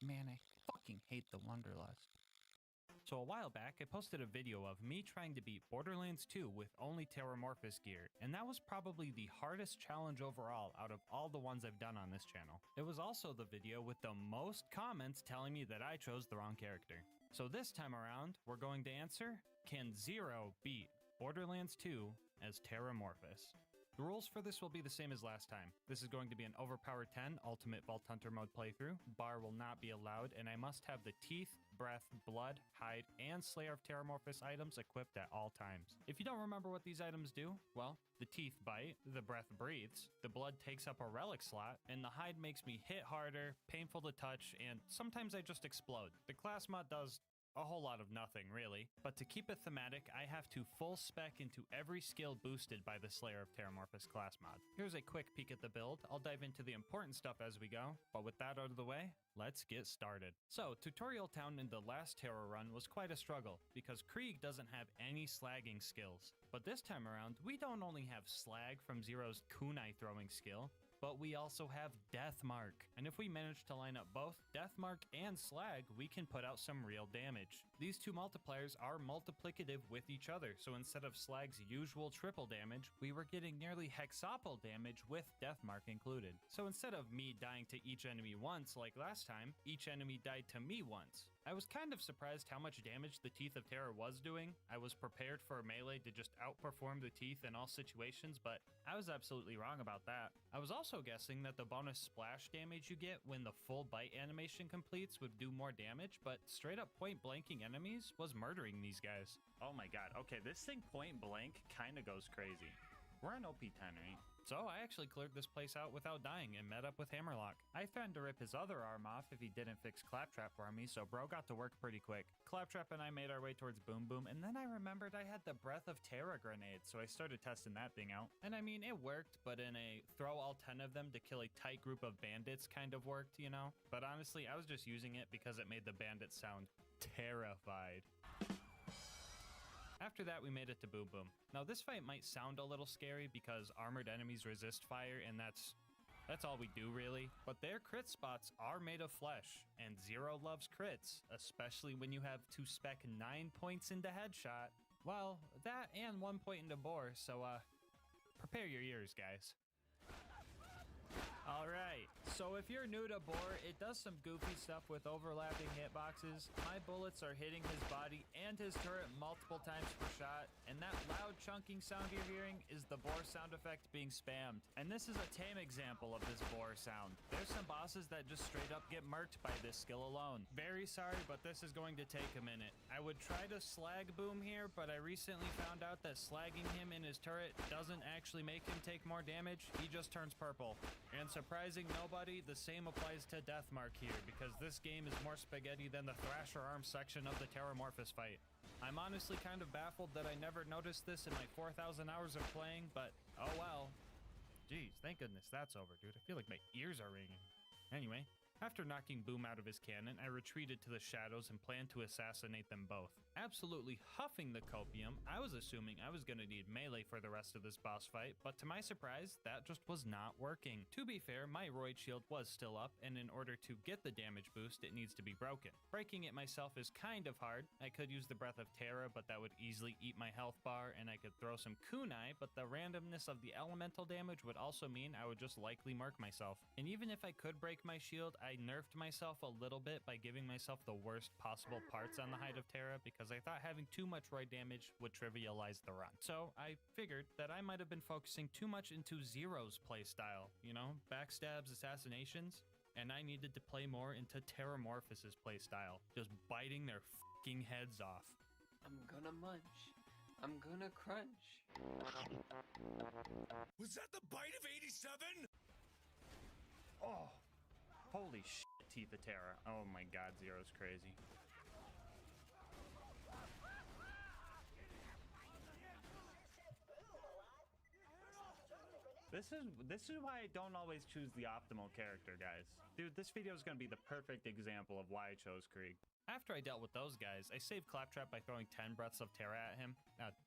Man, I fucking hate the Wonderlust. So a while back, I posted a video of me trying to beat Borderlands 2 with only Terramorphous gear, and that was probably the hardest challenge overall out of all the ones I've done on this channel. It was also the video with the most comments telling me that I chose the wrong character. So this time around, we're going to answer, can Zero beat Borderlands 2 as Terramorphous? The rules for this will be the same as last time. This is going to be an Overpower 10 Ultimate Vault Hunter mode playthrough. Bar will not be allowed, and I must have the teeth, breath, blood, hide, and Slayer of Terramorphous items equipped at all times. If you don't remember what these items do, well, the teeth bite, the breath breathes, the blood takes up a relic slot, and the hide makes me hit harder, painful to touch, and sometimes I just explode. The class mod does a whole lot of nothing, really. But to keep it thematic, I have to full spec into every skill boosted by the Slayer of Terramorphous class mod. Here's a quick peek at the build. I'll dive into the important stuff as we go, but with that out of the way, let's get started. So, Tutorial Town in the last Terror run was quite a struggle, because Krieg doesn't have any slagging skills. But this time around, we don't only have slag from Zero's kunai throwing skill, but we also have Deathmark. And if we manage to line up both Deathmark and Slag, we can put out some real damage. These two multipliers are multiplicative with each other, so instead of Slag's usual triple damage, we were getting nearly hexaple damage with Deathmark included. So instead of me dying to each enemy once like last time, each enemy died to me once. I was kind of surprised how much damage the Teeth of Terror was doing. I was prepared for melee to just outperform the Teeth in all situations, but I was absolutely wrong about that. I was also guessing that the bonus splash damage you get when the full bite animation completes would do more damage, but straight up point blanking enemies was murdering these guys. Oh my god, okay, this thing point blank kinda goes crazy. We're on OP10, right? So I actually cleared this place out without dying and met up with Hammerlock. I threatened to rip his other arm off if he didn't fix Claptrap for me, so bro got to work pretty quick. Claptrap and I made our way towards Boom Boom, and then I remembered I had the Breath of Terra grenade, so I started testing that thing out. And I mean, it worked, but in a throw all 10 of them to kill a tight group of bandits kind of worked, you know? But honestly, I was just using it because it made the bandits sound terrified. After that, we made it to Boom Boom. Now, this fight might sound a little scary because armored enemies resist fire, and that's all we do, really. But their crit spots are made of flesh, and Zero loves crits, especially when you have to spec 9 points into headshot. Well, that and 1 point into bore, so, prepare your ears, guys. Alright, so if you're new to Boar, it does some goofy stuff with overlapping hitboxes. My bullets are hitting his body and his turret multiple times per shot, and that loud chunking sound you're hearing is the Boar sound effect being spammed. And this is a tame example of this Boar sound. There's some bosses that just straight up get murked by this skill alone. Very sorry, but this is going to take a minute. I would try to slag Boom here, but I recently found out that slagging him in his turret doesn't actually make him take more damage, he just turns purple. And surprising nobody, the same applies to Deathmark here, because this game is more spaghetti than the Thrasher Arm section of the Terramorphous fight. I'm honestly kind of baffled that I never noticed this in my 4,000 hours of playing, but oh well. Jeez, thank goodness that's over, dude. I feel like my ears are ringing. Anyway, after knocking Boom out of his cannon, I retreated to the shadows and planned to assassinate them both. Absolutely huffing the copium, I was assuming I was gonna need melee for the rest of this boss fight, but to my surprise, that just was not working. To be fair, my Roid shield was still up, and in order to get the damage boost, it needs to be broken. Breaking it myself is kind of hard. I could use the Breath of Terra, but that would easily eat my health bar, and I could throw some kunai, but the randomness of the elemental damage would also mean I would just likely mark myself. And even if I could break my shield, I nerfed myself a little bit by giving myself the worst possible parts on the Hide of Terra because I thought having too much Roid damage would trivialize the run. So I figured that I might have been focusing too much into Zero's playstyle, you know, backstabs, assassinations, and I needed to play more into Terramorphous' playstyle, just biting their fucking heads off. I'm gonna munch. I'm gonna crunch. Was that the bite of 87? Oh! Holy shit, Teeth of Terror. Oh my god, Zero's crazy. This is why I don't always choose the optimal character, guys. Dude, this video is gonna be the perfect example of why I chose Krieg. After I dealt with those guys, I saved Claptrap by throwing 10 breaths of Terra at him.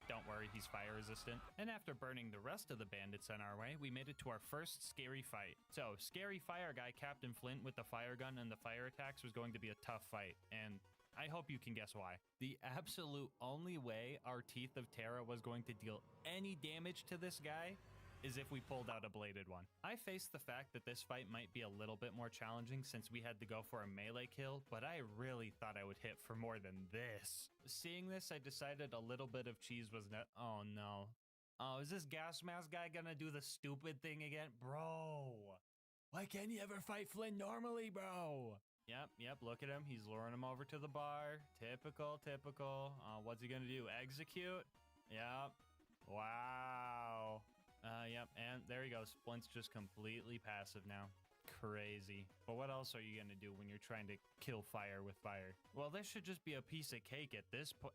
Don't worry, he's fire resistant. And after burning the rest of the bandits on our way, we made it to our first scary fight. So, scary fire guy Captain Flint with the fire gun and the fire attacks was going to be a tough fight, and I hope you can guess why. The absolute only way our Teeth of Terra was going to deal any damage to this guy is if we pulled out a bladed one. I faced the fact that this fight might be a little bit more challenging since we had to go for a melee kill, but I really thought I would hit for more than this. Seeing this, I decided a little bit of cheese was oh no. Oh, is this gas mask guy gonna do the stupid thing again? Bro, why can't you ever fight Flynn normally, bro? Yep, look at him. He's luring him over to the bar. Typical. What's he gonna do? Execute? Yep. Wow. Yep, and there he goes. Flint's just completely passive now. Crazy. But what else are you gonna do when you're trying to kill fire with fire? Well, this should just be a piece of cake at this point.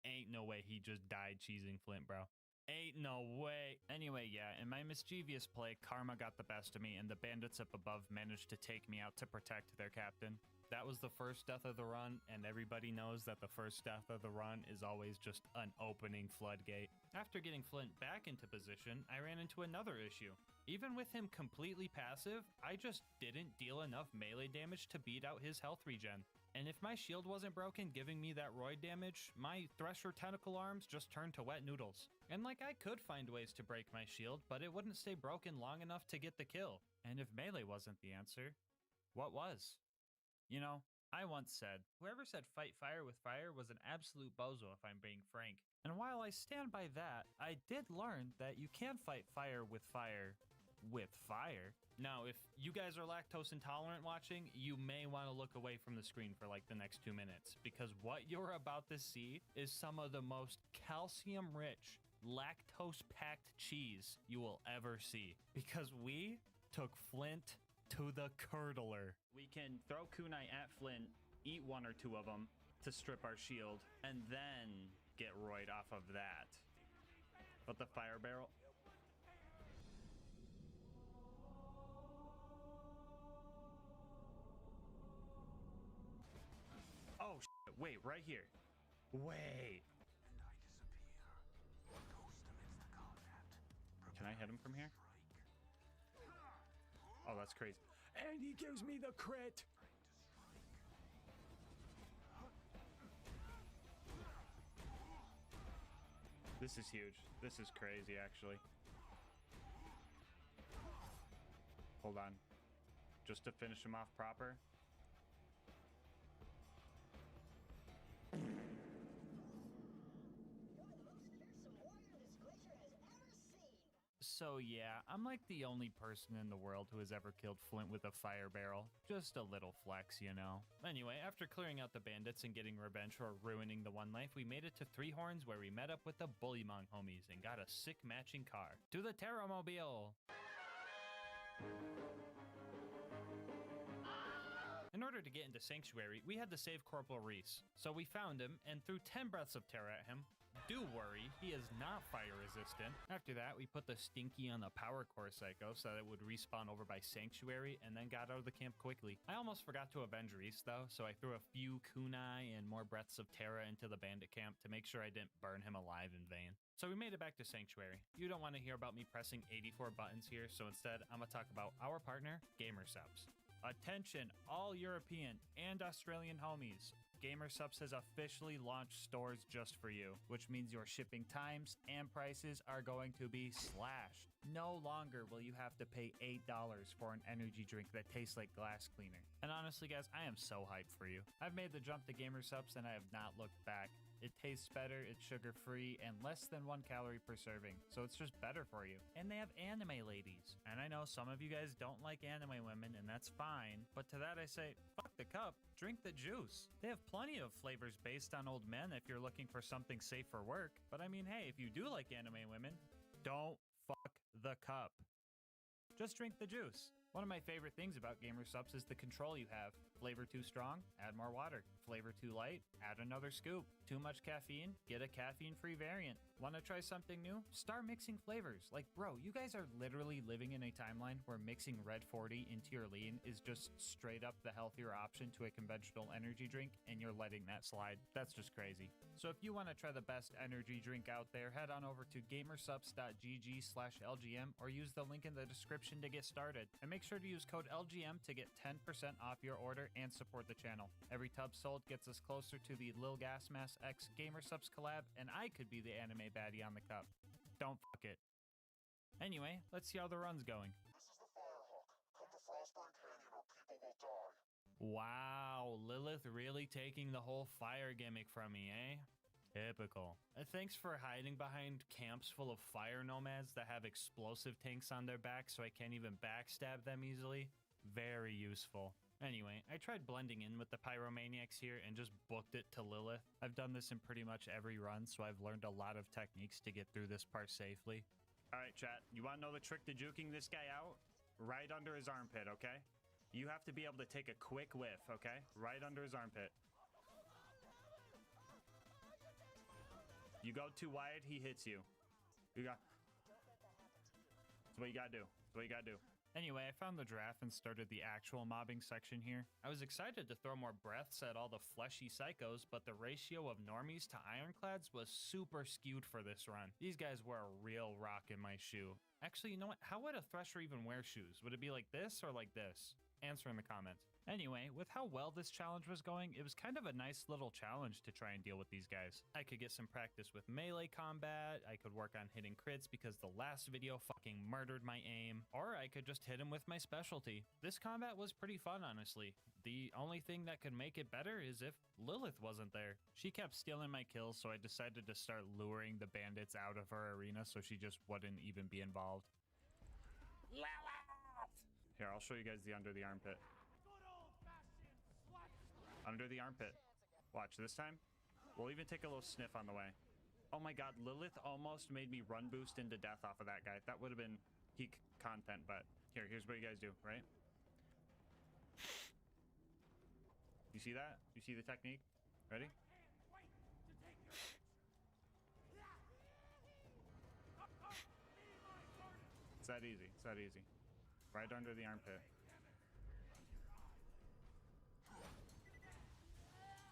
Ain't no way he just died cheesing Flint, bro. Ain't no way. Anyway, yeah, in my mischievous play, karma got the best of me, and the bandits up above managed to take me out to protect their captain. That was the first death of the run, and everybody knows that the first death of the run is always just an opening floodgate. After getting Flint back into position, I ran into another issue. Even with him completely passive, I just didn't deal enough melee damage to beat out his health regen. And if my shield wasn't broken giving me that roid damage, my Thresher tentacle arms just turned to wet noodles. And like, I could find ways to break my shield, but it wouldn't stay broken long enough to get the kill. And if melee wasn't the answer, what was? You know, I once said, whoever said fight fire with fire was an absolute bozo if I'm being frank. And while I stand by that, I did learn that you can fight fire with fire. Now, if you guys are lactose intolerant watching, you may want to look away from the screen for like the next 2 minutes, because what you're about to see is some of the most calcium-rich, lactose-packed cheese you will ever see. Because we took Flint to the curdler. We can throw kunai at Flint, eat 1 or 2 of them to strip our shield, and then get roid off of that. But the fire barrel... Oh, shit. Wait, right here. Wait. Can I hit him from here? Oh, that's crazy. And he gives me the crit. This is huge. This is crazy, actually. Hold on. Just to finish him off proper. So yeah, I'm like the only person in the world who has ever killed Flint with a fire barrel. Just a little flex, you know. Anyway, after clearing out the bandits and getting revenge for ruining the one life, we made it to Three Horns where we met up with the Bullymong homies and got a sick matching car. To the Terramobile! In order to get into Sanctuary, we had to save Corporal Reese. So we found him and threw 10 breaths of terror at him. Do worry, he is not fire resistant. After that, we put the Stinky on the Power Core Psycho so that it would respawn over by Sanctuary and then got out of the camp quickly. I almost forgot to avenge Reese though, so I threw a few kunai and more breaths of terror into the bandit camp to make sure I didn't burn him alive in vain. So we made it back to Sanctuary. You don't want to hear about me pressing 84 buttons here, so instead I'm gonna talk about our partner, GamerSubs. Attention, all European and Australian homies. GamerSubs has officially launched stores just for you, which means your shipping times and prices are going to be slashed. No longer will you have to pay $8 for an energy drink that tastes like glass cleaner. And honestly guys, I am so hyped for you. I've made the jump to GamerSubs and I have not looked back. It tastes better, it's sugar-free, and less than 1 calorie per serving, so it's just better for you. And they have anime ladies. And I know some of you guys don't like anime women, and that's fine, but to that I say, fuck the cup, drink the juice. They have plenty of flavors based on old men if you're looking for something safe for work. But I mean, hey, if you do like anime women, don't fuck the cup. Just drink the juice. One of my favorite things about GamerSubs is the control you have. Flavor too strong? Add more water. Flavor too light? Add another scoop. Too much caffeine? Get a caffeine-free variant. Want to try something new? Start mixing flavors. Like, bro, you guys are literally living in a timeline where mixing Red 40 into your lean is just straight up the healthier option to a conventional energy drink, and you're letting that slide. That's just crazy. So if you want to try the best energy drink out there, head on over to gamersubs.gg/LGM or use the link in the description to get started. And make sure to use code LGM to get 10% off your order and support the channel. Every tub sold gets us closer to the LilGasmask X GamerSubs collab, and I could be the anime baddie on the cup. Don't fuck it. Anyway, let's see how the run's going. This is the Firehawk. Come to Frostburn Canyon or people will die. Wow, Lilith really taking the whole fire gimmick from me, eh? Typical. Thanks for hiding behind camps full of fire nomads that have explosive tanks on their backs so I can't even backstab them easily. Very useful. Anyway, I tried blending in with the pyromaniacs here and just booked it to Lilith. I've done this in pretty much every run, so I've learned a lot of techniques to get through this part safely. Alright, chat, you want to know the trick to juking this guy out? Right under his armpit, okay? You have to be able to take a quick whiff, okay? Right under his armpit. You go too wide, he hits you. You got... That's what you gotta do. That's what you gotta do. Anyway, I found the giraffe and started the actual mobbing section here. I was excited to throw more breaths at all the fleshy psychos, but the ratio of normies to ironclads was super skewed for this run. These guys were a real rock in my shoe. Actually, you know what? How would a thresher even wear shoes? Would it be like this or like this? Answer in the comments. Anyway, with how well this challenge was going, it was kind of a nice little challenge to try and deal with these guys. I could get some practice with melee combat, I could work on hitting crits because the last video fucking murdered my aim, or I could just hit him with my specialty. This combat was pretty fun, honestly. The only thing that could make it better is if Lilith wasn't there. She kept stealing my kills, so I decided to start luring the bandits out of her arena so she just wouldn't even be involved. Lilith! Here, I'll show you guys the under the armpit. Under the armpit. Watch this time. We'll even take a little sniff on the way. Oh my god, Lilith almost made me run boost into death off of that guy. That would have been peak content, but here's what you guys do, right? You see that? You see the technique? Ready? It's that easy. It's that easy. Right under the armpit.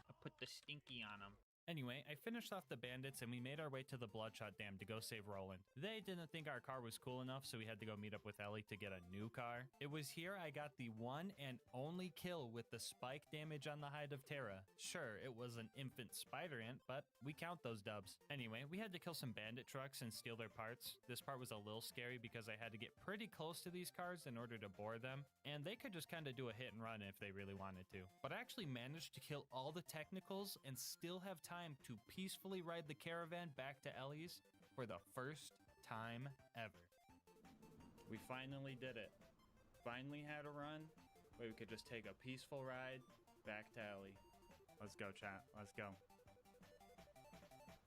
I put the stinky on him. Anyway, I finished off the bandits and we made our way to the Bloodshot Dam to go save Roland. They didn't think our car was cool enough, so we had to go meet up with Ellie to get a new car. It was here I got the one and only kill with the spike damage on the hide of Terra. Sure, it was an infant spider ant, but we count those dubs. Anyway, we had to kill some bandit trucks and steal their parts. This part was a little scary because I had to get pretty close to these cars in order to bore them, and they could just kind of do a hit and run if they really wanted to. But I actually managed to kill all the technicals and still have time to peacefully ride the caravan back to Ellie's for the first time ever. We finally did it. Finally had a run where we could just take a peaceful ride back to Ellie. Let's go, chat. Let's go.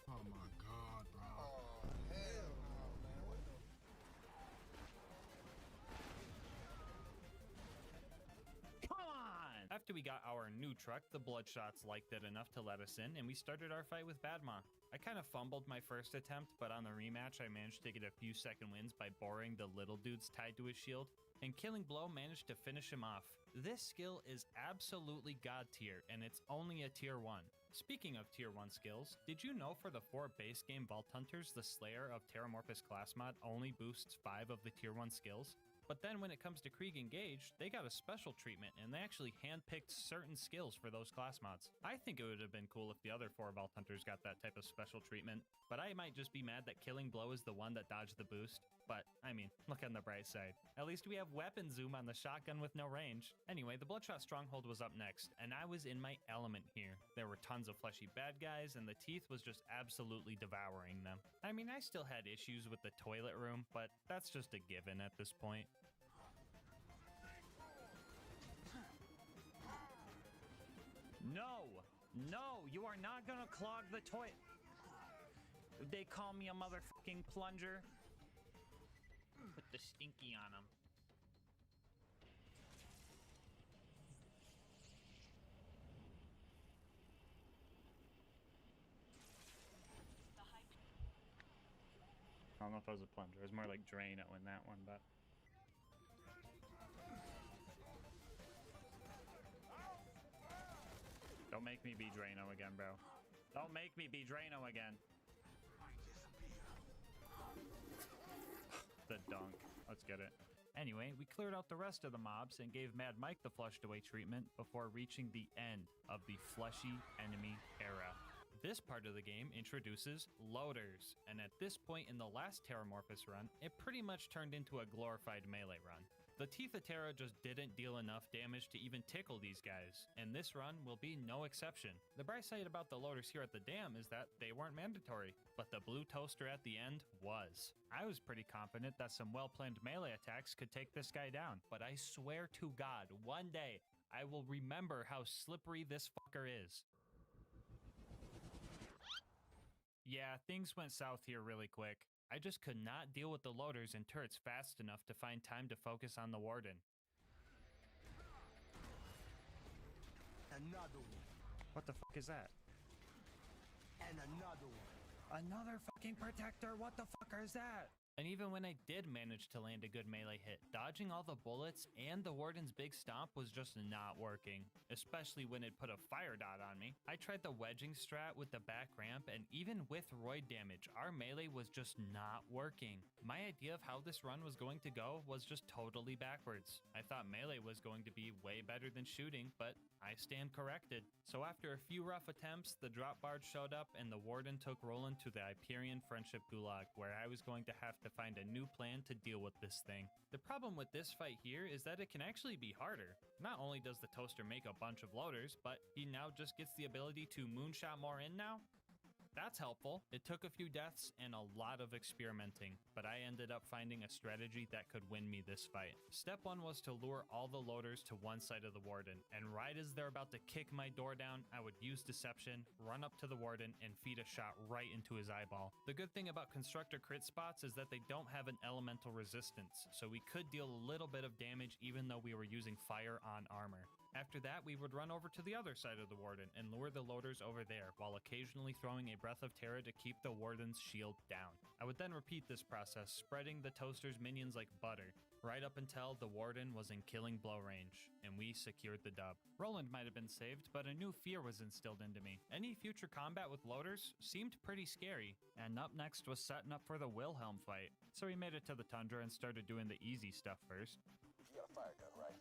Oh my god, bro. Oh, hell no, man. What the... Come on! After we got our new truck, the Bloodshots liked it enough to let us in, and we started our fight with Badma. I kind of fumbled my first attempt, but on the rematch, I managed to get a few second wins by boring the little dudes tied to his shield, and Killing Blow managed to finish him off. This skill is absolutely god tier, and it's only a tier 1. Speaking of tier 1 skills, did you know for the 4 base game Vault Hunters, the Slayer of Terramorphous class mod only boosts 5 of the tier 1 skills? But then when it comes to Krieg Engage, they got a special treatment and they actually handpicked certain skills for those class mods. I think it would have been cool if the other 4 Vault Hunters got that type of special treatment, but I might just be mad that Killing Blow is the one that dodged the boost. But, I mean, look on the bright side. At least we have weapon zoom on the shotgun with no range. Anyway, the Bloodshot Stronghold was up next, and I was in my element here. There were tons of fleshy bad guys, and the teeth was just absolutely devouring them. I mean, I still had issues with the toilet room, but that's just a given at this point. No! No! You are not gonna clog the toilet! They call me a motherfucking plunger. Put the stinky on him. I don't know if it was a plunger. It was more like Drano in that one, but... Don't make me be Drano again, bro. Don't make me be Drano again. The dunk. Let's get it. Anyway, we cleared out the rest of the mobs and gave Mad Mike the flushed away treatment before reaching the end of the fleshy enemy era. This part of the game introduces loaders, and at this point in the last Terramorphous run, it pretty much turned into a glorified melee run. The Teeth of Terra just didn't deal enough damage to even tickle these guys, and this run will be no exception. The bright side about the loaders here at the dam is that they weren't mandatory, but the blue toaster at the end was. I was pretty confident that some well-planned melee attacks could take this guy down, but I swear to God, one day I will remember how slippery this fucker is. Yeah, things went south here really quick. I just could not deal with the loaders and turrets fast enough to find time to focus on the warden. Another one. What the fuck is that? And another one. Another fucking protector, what the fuck is that? And even when I did manage to land a good melee hit, dodging all the bullets and the warden's big stomp was just not working, especially when it put a fire dot on me. I tried the wedging strat with the back ramp, and even with roid damage, our melee was just not working. My idea of how this run was going to go was just totally backwards. I thought melee was going to be way better than shooting, but I stand corrected. So after a few rough attempts, the drop barge showed up and the warden took Roland to the Hyperion Friendship Gulag, where I was going to have to find a new plan to deal with this thing. The problem with this fight here is that it can actually be harder. Not only does the toaster make a bunch of loaders, but he now just gets the ability to moonshot more in now. That's helpful. It took a few deaths and a lot of experimenting, but I ended up finding a strategy that could win me this fight. Step 1 was to lure all the loaders to one side of the warden, and right as they're about to kick my door down, I would use deception, run up to the warden, and feed a shot right into his eyeball. The good thing about constructor crit spots is that they don't have an elemental resistance, so we could deal a little bit of damage even though we were using fire on armor. After that, we would run over to the other side of the warden and lure the loaders over there, while occasionally throwing a breath of terror to keep the warden's shield down. I would then repeat this process, spreading the toaster's minions like butter, right up until the warden was in killing blow range, and we secured the dub. Roland might have been saved, but a new fear was instilled into me. Any future combat with loaders seemed pretty scary, and up next was setting up for the Wilhelm fight. So we made it to the tundra and started doing the easy stuff first. You got a fire gun, right?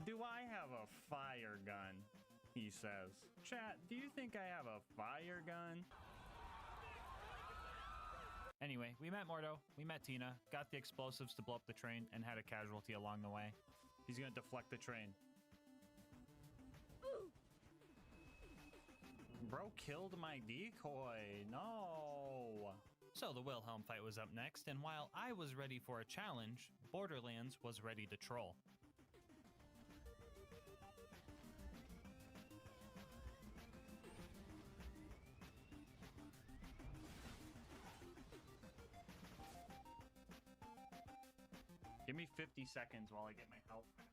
Do I have a fire gun? He says. Chat, do you think I have a fire gun? Anyway, we met Mordo, we met Tina, got the explosives to blow up the train, and had a casualty along the way. He's gonna deflect the train. Bro killed my decoy, no! So the Wilhelm fight was up next, and while I was ready for a challenge, Borderlands was ready to troll. Give me 50 seconds while I get my health back.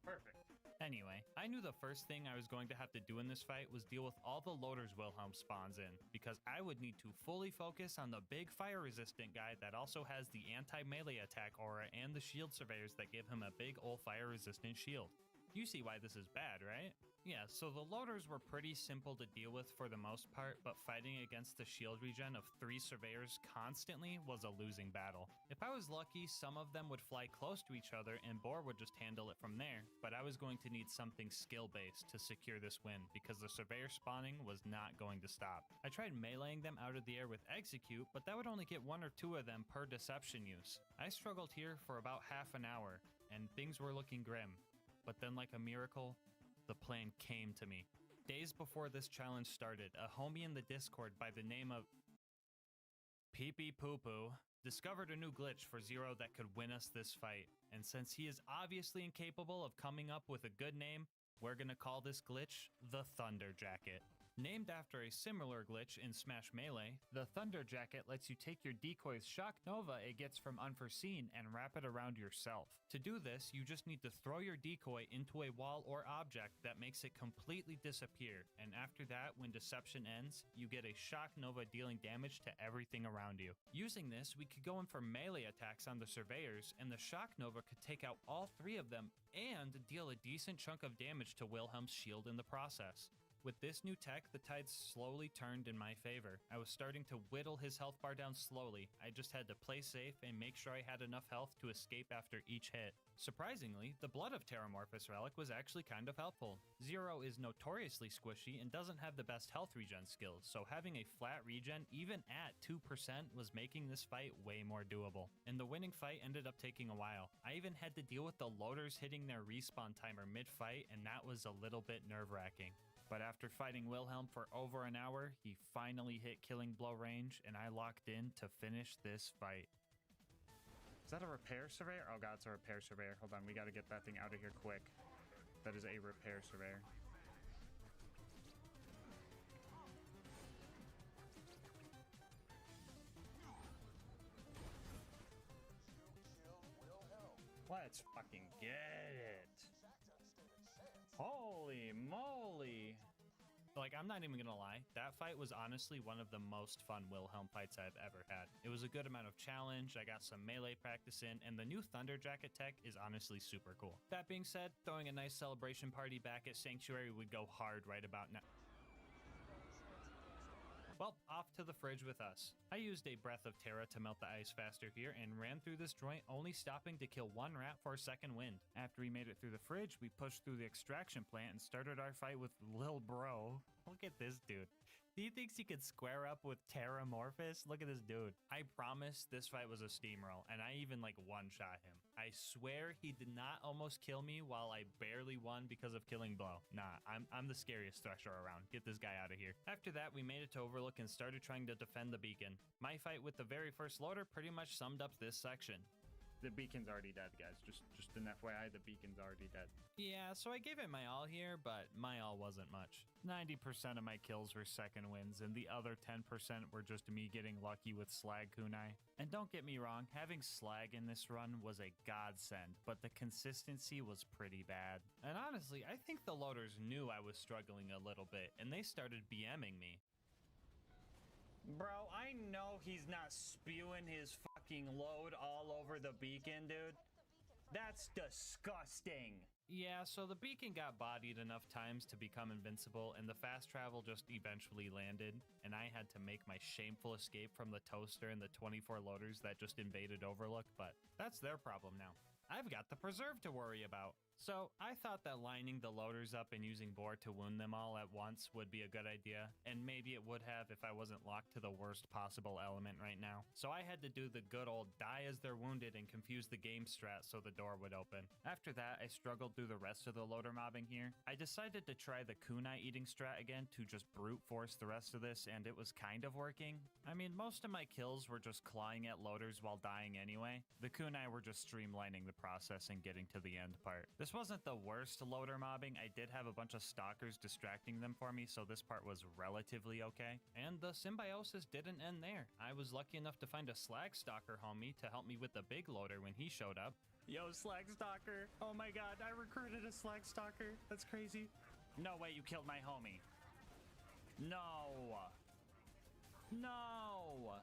Perfect. Anyway, I knew the first thing I was going to have to do in this fight was deal with all the loaders Wilhelm spawns in, because I would need to fully focus on the big fire resistant guy that also has the anti-melee attack aura and the shield surveyors that give him a big ol' fire resistant shield. You see why this is bad, right? Yeah, so the loaders were pretty simple to deal with for the most part, but fighting against the shield regen of 3 surveyors constantly was a losing battle. If I was lucky, some of them would fly close to each other and Boar would just handle it from there, but I was going to need something skill-based to secure this win, because the surveyor spawning was not going to stop. I tried meleeing them out of the air with execute, but that would only get 1 or 2 of them per deception use. I struggled here for about half an hour, and things were looking grim. But then, like a miracle, the plan came to me. Days before this challenge started, a homie in the Discord by the name of Pee Pee Poo Poo discovered a new glitch for Zero that could win us this fight. And since he is obviously incapable of coming up with a good name, we're gonna call this glitch the Thunder Jacket. Named after a similar glitch in Smash Melee, the Thunder Jacket lets you take your decoy's shock nova it gets from Unforeseen and wrap it around yourself. To do this, you just need to throw your decoy into a wall or object that makes it completely disappear, and after that, when Deception ends, you get a shock nova dealing damage to everything around you. Using this, we could go in for melee attacks on the surveyors, and the shock nova could take out all 3 of them and deal a decent chunk of damage to Wilhelm's shield in the process. With this new tech, the tides slowly turned in my favor. I was starting to whittle his health bar down slowly. I just had to play safe and make sure I had enough health to escape after each hit. Surprisingly, the blood of Terramorphous Relic was actually kind of helpful. Zero is notoriously squishy and doesn't have the best health regen skills, so having a flat regen even at 2% was making this fight way more doable. And the winning fight ended up taking a while. I even had to deal with the loaders hitting their respawn timer mid-fight, and that was a little bit nerve-wracking. But after fighting Wilhelm for over an hour, he finally hit killing blow range, and I locked in to finish this fight. Is that a repair surveyor? Oh god, it's a repair surveyor. Hold on, we gotta get that thing out of here quick. That is a repair surveyor. Let's fucking get it. Holy moly. Like, I'm not even gonna lie, that fight was honestly one of the most fun Wilhelm fights I've ever had. It was a good amount of challenge, I got some melee practice in, and the new Thunder Jacket tech is honestly super cool. That being said, throwing a nice celebration party back at Sanctuary would go hard right about now. Well, off to the fridge with us. I used a Breath of Terra to melt the ice faster here and ran through this joint, only stopping to kill one rat for a second wind. After we made it through the fridge, we pushed through the extraction plant and started our fight with Lil Bro. Look at this dude. He thinks he could square up with Terramorphous? Look at this dude. I promise this fight was a steamroll, and I even like one-shot him. I swear he did not almost kill me while I barely won because of killing blow. Nah, I'm the scariest thresher around. Get this guy out of here. After that, we made it to Overlook and started trying to defend the beacon. My fight with the very first loader pretty much summed up this section. The beacon's already dead, guys. Just an FYI, the beacon's already dead. Yeah, so I gave it my all here, but my all wasn't much. 90% of my kills were second wins, and the other 10% were just me getting lucky with Slag Kunai. And don't get me wrong, having Slag in this run was a godsend, but the consistency was pretty bad. And honestly, I think the loaders knew I was struggling a little bit, and they started BMing me. Bro, I know he's not spewing his fucking load all over the beacon, dude. That's disgusting. Yeah, so the beacon got bodied enough times to become invincible, and the fast travel just eventually landed, and I had to make my shameful escape from the toaster and the 24 loaders that just invaded Overlook, but that's their problem now. I've got the preserve to worry about. So I thought that lining the loaders up and using Boar to wound them all at once would be a good idea, and maybe it would have if I wasn't locked to the worst possible element right now. So I had to do the good old die as they're wounded and confuse the game strat so the door would open. After that, I struggled through the rest of the loader mobbing here. I decided to try the kunai eating strat again to just brute force the rest of this, and it was kind of working. I mean, most of my kills were just clawing at loaders while dying anyway. The kunai were just streamlining the process and getting to the end part. This wasn't the worst loader mobbing. I did have a bunch of stalkers distracting them for me, so this part was relatively okay. And the symbiosis didn't end there. I was lucky enough to find a slag stalker homie to help me with the big loader when he showed up. Yo, slag stalker. Oh my god, I recruited a slag stalker. That's crazy. No way you killed my homie. No. No.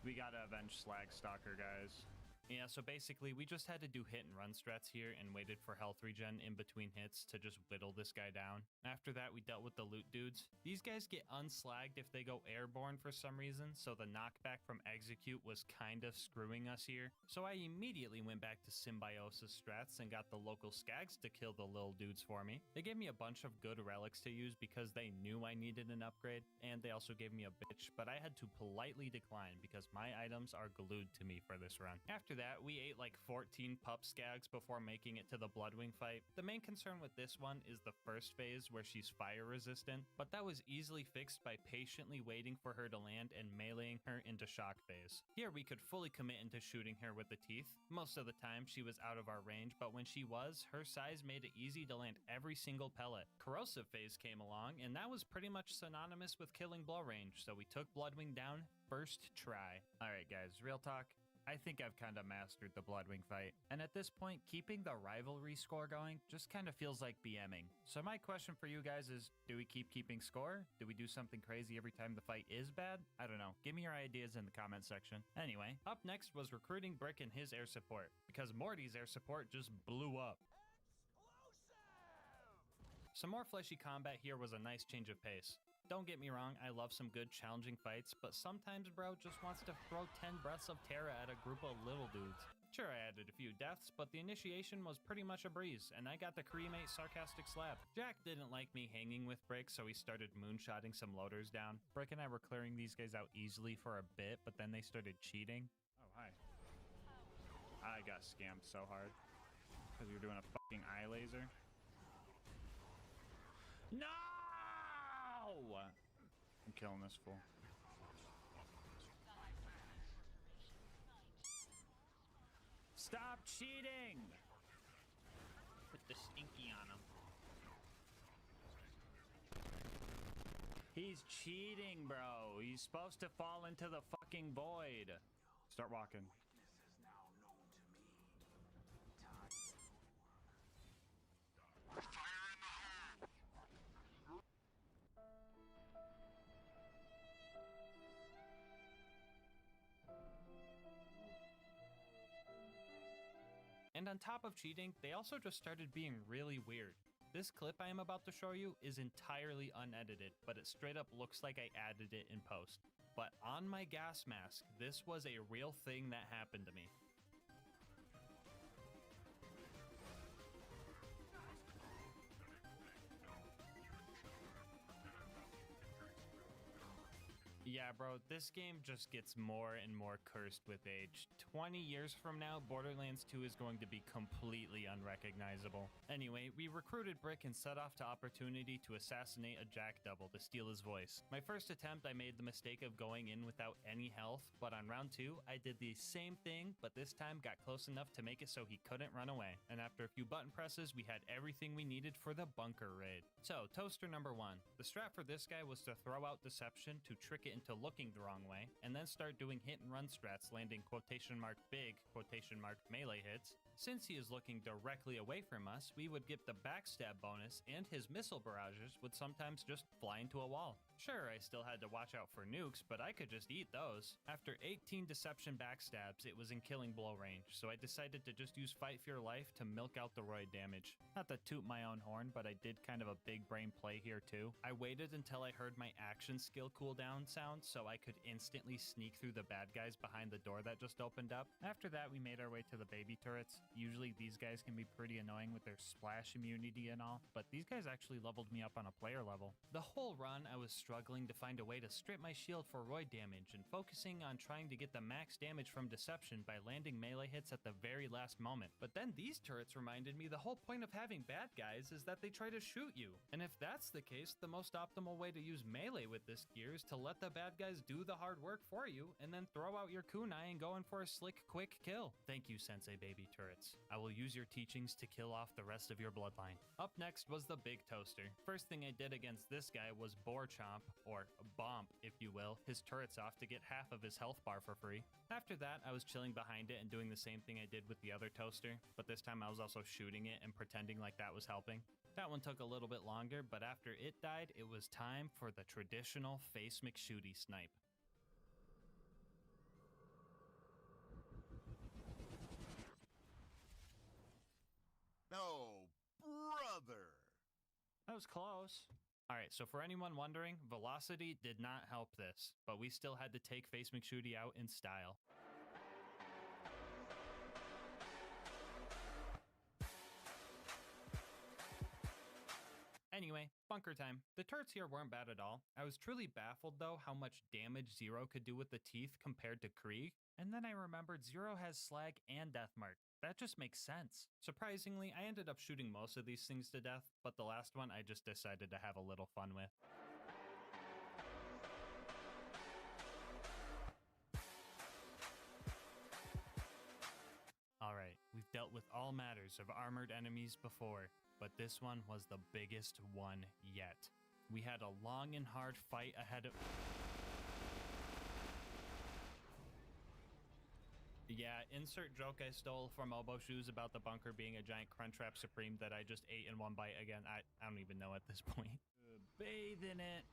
We gotta avenge slag stalker, guys. Yeah, so basically, we just had to do hit and run strats here and waited for health regen in between hits to just whittle this guy down. After that, we dealt with the loot dudes. These guys get unslagged if they go airborne for some reason, so the knockback from execute was kind of screwing us here. So I immediately went back to symbiosis strats and got the local skags to kill the little dudes for me. They gave me a bunch of good relics to use because they knew I needed an upgrade, and they also gave me a bitch, but I had to politely decline because my items are glued to me for this run. After that, we ate like 14 pup skags before making it to the Bloodwing fight. The main concern with this one is the first phase where she's fire resistant, but that was easily fixed by patiently waiting for her to land and meleeing her into shock phase. Here we could fully commit into shooting her with the teeth. Most of the time she was out of our range, but when she was, her size made it easy to land every single pellet. Corrosive phase came along, and that was pretty much synonymous with killing blow range, so we took Bloodwing down first try. Alright guys, real talk. I think I've kind of mastered the Bloodwing fight, and at this point, keeping the rivalry score going just kind of feels like BMing. So my question for you guys is, do we keep keeping score? Do we do something crazy every time the fight is bad? I don't know. Give me your ideas in the comment section. Anyway, up next was recruiting Brick and his air support, because Morty's air support just blew up. Some more fleshy combat here was a nice change of pace. Don't get me wrong, I love some good challenging fights, but sometimes bro just wants to throw 10 breaths of terror at a group of little dudes. Sure, I added a few deaths, but the initiation was pretty much a breeze, and I got the cremate sarcastic slap. Jack didn't like me hanging with Brick, so he started moonshotting some loaders down. Brick and I were clearing these guys out easily for a bit, but then they started cheating. Oh, hi. I got scammed so hard. Because you're doing a fucking eye laser. No! I'm killing this fool. Stop cheating! Put the stinky on him. He's cheating, bro. He's supposed to fall into the fucking void. Start walking. And on top of cheating, they also just started being really weird. This clip I am about to show you is entirely unedited, but it straight up looks like I added it in post. But on my gas mask, this was a real thing that happened to me. Yeah, bro, this game just gets more and more cursed with age. 20 years from now, Borderlands 2 is going to be completely unrecognizable. Anyway, we recruited Brick and set off to opportunity to assassinate a Jack double to steal his voice. My first attempt, I made the mistake of going in without any health, but on round 2, I did the same thing, but this time got close enough to make it so he couldn't run away. And after a few button presses, we had everything we needed for the bunker raid. So, toaster number 1. The strat for this guy was to throw out deception to trick it into looking the wrong way, and then start doing hit and run strats landing quotation mark big quotation mark melee hits. Since he is looking directly away from us, we would get the backstab bonus, and his missile barrages would sometimes just fly into a wall. Sure, I still had to watch out for nukes, but I could just eat those. After 18 deception backstabs, it was in killing blow range, so I decided to just use Fight for Your Life to milk out the roid damage. Not to toot my own horn, but I did kind of a big brain play here too. I waited until I heard my action skill cooldown sound so I could instantly sneak through the bad guys behind the door that just opened up. After that, we made our way to the baby turrets. Usually these guys can be pretty annoying with their splash immunity and all, but these guys actually leveled me up on a player level. The whole run, I was struggling to find a way to strip my shield for roid damage and focusing on trying to get the max damage from deception by landing melee hits at the very last moment. But then these turrets reminded me the whole point of having bad guys is that they try to shoot you. And if that's the case, the most optimal way to use melee with this gear is to let the bad guys do the hard work for you and then throw out your kunai and go in for a slick, quick kill. Thank you, Sensei Baby Turrets. I will use your teachings to kill off the rest of your bloodline. Up next was the big toaster. First thing I did against this guy was Boar Chomp, or Bomp, if you will, his turrets off to get half of his health bar for free. After that, I was chilling behind it and doing the same thing I did with the other toaster, but this time I was also shooting it and pretending like that was helping. That one took a little bit longer, but after it died, it was time for the traditional face McShooty snipe. No, brother! That was close. Alright, so for anyone wondering, velocity did not help this, but we still had to take Face McShooty out in style. Anyway, bunker time. The turrets here weren't bad at all. I was truly baffled though how much damage Zero could do with the teeth compared to Krieg, and then I remembered Zero has slag and Deathmark. That just makes sense. Surprisingly, I ended up shooting most of these things to death, but the last one I just decided to have a little fun with. Alright, we've dealt with all matters of armored enemies before, but this one was the biggest one yet. We had a long and hard fight ahead of... Yeah, insert joke I stole from Obo Shoes about the bunker being a giant Crunchwrap Supreme that I just ate in one bite again. I don't even know at this point. Bathe in it.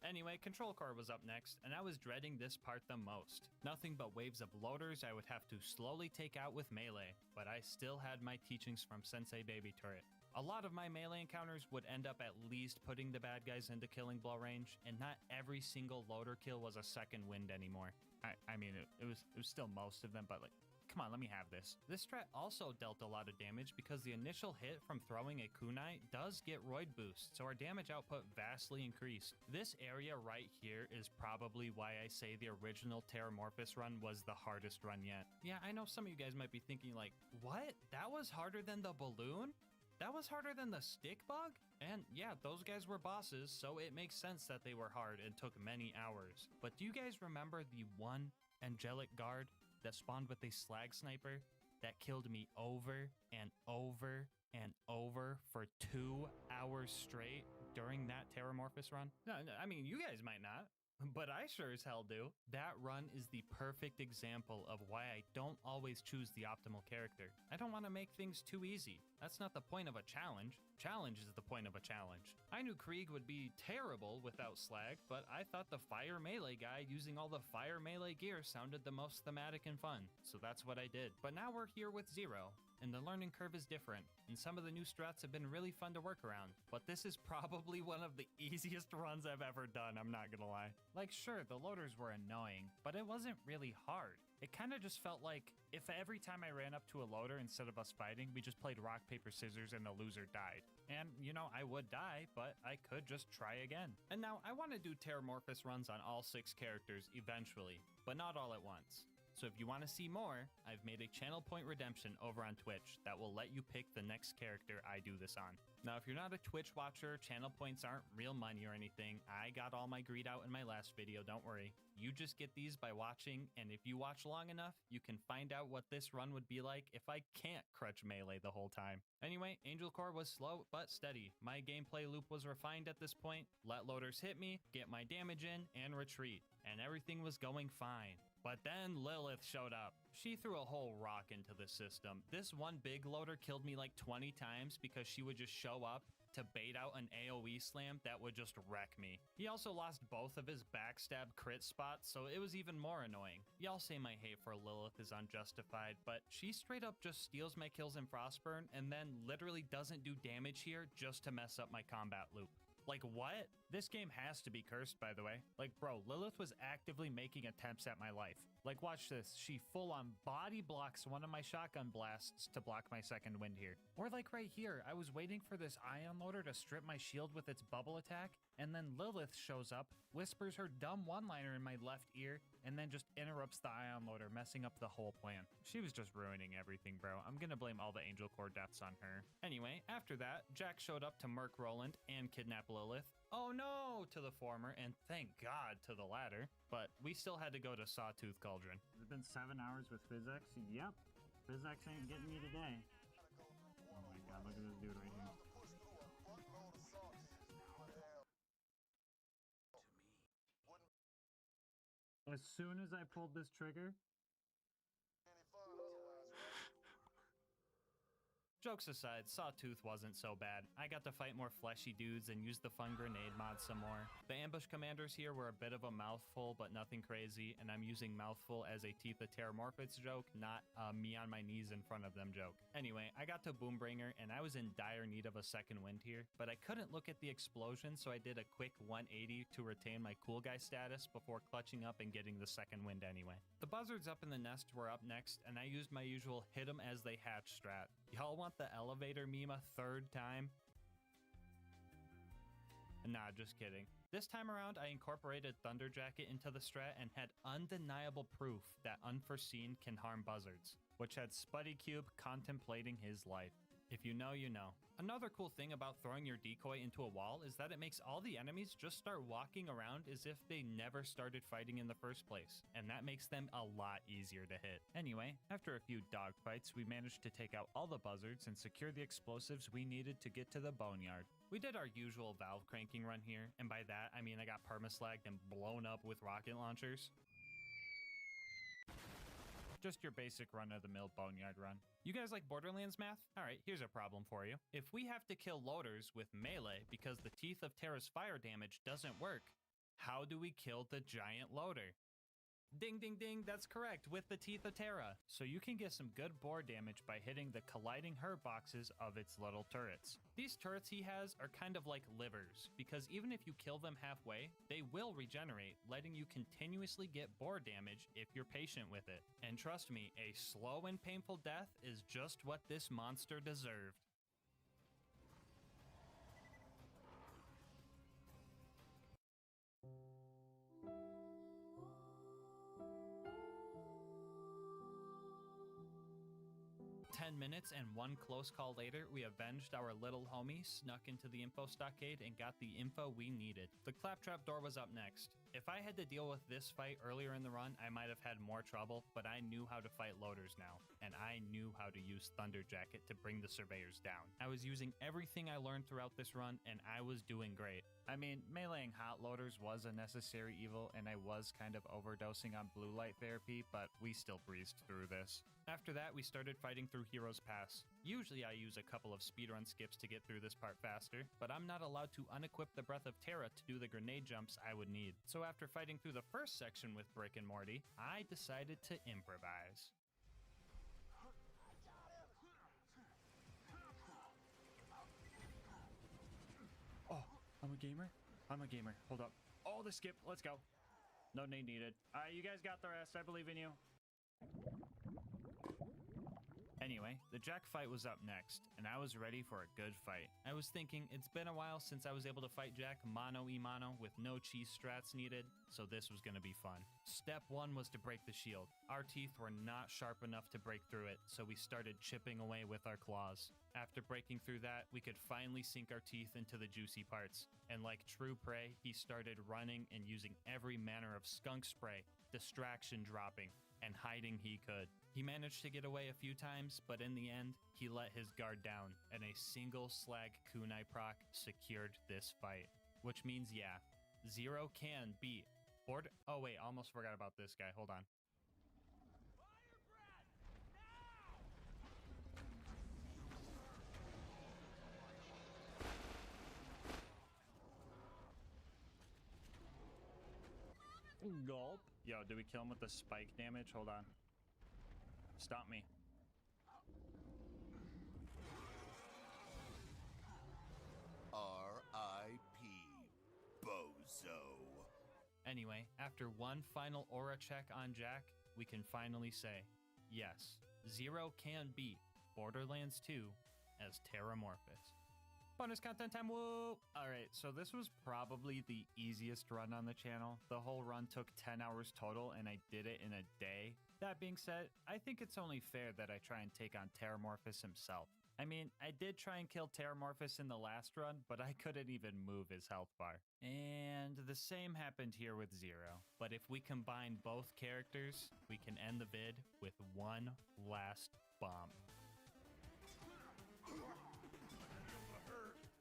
Anyway, Anyway, Control Core was up next, and I was dreading this part the most. Nothing but waves of loaders I would have to slowly take out with melee, but I still had my teachings from Sensei Baby Turret. A lot of my melee encounters would end up at least putting the bad guys into killing blow range, and not every single loader kill was a second wind anymore. I mean, it was still most of them, but like, come on, let me have this. This strat also dealt a lot of damage because the initial hit from throwing a kunai does get roid boost, so our damage output vastly increased. This area right here is probably why I say the original Terramorphous run was the hardest run yet. Yeah, I know some of you guys might be thinking like, what? That was harder than the balloon? That was harder than the stick bug? And yeah, those guys were bosses, so it makes sense that they were hard and took many hours. But do you guys remember the one angelic guard that spawned with a slag sniper that killed me over and over and over for 2 hours straight during that Terramorphous run? No, I mean, you guys might not, but I sure as hell do. That run is the perfect example of why I don't always choose the optimal character. I don't want to make things too easy. That's not the point of a challenge. Challenge is the point of a challenge. I knew Krieg would be terrible without slag, but I thought the fire melee guy using all the fire melee gear sounded the most thematic and fun, so that's what I did. But now we're here with Zero, and the learning curve is different, and some of the new strats have been really fun to work around. But this is probably one of the easiest runs I've ever done, I'm not gonna lie. Like, sure, the loaders were annoying, but it wasn't really hard. It kind of just felt like if every time I ran up to a loader instead of us fighting, we just played rock, paper, scissors, and the loser died. And, you know, I would die, but I could just try again. And now, I want to do Terramorphous runs on all 6 characters eventually, but not all at once. So if you want to see more, I've made a channel point redemption over on Twitch that will let you pick the next character I do this on. Now, if you're not a Twitch watcher, channel points aren't real money or anything. I got all my greed out in my last video, don't worry. You just get these by watching, and if you watch long enough, you can find out what this run would be like if I can't crutch melee the whole time. Anyway, Angel Core was slow but steady. My gameplay loop was refined at this point. Let loaders hit me, get my damage in, and retreat. And everything was going fine. But then Lilith showed up. She threw a whole rock into the system. This one big loader killed me like 20 times because she would just show up to bait out an AoE slam that would just wreck me. He also lost both of his backstab crit spots, so it was even more annoying. Y'all say my hate for Lilith is unjustified, but she straight up just steals my kills in Frostburn and then literally doesn't do damage here just to mess up my combat loop. Like, what? This game has to be cursed, by the way. Like, bro, Lilith was actively making attempts at my life. Like, watch this. She full-on body blocks one of my shotgun blasts to block my second wind here. Or like right here, I was waiting for this ion loader to strip my shield with its bubble attack, and then Lilith shows up, whispers her dumb one-liner in my left ear, and then just interrupts the ion loader, messing up the whole plan. She was just ruining everything, bro. I'm gonna blame all the Angel Core deaths on her. Anyway, after that, Jack showed up to murk Roland and kidnap Lilith. Oh no to the former, and thank God to the latter. But we still had to go to Sawtooth Cauldron. It's been 7 hours with Physics. Yep, Physics ain't getting me today. Oh my God, look at this dude right here. As soon as I pulled this trigger, jokes aside, Sawtooth wasn't so bad. I got to fight more fleshy dudes and use the fun grenade mod some more. The ambush commanders here were a bit of a mouthful, but nothing crazy, and I'm using mouthful as a Teeth of Terramorphous joke, not a me on my knees in front of them joke. Anyway, I got to Boombringer, and I was in dire need of a second wind here, but I couldn't look at the explosion, so I did a quick 180 to retain my cool guy status before clutching up and getting the second wind anyway. The buzzards up in the nest were up next, and I used my usual hit 'em as they hatch strat. Y'all want the elevator meme a third time? Nah, just kidding. This time around, I incorporated Thunder Jacket into the strat and had undeniable proof that Unforeseen can harm buzzards, which had Spuddy Cube contemplating his life. If you know, you know. Another cool thing about throwing your decoy into a wall is that it makes all the enemies just start walking around as if they never started fighting in the first place, and that makes them a lot easier to hit. Anyway, after a few dogfights, we managed to take out all the buzzards and secure the explosives we needed to get to the boneyard. We did our usual valve cranking run here, and by that, I mean I got permaslagged and blown up with rocket launchers. Just your basic run-of-the-mill boneyard run. You guys like Borderlands math? Alright, here's a problem for you. If we have to kill loaders with melee because the Teeth of Terra's fire damage doesn't work, How do we kill the giant loader? Ding ding ding, that's correct, with the teeth of Terra. So you can get some good bore damage by hitting the colliding herb boxes of its little turrets. These turrets he has are kind of like livers, because even if you kill them halfway, they will regenerate, letting you continuously get bore damage if you're patient with it. And trust me, a slow and painful death is just what this monster deserved. Minutes and one close call later, we avenged our little homie, snuck into the info stockade, and got the info we needed. The claptrap door was up next. If I had to deal with this fight earlier in the run, I might have had more trouble, but I knew how to fight loaders now, and I knew how to use Thunder Jacket to bring the surveyors down. I was using everything I learned throughout this run, and I was doing great. I mean, meleeing hot loaders was a necessary evil, and I was kind of overdosing on blue light therapy, but we still breezed through this. After that, we started fighting through Heroes Pass. Usually I use a couple of speedrun skips to get through this part faster, but I'm not allowed to unequip the Breath of Terra to do the grenade jumps I would need. So after fighting through the first section with Brick and Morty, I decided to improvise. Oh, I'm a gamer? I'm a gamer. Hold up. Oh, the skip. Let's go. No nade needed. You guys got the rest. I believe in you. Anyway, the Jack fight was up next, and I was ready for a good fight. I was thinking it's been a while since I was able to fight Jack mano-y-mano with no cheese strats needed, so this was gonna be fun. Step 1 was to break the shield. Our teeth were not sharp enough to break through it, so we started chipping away with our claws. After breaking through that, we could finally sink our teeth into the juicy parts. And like true prey, he started running and using every manner of skunk spray, distraction dropping, and hiding he could. He managed to get away a few times, but in the end, he let his guard down, and a single slag kunai proc secured this fight. Which means, yeah, Zero can beat Oh wait, almost forgot about this guy. Hold on. Gulp. Yo, did we kill him with the spike damage? Hold on. Stop me. R.I.P. Bozo. Anyway, after one final aura check on Jack, we can finally say, yes, Zero can beat Borderlands 2 as Terramorphous. Bonus content time, whoa! Alright, so this was probably the easiest run on the channel. The whole run took 10 hours total, and I did it in a day. That being said, I think it's only fair that I try and take on Terramorphous himself. I mean, I did try and kill Terramorphous in the last run, but I couldn't even move his health bar. And the same happened here with Zero. But if we combine both characters, we can end the vid with one last bomb.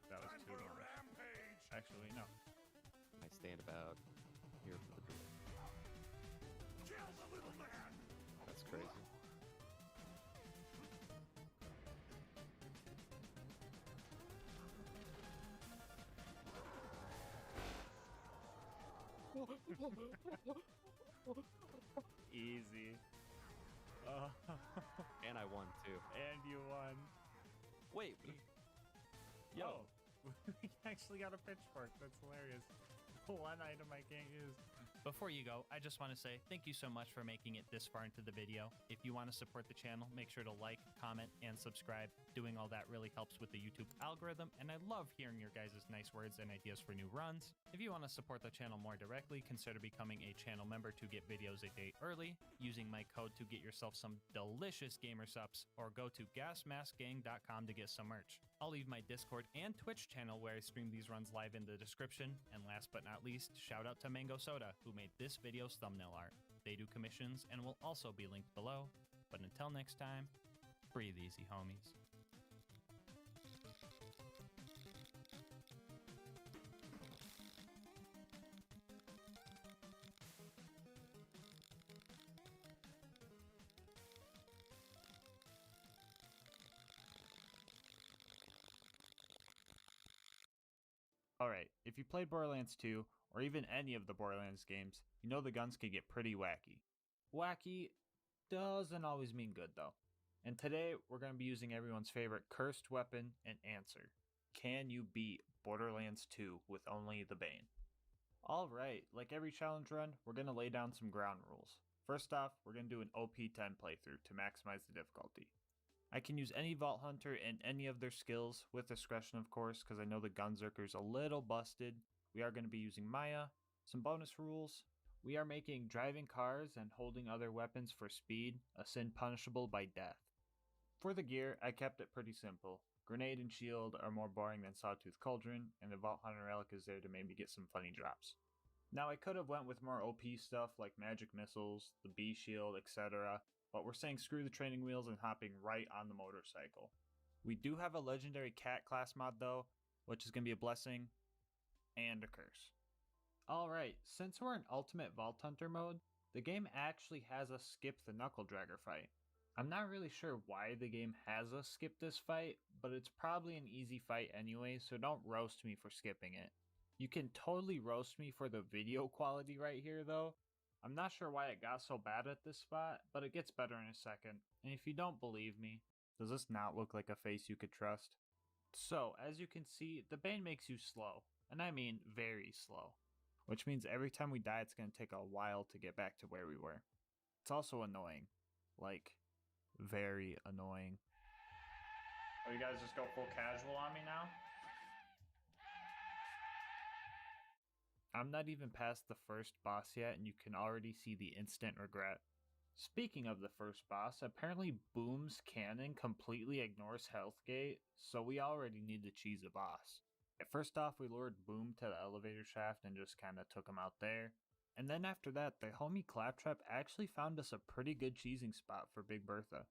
That was too long. Actually, no. I stand about here for the door. Kill the little man! That's crazy. Easy. And I won too. And you won. Wait. Yo. Oh. We actually got a pitchfork. That's hilarious. One item I can't use. Before you go, I just want to say thank you so much for making it this far into the video. If you want to support the channel, make sure to like, comment, and subscribe. Doing all that really helps with the YouTube algorithm, and I love hearing your guys' nice words and ideas for new runs. If you want to support the channel more directly, consider becoming a channel member to get videos a day early, using my code to get yourself some delicious gamer subs, or go to GASMASK'S.com to get some merch. I'll leave my Discord and Twitch channel where I stream these runs live in the description, and last but not least, shout out to Mango Soda, who made this video's thumbnail art. They do commissions and will also be linked below. But until next time, breathe easy, homies. Alright, if you played Borderlands 2, or even any of the Borderlands games, you know the guns can get pretty wacky. Wacky doesn't always mean good though. And today, we're going to be using everyone's favorite cursed weapon and answer. Can you beat Borderlands 2 with only the Bane? Alright, like every challenge run, we're going to lay down some ground rules. First off, we're going to do an OP10 playthrough to maximize the difficulty. I can use any Vault Hunter and any of their skills, with discretion of course, because I know the Gunzerker's a little busted. We are going to be using Maya. Some bonus rules. We are making driving cars and holding other weapons for speed a sin punishable by death. For the gear, I kept it pretty simple. Grenade and shield are more boring than Sawtooth Cauldron, and the Vault Hunter relic is there to maybe get some funny drops. Now I could have went with more OP stuff like magic missiles, the B shield, etc., but we're saying screw the training wheels and hopping right on the motorcycle. We do have a legendary cat class mod though, which is going to be a blessing and a curse. Alright, since we're in Ultimate Vault Hunter mode, the game actually has us skip the Knuckle Dragger fight. I'm not really sure why the game has us skip this fight, but it's probably an easy fight anyway, so don't roast me for skipping it. You can totally roast me for the video quality right here though. I'm not sure why it got so bad at this spot, but it gets better in a second. And if you don't believe me, does this not look like a face you could trust? So, as you can see, the Bane makes you slow, and I mean very slow. Which means every time we die it's going to take a while to get back to where we were. It's also annoying. Like, very annoying. Oh, you guys just go full casual on me now? I'm not even past the first boss yet, and you can already see the instant regret. Speaking of the first boss, apparently Boom's cannon completely ignores health gate, so we already need to cheese a boss. First off, we lured Boom to the elevator shaft and just kinda took him out there. And then after that, the homie Claptrap actually found us a pretty good cheesing spot for Big Bertha.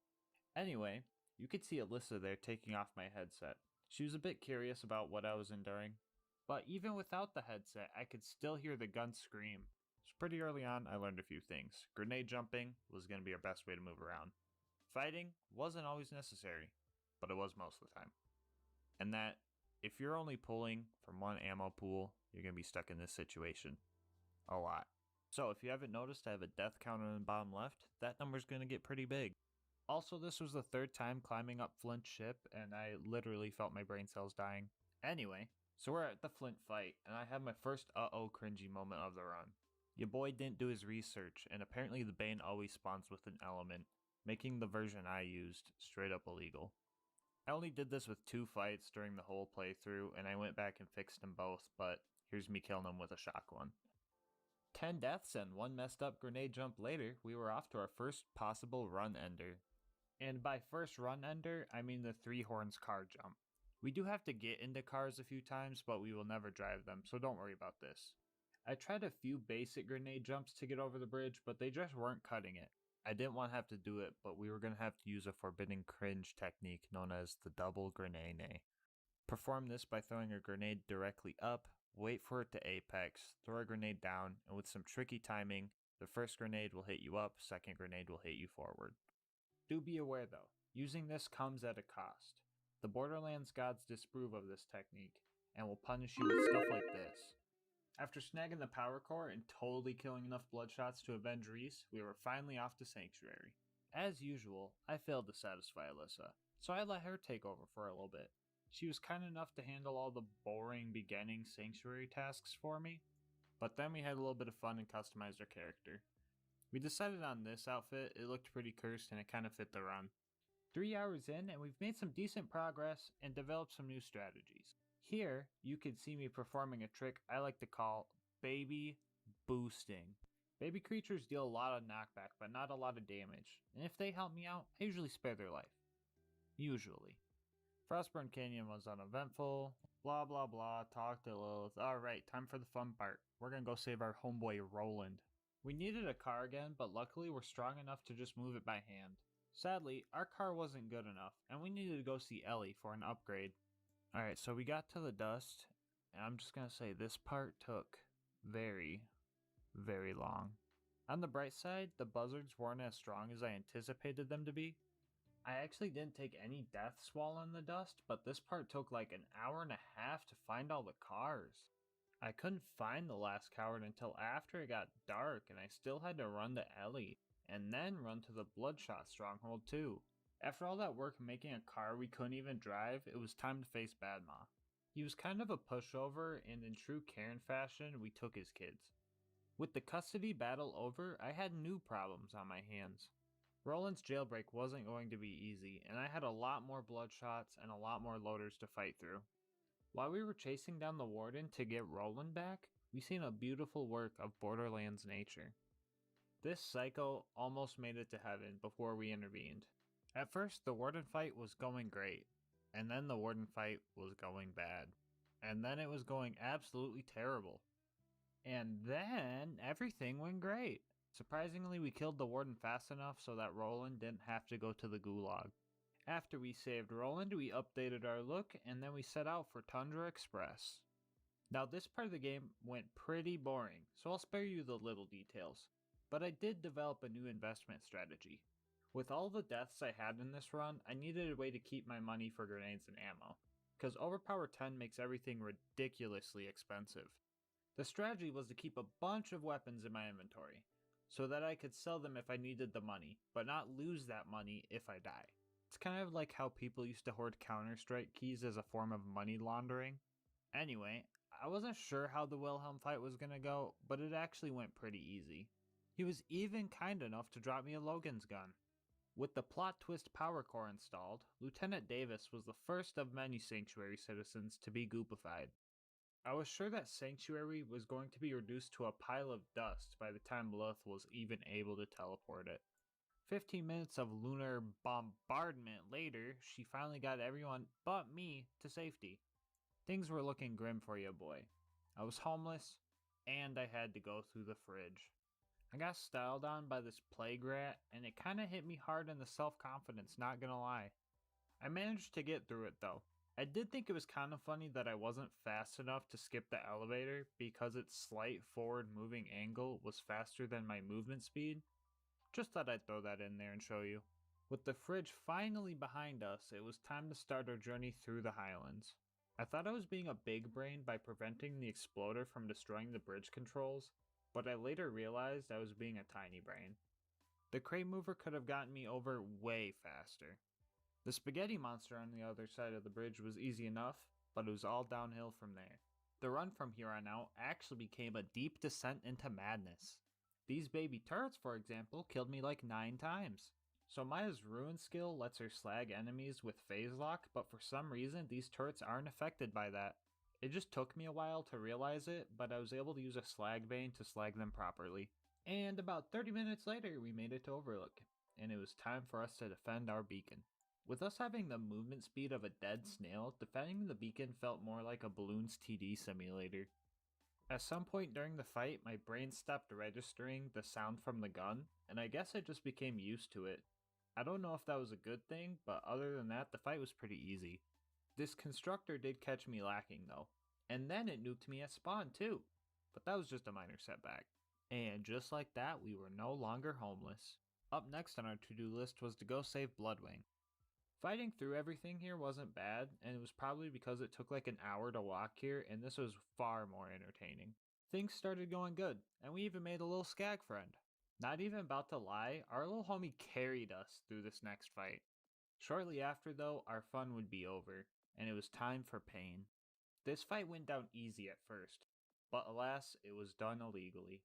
Anyway, you could see Alyssa there taking off my headset. She was a bit curious about what I was enduring. But even without the headset, I could still hear the gun scream. So pretty early on, I learned a few things. Grenade jumping was going to be our best way to move around. Fighting wasn't always necessary, but it was most of the time. And that, if you're only pulling from one ammo pool, you're going to be stuck in this situation. A lot. So if you haven't noticed, I have a death counter in the bottom left. That number's going to get pretty big. Also, this was the third time climbing up Flint's ship, and I literally felt my brain cells dying. Anyway, so we're at the Flint fight, and I have my first uh-oh cringy moment of the run. Your boy didn't do his research, and apparently the Bane always spawns with an element, making the version I used straight up illegal. I only did this with 2 fights during the whole playthrough, and I went back and fixed them both, but here's me killing them with a shotgun. 10 deaths and 1 messed up grenade jump later, we were off to our first possible run ender. And by first run ender, I mean the 3 horns car jump. We do have to get into cars a few times, but we will never drive them, so don't worry about this. I tried a few basic grenade jumps to get over the bridge, but they just weren't cutting it. I didn't want to have to do it, but we were going to have to use a forbidden cringe technique known as the double grenade. Perform this by throwing a grenade directly up, wait for it to apex, throw a grenade down, and with some tricky timing, the first grenade will hit you up, second grenade will hit you forward. Do be aware though, using this comes at a cost. The Borderlands gods disapprove of this technique, and will punish you with stuff like this. After snagging the power core and totally killing enough bloodshots to avenge Reese, we were finally off to Sanctuary. As usual, I failed to satisfy Alyssa, so I let her take over for a little bit. She was kind enough to handle all the boring beginning Sanctuary tasks for me, but then we had a little bit of fun and customized our character. We decided on this outfit, it looked pretty cursed and it kind of fit the run. 3 hours in and we've made some decent progress and developed some new strategies. Here, you can see me performing a trick I like to call baby boosting. Baby creatures deal a lot of knockback but not a lot of damage, and if they help me out, I usually spare their life. Usually. Frostburn Canyon was uneventful, blah blah blah, talked to Lilith. Alright, time for the fun part. We're gonna go save our homeboy Roland. We needed a car again, but luckily we're strong enough to just move it by hand. Sadly, our car wasn't good enough, and we needed to go see Ellie for an upgrade. Alright, so we got to the dust, and I'm just gonna say this part took very, very long. On the bright side, the buzzards weren't as strong as I anticipated them to be. I actually didn't take any deaths while in the dust, but this part took like an hour and a half to find all the cars. I couldn't find the last coward until after it got dark, and I still had to run to Ellie, and then run to the Bloodshot stronghold too. After all that work making a car we couldn't even drive, it was time to face Badma. He was kind of a pushover, and in true Karen fashion, we took his kids. With the custody battle over, I had new problems on my hands. Roland's jailbreak wasn't going to be easy, and I had a lot more bloodshots and a lot more loaders to fight through. While we were chasing down the warden to get Roland back, we seen a beautiful work of Borderlands nature. This psycho almost made it to heaven before we intervened. At first, the warden fight was going great, and then the warden fight was going bad, and then it was going absolutely terrible. And then everything went great. Surprisingly, we killed the warden fast enough so that Roland didn't have to go to the gulag. After we saved Roland, we updated our look, and then we set out for Tundra Express. Now this part of the game went pretty boring, so I'll spare you the little details. But I did develop a new investment strategy. With all the deaths I had in this run, I needed a way to keep my money for grenades and ammo, because Overpower 10 makes everything ridiculously expensive. The strategy was to keep a bunch of weapons in my inventory, so that I could sell them if I needed the money, but not lose that money if I die. It's kind of like how people used to hoard Counter-Strike keys as a form of money laundering. Anyway, I wasn't sure how the Wilhelm fight was gonna go, but it actually went pretty easy. He was even kind enough to drop me a Logan's gun. With the plot twist power core installed, Lieutenant Davis was the first of many Sanctuary citizens to be goopified. I was sure that Sanctuary was going to be reduced to a pile of dust by the time Lilith was even able to teleport it. 15 minutes of lunar bombardment later, she finally got everyone but me to safety. Things were looking grim for you, boy. I was homeless, and I had to go through the fridge. I got styled on by this plague rat, and it kinda hit me hard in the self-confidence, not gonna lie. I managed to get through it though. I did think it was kind of funny that I wasn't fast enough to skip the elevator because its slight forward moving angle was faster than my movement speed. Just thought I'd throw that in there and show you. With the fridge finally behind us, it was time to start our journey through the Highlands. I thought I was being a big brain by preventing the exploder from destroying the bridge controls, but I later realized I was being a tiny brain. The crate mover could have gotten me over way faster. The spaghetti monster on the other side of the bridge was easy enough, but it was all downhill from there. The run from here on out actually became a deep descent into madness. These baby turrets, for example, killed me like 9 times. So Maya's ruin skill lets her slag enemies with phase lock, but for some reason these turrets aren't affected by that. It just took me a while to realize it, but I was able to use a slag vein to slag them properly. And about 30 minutes later, we made it to Overlook, and it was time for us to defend our beacon. With us having the movement speed of a dead snail, defending the beacon felt more like a Balloons TD simulator. At some point during the fight, my brain stopped registering the sound from the gun, and I guess I just became used to it. I don't know if that was a good thing, but other than that, the fight was pretty easy. This constructor did catch me lacking though, and then it nuked me at spawn too, but that was just a minor setback. And just like that, we were no longer homeless. Up next on our to-do list was to go save Bloodwing. Fighting through everything here wasn't bad, and it was probably because it took like an hour to walk here, and this was far more entertaining. Things started going good, and we even made a little skag friend. Not even about to lie, our little homie carried us through this next fight. Shortly after though, our fun would be over, and it was time for pain. This fight went down easy at first, but alas, it was done illegally.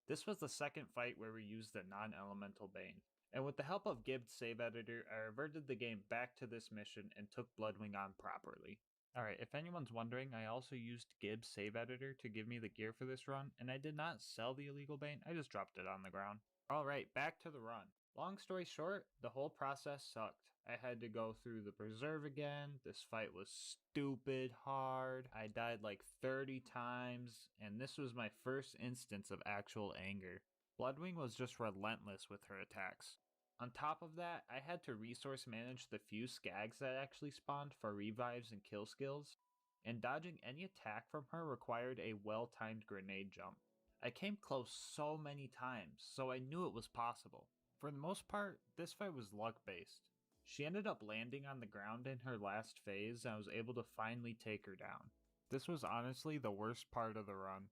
This was the second fight where we used the non-elemental Bane, and with the help of Gibbs' save editor, I reverted the game back to this mission and took Bloodwing on properly. Alright, if anyone's wondering, I also used Gibbs' save editor to give me the gear for this run, and I did not sell the illegal Bane, I just dropped it on the ground. Alright, back to the run. Long story short, the whole process sucked. I had to go through the preserve again, this fight was stupid hard, I died like 30 times, and this was my first instance of actual anger. Bloodwing was just relentless with her attacks. On top of that, I had to resource manage the few skags that actually spawned for revives and kill skills, and dodging any attack from her required a well-timed grenade jump. I came close so many times, so I knew it was possible. For the most part, this fight was luck-based. She ended up landing on the ground in her last phase, and I was able to finally take her down. This was honestly the worst part of the run.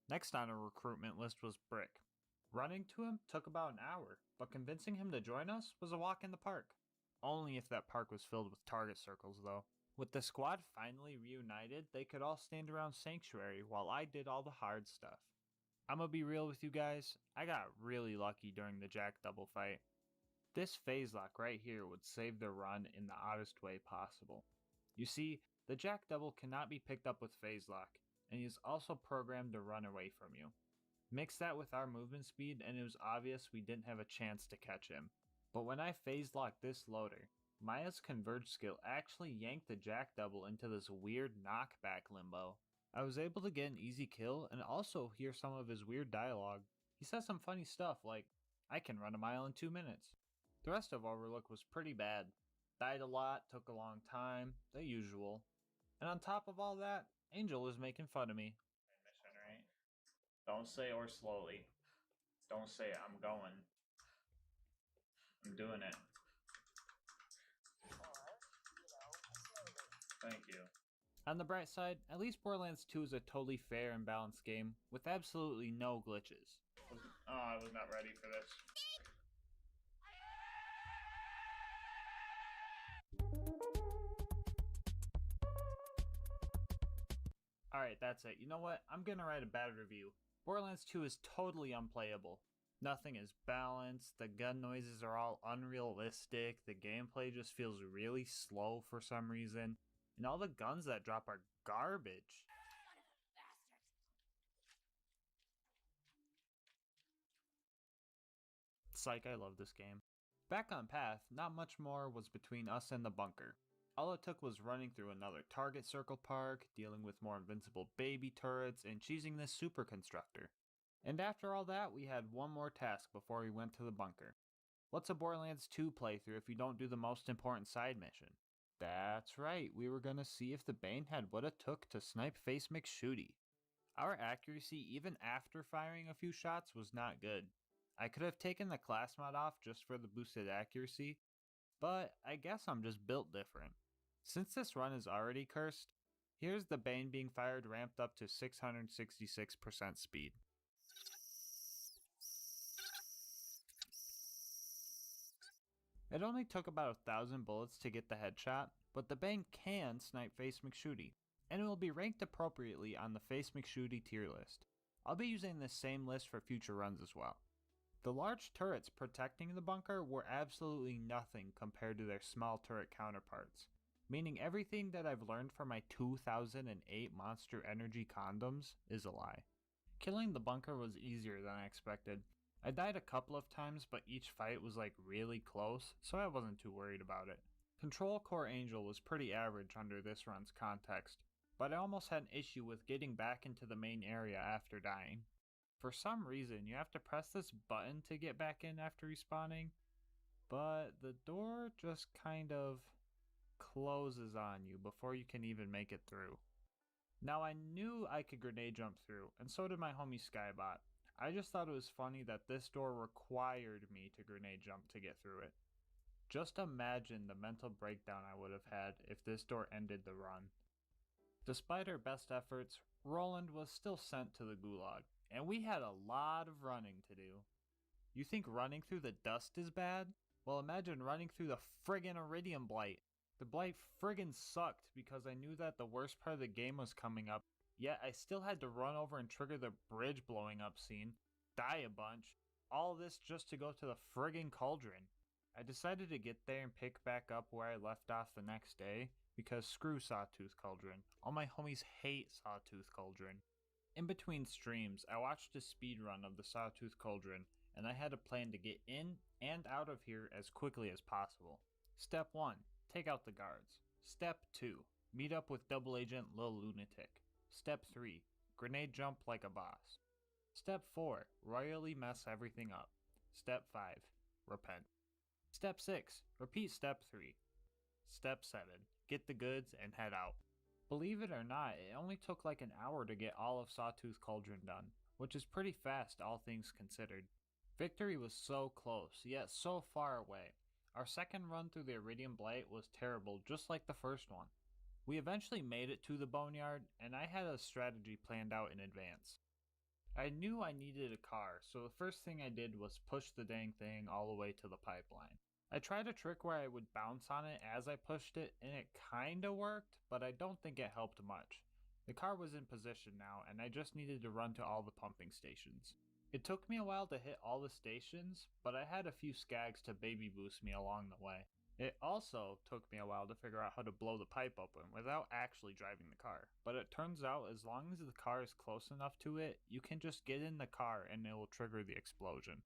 Next on our recruitment list was Brick. Running to him took about an hour, but convincing him to join us was a walk in the park. Only if that park was filled with target circles, though. With the squad finally reunited, they could all stand around Sanctuary while I did all the hard stuff. I'm gonna be real with you guys, I got really lucky during the Jack double fight. This phase lock right here would save the run in the oddest way possible. You see, the Jack double cannot be picked up with phase lock, and he is also programmed to run away from you. Mix that with our movement speed and it was obvious we didn't have a chance to catch him. But when I phase locked this loader, Maya's converge skill actually yanked the Jack double into this weird knockback limbo. I was able to get an easy kill and also hear some of his weird dialogue. He says some funny stuff like, "I can run a mile in 2 minutes." The rest of Overlook was pretty bad. Died a lot, took a long time, the usual. And on top of all that, Angel was making fun of me. Mission, right? Don't say or slowly. Don't say I'm going. I'm doing it. Thank you. On the bright side, at least Borderlands 2 is a totally fair and balanced game with absolutely no glitches. Oh, I was not ready for this. Alright, that's it. You know what? I'm gonna write a bad review. Borderlands 2 is totally unplayable. Nothing is balanced, the gun noises are all unrealistic, the gameplay just feels really slow for some reason, and all the guns that drop are garbage. Psych, I love this game. Back on path, not much more was between us and the bunker. All it took was running through another target circle park, dealing with more invincible baby turrets, and cheesing this super constructor. And after all that, we had one more task before we went to the bunker. What's a Borderlands 2 playthrough if you don't do the most important side mission? That's right, we were gonna see if the Bane had what it took to snipe Face McShooty. Our accuracy even after firing a few shots was not good. I could have taken the class mod off just for the boosted accuracy, but I guess I'm just built different. Since this run is already cursed, here's the Bane being fired ramped up to 666% speed. It only took about 1,000 bullets to get the headshot, but the Bane can snipe Face McShooty, and it will be ranked appropriately on the Face McShooty tier list. I'll be using this same list for future runs as well. The large turrets protecting the bunker were absolutely nothing compared to their small turret counterparts, meaning everything that I've learned from my 2008 Monster Energy condoms is a lie. Killing the bunker was easier than I expected. I died a couple of times, but each fight was like really close, so I wasn't too worried about it. Control Core Angel was pretty average under this run's context, but I almost had an issue with getting back into the main area after dying. For some reason, you have to press this button to get back in after respawning, but the door just kind of closes on you before you can even make it through. Now I knew I could grenade jump through, and so did my homie Skybot. I just thought it was funny that this door required me to grenade jump to get through it. Just imagine the mental breakdown I would have had if this door ended the run. Despite our best efforts, Roland was still sent to the gulag, and we had a lot of running to do. You think running through the dust is bad? Well, imagine running through the friggin' Iridium Blight. The Blight friggin' sucked because I knew that the worst part of the game was coming up, yet I still had to run over and trigger the bridge blowing up scene, die a bunch, all this just to go to the friggin' cauldron. I decided to get there and pick back up where I left off the next day, because screw Sawtooth Cauldron. All my homies hate Sawtooth Cauldron. In between streams, I watched a speedrun of the Sawtooth Cauldron, and I had a plan to get in and out of here as quickly as possible. Step 1. Take out the guards. Step 2. Meet up with Double Agent Lil Lunatic. Step 3. Grenade jump like a boss. Step 4. Royally mess everything up. Step 5. Repent. Step 6. Repeat Step 3. Step 7. Get the goods and head out. Believe it or not, it only took like an hour to get all of Sawtooth Cauldron done, which is pretty fast all things considered. Victory was so close, yet so far away. Our second run through the Iridium Blight was terrible, just like the first one. We eventually made it to the boneyard, and I had a strategy planned out in advance. I knew I needed a car, so the first thing I did was push the dang thing all the way to the pipeline. I tried a trick where I would bounce on it as I pushed it, and it kinda worked, but I don't think it helped much. The car was in position now, and I just needed to run to all the pumping stations. It took me a while to hit all the stations, but I had a few skags to baby boost me along the way. It also took me a while to figure out how to blow the pipe open without actually driving the car, but it turns out as long as the car is close enough to it, you can just get in the car and it will trigger the explosion.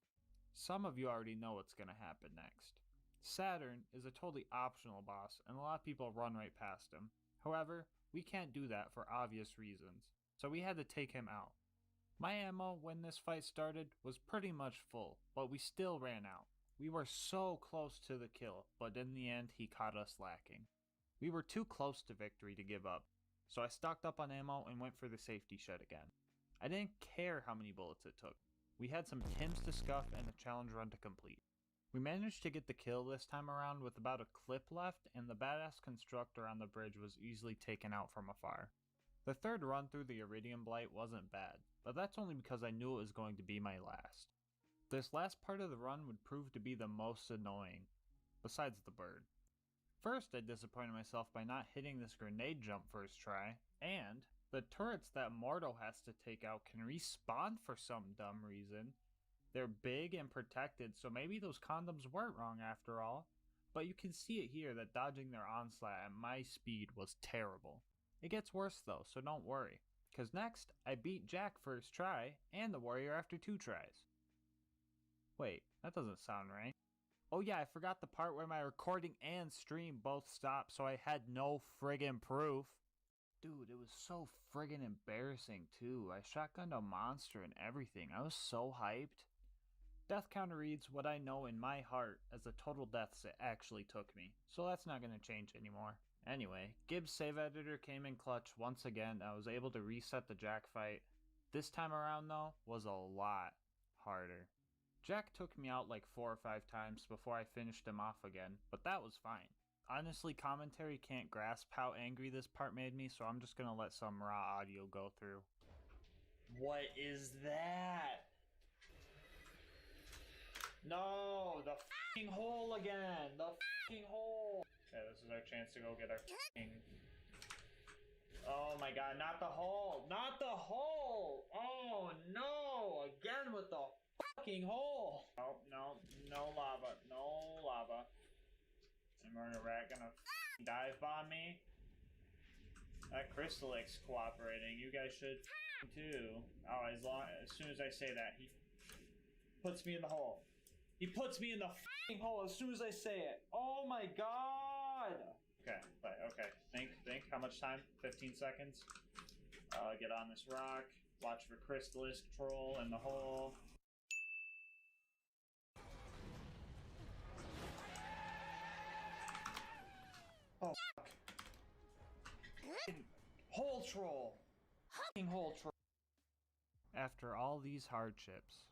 Some of you already know what's going to happen next. Saturn is a totally optional boss, and a lot of people run right past him. However, we can't do that for obvious reasons, so we had to take him out. My ammo when this fight started was pretty much full, but we still ran out. We were so close to the kill, but in the end he caught us lacking. We were too close to victory to give up, so I stocked up on ammo and went for the safety shed again. I didn't care how many bullets it took. We had some Tims to scuff and a challenge run to complete. We managed to get the kill this time around with about a clip left, and the badass constructor on the bridge was easily taken out from afar. The third run through the Iridium Blight wasn't bad, but that's only because I knew it was going to be my last. This last part of the run would prove to be the most annoying, besides the bird. First, I disappointed myself by not hitting this grenade jump first try, and the turrets that Mordo has to take out can respawn for some dumb reason. They're big and protected, so maybe those condoms weren't wrong after all. But you can see it here that dodging their onslaught at my speed was terrible. It gets worse though, so don't worry, cause next, I beat Jack first try, and the warrior after 2 tries. Wait, that doesn't sound right. Oh yeah, I forgot the part where my recording and stream both stopped, so I had no friggin' proof. Dude, it was so friggin' embarrassing too. I shotgunned a monster and everything. I was so hyped. Death counter reads what I know in my heart as the total deaths it actually took me, so that's not gonna change anymore. Anyway, Gibbs' save editor came in clutch once again. I was able to reset the Jack fight. This time around though, was a lot harder. Jack took me out like 4 or 5 times before I finished him off again, but that was fine. Honestly, commentary can't grasp how angry this part made me, so I'm just gonna let some raw audio go through. What is that? No, the f***ing hole again! The f***ing hole! Okay, this is our chance to go get our f***ing... Oh my god, not the hole! Not the hole! Oh no! Again with the fucking hole! Oh, no, no lava, no lava. And Murder Rat gonna dive bomb me? That Crystal X cooperating, you guys should too. Oh, as soon as I say that, he puts me in the hole. He puts me in the f***ing hole as soon as I say it. Oh my god! Okay, okay. Think. How much time? 15 seconds. Get on this rock. Watch for Crystallis troll in the hole. Oh, fuck. Hole troll! F***ing hole troll. After all these hardships,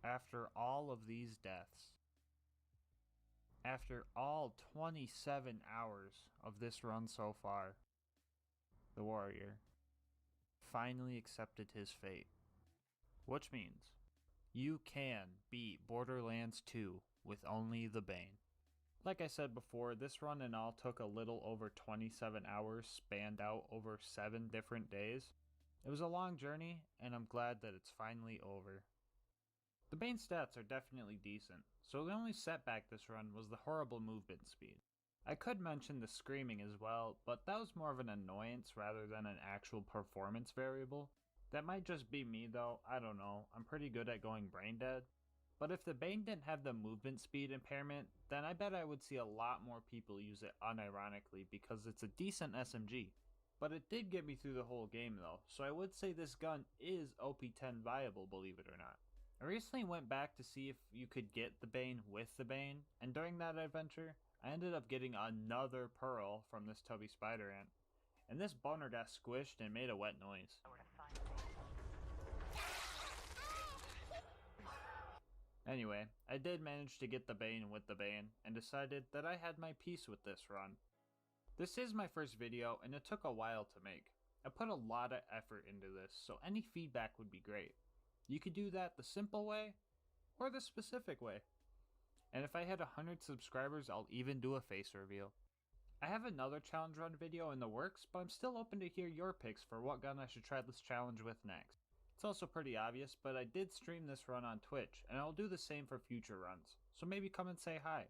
after all of these deaths, after all 27 hours of this run so far, the warrior finally accepted his fate. Which means you can beat Borderlands 2 with only the Bane. Like I said before, this run in all took a little over 27 hours spanned out over 7 different days. It was a long journey, and I'm glad that it's finally over. The Bane stats are definitely decent, so the only setback this run was the horrible movement speed. I could mention the screaming as well, but that was more of an annoyance rather than an actual performance variable. That might just be me though, I don't know, I'm pretty good at going brain dead. But if the Bane didn't have the movement speed impairment, then I bet I would see a lot more people use it unironically because it's a decent SMG. But it did get me through the whole game though, so I would say this gun is OP10 viable, believe it or not. I recently went back to see if you could get the Bane with the Bane, and during that adventure, I ended up getting another pearl from this tubby spider ant. And this boner got squished and made a wet noise. Anyway, I did manage to get the Bane with the Bane, and decided that I had my piece with this run. This is my first video, and it took a while to make. I put a lot of effort into this, so any feedback would be great. You could do that the simple way, or the specific way. And if I hit 100 subscribers, I'll even do a face reveal. I have another challenge run video in the works, but I'm still open to hear your picks for what gun I should try this challenge with next. It's also pretty obvious, but I did stream this run on Twitch, and I'll do the same for future runs, so maybe come and say hi.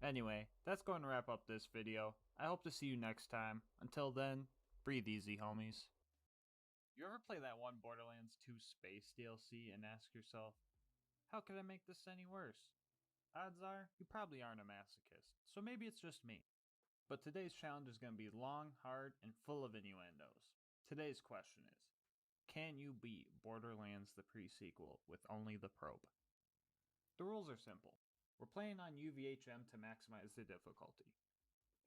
Anyway, that's going to wrap up this video. I hope to see you next time. Until then, breathe easy, homies. You ever play that one Borderlands 2 Space DLC and ask yourself, how could I make this any worse? Odds are, you probably aren't a masochist, so maybe it's just me. But today's challenge is going to be long, hard, and full of innuendos. Today's question is, can you beat Borderlands the pre-sequel with only the probe? The rules are simple. We're playing on UVHM to maximize the difficulty.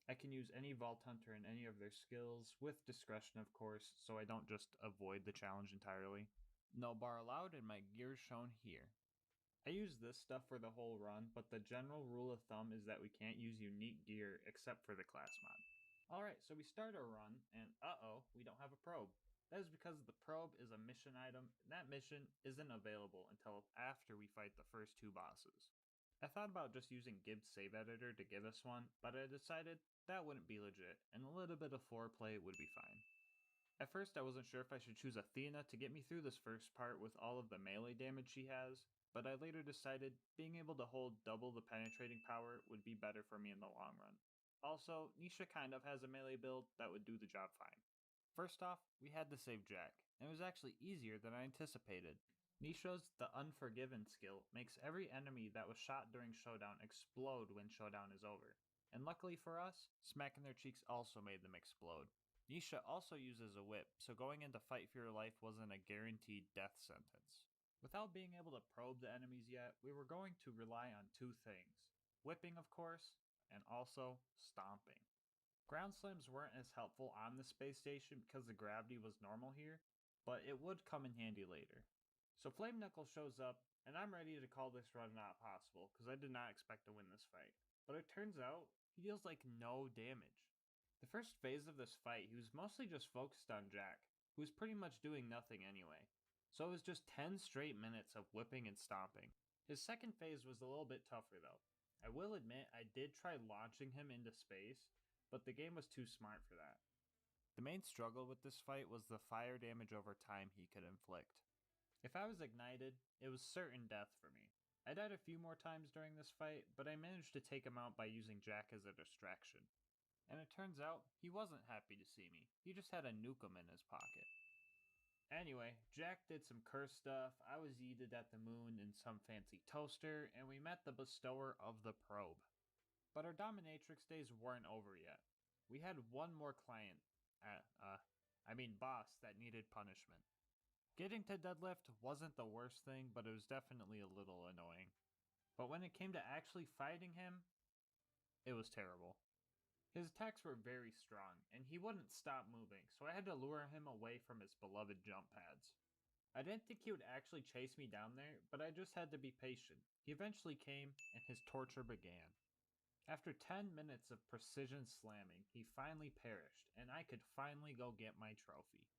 I can use any Vault Hunter and any of their skills, with discretion of course, so I don't just avoid the challenge entirely. No bar allowed and my gear shown here. I use this stuff for the whole run, but the general rule of thumb is that we can't use unique gear except for the class mod. Alright, so we start our run, and uh-oh, we don't have a probe. That is because the probe is a mission item, and that mission isn't available until after we fight the first two bosses. I thought about just using Gibbs Save Editor to give us one, but I decided that wouldn't be legit, and a little bit of foreplay would be fine. At first I wasn't sure if I should choose Athena to get me through this first part with all of the melee damage she has, but I later decided being able to hold double the penetrating power would be better for me in the long run. Also, Nisha kind of has a melee build that would do the job fine. First off, we had to save Jack, and it was actually easier than I anticipated. Nisha's The Unforgiven skill makes every enemy that was shot during Showdown explode when Showdown is over. And luckily for us, smacking their cheeks also made them explode. Nisha also uses a whip, so going into fight for your life wasn't a guaranteed death sentence. Without being able to probe the enemies yet, we were going to rely on two things. Whipping, of course, and also stomping. Ground slams weren't as helpful on the space station because the gravity was normal here, but it would come in handy later. So Flame Knuckle shows up, and I'm ready to call this run not possible because I did not expect to win this fight. But it turns out, he deals like no damage. The first phase of this fight, he was mostly just focused on Jack, who was pretty much doing nothing anyway. So it was just 10 straight minutes of whipping and stomping. His second phase was a little bit tougher though. I will admit I did try launching him into space, but the game was too smart for that. The main struggle with this fight was the fire damage over time he could inflict. If I was ignited, it was certain death for me. I died a few more times during this fight, but I managed to take him out by using Jack as a distraction. And it turns out, he wasn't happy to see me. He just had a nukem in his pocket. Anyway, Jack did some curse stuff, I was yeeted at the moon in some fancy toaster, and we met the bestower of the probe. But our dominatrix days weren't over yet. We had one more boss that needed punishment. Getting to deadlift wasn't the worst thing, but it was definitely a little annoying. But when it came to actually fighting him, it was terrible. His attacks were very strong, and he wouldn't stop moving, so I had to lure him away from his beloved jump pads. I didn't think he would actually chase me down there, but I just had to be patient. He eventually came, and his torture began. After 10 minutes of precision slamming, he finally perished, and I could finally go get my trophy.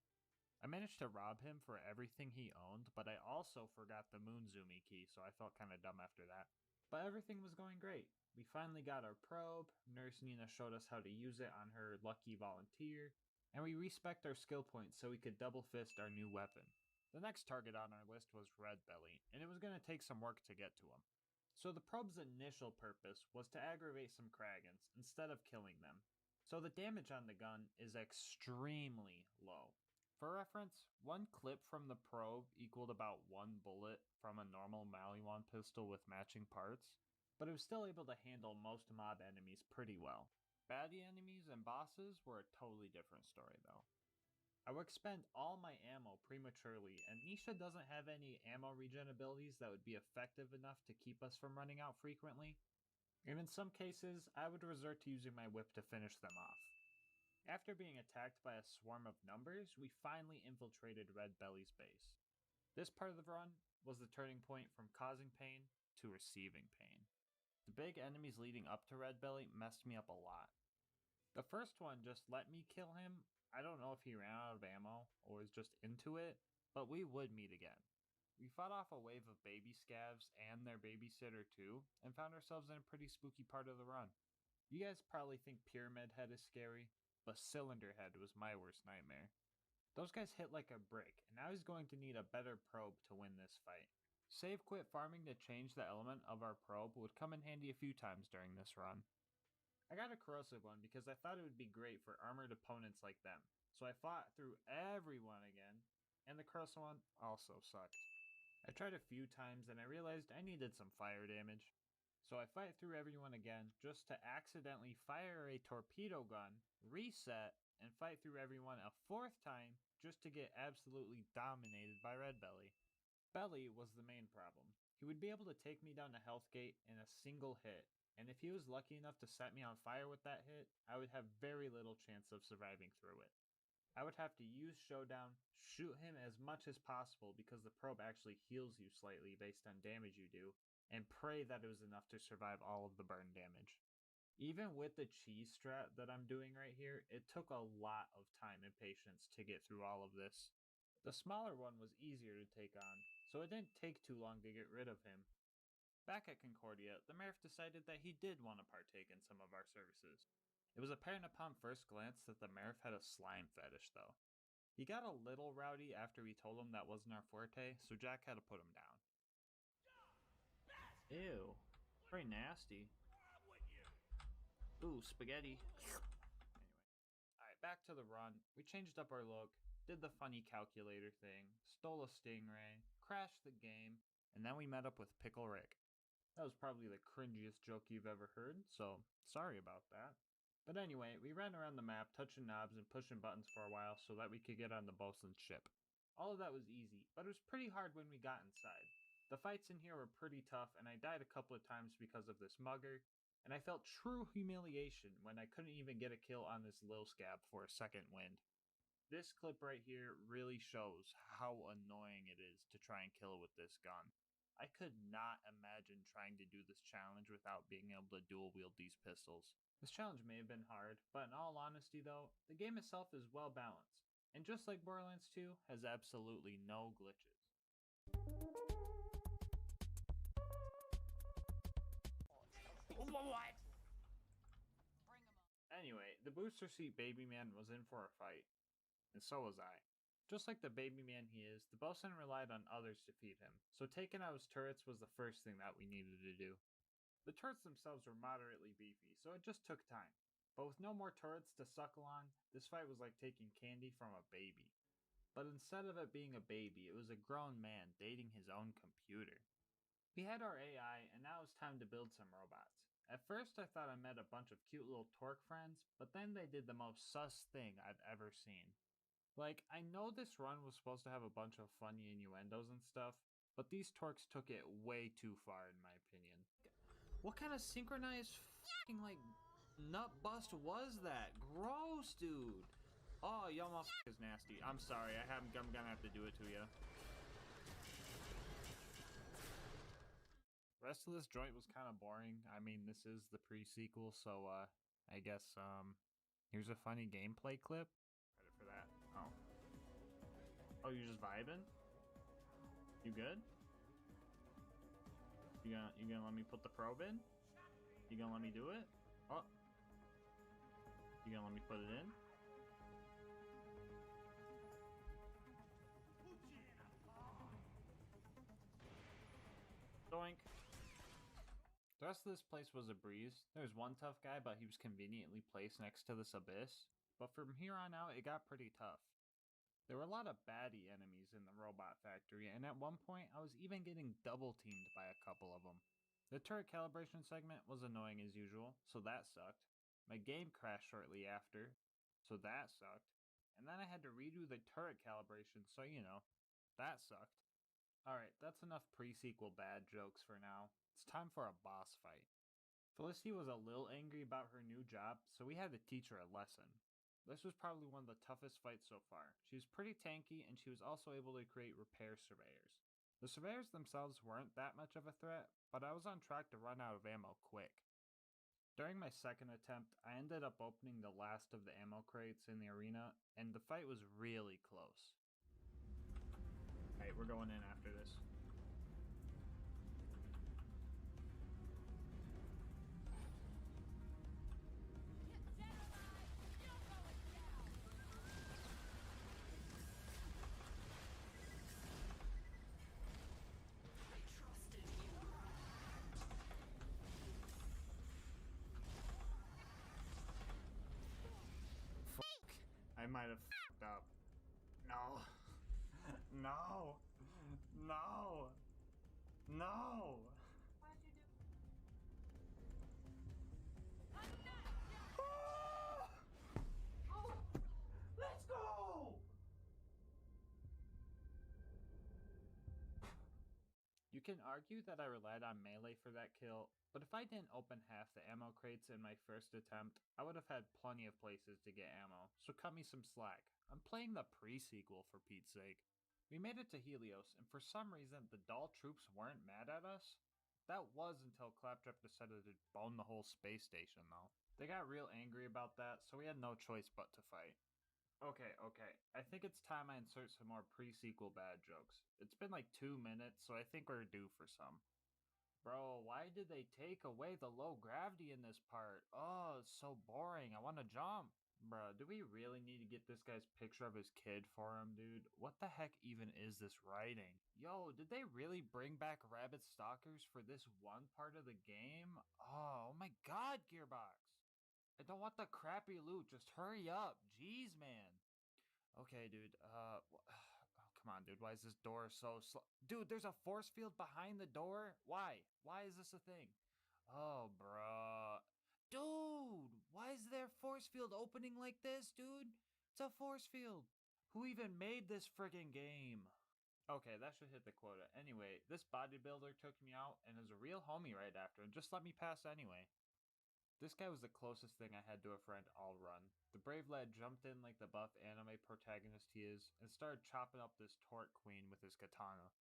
I managed to rob him for everything he owned, but I also forgot the Moonzoomy key, so I felt kinda dumb after that. But everything was going great. We finally got our probe, Nurse Nina showed us how to use it on her lucky volunteer, and we respec'd our skill points so we could double fist our new weapon. The next target on our list was Red Belly, and it was going to take some work to get to him. So the probe's initial purpose was to aggravate some Kragans instead of killing them. So the damage on the gun is extremely low. For reference, one clip from the probe equaled about one bullet from a normal Maliwan pistol with matching parts, but it was still able to handle most mob enemies pretty well. Baddie enemies and bosses were a totally different story though. I would expend all my ammo prematurely, and Nisha doesn't have any ammo regen abilities that would be effective enough to keep us from running out frequently, and in some cases, I would resort to using my whip to finish them off. After being attacked by a swarm of numbers, we finally infiltrated Red Belly's base. This part of the run was the turning point from causing pain to receiving pain. The big enemies leading up to Red Belly messed me up a lot. The first one just let me kill him. I don't know if he ran out of ammo or was just into it, but we would meet again. We fought off a wave of baby scavs and their babysitter too, and found ourselves in a pretty spooky part of the run. You guys probably think Pyramid Head is scary, but Cylinder Head was my worst nightmare. Those guys hit like a brick, and now he's going to need a better probe to win this fight. Save quit farming to change the element of our probe would come in handy a few times during this run. I got a corrosive one because I thought it would be great for armored opponents like them, so I fought through everyone again, and the corrosive one also sucked. I tried a few times and I realized I needed some fire damage. So I fight through everyone again just to accidentally fire a torpedo gun, reset, and fight through everyone a fourth time just to get absolutely dominated by Red Belly. Belly was the main problem. He would be able to take me down a health gate in a single hit, and if he was lucky enough to set me on fire with that hit, I would have very little chance of surviving through it. I would have to use Showdown, shoot him as much as possible because the probe actually heals you slightly based on damage you do, and pray that it was enough to survive all of the burn damage. Even with the cheese strat that I'm doing right here, it took a lot of time and patience to get through all of this. The smaller one was easier to take on, so it didn't take too long to get rid of him. Back at Concordia, the Merif decided that he did want to partake in some of our services. It was apparent upon first glance that the Merif had a slime fetish, though. He got a little rowdy after we told him that wasn't our forte, so Jack had to put him down. Ew. Very nasty. Ooh, spaghetti. Anyway. Alright, back to the run. We changed up our look, did the funny calculator thing, stole a stingray, crashed the game, and then we met up with Pickle Rick. That was probably the cringiest joke you've ever heard, so sorry about that. But anyway, we ran around the map touching knobs and pushing buttons for a while so that we could get on the bosun's ship. All of that was easy, but it was pretty hard when we got inside. The fights in here were pretty tough, and I died a couple of times because of this mugger, and I felt true humiliation when I couldn't even get a kill on this LilScab for a second wind. This clip right here really shows how annoying it is to try and kill with this gun. I could not imagine trying to do this challenge without being able to dual wield these pistols. This challenge may have been hard, but in all honesty though, the game itself is well balanced, and just like Borderlands 2, has absolutely no glitches. What? Anyway, the booster seat baby man was in for a fight, and so was I. Just like the baby man he is, the bosun relied on others to feed him, so taking out his turrets was the first thing that we needed to do. The turrets themselves were moderately beefy, so it just took time. But with no more turrets to suckle on, this fight was like taking candy from a baby. But instead of it being a baby, it was a grown man dating his own computer. We had our AI, and now it's time to build some robots. At first I thought I met a bunch of cute little Torque friends, but then they did the most sus thing I've ever seen. Like, I know this run was supposed to have a bunch of funny innuendos and stuff, but these Torques took it way too far in my opinion. What kind of synchronized f***ing like nut bust was that? Gross, dude. Oh, y'all motherfuckers nasty. I'm sorry, I'm gonna have to do it to you. Rest of this joint was kind of boring. I mean, this is the pre-sequel, so I guess here's a funny gameplay clip. Credit for that. Oh. Oh, you're just vibing? You good? You gonna let me put the probe in? You gonna let me do it? Oh. You gonna let me put it in? Doink. The rest of this place was a breeze. There was one tough guy, but he was conveniently placed next to this abyss. But from here on out, it got pretty tough. There were a lot of baddie enemies in the robot factory, and at one point, I was even getting double teamed by a couple of them. The turret calibration segment was annoying as usual, so that sucked. My game crashed shortly after, so that sucked. And then I had to redo the turret calibration, so you know, that sucked. Alright, that's enough pre-sequel bad jokes for now. It's time for a boss fight. Felicity was a little angry about her new job, so we had to teach her a lesson. This was probably one of the toughest fights so far. She was pretty tanky, and she was also able to create repair surveyors. The surveyors themselves weren't that much of a threat, but I was on track to run out of ammo quick. During my second attempt, I ended up opening the last of the ammo crates in the arena, and the fight was really close. Alright, we're going in after this. I might have f***ed up. No. No. No. No. Why'd you do? Oh, let's go! You can argue that I relied on melee for that kill, but if I didn't open half the ammo crates in my first attempt, I would have had plenty of places to get ammo, so cut me some slack. I'm playing the pre-sequel for Pete's sake. We made it to Helios, and for some reason the Dahl troops weren't mad at us. That was until Claptrap decided to bone the whole space station though. They got real angry about that, so we had no choice but to fight. Okay. I think it's time I insert some more pre-sequel bad jokes. It's been like 2 minutes, so I think we're due for some. Bro, why did they take away the low gravity in this part? Oh, it's so boring. I want to jump. Bruh, do we really need to get this guy's picture of his kid for him, dude? What the heck even is this writing? Yo, did they really bring back rabbit stalkers for this one part of the game? Oh my god, Gearbox. I don't want the crappy loot. Just hurry up. Jeez, man. Okay, dude. Oh, come on, dude. Why is this door so slow? Dude, there's a force field behind the door? Why? Why is this a thing? Oh, bruh. Dude, why is there a force field opening like this, dude? It's a force field. Who even made this friggin' game? Okay, that should hit the quota. Anyway, this bodybuilder took me out and is a real homie right after and just let me pass anyway. This guy was the closest thing I had to a friend all run. The brave lad jumped in like the buff anime protagonist he is and started chopping up this Torque Queen with his katana.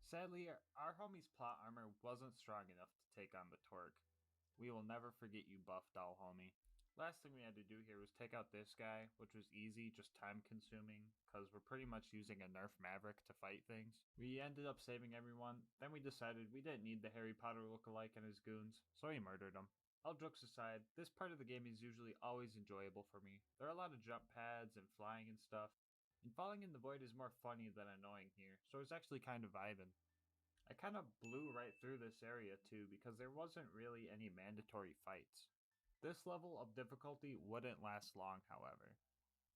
Sadly, our homie's plot armor wasn't strong enough to take on the Torque. We will never forget you, buff doll homie. Last thing we had to do here was take out this guy, which was easy, just time consuming, because we're pretty much using a Nerf Maverick to fight things. We ended up saving everyone, then we decided we didn't need the Harry Potter lookalike and his goons, so we murdered him. All jokes aside, this part of the game is usually always enjoyable for me. There are a lot of jump pads and flying and stuff, and falling in the void is more funny than annoying here, so it's actually kind of vibing. I kind of blew right through this area too because there wasn't really any mandatory fights. This level of difficulty wouldn't last long, however.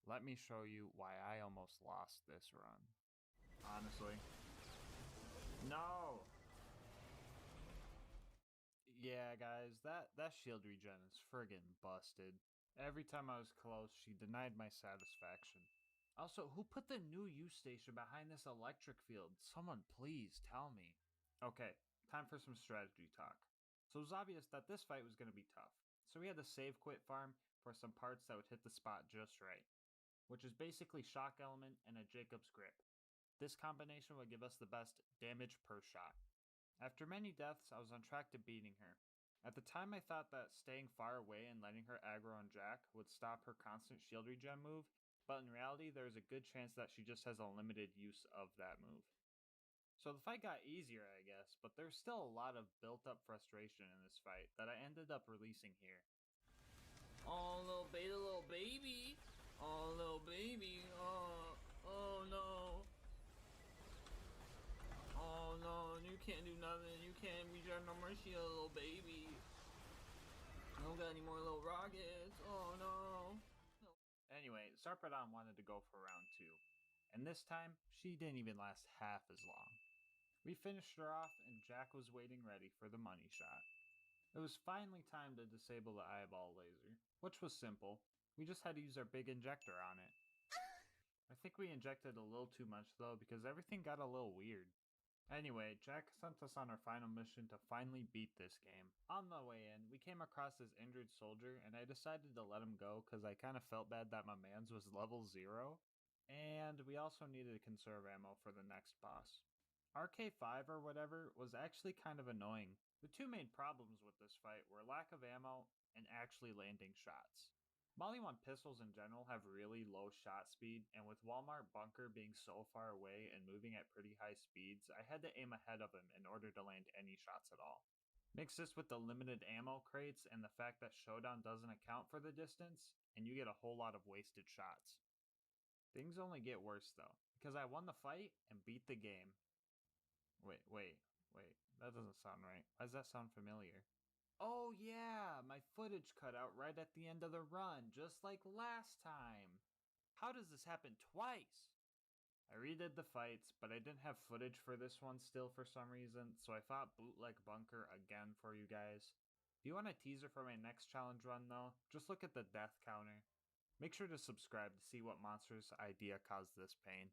Let me show you why I almost lost this run. Honestly. No! Yeah, guys, that shield regen is friggin' busted. Every time I was close, she denied my satisfaction. Also, who put the new use station behind this electric field? Someone please tell me. Okay, time for some strategy talk. So it was obvious that this fight was going to be tough. So we had to save quit farm for some parts that would hit the spot just right, which is basically shock element and a Jacob's grip. This combination would give us the best damage per shot. After many deaths, I was on track to beating her. At the time, I thought that staying far away and letting her aggro on Jack would stop her constant shield regen move, but in reality, there is a good chance that she just has a limited use of that move. So the fight got easier, I guess, but there's still a lot of built-up frustration in this fight that I ended up releasing here. Oh, little baby. Oh, little baby. Oh no. Oh no, you can't do nothing. You can't regen no more shield, little baby. I don't got any more little rockets. Oh no. Anyway, Sarpedon wanted to go for round 2, and this time, she didn't even last half as long. We finished her off, and Jack was waiting ready for the money shot. It was finally time to disable the eyeball laser, which was simple. We just had to use our big injector on it. I think we injected a little too much though, because everything got a little weird. Anyway, Jack sent us on our final mission to finally beat this game. On the way in, we came across this injured soldier, and I decided to let him go because I kind of felt bad that my man's was level 0. And we also needed to conserve ammo for the next boss. RK5 or whatever was actually kind of annoying. The two main problems with this fight were lack of ammo and actually landing shots. Molly 1 pistols in general have really low shot speed, and with Walmart Bunker being so far away and moving at pretty high speeds, I had to aim ahead of him in order to land any shots at all. Mix this with the limited ammo crates and the fact that Showdown doesn't account for the distance, and you get a whole lot of wasted shots. Things only get worse though, because I won the fight and beat the game. Wait, that doesn't sound right. Why does that sound familiar? Oh yeah, my footage cut out right at the end of the run, just like last time. How does this happen twice? I redid the fights, but I didn't have footage for this one still for some reason, so I fought Bootleg Bunker again for you guys. If you want a teaser for my next challenge run though, just look at the death counter. Make sure to subscribe to see what monster's idea caused this pain.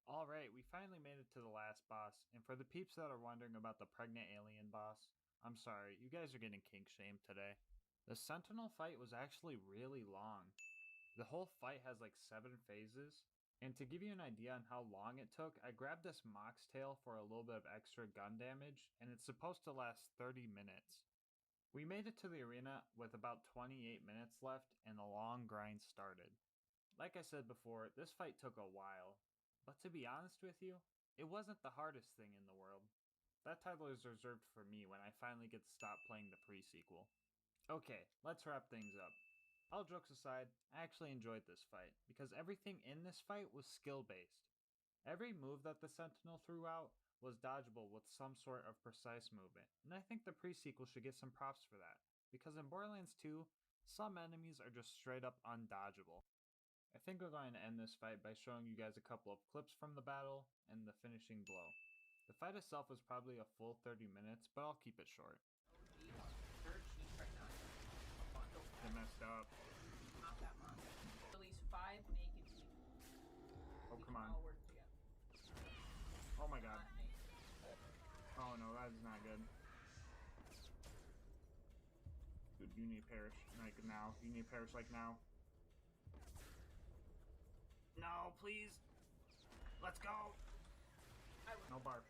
Alright, we finally made it to the last boss, and for the peeps that are wondering about the pregnant alien boss, I'm sorry, you guys are getting kink shamed today. The Sentinel fight was actually really long. The whole fight has like 7 phases, and to give you an idea on how long it took, I grabbed this Mox Tail for a little bit of extra gun damage, and it's supposed to last 30 minutes. We made it to the arena with about 28 minutes left, and the long grind started. Like I said before, this fight took a while, but to be honest with you, it wasn't the hardest thing in the world. That title is reserved for me when I finally get to stop playing the pre-sequel. Okay, let's wrap things up. All jokes aside, I actually enjoyed this fight, because everything in this fight was skill-based. Every move that the Sentinel threw out was dodgeable with some sort of precise movement, and I think the pre-sequel should get some props for that, because in Borderlands 2, some enemies are just straight up undodgeable. I think we're going to end this fight by showing you guys a couple of clips from the battle and the finishing blow. The fight itself was probably a full 30 minutes, but I'll keep it short. I messed up. Not that much. Release 5 naked people. Oh, We come can on. all work together. Oh my god. Oh no, that is not good. Dude, you need to perish like now. You need to perish like now. No, please. Let's go. No barf.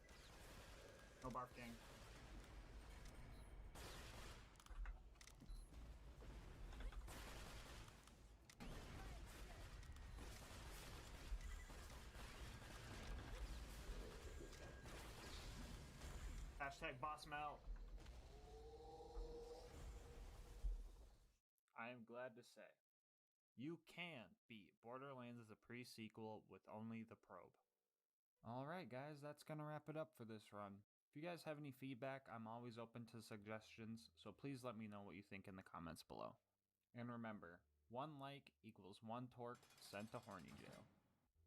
No barf, gang. Hashtag boss melt. I am glad to say, you can beat Borderlands as a pre-sequel with only the probe. Alright guys, that's gonna wrap it up for this run. If you guys have any feedback, I'm always open to suggestions, so please let me know what you think in the comments below. And remember, 1 like equals 1 torque sent to horny jail.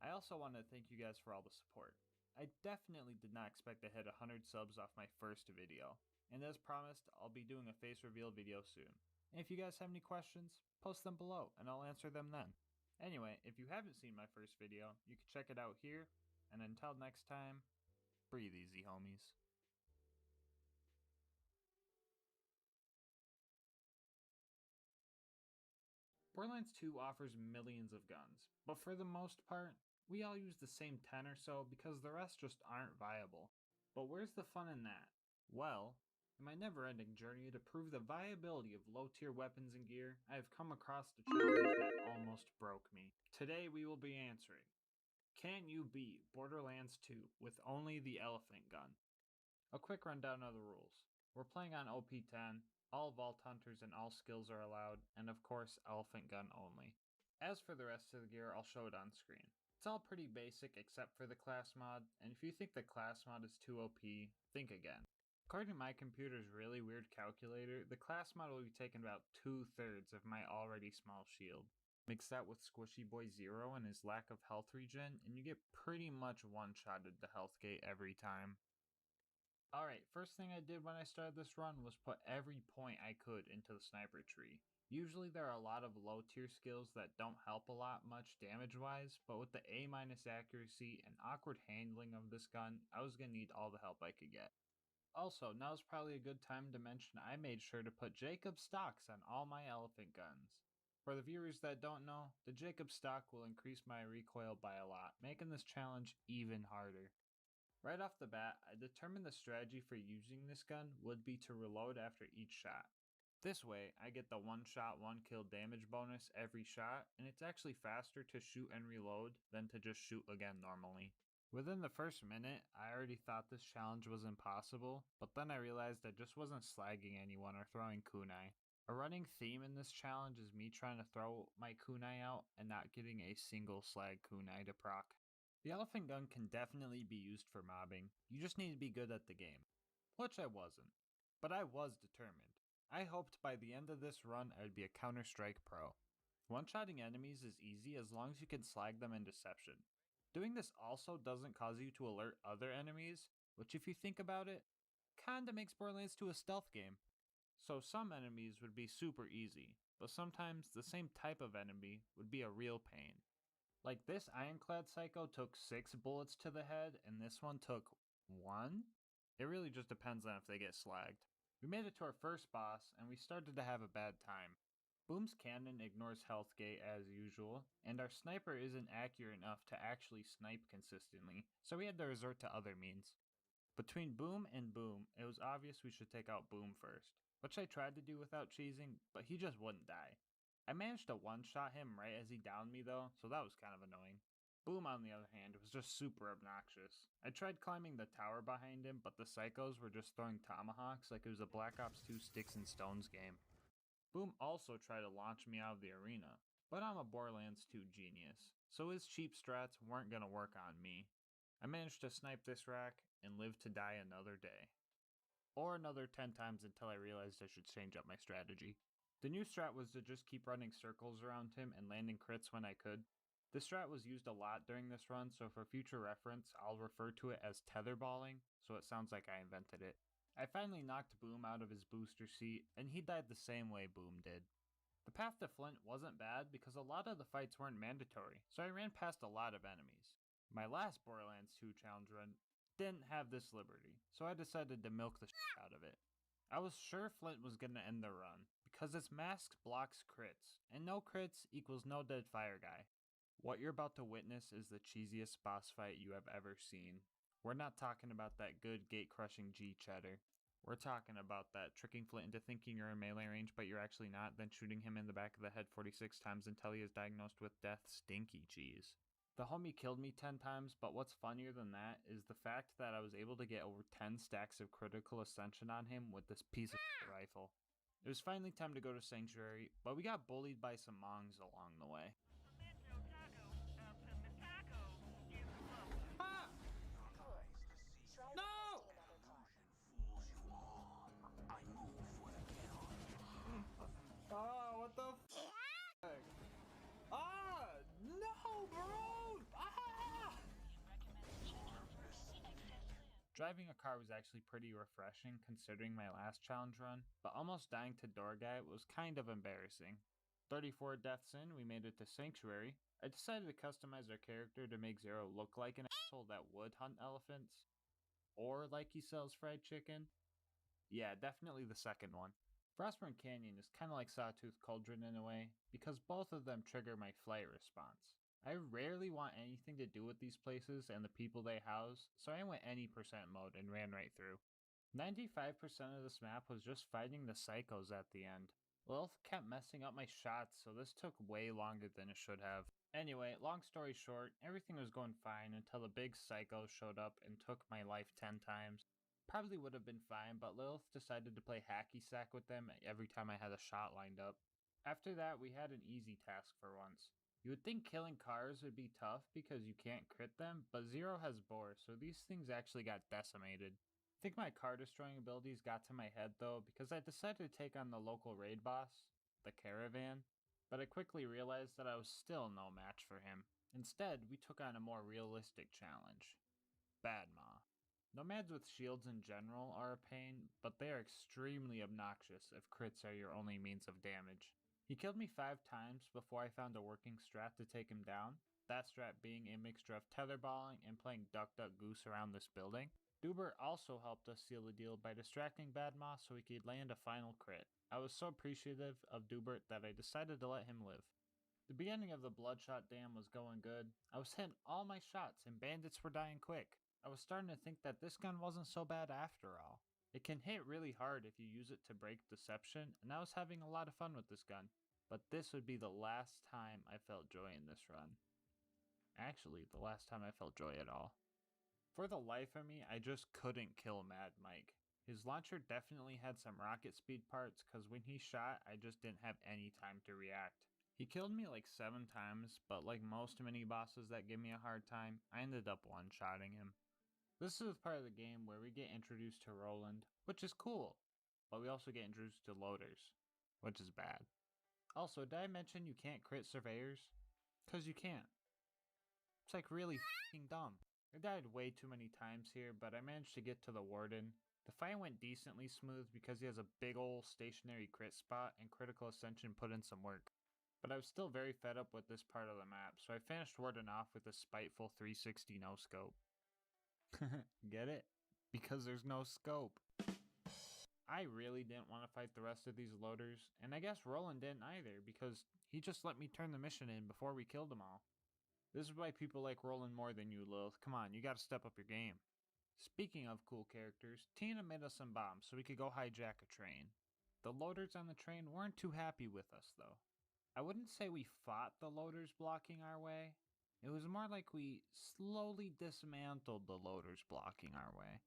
I also want to thank you guys for all the support. I definitely did not expect to hit 100 subs off my first video, and as promised, I'll be doing a face reveal video soon. And if you guys have any questions, post them below and I'll answer them then. Anyway, if you haven't seen my first video, you can check it out here, and until next time, breathe easy, homies. Borderlands 2 offers millions of guns, but for the most part, we all use the same 10 or so because the rest just aren't viable. But where's the fun in that? Well, in my never-ending journey to prove the viability of low-tier weapons and gear, I have come across the challenge that almost broke me. Today we will be answering, can you beat Borderlands 2 with only the elephant gun? A quick rundown of the rules. We're playing on OP10, all Vault Hunters and all skills are allowed, and of course elephant gun only. As for the rest of the gear, I'll show it on screen. It's all pretty basic except for the class mod, and if you think the class mod is too OP, think again. According to my computer's really weird calculator, the class mod will be taking about 2/3 of my already small shield. Mix that with Squishy Boy Zero and his lack of health regen, and you get pretty much one-shotted to health gate every time. Alright, first thing I did when I started this run was put every point I could into the sniper tree. Usually there are a lot of low tier skills that don't help a lot much damage wise, but with the A- accuracy and awkward handling of this gun, I was gonna need all the help I could get. Also, now's probably a good time to mention I made sure to put Jacob stocks on all my elephant guns. For the viewers that don't know, the Jacob stock will increase my recoil by a lot, making this challenge even harder. Right off the bat, I determined the strategy for using this gun would be to reload after each shot. This way, I get the 1 shot, 1 kill damage bonus every shot, and it's actually faster to shoot and reload than to just shoot again normally. Within the first minute, I already thought this challenge was impossible, but then I realized I just wasn't slagging anyone or throwing kunai. A running theme in this challenge is me trying to throw my kunai out and not getting a single slag kunai to proc. The elephant gun can definitely be used for mobbing, you just need to be good at the game. Which I wasn't, but I was determined. I hoped by the end of this run I'd be a Counter-Strike pro. One-shotting enemies is easy as long as you can slag them in deception. Doing this also doesn't cause you to alert other enemies, which if you think about it, kinda makes Borderlands 2 a stealth game. So some enemies would be super easy, but sometimes the same type of enemy would be a real pain. Like this Ironclad Psycho took 6 bullets to the head, and this one took 1? It really just depends on if they get slagged. We made it to our first boss, and we started to have a bad time. Boom's cannon ignores health gate as usual, and our sniper isn't accurate enough to actually snipe consistently, so we had to resort to other means. Between Boom and Boom, it was obvious we should take out Boom first, which I tried to do without cheesing, but he just wouldn't die. I managed to one-shot him right as he downed me though, so that was kind of annoying. Boom, on the other hand, was just super obnoxious. I tried climbing the tower behind him, but the psychos were just throwing tomahawks like it was a Black Ops 2 Sticks and Stones game. Boom also tried to launch me out of the arena, but I'm a Borderlands 2 genius, so his cheap strats weren't gonna work on me. I managed to snipe this rack and live to die another day. Or another 10 times until I realized I should change up my strategy. The new strat was to just keep running circles around him and landing crits when I could. This strat was used a lot during this run, so for future reference, I'll refer to it as tetherballing, so it sounds like I invented it. I finally knocked Boom out of his booster seat, and he died the same way Boom did. The path to Flint wasn't bad because a lot of the fights weren't mandatory, so I ran past a lot of enemies. My last Borderlands 2 challenge run didn't have this liberty, so I decided to milk the shit out of it. I was sure Flint was gonna end the run, because its mask blocks crits, and no crits equals no dead fire guy. What you're about to witness is the cheesiest boss fight you have ever seen. We're not talking about that good gate-crushing G cheddar. We're talking about that tricking Flint into thinking you're in melee range but you're actually not, then shooting him in the back of the head 46 times until he is diagnosed with death stinky cheese. The homie killed me 10 times, but what's funnier than that is the fact that I was able to get over 10 stacks of critical ascension on him with this piece of rifle. It was finally time to go to Sanctuary, but we got bullied by some Mongs along the way. No! Oh, what the f***? Ah! No, bro! Ah! Driving a car was actually pretty refreshing considering my last challenge run, but almost dying to Door Guy was kind of embarrassing. 34 deaths in, we made it to Sanctuary. I decided to customize our character to make Zero look like an asshole that would hunt elephants. Or like he sells fried chicken. Yeah, definitely the second one. Frostburn Canyon is kinda like Sawtooth Cauldron in a way, because both of them trigger my flight response. I rarely want anything to do with these places and the people they house, so I went any percent mode and ran right through. 95% of this map was just fighting the psychos at the end. Lilith kept messing up my shots, so this took way longer than it should have. Anyway, long story short, everything was going fine until the big psycho showed up and took my life 10 times. Probably would have been fine, but Lilith decided to play hacky sack with them every time I had a shot lined up. After that, we had an easy task for once. You would think killing cars would be tough because you can't crit them, but Zero has Boar, so these things actually got decimated. I think my car destroying abilities got to my head though, because I decided to take on the local raid boss, the Caravan, but I quickly realized that I was still no match for him. Instead, we took on a more realistic challenge. Badmaw. Nomads with shields in general are a pain, but they are extremely obnoxious if crits are your only means of damage. He killed me 5 times before I found a working strat to take him down, that strat being a mixture of tetherballing and playing Duck Duck Goose around this building. Dubert also helped us seal the deal by distracting Badmaw so he could land a final crit. I was so appreciative of Dubert that I decided to let him live. The beginning of the Bloodshot Dam was going good. I was hitting all my shots and bandits were dying quick. I was starting to think that this gun wasn't so bad after all. It can hit really hard if you use it to break deception, and I was having a lot of fun with this gun. But this would be the last time I felt joy in this run. Actually, the last time I felt joy at all. For the life of me, I just couldn't kill Mad Mike. His launcher definitely had some rocket speed parts, cause when he shot, I just didn't have any time to react. He killed me like 7 times, but like most mini bosses that give me a hard time, I ended up one-shotting him. This is the part of the game where we get introduced to Roland, which is cool, but we also get introduced to loaders, which is bad. Also, did I mention you can't crit surveyors? Cause you can't. It's like really f***ing dumb. I died way too many times here, but I managed to get to the warden. The fight went decently smooth because he has a big ol' stationary crit spot and Critical Ascension put in some work. But I was still very fed up with this part of the map, so I finished warden off with a spiteful 360 no scope. Get it? Because there's no scope. I really didn't want to fight the rest of these loaders, and I guess Roland didn't either, because he just let me turn the mission in before we killed them all. This is why people like Roland more than you, Lilith. Come on, you gotta step up your game. Speaking of cool characters, Tina made us some bombs so we could go hijack a train. The loaders on the train weren't too happy with us, though. I wouldn't say we fought the loaders blocking our way. It was more like we slowly dismantled the loaders blocking our way.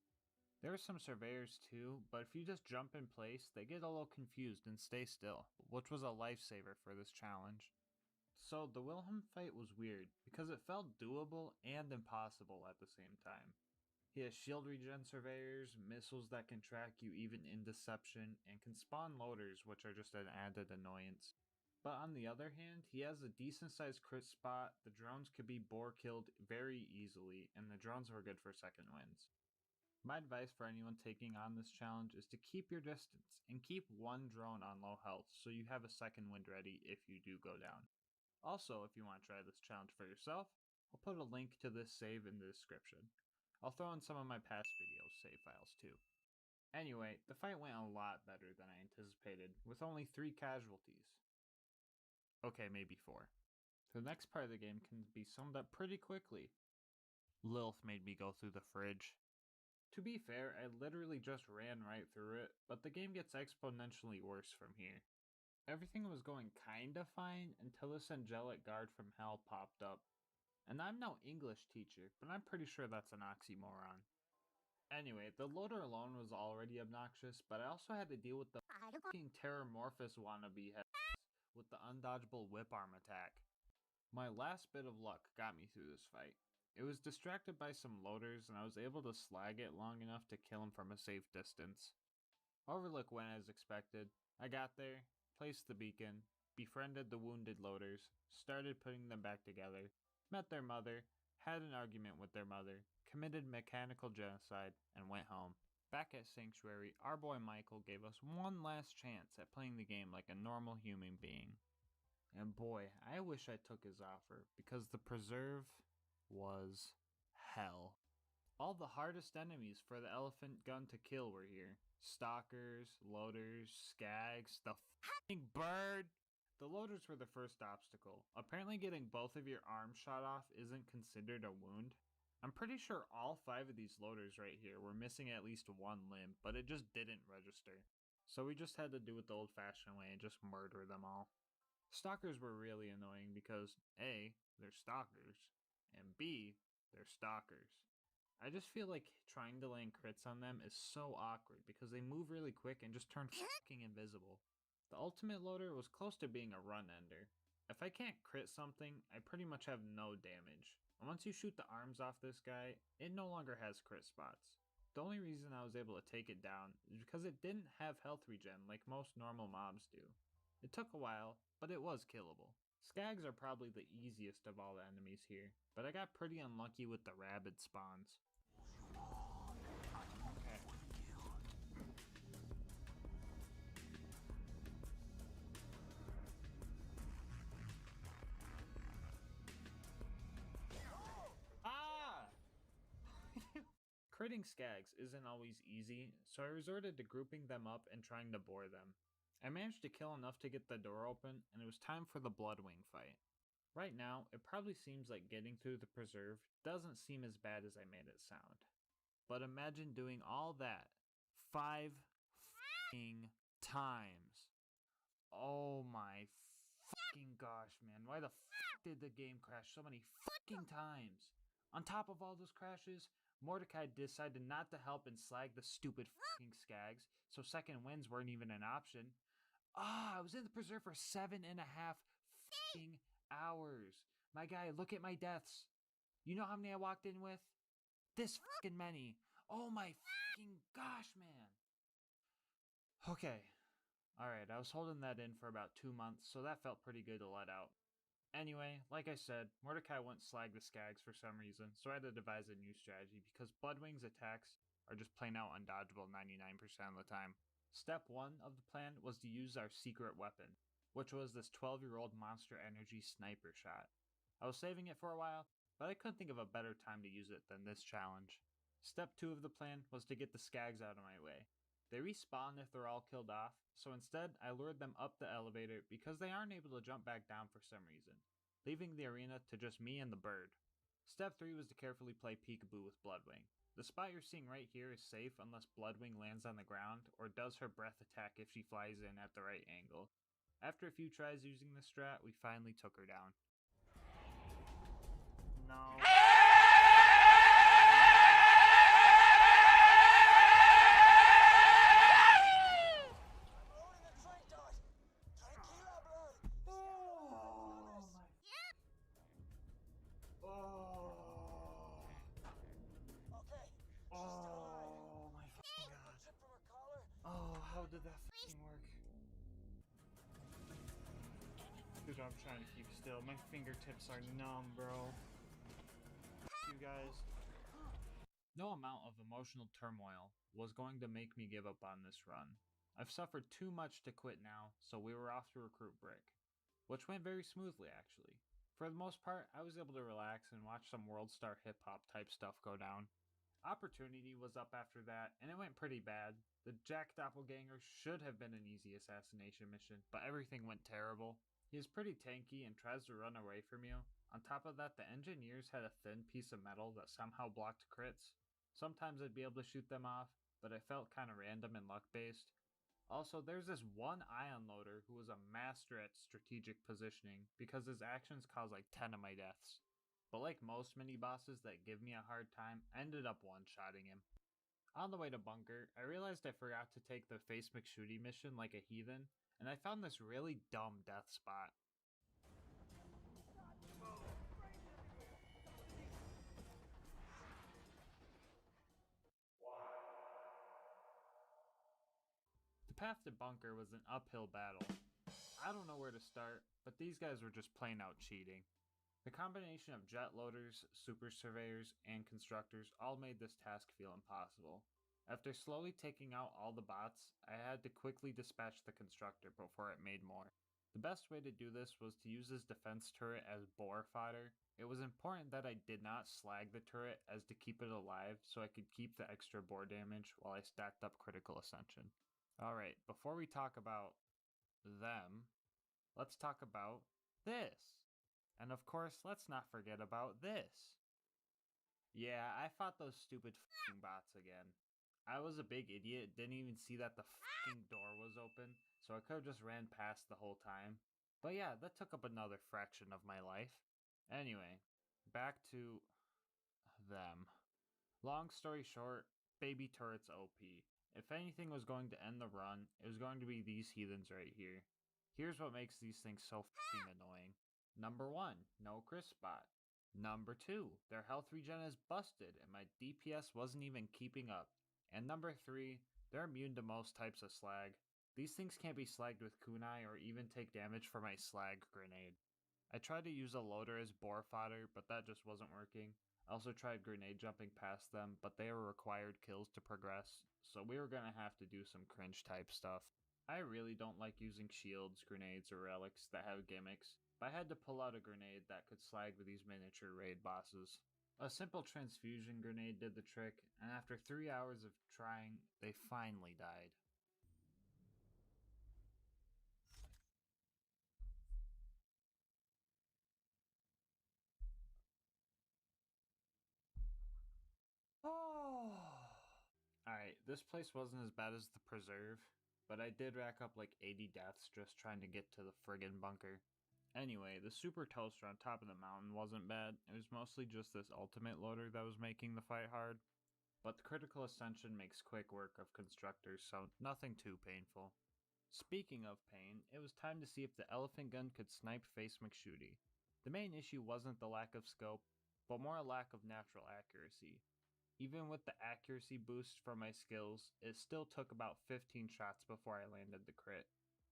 There are some surveyors too, but if you just jump in place, they get a little confused and stay still, which was a lifesaver for this challenge. So the Wilhelm fight was weird, because it felt doable and impossible at the same time. He has shield regen surveyors, missiles that can track you even in deception, and can spawn loaders, which are just an added annoyance. But on the other hand, he has a decent sized crit spot, the drones could be boar killed very easily, and the drones were good for second wins. My advice for anyone taking on this challenge is to keep your distance, and keep one drone on low health so you have a second wind ready if you do go down. Also, if you want to try this challenge for yourself, I'll put a link to this save in the description. I'll throw in some of my past videos save files too. Anyway, the fight went a lot better than I anticipated, with only 3 casualties. Okay, maybe 4. The next part of the game can be summed up pretty quickly. Lilith made me go through the fridge. To be fair, I literally just ran right through it, but the game gets exponentially worse from here. Everything was going kinda fine until this angelic guard from hell popped up. And I'm no English teacher, but I'm pretty sure that's an oxymoron. Anyway, the loader alone was already obnoxious, but I also had to deal with the f***ing Terramorphous wannabe heads with the undodgeable whip arm attack. My last bit of luck got me through this fight. It was distracted by some loaders, and I was able to slag it long enough to kill him from a safe distance. Overlook went as expected. I got there, placed the beacon, befriended the wounded loaders, started putting them back together, met their mother, had an argument with their mother, committed mechanical genocide, and went home. Back at Sanctuary, our boy Michael gave us one last chance at playing the game like a normal human being. And boy, I wish I took his offer, because the preserve was hell. All the hardest enemies for the elephant gun to kill were here. Stalkers, loaders, skags, the f***ing bird! The loaders were the first obstacle. Apparently getting both of your arms shot off isn't considered a wound. I'm pretty sure all 5 of these loaders right here were missing at least one limb, but it just didn't register. So we just had to do it the old-fashioned way and just murder them all. Stalkers were really annoying because A, they're stalkers, and B, they're stalkers. I just feel like trying to land crits on them is so awkward because they move really quick and just turn fucking invisible. The ultimate loader was close to being a run ender. If I can't crit something, I pretty much have no damage. And once you shoot the arms off this guy, it no longer has crit spots. The only reason I was able to take it down is because it didn't have health regen like most normal mobs do. It took a while, but it was killable. Skags are probably the easiest of all the enemies here, but I got pretty unlucky with the rabid spawns. Okay. Ah! Critting Skags isn't always easy, so I resorted to grouping them up and trying to bore them. I managed to kill enough to get the door open, and it was time for the Bloodwing fight. Right now, it probably seems like getting through the preserve doesn't seem as bad as I made it sound. But imagine doing all that 5 f***ing times. Oh my fucking gosh, man. Why the fuck did the game crash so many fucking times? On top of all those crashes, Mordecai decided not to help and slag the stupid fucking skags, so second wins weren't even an option. I was in the preserve for 7.5 fucking hours. My guy, look at my deaths. You know how many I walked in with? This fucking many. Oh my fucking gosh, man. Okay. Alright, I was holding that in for about 2 months, so that felt pretty good to let out. Anyway, like I said, Mordecai wouldn't slag the skags for some reason, so I had to devise a new strategy because Bloodwing's attacks are just plain out undodgeable 99% of the time. Step 1 of the plan was to use our secret weapon, which was this 12-year-old Monster Energy sniper shot. I was saving it for a while, but I couldn't think of a better time to use it than this challenge. Step 2 of the plan was to get the skags out of my way. They respawn if they're all killed off, so instead I lured them up the elevator because they aren't able to jump back down for some reason, leaving the arena to just me and the bird. Step 3 was to carefully play peekaboo with Bloodwing. The spot you're seeing right here is safe unless Bloodwing lands on the ground or does her breath attack if she flies in at the right angle. After a few tries using this strat, we finally took her down. No. Oh my fucking god. Oh, how did that fucking work? Dude, I'm trying to keep still. My fingertips are numb, bro. You guys. No amount of emotional turmoil was going to make me give up on this run. I've suffered too much to quit now, so we were off to recruit Brick, which went very smoothly actually. For the most part, I was able to relax and watch some World Star hip hop type stuff go down. Opportunity was up after that, and it went pretty bad. The Jack Doppelganger should have been an easy assassination mission, but everything went terrible. He is pretty tanky and tries to run away from you. On top of that, the engineers had a thin piece of metal that somehow blocked crits. Sometimes I'd be able to shoot them off, but it felt kinda random and luck-based. Also, there's this one ion loader who was a master at strategic positioning because his actions caused like 10 of my deaths. But like most mini-bosses that give me a hard time, I ended up one-shotting him. On the way to bunker, I realized I forgot to take the Face McShooty mission like a heathen, and I found this really dumb death spot. The path to bunker was an uphill battle. I don't know where to start, but these guys were just plain out cheating. The combination of jet loaders, super surveyors, and constructors all made this task feel impossible. After slowly taking out all the bots, I had to quickly dispatch the constructor before it made more. The best way to do this was to use his defense turret as bore fodder. It was important that I did not slag the turret as to keep it alive so I could keep the extra bore damage while I stacked up critical ascension. Alright, before we talk about them, let's talk about this. And of course, let's not forget about this. Yeah, I fought those stupid f***ing bots again. I was a big idiot, didn't even see that the f***ing door was open, so I could have just ran past the whole time. But yeah, that took up another fraction of my life. Anyway, back to them. Long story short, baby turret's OP. If anything was going to end the run, it was going to be these heathens right here. Here's what makes these things so f***ing annoying. Number 1, no crisp spot. Number 2, their health regen is busted and my DPS wasn't even keeping up. And number 3, they're immune to most types of slag. These things can't be slagged with kunai or even take damage from my slag grenade. I tried to use a loader as bore fodder, but that just wasn't working. I also tried grenade jumping past them, but they were required kills to progress, so we were gonna have to do some cringe type stuff. I really don't like using shields, grenades, or relics that have gimmicks, but I had to pull out a grenade that could slag with these miniature raid bosses. A simple transfusion grenade did the trick, and after 3 hours of trying, they finally died. Alright, this place wasn't as bad as the preserve, but I did rack up like 80 deaths just trying to get to the friggin' bunker. Anyway, the super toaster on top of the mountain wasn't bad. It was mostly just this ultimate loader that was making the fight hard. But the critical ascension makes quick work of constructors, so nothing too painful. Speaking of pain, it was time to see if the elephant gun could snipe face McShooty. The main issue wasn't the lack of scope, but more a lack of natural accuracy. Even with the accuracy boost from my skills, it still took about 15 shots before I landed the crit.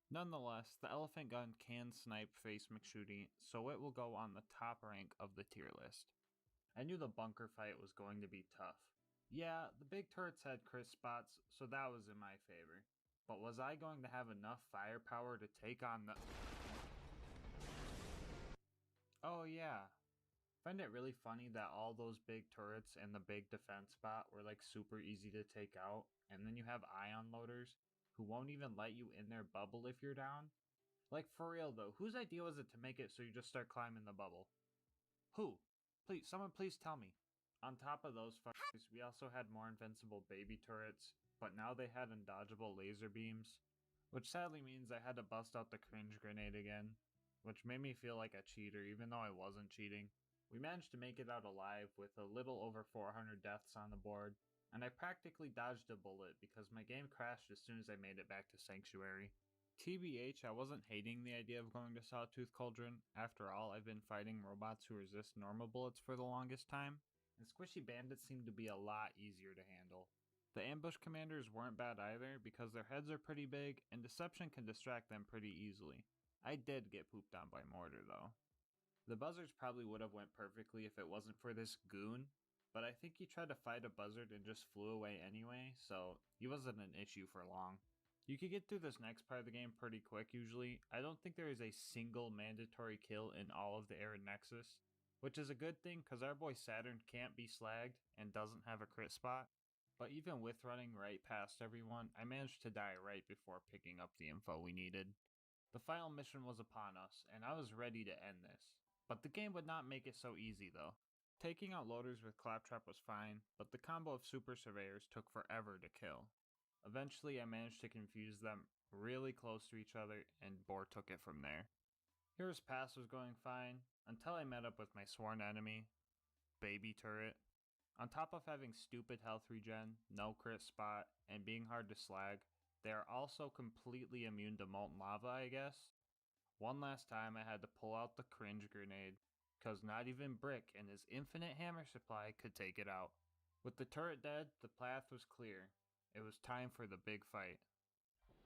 Nonetheless, the elephant gun can snipe face McShooty, so it will go on the top rank of the tier list. I knew the bunker fight was going to be tough. Yeah, the big turrets had crit spots, so that was in my favor. But was I going to have enough firepower to take on the... Oh yeah. Find it really funny that all those big turrets and the big defense spot were like super easy to take out, and then you have ion loaders who won't even let you in their bubble if you're down? Like for real though, whose idea was it to make it so you just start climbing the bubble? Who? Please, someone please tell me. On top of those fuckers, we also had more invincible baby turrets, but now they had undodgeable laser beams, which sadly means I had to bust out the cringe grenade again, which made me feel like a cheater even though I wasn't cheating. We managed to make it out alive with a little over 400 deaths on the board, and I practically dodged a bullet because my game crashed as soon as I made it back to Sanctuary. TBH, I wasn't hating the idea of going to Sawtooth Cauldron. After all, I've been fighting robots who resist normal bullets for the longest time, and squishy bandits seem to be a lot easier to handle. The ambush commanders weren't bad either because their heads are pretty big and deception can distract them pretty easily. I did get pooped on by mortar though. The buzzards probably would have went perfectly if it wasn't for this goon, but I think he tried to fight a buzzard and just flew away anyway, so he wasn't an issue for long. You could get through this next part of the game pretty quick usually. I don't think there is a single mandatory kill in all of the Arid Nexus, which is a good thing because our boy Saturn can't be slagged and doesn't have a crit spot. But even with running right past everyone, I managed to die right before picking up the info we needed. The final mission was upon us, and I was ready to end this. But the game would not make it so easy though. Taking out loaders with Claptrap was fine, but the combo of super surveyors took forever to kill. Eventually I managed to confuse them really close to each other, and Boar took it from there. Hero's Pass was going fine, until I met up with my sworn enemy, Baby Turret. On top of having stupid health regen, no crit spot, and being hard to slag, they are also completely immune to molten lava, I guess. One last time I had to pull out the cringe grenade, cause not even Brick and his infinite hammer supply could take it out. With the turret dead, the path was clear. It was time for the big fight.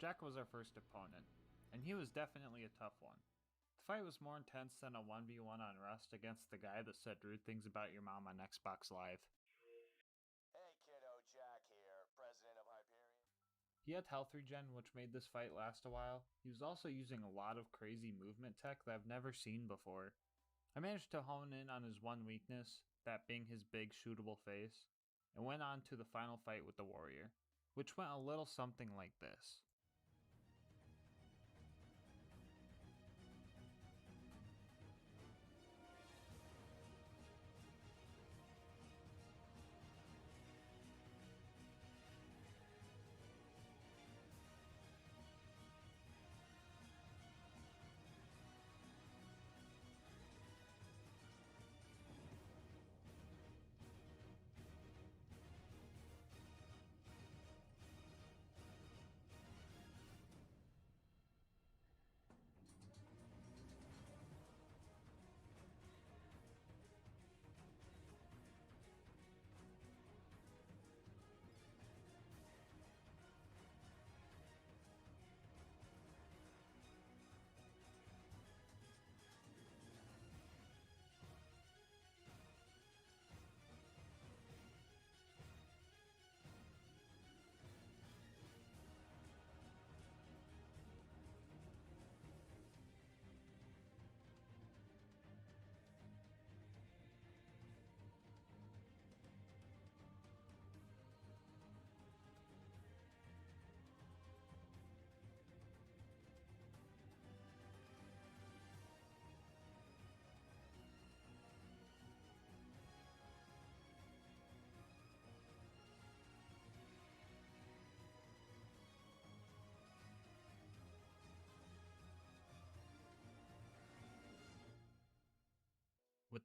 Jack was our first opponent, and he was definitely a tough one. The fight was more intense than a 1v1 on Rust against the guy that said rude things about your mom on Xbox Live. Hey kiddo, Jack here, president of Hyperion. He had health regen, which made this fight last a while. He was also using a lot of crazy movement tech that I've never seen before. I managed to hone in on his one weakness, that being his big shootable face, and went on to the final fight with the warrior, which went a little something like this.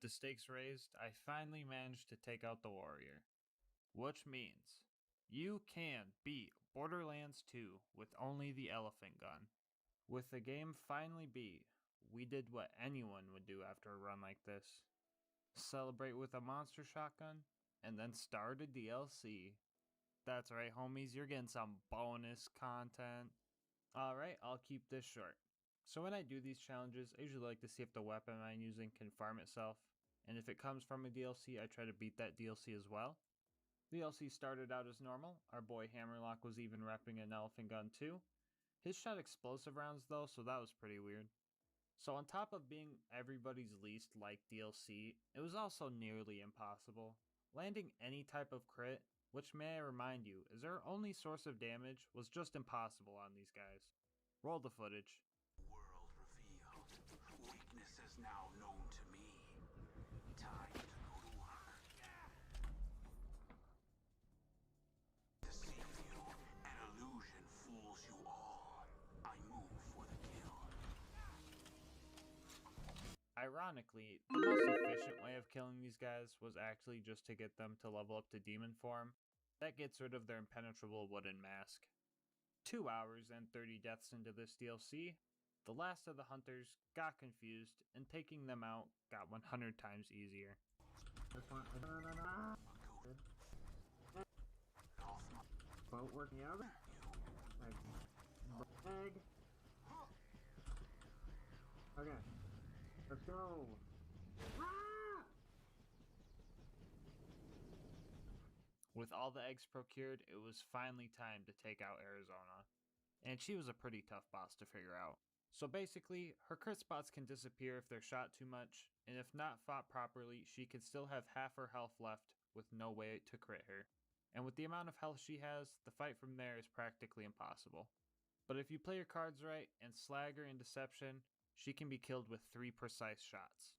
With the stakes raised, I finally managed to take out the warrior. Which means you can beat Borderlands 2 with only the elephant gun. With the game finally beat, we did what anyone would do after a run like this. Celebrate with a monster shotgun, and then start a DLC. That's right, homies, you're getting some bonus content. Alright, I'll keep this short. So when I do these challenges, I usually like to see if the weapon I'm using can farm itself, and if it comes from a DLC, I try to beat that DLC as well. The DLC started out as normal. Our boy Hammerlock was even repping an elephant gun too. His shot explosive rounds though, so that was pretty weird. So on top of being everybody's least liked DLC, it was also nearly impossible. Landing any type of crit, which may I remind you is their only source of damage, was just impossible on these guys. Roll the footage. World revealed. Weakness is now known to me. Time to go to work. Deceive you. An illusion fools you all. I move for the kill. Ironically, the most efficient way of killing these guys was actually just to get them to level up to demon form. That gets rid of their impenetrable wooden mask. 2 hours and 30 deaths into this DLC, the last of the hunters got confused, and taking them out got 100 times easier. Boat working out? Egg. Okay, let's go. With all the eggs procured, it was finally time to take out Arizona. And she was a pretty tough boss to figure out. So basically, her crit spots can disappear if they're shot too much, and if not fought properly, she can still have half her health left with no way to crit her. And with the amount of health she has, the fight from there is practically impossible. But if you play your cards right and slag her in deception, she can be killed with 3 precise shots.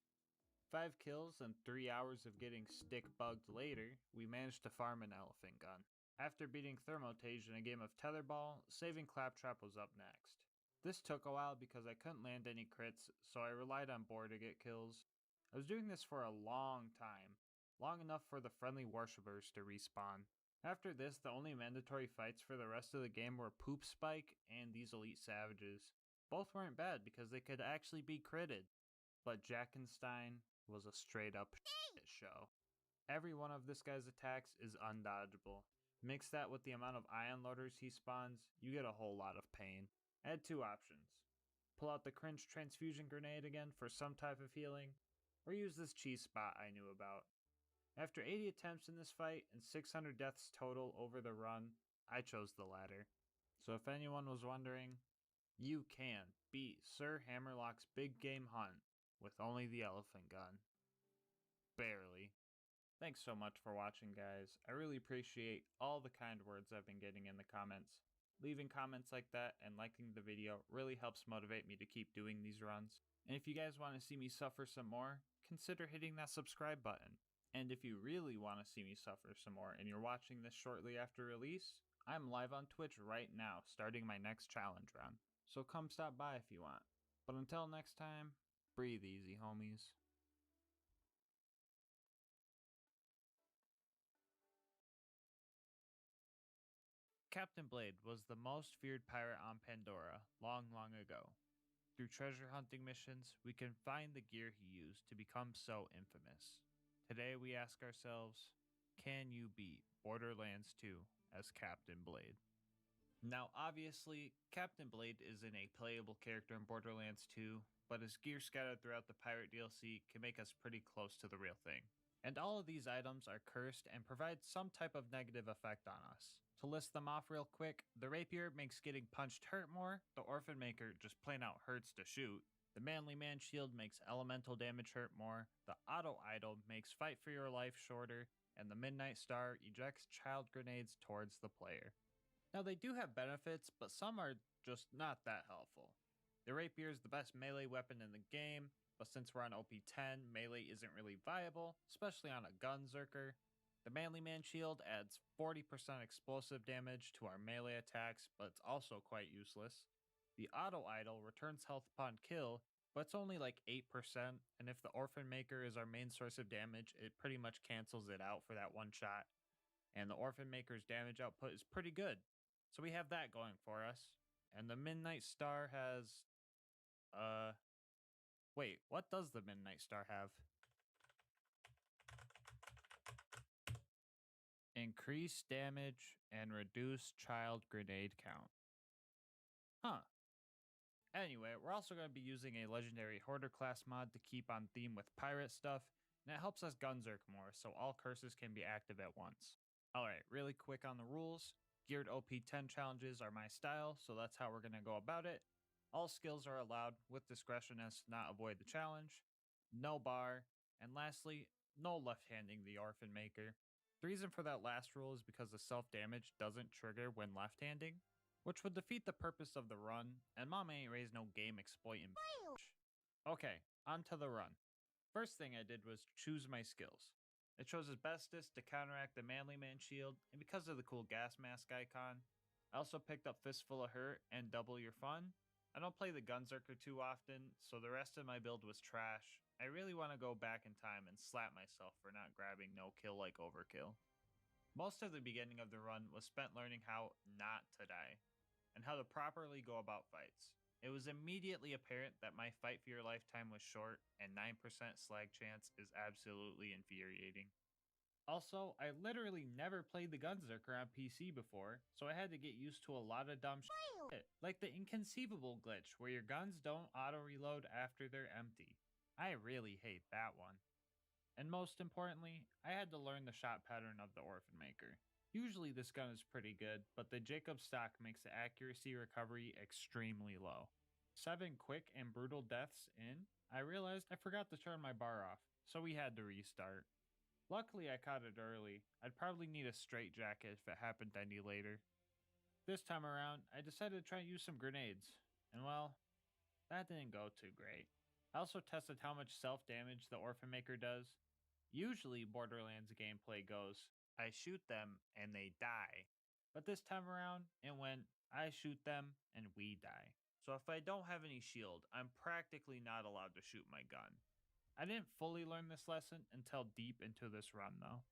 5 kills and 3 hours of getting stick bugged later, we managed to farm an elephant gun. After beating Thermotage in a game of Tetherball, saving Claptrap was up next. This took a while because I couldn't land any crits, so I relied on Boar to get kills. I was doing this for a long time, long enough for the friendly worshippers to respawn. After this, the only mandatory fights for the rest of the game were Poop Spike and these elite savages. Both weren't bad because they could actually be critted, but Jackenstein was a straight up shit show. Every one of this guy's attacks is undodgeable. Mix that with the amount of ion loaders he spawns, you get a whole lot of pain. I had 2 options. Pull out the cringe transfusion grenade again for some type of healing, or use this cheese spot I knew about. After 80 attempts in this fight and 600 deaths total over the run, I chose the latter. So if anyone was wondering, you can beat Sir Hammerlock's big game hunt with only the elephant gun. Barely. Thanks so much for watching, guys. I really appreciate all the kind words I've been getting in the comments. Leaving comments like that and liking the video really helps motivate me to keep doing these runs. And if you guys want to see me suffer some more, consider hitting that subscribe button. And if you really want to see me suffer some more and you're watching this shortly after release, I'm live on Twitch right now starting my next challenge run. So come stop by if you want. But until next time, breathe easy, homies. Captain Blade was the most feared pirate on Pandora long, long ago. Through treasure hunting missions, we can find the gear he used to become so infamous. Today we ask ourselves, can you beat Borderlands 2 as Captain Blade? Now obviously, Captain Blade isn't a playable character in Borderlands 2, but his gear scattered throughout the pirate DLC can make us pretty close to the real thing. And all of these items are cursed and provide some type of negative effect on us. To list them off real quick, the rapier makes getting punched hurt more, the orphan maker just plain out hurts to shoot, the manly man shield makes elemental damage hurt more, the auto idol makes fight for your life shorter, and the midnight star ejects child grenades towards the player. Now they do have benefits, but some are just not that helpful. The rapier is the best melee weapon in the game, but since we're on OP10, melee isn't really viable, especially on a gunzerker. The Manly Man shield adds 40% explosive damage to our melee attacks, but it's also quite useless. The auto idol returns health upon kill, but it's only like 8%, and if the Orphan Maker is our main source of damage, it pretty much cancels it out for that one shot. And the Orphan Maker's damage output is pretty good. So we have that going for us. And the Midnight Star has wait, what does the Midnight Star have? Increased damage and reduced child grenade count. Huh. Anyway, we're also going to be using a legendary Hoarder class mod to keep on theme with pirate stuff, and it helps us gunzerk more, so all curses can be active at once. Alright, really quick on the rules. Geared OP 10 challenges are my style, so that's how we're going to go about it. All skills are allowed with discretion as to not avoid the challenge. No bar. And lastly, no left-handing the Orphan Maker. The reason for that last rule is because the self-damage doesn't trigger when left-handing, which would defeat the purpose of the run, and Mama ain't raised no game exploiting bitch. Okay, on to the run. First thing I did was choose my skills. I chose Asbestos to counteract the Manly Man shield, and because of the cool gas mask icon. I also picked up Fistful of Hurt and Double Your Fun. I don't play the Gunzerker too often, so the rest of my build was trash. I really want to go back in time and slap myself for not grabbing no kill like overkill. Most of the beginning of the run was spent learning how not to die, and how to properly go about fights. It was immediately apparent that my fight for your lifetime was short, and 9% slag chance is absolutely infuriating. Also, I literally never played the Gunzerker on PC before, so I had to get used to a lot of dumb shit, like the inconceivable glitch where your guns don't auto-reload after they're empty. I really hate that one. And most importantly, I had to learn the shot pattern of the Orphan Maker. Usually this gun is pretty good, but the Jacob stock makes the accuracy recovery extremely low. 7 quick and brutal deaths in, I realized I forgot to turn my bar off, so we had to restart. Luckily I caught it early. I'd probably need a straitjacket if it happened any later. This time around, I decided to try and use some grenades, and well, that didn't go too great. I also tested how much self-damage the Orphan Maker does. Usually Borderlands gameplay goes, I shoot them and they die. But this time around, it went, I shoot them and we die. So if I don't have any shield, I'm practically not allowed to shoot my gun. I didn't fully learn this lesson until deep into this run though.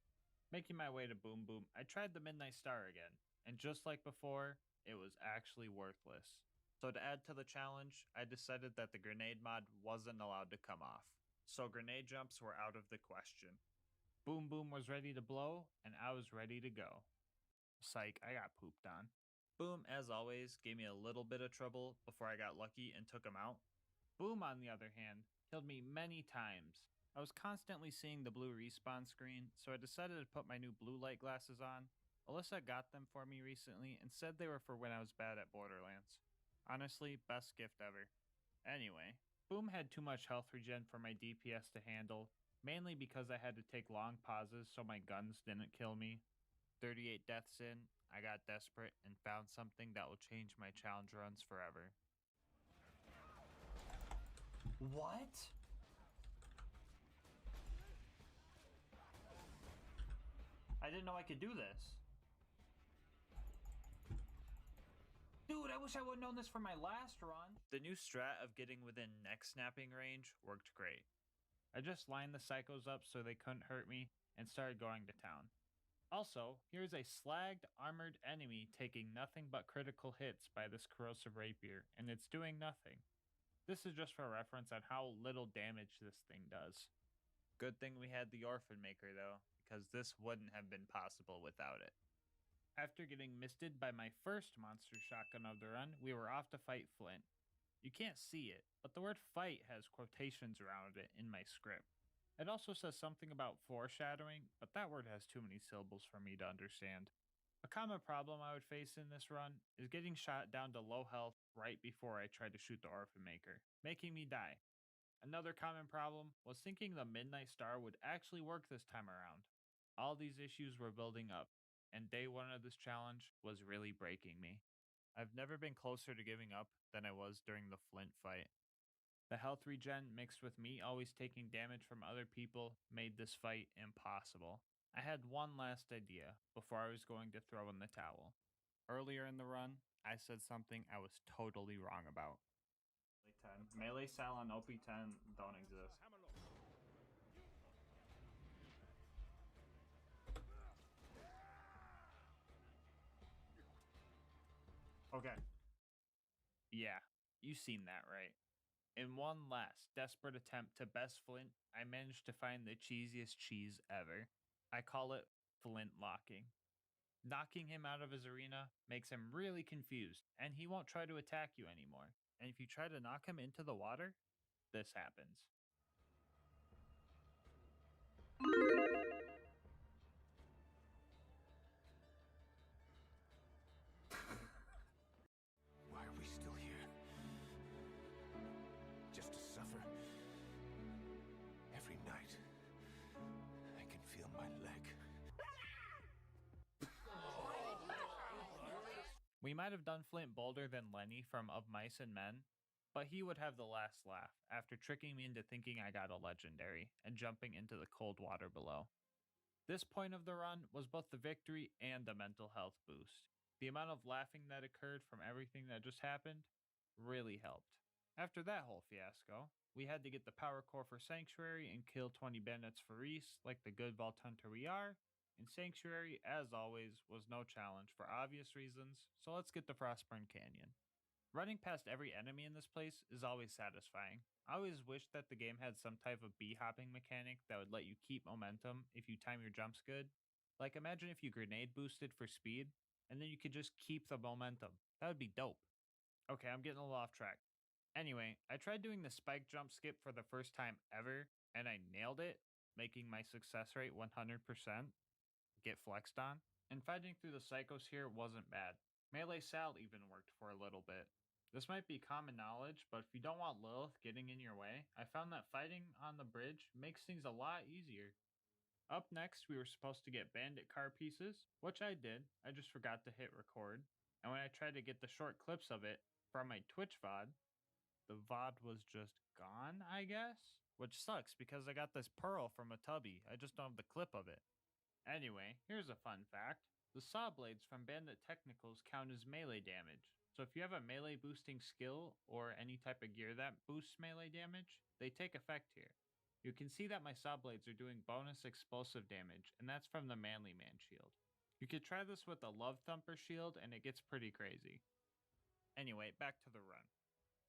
Making my way to Boom Boom, I tried the Midnight Star again, and just like before, it was actually worthless. So to add to the challenge, I decided that the grenade mod wasn't allowed to come off. So grenade jumps were out of the question. Boom Boom was ready to blow, and I was ready to go. Psych, I got pooped on. Boom, as always, gave me a little bit of trouble before I got lucky and took him out. Boom, on the other hand, killed me many times. I was constantly seeing the blue respawn screen, so I decided to put my new blue light glasses on. Alyssa got them for me recently and said they were for when I was bad at Borderlands. Honestly, best gift ever. Anyway, Boom had too much health regen for my DPS to handle, mainly because I had to take long pauses so my guns didn't kill me. 38 deaths in, I got desperate and found something that will change my challenge runs forever. What? I didn't know I could do this. Dude, I wish I would've known this from my last run. The new strat of getting within neck snapping range worked great. I just lined the psychos up so they couldn't hurt me and started going to town. Also, here's a slagged armored enemy taking nothing but critical hits by this corrosive rapier, and it's doing nothing. This is just for reference on how little damage this thing does. Good thing we had the Orphan Maker though, because this wouldn't have been possible without it. After getting misted by my first monster shotgun of the run, we were off to fight Flint. You can't see it, but the word fight has quotations around it in my script. It also says something about foreshadowing, but that word has too many syllables for me to understand. A common problem I would face in this run is getting shot down to low health right before I tried to shoot the Orphan Maker, making me die. Another common problem was thinking the Midnight Star would actually work this time around. All these issues were building up, and day one of this challenge was really breaking me. I've never been closer to giving up than I was during the Flint fight. The health regen mixed with me always taking damage from other people made this fight impossible. I had one last idea before I was going to throw in the towel. Earlier in the run, I said something I was totally wrong about. 10. Melee Sal on OP10 don't exist. Okay. Yeah, you seen that right. In one last desperate attempt to best Flint, I managed to find the cheesiest cheese ever. I call it Flint locking. Knocking him out of his arena makes him really confused, and he won't try to attack you anymore. And if you try to knock him into the water, this happens. Why are we still here? Just to suffer? Every night, I can feel my leg. We might have done Flint bolder than Lenny from Of Mice and Men, but he would have the last laugh after tricking me into thinking I got a legendary and jumping into the cold water below. This point of the run was both the victory and a mental health boost. The amount of laughing that occurred from everything that just happened really helped. After that whole fiasco, we had to get the power core for Sanctuary and kill 20 bandits for Reese like the good vault hunter we are, and Sanctuary, as always, was no challenge for obvious reasons, so let's get to Frostburn Canyon. Running past every enemy in this place is always satisfying. I always wish that the game had some type of bee-hopping mechanic that would let you keep momentum if you time your jumps good. Like imagine if you grenade boosted for speed, and then you could just keep the momentum. That would be dope. Okay, I'm getting a little off track. Anyway, I tried doing the spike jump skip for the first time ever, and I nailed it, making my success rate 100%. Get flexed on. And fighting through the psychos here wasn't bad. Melee Sal even worked for a little bit. This might be common knowledge, but if you don't want Lilith getting in your way, I found that fighting on the bridge makes things a lot easier. Up next, we were supposed to get bandit car pieces, which I did, I just forgot to hit record. And when I tried to get the short clips of it from my Twitch VOD, the VOD was just gone, I guess? Which sucks because I got this pearl from a tubby, I just don't have the clip of it. Anyway, here's a fun fact. The saw blades from Bandit Technicals count as melee damage. So if you have a melee boosting skill or any type of gear that boosts melee damage, they take effect here. You can see that my saw blades are doing bonus explosive damage, and that's from the Manly Man shield. You could try this with a Love Thumper shield and it gets pretty crazy. Anyway, back to the run.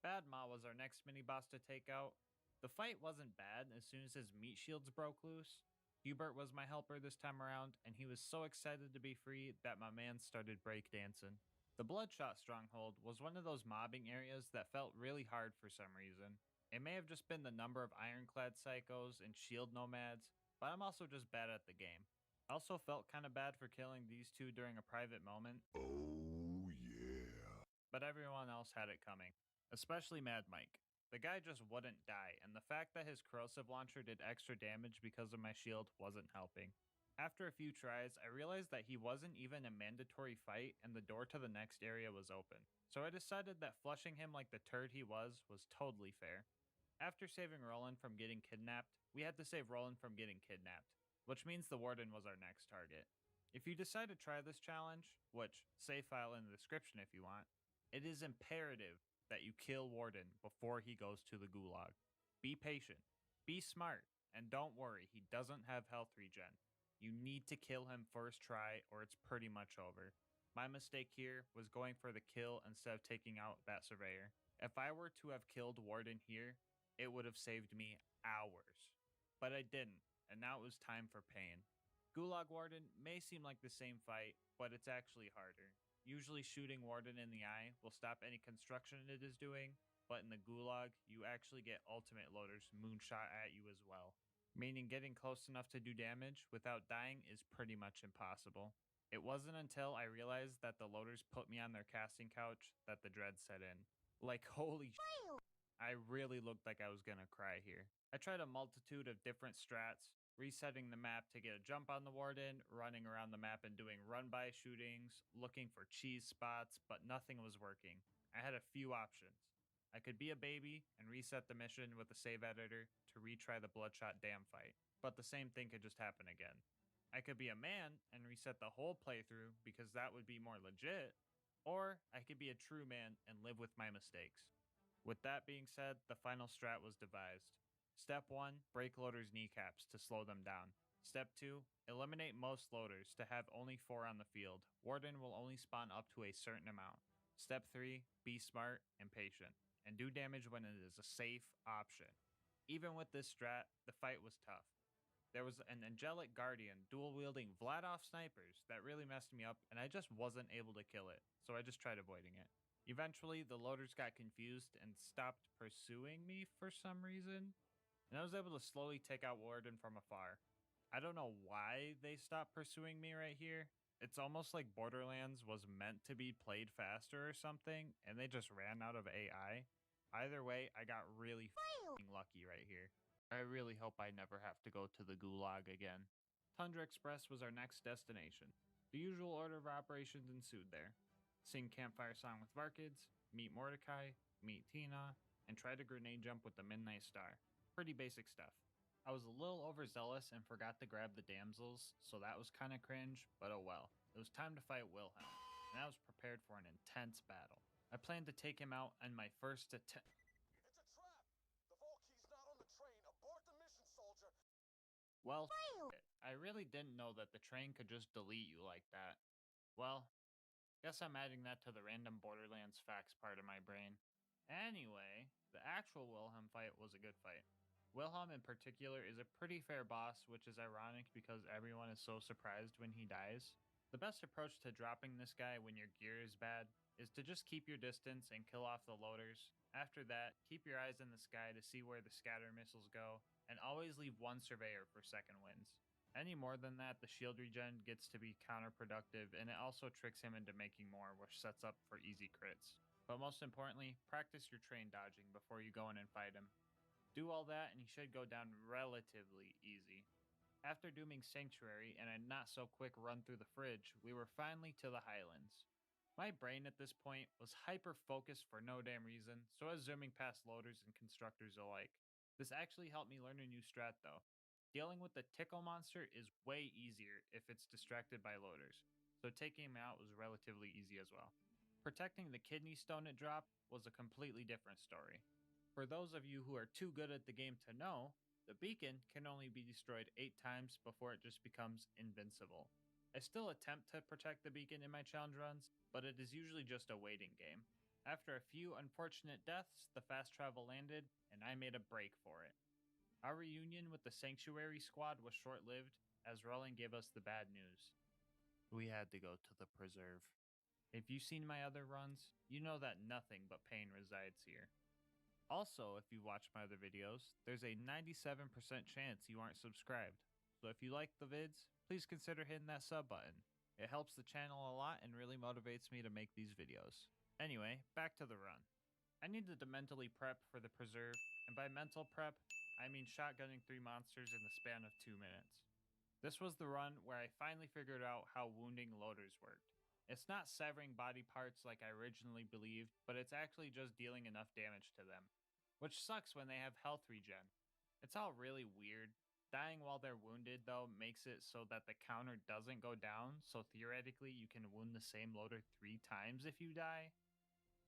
Bad Ma was our next mini boss to take out. The fight wasn't bad as soon as his meat shields broke loose. Hubert was my helper this time around, and he was so excited to be free that my man started breakdancing. The Bloodshot Stronghold was one of those mobbing areas that felt really hard for some reason. It may have just been the number of ironclad psychos and shield nomads, but I'm also just bad at the game. I also felt kind of bad for killing these two during a private moment. Oh, yeah. But everyone else had it coming, especially Mad Mike. The guy just wouldn't die, and the fact that his corrosive launcher did extra damage because of my shield wasn't helping. After a few tries, I realized that he wasn't even a mandatory fight and the door to the next area was open. So I decided that flushing him like the turd he was totally fair. After saving Roland from getting kidnapped, we had to save Roland from getting kidnapped, which means the Warden was our next target. If you decide to try this challenge, which, save file in the description if you want, it is imperative that you kill Warden before he goes to the gulag. Be patient, be smart, and don't worry, he doesn't have health regen. You need to kill him first try or it's pretty much over. My mistake here was going for the kill instead of taking out that surveyor. If I were to have killed Warden here, it would have saved me hours. But I didn't, and now it was time for pain. Gulag Warden may seem like the same fight, but it's actually harder. Usually shooting Warden in the eye will stop any construction it is doing, but in the Gulag, you actually get ultimate loaders moonshot at you as well. Meaning getting close enough to do damage without dying is pretty much impossible. It wasn't until I realized that the loaders put me on their casting couch that the dread set in. Like holy shit, I really looked like I was gonna cry here. I tried a multitude of different strats, resetting the map to get a jump on the Warden, running around the map and doing run-by shootings, looking for cheese spots, but nothing was working. I had a few options. I could be a baby and reset the mission with the save editor to retry the Bloodshot Dam fight, but the same thing could just happen again. I could be a man and reset the whole playthrough because that would be more legit, or I could be a true man and live with my mistakes. With that being said, the final strat was devised. Step 1, break loaders' kneecaps to slow them down. Step 2, eliminate most loaders to have only 4 on the field. Warden will only spawn up to a certain amount. Step 3, be smart and patient, and do damage when it is a safe option. Even with this strat, the fight was tough. There was an angelic guardian dual-wielding Vladoff snipers that really messed me up, and I just wasn't able to kill it, so I just tried avoiding it. Eventually, the loaders got confused and stopped pursuing me for some reason, and I was able to slowly take out Warden from afar. I don't know why they stopped pursuing me right here. It's almost like Borderlands was meant to be played faster or something, and they just ran out of AI. Either way, I got really f***ing lucky right here. I really hope I never have to go to the Gulag again. Tundra Express was our next destination. The usual order of operations ensued there. Sing Campfire Song with Varkids, meet Mordecai, meet Tina, and try to grenade jump with the Midnight Star. Pretty basic stuff. I was a little overzealous and forgot to grab the damsels, so that was kinda cringe, but oh well. It was time to fight Wilhelm, and I was prepared for an intense battle. I planned to take him out in my first attempt. It's a trap! The vault key's not on the train. Abort the mission, soldier! Well, it. I really didn't know that the train could just delete you like that. Well, guess I'm adding that to the random Borderlands facts part of my brain. Anyway, the actual Wilhelm fight was a good fight. Wilhelm in particular is a pretty fair boss, which is ironic because everyone is so surprised when he dies. The best approach to dropping this guy when your gear is bad is to just keep your distance and kill off the loaders. After that, keep your eyes in the sky to see where the scatter missiles go, and always leave one surveyor for second wins. Any more than that, the shield regen gets to be counterproductive, and it also tricks him into making more, which sets up for easy crits. But most importantly, practice your train dodging before you go in and fight him. Do all that and he should go down relatively easy. After dooming Sanctuary and a not so quick run through the fridge, we were finally to the Highlands. My brain at this point was hyper focused for no damn reason, so I was zooming past loaders and constructors alike. This actually helped me learn a new strat though. Dealing with the tickle monster is way easier if it's distracted by loaders, so taking him out was relatively easy as well. Protecting the kidney stone it dropped was a completely different story. For those of you who are too good at the game to know, the beacon can only be destroyed 8 times before it just becomes invincible. I still attempt to protect the beacon in my challenge runs, but it is usually just a waiting game. After a few unfortunate deaths, the fast travel landed, and I made a break for it. Our reunion with the Sanctuary squad was short-lived, as Roland gave us the bad news. We had to go to the preserve. If you've seen my other runs, you know that nothing but pain resides here. Also, if you watch my other videos, there's a 97% chance you aren't subscribed. So if you like the vids, please consider hitting that sub button. It helps the channel a lot and really motivates me to make these videos. Anyway, back to the run. I needed to mentally prep for the preserve, and by mental prep, I mean shotgunning 3 monsters in the span of 2 minutes. This was the run where I finally figured out how wounding loaders worked. It's not severing body parts like I originally believed, but it's actually just dealing enough damage to them. Which sucks when they have health regen. It's all really weird. Dying while they're wounded though makes it so that the counter doesn't go down, so theoretically you can wound the same loader 3 times if you die.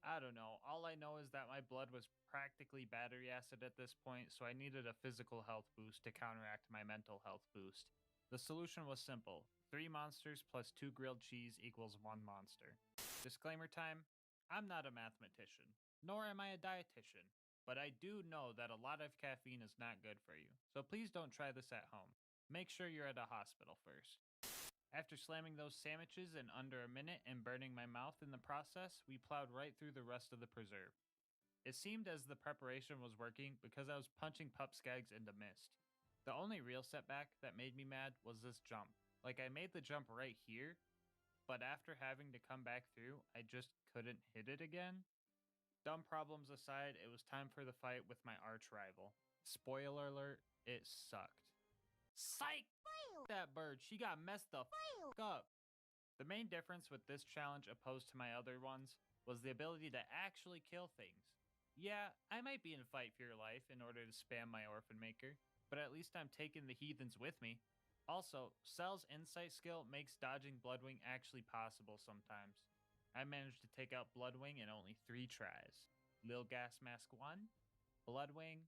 I don't know, all I know is that my blood was practically battery acid at this point, so I needed a physical health boost to counteract my mental health boost. The solution was simple. 3 monsters plus 2 grilled cheese equals 1 monster. Disclaimer time, I'm not a mathematician, nor am I a dietitian, but I do know that a lot of caffeine is not good for you, so please don't try this at home. Make sure you're at a hospital first. After slamming those sandwiches in under a minute and burning my mouth in the process, we plowed right through the rest of the preserve. It seemed as the preparation was working because I was punching pupskags into mist. The only real setback that made me mad was this jump. Like I made the jump right here, but after having to come back through, I just couldn't hit it again. Dumb problems aside, it was time for the fight with my arch rival. Spoiler alert, it sucked. Psych! That bird, she got messed the f up. The main difference with this challenge opposed to my other ones was the ability to actually kill things. Yeah, I might be in a fight for your life in order to spam my Orphan Maker, but at least I'm taking the heathens with me. Also, Cell's insight skill makes dodging Bloodwing actually possible sometimes. I managed to take out Bloodwing in only 3 tries. LilGasmask 1, Bloodwing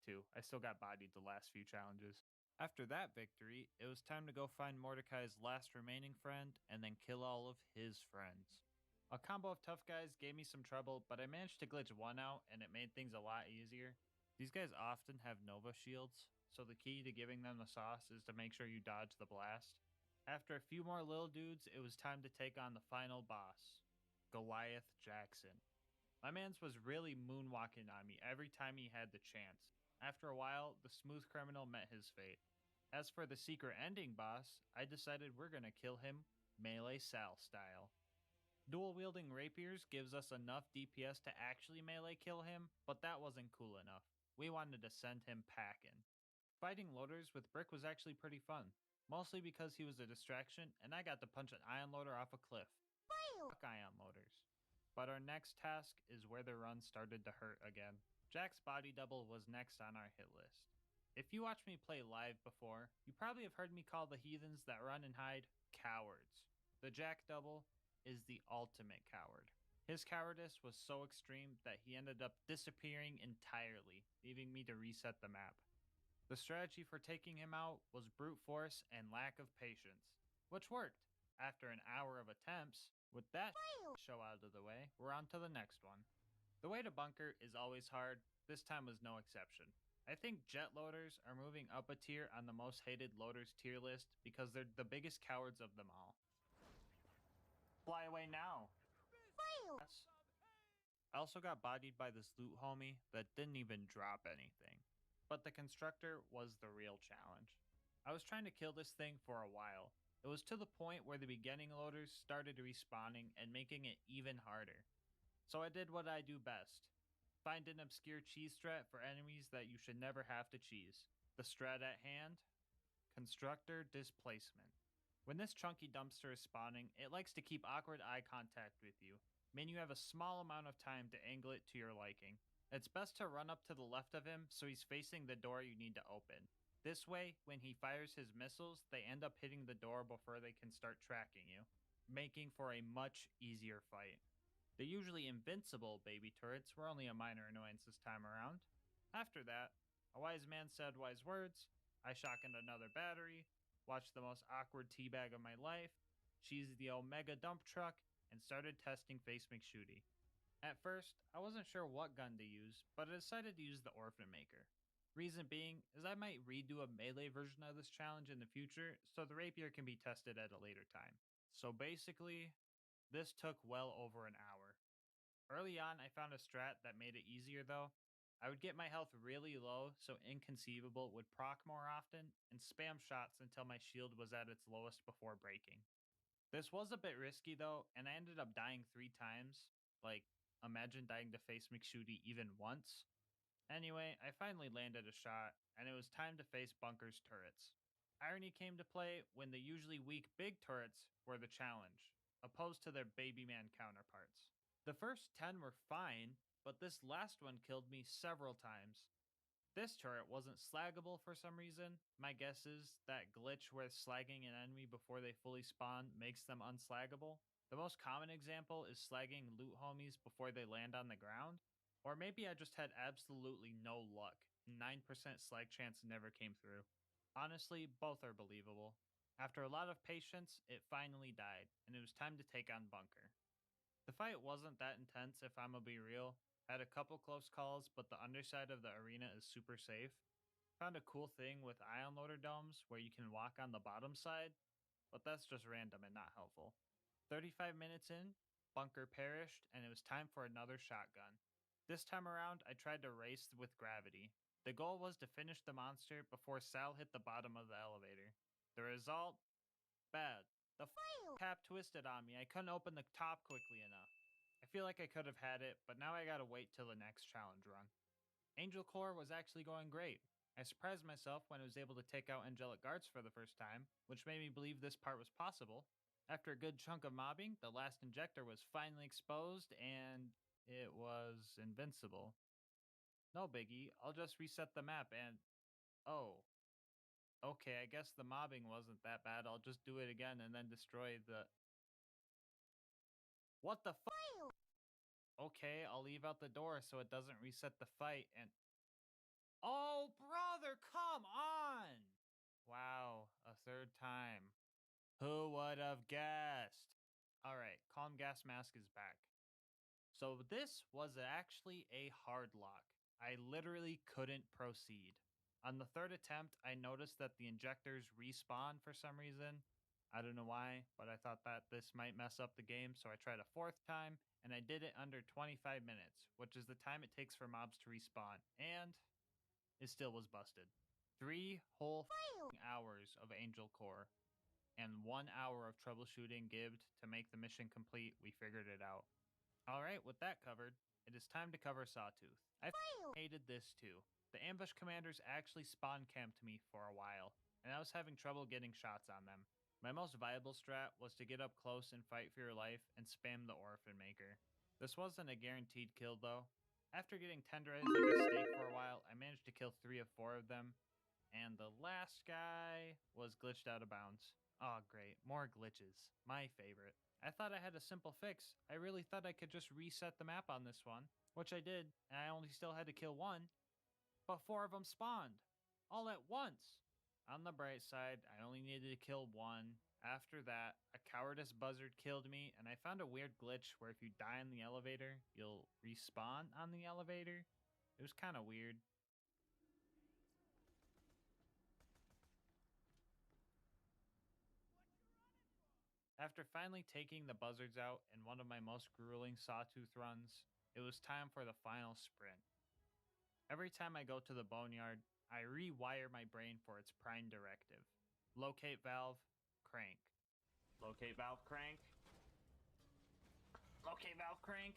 2. I still got bodied the last few challenges. After that victory, it was time to go find Mordecai's last remaining friend and then kill all of his friends. A combo of tough guys gave me some trouble, but I managed to glitch one out and it made things a lot easier. These guys often have Nova shields, so the key to giving them the sauce is to make sure you dodge the blast. After a few more little dudes, it was time to take on the final boss, Goliath Jackson. My mans was really moonwalking on me every time he had the chance. After a while, the smooth criminal met his fate. As for the secret ending boss, I decided we're gonna kill him Melee Sal style. Dual wielding rapiers gives us enough DPS to actually melee kill him, but that wasn't cool enough. We wanted to send him packing. Fighting loaders with Brick was actually pretty fun, mostly because he was a distraction and I got to punch an ion loader off a cliff. Fuck ion loaders. But our next task is where the run started to hurt again. Jack's body double was next on our hit list. If you watched me play live before, you probably have heard me call the heathens that run and hide cowards. The Jack double is the ultimate coward. His cowardice was so extreme that he ended up disappearing entirely, leaving me to reset the map. The strategy for taking him out was brute force and lack of patience, which worked. After an hour of attempts, with that show out of the way, we're on to the next one. The way to bunker is always hard, this time was no exception. I think jet loaders are moving up a tier on the most hated loaders tier list because they're the biggest cowards of them all. Fly away now! Yes. I also got bodied by this loot homie that didn't even drop anything. But the constructor was the real challenge. I was trying to kill this thing for a while. It was to the point where the beginning loaders started respawning and making it even harder. So I did what I do best. Find an obscure cheese strat for enemies that you should never have to cheese. The strat at hand? Constructor displacement. When this chunky dumpster is spawning, it likes to keep awkward eye contact with you, meaning you have a small amount of time to angle it to your liking. It's best to run up to the left of him so he's facing the door you need to open. This way, when he fires his missiles, they end up hitting the door before they can start tracking you, making for a much easier fight. The usually invincible baby turrets were only a minor annoyance this time around. After that, a wise man said wise words, I shotgunned another battery, watched the most awkward teabag of my life, cheesed the Omega dump truck, and started testing Face McShooty. At first, I wasn't sure what gun to use, but I decided to use the Orphan Maker. Reason being is I might redo a melee version of this challenge in the future, so the rapier can be tested at a later time. So basically, this took well over an hour. Early on, I found a strat that made it easier though. I would get my health really low so Inconceivable would proc more often, and spam shots until my shield was at its lowest before breaking. This was a bit risky though, and I ended up dying 3 times. Like, imagine dying to Face McShooty even once. Anyway, I finally landed a shot, and it was time to face Bunker's turrets. Irony came to play when the usually weak big turrets were the challenge, opposed to their baby man counterparts. The first 10 were fine, but this last one killed me several times. This turret wasn't slaggable for some reason. My guess is that glitch where slagging an enemy before they fully spawn makes them unslaggable. The most common example is slagging loot homies before they land on the ground. Or maybe I just had absolutely no luck. 9% slag chance never came through. Honestly, both are believable. After a lot of patience, it finally died, and it was time to take on Bunker. The fight wasn't that intense if I'm gonna be real. Had a couple close calls, but the underside of the arena is super safe. Found a cool thing with ion loader domes where you can walk on the bottom side, but that's just random and not helpful. 35 minutes in, Bunker perished, and it was time for another shotgun. This time around, I tried to race with gravity. The goal was to finish the monster before Sal hit the bottom of the elevator. The result? Bad. The tap twisted on me. I couldn't open the top quickly enough. I feel like I could have had it, but now I gotta wait till the next challenge run. Angel Core was actually going great. I surprised myself when I was able to take out angelic guards for the first time, which made me believe this part was possible. After a good chunk of mobbing, the last injector was finally exposed and it was invincible. No biggie, I'll just reset the map and... oh. Okay, I guess the mobbing wasn't that bad. I'll just do it again and then destroy the... what the fuck? okay, I'll leave out the door so it doesn't reset the fight, and... Oh, brother, come on! Wow, a third time. Who would have guessed? Alright, Calm Gas Mask is back. So this was actually a hard lock. I literally couldn't proceed. On the third attempt, I noticed that the injectors respawn for some reason. I don't know why, but I thought that this might mess up the game, so I tried a fourth time, and I did it under 25 minutes, which is the time it takes for mobs to respawn, and it still was busted. 3 whole hours of Angel Core, and 1 hour of troubleshooting gibbed to make the mission complete. We figured it out. Alright, with that covered, it is time to cover Sawtooth. I hated this too. The ambush commanders actually spawn camped me for a while, and I was having trouble getting shots on them. My most viable strat was to get up close and fight for your life and spam the Orphan Maker. This wasn't a guaranteed kill though. After getting tenderized like a steak for a while, I managed to kill 3 of 4 of them, and the last guy was glitched out of bounds. Oh great, more glitches. My favorite. I thought I had a simple fix. I really thought I could just reset the map on this one, which I did, and I only still had to kill 1, but 4 of them spawned, all at once. On the bright side, I only needed to kill 1. After that, a cowardice buzzard killed me, and I found a weird glitch where if you die in the elevator, you'll respawn on the elevator. It was kind of weird. After finally taking the buzzards out in one of my most grueling Sawtooth runs, it was time for the final sprint. Every time I go to the boneyard, I rewire my brain for its prime directive. Locate valve, crank. Locate valve, crank. Locate valve, crank.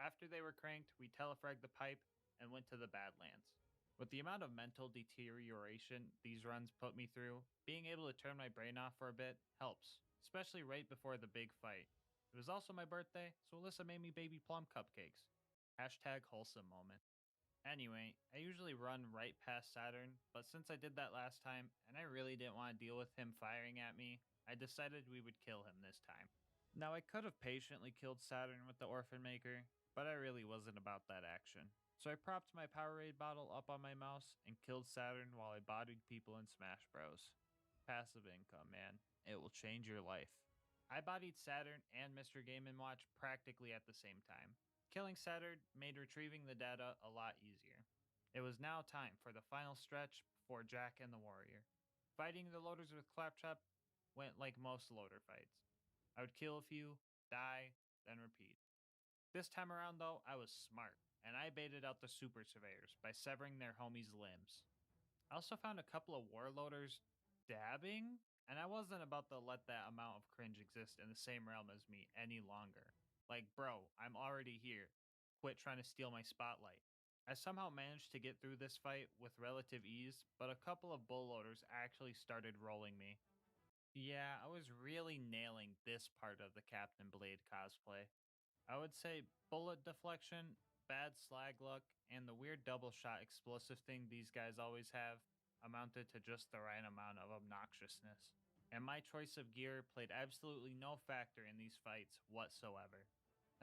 After they were cranked, we telefragged the pipe and went to the Badlands. With the amount of mental deterioration these runs put me through, being able to turn my brain off for a bit helps, especially right before the big fight. It was also my birthday, so Alyssa made me baby plum cupcakes. Hashtag wholesome moment. Anyway, I usually run right past Saturn, but since I did that last time, and I really didn't want to deal with him firing at me, I decided we would kill him this time. Now I could have patiently killed Saturn with the Orphan Maker, but I really wasn't about that action. So I propped my Powerade bottle up on my mouse and killed Saturn while I bodied people in Smash Bros. Passive income, man. It will change your life. I bodied Saturn and Mr. Game & Watch practically at the same time. Killing Saturn made retrieving the data a lot easier. It was now time for the final stretch before Jack and the Warrior. Fighting the loaders with Claptrap went like most loader fights. I would kill a few, die, then repeat. This time around though, I was smart, and I baited out the super surveyors by severing their homies' limbs. I also found a couple of warloaders dabbing, and I wasn't about to let that amount of cringe exist in the same realm as me any longer. Like, bro, I'm already here. Quit trying to steal my spotlight. I somehow managed to get through this fight with relative ease, but a couple of bullloaders actually started rolling me. Yeah, I was really nailing this part of the Captain Blade cosplay. I would say bullet deflection, bad slag luck, and the weird double shot explosive thing these guys always have amounted to just the right amount of obnoxiousness. And my choice of gear played absolutely no factor in these fights whatsoever.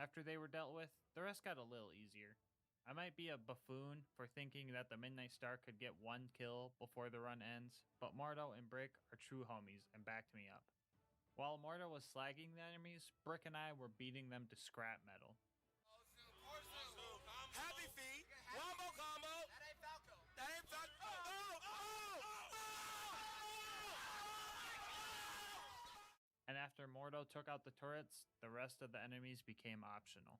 After they were dealt with, the rest got a little easier. I might be a buffoon for thinking that the Midnight Star could get 1 kill before the run ends, but Mordo and Brick are true homies and backed me up. While Mordo was slagging the enemies, Brick and I were beating them to scrap metal. Happy feet, wombo combo. That ain't Falco. That ain't Falco. And after Mordo took out the turrets, the rest of the enemies became optional.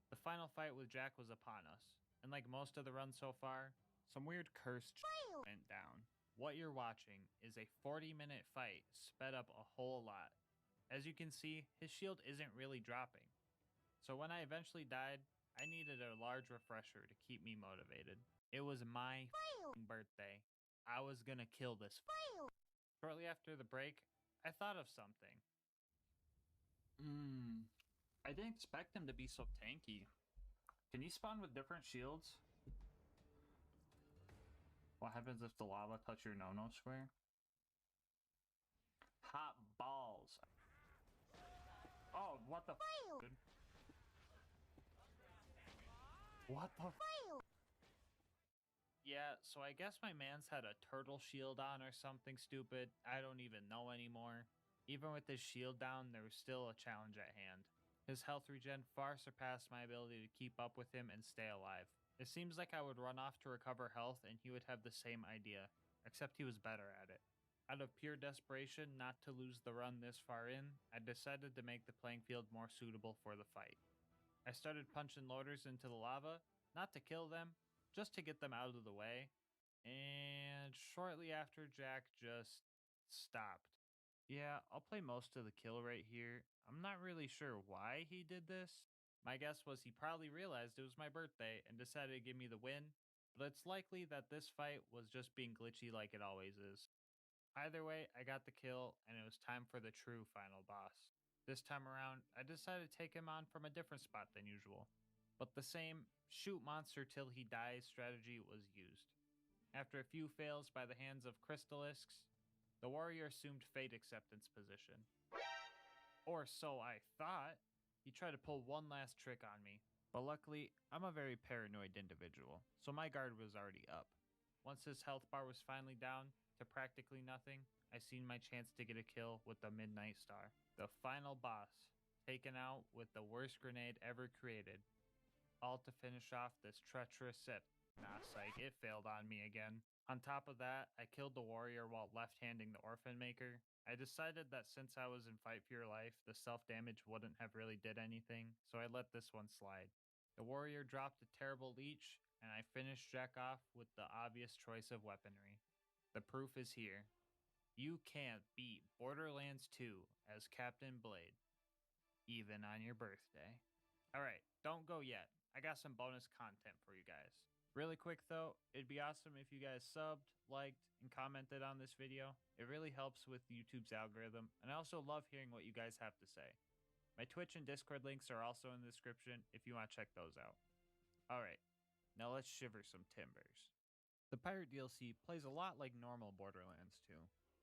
The final fight with Jack was upon us, and like most of the runs so far, some weird cursed shit went down. What you're watching is a 40-minute fight sped up a whole lot. As you can see, his shield isn't really dropping. So when I eventually died, I needed a large refresher to keep me motivated. It was my birthday. I was gonna kill this. Shortly after the break, I thought of something. I didn't expect him to be so tanky. Can you spawn with different shields? What happens if the lava touch your no-no square? Hot balls. Oh, what the f, dude? What the? Yeah, so I guess my man's had a turtle shield on or something stupid. I don't even know anymore. Even with his shield down, there was still a challenge at hand. His health regen far surpassed my ability to keep up with him and stay alive. It seems like I would run off to recover health and he would have the same idea, except he was better at it. Out of pure desperation not to lose the run this far in, I decided to make the playing field more suitable for the fight. I started punching loaders into the lava, not to kill them, just to get them out of the way, and shortly after Jack just stopped. Yeah, I'll play most of the kill right here. I'm not really sure why he did this. My guess was he probably realized it was my birthday and decided to give me the win, but it's likely that this fight was just being glitchy like it always is. Either way, I got the kill, and it was time for the true final boss. This time around, I decided to take him on from a different spot than usual, but the same shoot monster till he dies strategy was used. After a few fails by the hands of Crystalisks, the warrior assumed fate acceptance position. Or so I thought. He tried to pull one last trick on me, but luckily, I'm a very paranoid individual, so my guard was already up. Once his health bar was finally down to practically nothing, I seen my chance to get a kill with the Midnight Star. The final boss, taken out with the worst grenade ever created. All to finish off this treacherous set. Nah, psych, it failed on me again. On top of that, I killed the warrior while left-handing the Orphan Maker. I decided that since I was in Fight for Your Life, the self-damage wouldn't have really did anything, so I let this one slide. The warrior dropped a terrible leech, and I finished Jack off with the obvious choice of weaponry. The proof is here. You can't beat Borderlands 2 as Captain Blade, even on your birthday. Alright, don't go yet. I got some bonus content for you guys. Really quick though, it'd be awesome if you guys subbed, liked, and commented on this video. It really helps with YouTube's algorithm, and I also love hearing what you guys have to say. My Twitch and Discord links are also in the description if you want to check those out. Alright, now let's shiver some timbers. The Pirate DLC plays a lot like normal Borderlands 2.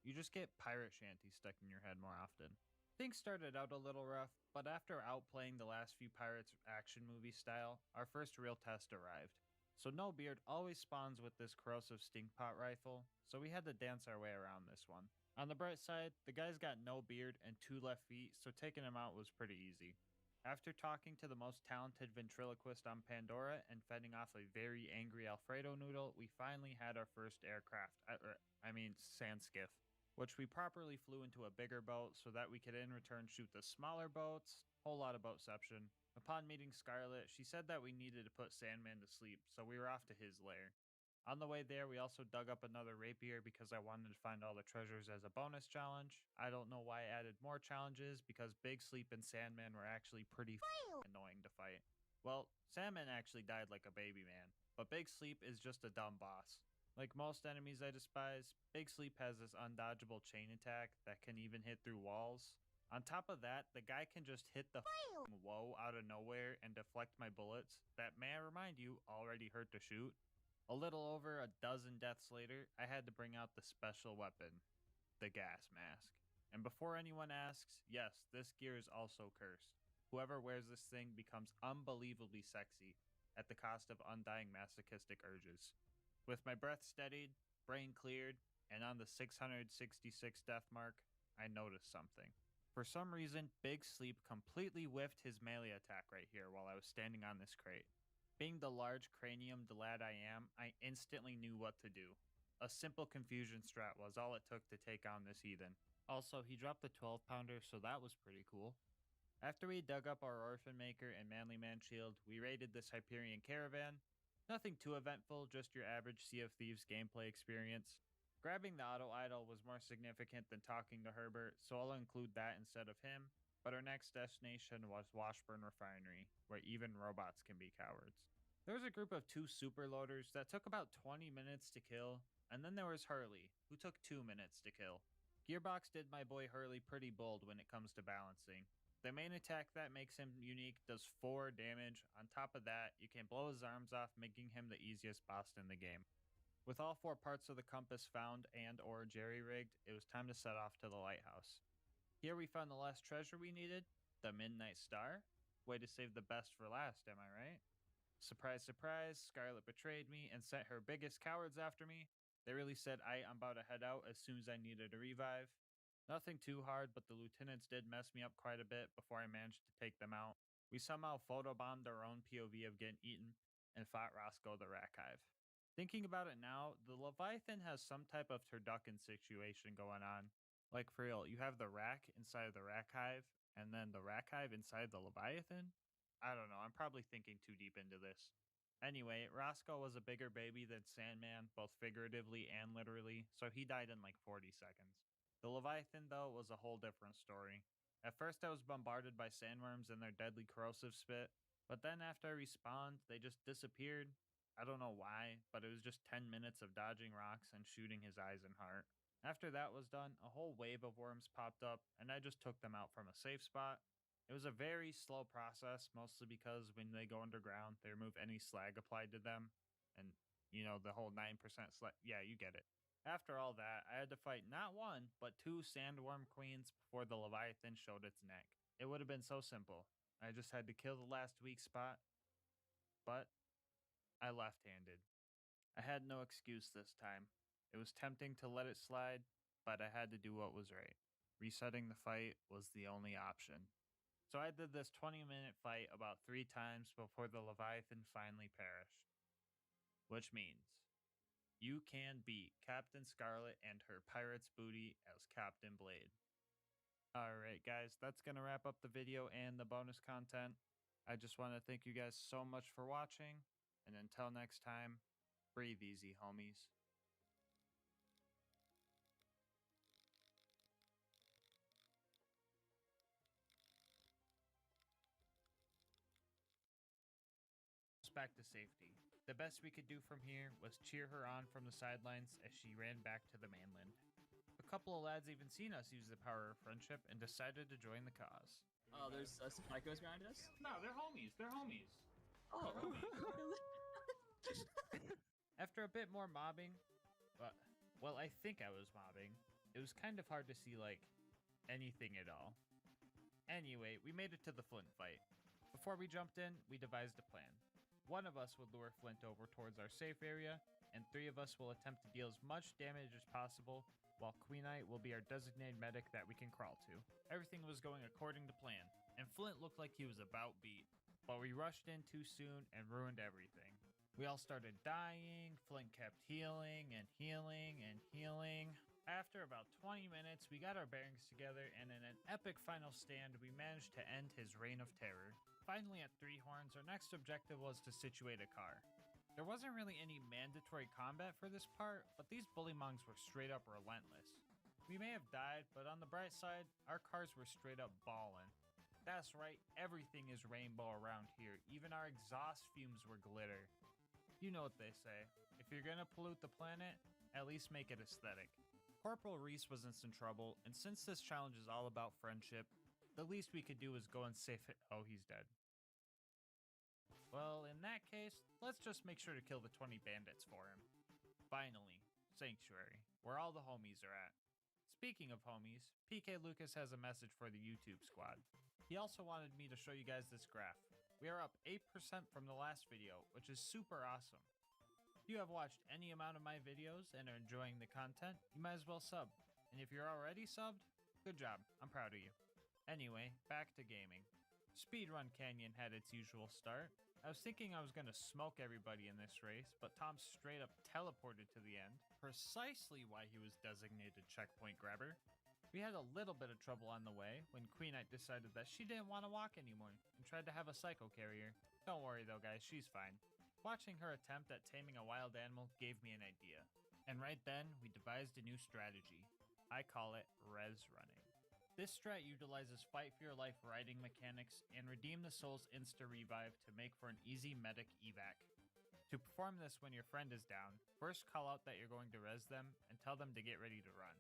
You just get pirate shanties stuck in your head more often. Things started out a little rough, but after outplaying the last few Pirates action movie style, our first real test arrived. So No Beard always spawns with this corrosive stinkpot rifle, so we had to dance our way around this one. On the bright side, the guy's got no beard and 2 left feet, so taking him out was pretty easy. After talking to the most talented ventriloquist on Pandora and fending off a very angry Alfredo noodle, we finally had our first aircraft, sand skiff, which we properly flew into a bigger boat so that we could in return shoot the smaller boats. Whole lot of boatception. Upon meeting Scarlet, she said that we needed to put Sandman to sleep, so we were off to his lair. On the way there, we also dug up another rapier because I wanted to find all the treasures as a bonus challenge. I don't know why I added more challenges because Big Sleep and Sandman were actually pretty annoying to fight. Well, Sandman actually died like a baby man, but Big Sleep is just a dumb boss. Like most enemies I despise, Big Sleep has this undodgeable chain attack that can even hit through walls. On top of that, the guy can just hit the whoa out of nowhere and deflect my bullets that, may I remind you, already hurt to shoot. A little over a dozen deaths later, I had to bring out the special weapon, the gas mask. And before anyone asks, yes, this gear is also cursed. Whoever wears this thing becomes unbelievably sexy at the cost of undying masochistic urges. With my breath steadied, brain cleared, and on the 666 death mark, I noticed something. For some reason, Big Sleep completely whiffed his melee attack right here while I was standing on this crate. Being the large craniumed lad I am, I instantly knew what to do. A simple confusion strat was all it took to take on this heathen. Also, he dropped the 12-pounder, so that was pretty cool. After we dug up our Orphan Maker and Manly Man shield, we raided this Hyperion caravan. Nothing too eventful, just your average Sea of Thieves gameplay experience. Grabbing the auto idol was more significant than talking to Herbert, so I'll include that instead of him. But our next destination was Washburn Refinery, where even robots can be cowards. There was a group of 2 super loaders that took about 20 minutes to kill, and then there was Hurley, who took 2 minutes to kill. Gearbox did my boy Hurley pretty bold when it comes to balancing. The main attack that makes him unique does 4 damage. On top of that, you can blow his arms off, making him the easiest boss in the game. With all 4 parts of the compass found and or jerry-rigged, it was time to set off to the lighthouse. Here we found the last treasure we needed, the Midnight Star. Way to save the best for last, am I right? Surprise, surprise, Scarlet betrayed me and sent her biggest cowards after me. They really said, I'm about to head out as soon as I needed a revive. Nothing too hard, but the lieutenants did mess me up quite a bit before I managed to take them out. We somehow photobombed our own POV of getting eaten and fought Roscoe the Rat Hive. Thinking about it now, the Leviathan has some type of turducken situation going on. Like for real, you have the rack inside of the Rack Hive, and then the Rack Hive inside the Leviathan? I don't know, I'm probably thinking too deep into this. Anyway, Roscoe was a bigger baby than Sandman, both figuratively and literally, so he died in like 40 seconds. The Leviathan, though, was a whole different story. At first I was bombarded by sandworms and their deadly corrosive spit, but then after I respawned, they just disappeared. I don't know why, but it was just 10 minutes of dodging rocks and shooting his eyes and heart. After that was done, a whole wave of worms popped up, and I just took them out from a safe spot. It was a very slow process, mostly because when they go underground, they remove any slag applied to them. And, the whole 9% slag. Yeah, you get it. After all that, I had to fight not one, but 2 sandworm queens before the Leviathan showed its neck. It would have been so simple. I just had to kill the last weak spot, but I left-handed. I had no excuse this time. It was tempting to let it slide, but I had to do what was right. Resetting the fight was the only option. So I did this 20-minute fight about 3 times before the Leviathan finally perished. Which means you can beat Captain Scarlet and her pirate's booty as Captain Blade. Alright guys, that's going to wrap up the video and the bonus content. I just want to thank you guys so much for watching, and until next time, breathe easy, homies. Back to safety. The best we could do from here was cheer her on from the sidelines as she ran back to the mainland. A couple of lads even seen us use the power of friendship and decided to join the cause. Oh, there's some psychos behind us? No, they're homies. They're homies. Oh. After a bit more mobbing, well, I think I was mobbing. It was kind of hard to see, anything at all. Anyway, we made it to the Flint fight. Before we jumped in, we devised a plan. One of us would lure Flint over towards our safe area, and 3 of us will attempt to deal as much damage as possible, while Queen Eye will be our designated medic that we can crawl to. Everything was going according to plan, and Flint looked like he was about beat, but we rushed in too soon and ruined everything. We all started dying, Flint kept healing and healing and healing. After about 20 minutes, we got our bearings together, and in an epic final stand, we managed to end his reign of terror. Finally, at 3 Horns, our next objective was to situate a car. There wasn't really any mandatory combat for this part, but these bullymongs were straight up relentless. We may have died, but on the bright side, our cars were straight up ballin'. That's right, everything is rainbow around here, even our exhaust fumes were glitter. You know what they say, if you're gonna pollute the planet, at least make it aesthetic. Corporal Reese was in some trouble, and since this challenge is all about friendship, the least we could do is go and save it. Oh, he's dead. Well, in that case, let's just make sure to kill the 20 bandits for him. Finally, Sanctuary, where all the homies are at. Speaking of homies, PK Lucas has a message for the YouTube squad. He also wanted me to show you guys this graph. We are up 8% from the last video, which is super awesome. If you have watched any amount of my videos and are enjoying the content, you might as well sub. And if you're already subbed, good job, I'm proud of you. Anyway, back to gaming. Speedrun Canyon had its usual start. I was thinking I was going to smoke everybody in this race, but Tom straight up teleported to the end, precisely why he was designated checkpoint grabber. We had a little bit of trouble on the way when Queen Knight decided that she didn't want to walk anymore and tried to have a psycho carrier. Don't worry though guys, she's fine. Watching her attempt at taming a wild animal gave me an idea. And right then, we devised a new strategy. I call it res running. This strat utilizes fight for your life riding mechanics and redeem the soul's insta-revive to make for an easy medic evac. To perform this when your friend is down, first call out that you're going to res them and tell them to get ready to run.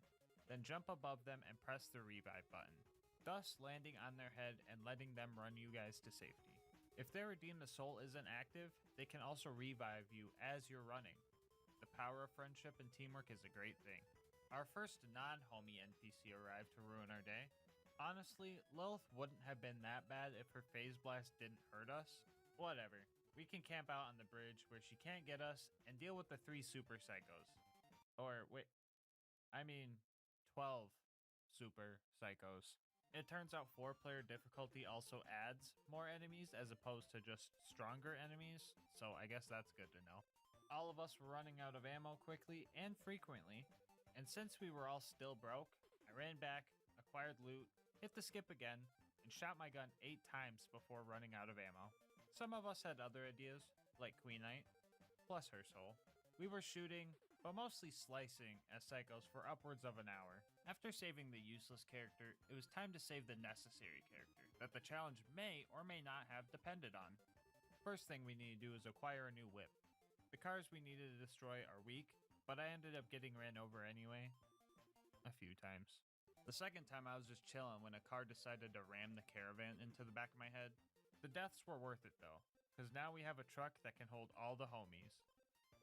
Then jump above them and press the revive button, thus landing on their head and letting them run you guys to safety. If their redeem the soul isn't active, they can also revive you as you're running. The power of friendship and teamwork is a great thing. Our first non-homie NPC arrived to ruin our day. Honestly, Lilith wouldn't have been that bad if her phase blast didn't hurt us. Whatever. we can camp out on the bridge where she can't get us and deal with the 3 super psychos. Or, wait, I mean, 12 super psychos. It turns out 4-player difficulty also adds more enemies as opposed to just stronger enemies, so I guess that's good to know. All of us were running out of ammo quickly and frequently, and since we were all still broke, I ran back, acquired loot, hit the skip again, and shot my gun 8 times before running out of ammo. Some of us had other ideas, like Queen Knight. Bless her soul. We were shooting, but mostly slicing as psychos for upwards of an hour. After saving the useless character, it was time to save the necessary character that the challenge may or may not have depended on. First thing we need to do is acquire a new whip. The cars we needed to destroy are weak, but I ended up getting ran over anyway. A few times. The second time I was just chilling when a car decided to ram the caravan into the back of my head. The deaths were worth it though, because now we have a truck that can hold all the homies.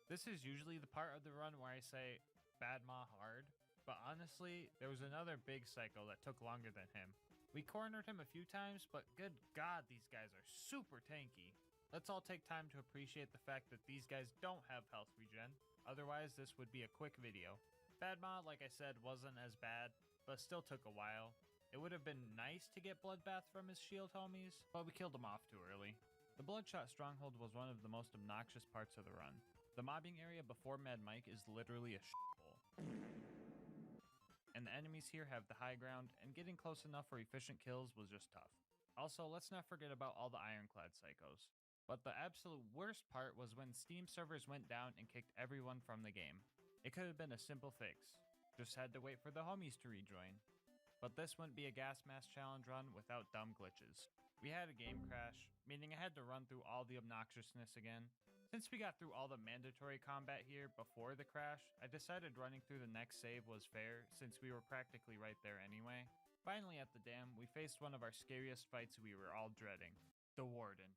This is usually the part of the run where I say, Bad Ma hard, but honestly, there was another big psycho that took longer than him. We cornered him a few times, but good god, these guys are super tanky. Let's all take time to appreciate the fact that these guys don't have health regen, otherwise this would be a quick video. Bad Ma, like I said, wasn't as bad, but still took a while. It would have been nice to get Bloodbath from his shield homies, but we killed him off too early. The Bloodshot Stronghold was one of the most obnoxious parts of the run. The mobbing area before Mad Mike is literally a shithole. And the enemies here have the high ground, and getting close enough for efficient kills was just tough. Also, let's not forget about all the Ironclad psychos. But the absolute worst part was when Steam servers went down and kicked everyone from the game. It could have been a simple fix. Just had to wait for the homies to rejoin. But this wouldn't be a gas mask challenge run without dumb glitches. We had a game crash, meaning I had to run through all the obnoxiousness again. Since we got through all the mandatory combat here before the crash, I decided running through the next save was fair since we were practically right there anyway. Finally at the dam, we faced one of our scariest fights we were all dreading, the Warden.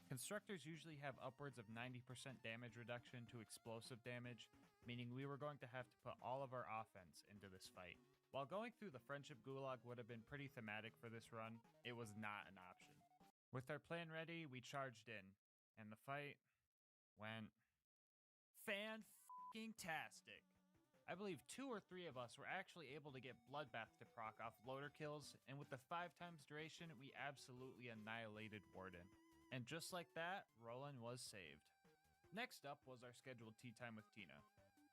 Constructors usually have upwards of 90% damage reduction to explosive damage, meaning we were going to have to put all of our offense into this fight. While going through the Friendship Gulag would have been pretty thematic for this run, it was not an option. With our plan ready, we charged in, and the fight went fan-tastic. I believe 2 or 3 of us were actually able to get Bloodbath to proc off loader kills, and with the 5 times duration, we absolutely annihilated Warden. And just like that, Roland was saved. Next up was our scheduled tea time with Tina.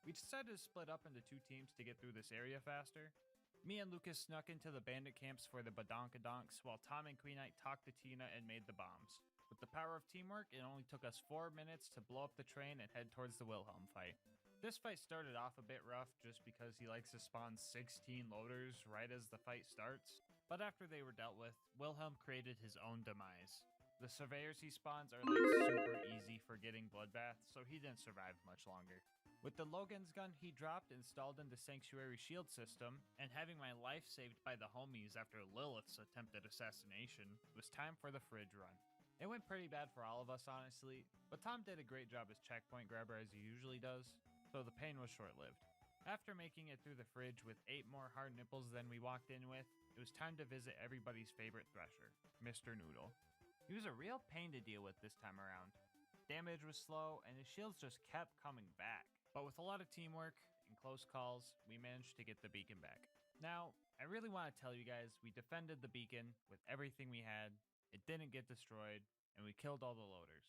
We decided to split up into 2 teams to get through this area faster. Me and Lucas snuck into the bandit camps for the badonkadonks, while Tom and Queen Knight talked to Tina and made the bombs. With the power of teamwork, it only took us 4 minutes to blow up the train and head towards the Wilhelm fight. This fight started off a bit rough just because he likes to spawn 16 loaders right as the fight starts, but after they were dealt with, Wilhelm created his own demise. The surveyors he spawns are like super easy for getting Bloodbath, so he didn't survive much longer. With the Logan's gun he dropped installed in the Sanctuary shield system, and having my life saved by the homies after Lilith's attempted assassination, it was time for the fridge run. It went pretty bad for all of us honestly, but Tom did a great job as checkpoint grabber as he usually does, so the pain was short-lived. After making it through the fridge with 8 more hard nipples than we walked in with, it was time to visit everybody's favorite thresher, Mr. Noodle. He was a real pain to deal with this time around. Damage was slow, and his shields just kept coming back. But with a lot of teamwork and close calls, we managed to get the beacon back. Now, I really want to tell you guys we defended the beacon with everything we had, it didn't get destroyed, and we killed all the loaders.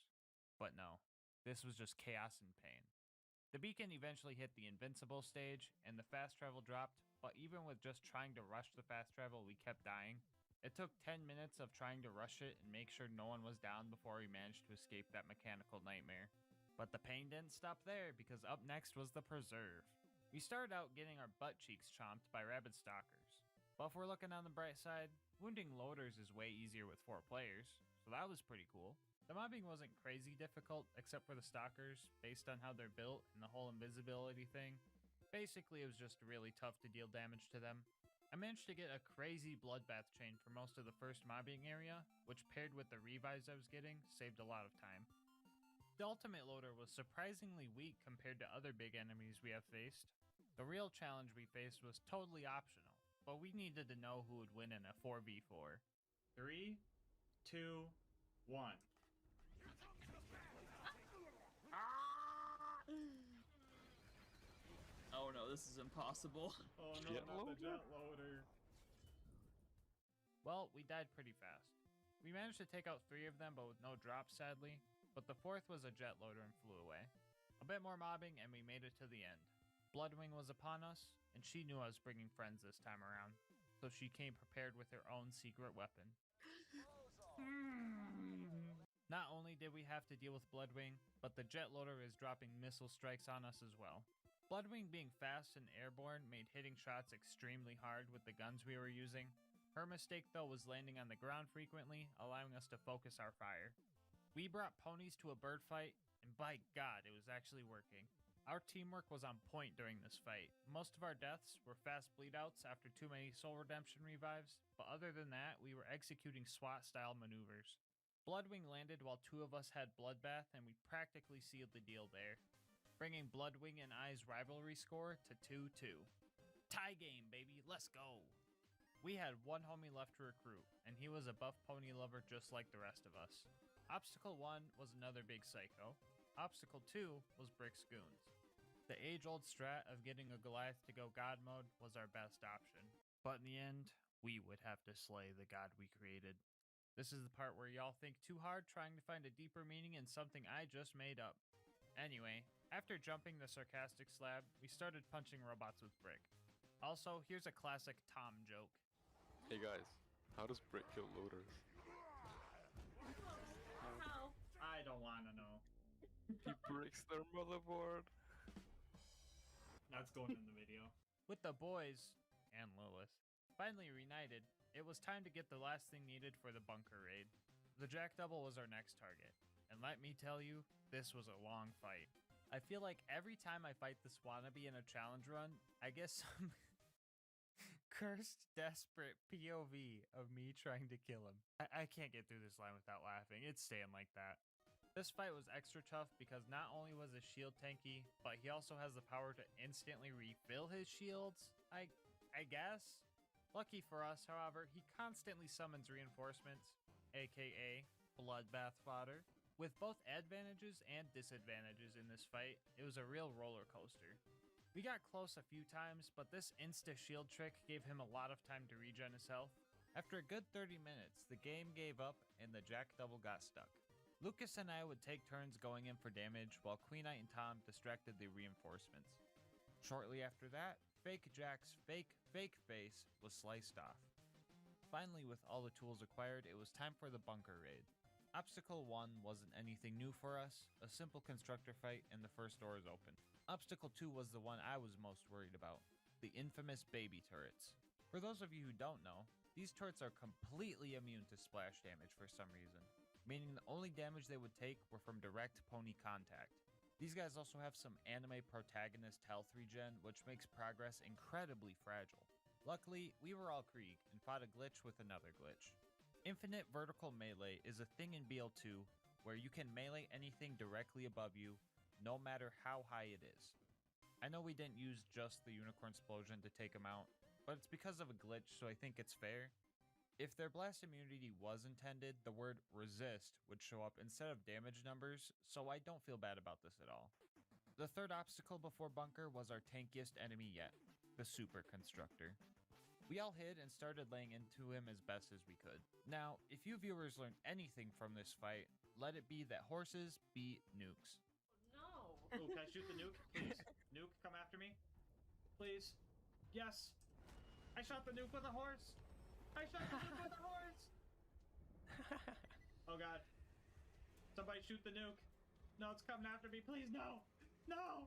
But no, this was just chaos and pain. The beacon eventually hit the invincible stage, and the fast travel dropped, but even with just trying to rush the fast travel, we kept dying. It took 10 minutes of trying to rush it and make sure no one was down before we managed to escape that mechanical nightmare. But the pain didn't stop there, because up next was the Preserve. We started out getting our butt cheeks chomped by rabid stalkers. But if we're looking on the bright side, wounding loaders is way easier with 4 players, so that was pretty cool. The mobbing wasn't crazy difficult, except for the stalkers, based on how they're built and the whole invisibility thing. Basically, it was just really tough to deal damage to them. I managed to get a crazy Bloodbath chain for most of the first mobbing area, which paired with the revives I was getting, saved a lot of time. The ultimate loader was surprisingly weak compared to other big enemies we have faced. The real challenge we faced was totally optional, but we needed to know who would win in a 4v4. 3, 2, 1. Here comes the bad Oh no, this is impossible. Oh no, not the jet loader. Well, we died pretty fast. We managed to take out 3 of them, but with no drops, sadly. But the 4th was a jet loader and flew away. A bit more mobbing, and we made it to the end. Bloodwing was upon us, and she knew I was bringing friends this time around, so she came prepared with her own secret weapon. Not only did we have to deal with Bloodwing, but the jet loader is dropping missile strikes on us as well. Bloodwing being fast and airborne made hitting shots extremely hard with the guns we were using. Her mistake though was landing on the ground frequently, allowing us to focus our fire. We brought ponies to a bird fight, and by God, it was actually working. Our teamwork was on point during this fight. Most of our deaths were fast bleedouts after too many soul redemption revives, but other than that, we were executing SWAT-style maneuvers. Bloodwing landed while 2 of us had Bloodbath, and we practically sealed the deal there, bringing Bloodwing and I's rivalry score to 2-2. Tie game, baby, let's go! We had 1 homie left to recruit, and he was a buff pony lover just like the rest of us. Obstacle 1 was another big psycho. Obstacle 2 was Brick's Goons. The age-old strat of getting a Goliath to go God mode was our best option. But in the end, we would have to slay the god we created. This is the part where y'all think too hard trying to find a deeper meaning in something I just made up. Anyway, after jumping the sarcastic slab, we started punching robots with Brick. Also, here's a classic Tom joke. Hey guys, how does Brick kill loaders? How? I don't want to know. He breaks their motherboard. That's going in the video. With the boys, and Lilith, finally reunited, it was time to get the last thing needed for the bunker raid. The Jack Double was our next target, and let me tell you, this was a long fight. I feel like every time I fight this wannabe in a challenge run, I get some cursed, desperate POV of me trying to kill him. I can't get through this line without laughing. It's staying like that. This fight was extra tough because not only was his shield tanky, but he also has the power to instantly refill his shields, I guess? Lucky for us, however, he constantly summons reinforcements, aka bloodbath fodder. With both advantages and disadvantages in this fight, it was a real roller coaster. We got close a few times, but this insta-shield trick gave him a lot of time to regen his health. After a good 30 minutes, the game gave up and the Jack Double got stuck. Lucas and I would take turns going in for damage while Queen Knight and Tom distracted the reinforcements. Shortly after that, Fake Jack's fake face was sliced off. Finally, with all the tools acquired, it was time for the bunker raid. Obstacle 1 wasn't anything new for us, a simple constructor fight and the first door is open. Obstacle 2 was the one I was most worried about, the infamous baby turrets. For those of you who don't know, these turrets are completely immune to splash damage for some reason, meaning the only damage they would take were from direct pony contact. These guys also have some anime protagonist health regen, which makes progress incredibly fragile. Luckily, we were all Krieg and fought a glitch with another glitch. Infinite vertical melee is a thing in BL2 where you can melee anything directly above you, no matter how high it is. I know we didn't use just the unicorn explosion to take them out, but it's because of a glitch, so I think it's fair. If their blast immunity was intended, the word resist would show up instead of damage numbers, so I don't feel bad about this at all. The third obstacle before bunker was our tankiest enemy yet, the super constructor. We all hid and started laying into him as best as we could. Now, if you viewers learned anything from this fight, let it be that horses beat nukes. No. Oh, can I shoot the nuke? Please. Nuke, come after me. Please. Yes. I shot the nuke with a horse. I shot the nuke with a horse. Oh god. Somebody shoot the nuke. No, it's coming after me. Please, no. No.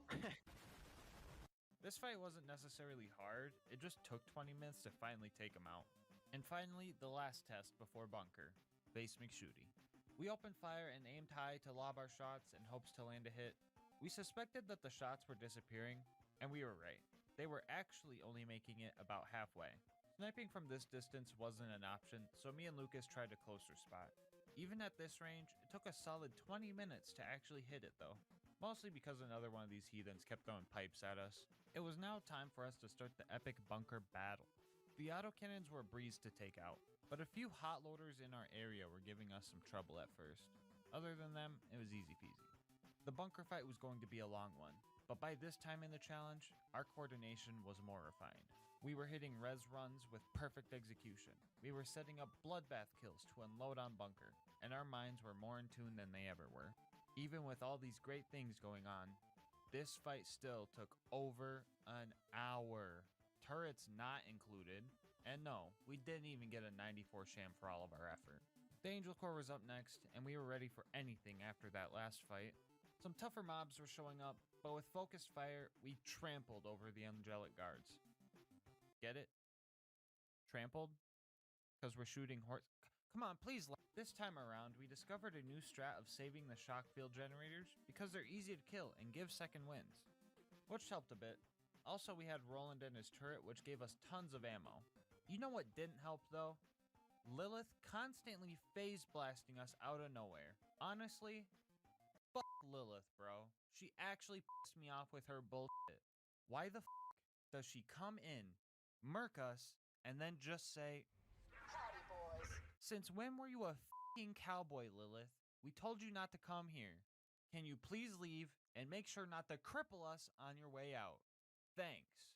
This fight wasn't necessarily hard, it just took 20 minutes to finally take him out. And finally, the last test before bunker, Base McShooty. We opened fire and aimed high to lob our shots in hopes to land a hit. We suspected that the shots were disappearing, and we were right. They were actually only making it about halfway. Sniping from this distance wasn't an option, so me and Lucas tried a closer spot. Even at this range, it took a solid 20 minutes to actually hit it though. Mostly because another one of these heathens kept throwing pipes at us. It was now time for us to start the epic bunker battle. The autocannons were a breeze to take out, but a few hot loaders in our area were giving us some trouble at first. Other than them, it was easy peasy. The bunker fight was going to be a long one, but by this time in the challenge, our coordination was more refined. We were hitting res runs with perfect execution. We were setting up bloodbath kills to unload on bunker, and our minds were more in tune than they ever were. Even with all these great things going on, this fight still took over an hour. Turrets not included, and no, we didn't even get a 94 sham for all of our effort. The Angel Corps was up next, and we were ready for anything after that last fight. Some tougher mobs were showing up, but with focused fire, we trampled over the angelic guards. Get it? Trampled? Because we're shooting horse. Come on, please. This time around, we discovered a new strat of saving the shock field generators because they're easy to kill and give second wins, which helped a bit. Also, we had Roland and his turret, which gave us tons of ammo. You know what didn't help though? Lilith constantly phase blasting us out of nowhere. Honestly, fuck Lilith, bro. She actually pissed me off with her bullshit. Why the f does she come in, murk us, and then just say, Howdy, boys. since when were you a f***ing cowboy, Lilith? We told you not to come here. Can you please leave and make sure not to cripple us on your way out? Thanks.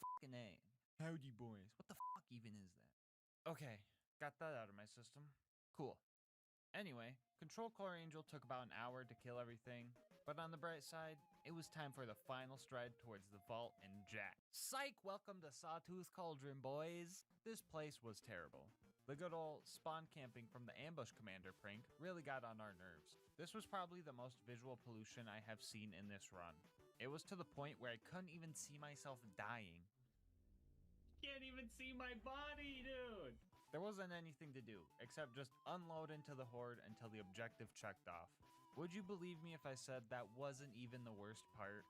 F***ing A. Howdy, boys. What the fuck even is that? Okay, got that out of my system. Cool. Anyway, Control Core Angel took about an hour to kill everything, but on the bright side, it was time for the final stride towards the vault and Jack. Psych! Welcome to Sawtooth Cauldron, boys! This place was terrible. The good old spawn camping from the ambush commander prank really got on our nerves. This was probably the most visual pollution I have seen in this run. It was to the point where I couldn't even see myself dying. Can't even see my body, dude! There wasn't anything to do, except just unload into the horde until the objective checked off. Would you believe me if I said that wasn't even the worst part?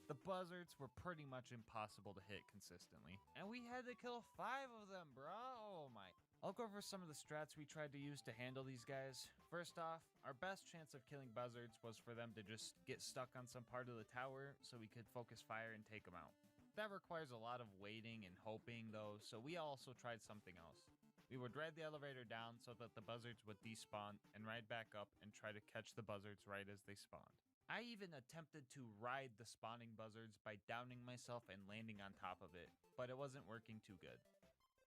The buzzards were pretty much impossible to hit consistently, and we had to kill 5 of them, bro. Oh my. I'll go over some of the strats we tried to use to handle these guys. First off, our best chance of killing buzzards was for them to just get stuck on some part of the tower so we could focus fire and take them out. That requires a lot of waiting and hoping though, so we also tried something else. We would ride the elevator down so that the buzzards would despawn and ride back up and try to catch the buzzards right as they spawned. I even attempted to ride the spawning buzzards by downing myself and landing on top of it, but it wasn't working too good.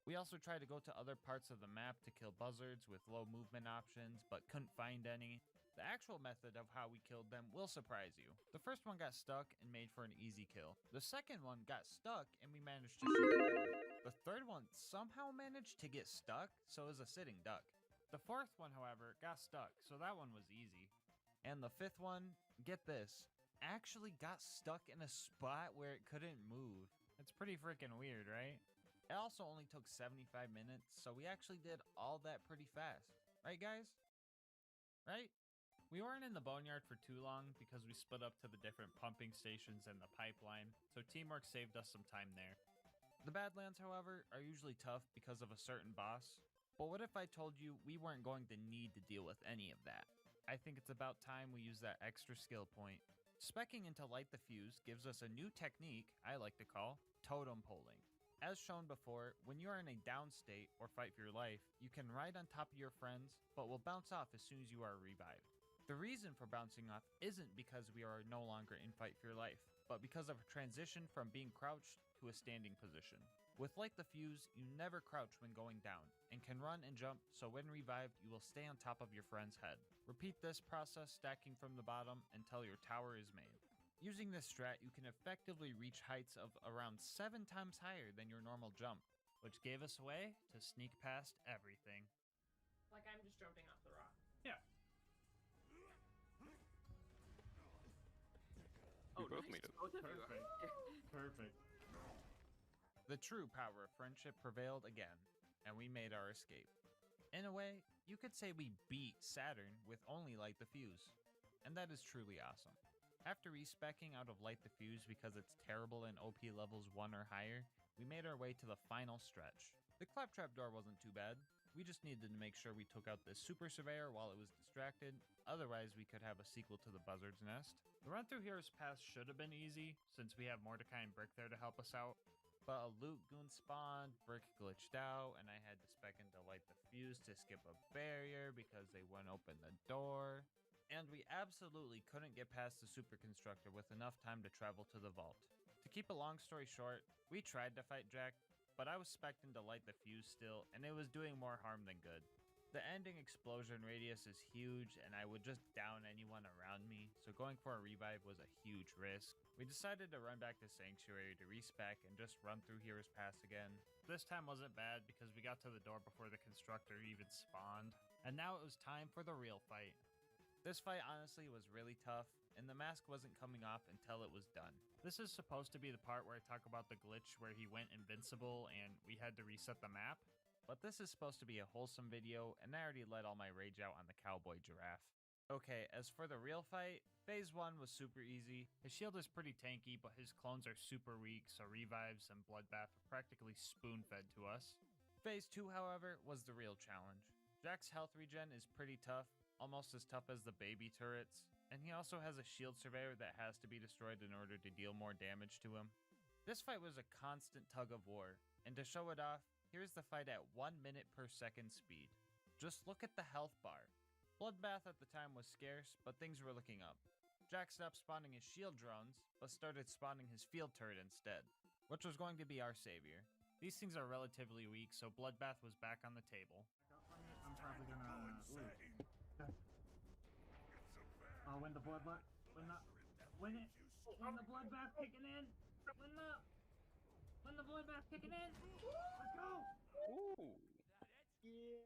We also tried to go to other parts of the map to kill buzzards with low movement options, but couldn't find any. The actual method of how we killed them will surprise you. The first one got stuck and made for an easy kill. The second one got stuck and we managed to shoot it down. The third one somehow managed to get stuck, so it was a sitting duck. The fourth one, however, got stuck, so that one was easy. And the fifth one, get this, actually got stuck in a spot where it couldn't move. It's pretty freaking weird, right? It also only took 75 minutes, so we actually did all that pretty fast. Right, guys? Right? We weren't in the boneyard for too long because we split up to the different pumping stations and the pipeline, so teamwork saved us some time there. The Badlands, however, are usually tough because of a certain boss, but what if I told you we weren't going to need to deal with any of that? I think it's about time we use that extra skill point. Speccing into Light the Fuse gives us a new technique I like to call totem poling. As shown before, when you are in a down state or fight for your life, you can ride on top of your friends, but will bounce off as soon as you are revived. The reason for bouncing off isn't because we are no longer in fight for your life, but because of a transition from being crouched to a standing position. With Light the Fuse, you never crouch when going down, and can run and jump, so when revived, you will stay on top of your friend's head. Repeat this process stacking from the bottom until your tower is made. Using this strat, you can effectively reach heights of around 7 times higher than your normal jump, which gave us a way to sneak past everything. Like I'm just jumping off the rock. Yeah. We both made it. Perfect. Perfect. The true power of friendship prevailed again, and we made our escape. In a way, you could say we beat Saturn with only Light the Fuse, and that is truly awesome. After respecking out of Light the Fuse because it's terrible in OP levels 1 or higher, we made our way to the final stretch. The claptrap door wasn't too bad. We just needed to make sure we took out this super surveyor while it was distracted, otherwise we could have a sequel to the Buzzard's Nest. The run through Heroes Pass should have been easy, since we have Mordecai and Brick there to help us out. But a loot goon spawned, Brick glitched out, and I had to spec into Light the Fuse to skip a barrier because they wouldn't open the door. And we absolutely couldn't get past the super constructor with enough time to travel to the vault. To keep a long story short, we tried to fight Jack, but I was expecting to light the fuse still, and it was doing more harm than good. The ending explosion radius is huge, and I would just down anyone around me, so going for a revive was a huge risk. We decided to run back to Sanctuary to respec and just run through Hero's Pass again. This time wasn't bad because we got to the door before the constructor even spawned. And now it was time for the real fight. This fight honestly was really tough, and the mask wasn't coming off until it was done. This is supposed to be the part where I talk about the glitch where he went invincible and we had to reset the map. But this is supposed to be a wholesome video, and I already let all my rage out on the cowboy giraffe. Okay, as for the real fight, Phase 1 was super easy. His shield is pretty tanky, but his clones are super weak, so revives and bloodbath are practically spoon-fed to us. Phase 2, however, was the real challenge. Jack's health regen is pretty tough, almost as tough as the baby turrets, and he also has a shield surveyor that has to be destroyed in order to deal more damage to him. This fight was a constant tug of war, and to show it off, here's the fight at 1 minute per second speed. Just look at the health bar. Bloodbath at the time was scarce, but things were looking up. Jack stopped spawning his shield drones, but started spawning his field turret instead, which was going to be our savior. These things are relatively weak, so Bloodbath was back on the table. I'm probably gonna lose. I'll win the bloodbath. Win it. Win the bloodbath kicking in. Win the bloodbath kicking in. Let's go. Ooh. Yeah.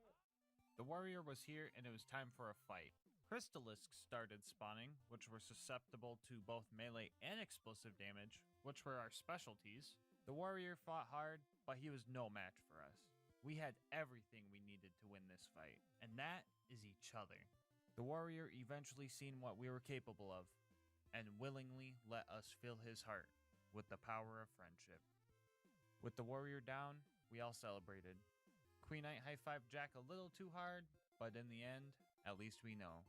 The warrior was here, and it was time for a fight. Crystalisks started spawning, which were susceptible to both melee and explosive damage, which were our specialties. The warrior fought hard, but he was no match for us. We had everything we needed to win this fight, and that is each other. The warrior eventually seen what we were capable of, and willingly let us fill his heart with the power of friendship. With the warrior down, we all celebrated. Queen Knight high-fived Jack a little too hard, but in the end, at least we know.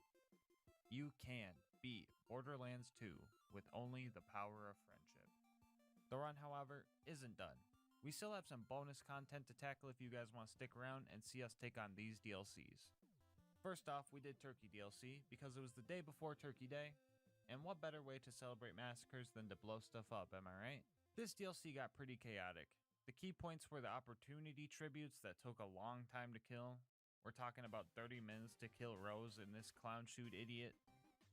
You can beat Borderlands 2 with only the power of friendship. The run, however, isn't done. We still have some bonus content to tackle if you guys want to stick around and see us take on these DLCs. First off, we did Turkey DLC because it was the day before Turkey Day, and what better way to celebrate massacres than to blow stuff up, am I right? This DLC got pretty chaotic. The key points were the opportunity tributes that took a long time to kill. We're talking about 30 minutes to kill Rose and this clown shoot idiot.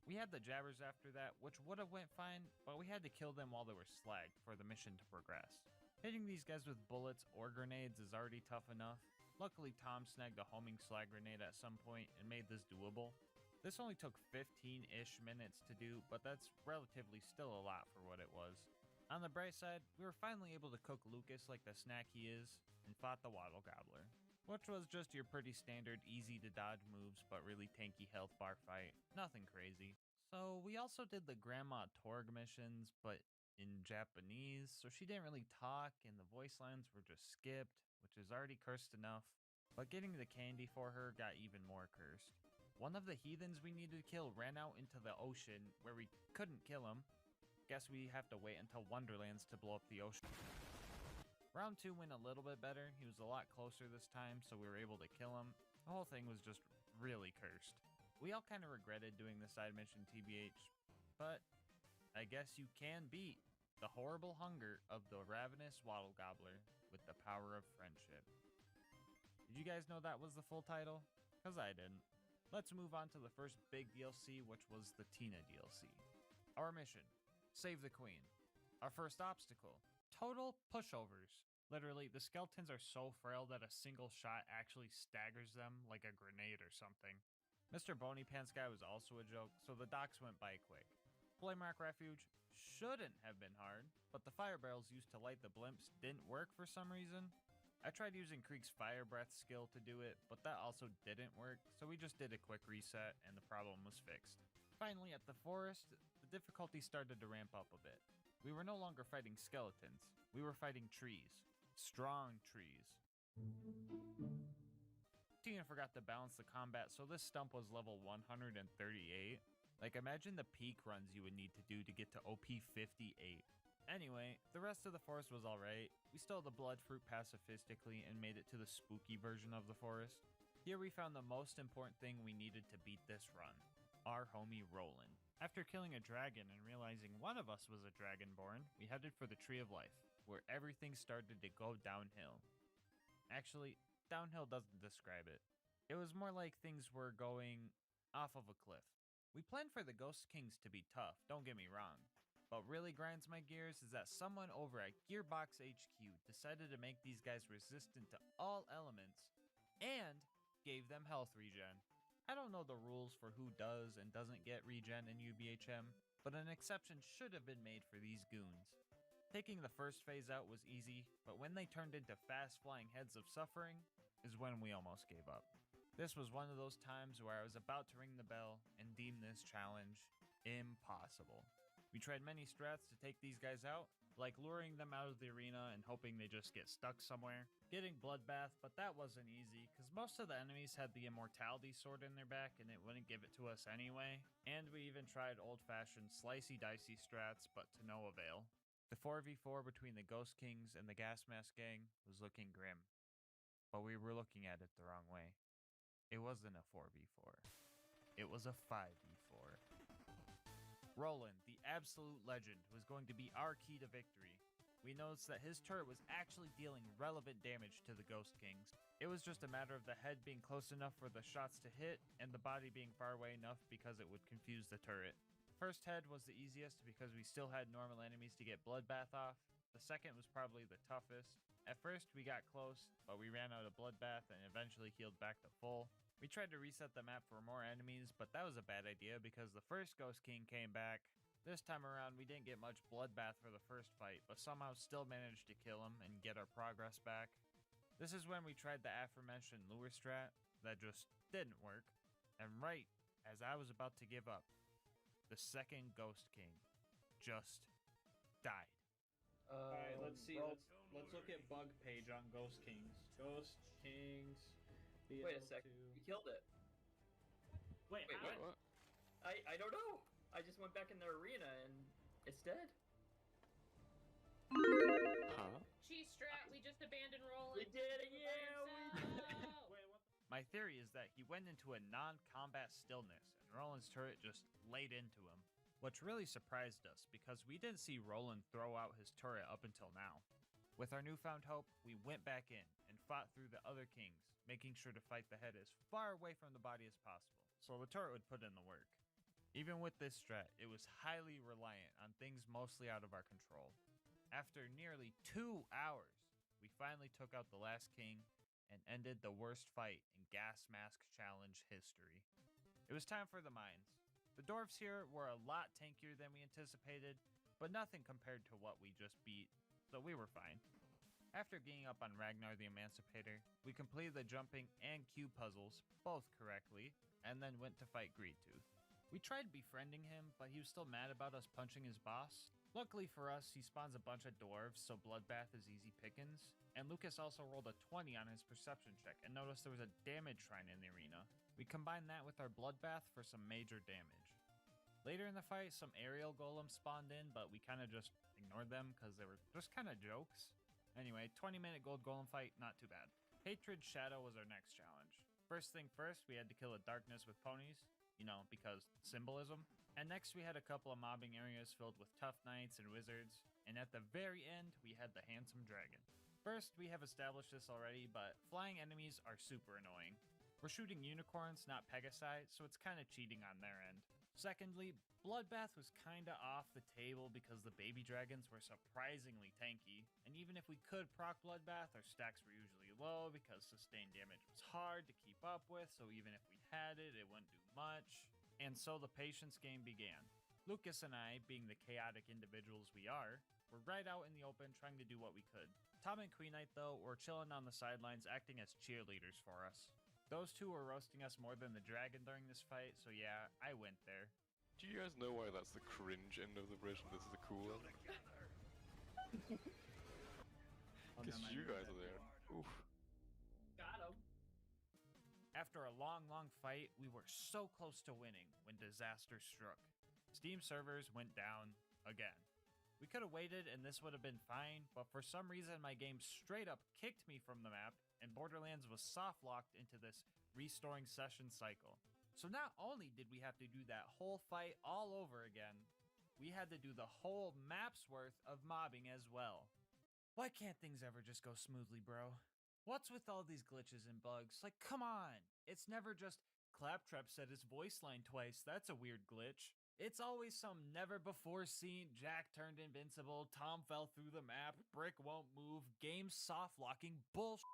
We had the jabbers after that, which would have went fine, but we had to kill them while they were slagged for the mission to progress. Hitting these guys with bullets or grenades is already tough enough. Luckily, Tom snagged a homing slag grenade at some point and made this doable. This only took 15-ish minutes to do, but that's relatively still a lot for what it was. On the bright side, we were finally able to cook Lucas like the snack he is, and fought the Waddle Gobbler, which was just your pretty standard easy to dodge moves but really tanky health bar fight, nothing crazy. So we also did the Grandma Torg missions, but in Japanese, so she didn't really talk and the voice lines were just skipped, which is already cursed enough, but getting the candy for her got even more cursed. One of the heathens we needed to kill ran out into the ocean where we couldn't kill him. Guess we have to wait until Wonderlands to blow up the ocean. Round 2 went a little bit better. He was a lot closer this time, so we were able to kill him. The whole thing was just really cursed. We all kind of regretted doing the side mission TBH, but I guess you can beat the horrible hunger of the ravenous Waddle Gobbler with the power of friendship. Did you guys know that was the full title? Because I didn't. Let's move on to the first big DLC, which was the Tina DLC. Our mission: save the queen. Our first obstacle: total pushovers. Literally, the skeletons are so frail that a single shot actually staggers them like a grenade or something. Mr. Bony Pants guy was also a joke, so the docks went by quick. Flame Rock Refuge shouldn't have been hard, but the fire barrels used to light the blimps didn't work for some reason. I tried using Krieg's Fire Breath skill to do it, but that also didn't work, so we just did a quick reset and the problem was fixed. Finally, at the forest, the difficulty started to ramp up a bit. We were no longer fighting skeletons, we were fighting trees. Strong trees. Tina forgot to balance the combat, so this stump was level 138. Like, imagine the peak runs you would need to do to get to OP 58. Anyway, the rest of the forest was alright. We stole the blood fruit pacifistically and made it to the spooky version of the forest. Here we found the most important thing we needed to beat this run: our homie Roland. After killing a dragon and realizing one of us was a dragonborn, we headed for the Tree of Life, where everything started to go downhill. Actually, downhill doesn't describe it. It was more like things were going off of a cliff. We planned for the Ghost Kings to be tough, don't get me wrong. What really grinds my gears is that someone over at Gearbox HQ decided to make these guys resistant to all elements and gave them health regen. I don't know the rules for who does and doesn't get regen in UBHM, but an exception should have been made for these goons. Taking the first phase out was easy, but when they turned into fast-flying heads of suffering is when we almost gave up. This was one of those times where I was about to ring the bell and deem this challenge impossible. We tried many strats to take these guys out, like luring them out of the arena and hoping they just get stuck somewhere, getting bloodbath, but that wasn't easy because most of the enemies had the immortality sword in their back and it wouldn't give it to us anyway, and we even tried old-fashioned slicey-dicey strats, but to no avail. The 4v4 between the Ghost Kings and the GASMASK gang was looking grim, but we were looking at it the wrong way. It wasn't a 4v4, it was a 5v4. Roland, the absolute legend, was going to be our key to victory. We noticed that his turret was actually dealing relevant damage to the Ghost Kings. It was just a matter of the head being close enough for the shots to hit, and the body being far away enough because it would confuse the turret. First head was the easiest because we still had normal enemies to get bloodbath off. The second was probably the toughest. At first we got close, but we ran out of bloodbath and eventually healed back to full. We tried to reset the map for more enemies, but that was a bad idea because the first Ghost King came back. This time around, we didn't get much bloodbath for the first fight, but somehow still managed to kill him and get our progress back. This is when we tried the aforementioned lure strat that just didn't work. And right as I was about to give up, the second Ghost King just died. Alright, let's see. Let's look at bug page on Ghost Kings. Ghost Kings. Wait a sec. You killed it. Wait, what? I don't know. I just went back in the arena and it's dead. Huh? G-Strat, we just abandoned Roland. We did it, yeah! My theory is that he went into a non-combat stillness and Roland's turret just laid into him. Which really surprised us because we didn't see Roland throw out his turret up until now. With our newfound hope, we went back in and fought through the other kings, making sure to fight the head as far away from the body as possible, so the turret would put in the work. Even with this strat, it was highly reliant on things mostly out of our control. After nearly 2 hours, we finally took out the last king and ended the worst fight in GASMASK challenge history. It was time for the mines. The dwarves here were a lot tankier than we anticipated, but nothing compared to what we just beat, so we were fine. After ganging up on Ragnar the Emancipator, we completed the jumping and cube puzzles, both correctly, and then went to fight Greedtooth. We tried befriending him, but he was still mad about us punching his boss. Luckily for us, he spawns a bunch of dwarves, so bloodbath is easy pickings, and Lucas also rolled a 20 on his perception check and noticed there was a damage shrine in the arena. We combined that with our bloodbath for some major damage. Later in the fight, some aerial golems spawned in, but we kind of just ignored them because they were just kind of jokes. Anyway, 20-minute gold golem fight, not too bad. Hatred Shadow was our next challenge. First thing first, we had to kill a darkness with ponies, you know, because symbolism. And next we had a couple of mobbing areas filled with tough knights and wizards, and at the very end, we had the handsome dragon. First, we have established this already, but flying enemies are super annoying. We're shooting unicorns, not Pegasi, so it's kinda cheating on their end. Secondly, Bloodbath was kinda off the table because the baby dragons were surprisingly tanky, and even if we could proc Bloodbath, our stacks were usually low because sustained damage was hard to keep up with, so even if we had it, it wouldn't do much. And so the patience game began. Lucas and I, being the chaotic individuals we are, were right out in the open trying to do what we could. Tom and Queen Knight, though, were chilling on the sidelines acting as cheerleaders for us. Those two were roasting us more than the dragon during this fight, so yeah, I went there. Do you guys know why that's the cringe end of the bridge and this is the cool one? Because you guys are there. Oof. Got him. After a long fight, we were so close to winning when disaster struck. Steam servers went down again. We could have waited and this would have been fine, but for some reason my game straight up kicked me from the map and Borderlands was soft locked into this restoring session cycle. So not only did we have to do that whole fight all over again, we had to do the whole map's worth of mobbing as well. Why can't things ever just go smoothly, bro? What's with all these glitches and bugs? Like, come on! It's never just, Claptrap said his voice line twice, that's a weird glitch. It's always some never before seen, Jack turned invincible, Tom fell through the map, brick won't move, game soft locking bullshit.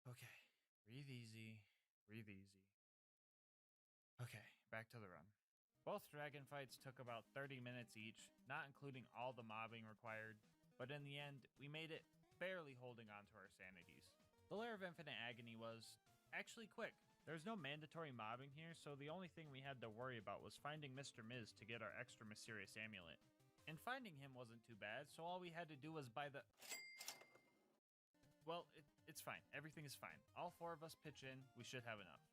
Okay, breathe easy, breathe easy. Okay, back to the run. Both dragon fights took about 30 minutes each, not including all the mobbing required, but in the end, we made it barely holding on to our sanities. The Lair of Infinite Agony was actually quick. There's no mandatory mobbing here, so the only thing we had to worry about was finding Mr. Miz to get our extra mysterious amulet. And finding him wasn't too bad, so all we had to do was buy the... Well, it's fine. Everything is fine. All 4 of us pitch in, we should have enough.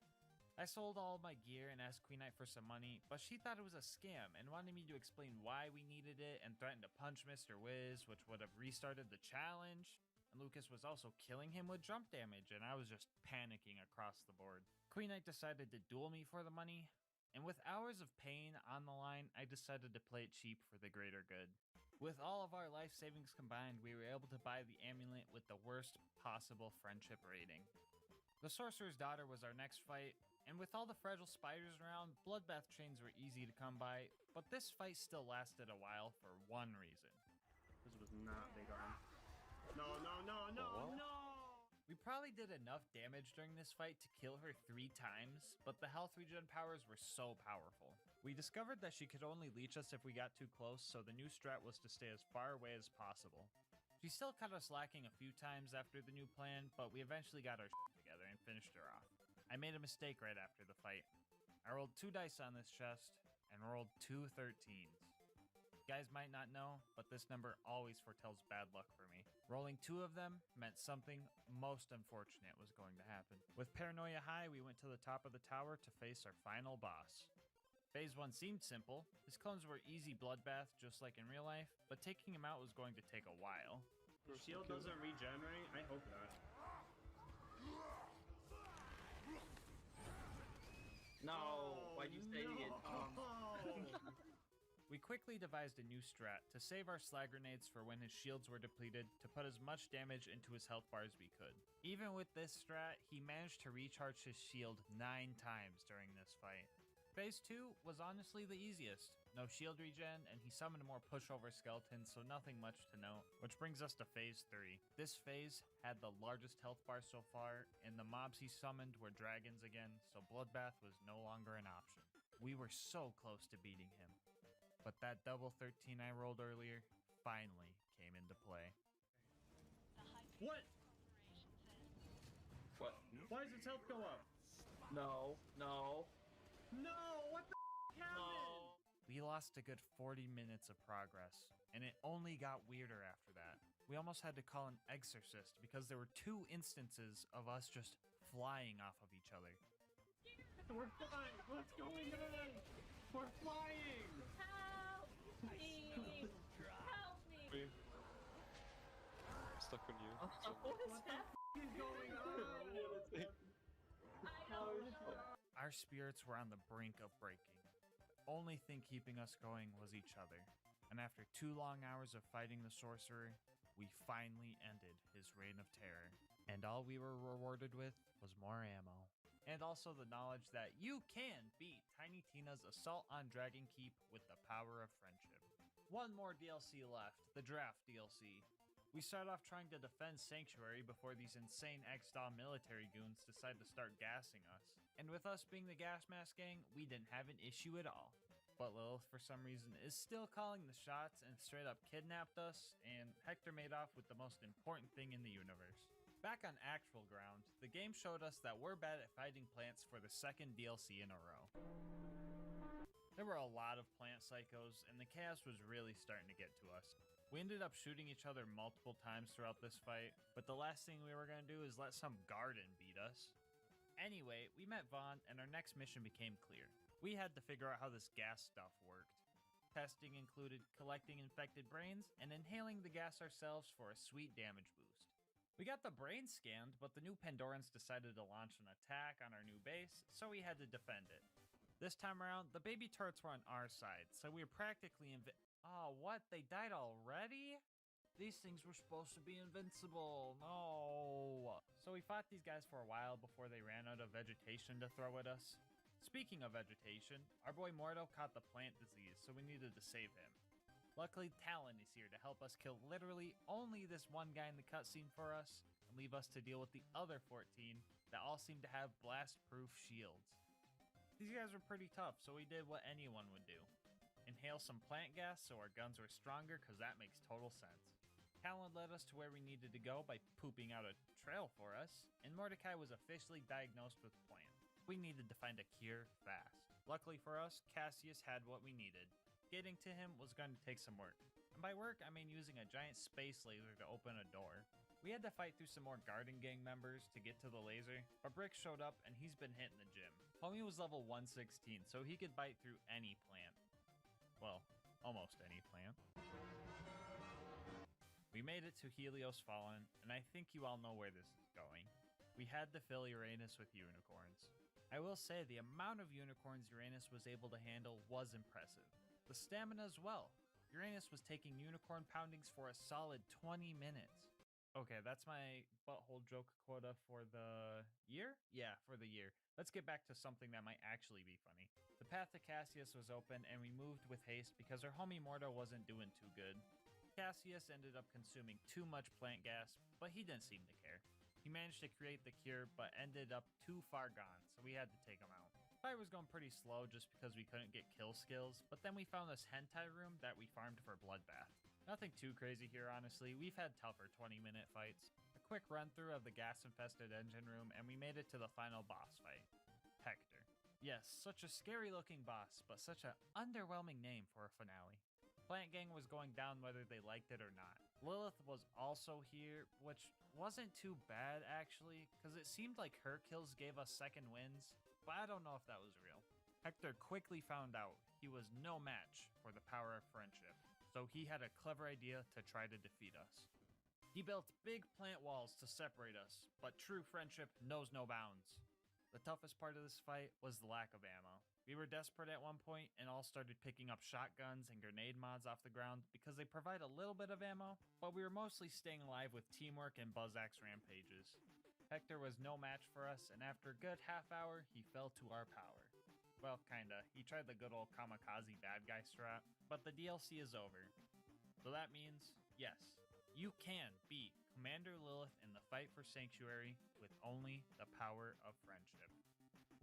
I sold all my gear and asked Queen Knight for some money, but she thought it was a scam and wanted me to explain why we needed it and threatened to punch Mr. Wiz, which would have restarted the challenge. And Lucas was also killing him with jump damage, and I was just panicking across the board. Queen Knight decided to duel me for the money, and with hours of pain on the line, I decided to play it cheap for the greater good. With all of our life savings combined, we were able to buy the amulet with the worst possible friendship rating. The Sorcerer's Daughter was our next fight, and with all the fragile spiders around, bloodbath chains were easy to come by, but this fight still lasted a while for one reason. This was not Big Arm. No! We probably did enough damage during this fight to kill her 3 times, but the health regen powers were so powerful. We discovered that she could only leech us if we got too close, so the new strat was to stay as far away as possible. She still caught us lacking a few times after the new plan, but we eventually got our shit together and finished her off. I made a mistake right after the fight. I rolled 2 dice on this chest, and rolled 2 13s. You guys might not know, but this number always foretells bad luck for me. Rolling 2 of them meant something most unfortunate was going to happen. With paranoia high, we went to the top of the tower to face our final boss. Phase 1 seemed simple. His clones were easy bloodbath, just like in real life, but taking him out was going to take a while. The shield doesn't regenerate? I hope not. No, why'd you say it? We quickly devised a new strat to save our slag grenades for when his shields were depleted to put as much damage into his health bar as we could. Even with this strat, he managed to recharge his shield 9 times during this fight. Phase 2 was honestly the easiest. No shield regen, and he summoned more pushover skeletons, so nothing much to note. Which brings us to Phase 3. This phase had the largest health bar so far, and the mobs he summoned were dragons again, so bloodbath was no longer an option. We were so close to beating him. But that double 13 I rolled earlier finally came into play. What? What? Why does its health go up? No. What the happened? We lost a good 40 minutes of progress, and it only got weirder after that. We almost had to call an exorcist because there were 2 instances of us just flying off of each other. We're flying! What's going on? We're flying! Help me! Help me! Stuck on you. What is happening? What is going on? I don't know. Our spirits were on the brink of breaking. The only thing keeping us going was each other. And after 2 long hours of fighting the sorcerer, we finally ended his reign of terror. And all we were rewarded with was more ammo. And also the knowledge that you can beat Tiny Tina's Assault on Dragon Keep with the power of friendship. One more DLC left, the Draft DLC. We start off trying to defend Sanctuary before these insane X-Doll military goons decide to start gassing us. And with us being the GASMASK gang, we didn't have an issue at all. But Lilith, for some reason, is still calling the shots and straight up kidnapped us, and Hector made off with the most important thing in the universe. Back on actual ground, the game showed us that we're bad at fighting plants for the 2nd DLC in a row. There were a lot of plant psychos, and the chaos was really starting to get to us. We ended up shooting each other multiple times throughout this fight, but the last thing we were going to do is let some garden beat us. Anyway, we met Vaughn, and our next mission became clear. We had to figure out how this gas stuff worked. Testing included collecting infected brains and inhaling the gas ourselves for a sweet damage boost. We got the brain scanned, but the new Pandorans decided to launch an attack on our new base, so we had to defend it. This time around, the baby turrets were on our side, so we were practically Oh, what? They died already? These things were supposed to be invincible. No. So we fought these guys for a while before they ran out of vegetation to throw at us. Speaking of vegetation, our boy Mordo caught the plant disease, so we needed to save him. Luckily, Talon is here to help us kill literally only this one guy in the cutscene for us, and leave us to deal with the other 14 that all seem to have blast-proof shields. These guys were pretty tough, so we did what anyone would do. Inhale some plant gas so our guns were stronger, cause that makes total sense. Talon led us to where we needed to go by pooping out a trail for us, and Mordecai was officially diagnosed with plant. We needed to find a cure fast. Luckily for us, Cassius had what we needed. Getting to him was going to take some work. And by work, I mean using a giant space laser to open a door. We had to fight through some more Garden Gang members to get to the laser, but Brick showed up and he's been hitting the gym. Homie was level 116, so he could bite through any plant. Well, almost any plant. We made it to Helios Fallen, and I think you all know where this is going. We had to fill Uranus with unicorns. I will say the amount of unicorns Uranus was able to handle was impressive. The stamina as well. Uranus was taking unicorn poundings for a solid 20 minutes. Okay, that's my butthole joke quota for the year? Yeah, for the year. Let's get back to something that might actually be funny. The path to Cassius was open and we moved with haste because our homie Mordo wasn't doing too good. Cassius ended up consuming too much plant gas, but he didn't seem to care. He managed to create the cure, but ended up too far gone, so we had to take him out. Fight was going pretty slow just because we couldn't get kill skills, but then we found this hentai room that we farmed for Bloodbath. Nothing too crazy here, honestly. We've had tougher 20-minute fights. A quick run-through of the gas-infested engine room, and we made it to the final boss fight. Hector. Yes, such a scary-looking boss, but such an underwhelming name for a finale. Plant Gang was going down whether they liked it or not. Lilith was also here, which wasn't too bad actually, because it seemed like her kills gave us second wins, but I don't know if that was real. Hector quickly found out he was no match for the power of friendship, so he had a clever idea to try to defeat us. He built big plant walls to separate us, but true friendship knows no bounds. The toughest part of this fight was the lack of ammo. We were desperate at one point and all started picking up shotguns and grenade mods off the ground because they provide a little bit of ammo, but we were mostly staying alive with teamwork and Buzzax rampages. Hector was no match for us, and after a good half hour, he fell to our power. Well, kinda. He tried the good old kamikaze bad guy strat, but the DLC is over. So that means, yes, you can beat Commander Lilith in the fight for Sanctuary with only the power of friendship.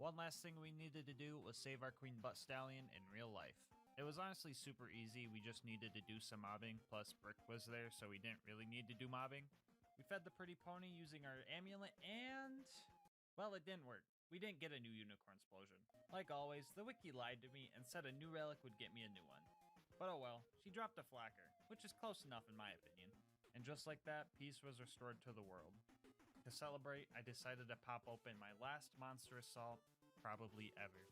One last thing we needed to do was save our Queen Butt Stallion in real life. It was honestly super easy, we just needed to do some mobbing, plus Brick was there, so we didn't really need to do mobbing. We fed the pretty pony using our amulet and... well, it didn't work. We didn't get a new unicorn explosion. Like always, the wiki lied to me and said a new relic would get me a new one. But oh well, she dropped a flacker, which is close enough in my opinion. And just like that, peace was restored to the world. To celebrate, I decided to pop open my last Monster Assault, probably ever.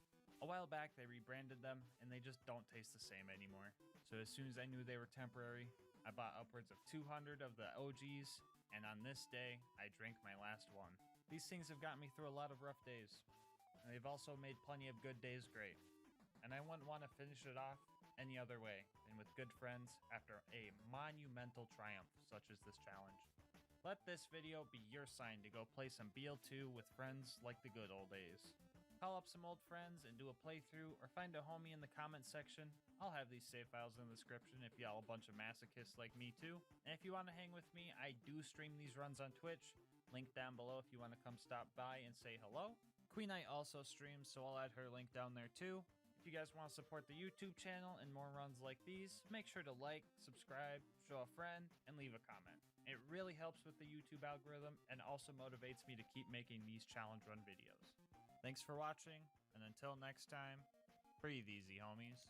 A while back, they rebranded them, and they just don't taste the same anymore. So as soon as I knew they were temporary, I bought upwards of 200 of the OGs, and on this day, I drank my last one. These things have gotten me through a lot of rough days, and they've also made plenty of good days great. And I wouldn't want to finish it off any other way than with good friends after a monumental triumph such as this challenge. Let this video be your sign to go play some BL2 with friends like the good old days. Call up some old friends and do a playthrough, or find a homie in the comment section. I'll have these save files in the description if y'all a bunch of masochists like me too. And if you want to hang with me, I do stream these runs on Twitch. Link down below if you want to come stop by and say hello. Queen Eye also streams, so I'll add her link down there too. If you guys want to support the YouTube channel and more runs like these, make sure to like, subscribe, show a friend, and leave a comment. It really helps with the YouTube algorithm and also motivates me to keep making these challenge run videos. Thanks for watching, and until next time, breathe easy, homies.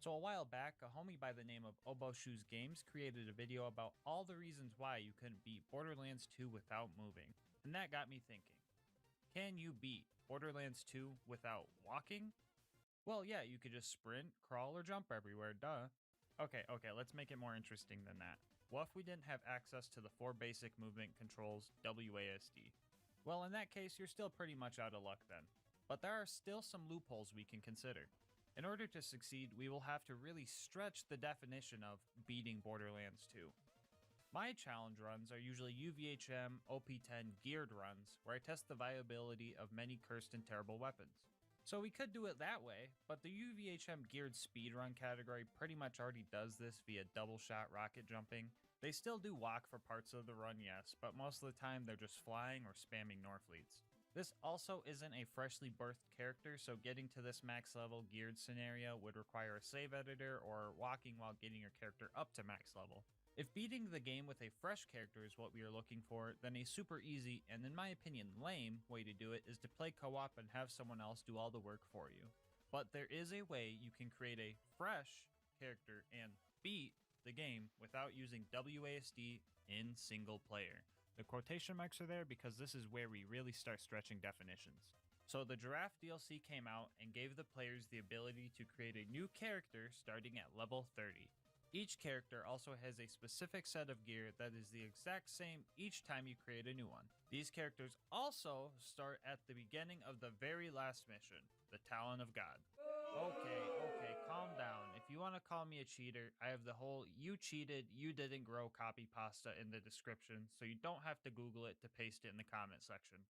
So a while back, a homie by the name of Obo Shoes Games created a video about all the reasons why you couldn't beat Borderlands 2 without moving. And that got me thinking, can you beat Borderlands 2 without walking? Well, yeah, you could just sprint, crawl, or jump everywhere, duh. Okay, let's make it more interesting than that. What if we didn't have access to the 4 basic movement controls WASD? Well, in that case, you're still pretty much out of luck then. But there are still some loopholes we can consider. In order to succeed, we will have to really stretch the definition of beating Borderlands 2. My challenge runs are usually UVHM OP10 geared runs, where I test the viability of many cursed and terrible weapons. So we could do it that way, but the UVHM geared speedrun category pretty much already does this via double shot rocket jumping. They still do walk for parts of the run, yes, but most of the time they're just flying or spamming Norfleets. This also isn't a freshly birthed character, so getting to this max level geared scenario would require a save editor or walking while getting your character up to max level. If beating the game with a fresh character is what we are looking for, then a super easy, and in my opinion lame, way to do it is to play co-op and have someone else do all the work for you. But there is a way you can create a fresh character and beat the game without using WASD in single player. The quotation marks are there because this is where we really start stretching definitions. So the Giraffe DLC came out and gave the players the ability to create a new character starting at level 30. Each character also has a specific set of gear that is the exact same each time you create a new one. These characters also start at the beginning of the very last mission, the Talon of God. Okay, calm down. If you want to call me a cheater, I have the whole "you cheated, you didn't grow" copy pasta in the description, so you don't have to Google it to paste it in the comment section.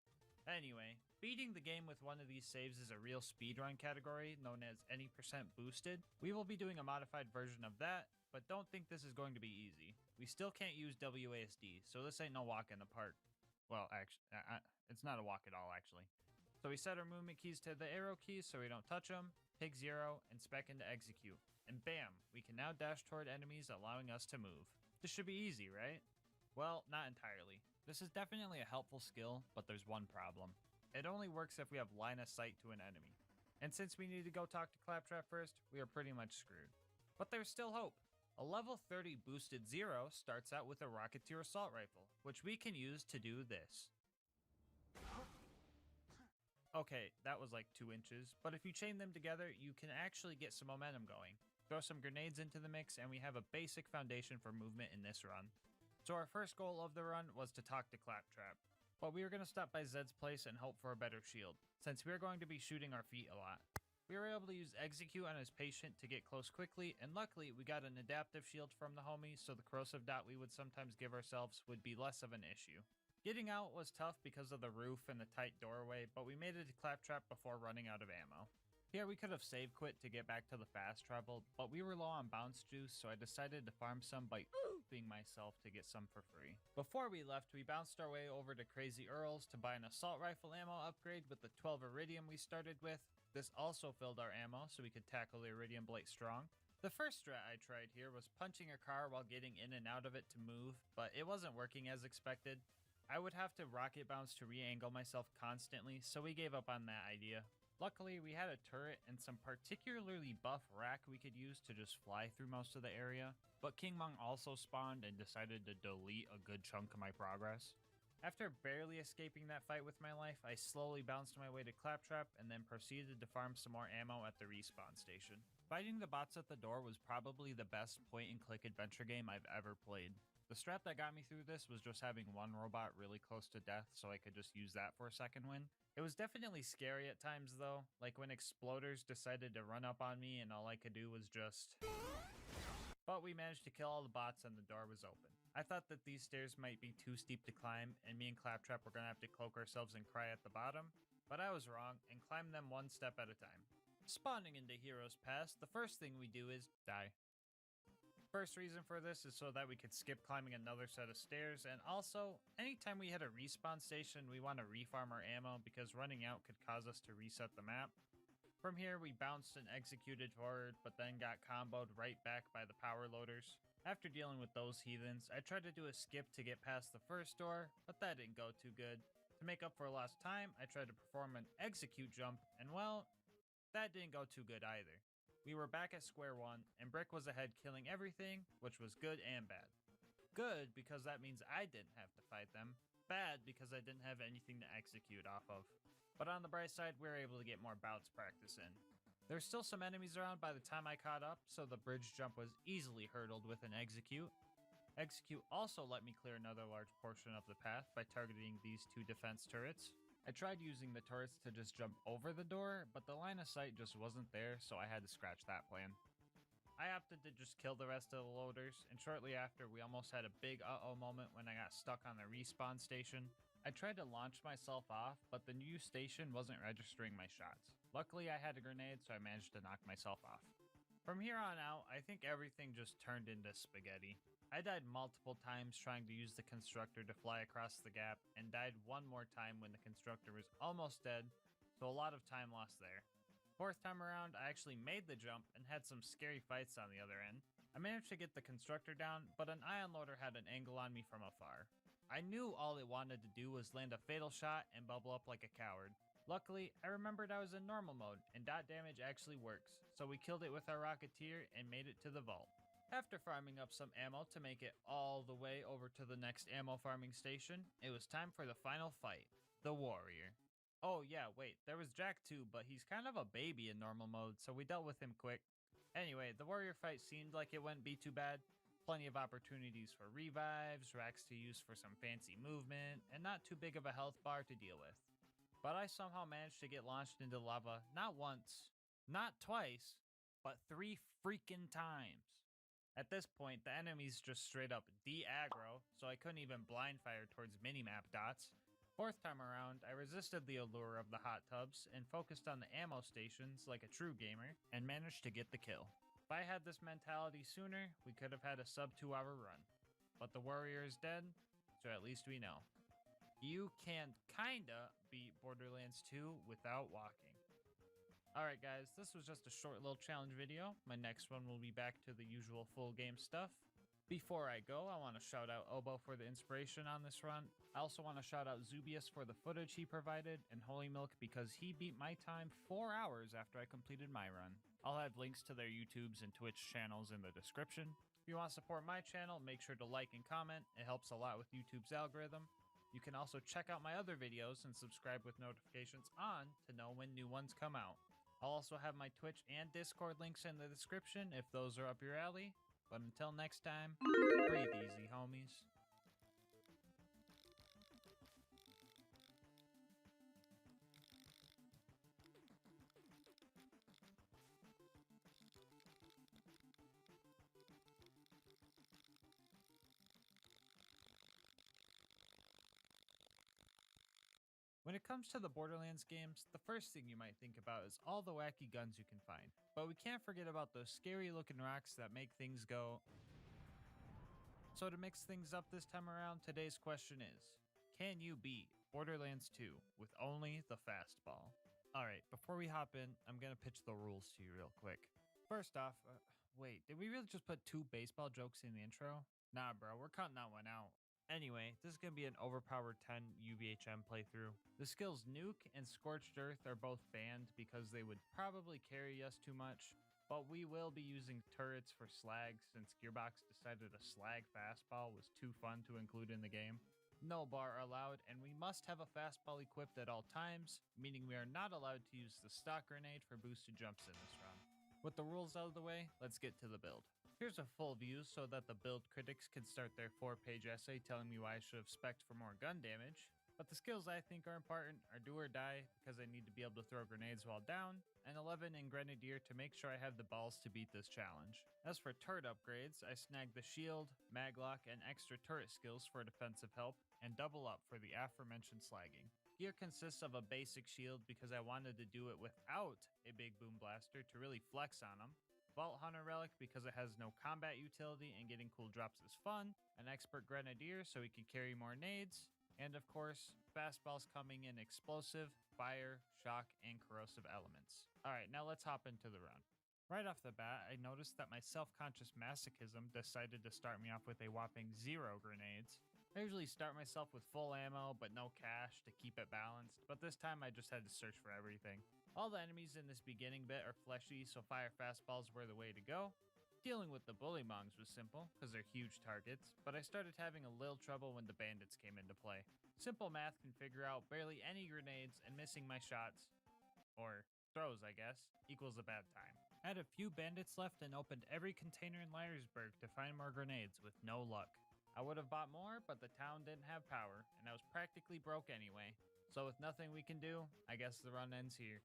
Anyway, beating the game with one of these saves is a real speedrun category known as any % boosted. We will be doing a modified version of that, but don't think this is going to be easy. We still can't use WASD, so this ain't no walk in the park. Well, actually, it's not a walk at all, actually. So we set our movement keys to the arrow keys so we don't touch them, pick 0, and spec into execute. And bam, we can now dash toward enemies, allowing us to move. This should be easy, right? Well, not entirely. This is definitely a helpful skill, but there's one problem. It only works if we have line of sight to an enemy. And since we need to go talk to Claptrap first, we are pretty much screwed. But there's still hope. A level 30 boosted 0 starts out with a Rocketeer assault rifle, which we can use to do this. Okay, that was like 2 inches, but if you chain them together, you can actually get some momentum going. Throw some grenades into the mix, and we have a basic foundation for movement in this run. So our first goal of the run was to talk to Claptrap, but we were going to stop by Zed's place and hope for a better shield, since we are going to be shooting our feet a lot. We were able to use execute on his patient to get close quickly, and luckily we got an adaptive shield from the homie, so the corrosive dot we would sometimes give ourselves would be less of an issue. Getting out was tough because of the roof and the tight doorway, but we made it to Claptrap before running out of ammo. Here we could have save quit to get back to the fast travel, but we were low on bounce juice, so I decided to farm some by ooping myself to get some for free. Before we left, we bounced our way over to Crazy Earl's to buy an assault rifle ammo upgrade with the 12 Iridium we started with. This also filled our ammo so we could tackle the Iridium Blade strong. The first strat I tried here was punching a car while getting in and out of it to move, but it wasn't working as expected. I would have to rocket bounce to re-angle myself constantly, so we gave up on that idea. Luckily, we had a turret and some particularly buff rack we could use to just fly through most of the area, but King Mong also spawned and decided to delete a good chunk of my progress. After barely escaping that fight with my life, I slowly bounced my way to Claptrap and then proceeded to farm some more ammo at the respawn station. Fighting the bots at the door was probably the best point-and-click adventure game I've ever played. The strat that got me through this was just having one robot really close to death so I could just use that for a second win. It was definitely scary at times though, like when exploders decided to run up on me and all I could do was just... But we managed to kill all the bots and the door was open. I thought that these stairs might be too steep to climb and me and Claptrap were gonna have to cloak ourselves and cry at the bottom, but I was wrong and climbed them one step at a time. Spawning into Heroes Pass, the first thing we do is die. First reason for this is so that we could skip climbing another set of stairs, and also, anytime we hit a respawn station, we want to refarm our ammo because running out could cause us to reset the map. From here, we bounced and executed forward, but then got comboed right back by the power loaders. After dealing with those heathens, I tried to do a skip to get past the first door, but that didn't go too good. To make up for lost time, I tried to perform an execute jump, and well, that didn't go too good either. We were back at square one, and Brick was ahead killing everything, which was good and bad. Good because that means I didn't have to fight them. Bad because I didn't have anything to execute off of. But on the bright side, we were able to get more bouts practice in. There's still some enemies around by the time I caught up, so the bridge jump was easily hurdled with an execute. Execute also let me clear another large portion of the path by targeting these 2 defense turrets. I tried using the turrets to just jump over the door, but the line of sight just wasn't there, so I had to scratch that plan. I opted to just kill the rest of the loaders, and shortly after, we almost had a big uh-oh moment when I got stuck on the respawn station. I tried to launch myself off, but the new station wasn't registering my shots. Luckily, I had a grenade, so I managed to knock myself off. From here on out, I think everything just turned into spaghetti. I died multiple times trying to use the constructor to fly across the gap, and died one more time when the constructor was almost dead, so a lot of time lost there. 4th time around, I actually made the jump and had some scary fights on the other end. I managed to get the constructor down, but an ion loader had an angle on me from afar. I knew all it wanted to do was land a fatal shot and bubble up like a coward. Luckily, I remembered I was in normal mode, and dot damage actually works, so we killed it with our Rocketeer and made it to the vault. After farming up some ammo to make it all the way over to the next ammo farming station, it was time for the final fight, the Warrior. Oh yeah, wait, there was Jack too, but he's kind of a baby in normal mode, so we dealt with him quick. Anyway, the Warrior fight seemed like it wouldn't be too bad. Plenty of opportunities for revives, racks to use for some fancy movement, and not too big of a health bar to deal with. But I somehow managed to get launched into lava not once, not twice, but 3 freaking times. At this point, the enemies just straight up de-aggro, so I couldn't even blind fire towards minimap dots. 4th time around, I resisted the allure of the hot tubs and focused on the ammo stations like a true gamer, and managed to get the kill. If I had this mentality sooner, we could have had a sub 2-hour run. But the Warrior is dead, so at least we know. You can kinda beat Borderlands 2 without walking. Alright guys, this was just a short little challenge video. My next one will be back to the usual full game stuff. Before I go, I want to shout out Obo for the inspiration on this run. I also want to shout out Zubius for the footage he provided, and Holy Milk because he beat my time 4 hours after I completed my run. I'll have links to their YouTubes and Twitch channels in the description. If you want to support my channel, make sure to like and comment. It helps a lot with YouTube's algorithm. You can also check out my other videos and subscribe with notifications on to know when new ones come out. I'll also have my Twitch and Discord links in the description if those are up your alley. But until next time, breathe easy, homies. When it comes to the Borderlands games, the first thing you might think about is all the wacky guns you can find. But we can't forget about those scary looking rocks that make things go. So to mix things up this time around, today's question is, can you beat Borderlands 2 with only the fastball? Alright, before we hop in, I'm gonna pitch the rules to you real quick. First off, wait, did we really just put 2 baseball jokes in the intro? Nah bro, we're cutting that one out. Anyway, this is going to be an overpowered 10 UVHM playthrough. The skills Nuke and Scorched Earth are both banned because they would probably carry us too much, but we will be using turrets for slag since Gearbox decided a slag fastball was too fun to include in the game. No bar allowed, and we must have a fastball equipped at all times, meaning we are not allowed to use the stock grenade for boosted jumps in this run. With the rules out of the way, let's get to the build. Here's a full view so that the build critics can start their 4-page essay telling me why I should have spec'd for more gun damage. But the skills I think are important are Do or Die because I need to be able to throw grenades while down, and 11 in Grenadier to make sure I have the balls to beat this challenge. As for turret upgrades, I snagged the shield, maglock, and extra turret skills for defensive help, and double up for the aforementioned slagging. Gear consists of a basic shield because I wanted to do it without a big boom blaster to really flex on them. Vault Hunter Relic because it has no combat utility and getting cool drops is fun, an Expert Grenadier so he could carry more nades, and of course, fastballs coming in explosive, fire, shock, and corrosive elements. Alright, now let's hop into the run. Right off the bat, I noticed that my self-conscious masochism decided to start me off with a whopping 0 grenades. I usually start myself with full ammo, but no cash to keep it balanced, but this time I just had to search for everything. All the enemies in this beginning bit are fleshy, so fire fastballs were the way to go. Dealing with the bullymongs was simple, because they're huge targets, but I started having a little trouble when the bandits came into play. Simple math can figure out barely any grenades, and missing my shots, or throws I guess, equals a bad time. I had a few bandits left and opened every container in Liarsburg to find more grenades with no luck. I would have bought more, but the town didn't have power, and I was practically broke anyway. So with nothing we can do, I guess the run ends here.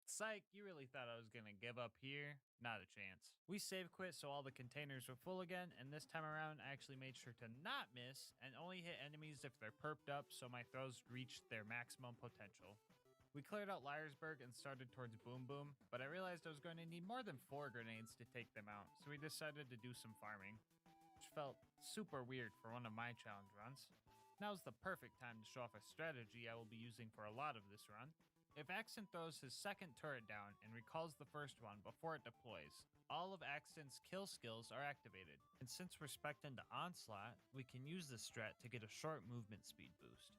Psych, you really thought I was gonna give up here? Not a chance. We save quit so all the containers were full again, and this time around I actually made sure to not miss and only hit enemies if they're perked up so my throws reached their maximum potential. We cleared out Liarsburg and started towards Boom Boom, but I realized I was going to need more than 4 grenades to take them out, so we decided to do some farming, which felt super weird for one of my challenge runs. Now's the perfect time to show off a strategy I will be using for a lot of this run. If Accent throws his second turret down and recalls the first one before it deploys, all of Accent's kill skills are activated, and since we're spec'd into Onslaught, we can use this strat to get a short movement speed boost.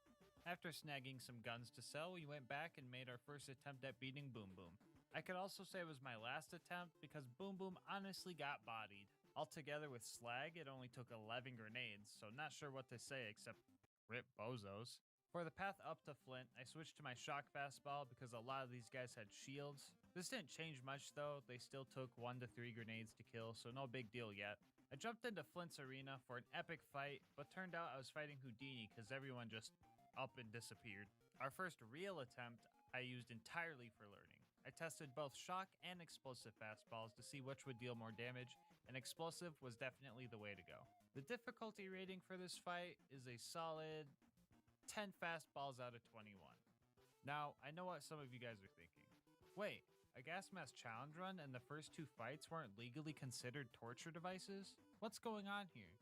After snagging some guns to sell, we went back and made our first attempt at beating Boom Boom. I could also say it was my last attempt because Boom Boom honestly got bodied. Altogether with Slag, it only took 11 grenades, so not sure what to say except rip bozos. For the path up to Flint, I switched to my shock fastball because a lot of these guys had shields. This didn't change much though, they still took 1 to 3 grenades to kill, so no big deal yet. I jumped into Flint's arena for an epic fight, but turned out I was fighting Houdini because everyone just up and disappeared. Our first real attempt I used entirely for learning. I tested both shock and explosive fastballs to see which would deal more damage, and explosive was definitely the way to go. The difficulty rating for this fight is a solid 10 fastballs out of 21. Now, I know what some of you guys are thinking. Wait, a GASMASK challenge run and the first 2 fights weren't legally considered torture devices? What's going on here?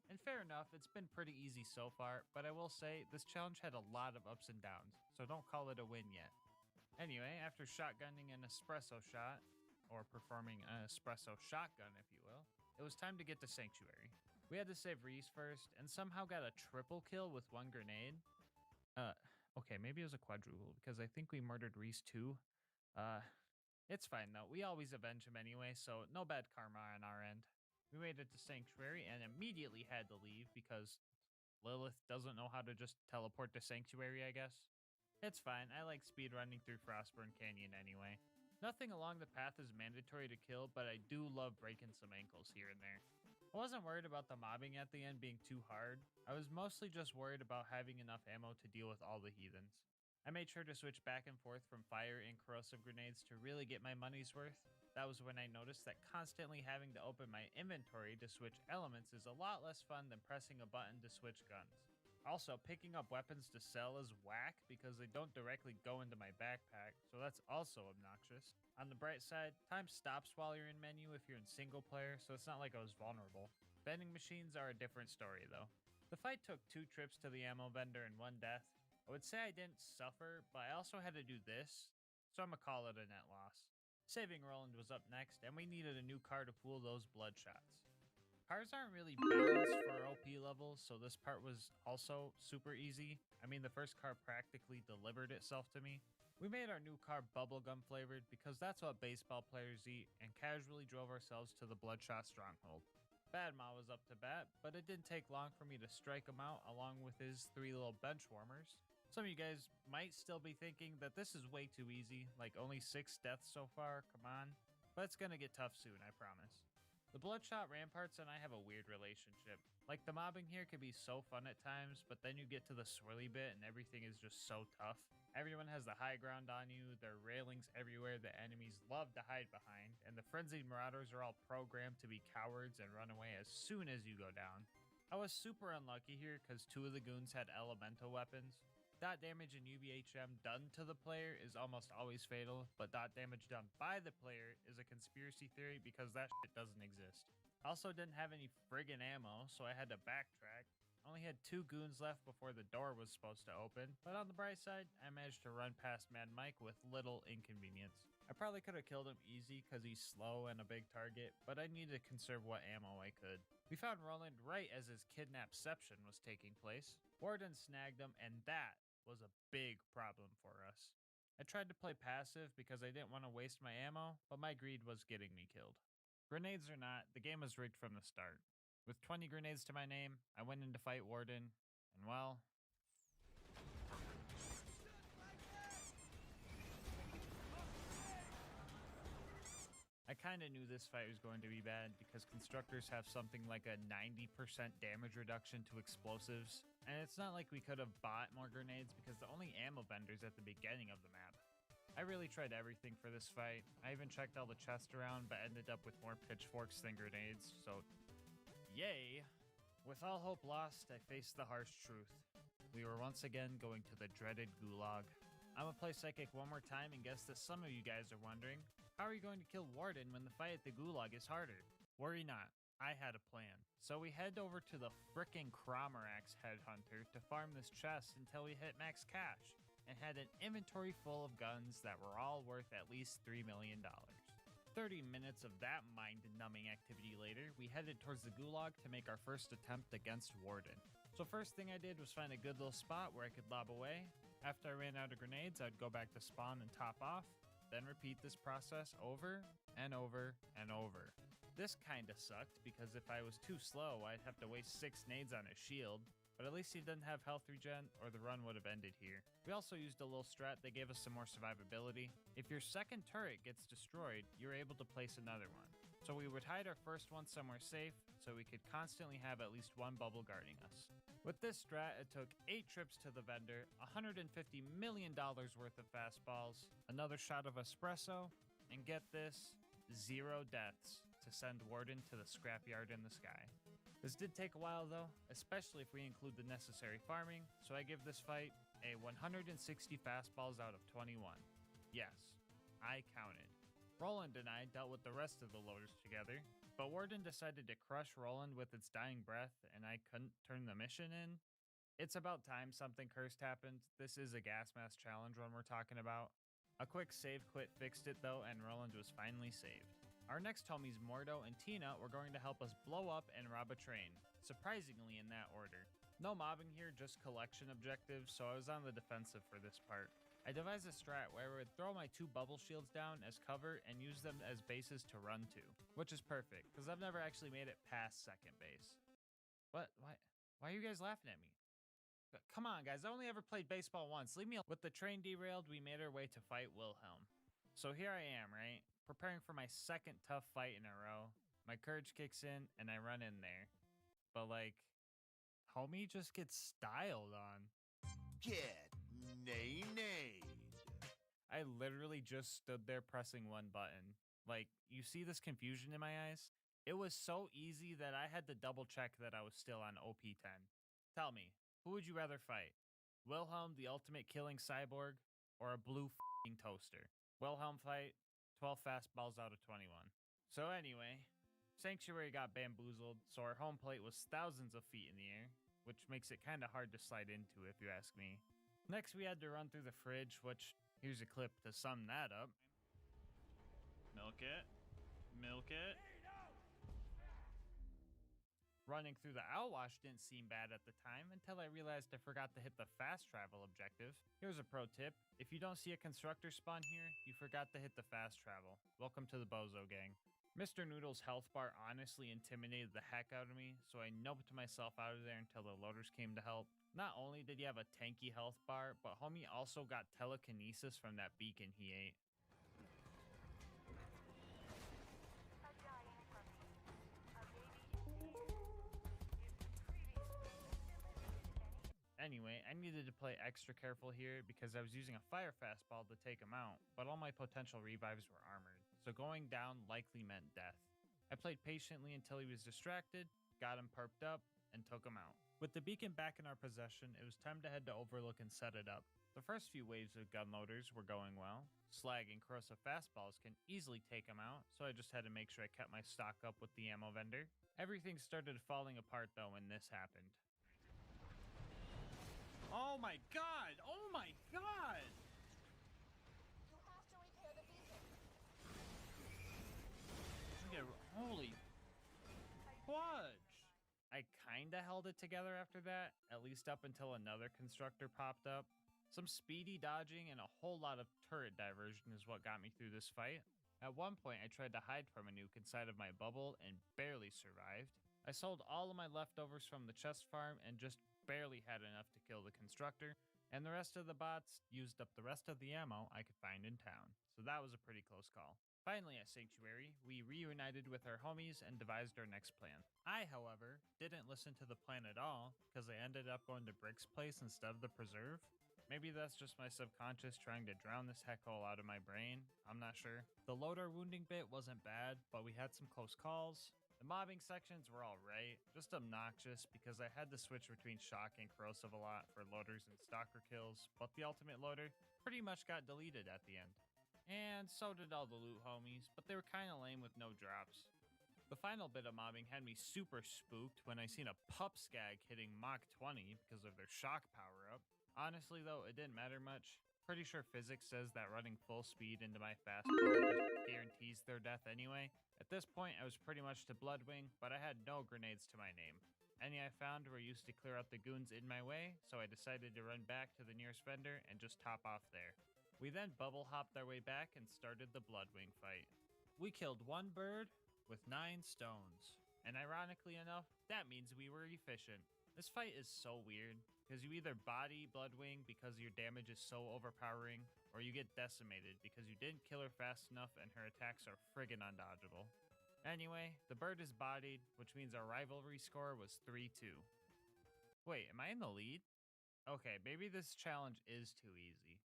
And fair enough, it's been pretty easy so far, but I will say this challenge had a lot of ups and downs, so don't call it a win yet. Anyway, after shotgunning an espresso shot, or performing an espresso shotgun if you will, it was time to get to Sanctuary. We had to save Reese first, and somehow got a triple kill with 1 grenade. Okay, maybe it was a quadruple, because I think we murdered Reese too. It's fine though, we always avenge him anyway, so no bad karma on our end. We made it to Sanctuary and immediately had to leave because Lilith doesn't know how to just teleport to Sanctuary, I guess. It's fine, I like speedrunning through Frostburn Canyon anyway. Nothing along the path is mandatory to kill, but I do love breaking some ankles here and there. I wasn't worried about the mobbing at the end being too hard. I was mostly just worried about having enough ammo to deal with all the heathens. I made sure to switch back and forth from fire and corrosive grenades to really get my money's worth. That was when I noticed that constantly having to open my inventory to switch elements is a lot less fun than pressing a button to switch guns. Also, picking up weapons to sell is whack because they don't directly go into my backpack, so that's also obnoxious. On the bright side, time stops while you're in menu if you're in single player, so it's not like I was vulnerable. Vending machines are a different story though. The fight took 2 trips to the ammo vendor and 1 death. I would say I didn't suffer, but I also had to do this, so I'ma call it a net loss. Saving Roland was up next, and we needed a new car to fool those bloodshots. Cars aren't really balanced for OP levels, so this part was also super easy. I mean, the first car practically delivered itself to me. We made our new car bubblegum flavored because that's what baseball players eat, and casually drove ourselves to the Bloodshot Stronghold. Badma was up to bat, but it didn't take long for me to strike him out along with his 3 little bench warmers. Some of you guys might still be thinking that this is way too easy, like only 6 deaths so far, come on. But it's gonna get tough soon, I promise. The Bloodshot Ramparts and I have a weird relationship. Like, the mobbing here can be so fun at times, but then you get to the swirly bit and everything is just so tough. Everyone has the high ground on you, there are railings everywhere that enemies love to hide behind, and the frenzied marauders are all programmed to be cowards and run away as soon as you go down. I was super unlucky here because 2 of the goons had elemental weapons. Dot damage in UBHM done to the player is almost always fatal, but dot damage done by the player is a conspiracy theory because that shit doesn't exist. I also didn't have any friggin' ammo, so I had to backtrack. I only had 2 goons left before the door was supposed to open, but on the bright side, I managed to run past Mad Mike with little inconvenience. I probably could have killed him easy because he's slow and a big target, but I needed to conserve what ammo I could. We found Roland right as his kidnapception was taking place. Warden snagged him, and that was a big problem for us. I tried to play passive because I didn't want to waste my ammo, but my greed was getting me killed. Grenades or not, the game was rigged from the start. With 20 grenades to my name, I went in to fight Warden, and well... I kinda knew this fight was going to be bad because constructors have something like a 90% damage reduction to explosives, and it's not like we could have bought more grenades because the only ammo vendors at the beginning of the map. I really tried everything for this fight. I even checked all the chests around, but ended up with more pitchforks than grenades, so yay! With all hope lost, I faced the harsh truth. We were once again going to the dreaded gulag. I'm gonna play Psychic one more time and guess that some of you guys are wondering, how are you going to kill Warden when the fight at the gulag is harder? Worry not, I had a plan. So we head over to the frickin' Cromerax headhunter to farm this chest until we hit max cash, and had an inventory full of guns that were all worth at least $3 million. 30 minutes of that mind-numbing activity later, we headed towards the gulag to make our first attempt against Warden. So first thing I did was find a good little spot where I could lob away. After I ran out of grenades, I'd go back to spawn and top off, then repeat this process over and over and over. This kinda sucked because if I was too slow, I'd have to waste 6 nades on his shield, but at least he didn't have health regen or the run would have ended here. We also used a little strat that gave us some more survivability. If your second turret gets destroyed, you're able to place another one. So we would hide our first one somewhere safe so we could constantly have at least one bubble guarding us. With this strat, it took 8 trips to the vendor, $150 million worth of fastballs, another shot of espresso, and get this, 0 deaths to send Warden to the scrapyard in the sky. This did take a while though, especially if we include the necessary farming, so I give this fight a 160 fastballs out of 21. Yes, I counted. Roland and I dealt with the rest of the loaders together, but Warden decided to crush Roland with its dying breath and I couldn't turn the mission in. It's about time something cursed happened. This is a gas mask challenge one we're talking about. A quick save quit fixed it though, and Roland was finally saved. Our next homies Mordo and Tina were going to help us blow up and rob a train, surprisingly in that order. No mobbing here, just collection objectives, so I was on the defensive for this part. I devised a strat where I would throw my 2 bubble shields down as cover and use them as bases to run to, which is perfect, because I've never actually made it past second base. What? Why are you guys laughing at me? Come on guys, I only ever played baseball once, leave me alone. With the train derailed, we made our way to fight Wilhelm. So here I am, right? Preparing for my second tough fight in a row. My courage kicks in and I run in there. But like, homie just gets styled on. Get nay. I literally just stood there pressing one button. Like, you see this confusion in my eyes? It was so easy that I had to double check that I was still on OP10. Tell me, who would you rather fight? Wilhelm, the ultimate killing cyborg, or a blue f***ing toaster? Wilhelm fight, 12 fastballs out of 21. So anyway, Sanctuary got bamboozled, so our home plate was thousands of feet in the air, which makes it kinda hard to slide into if you ask me. Next we had to run through the fridge, which, here's a clip to sum that up. Milk it. Milk it. Running through the outwash didn't seem bad at the time until I realized I forgot to hit the fast travel objective. Here's a pro tip. If you don't see a constructor spawn here, you forgot to hit the fast travel. Welcome to the Bozo gang. Mr. Noodle's health bar honestly intimidated the heck out of me, so I noped myself out of there until the loaders came to help. Not only did he have a tanky health bar, but homie also got telekinesis from that beacon he ate. Anyway, I needed to play extra careful here because I was using a fire fastball to take him out, but all my potential revives were armored, so going down likely meant death. I played patiently until he was distracted, got him perked up, and took him out. With the beacon back in our possession, it was time to head to Overlook and set it up. The first few waves of gun loaders were going well. Slag and corrosive fastballs can easily take them out, so I just had to make sure I kept my stock up with the ammo vendor. Everything started falling apart though when this happened. Oh my god! Oh my god! You have to repair the beacon. Okay, holy fudge! I kinda held it together after that, at least up until another constructor popped up. Some speedy dodging and a whole lot of turret diversion is what got me through this fight. At one point, I tried to hide from a nuke inside of my bubble and barely survived. I sold all of my leftovers from the chest farm and just barely had enough to kill the constructor, and the rest of the bots used up the rest of the ammo I could find in town, so that was a pretty close call. Finally at Sanctuary, we reunited with our homies and devised our next plan. I, however, didn't listen to the plan at all because I ended up going to Brick's place instead of the preserve. Maybe that's just my subconscious trying to drown this heckhole out of my brain, I'm not sure. The loader wounding bit wasn't bad, but we had some close calls. The mobbing sections were alright, just obnoxious because I had to switch between shock and corrosive a lot for loaders and stalker kills, but the ultimate loader pretty much got deleted at the end. And so did all the loot homies, but they were kinda lame with no drops. The final bit of mobbing had me super spooked when I seen a pup skag hitting Mach 20 because of their shock power up. Honestly though, it didn't matter much. Pretty sure physics says that running full speed into my fastball just guarantees their death anyway. At this point I was pretty much to Bloodwing, but I had no grenades to my name. Any I found were used to clear out the goons in my way, so I decided to run back to the nearest vendor and just top off there. We then bubble hopped our way back and started the Bloodwing fight. We killed one bird with 9 stones. And ironically enough, that means we were efficient. This fight is so weird, because you either body Bloodwing because your damage is so overpowering, or you get decimated because you didn't kill her fast enough and her attacks are friggin' undodgeable. Anyway, the bird is bodied, which means our rivalry score was 3-2. Wait, am I in the lead? Okay, maybe this challenge is too easy.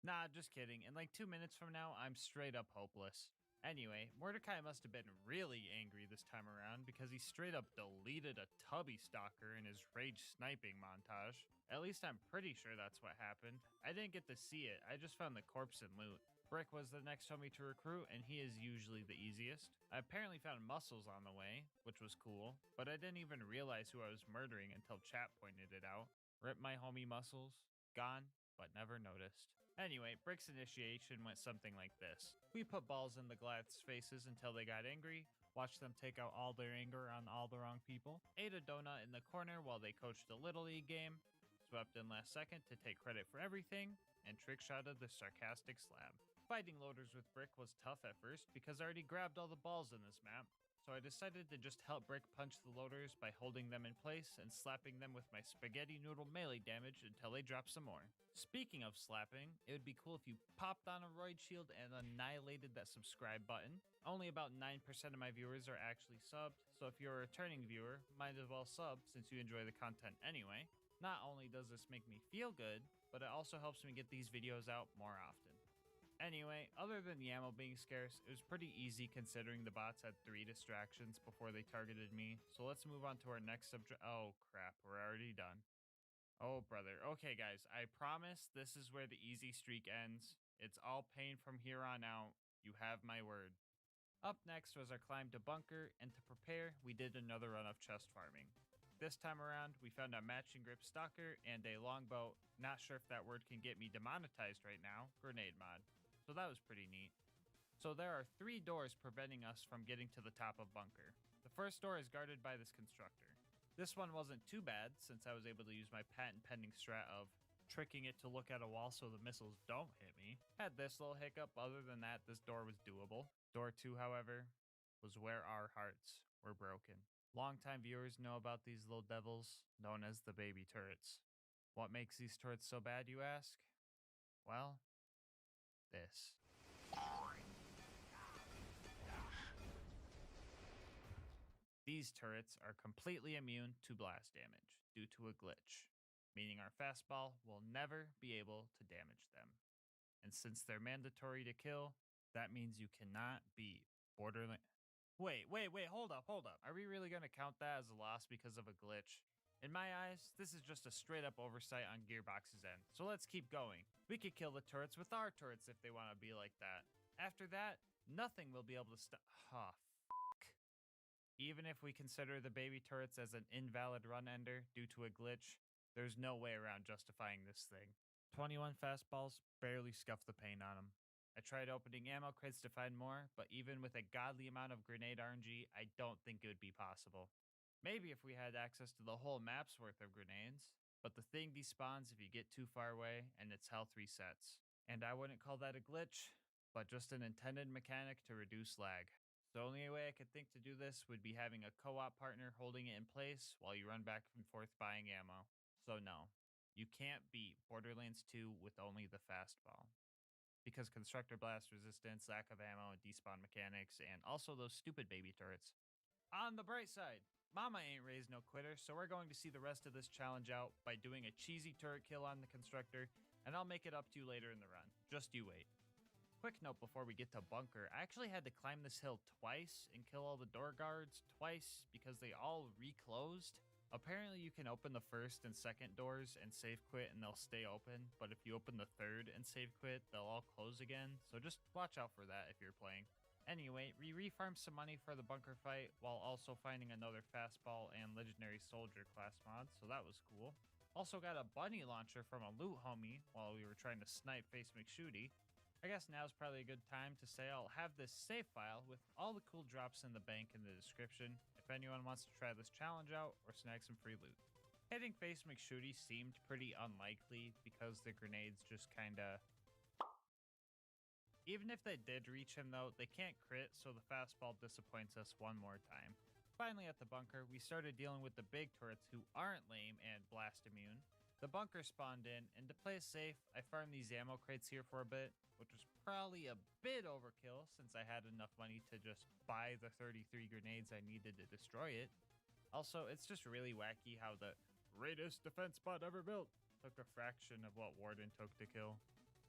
Nah, just kidding. In like 2 minutes from now, I'm straight up hopeless. Anyway, Mordecai must have been really angry this time around because he straight up deleted a tubby stalker in his rage sniping montage. At least I'm pretty sure that's what happened. I didn't get to see it, I just found the corpse and loot. Brick was the next homie to recruit, and he is usually the easiest. I apparently found muscles on the way, which was cool, but I didn't even realize who I was murdering until chat pointed it out. Rip my homie muscles. Gone, but never noticed. Anyway, Brick's initiation went something like this. We put balls in the Goliath's faces until they got angry, watched them take out all their anger on all the wrong people, ate a donut in the corner while they coached a Little League game, swept in last second to take credit for everything, and trick-shotted the sarcastic slab. Fighting loaders with Brick was tough at first because I already grabbed all the balls in this map, so I decided to just help Brick punch the loaders by holding them in place and slapping them with my spaghetti noodle melee damage until they drop some more. Speaking of slapping, it would be cool if you popped on a roid shield and annihilated that subscribe button. Only about 9% of my viewers are actually subbed, so if you're a returning viewer, might as well sub since you enjoy the content anyway. Not only does this make me feel good, but it also helps me get these videos out more often. Anyway, other than the ammo being scarce, it was pretty easy considering the bots had 3 distractions before they targeted me, so let's move on to our next subject. Oh crap, we're already done. Oh brother. Okay guys, I promise this is where the easy streak ends. It's all pain from here on out. You have my word. Up next was our climb to bunker, and to prepare, we did another run of chest farming. This time around, we found a matching grip stalker and a longbow, not sure if that word can get me demonetized right now, grenade mod. So that was pretty neat. So there are 3 doors preventing us from getting to the top of bunker. The first door is guarded by this constructor. This one wasn't too bad since I was able to use my patent pending strat of tricking it to look at a wall so the missiles don't hit me. Had this little hiccup, other than that this door was doable. Door 2, however, was where our hearts were broken. Longtime viewers know about these little devils, known as the baby turrets. What makes these turrets so bad, you ask? Well, this. These turrets are completely immune to blast damage due to a glitch, meaning our fastball will never be able to damage them. And since they're mandatory to kill, that means you cannot beat Borderlands. Wait, hold up. Are we really gonna count that as a loss because of a glitch? In my eyes, this is just a straight up oversight on Gearbox's end, so let's keep going. We could kill the turrets with our turrets if they want to be like that. After that, nothing will be able to stop. Oh, fuck. Even if we consider the baby turrets as an invalid run ender due to a glitch, there's no way around justifying this thing. 21 fastballs barely scuffed the paint on them. I tried opening ammo crates to find more, but even with a godly amount of grenade RNG, I don't think it would be possible. Maybe if we had access to the whole map's worth of grenades, but the thing despawns if you get too far away and its health resets. And I wouldn't call that a glitch, but just an intended mechanic to reduce lag. The only way I could think to do this would be having a co-op partner holding it in place while you run back and forth buying ammo. So no, you can't beat Borderlands 2 with only the fastball. Because constructor blast resistance, lack of ammo, and despawn mechanics, and also those stupid baby turrets. On the bright side, Mama ain't raised no quitter, so we're going to see the rest of this challenge out by doing a cheesy turret kill on the constructor, and I'll make it up to you later in the run. Just you wait. Quick note before we get to bunker, I actually had to climb this hill twice and kill all the door guards twice because they all reclosed. Apparently you can open the first and second doors and save quit and they'll stay open, but if you open the third and save quit, they'll all close again, so just watch out for that if you're playing. Anyway, we refarmed some money for the bunker fight while also finding another fastball and legendary soldier class mod, so that was cool. Also got a bunny launcher from a loot homie while we were trying to snipe Face McShooty. I guess now's probably a good time to say I'll have this save file with all the cool drops in the bank in the description if anyone wants to try this challenge out or snag some free loot. Hitting Face McShooty seemed pretty unlikely because the grenades just kinda... Even if they did reach him though, they can't crit, so the fastball disappoints us one more time. Finally at the bunker, we started dealing with the big turrets who aren't lame and blast immune. The bunker spawned in, and to play it safe, I farmed these ammo crates here for a bit, which was probably a bit overkill since I had enough money to just buy the 33 grenades I needed to destroy it. Also, it's just really wacky how the greatest defense bot ever built took a fraction of what Warden took to kill.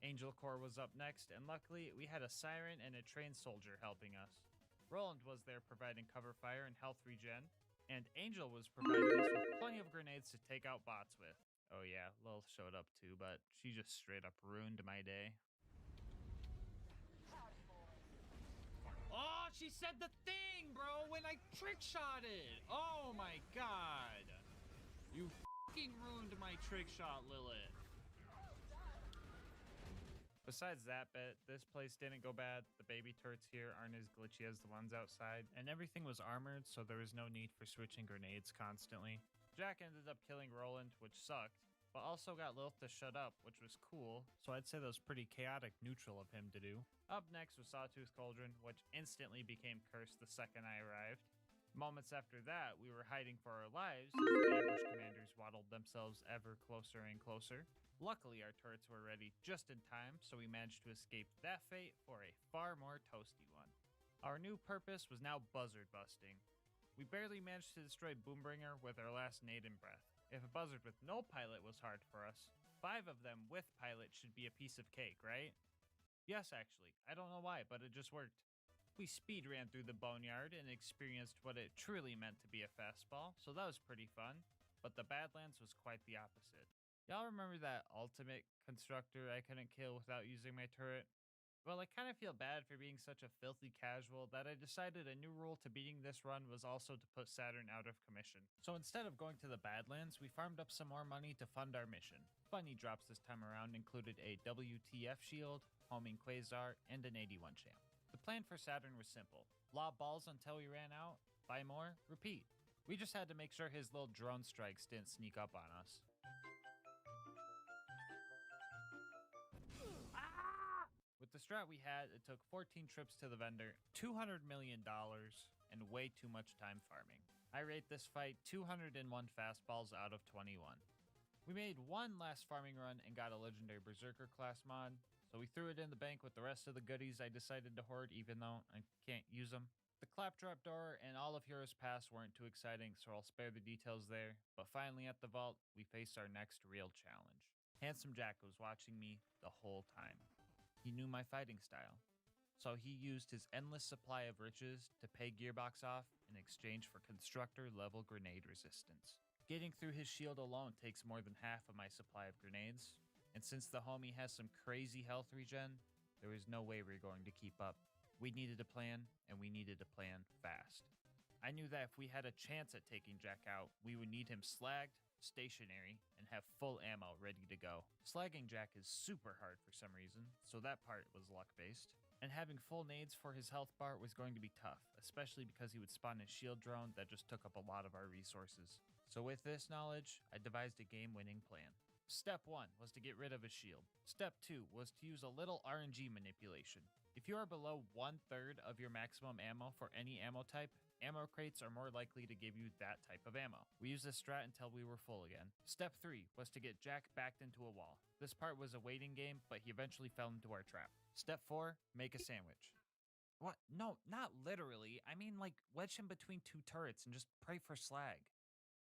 Angel Corps was up next, and luckily we had a siren and a trained soldier helping us. Roland was there providing cover fire and health regen, and Angel was providing us with plenty of grenades to take out bots with. Oh yeah, Lil showed up too, but she just straight up ruined my day. Oh, she said the thing, bro, when I trick shotted. Oh my god. You fucking ruined my trick shot, Lilith. Besides that bit, this place didn't go bad. The baby turrets here aren't as glitchy as the ones outside, and everything was armored, so there was no need for switching grenades constantly. Jack ended up killing Roland, which sucked, but also got Lilith to shut up, which was cool, so I'd say that was pretty chaotic neutral of him to do. Up next was Sawtooth Cauldron, which instantly became cursed the second I arrived. Moments after that, we were hiding for our lives as the ambush commanders waddled themselves ever closer and closer. Luckily, our turrets were ready just in time, so we managed to escape that fate for a far more toasty one. Our new purpose was now buzzard busting. We barely managed to destroy Boombringer with our last nade in breath. If a buzzard with no pilot was hard for us, 5 of them with pilot should be a piece of cake, right? Yes, actually. I don't know why, but it just worked. We speed ran through the boneyard and experienced what it truly meant to be a fastball, so that was pretty fun. But the Badlands was quite the opposite. Y'all remember that ultimate constructor I couldn't kill without using my turret? Well, I kind of feel bad for being such a filthy casual that I decided a new rule to beating this run was also to put Saturn out of commission. So instead of going to the Badlands, we farmed up some more money to fund our mission. Funny drops this time around included a WTF shield, homing Quasar, and an 81 champ. The plan for Saturn was simple. Lob balls until we ran out, buy more, repeat. We just had to make sure his little drone strikes didn't sneak up on us. With the strat we had, it took 14 trips to the vendor, $200 million, and way too much time farming. I rate this fight 201 fastballs out of 21. We made one last farming run and got a legendary Berserker class mod, so we threw it in the bank with the rest of the goodies I decided to hoard even though I can't use them. The claptrap door and all of Heroes Pass weren't too exciting, so I'll spare the details there, but finally at the vault, we faced our next real challenge. Handsome Jack was watching me the whole time. He knew my fighting style, so he used his endless supply of riches to pay Gearbox off in exchange for constructor level grenade resistance. Getting through his shield alone takes more than half of my supply of grenades, and since the homie has some crazy health regen, there was no way we were going to keep up. We needed a plan, and we needed a plan fast. I knew that if we had a chance at taking Jack out, we would need him slagged, stationary, and have full ammo ready to go. Slagging Jack is super hard for some reason, so that part was luck-based. And having full nades for his health bar was going to be tough, especially because he would spawn his shield drone that just took up a lot of our resources. So with this knowledge, I devised a game-winning plan. Step 1 was to get rid of his shield. Step 2 was to use a little RNG manipulation. If you are below 1/3 of your maximum ammo for any ammo type, ammo crates are more likely to give you that type of ammo. We used this strat until we were full again. Step 3 was to get Jack backed into a wall. This part was a waiting game, but he eventually fell into our trap. Step 4, make a sandwich. What? No, not literally. I mean, like, wedge him between 2 turrets and just pray for slag.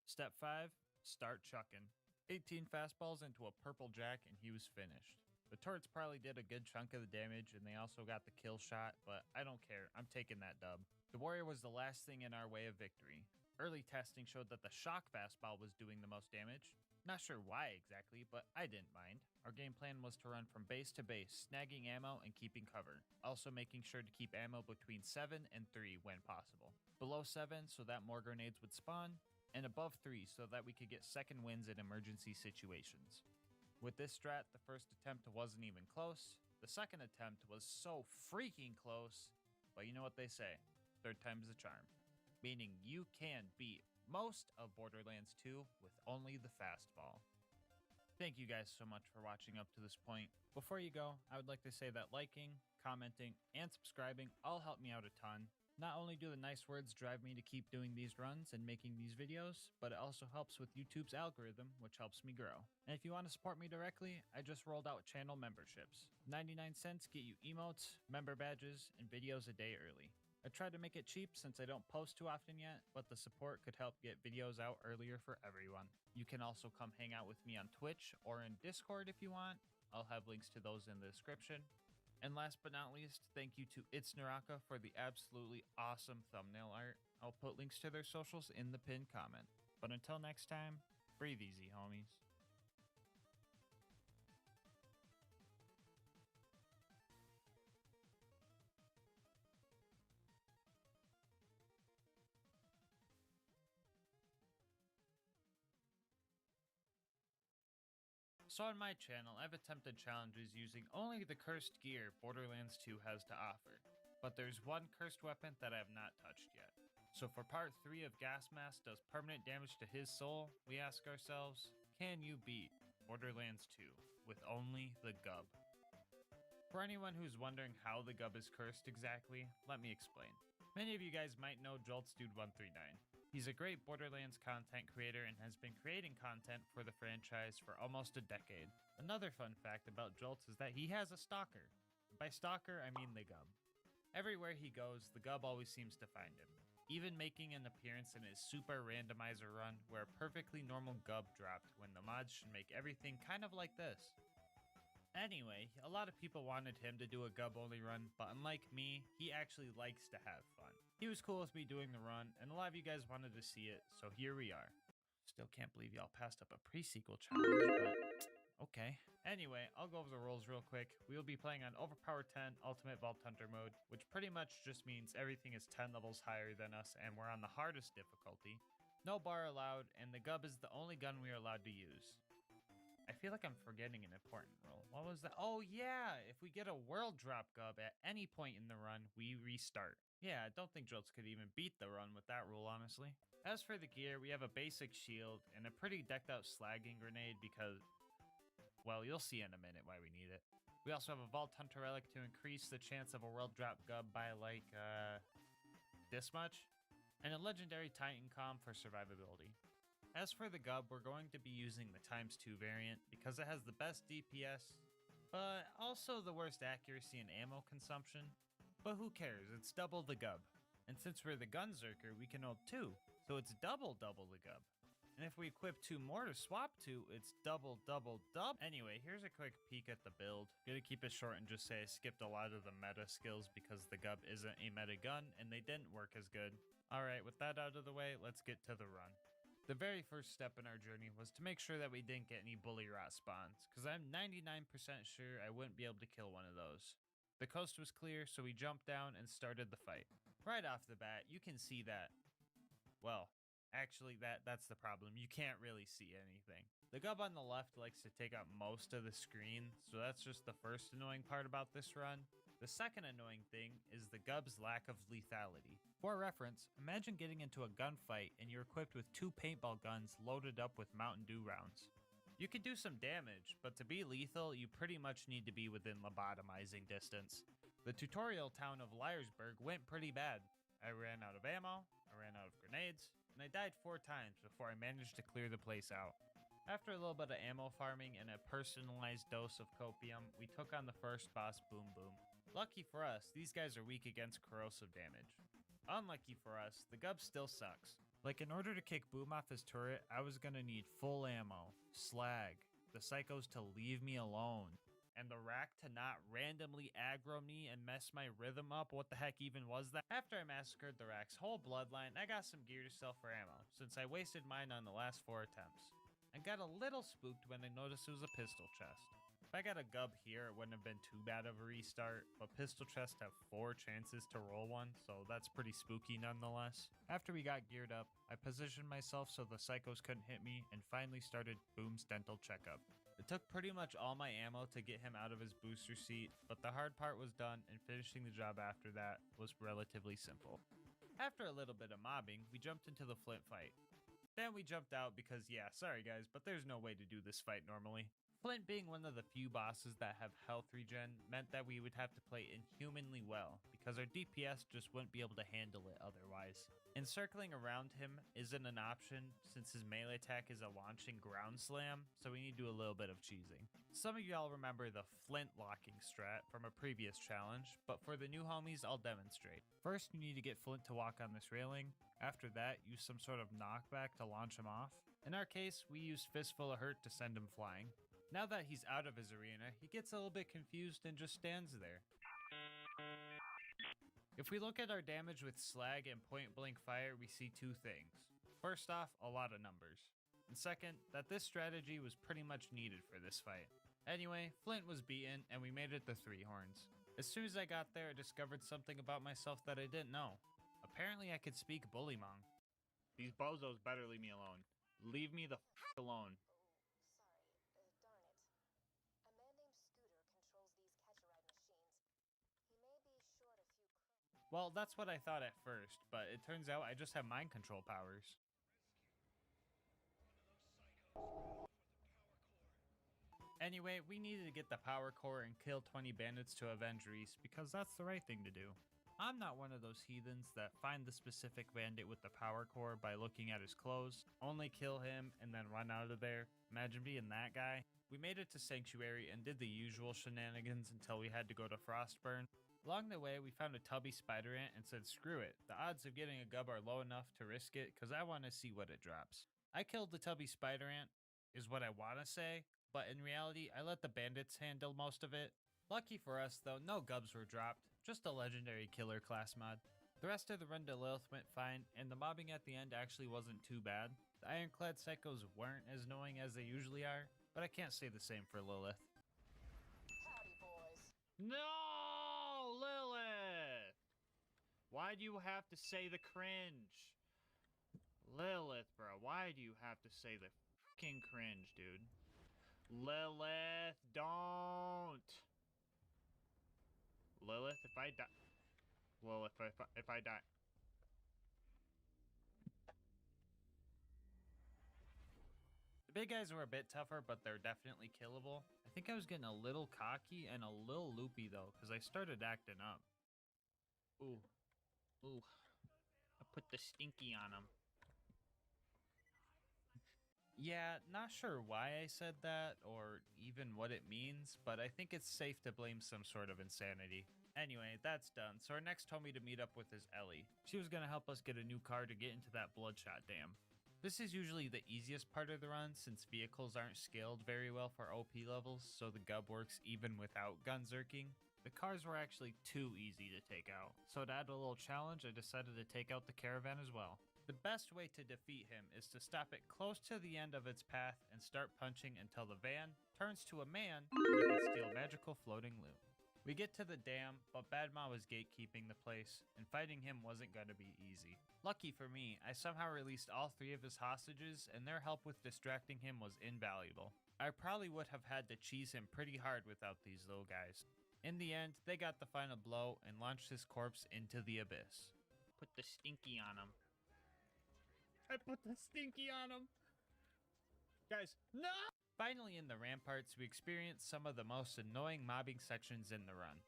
Step 5, start chucking. 18 fastballs into a purple Jack and he was finished. The turrets probably did a good chunk of the damage and they also got the kill shot, but I don't care. I'm taking that dub. The warrior was the last thing in our way of victory. Early testing showed that the shock fastball was doing the most damage. Not sure why exactly, but I didn't mind. Our game plan was to run from base to base, snagging ammo and keeping cover. Also making sure to keep ammo between 7 and 3 when possible. Below 7 so that more grenades would spawn, and above 3 so that we could get second wins in emergency situations. With this strat, the first attempt wasn't even close. The second attempt was so freaking close, but you know what they say, third time's the charm. Meaning you can beat most of Borderlands 2 with only the fastball. Thank you guys so much for watching up to this point. Before you go, I would like to say that liking, commenting, and subscribing all help me out a ton. Not only do the nice words drive me to keep doing these runs and making these videos, but it also helps with YouTube's algorithm, which helps me grow. And if you want to support me directly, I just rolled out channel memberships. 99 cents get you emotes, member badges, and videos a day early. I tried to make it cheap since I don't post too often yet, but the support could help get videos out earlier for everyone. You can also come hang out with me on Twitch or in Discord if you want. I'll have links to those in the description. And last but not least, thank you to It's Naraka for the absolutely awesome thumbnail art. I'll put links to their socials in the pinned comment. But until next time, breathe easy, homies. So on my channel, I've attempted challenges using only the cursed gear Borderlands 2 has to offer. But there's one cursed weapon that I have not touched yet. So for part 3 of GASMASK does permanent damage to his soul, we ask ourselves, can you beat Borderlands 2 with only the gub? For anyone who's wondering how the gub is cursed exactly, let me explain. Many of you guys might know JoltsDude139. He's a great Borderlands content creator and has been creating content for the franchise for almost a decade. Another fun fact about Jolts is that he has a stalker. By stalker, I mean the gub. Everywhere he goes, the gub always seems to find him, even making an appearance in his super randomizer run where a perfectly normal gub dropped when the mods should make everything kind of like this. Anyway, a lot of people wanted him to do a gub-only run, but unlike me, he actually likes to have fun. He was cool with me doing the run, and a lot of you guys wanted to see it, so here we are. Still can't believe y'all passed up a pre-sequel challenge, but okay. Anyway, I'll go over the rules real quick. We will be playing on Overpower 10 Ultimate Vault Hunter mode, which pretty much just means everything is 10 levels higher than us, and we're on the hardest difficulty. No bar allowed, and the gub is the only gun we are allowed to use. I feel like I'm forgetting an important rule. What was that? Oh yeah, if we get a world drop gub at any point in the run, we restart. Yeah, I don't think Jolts could even beat the run with that rule, honestly. As for the gear, we have a basic shield and a pretty decked out slagging grenade because, well, you'll see in a minute why we need it. We also have a Vault Hunter relic to increase the chance of a world drop gub by like, this much. And a legendary Titan Comm for survivability. As for the gub, we're going to be using the ×2 variant because it has the best DPS, but also the worst accuracy and ammo consumption. But who cares, it's double the gub. And since we're the Gunzerker, we can hold 2, so it's double the gub. And if we equip 2 more to swap to, it's double. Anyway, here's a quick peek at the build. Gonna keep it short and just say I skipped a lot of the meta skills because the gub isn't a meta gun and they didn't work as good. Alright, with that out of the way, let's get to the run. The very first step in our journey was to make sure that we didn't get any bully rot spawns, because I'm 99% sure I wouldn't be able to kill one of those. The coast was clear, so we jumped down and started the fight. Right off the bat, you can see that. Well, actually, that's the problem. You can't really see anything. The gub on the left likes to take up most of the screen, so that's just the first annoying part about this run. The second annoying thing is the gub's lack of lethality. For reference, imagine getting into a gunfight and you're equipped with 2 paintball guns loaded up with Mountain Dew rounds. You can do some damage, but to be lethal, you pretty much need to be within lobotomizing distance. The tutorial town of Liarsburg went pretty bad. I ran out of ammo, I ran out of grenades, and I died 4 times before I managed to clear the place out. After a little bit of ammo farming and a personalized dose of copium, we took on the first boss, Boom Boom. Lucky for us, these guys are weak against corrosive damage. Unlucky for us, the gub still sucks. Like, in order to kick Boom off his turret, I was gonna need full ammo, slag, the psychos to leave me alone, and the rack to not randomly aggro me and mess my rhythm up. What the heck even was that? After I massacred the rack's whole bloodline, I got some gear to sell for ammo, since I wasted mine on the last 4 attempts. I got a little spooked when I noticed it was a pistol chest. If I got a gub here, it wouldn't have been too bad of a restart, but pistol chests have 4 chances to roll one, so that's pretty spooky nonetheless. After we got geared up, I positioned myself so the psychos couldn't hit me and finally started Boom's dental checkup. It took pretty much all my ammo to get him out of his booster seat, but the hard part was done and finishing the job after that was relatively simple. After a little bit of mobbing, we jumped into the Flint fight. Then we jumped out because, yeah, sorry guys, but there's no way to do this fight normally. Flint being one of the few bosses that have health regen meant that we would have to play inhumanly well, because our DPS just wouldn't be able to handle it otherwise. Encircling around him isn't an option since his melee attack is a launching ground slam, so we need to do a little bit of cheesing. Some of y'all remember the Flint locking strat from a previous challenge, but for the new homies I'll demonstrate. First you need to get Flint to walk on this railing. After that, use some sort of knockback to launch him off. In our case, we used Fistful of Hurt to send him flying. Now that he's out of his arena, he gets a little bit confused and just stands there. If we look at our damage with slag and point blank fire, we see 2 things. First off, a lot of numbers. And second, that this strategy was pretty much needed for this fight. Anyway, Flint was beaten and we made it to 3 horns. As soon as I got there, I discovered something about myself that I didn't know. Apparently I could speak Bullymong. These bozos better leave me alone. Leave me the f*** alone. Well, that's what I thought at first, but it turns out I just have mind control powers. Anyway, we needed to get the power core and kill 20 bandits to avenge Reese, because that's the right thing to do. I'm not one of those heathens that find the specific bandit with the power core by looking at his clothes, only kill him, and then run out of there. Imagine being that guy. We made it to Sanctuary and did the usual shenanigans until we had to go to Frostburn. Along the way, we found a tubby spider ant and said screw it, the odds of getting a gub are low enough to risk it because I want to see what it drops. I killed the tubby spider ant, is what I want to say, but in reality, I let the bandits handle most of it. Lucky for us though, no gubs were dropped, just a legendary killer class mod. The rest of the run to Lilith went fine, and the mobbing at the end actually wasn't too bad. The ironclad psychos weren't as annoying as they usually are, but I can't say the same for Lilith. Howdy, boys. No, Lilith! Why do you have to say the cringe? Lilith, bro, why do you have to say the fucking cringe, dude? Lilith, don't! Lilith, if I die... Lilith, if I die... The big guys were a bit tougher, but they're definitely killable. I think I was getting a little cocky and a little loopy though, because I started acting up. Ooh. Ooh. I put the stinky on him. Yeah, not sure why I said that, or even what it means, but I think it's safe to blame some sort of insanity. Anyway, that's done, so our next homie to meet up with is Ellie. She was gonna help us get a new car to get into that Bloodshot Dam. This is usually the easiest part of the run since vehicles aren't scaled very well for OP levels, so the gub works even without gun zerking. The cars were actually too easy to take out, so to add a little challenge I decided to take out the caravan as well. The best way to defeat him is to stop it close to the end of its path and start punching until the van turns to a man and you can steal magical floating loot. We get to the dam, but Badma was gatekeeping the place, and fighting him wasn't going to be easy. Lucky for me, I somehow released all 3 of his hostages, and their help with distracting him was invaluable. I probably would have had to cheese him pretty hard without these little guys. In the end, they got the final blow and launched his corpse into the abyss. Put the stinky on him. I put the stinky on him! Guys, no! Finally in the ramparts, we experienced some of the most annoying mobbing sections in the run.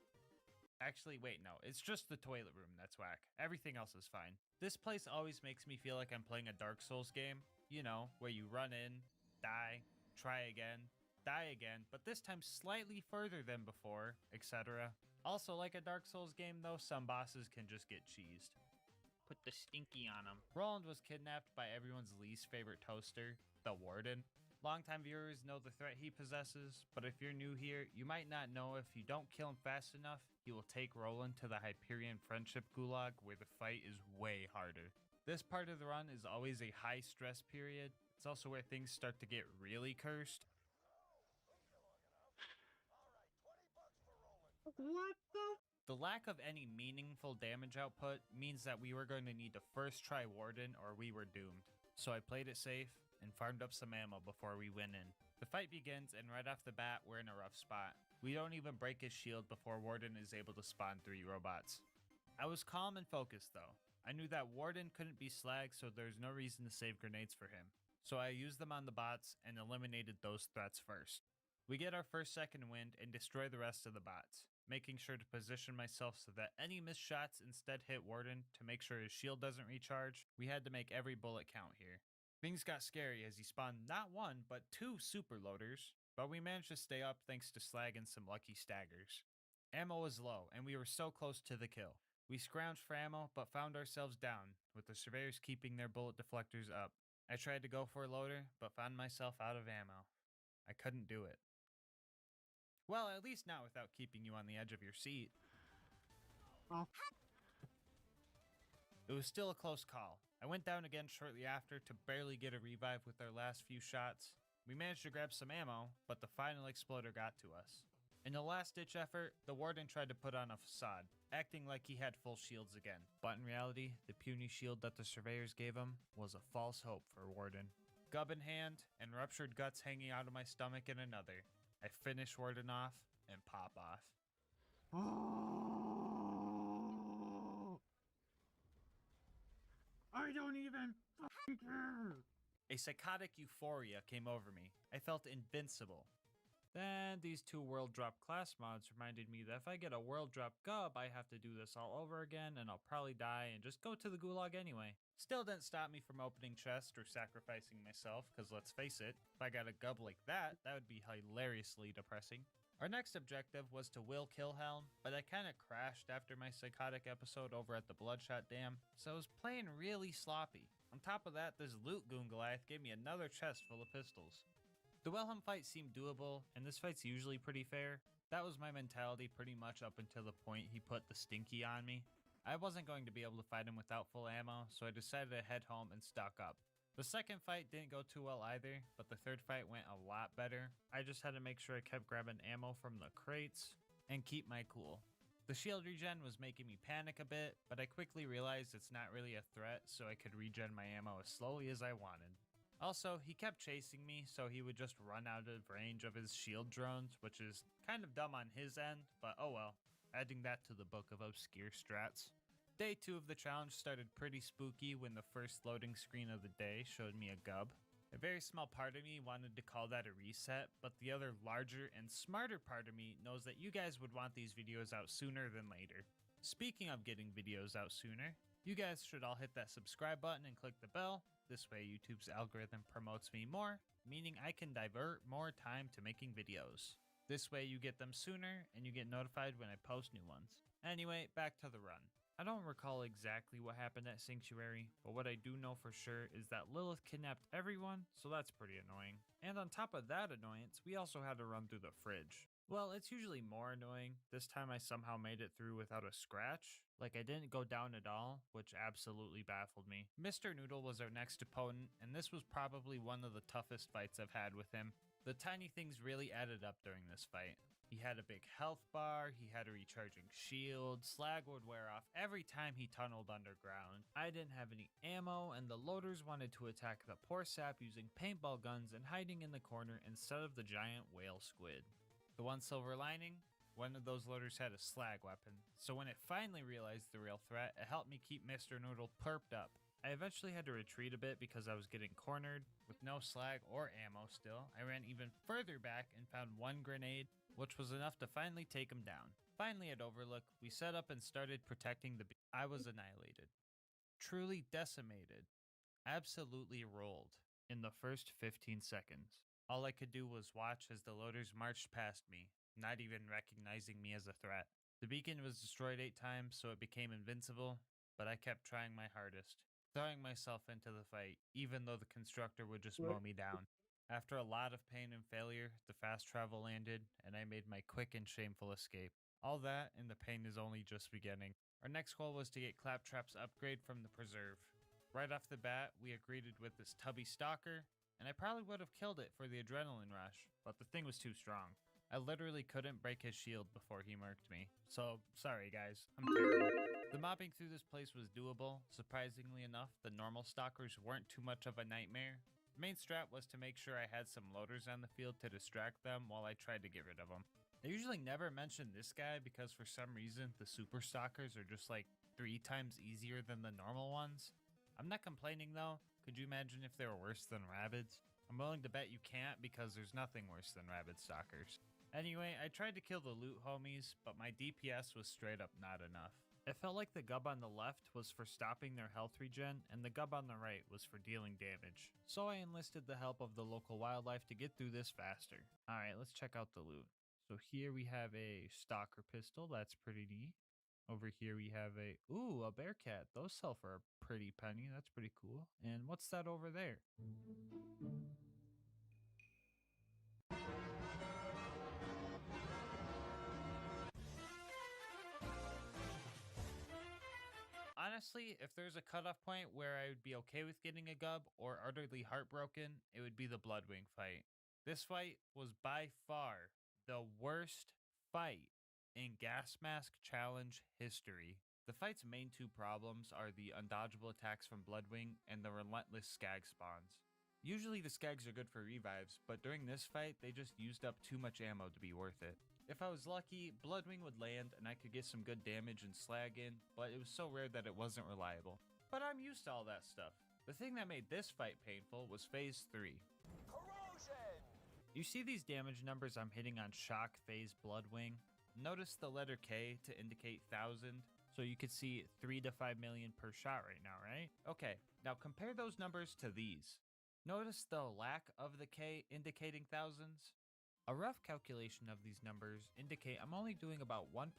Actually, wait, no, it's just the toilet room that's whack. Everything else is fine. This place always makes me feel like I'm playing a Dark Souls game. You know, where you run in, die, try again, die again, but this time slightly further than before, etc. Also, like a Dark Souls game though, some bosses can just get cheesed. Put the stinky on him. Roland was kidnapped by everyone's least favorite toaster, the Warden. Longtime viewers know the threat he possesses, but if you're new here, you might not know if you don't kill him fast enough, he will take Roland to the Hyperion Friendship Gulag where the fight is way harder. This part of the run is always a high stress period. It's also where things start to get really cursed. What the? The lack of any meaningful damage output means that we were going to need to first try Warden or we were doomed. So I played it safe and farmed up some ammo before we went in. The fight begins and right off the bat we're in a rough spot. We don't even break his shield before Warden is able to spawn 3 robots. I was calm and focused though. I knew that Warden couldn't be slag, so there's no reason to save grenades for him. So I used them on the bots and eliminated those threats first. We get our first second wind and destroy the rest of the bots, making sure to position myself so that any missed shots instead hit Warden to make sure his shield doesn't recharge. We had to make every bullet count here. Things got scary as he spawned not 1, but 2 super loaders, but we managed to stay up thanks to slag and some lucky staggers. Ammo was low, and we were so close to the kill. We scrounged for ammo, but found ourselves down, with the surveyors keeping their bullet deflectors up. I tried to go for a loader, but found myself out of ammo. I couldn't do it. Well, at least not without keeping you on the edge of your seat. Oh. It was still a close call. I went down again shortly after to barely get a revive with our last few shots. We managed to grab some ammo, but the final exploder got to us. In a last-ditch effort, the Warden tried to put on a facade, acting like he had full shields again. But in reality, the puny shield that the surveyors gave him was a false hope for Warden. Gub in hand, and ruptured guts hanging out of my stomach in another. I finish Warden off and pop off. Oh, I don't even fucking care. A psychotic euphoria came over me. I felt invincible. Then these 2 world drop class mods reminded me that if I get a world drop Gub, I have to do this all over again and I'll probably die and just go to the gulag anyway. Still didn't stop me from opening chests or sacrificing myself, cause let's face it, if I got a Gub like that, that would be hilariously depressing. Our next objective was to will Kilhelm, but I kinda crashed after my psychotic episode over at the Bloodshot Dam, so I was playing really sloppy. On top of that, this loot goon Goliath gave me another chest full of pistols. The Wilhelm fight seemed doable, and this fight's usually pretty fair. That was my mentality pretty much up until the point he put the stinky on me. I wasn't going to be able to fight him without full ammo, so I decided to head home and stock up. The second fight didn't go too well either, but the third fight went a lot better. I just had to make sure I kept grabbing ammo from the crates and keep my cool. The shield regen was making me panic a bit, but I quickly realized it's not really a threat, so I could regen my ammo as slowly as I wanted. Also, he kept chasing me, so he would just run out of range of his shield drones, which is kind of dumb on his end, but oh well. Adding that to the book of obscure strats. Day 2 of the challenge started pretty spooky when the first loading screen of the day showed me a Gub. A very small part of me wanted to call that a reset, but the other larger and smarter part of me knows that you guys would want these videos out sooner than later. Speaking of getting videos out sooner, you guys should all hit that subscribe button and click the bell. This way YouTube's algorithm promotes me more, meaning I can divert more time to making videos. This way you get them sooner and you get notified when I post new ones. Anyway, back to the run. I don't recall exactly what happened at Sanctuary, but what I do know for sure is that Lilith kidnapped everyone, so that's pretty annoying. And on top of that annoyance, we also had to run through the fridge. Well, it's usually more annoying. This time I somehow made it through without a scratch. Like I didn't go down at all, which absolutely baffled me. Mr. Noodle was our next opponent, and this was probably one of the toughest fights I've had with him. The tiny things really added up during this fight. He had a big health bar, he had a recharging shield, slag would wear off every time he tunneled underground. I didn't have any ammo, and the loaders wanted to attack the poor sap using paintball guns and hiding in the corner instead of the giant whale squid. The one silver lining? One of those loaders had a slag weapon, so when it finally realized the real threat, it helped me keep Mr. Noodle perped up. I eventually had to retreat a bit because I was getting cornered. With no slag or ammo still, I ran even further back and found one grenade, which was enough to finally take him down. Finally at Overlook, we set up and started protecting the I was annihilated. Truly decimated. Absolutely rolled in the first 15 seconds. All I could do was watch as the loaders marched past me, not even recognizing me as a threat. The beacon was destroyed 8 times, so it became invincible, but I kept trying my hardest, throwing myself into the fight, even though the constructor would just mow me down. After a lot of pain and failure, the fast travel landed, and I made my quick and shameful escape. All that, and the pain is only just beginning. Our next goal was to get Claptrap's upgrade from the preserve. Right off the bat, we agreed with this tubby stalker, and I probably would have killed it for the adrenaline rush, but the thing was too strong. I literally couldn't break his shield before he murked me. So, sorry guys, I'm terrible. The mobbing through this place was doable. Surprisingly enough, the normal stalkers weren't too much of a nightmare. The main strat was to make sure I had some loaders on the field to distract them while I tried to get rid of them. I usually never mention this guy because for some reason the super stalkers are just like 3 times easier than the normal ones. I'm not complaining though. Could you imagine if they were worse than rabbits? I'm willing to bet you can't because there's nothing worse than rabid stalkers. Anyway, I tried to kill the loot homies, but my DPS was straight up not enough. It felt like the gub on the left was for stopping their health regen, and the gub on the right was for dealing damage. So I enlisted the help of the local wildlife to get through this faster. Alright, let's check out the loot. So here we have a stalker pistol, that's pretty neat. Over here we have a bearcat. Those sell for a pretty penny, that's pretty cool. And what's that over there? Honestly, if there's a cutoff point where I would be okay with getting a gub or utterly heartbroken, it would be the Bloodwing fight. This fight was by far the worst fight in GASMASK challenge history. The fight's main 2 problems are the undodgeable attacks from Bloodwing and the relentless skag spawns. Usually the skags are good for revives, but during this fight they just used up too much ammo to be worth it. If I was lucky, Bloodwing would land and I could get some good damage and slag in, but it was so rare that it wasn't reliable. But I'm used to all that stuff. The thing that made this fight painful was phase 3. Corrosion! You see these damage numbers I'm hitting on shock phase Bloodwing? Notice the letter K to indicate 1,000, so you could see 3 to 5 million per shot right now, right? Okay, now compare those numbers to these. Notice the lack of the K indicating thousands? A rough calculation of these numbers indicate I'm only doing about 1%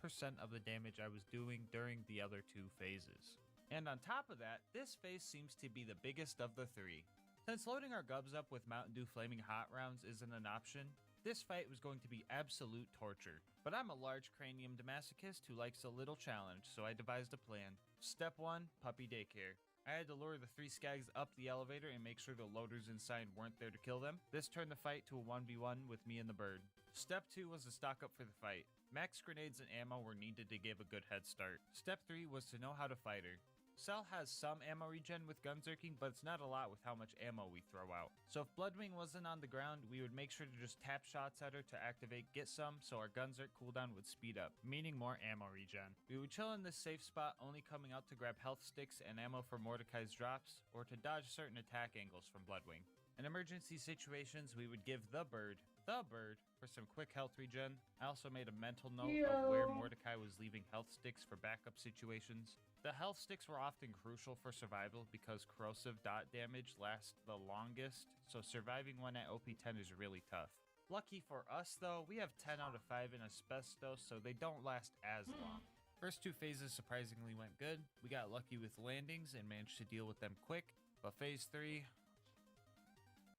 of the damage I was doing during the other 2 phases. And on top of that, this phase seems to be the biggest of the 3. Since loading our gubs up with Mountain Dew Flaming Hot rounds isn't an option, this fight was going to be absolute torture. But I'm a large craniumed masochist who likes a little challenge, so I devised a plan. Step 1, puppy daycare. I had to lure the 3 skags up the elevator and make sure the loaders inside weren't there to kill them. This turned the fight to a 1v1 with me and the bird. Step 2 was to stock up for the fight. Max grenades and ammo were needed to give a good head start. Step 3 was to know how to fight her. Cell has some ammo regen with gunzerking, but it's not a lot with how much ammo we throw out. So if Bloodwing wasn't on the ground, we would make sure to just tap shots at her to activate get some, so our gunzerk cooldown would speed up, meaning more ammo regen. We would chill in this safe spot, only coming out to grab health sticks and ammo for Mordecai's drops, or to dodge certain attack angles from Bloodwing. In emergency situations, we would give the bird, for some quick health regen. I also made a mental note of where Mordecai was leaving health sticks for backup situations. The health sticks were often crucial for survival because corrosive dot damage lasts the longest, so surviving one at OP10 is really tough. Lucky for us though, we have 10 out of 5 in asbestos, so they don't last as long. First two phases surprisingly went good. We got lucky with landings and managed to deal with them quick. But phase 3,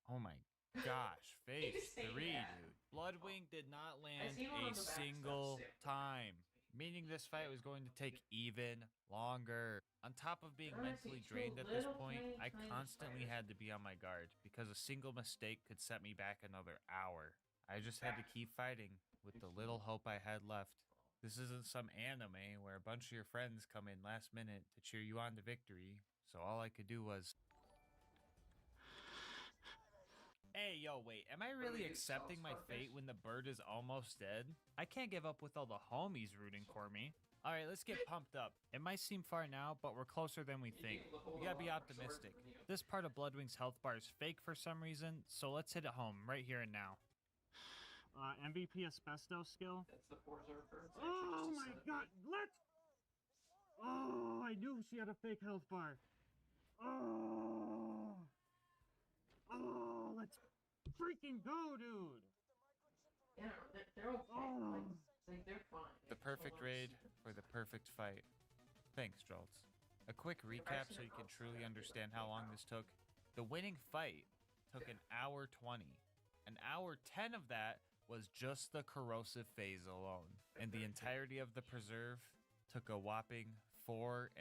oh my gosh, phase 3, dude. Bloodwing did not land a single time, meaning this fight was going to take even longer. On top of being mentally drained at this point, I constantly had to be on my guard because a single mistake could set me back another hour. I just had to keep fighting with the little hope I had left. This isn't some anime where a bunch of your friends come in last minute to cheer you on to victory, so all I could do was... Hey, yo, wait, am I really accepting my fate when the bird is almost dead? I can't give up with all the homies rooting for me. Alright, let's get pumped up. It might seem far now, but we're closer than we think. We gotta be optimistic. This part of Bloodwing's health bar is fake for some reason, so let's hit it home, right here and now. MVP asbestos skill. Oh my god, let's... Oh, I knew she had a fake health bar. Oh, let's freaking go, dude. Yeah, they're okay. Oh. Like, they're fine. The perfect raid for the perfect fight. Thanks, Jolts. A quick recap so you can truly understand how long this took. The winning fight took an hour 20. An hour 10 of that was just the corrosive phase alone. And the entirety of the preserve took a whopping 4.5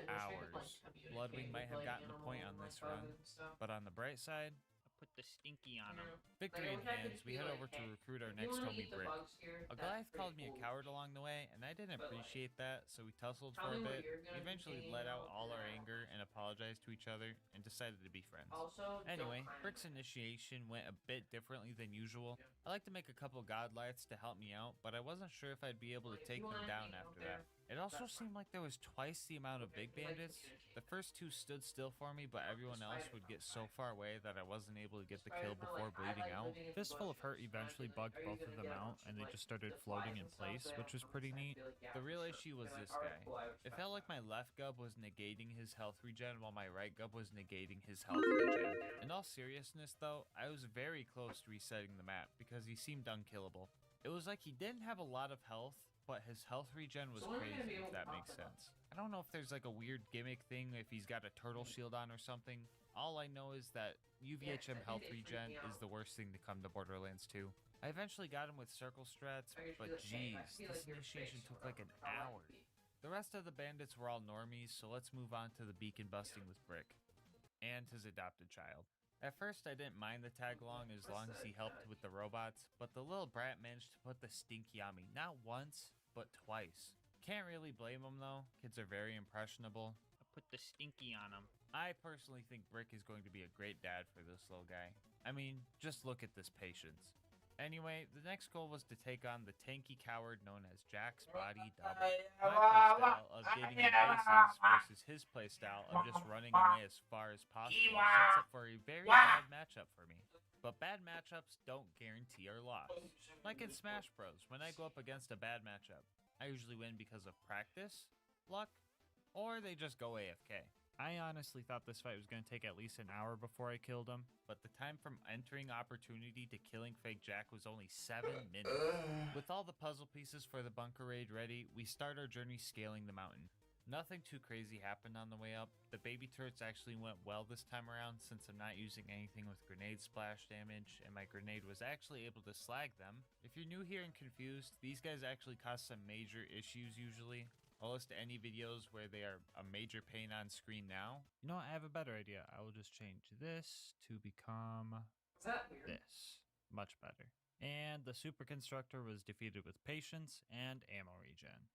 hours. Bloodwing might have gotten the point on this run, but on the bright side, Put the stinky on him. victory in hands, we head over to recruit our next homie Brick. A Goliath called me a coward along the way, and I didn't appreciate that, so we tussled for a bit. We eventually let out all our anger and apologized to each other, and decided to be friends. Anyway, Brick's initiation went a bit differently than usual. I like to make a couple godlights to help me out, but I wasn't sure if I'd be able to take them down after that. It also seemed like there was twice the amount of big bandits. The first two stood still for me, but everyone else would get so far away that I wasn't able to get the kill before bleeding out. Fistful of Hurt eventually bugged both of them out, and they just started floating in place, which was pretty neat. The real issue was this guy. It felt like my left gub was negating his health regen while my right gub was negating his health regen. In all seriousness though, I was very close to resetting the map because he seemed unkillable. It was like he didn't have a lot of health, but his health regen was crazy, if that makes sense. I don't know if there's like a weird gimmick thing, if he's got a turtle shield on or something. All I know is that UVHM health regen is the worst thing to come to Borderlands 2. I eventually got him with circle strats, but geez, this initiation took like an hour. The rest of the bandits were all normies, so let's move on to the beacon busting with Brick and his adopted child. At first, I didn't mind the tag along as he helped with the robots, but the little brat managed to put the stinky on me, not once, but twice. Can't really blame him though, kids are very impressionable. I put the stinky on him. I personally think Brick is going to be a great dad for this little guy. I mean, just look at this patience. Anyway, the next goal was to take on the tanky coward known as Jack's Body Double. My playstyle of getting in bases versus his playstyle of just running away as far as possible sets up for a very bad matchup for me. But bad matchups don't guarantee our loss. Like in Smash Bros, when I go up against a bad matchup, I usually win because of practice, luck, or they just go AFK. I honestly thought this fight was going to take at least an hour before I killed him, but the time from entering opportunity to killing Fake Jack was only 7 minutes. With all the puzzle pieces for the bunker raid ready, we start our journey scaling the mountain. Nothing too crazy happened on the way up. The baby turrets actually went well this time around since I'm not using anything with grenade splash damage, and my grenade was actually able to slag them. If you're new here and confused, these guys actually cause some major issues usually. I'll list any videos where they are a major pain on screen now. You know what, I have a better idea. I will just change this to become this. Much better. And the super constructor was defeated with patience and ammo regen.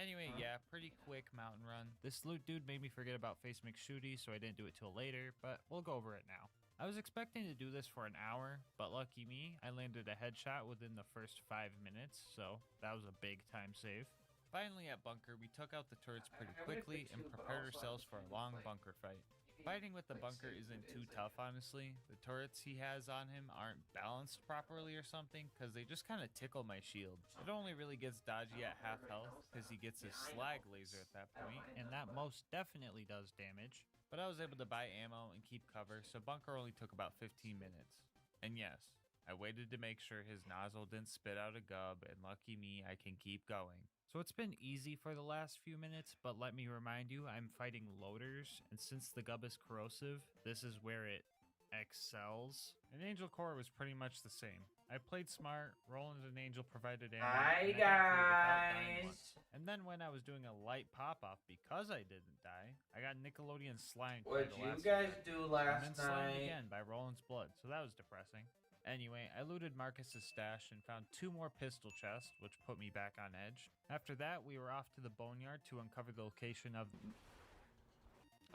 Anyway, yeah, pretty quick mountain run. This loot dude made me forget about Face McShooty, so I didn't do it till later, but we'll go over it now. I was expecting to do this for an hour, but lucky me, I landed a headshot within the first 5 minutes, so that was a big time save. Finally at bunker, we took out the turrets pretty quickly and prepared ourselves for a long bunker fight. Fighting with the bunker isn't too tough, honestly. The turrets he has on him aren't balanced properly or something, because they just kind of tickle my shield. It only really gets dodgy at half health, because he gets his slag laser at that point, and that most definitely does damage. But I was able to buy ammo and keep cover, so bunker only took about 15 minutes. And yes, I waited to make sure his nozzle didn't spit out a gub, and lucky me, I can keep going. So it's been easy for the last few minutes, but let me remind you, I'm fighting loaders, and since the gub is corrosive, this is where it excels. An Angel Core was pretty much the same. I played smart, Roland and Angel provided ammo, Hi, and I got through without dying guys. once. And then when I was doing a light pop-off because I didn't die, I got Nickelodeon slimed by What'd the you last guys event, do and last then slimed night? again by Roland's blood, so that was depressing. Anyway, I looted Marcus's stash and found 2 more pistol chests, which put me back on edge. After that, we were off to the boneyard to uncover the location of...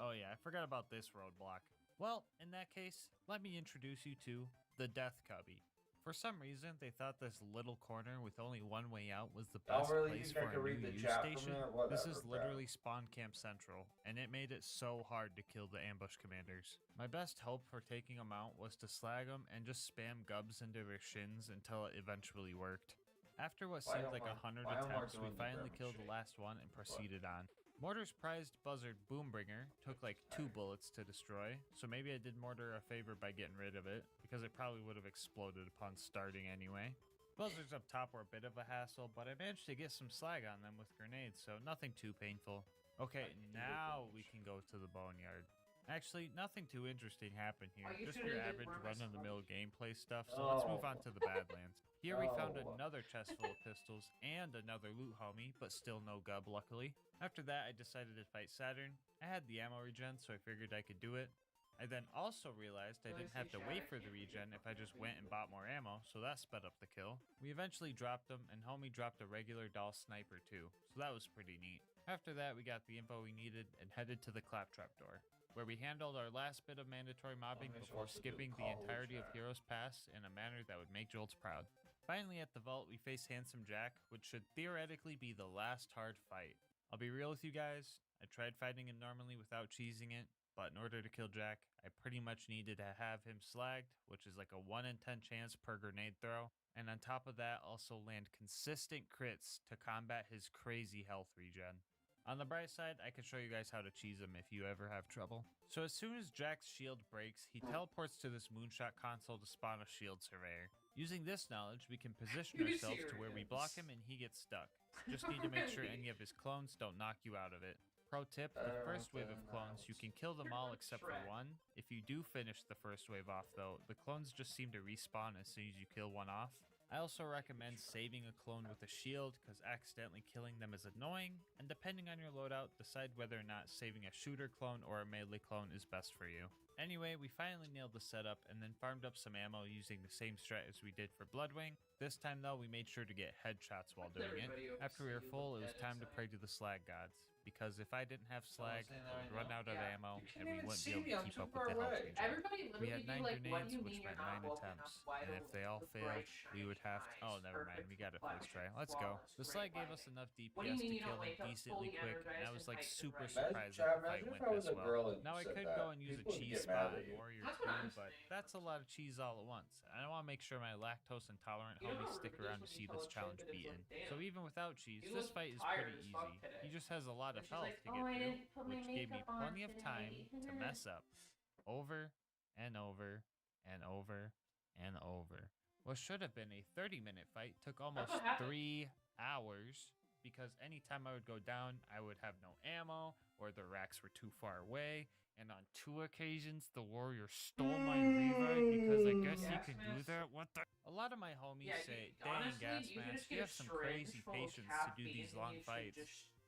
Oh yeah, I forgot about this roadblock. Well, in that case, let me introduce you to the Death Cubby. For some reason, they thought this little corner with only one way out was the Don't best really place think I for could a read new the use chat from station. there? This Whatever, is bro. literally Spawn Camp Central, and it made it so hard to kill the ambush commanders. My best hope for taking them out was to slag them and just spam gubs into their shins until it eventually worked. After what seemed like 100 attempts, we finally killed the last one and proceeded on. Mortar's prized buzzard Boombringer took like 2 bullets to destroy, so maybe I did Mortar a favor by getting rid of it, because it probably would have exploded upon starting anyway. Buzzards up top were a bit of a hassle, but I managed to get some slag on them with grenades, so nothing too painful. Okay, now we can go to the boneyard. Actually, nothing too interesting happened here, just your average run-of-the-mill gameplay stuff, so let's move on to the Badlands. Here we found another chest full of pistols and another loot homie, but still no gub luckily. After that, I decided to fight Saturn. I had the ammo regen, so I figured I could do it. I then also realized I didn't have to wait for the regen if I just went and bought more ammo, so that sped up the kill. We eventually dropped them, and homie dropped a regular doll sniper too, so that was pretty neat. After that, we got the info we needed and headed to the Claptrap door, where we handled our last bit of mandatory mobbing before skipping the entirety of Heroes Pass in a manner that would make Jolts proud. Finally at the vault, we faced Handsome Jack, which should theoretically be the last hard fight. I'll be real with you guys, I tried fighting him normally without cheesing it, but in order to kill Jack, I pretty much needed to have him slagged, which is like a 1 in 10 chance per grenade throw, and on top of that also land consistent crits to combat his crazy health regen. On the bright side, I can show you guys how to cheese him if you ever have trouble. So as soon as Jack's shield breaks, he teleports to this moonshot console to spawn a shield surveyor. Using this knowledge, we can position ourselves to where we block him and he gets stuck. Just need to make sure any of his clones don't knock you out of it. Pro tip, the first wave of clones, you can kill them all except for one. If you do finish the first wave off though, the clones just seem to respawn as soon as you kill one off. I also recommend saving a clone with a shield, because accidentally killing them is annoying, and depending on your loadout, decide whether or not saving a shooter clone or a melee clone is best for you. Anyway, we finally nailed the setup and then farmed up some ammo using the same strat as we did for Bloodwing. This time though, we made sure to get headshots while doing it. After we were full, it was time to pray to the slag gods, because if I didn't have slag, I would run out of ammo and we wouldn't be able to keep up with the health regen. We had 9 grenades, which meant 9 attempts, and if they all failed, we would have to... Oh, never mind, we got it first try. Let's go. The slag gave us enough DPS to kill him decently quick, and I was like super surprised that the fight went this well. Now I could go and use a cheese spot in Warrior 2, but that's a lot of cheese all at once. I want to make sure my lactose intolerant homies stick around to see this challenge beaten. So even without cheese, this fight is pretty easy. He just has a lot of health to get through, which gave me plenty of time to mess up over and over and over and over. What should have been a 30-minute fight took almost 3 hours, because anytime I would go down, I would have no ammo, or the racks were too far away, and on 2 occasions, the warrior stole my revive because I guess he can do that? What the? A lot of my homies say, dang, GASMASK, you have some crazy patience to do these long fights.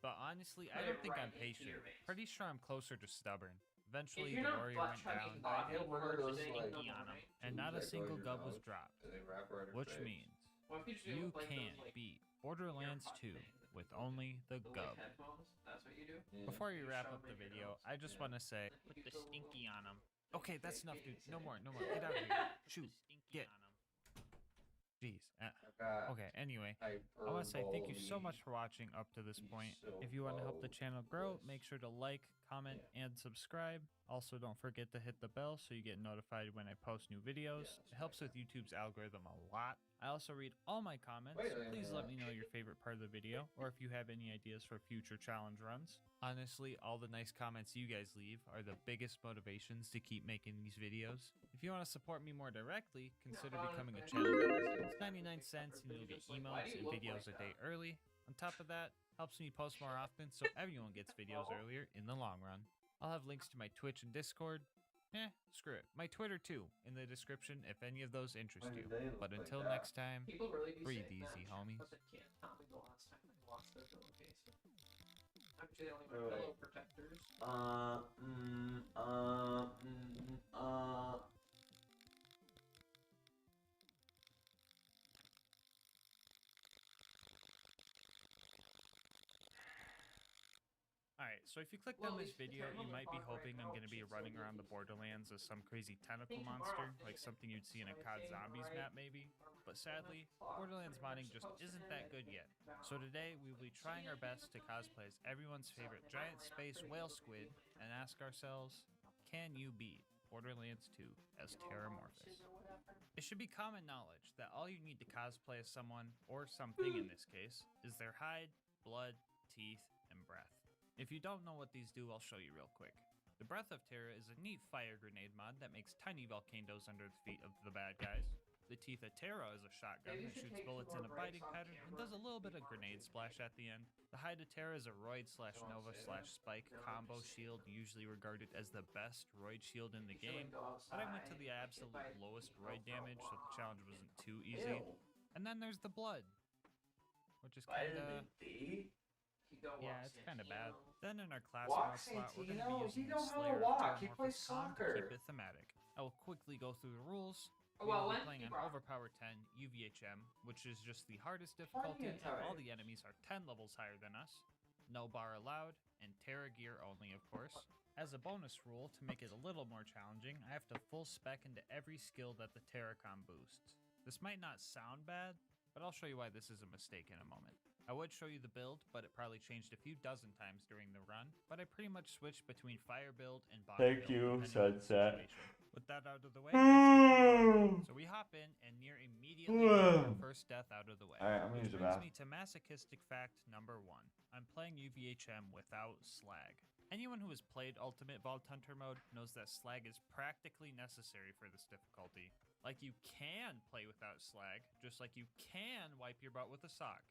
But honestly, I don't think I'm patient. Pretty sure I'm closer to stubborn. Eventually, the warrior went down, and not a single gub was dropped, which means you can beat Borderlands 2 with only the gub. Before you wrap up the video, I just want to say, put the stinky on him. Okay, that's enough, dude. No more, no more. Get out of here. Shoot. Get. Jeez. Okay, anyway, I want to say thank you so much for watching up to this point. If you want to help the channel grow, make sure to like, comment, and subscribe. Also, don't forget to hit the bell so you get notified when I post new videos. It helps with YouTube's algorithm a lot. I also read all my comments, so please let me know your favorite part of the video, or if you have any ideas for future challenge runs. Honestly, all the nice comments you guys leave are the biggest motivations to keep making these videos. If you want to support me more directly, consider becoming a channel member. It's 99 cents and you'll get emotes and videos a day early. On top of that, helps me post more often so everyone gets videos earlier in the long run. I'll have links to my Twitch and Discord. Screw it. My Twitter too, in the description if any of those interest you. But until next time, breathe easy, homie. Can't tell me the last time I lost their pillowcase. Actually, only my pillow protectors. Alright, so if you clicked on this video, you might be hoping I'm going to be running around the Borderlands as some crazy tentacle monster, like something you'd see in a COD Zombies map maybe. But sadly, Borderlands modding just isn't that good yet. So today, we will be trying our best to cosplay as everyone's favorite giant space whale squid and ask ourselves, can you beat Borderlands 2 as Terramorphous? It should be common knowledge that all you need to cosplay as someone, or something in this case, is their hide, blood, teeth, and breath. If you don't know what these do, I'll show you real quick. The Breath of Terra is a neat fire grenade mod that makes tiny volcanoes under the feet of the bad guys. The Teeth of Terra is a shotgun that shoots bullets in a biting pattern and does a little bit of grenade splash at the end. The Hide of Terra is a Roid/Nova/Spike combo shield, usually regarded as the best Roid shield in the game, but I went to the absolute lowest Roid damage so the challenge wasn't too easy. And then there's the Blood, which is kinda... yeah, it's kind of bad. Then in our class mod slot, we're going to be using the Slayer of Terramorphous Calm to keep it thematic. I will quickly go through the rules. We will be playing on Overpower 10 UVHM, which is just the hardest difficulty, and all the enemies are 10 levels higher than us. No bar allowed, and Terra gear only, of course. As a bonus rule, to make it a little more challenging, I have to full spec into every skill that the Terracom boosts. This might not sound bad, but I'll show you why this is a mistake in a moment. I would show you the build, but it probably changed a few dozen times during the run, but I pretty much switched between fire build and body build. Thank you, Sunset. With that out of the way, let's get so we hop in and near immediately get our first death out of the way. Alright, I'm gonna use the bath. Which brings me to masochistic fact number 1. I'm playing UVHM without slag. Anyone who has played Ultimate Vault Hunter mode knows that slag is practically necessary for this difficulty. Like, you can play without slag, just like you can wipe your butt with a sock.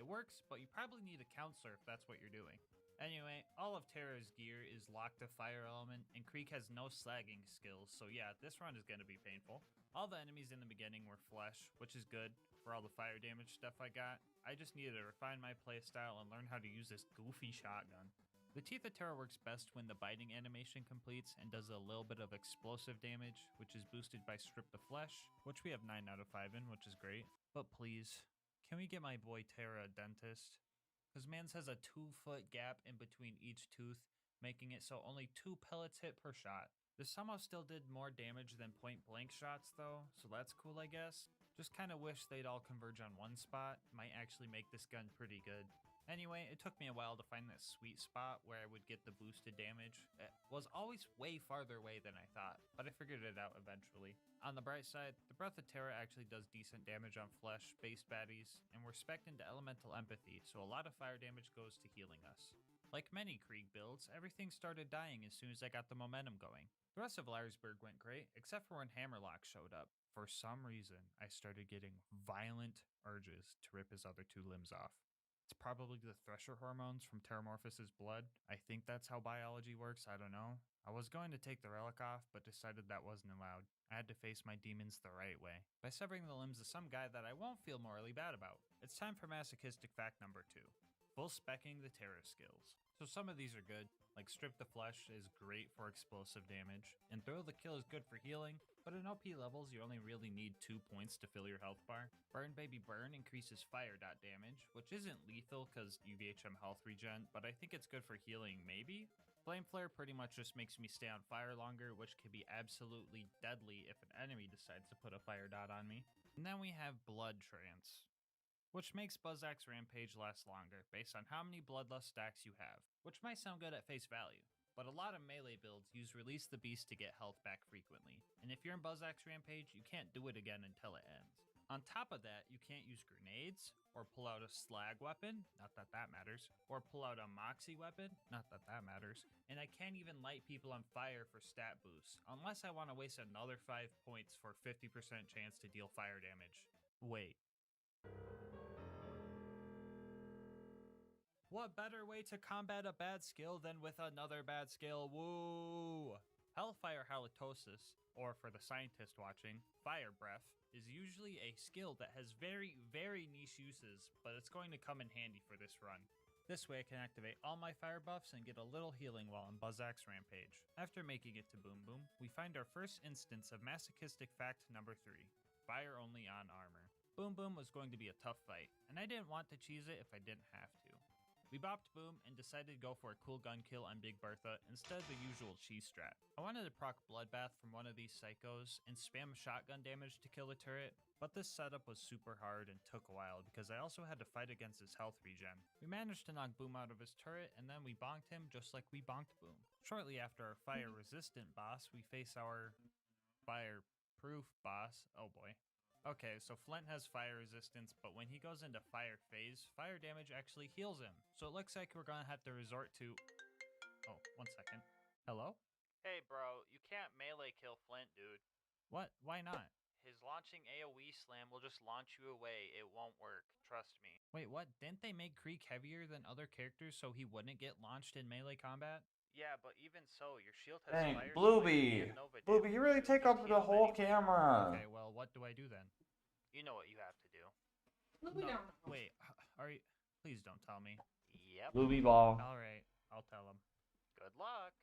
It works, but you probably need a counselor if that's what you're doing. Anyway, all of Terra's gear is locked to fire element, and Krieg has no slagging skills, so yeah, this run is going to be painful. All the enemies in the beginning were flesh, which is good for all the fire damage stuff I got. I just needed to refine my playstyle and learn how to use this goofy shotgun. The Teeth of Terra works best when the biting animation completes and does a little bit of explosive damage, which is boosted by Strip the Flesh, which we have 9 out of 5 in, which is great. But please, can we get my boy Terra a dentist? Because mans has a 2-foot gap in between each tooth, making it so only 2 pellets hit per shot. This somehow still did more damage than point blank shots though, so that's cool I guess. Just kinda wish they'd all converge on one spot, might actually make this gun pretty good. Anyway, it took me a while to find that sweet spot where I would get the boosted damage. It was always way farther away than I thought, but I figured it out eventually. On the bright side, the Breath of Terra actually does decent damage on flesh-based baddies, and we're spec'd into Elemental Empathy, so a lot of fire damage goes to healing us. Like many Krieg builds, everything started dying as soon as I got the momentum going. The rest of Larisburg went great, except for when Hammerlock showed up. For some reason, I started getting violent urges to rip his other 2 limbs off. It's probably the Thresher hormones from Terramorphous's blood. I think that's how biology works, I don't know. I was going to take the relic off, but decided that wasn't allowed. I had to face my demons the right way, by severing the limbs of some guy that I won't feel morally bad about. It's time for masochistic fact number 2. Full specking the Terra skills. So some of these are good, like Strip the Flesh is great for explosive damage, and Thrill the Kill is good for healing, but in OP levels you only really need 2 points to fill your health bar. Burn Baby Burn increases fire dot damage, which isn't lethal cause UVHM health regen, but I think it's good for healing maybe? Flame Flare pretty much just makes me stay on fire longer, which can be absolutely deadly if an enemy decides to put a fire dot on me. And then we have Blood Trance, which makes Buzzax Rampage last longer based on how many Bloodlust stacks you have, which might sound good at face value. but a lot of melee builds use Release the Beast to get health back frequently, and if you're in BuzzAxe Rampage, you can't do it again until it ends. On top of that, you can't use grenades, or pull out a slag weapon, not that that matters, or pull out a moxie weapon, not that that matters, and I can't even light people on fire for stat boosts, unless I want to waste another 5 points for 50% chance to deal fire damage. Wait. What better way to combat a bad skill than with another bad skill? Woo! Hellfire Halitosis, or for the scientist watching, Fire Breath, is usually a skill that has very, very niche uses, but it's going to come in handy for this run. This way I can activate all my fire buffs and get a little healing while on BuzzAxe Rampage. After making it to Boom Boom, we find our first instance of masochistic fact number 3, fire only on armor. Boom Boom was going to be a tough fight, and I didn't want to cheese it if I didn't have to. We bopped Boom and decided to go for a cool gun kill on Big Bertha instead of the usual cheese strat. I wanted to proc Bloodbath from one of these psychos and spam shotgun damage to kill the turret, but this setup was super hard and took a while because I also had to fight against his health regen. We managed to knock Boom out of his turret and then we bonked him just like we bonked Boom. Shortly after our fire resistant boss, we face our fire proof boss. Oh boy. Okay, so Flint has fire resistance, but when he goes into fire phase, fire damage actually heals him. So it looks like we're gonna have to resort to... Oh, 1 second. Hello? Hey bro, you can't melee kill Flint, dude. What? Why not? His launching AoE slam will just launch you away. It won't work. Trust me. Wait, what? Didn't they make Creek heavier than other characters so he wouldn't get launched in melee combat? Yeah, but even so, your shield has Dang, fire Blueby! and Nova Blueby, damage, you really so take just up the heal him whole anyway. camera! Okay, well, what do I do then? You know what you have to do. Blueby down. Wait, are you... Please don't tell me. Yep. Blueby ball. Alright, I'll tell him. Good luck.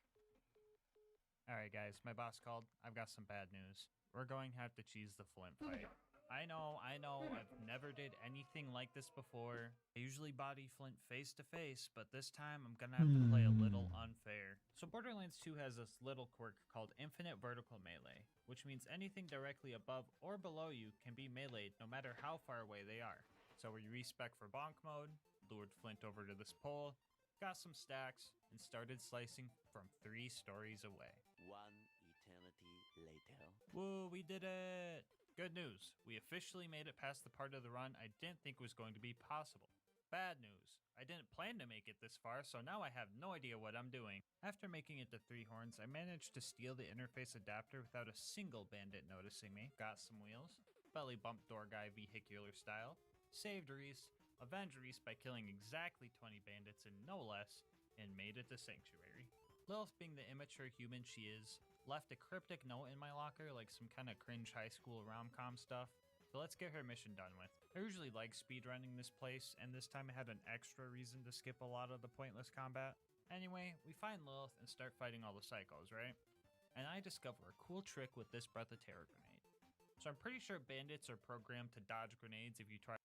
Alright guys, my boss called. I've got some bad news. We're going to have to cheese the Flint fight. I know, I've never did anything like this before. I usually body Flint face to face, but this time I'm gonna have to play a little unfair. So Borderlands 2 has this little quirk called Infinite Vertical Melee, which means anything directly above or below you can be meleeed no matter how far away they are. So we respec for bonk mode, lured Flint over to this pole, got some stacks, and started slicing from 3 stories away. 1 eternity later. Woo, we did it! Good news, we officially made it past the part of the run I didn't think was going to be possible. Bad news, I didn't plan to make it this far, so now I have no idea what I'm doing. After making it to 3 horns, I managed to steal the interface adapter without a single bandit noticing me. Got some wheels, belly bump door guy vehicular style, saved Reese, avenged Reese by killing exactly 20 bandits and no less, and made it to Sanctuary. Lilith, being the immature human she is, left a cryptic note in my locker like some kind of cringe high school rom-com stuff, so let's get her mission done with. I usually like speedrunning this place, and this time I had an extra reason to skip a lot of the pointless combat. Anyway, we find Lilith and start fighting all the psychos, right? And I discover a cool trick with this Breath of Terror grenade. So I'm pretty sure bandits are programmed to dodge grenades if you try.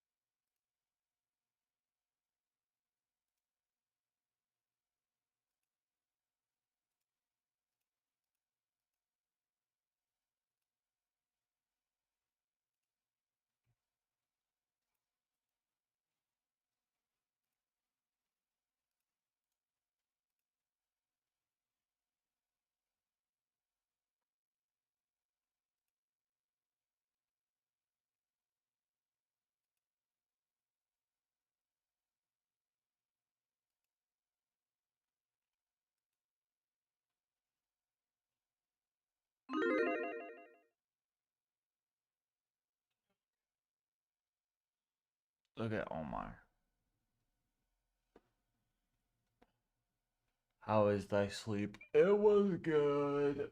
Look at Omar. How is thy sleep? It was good.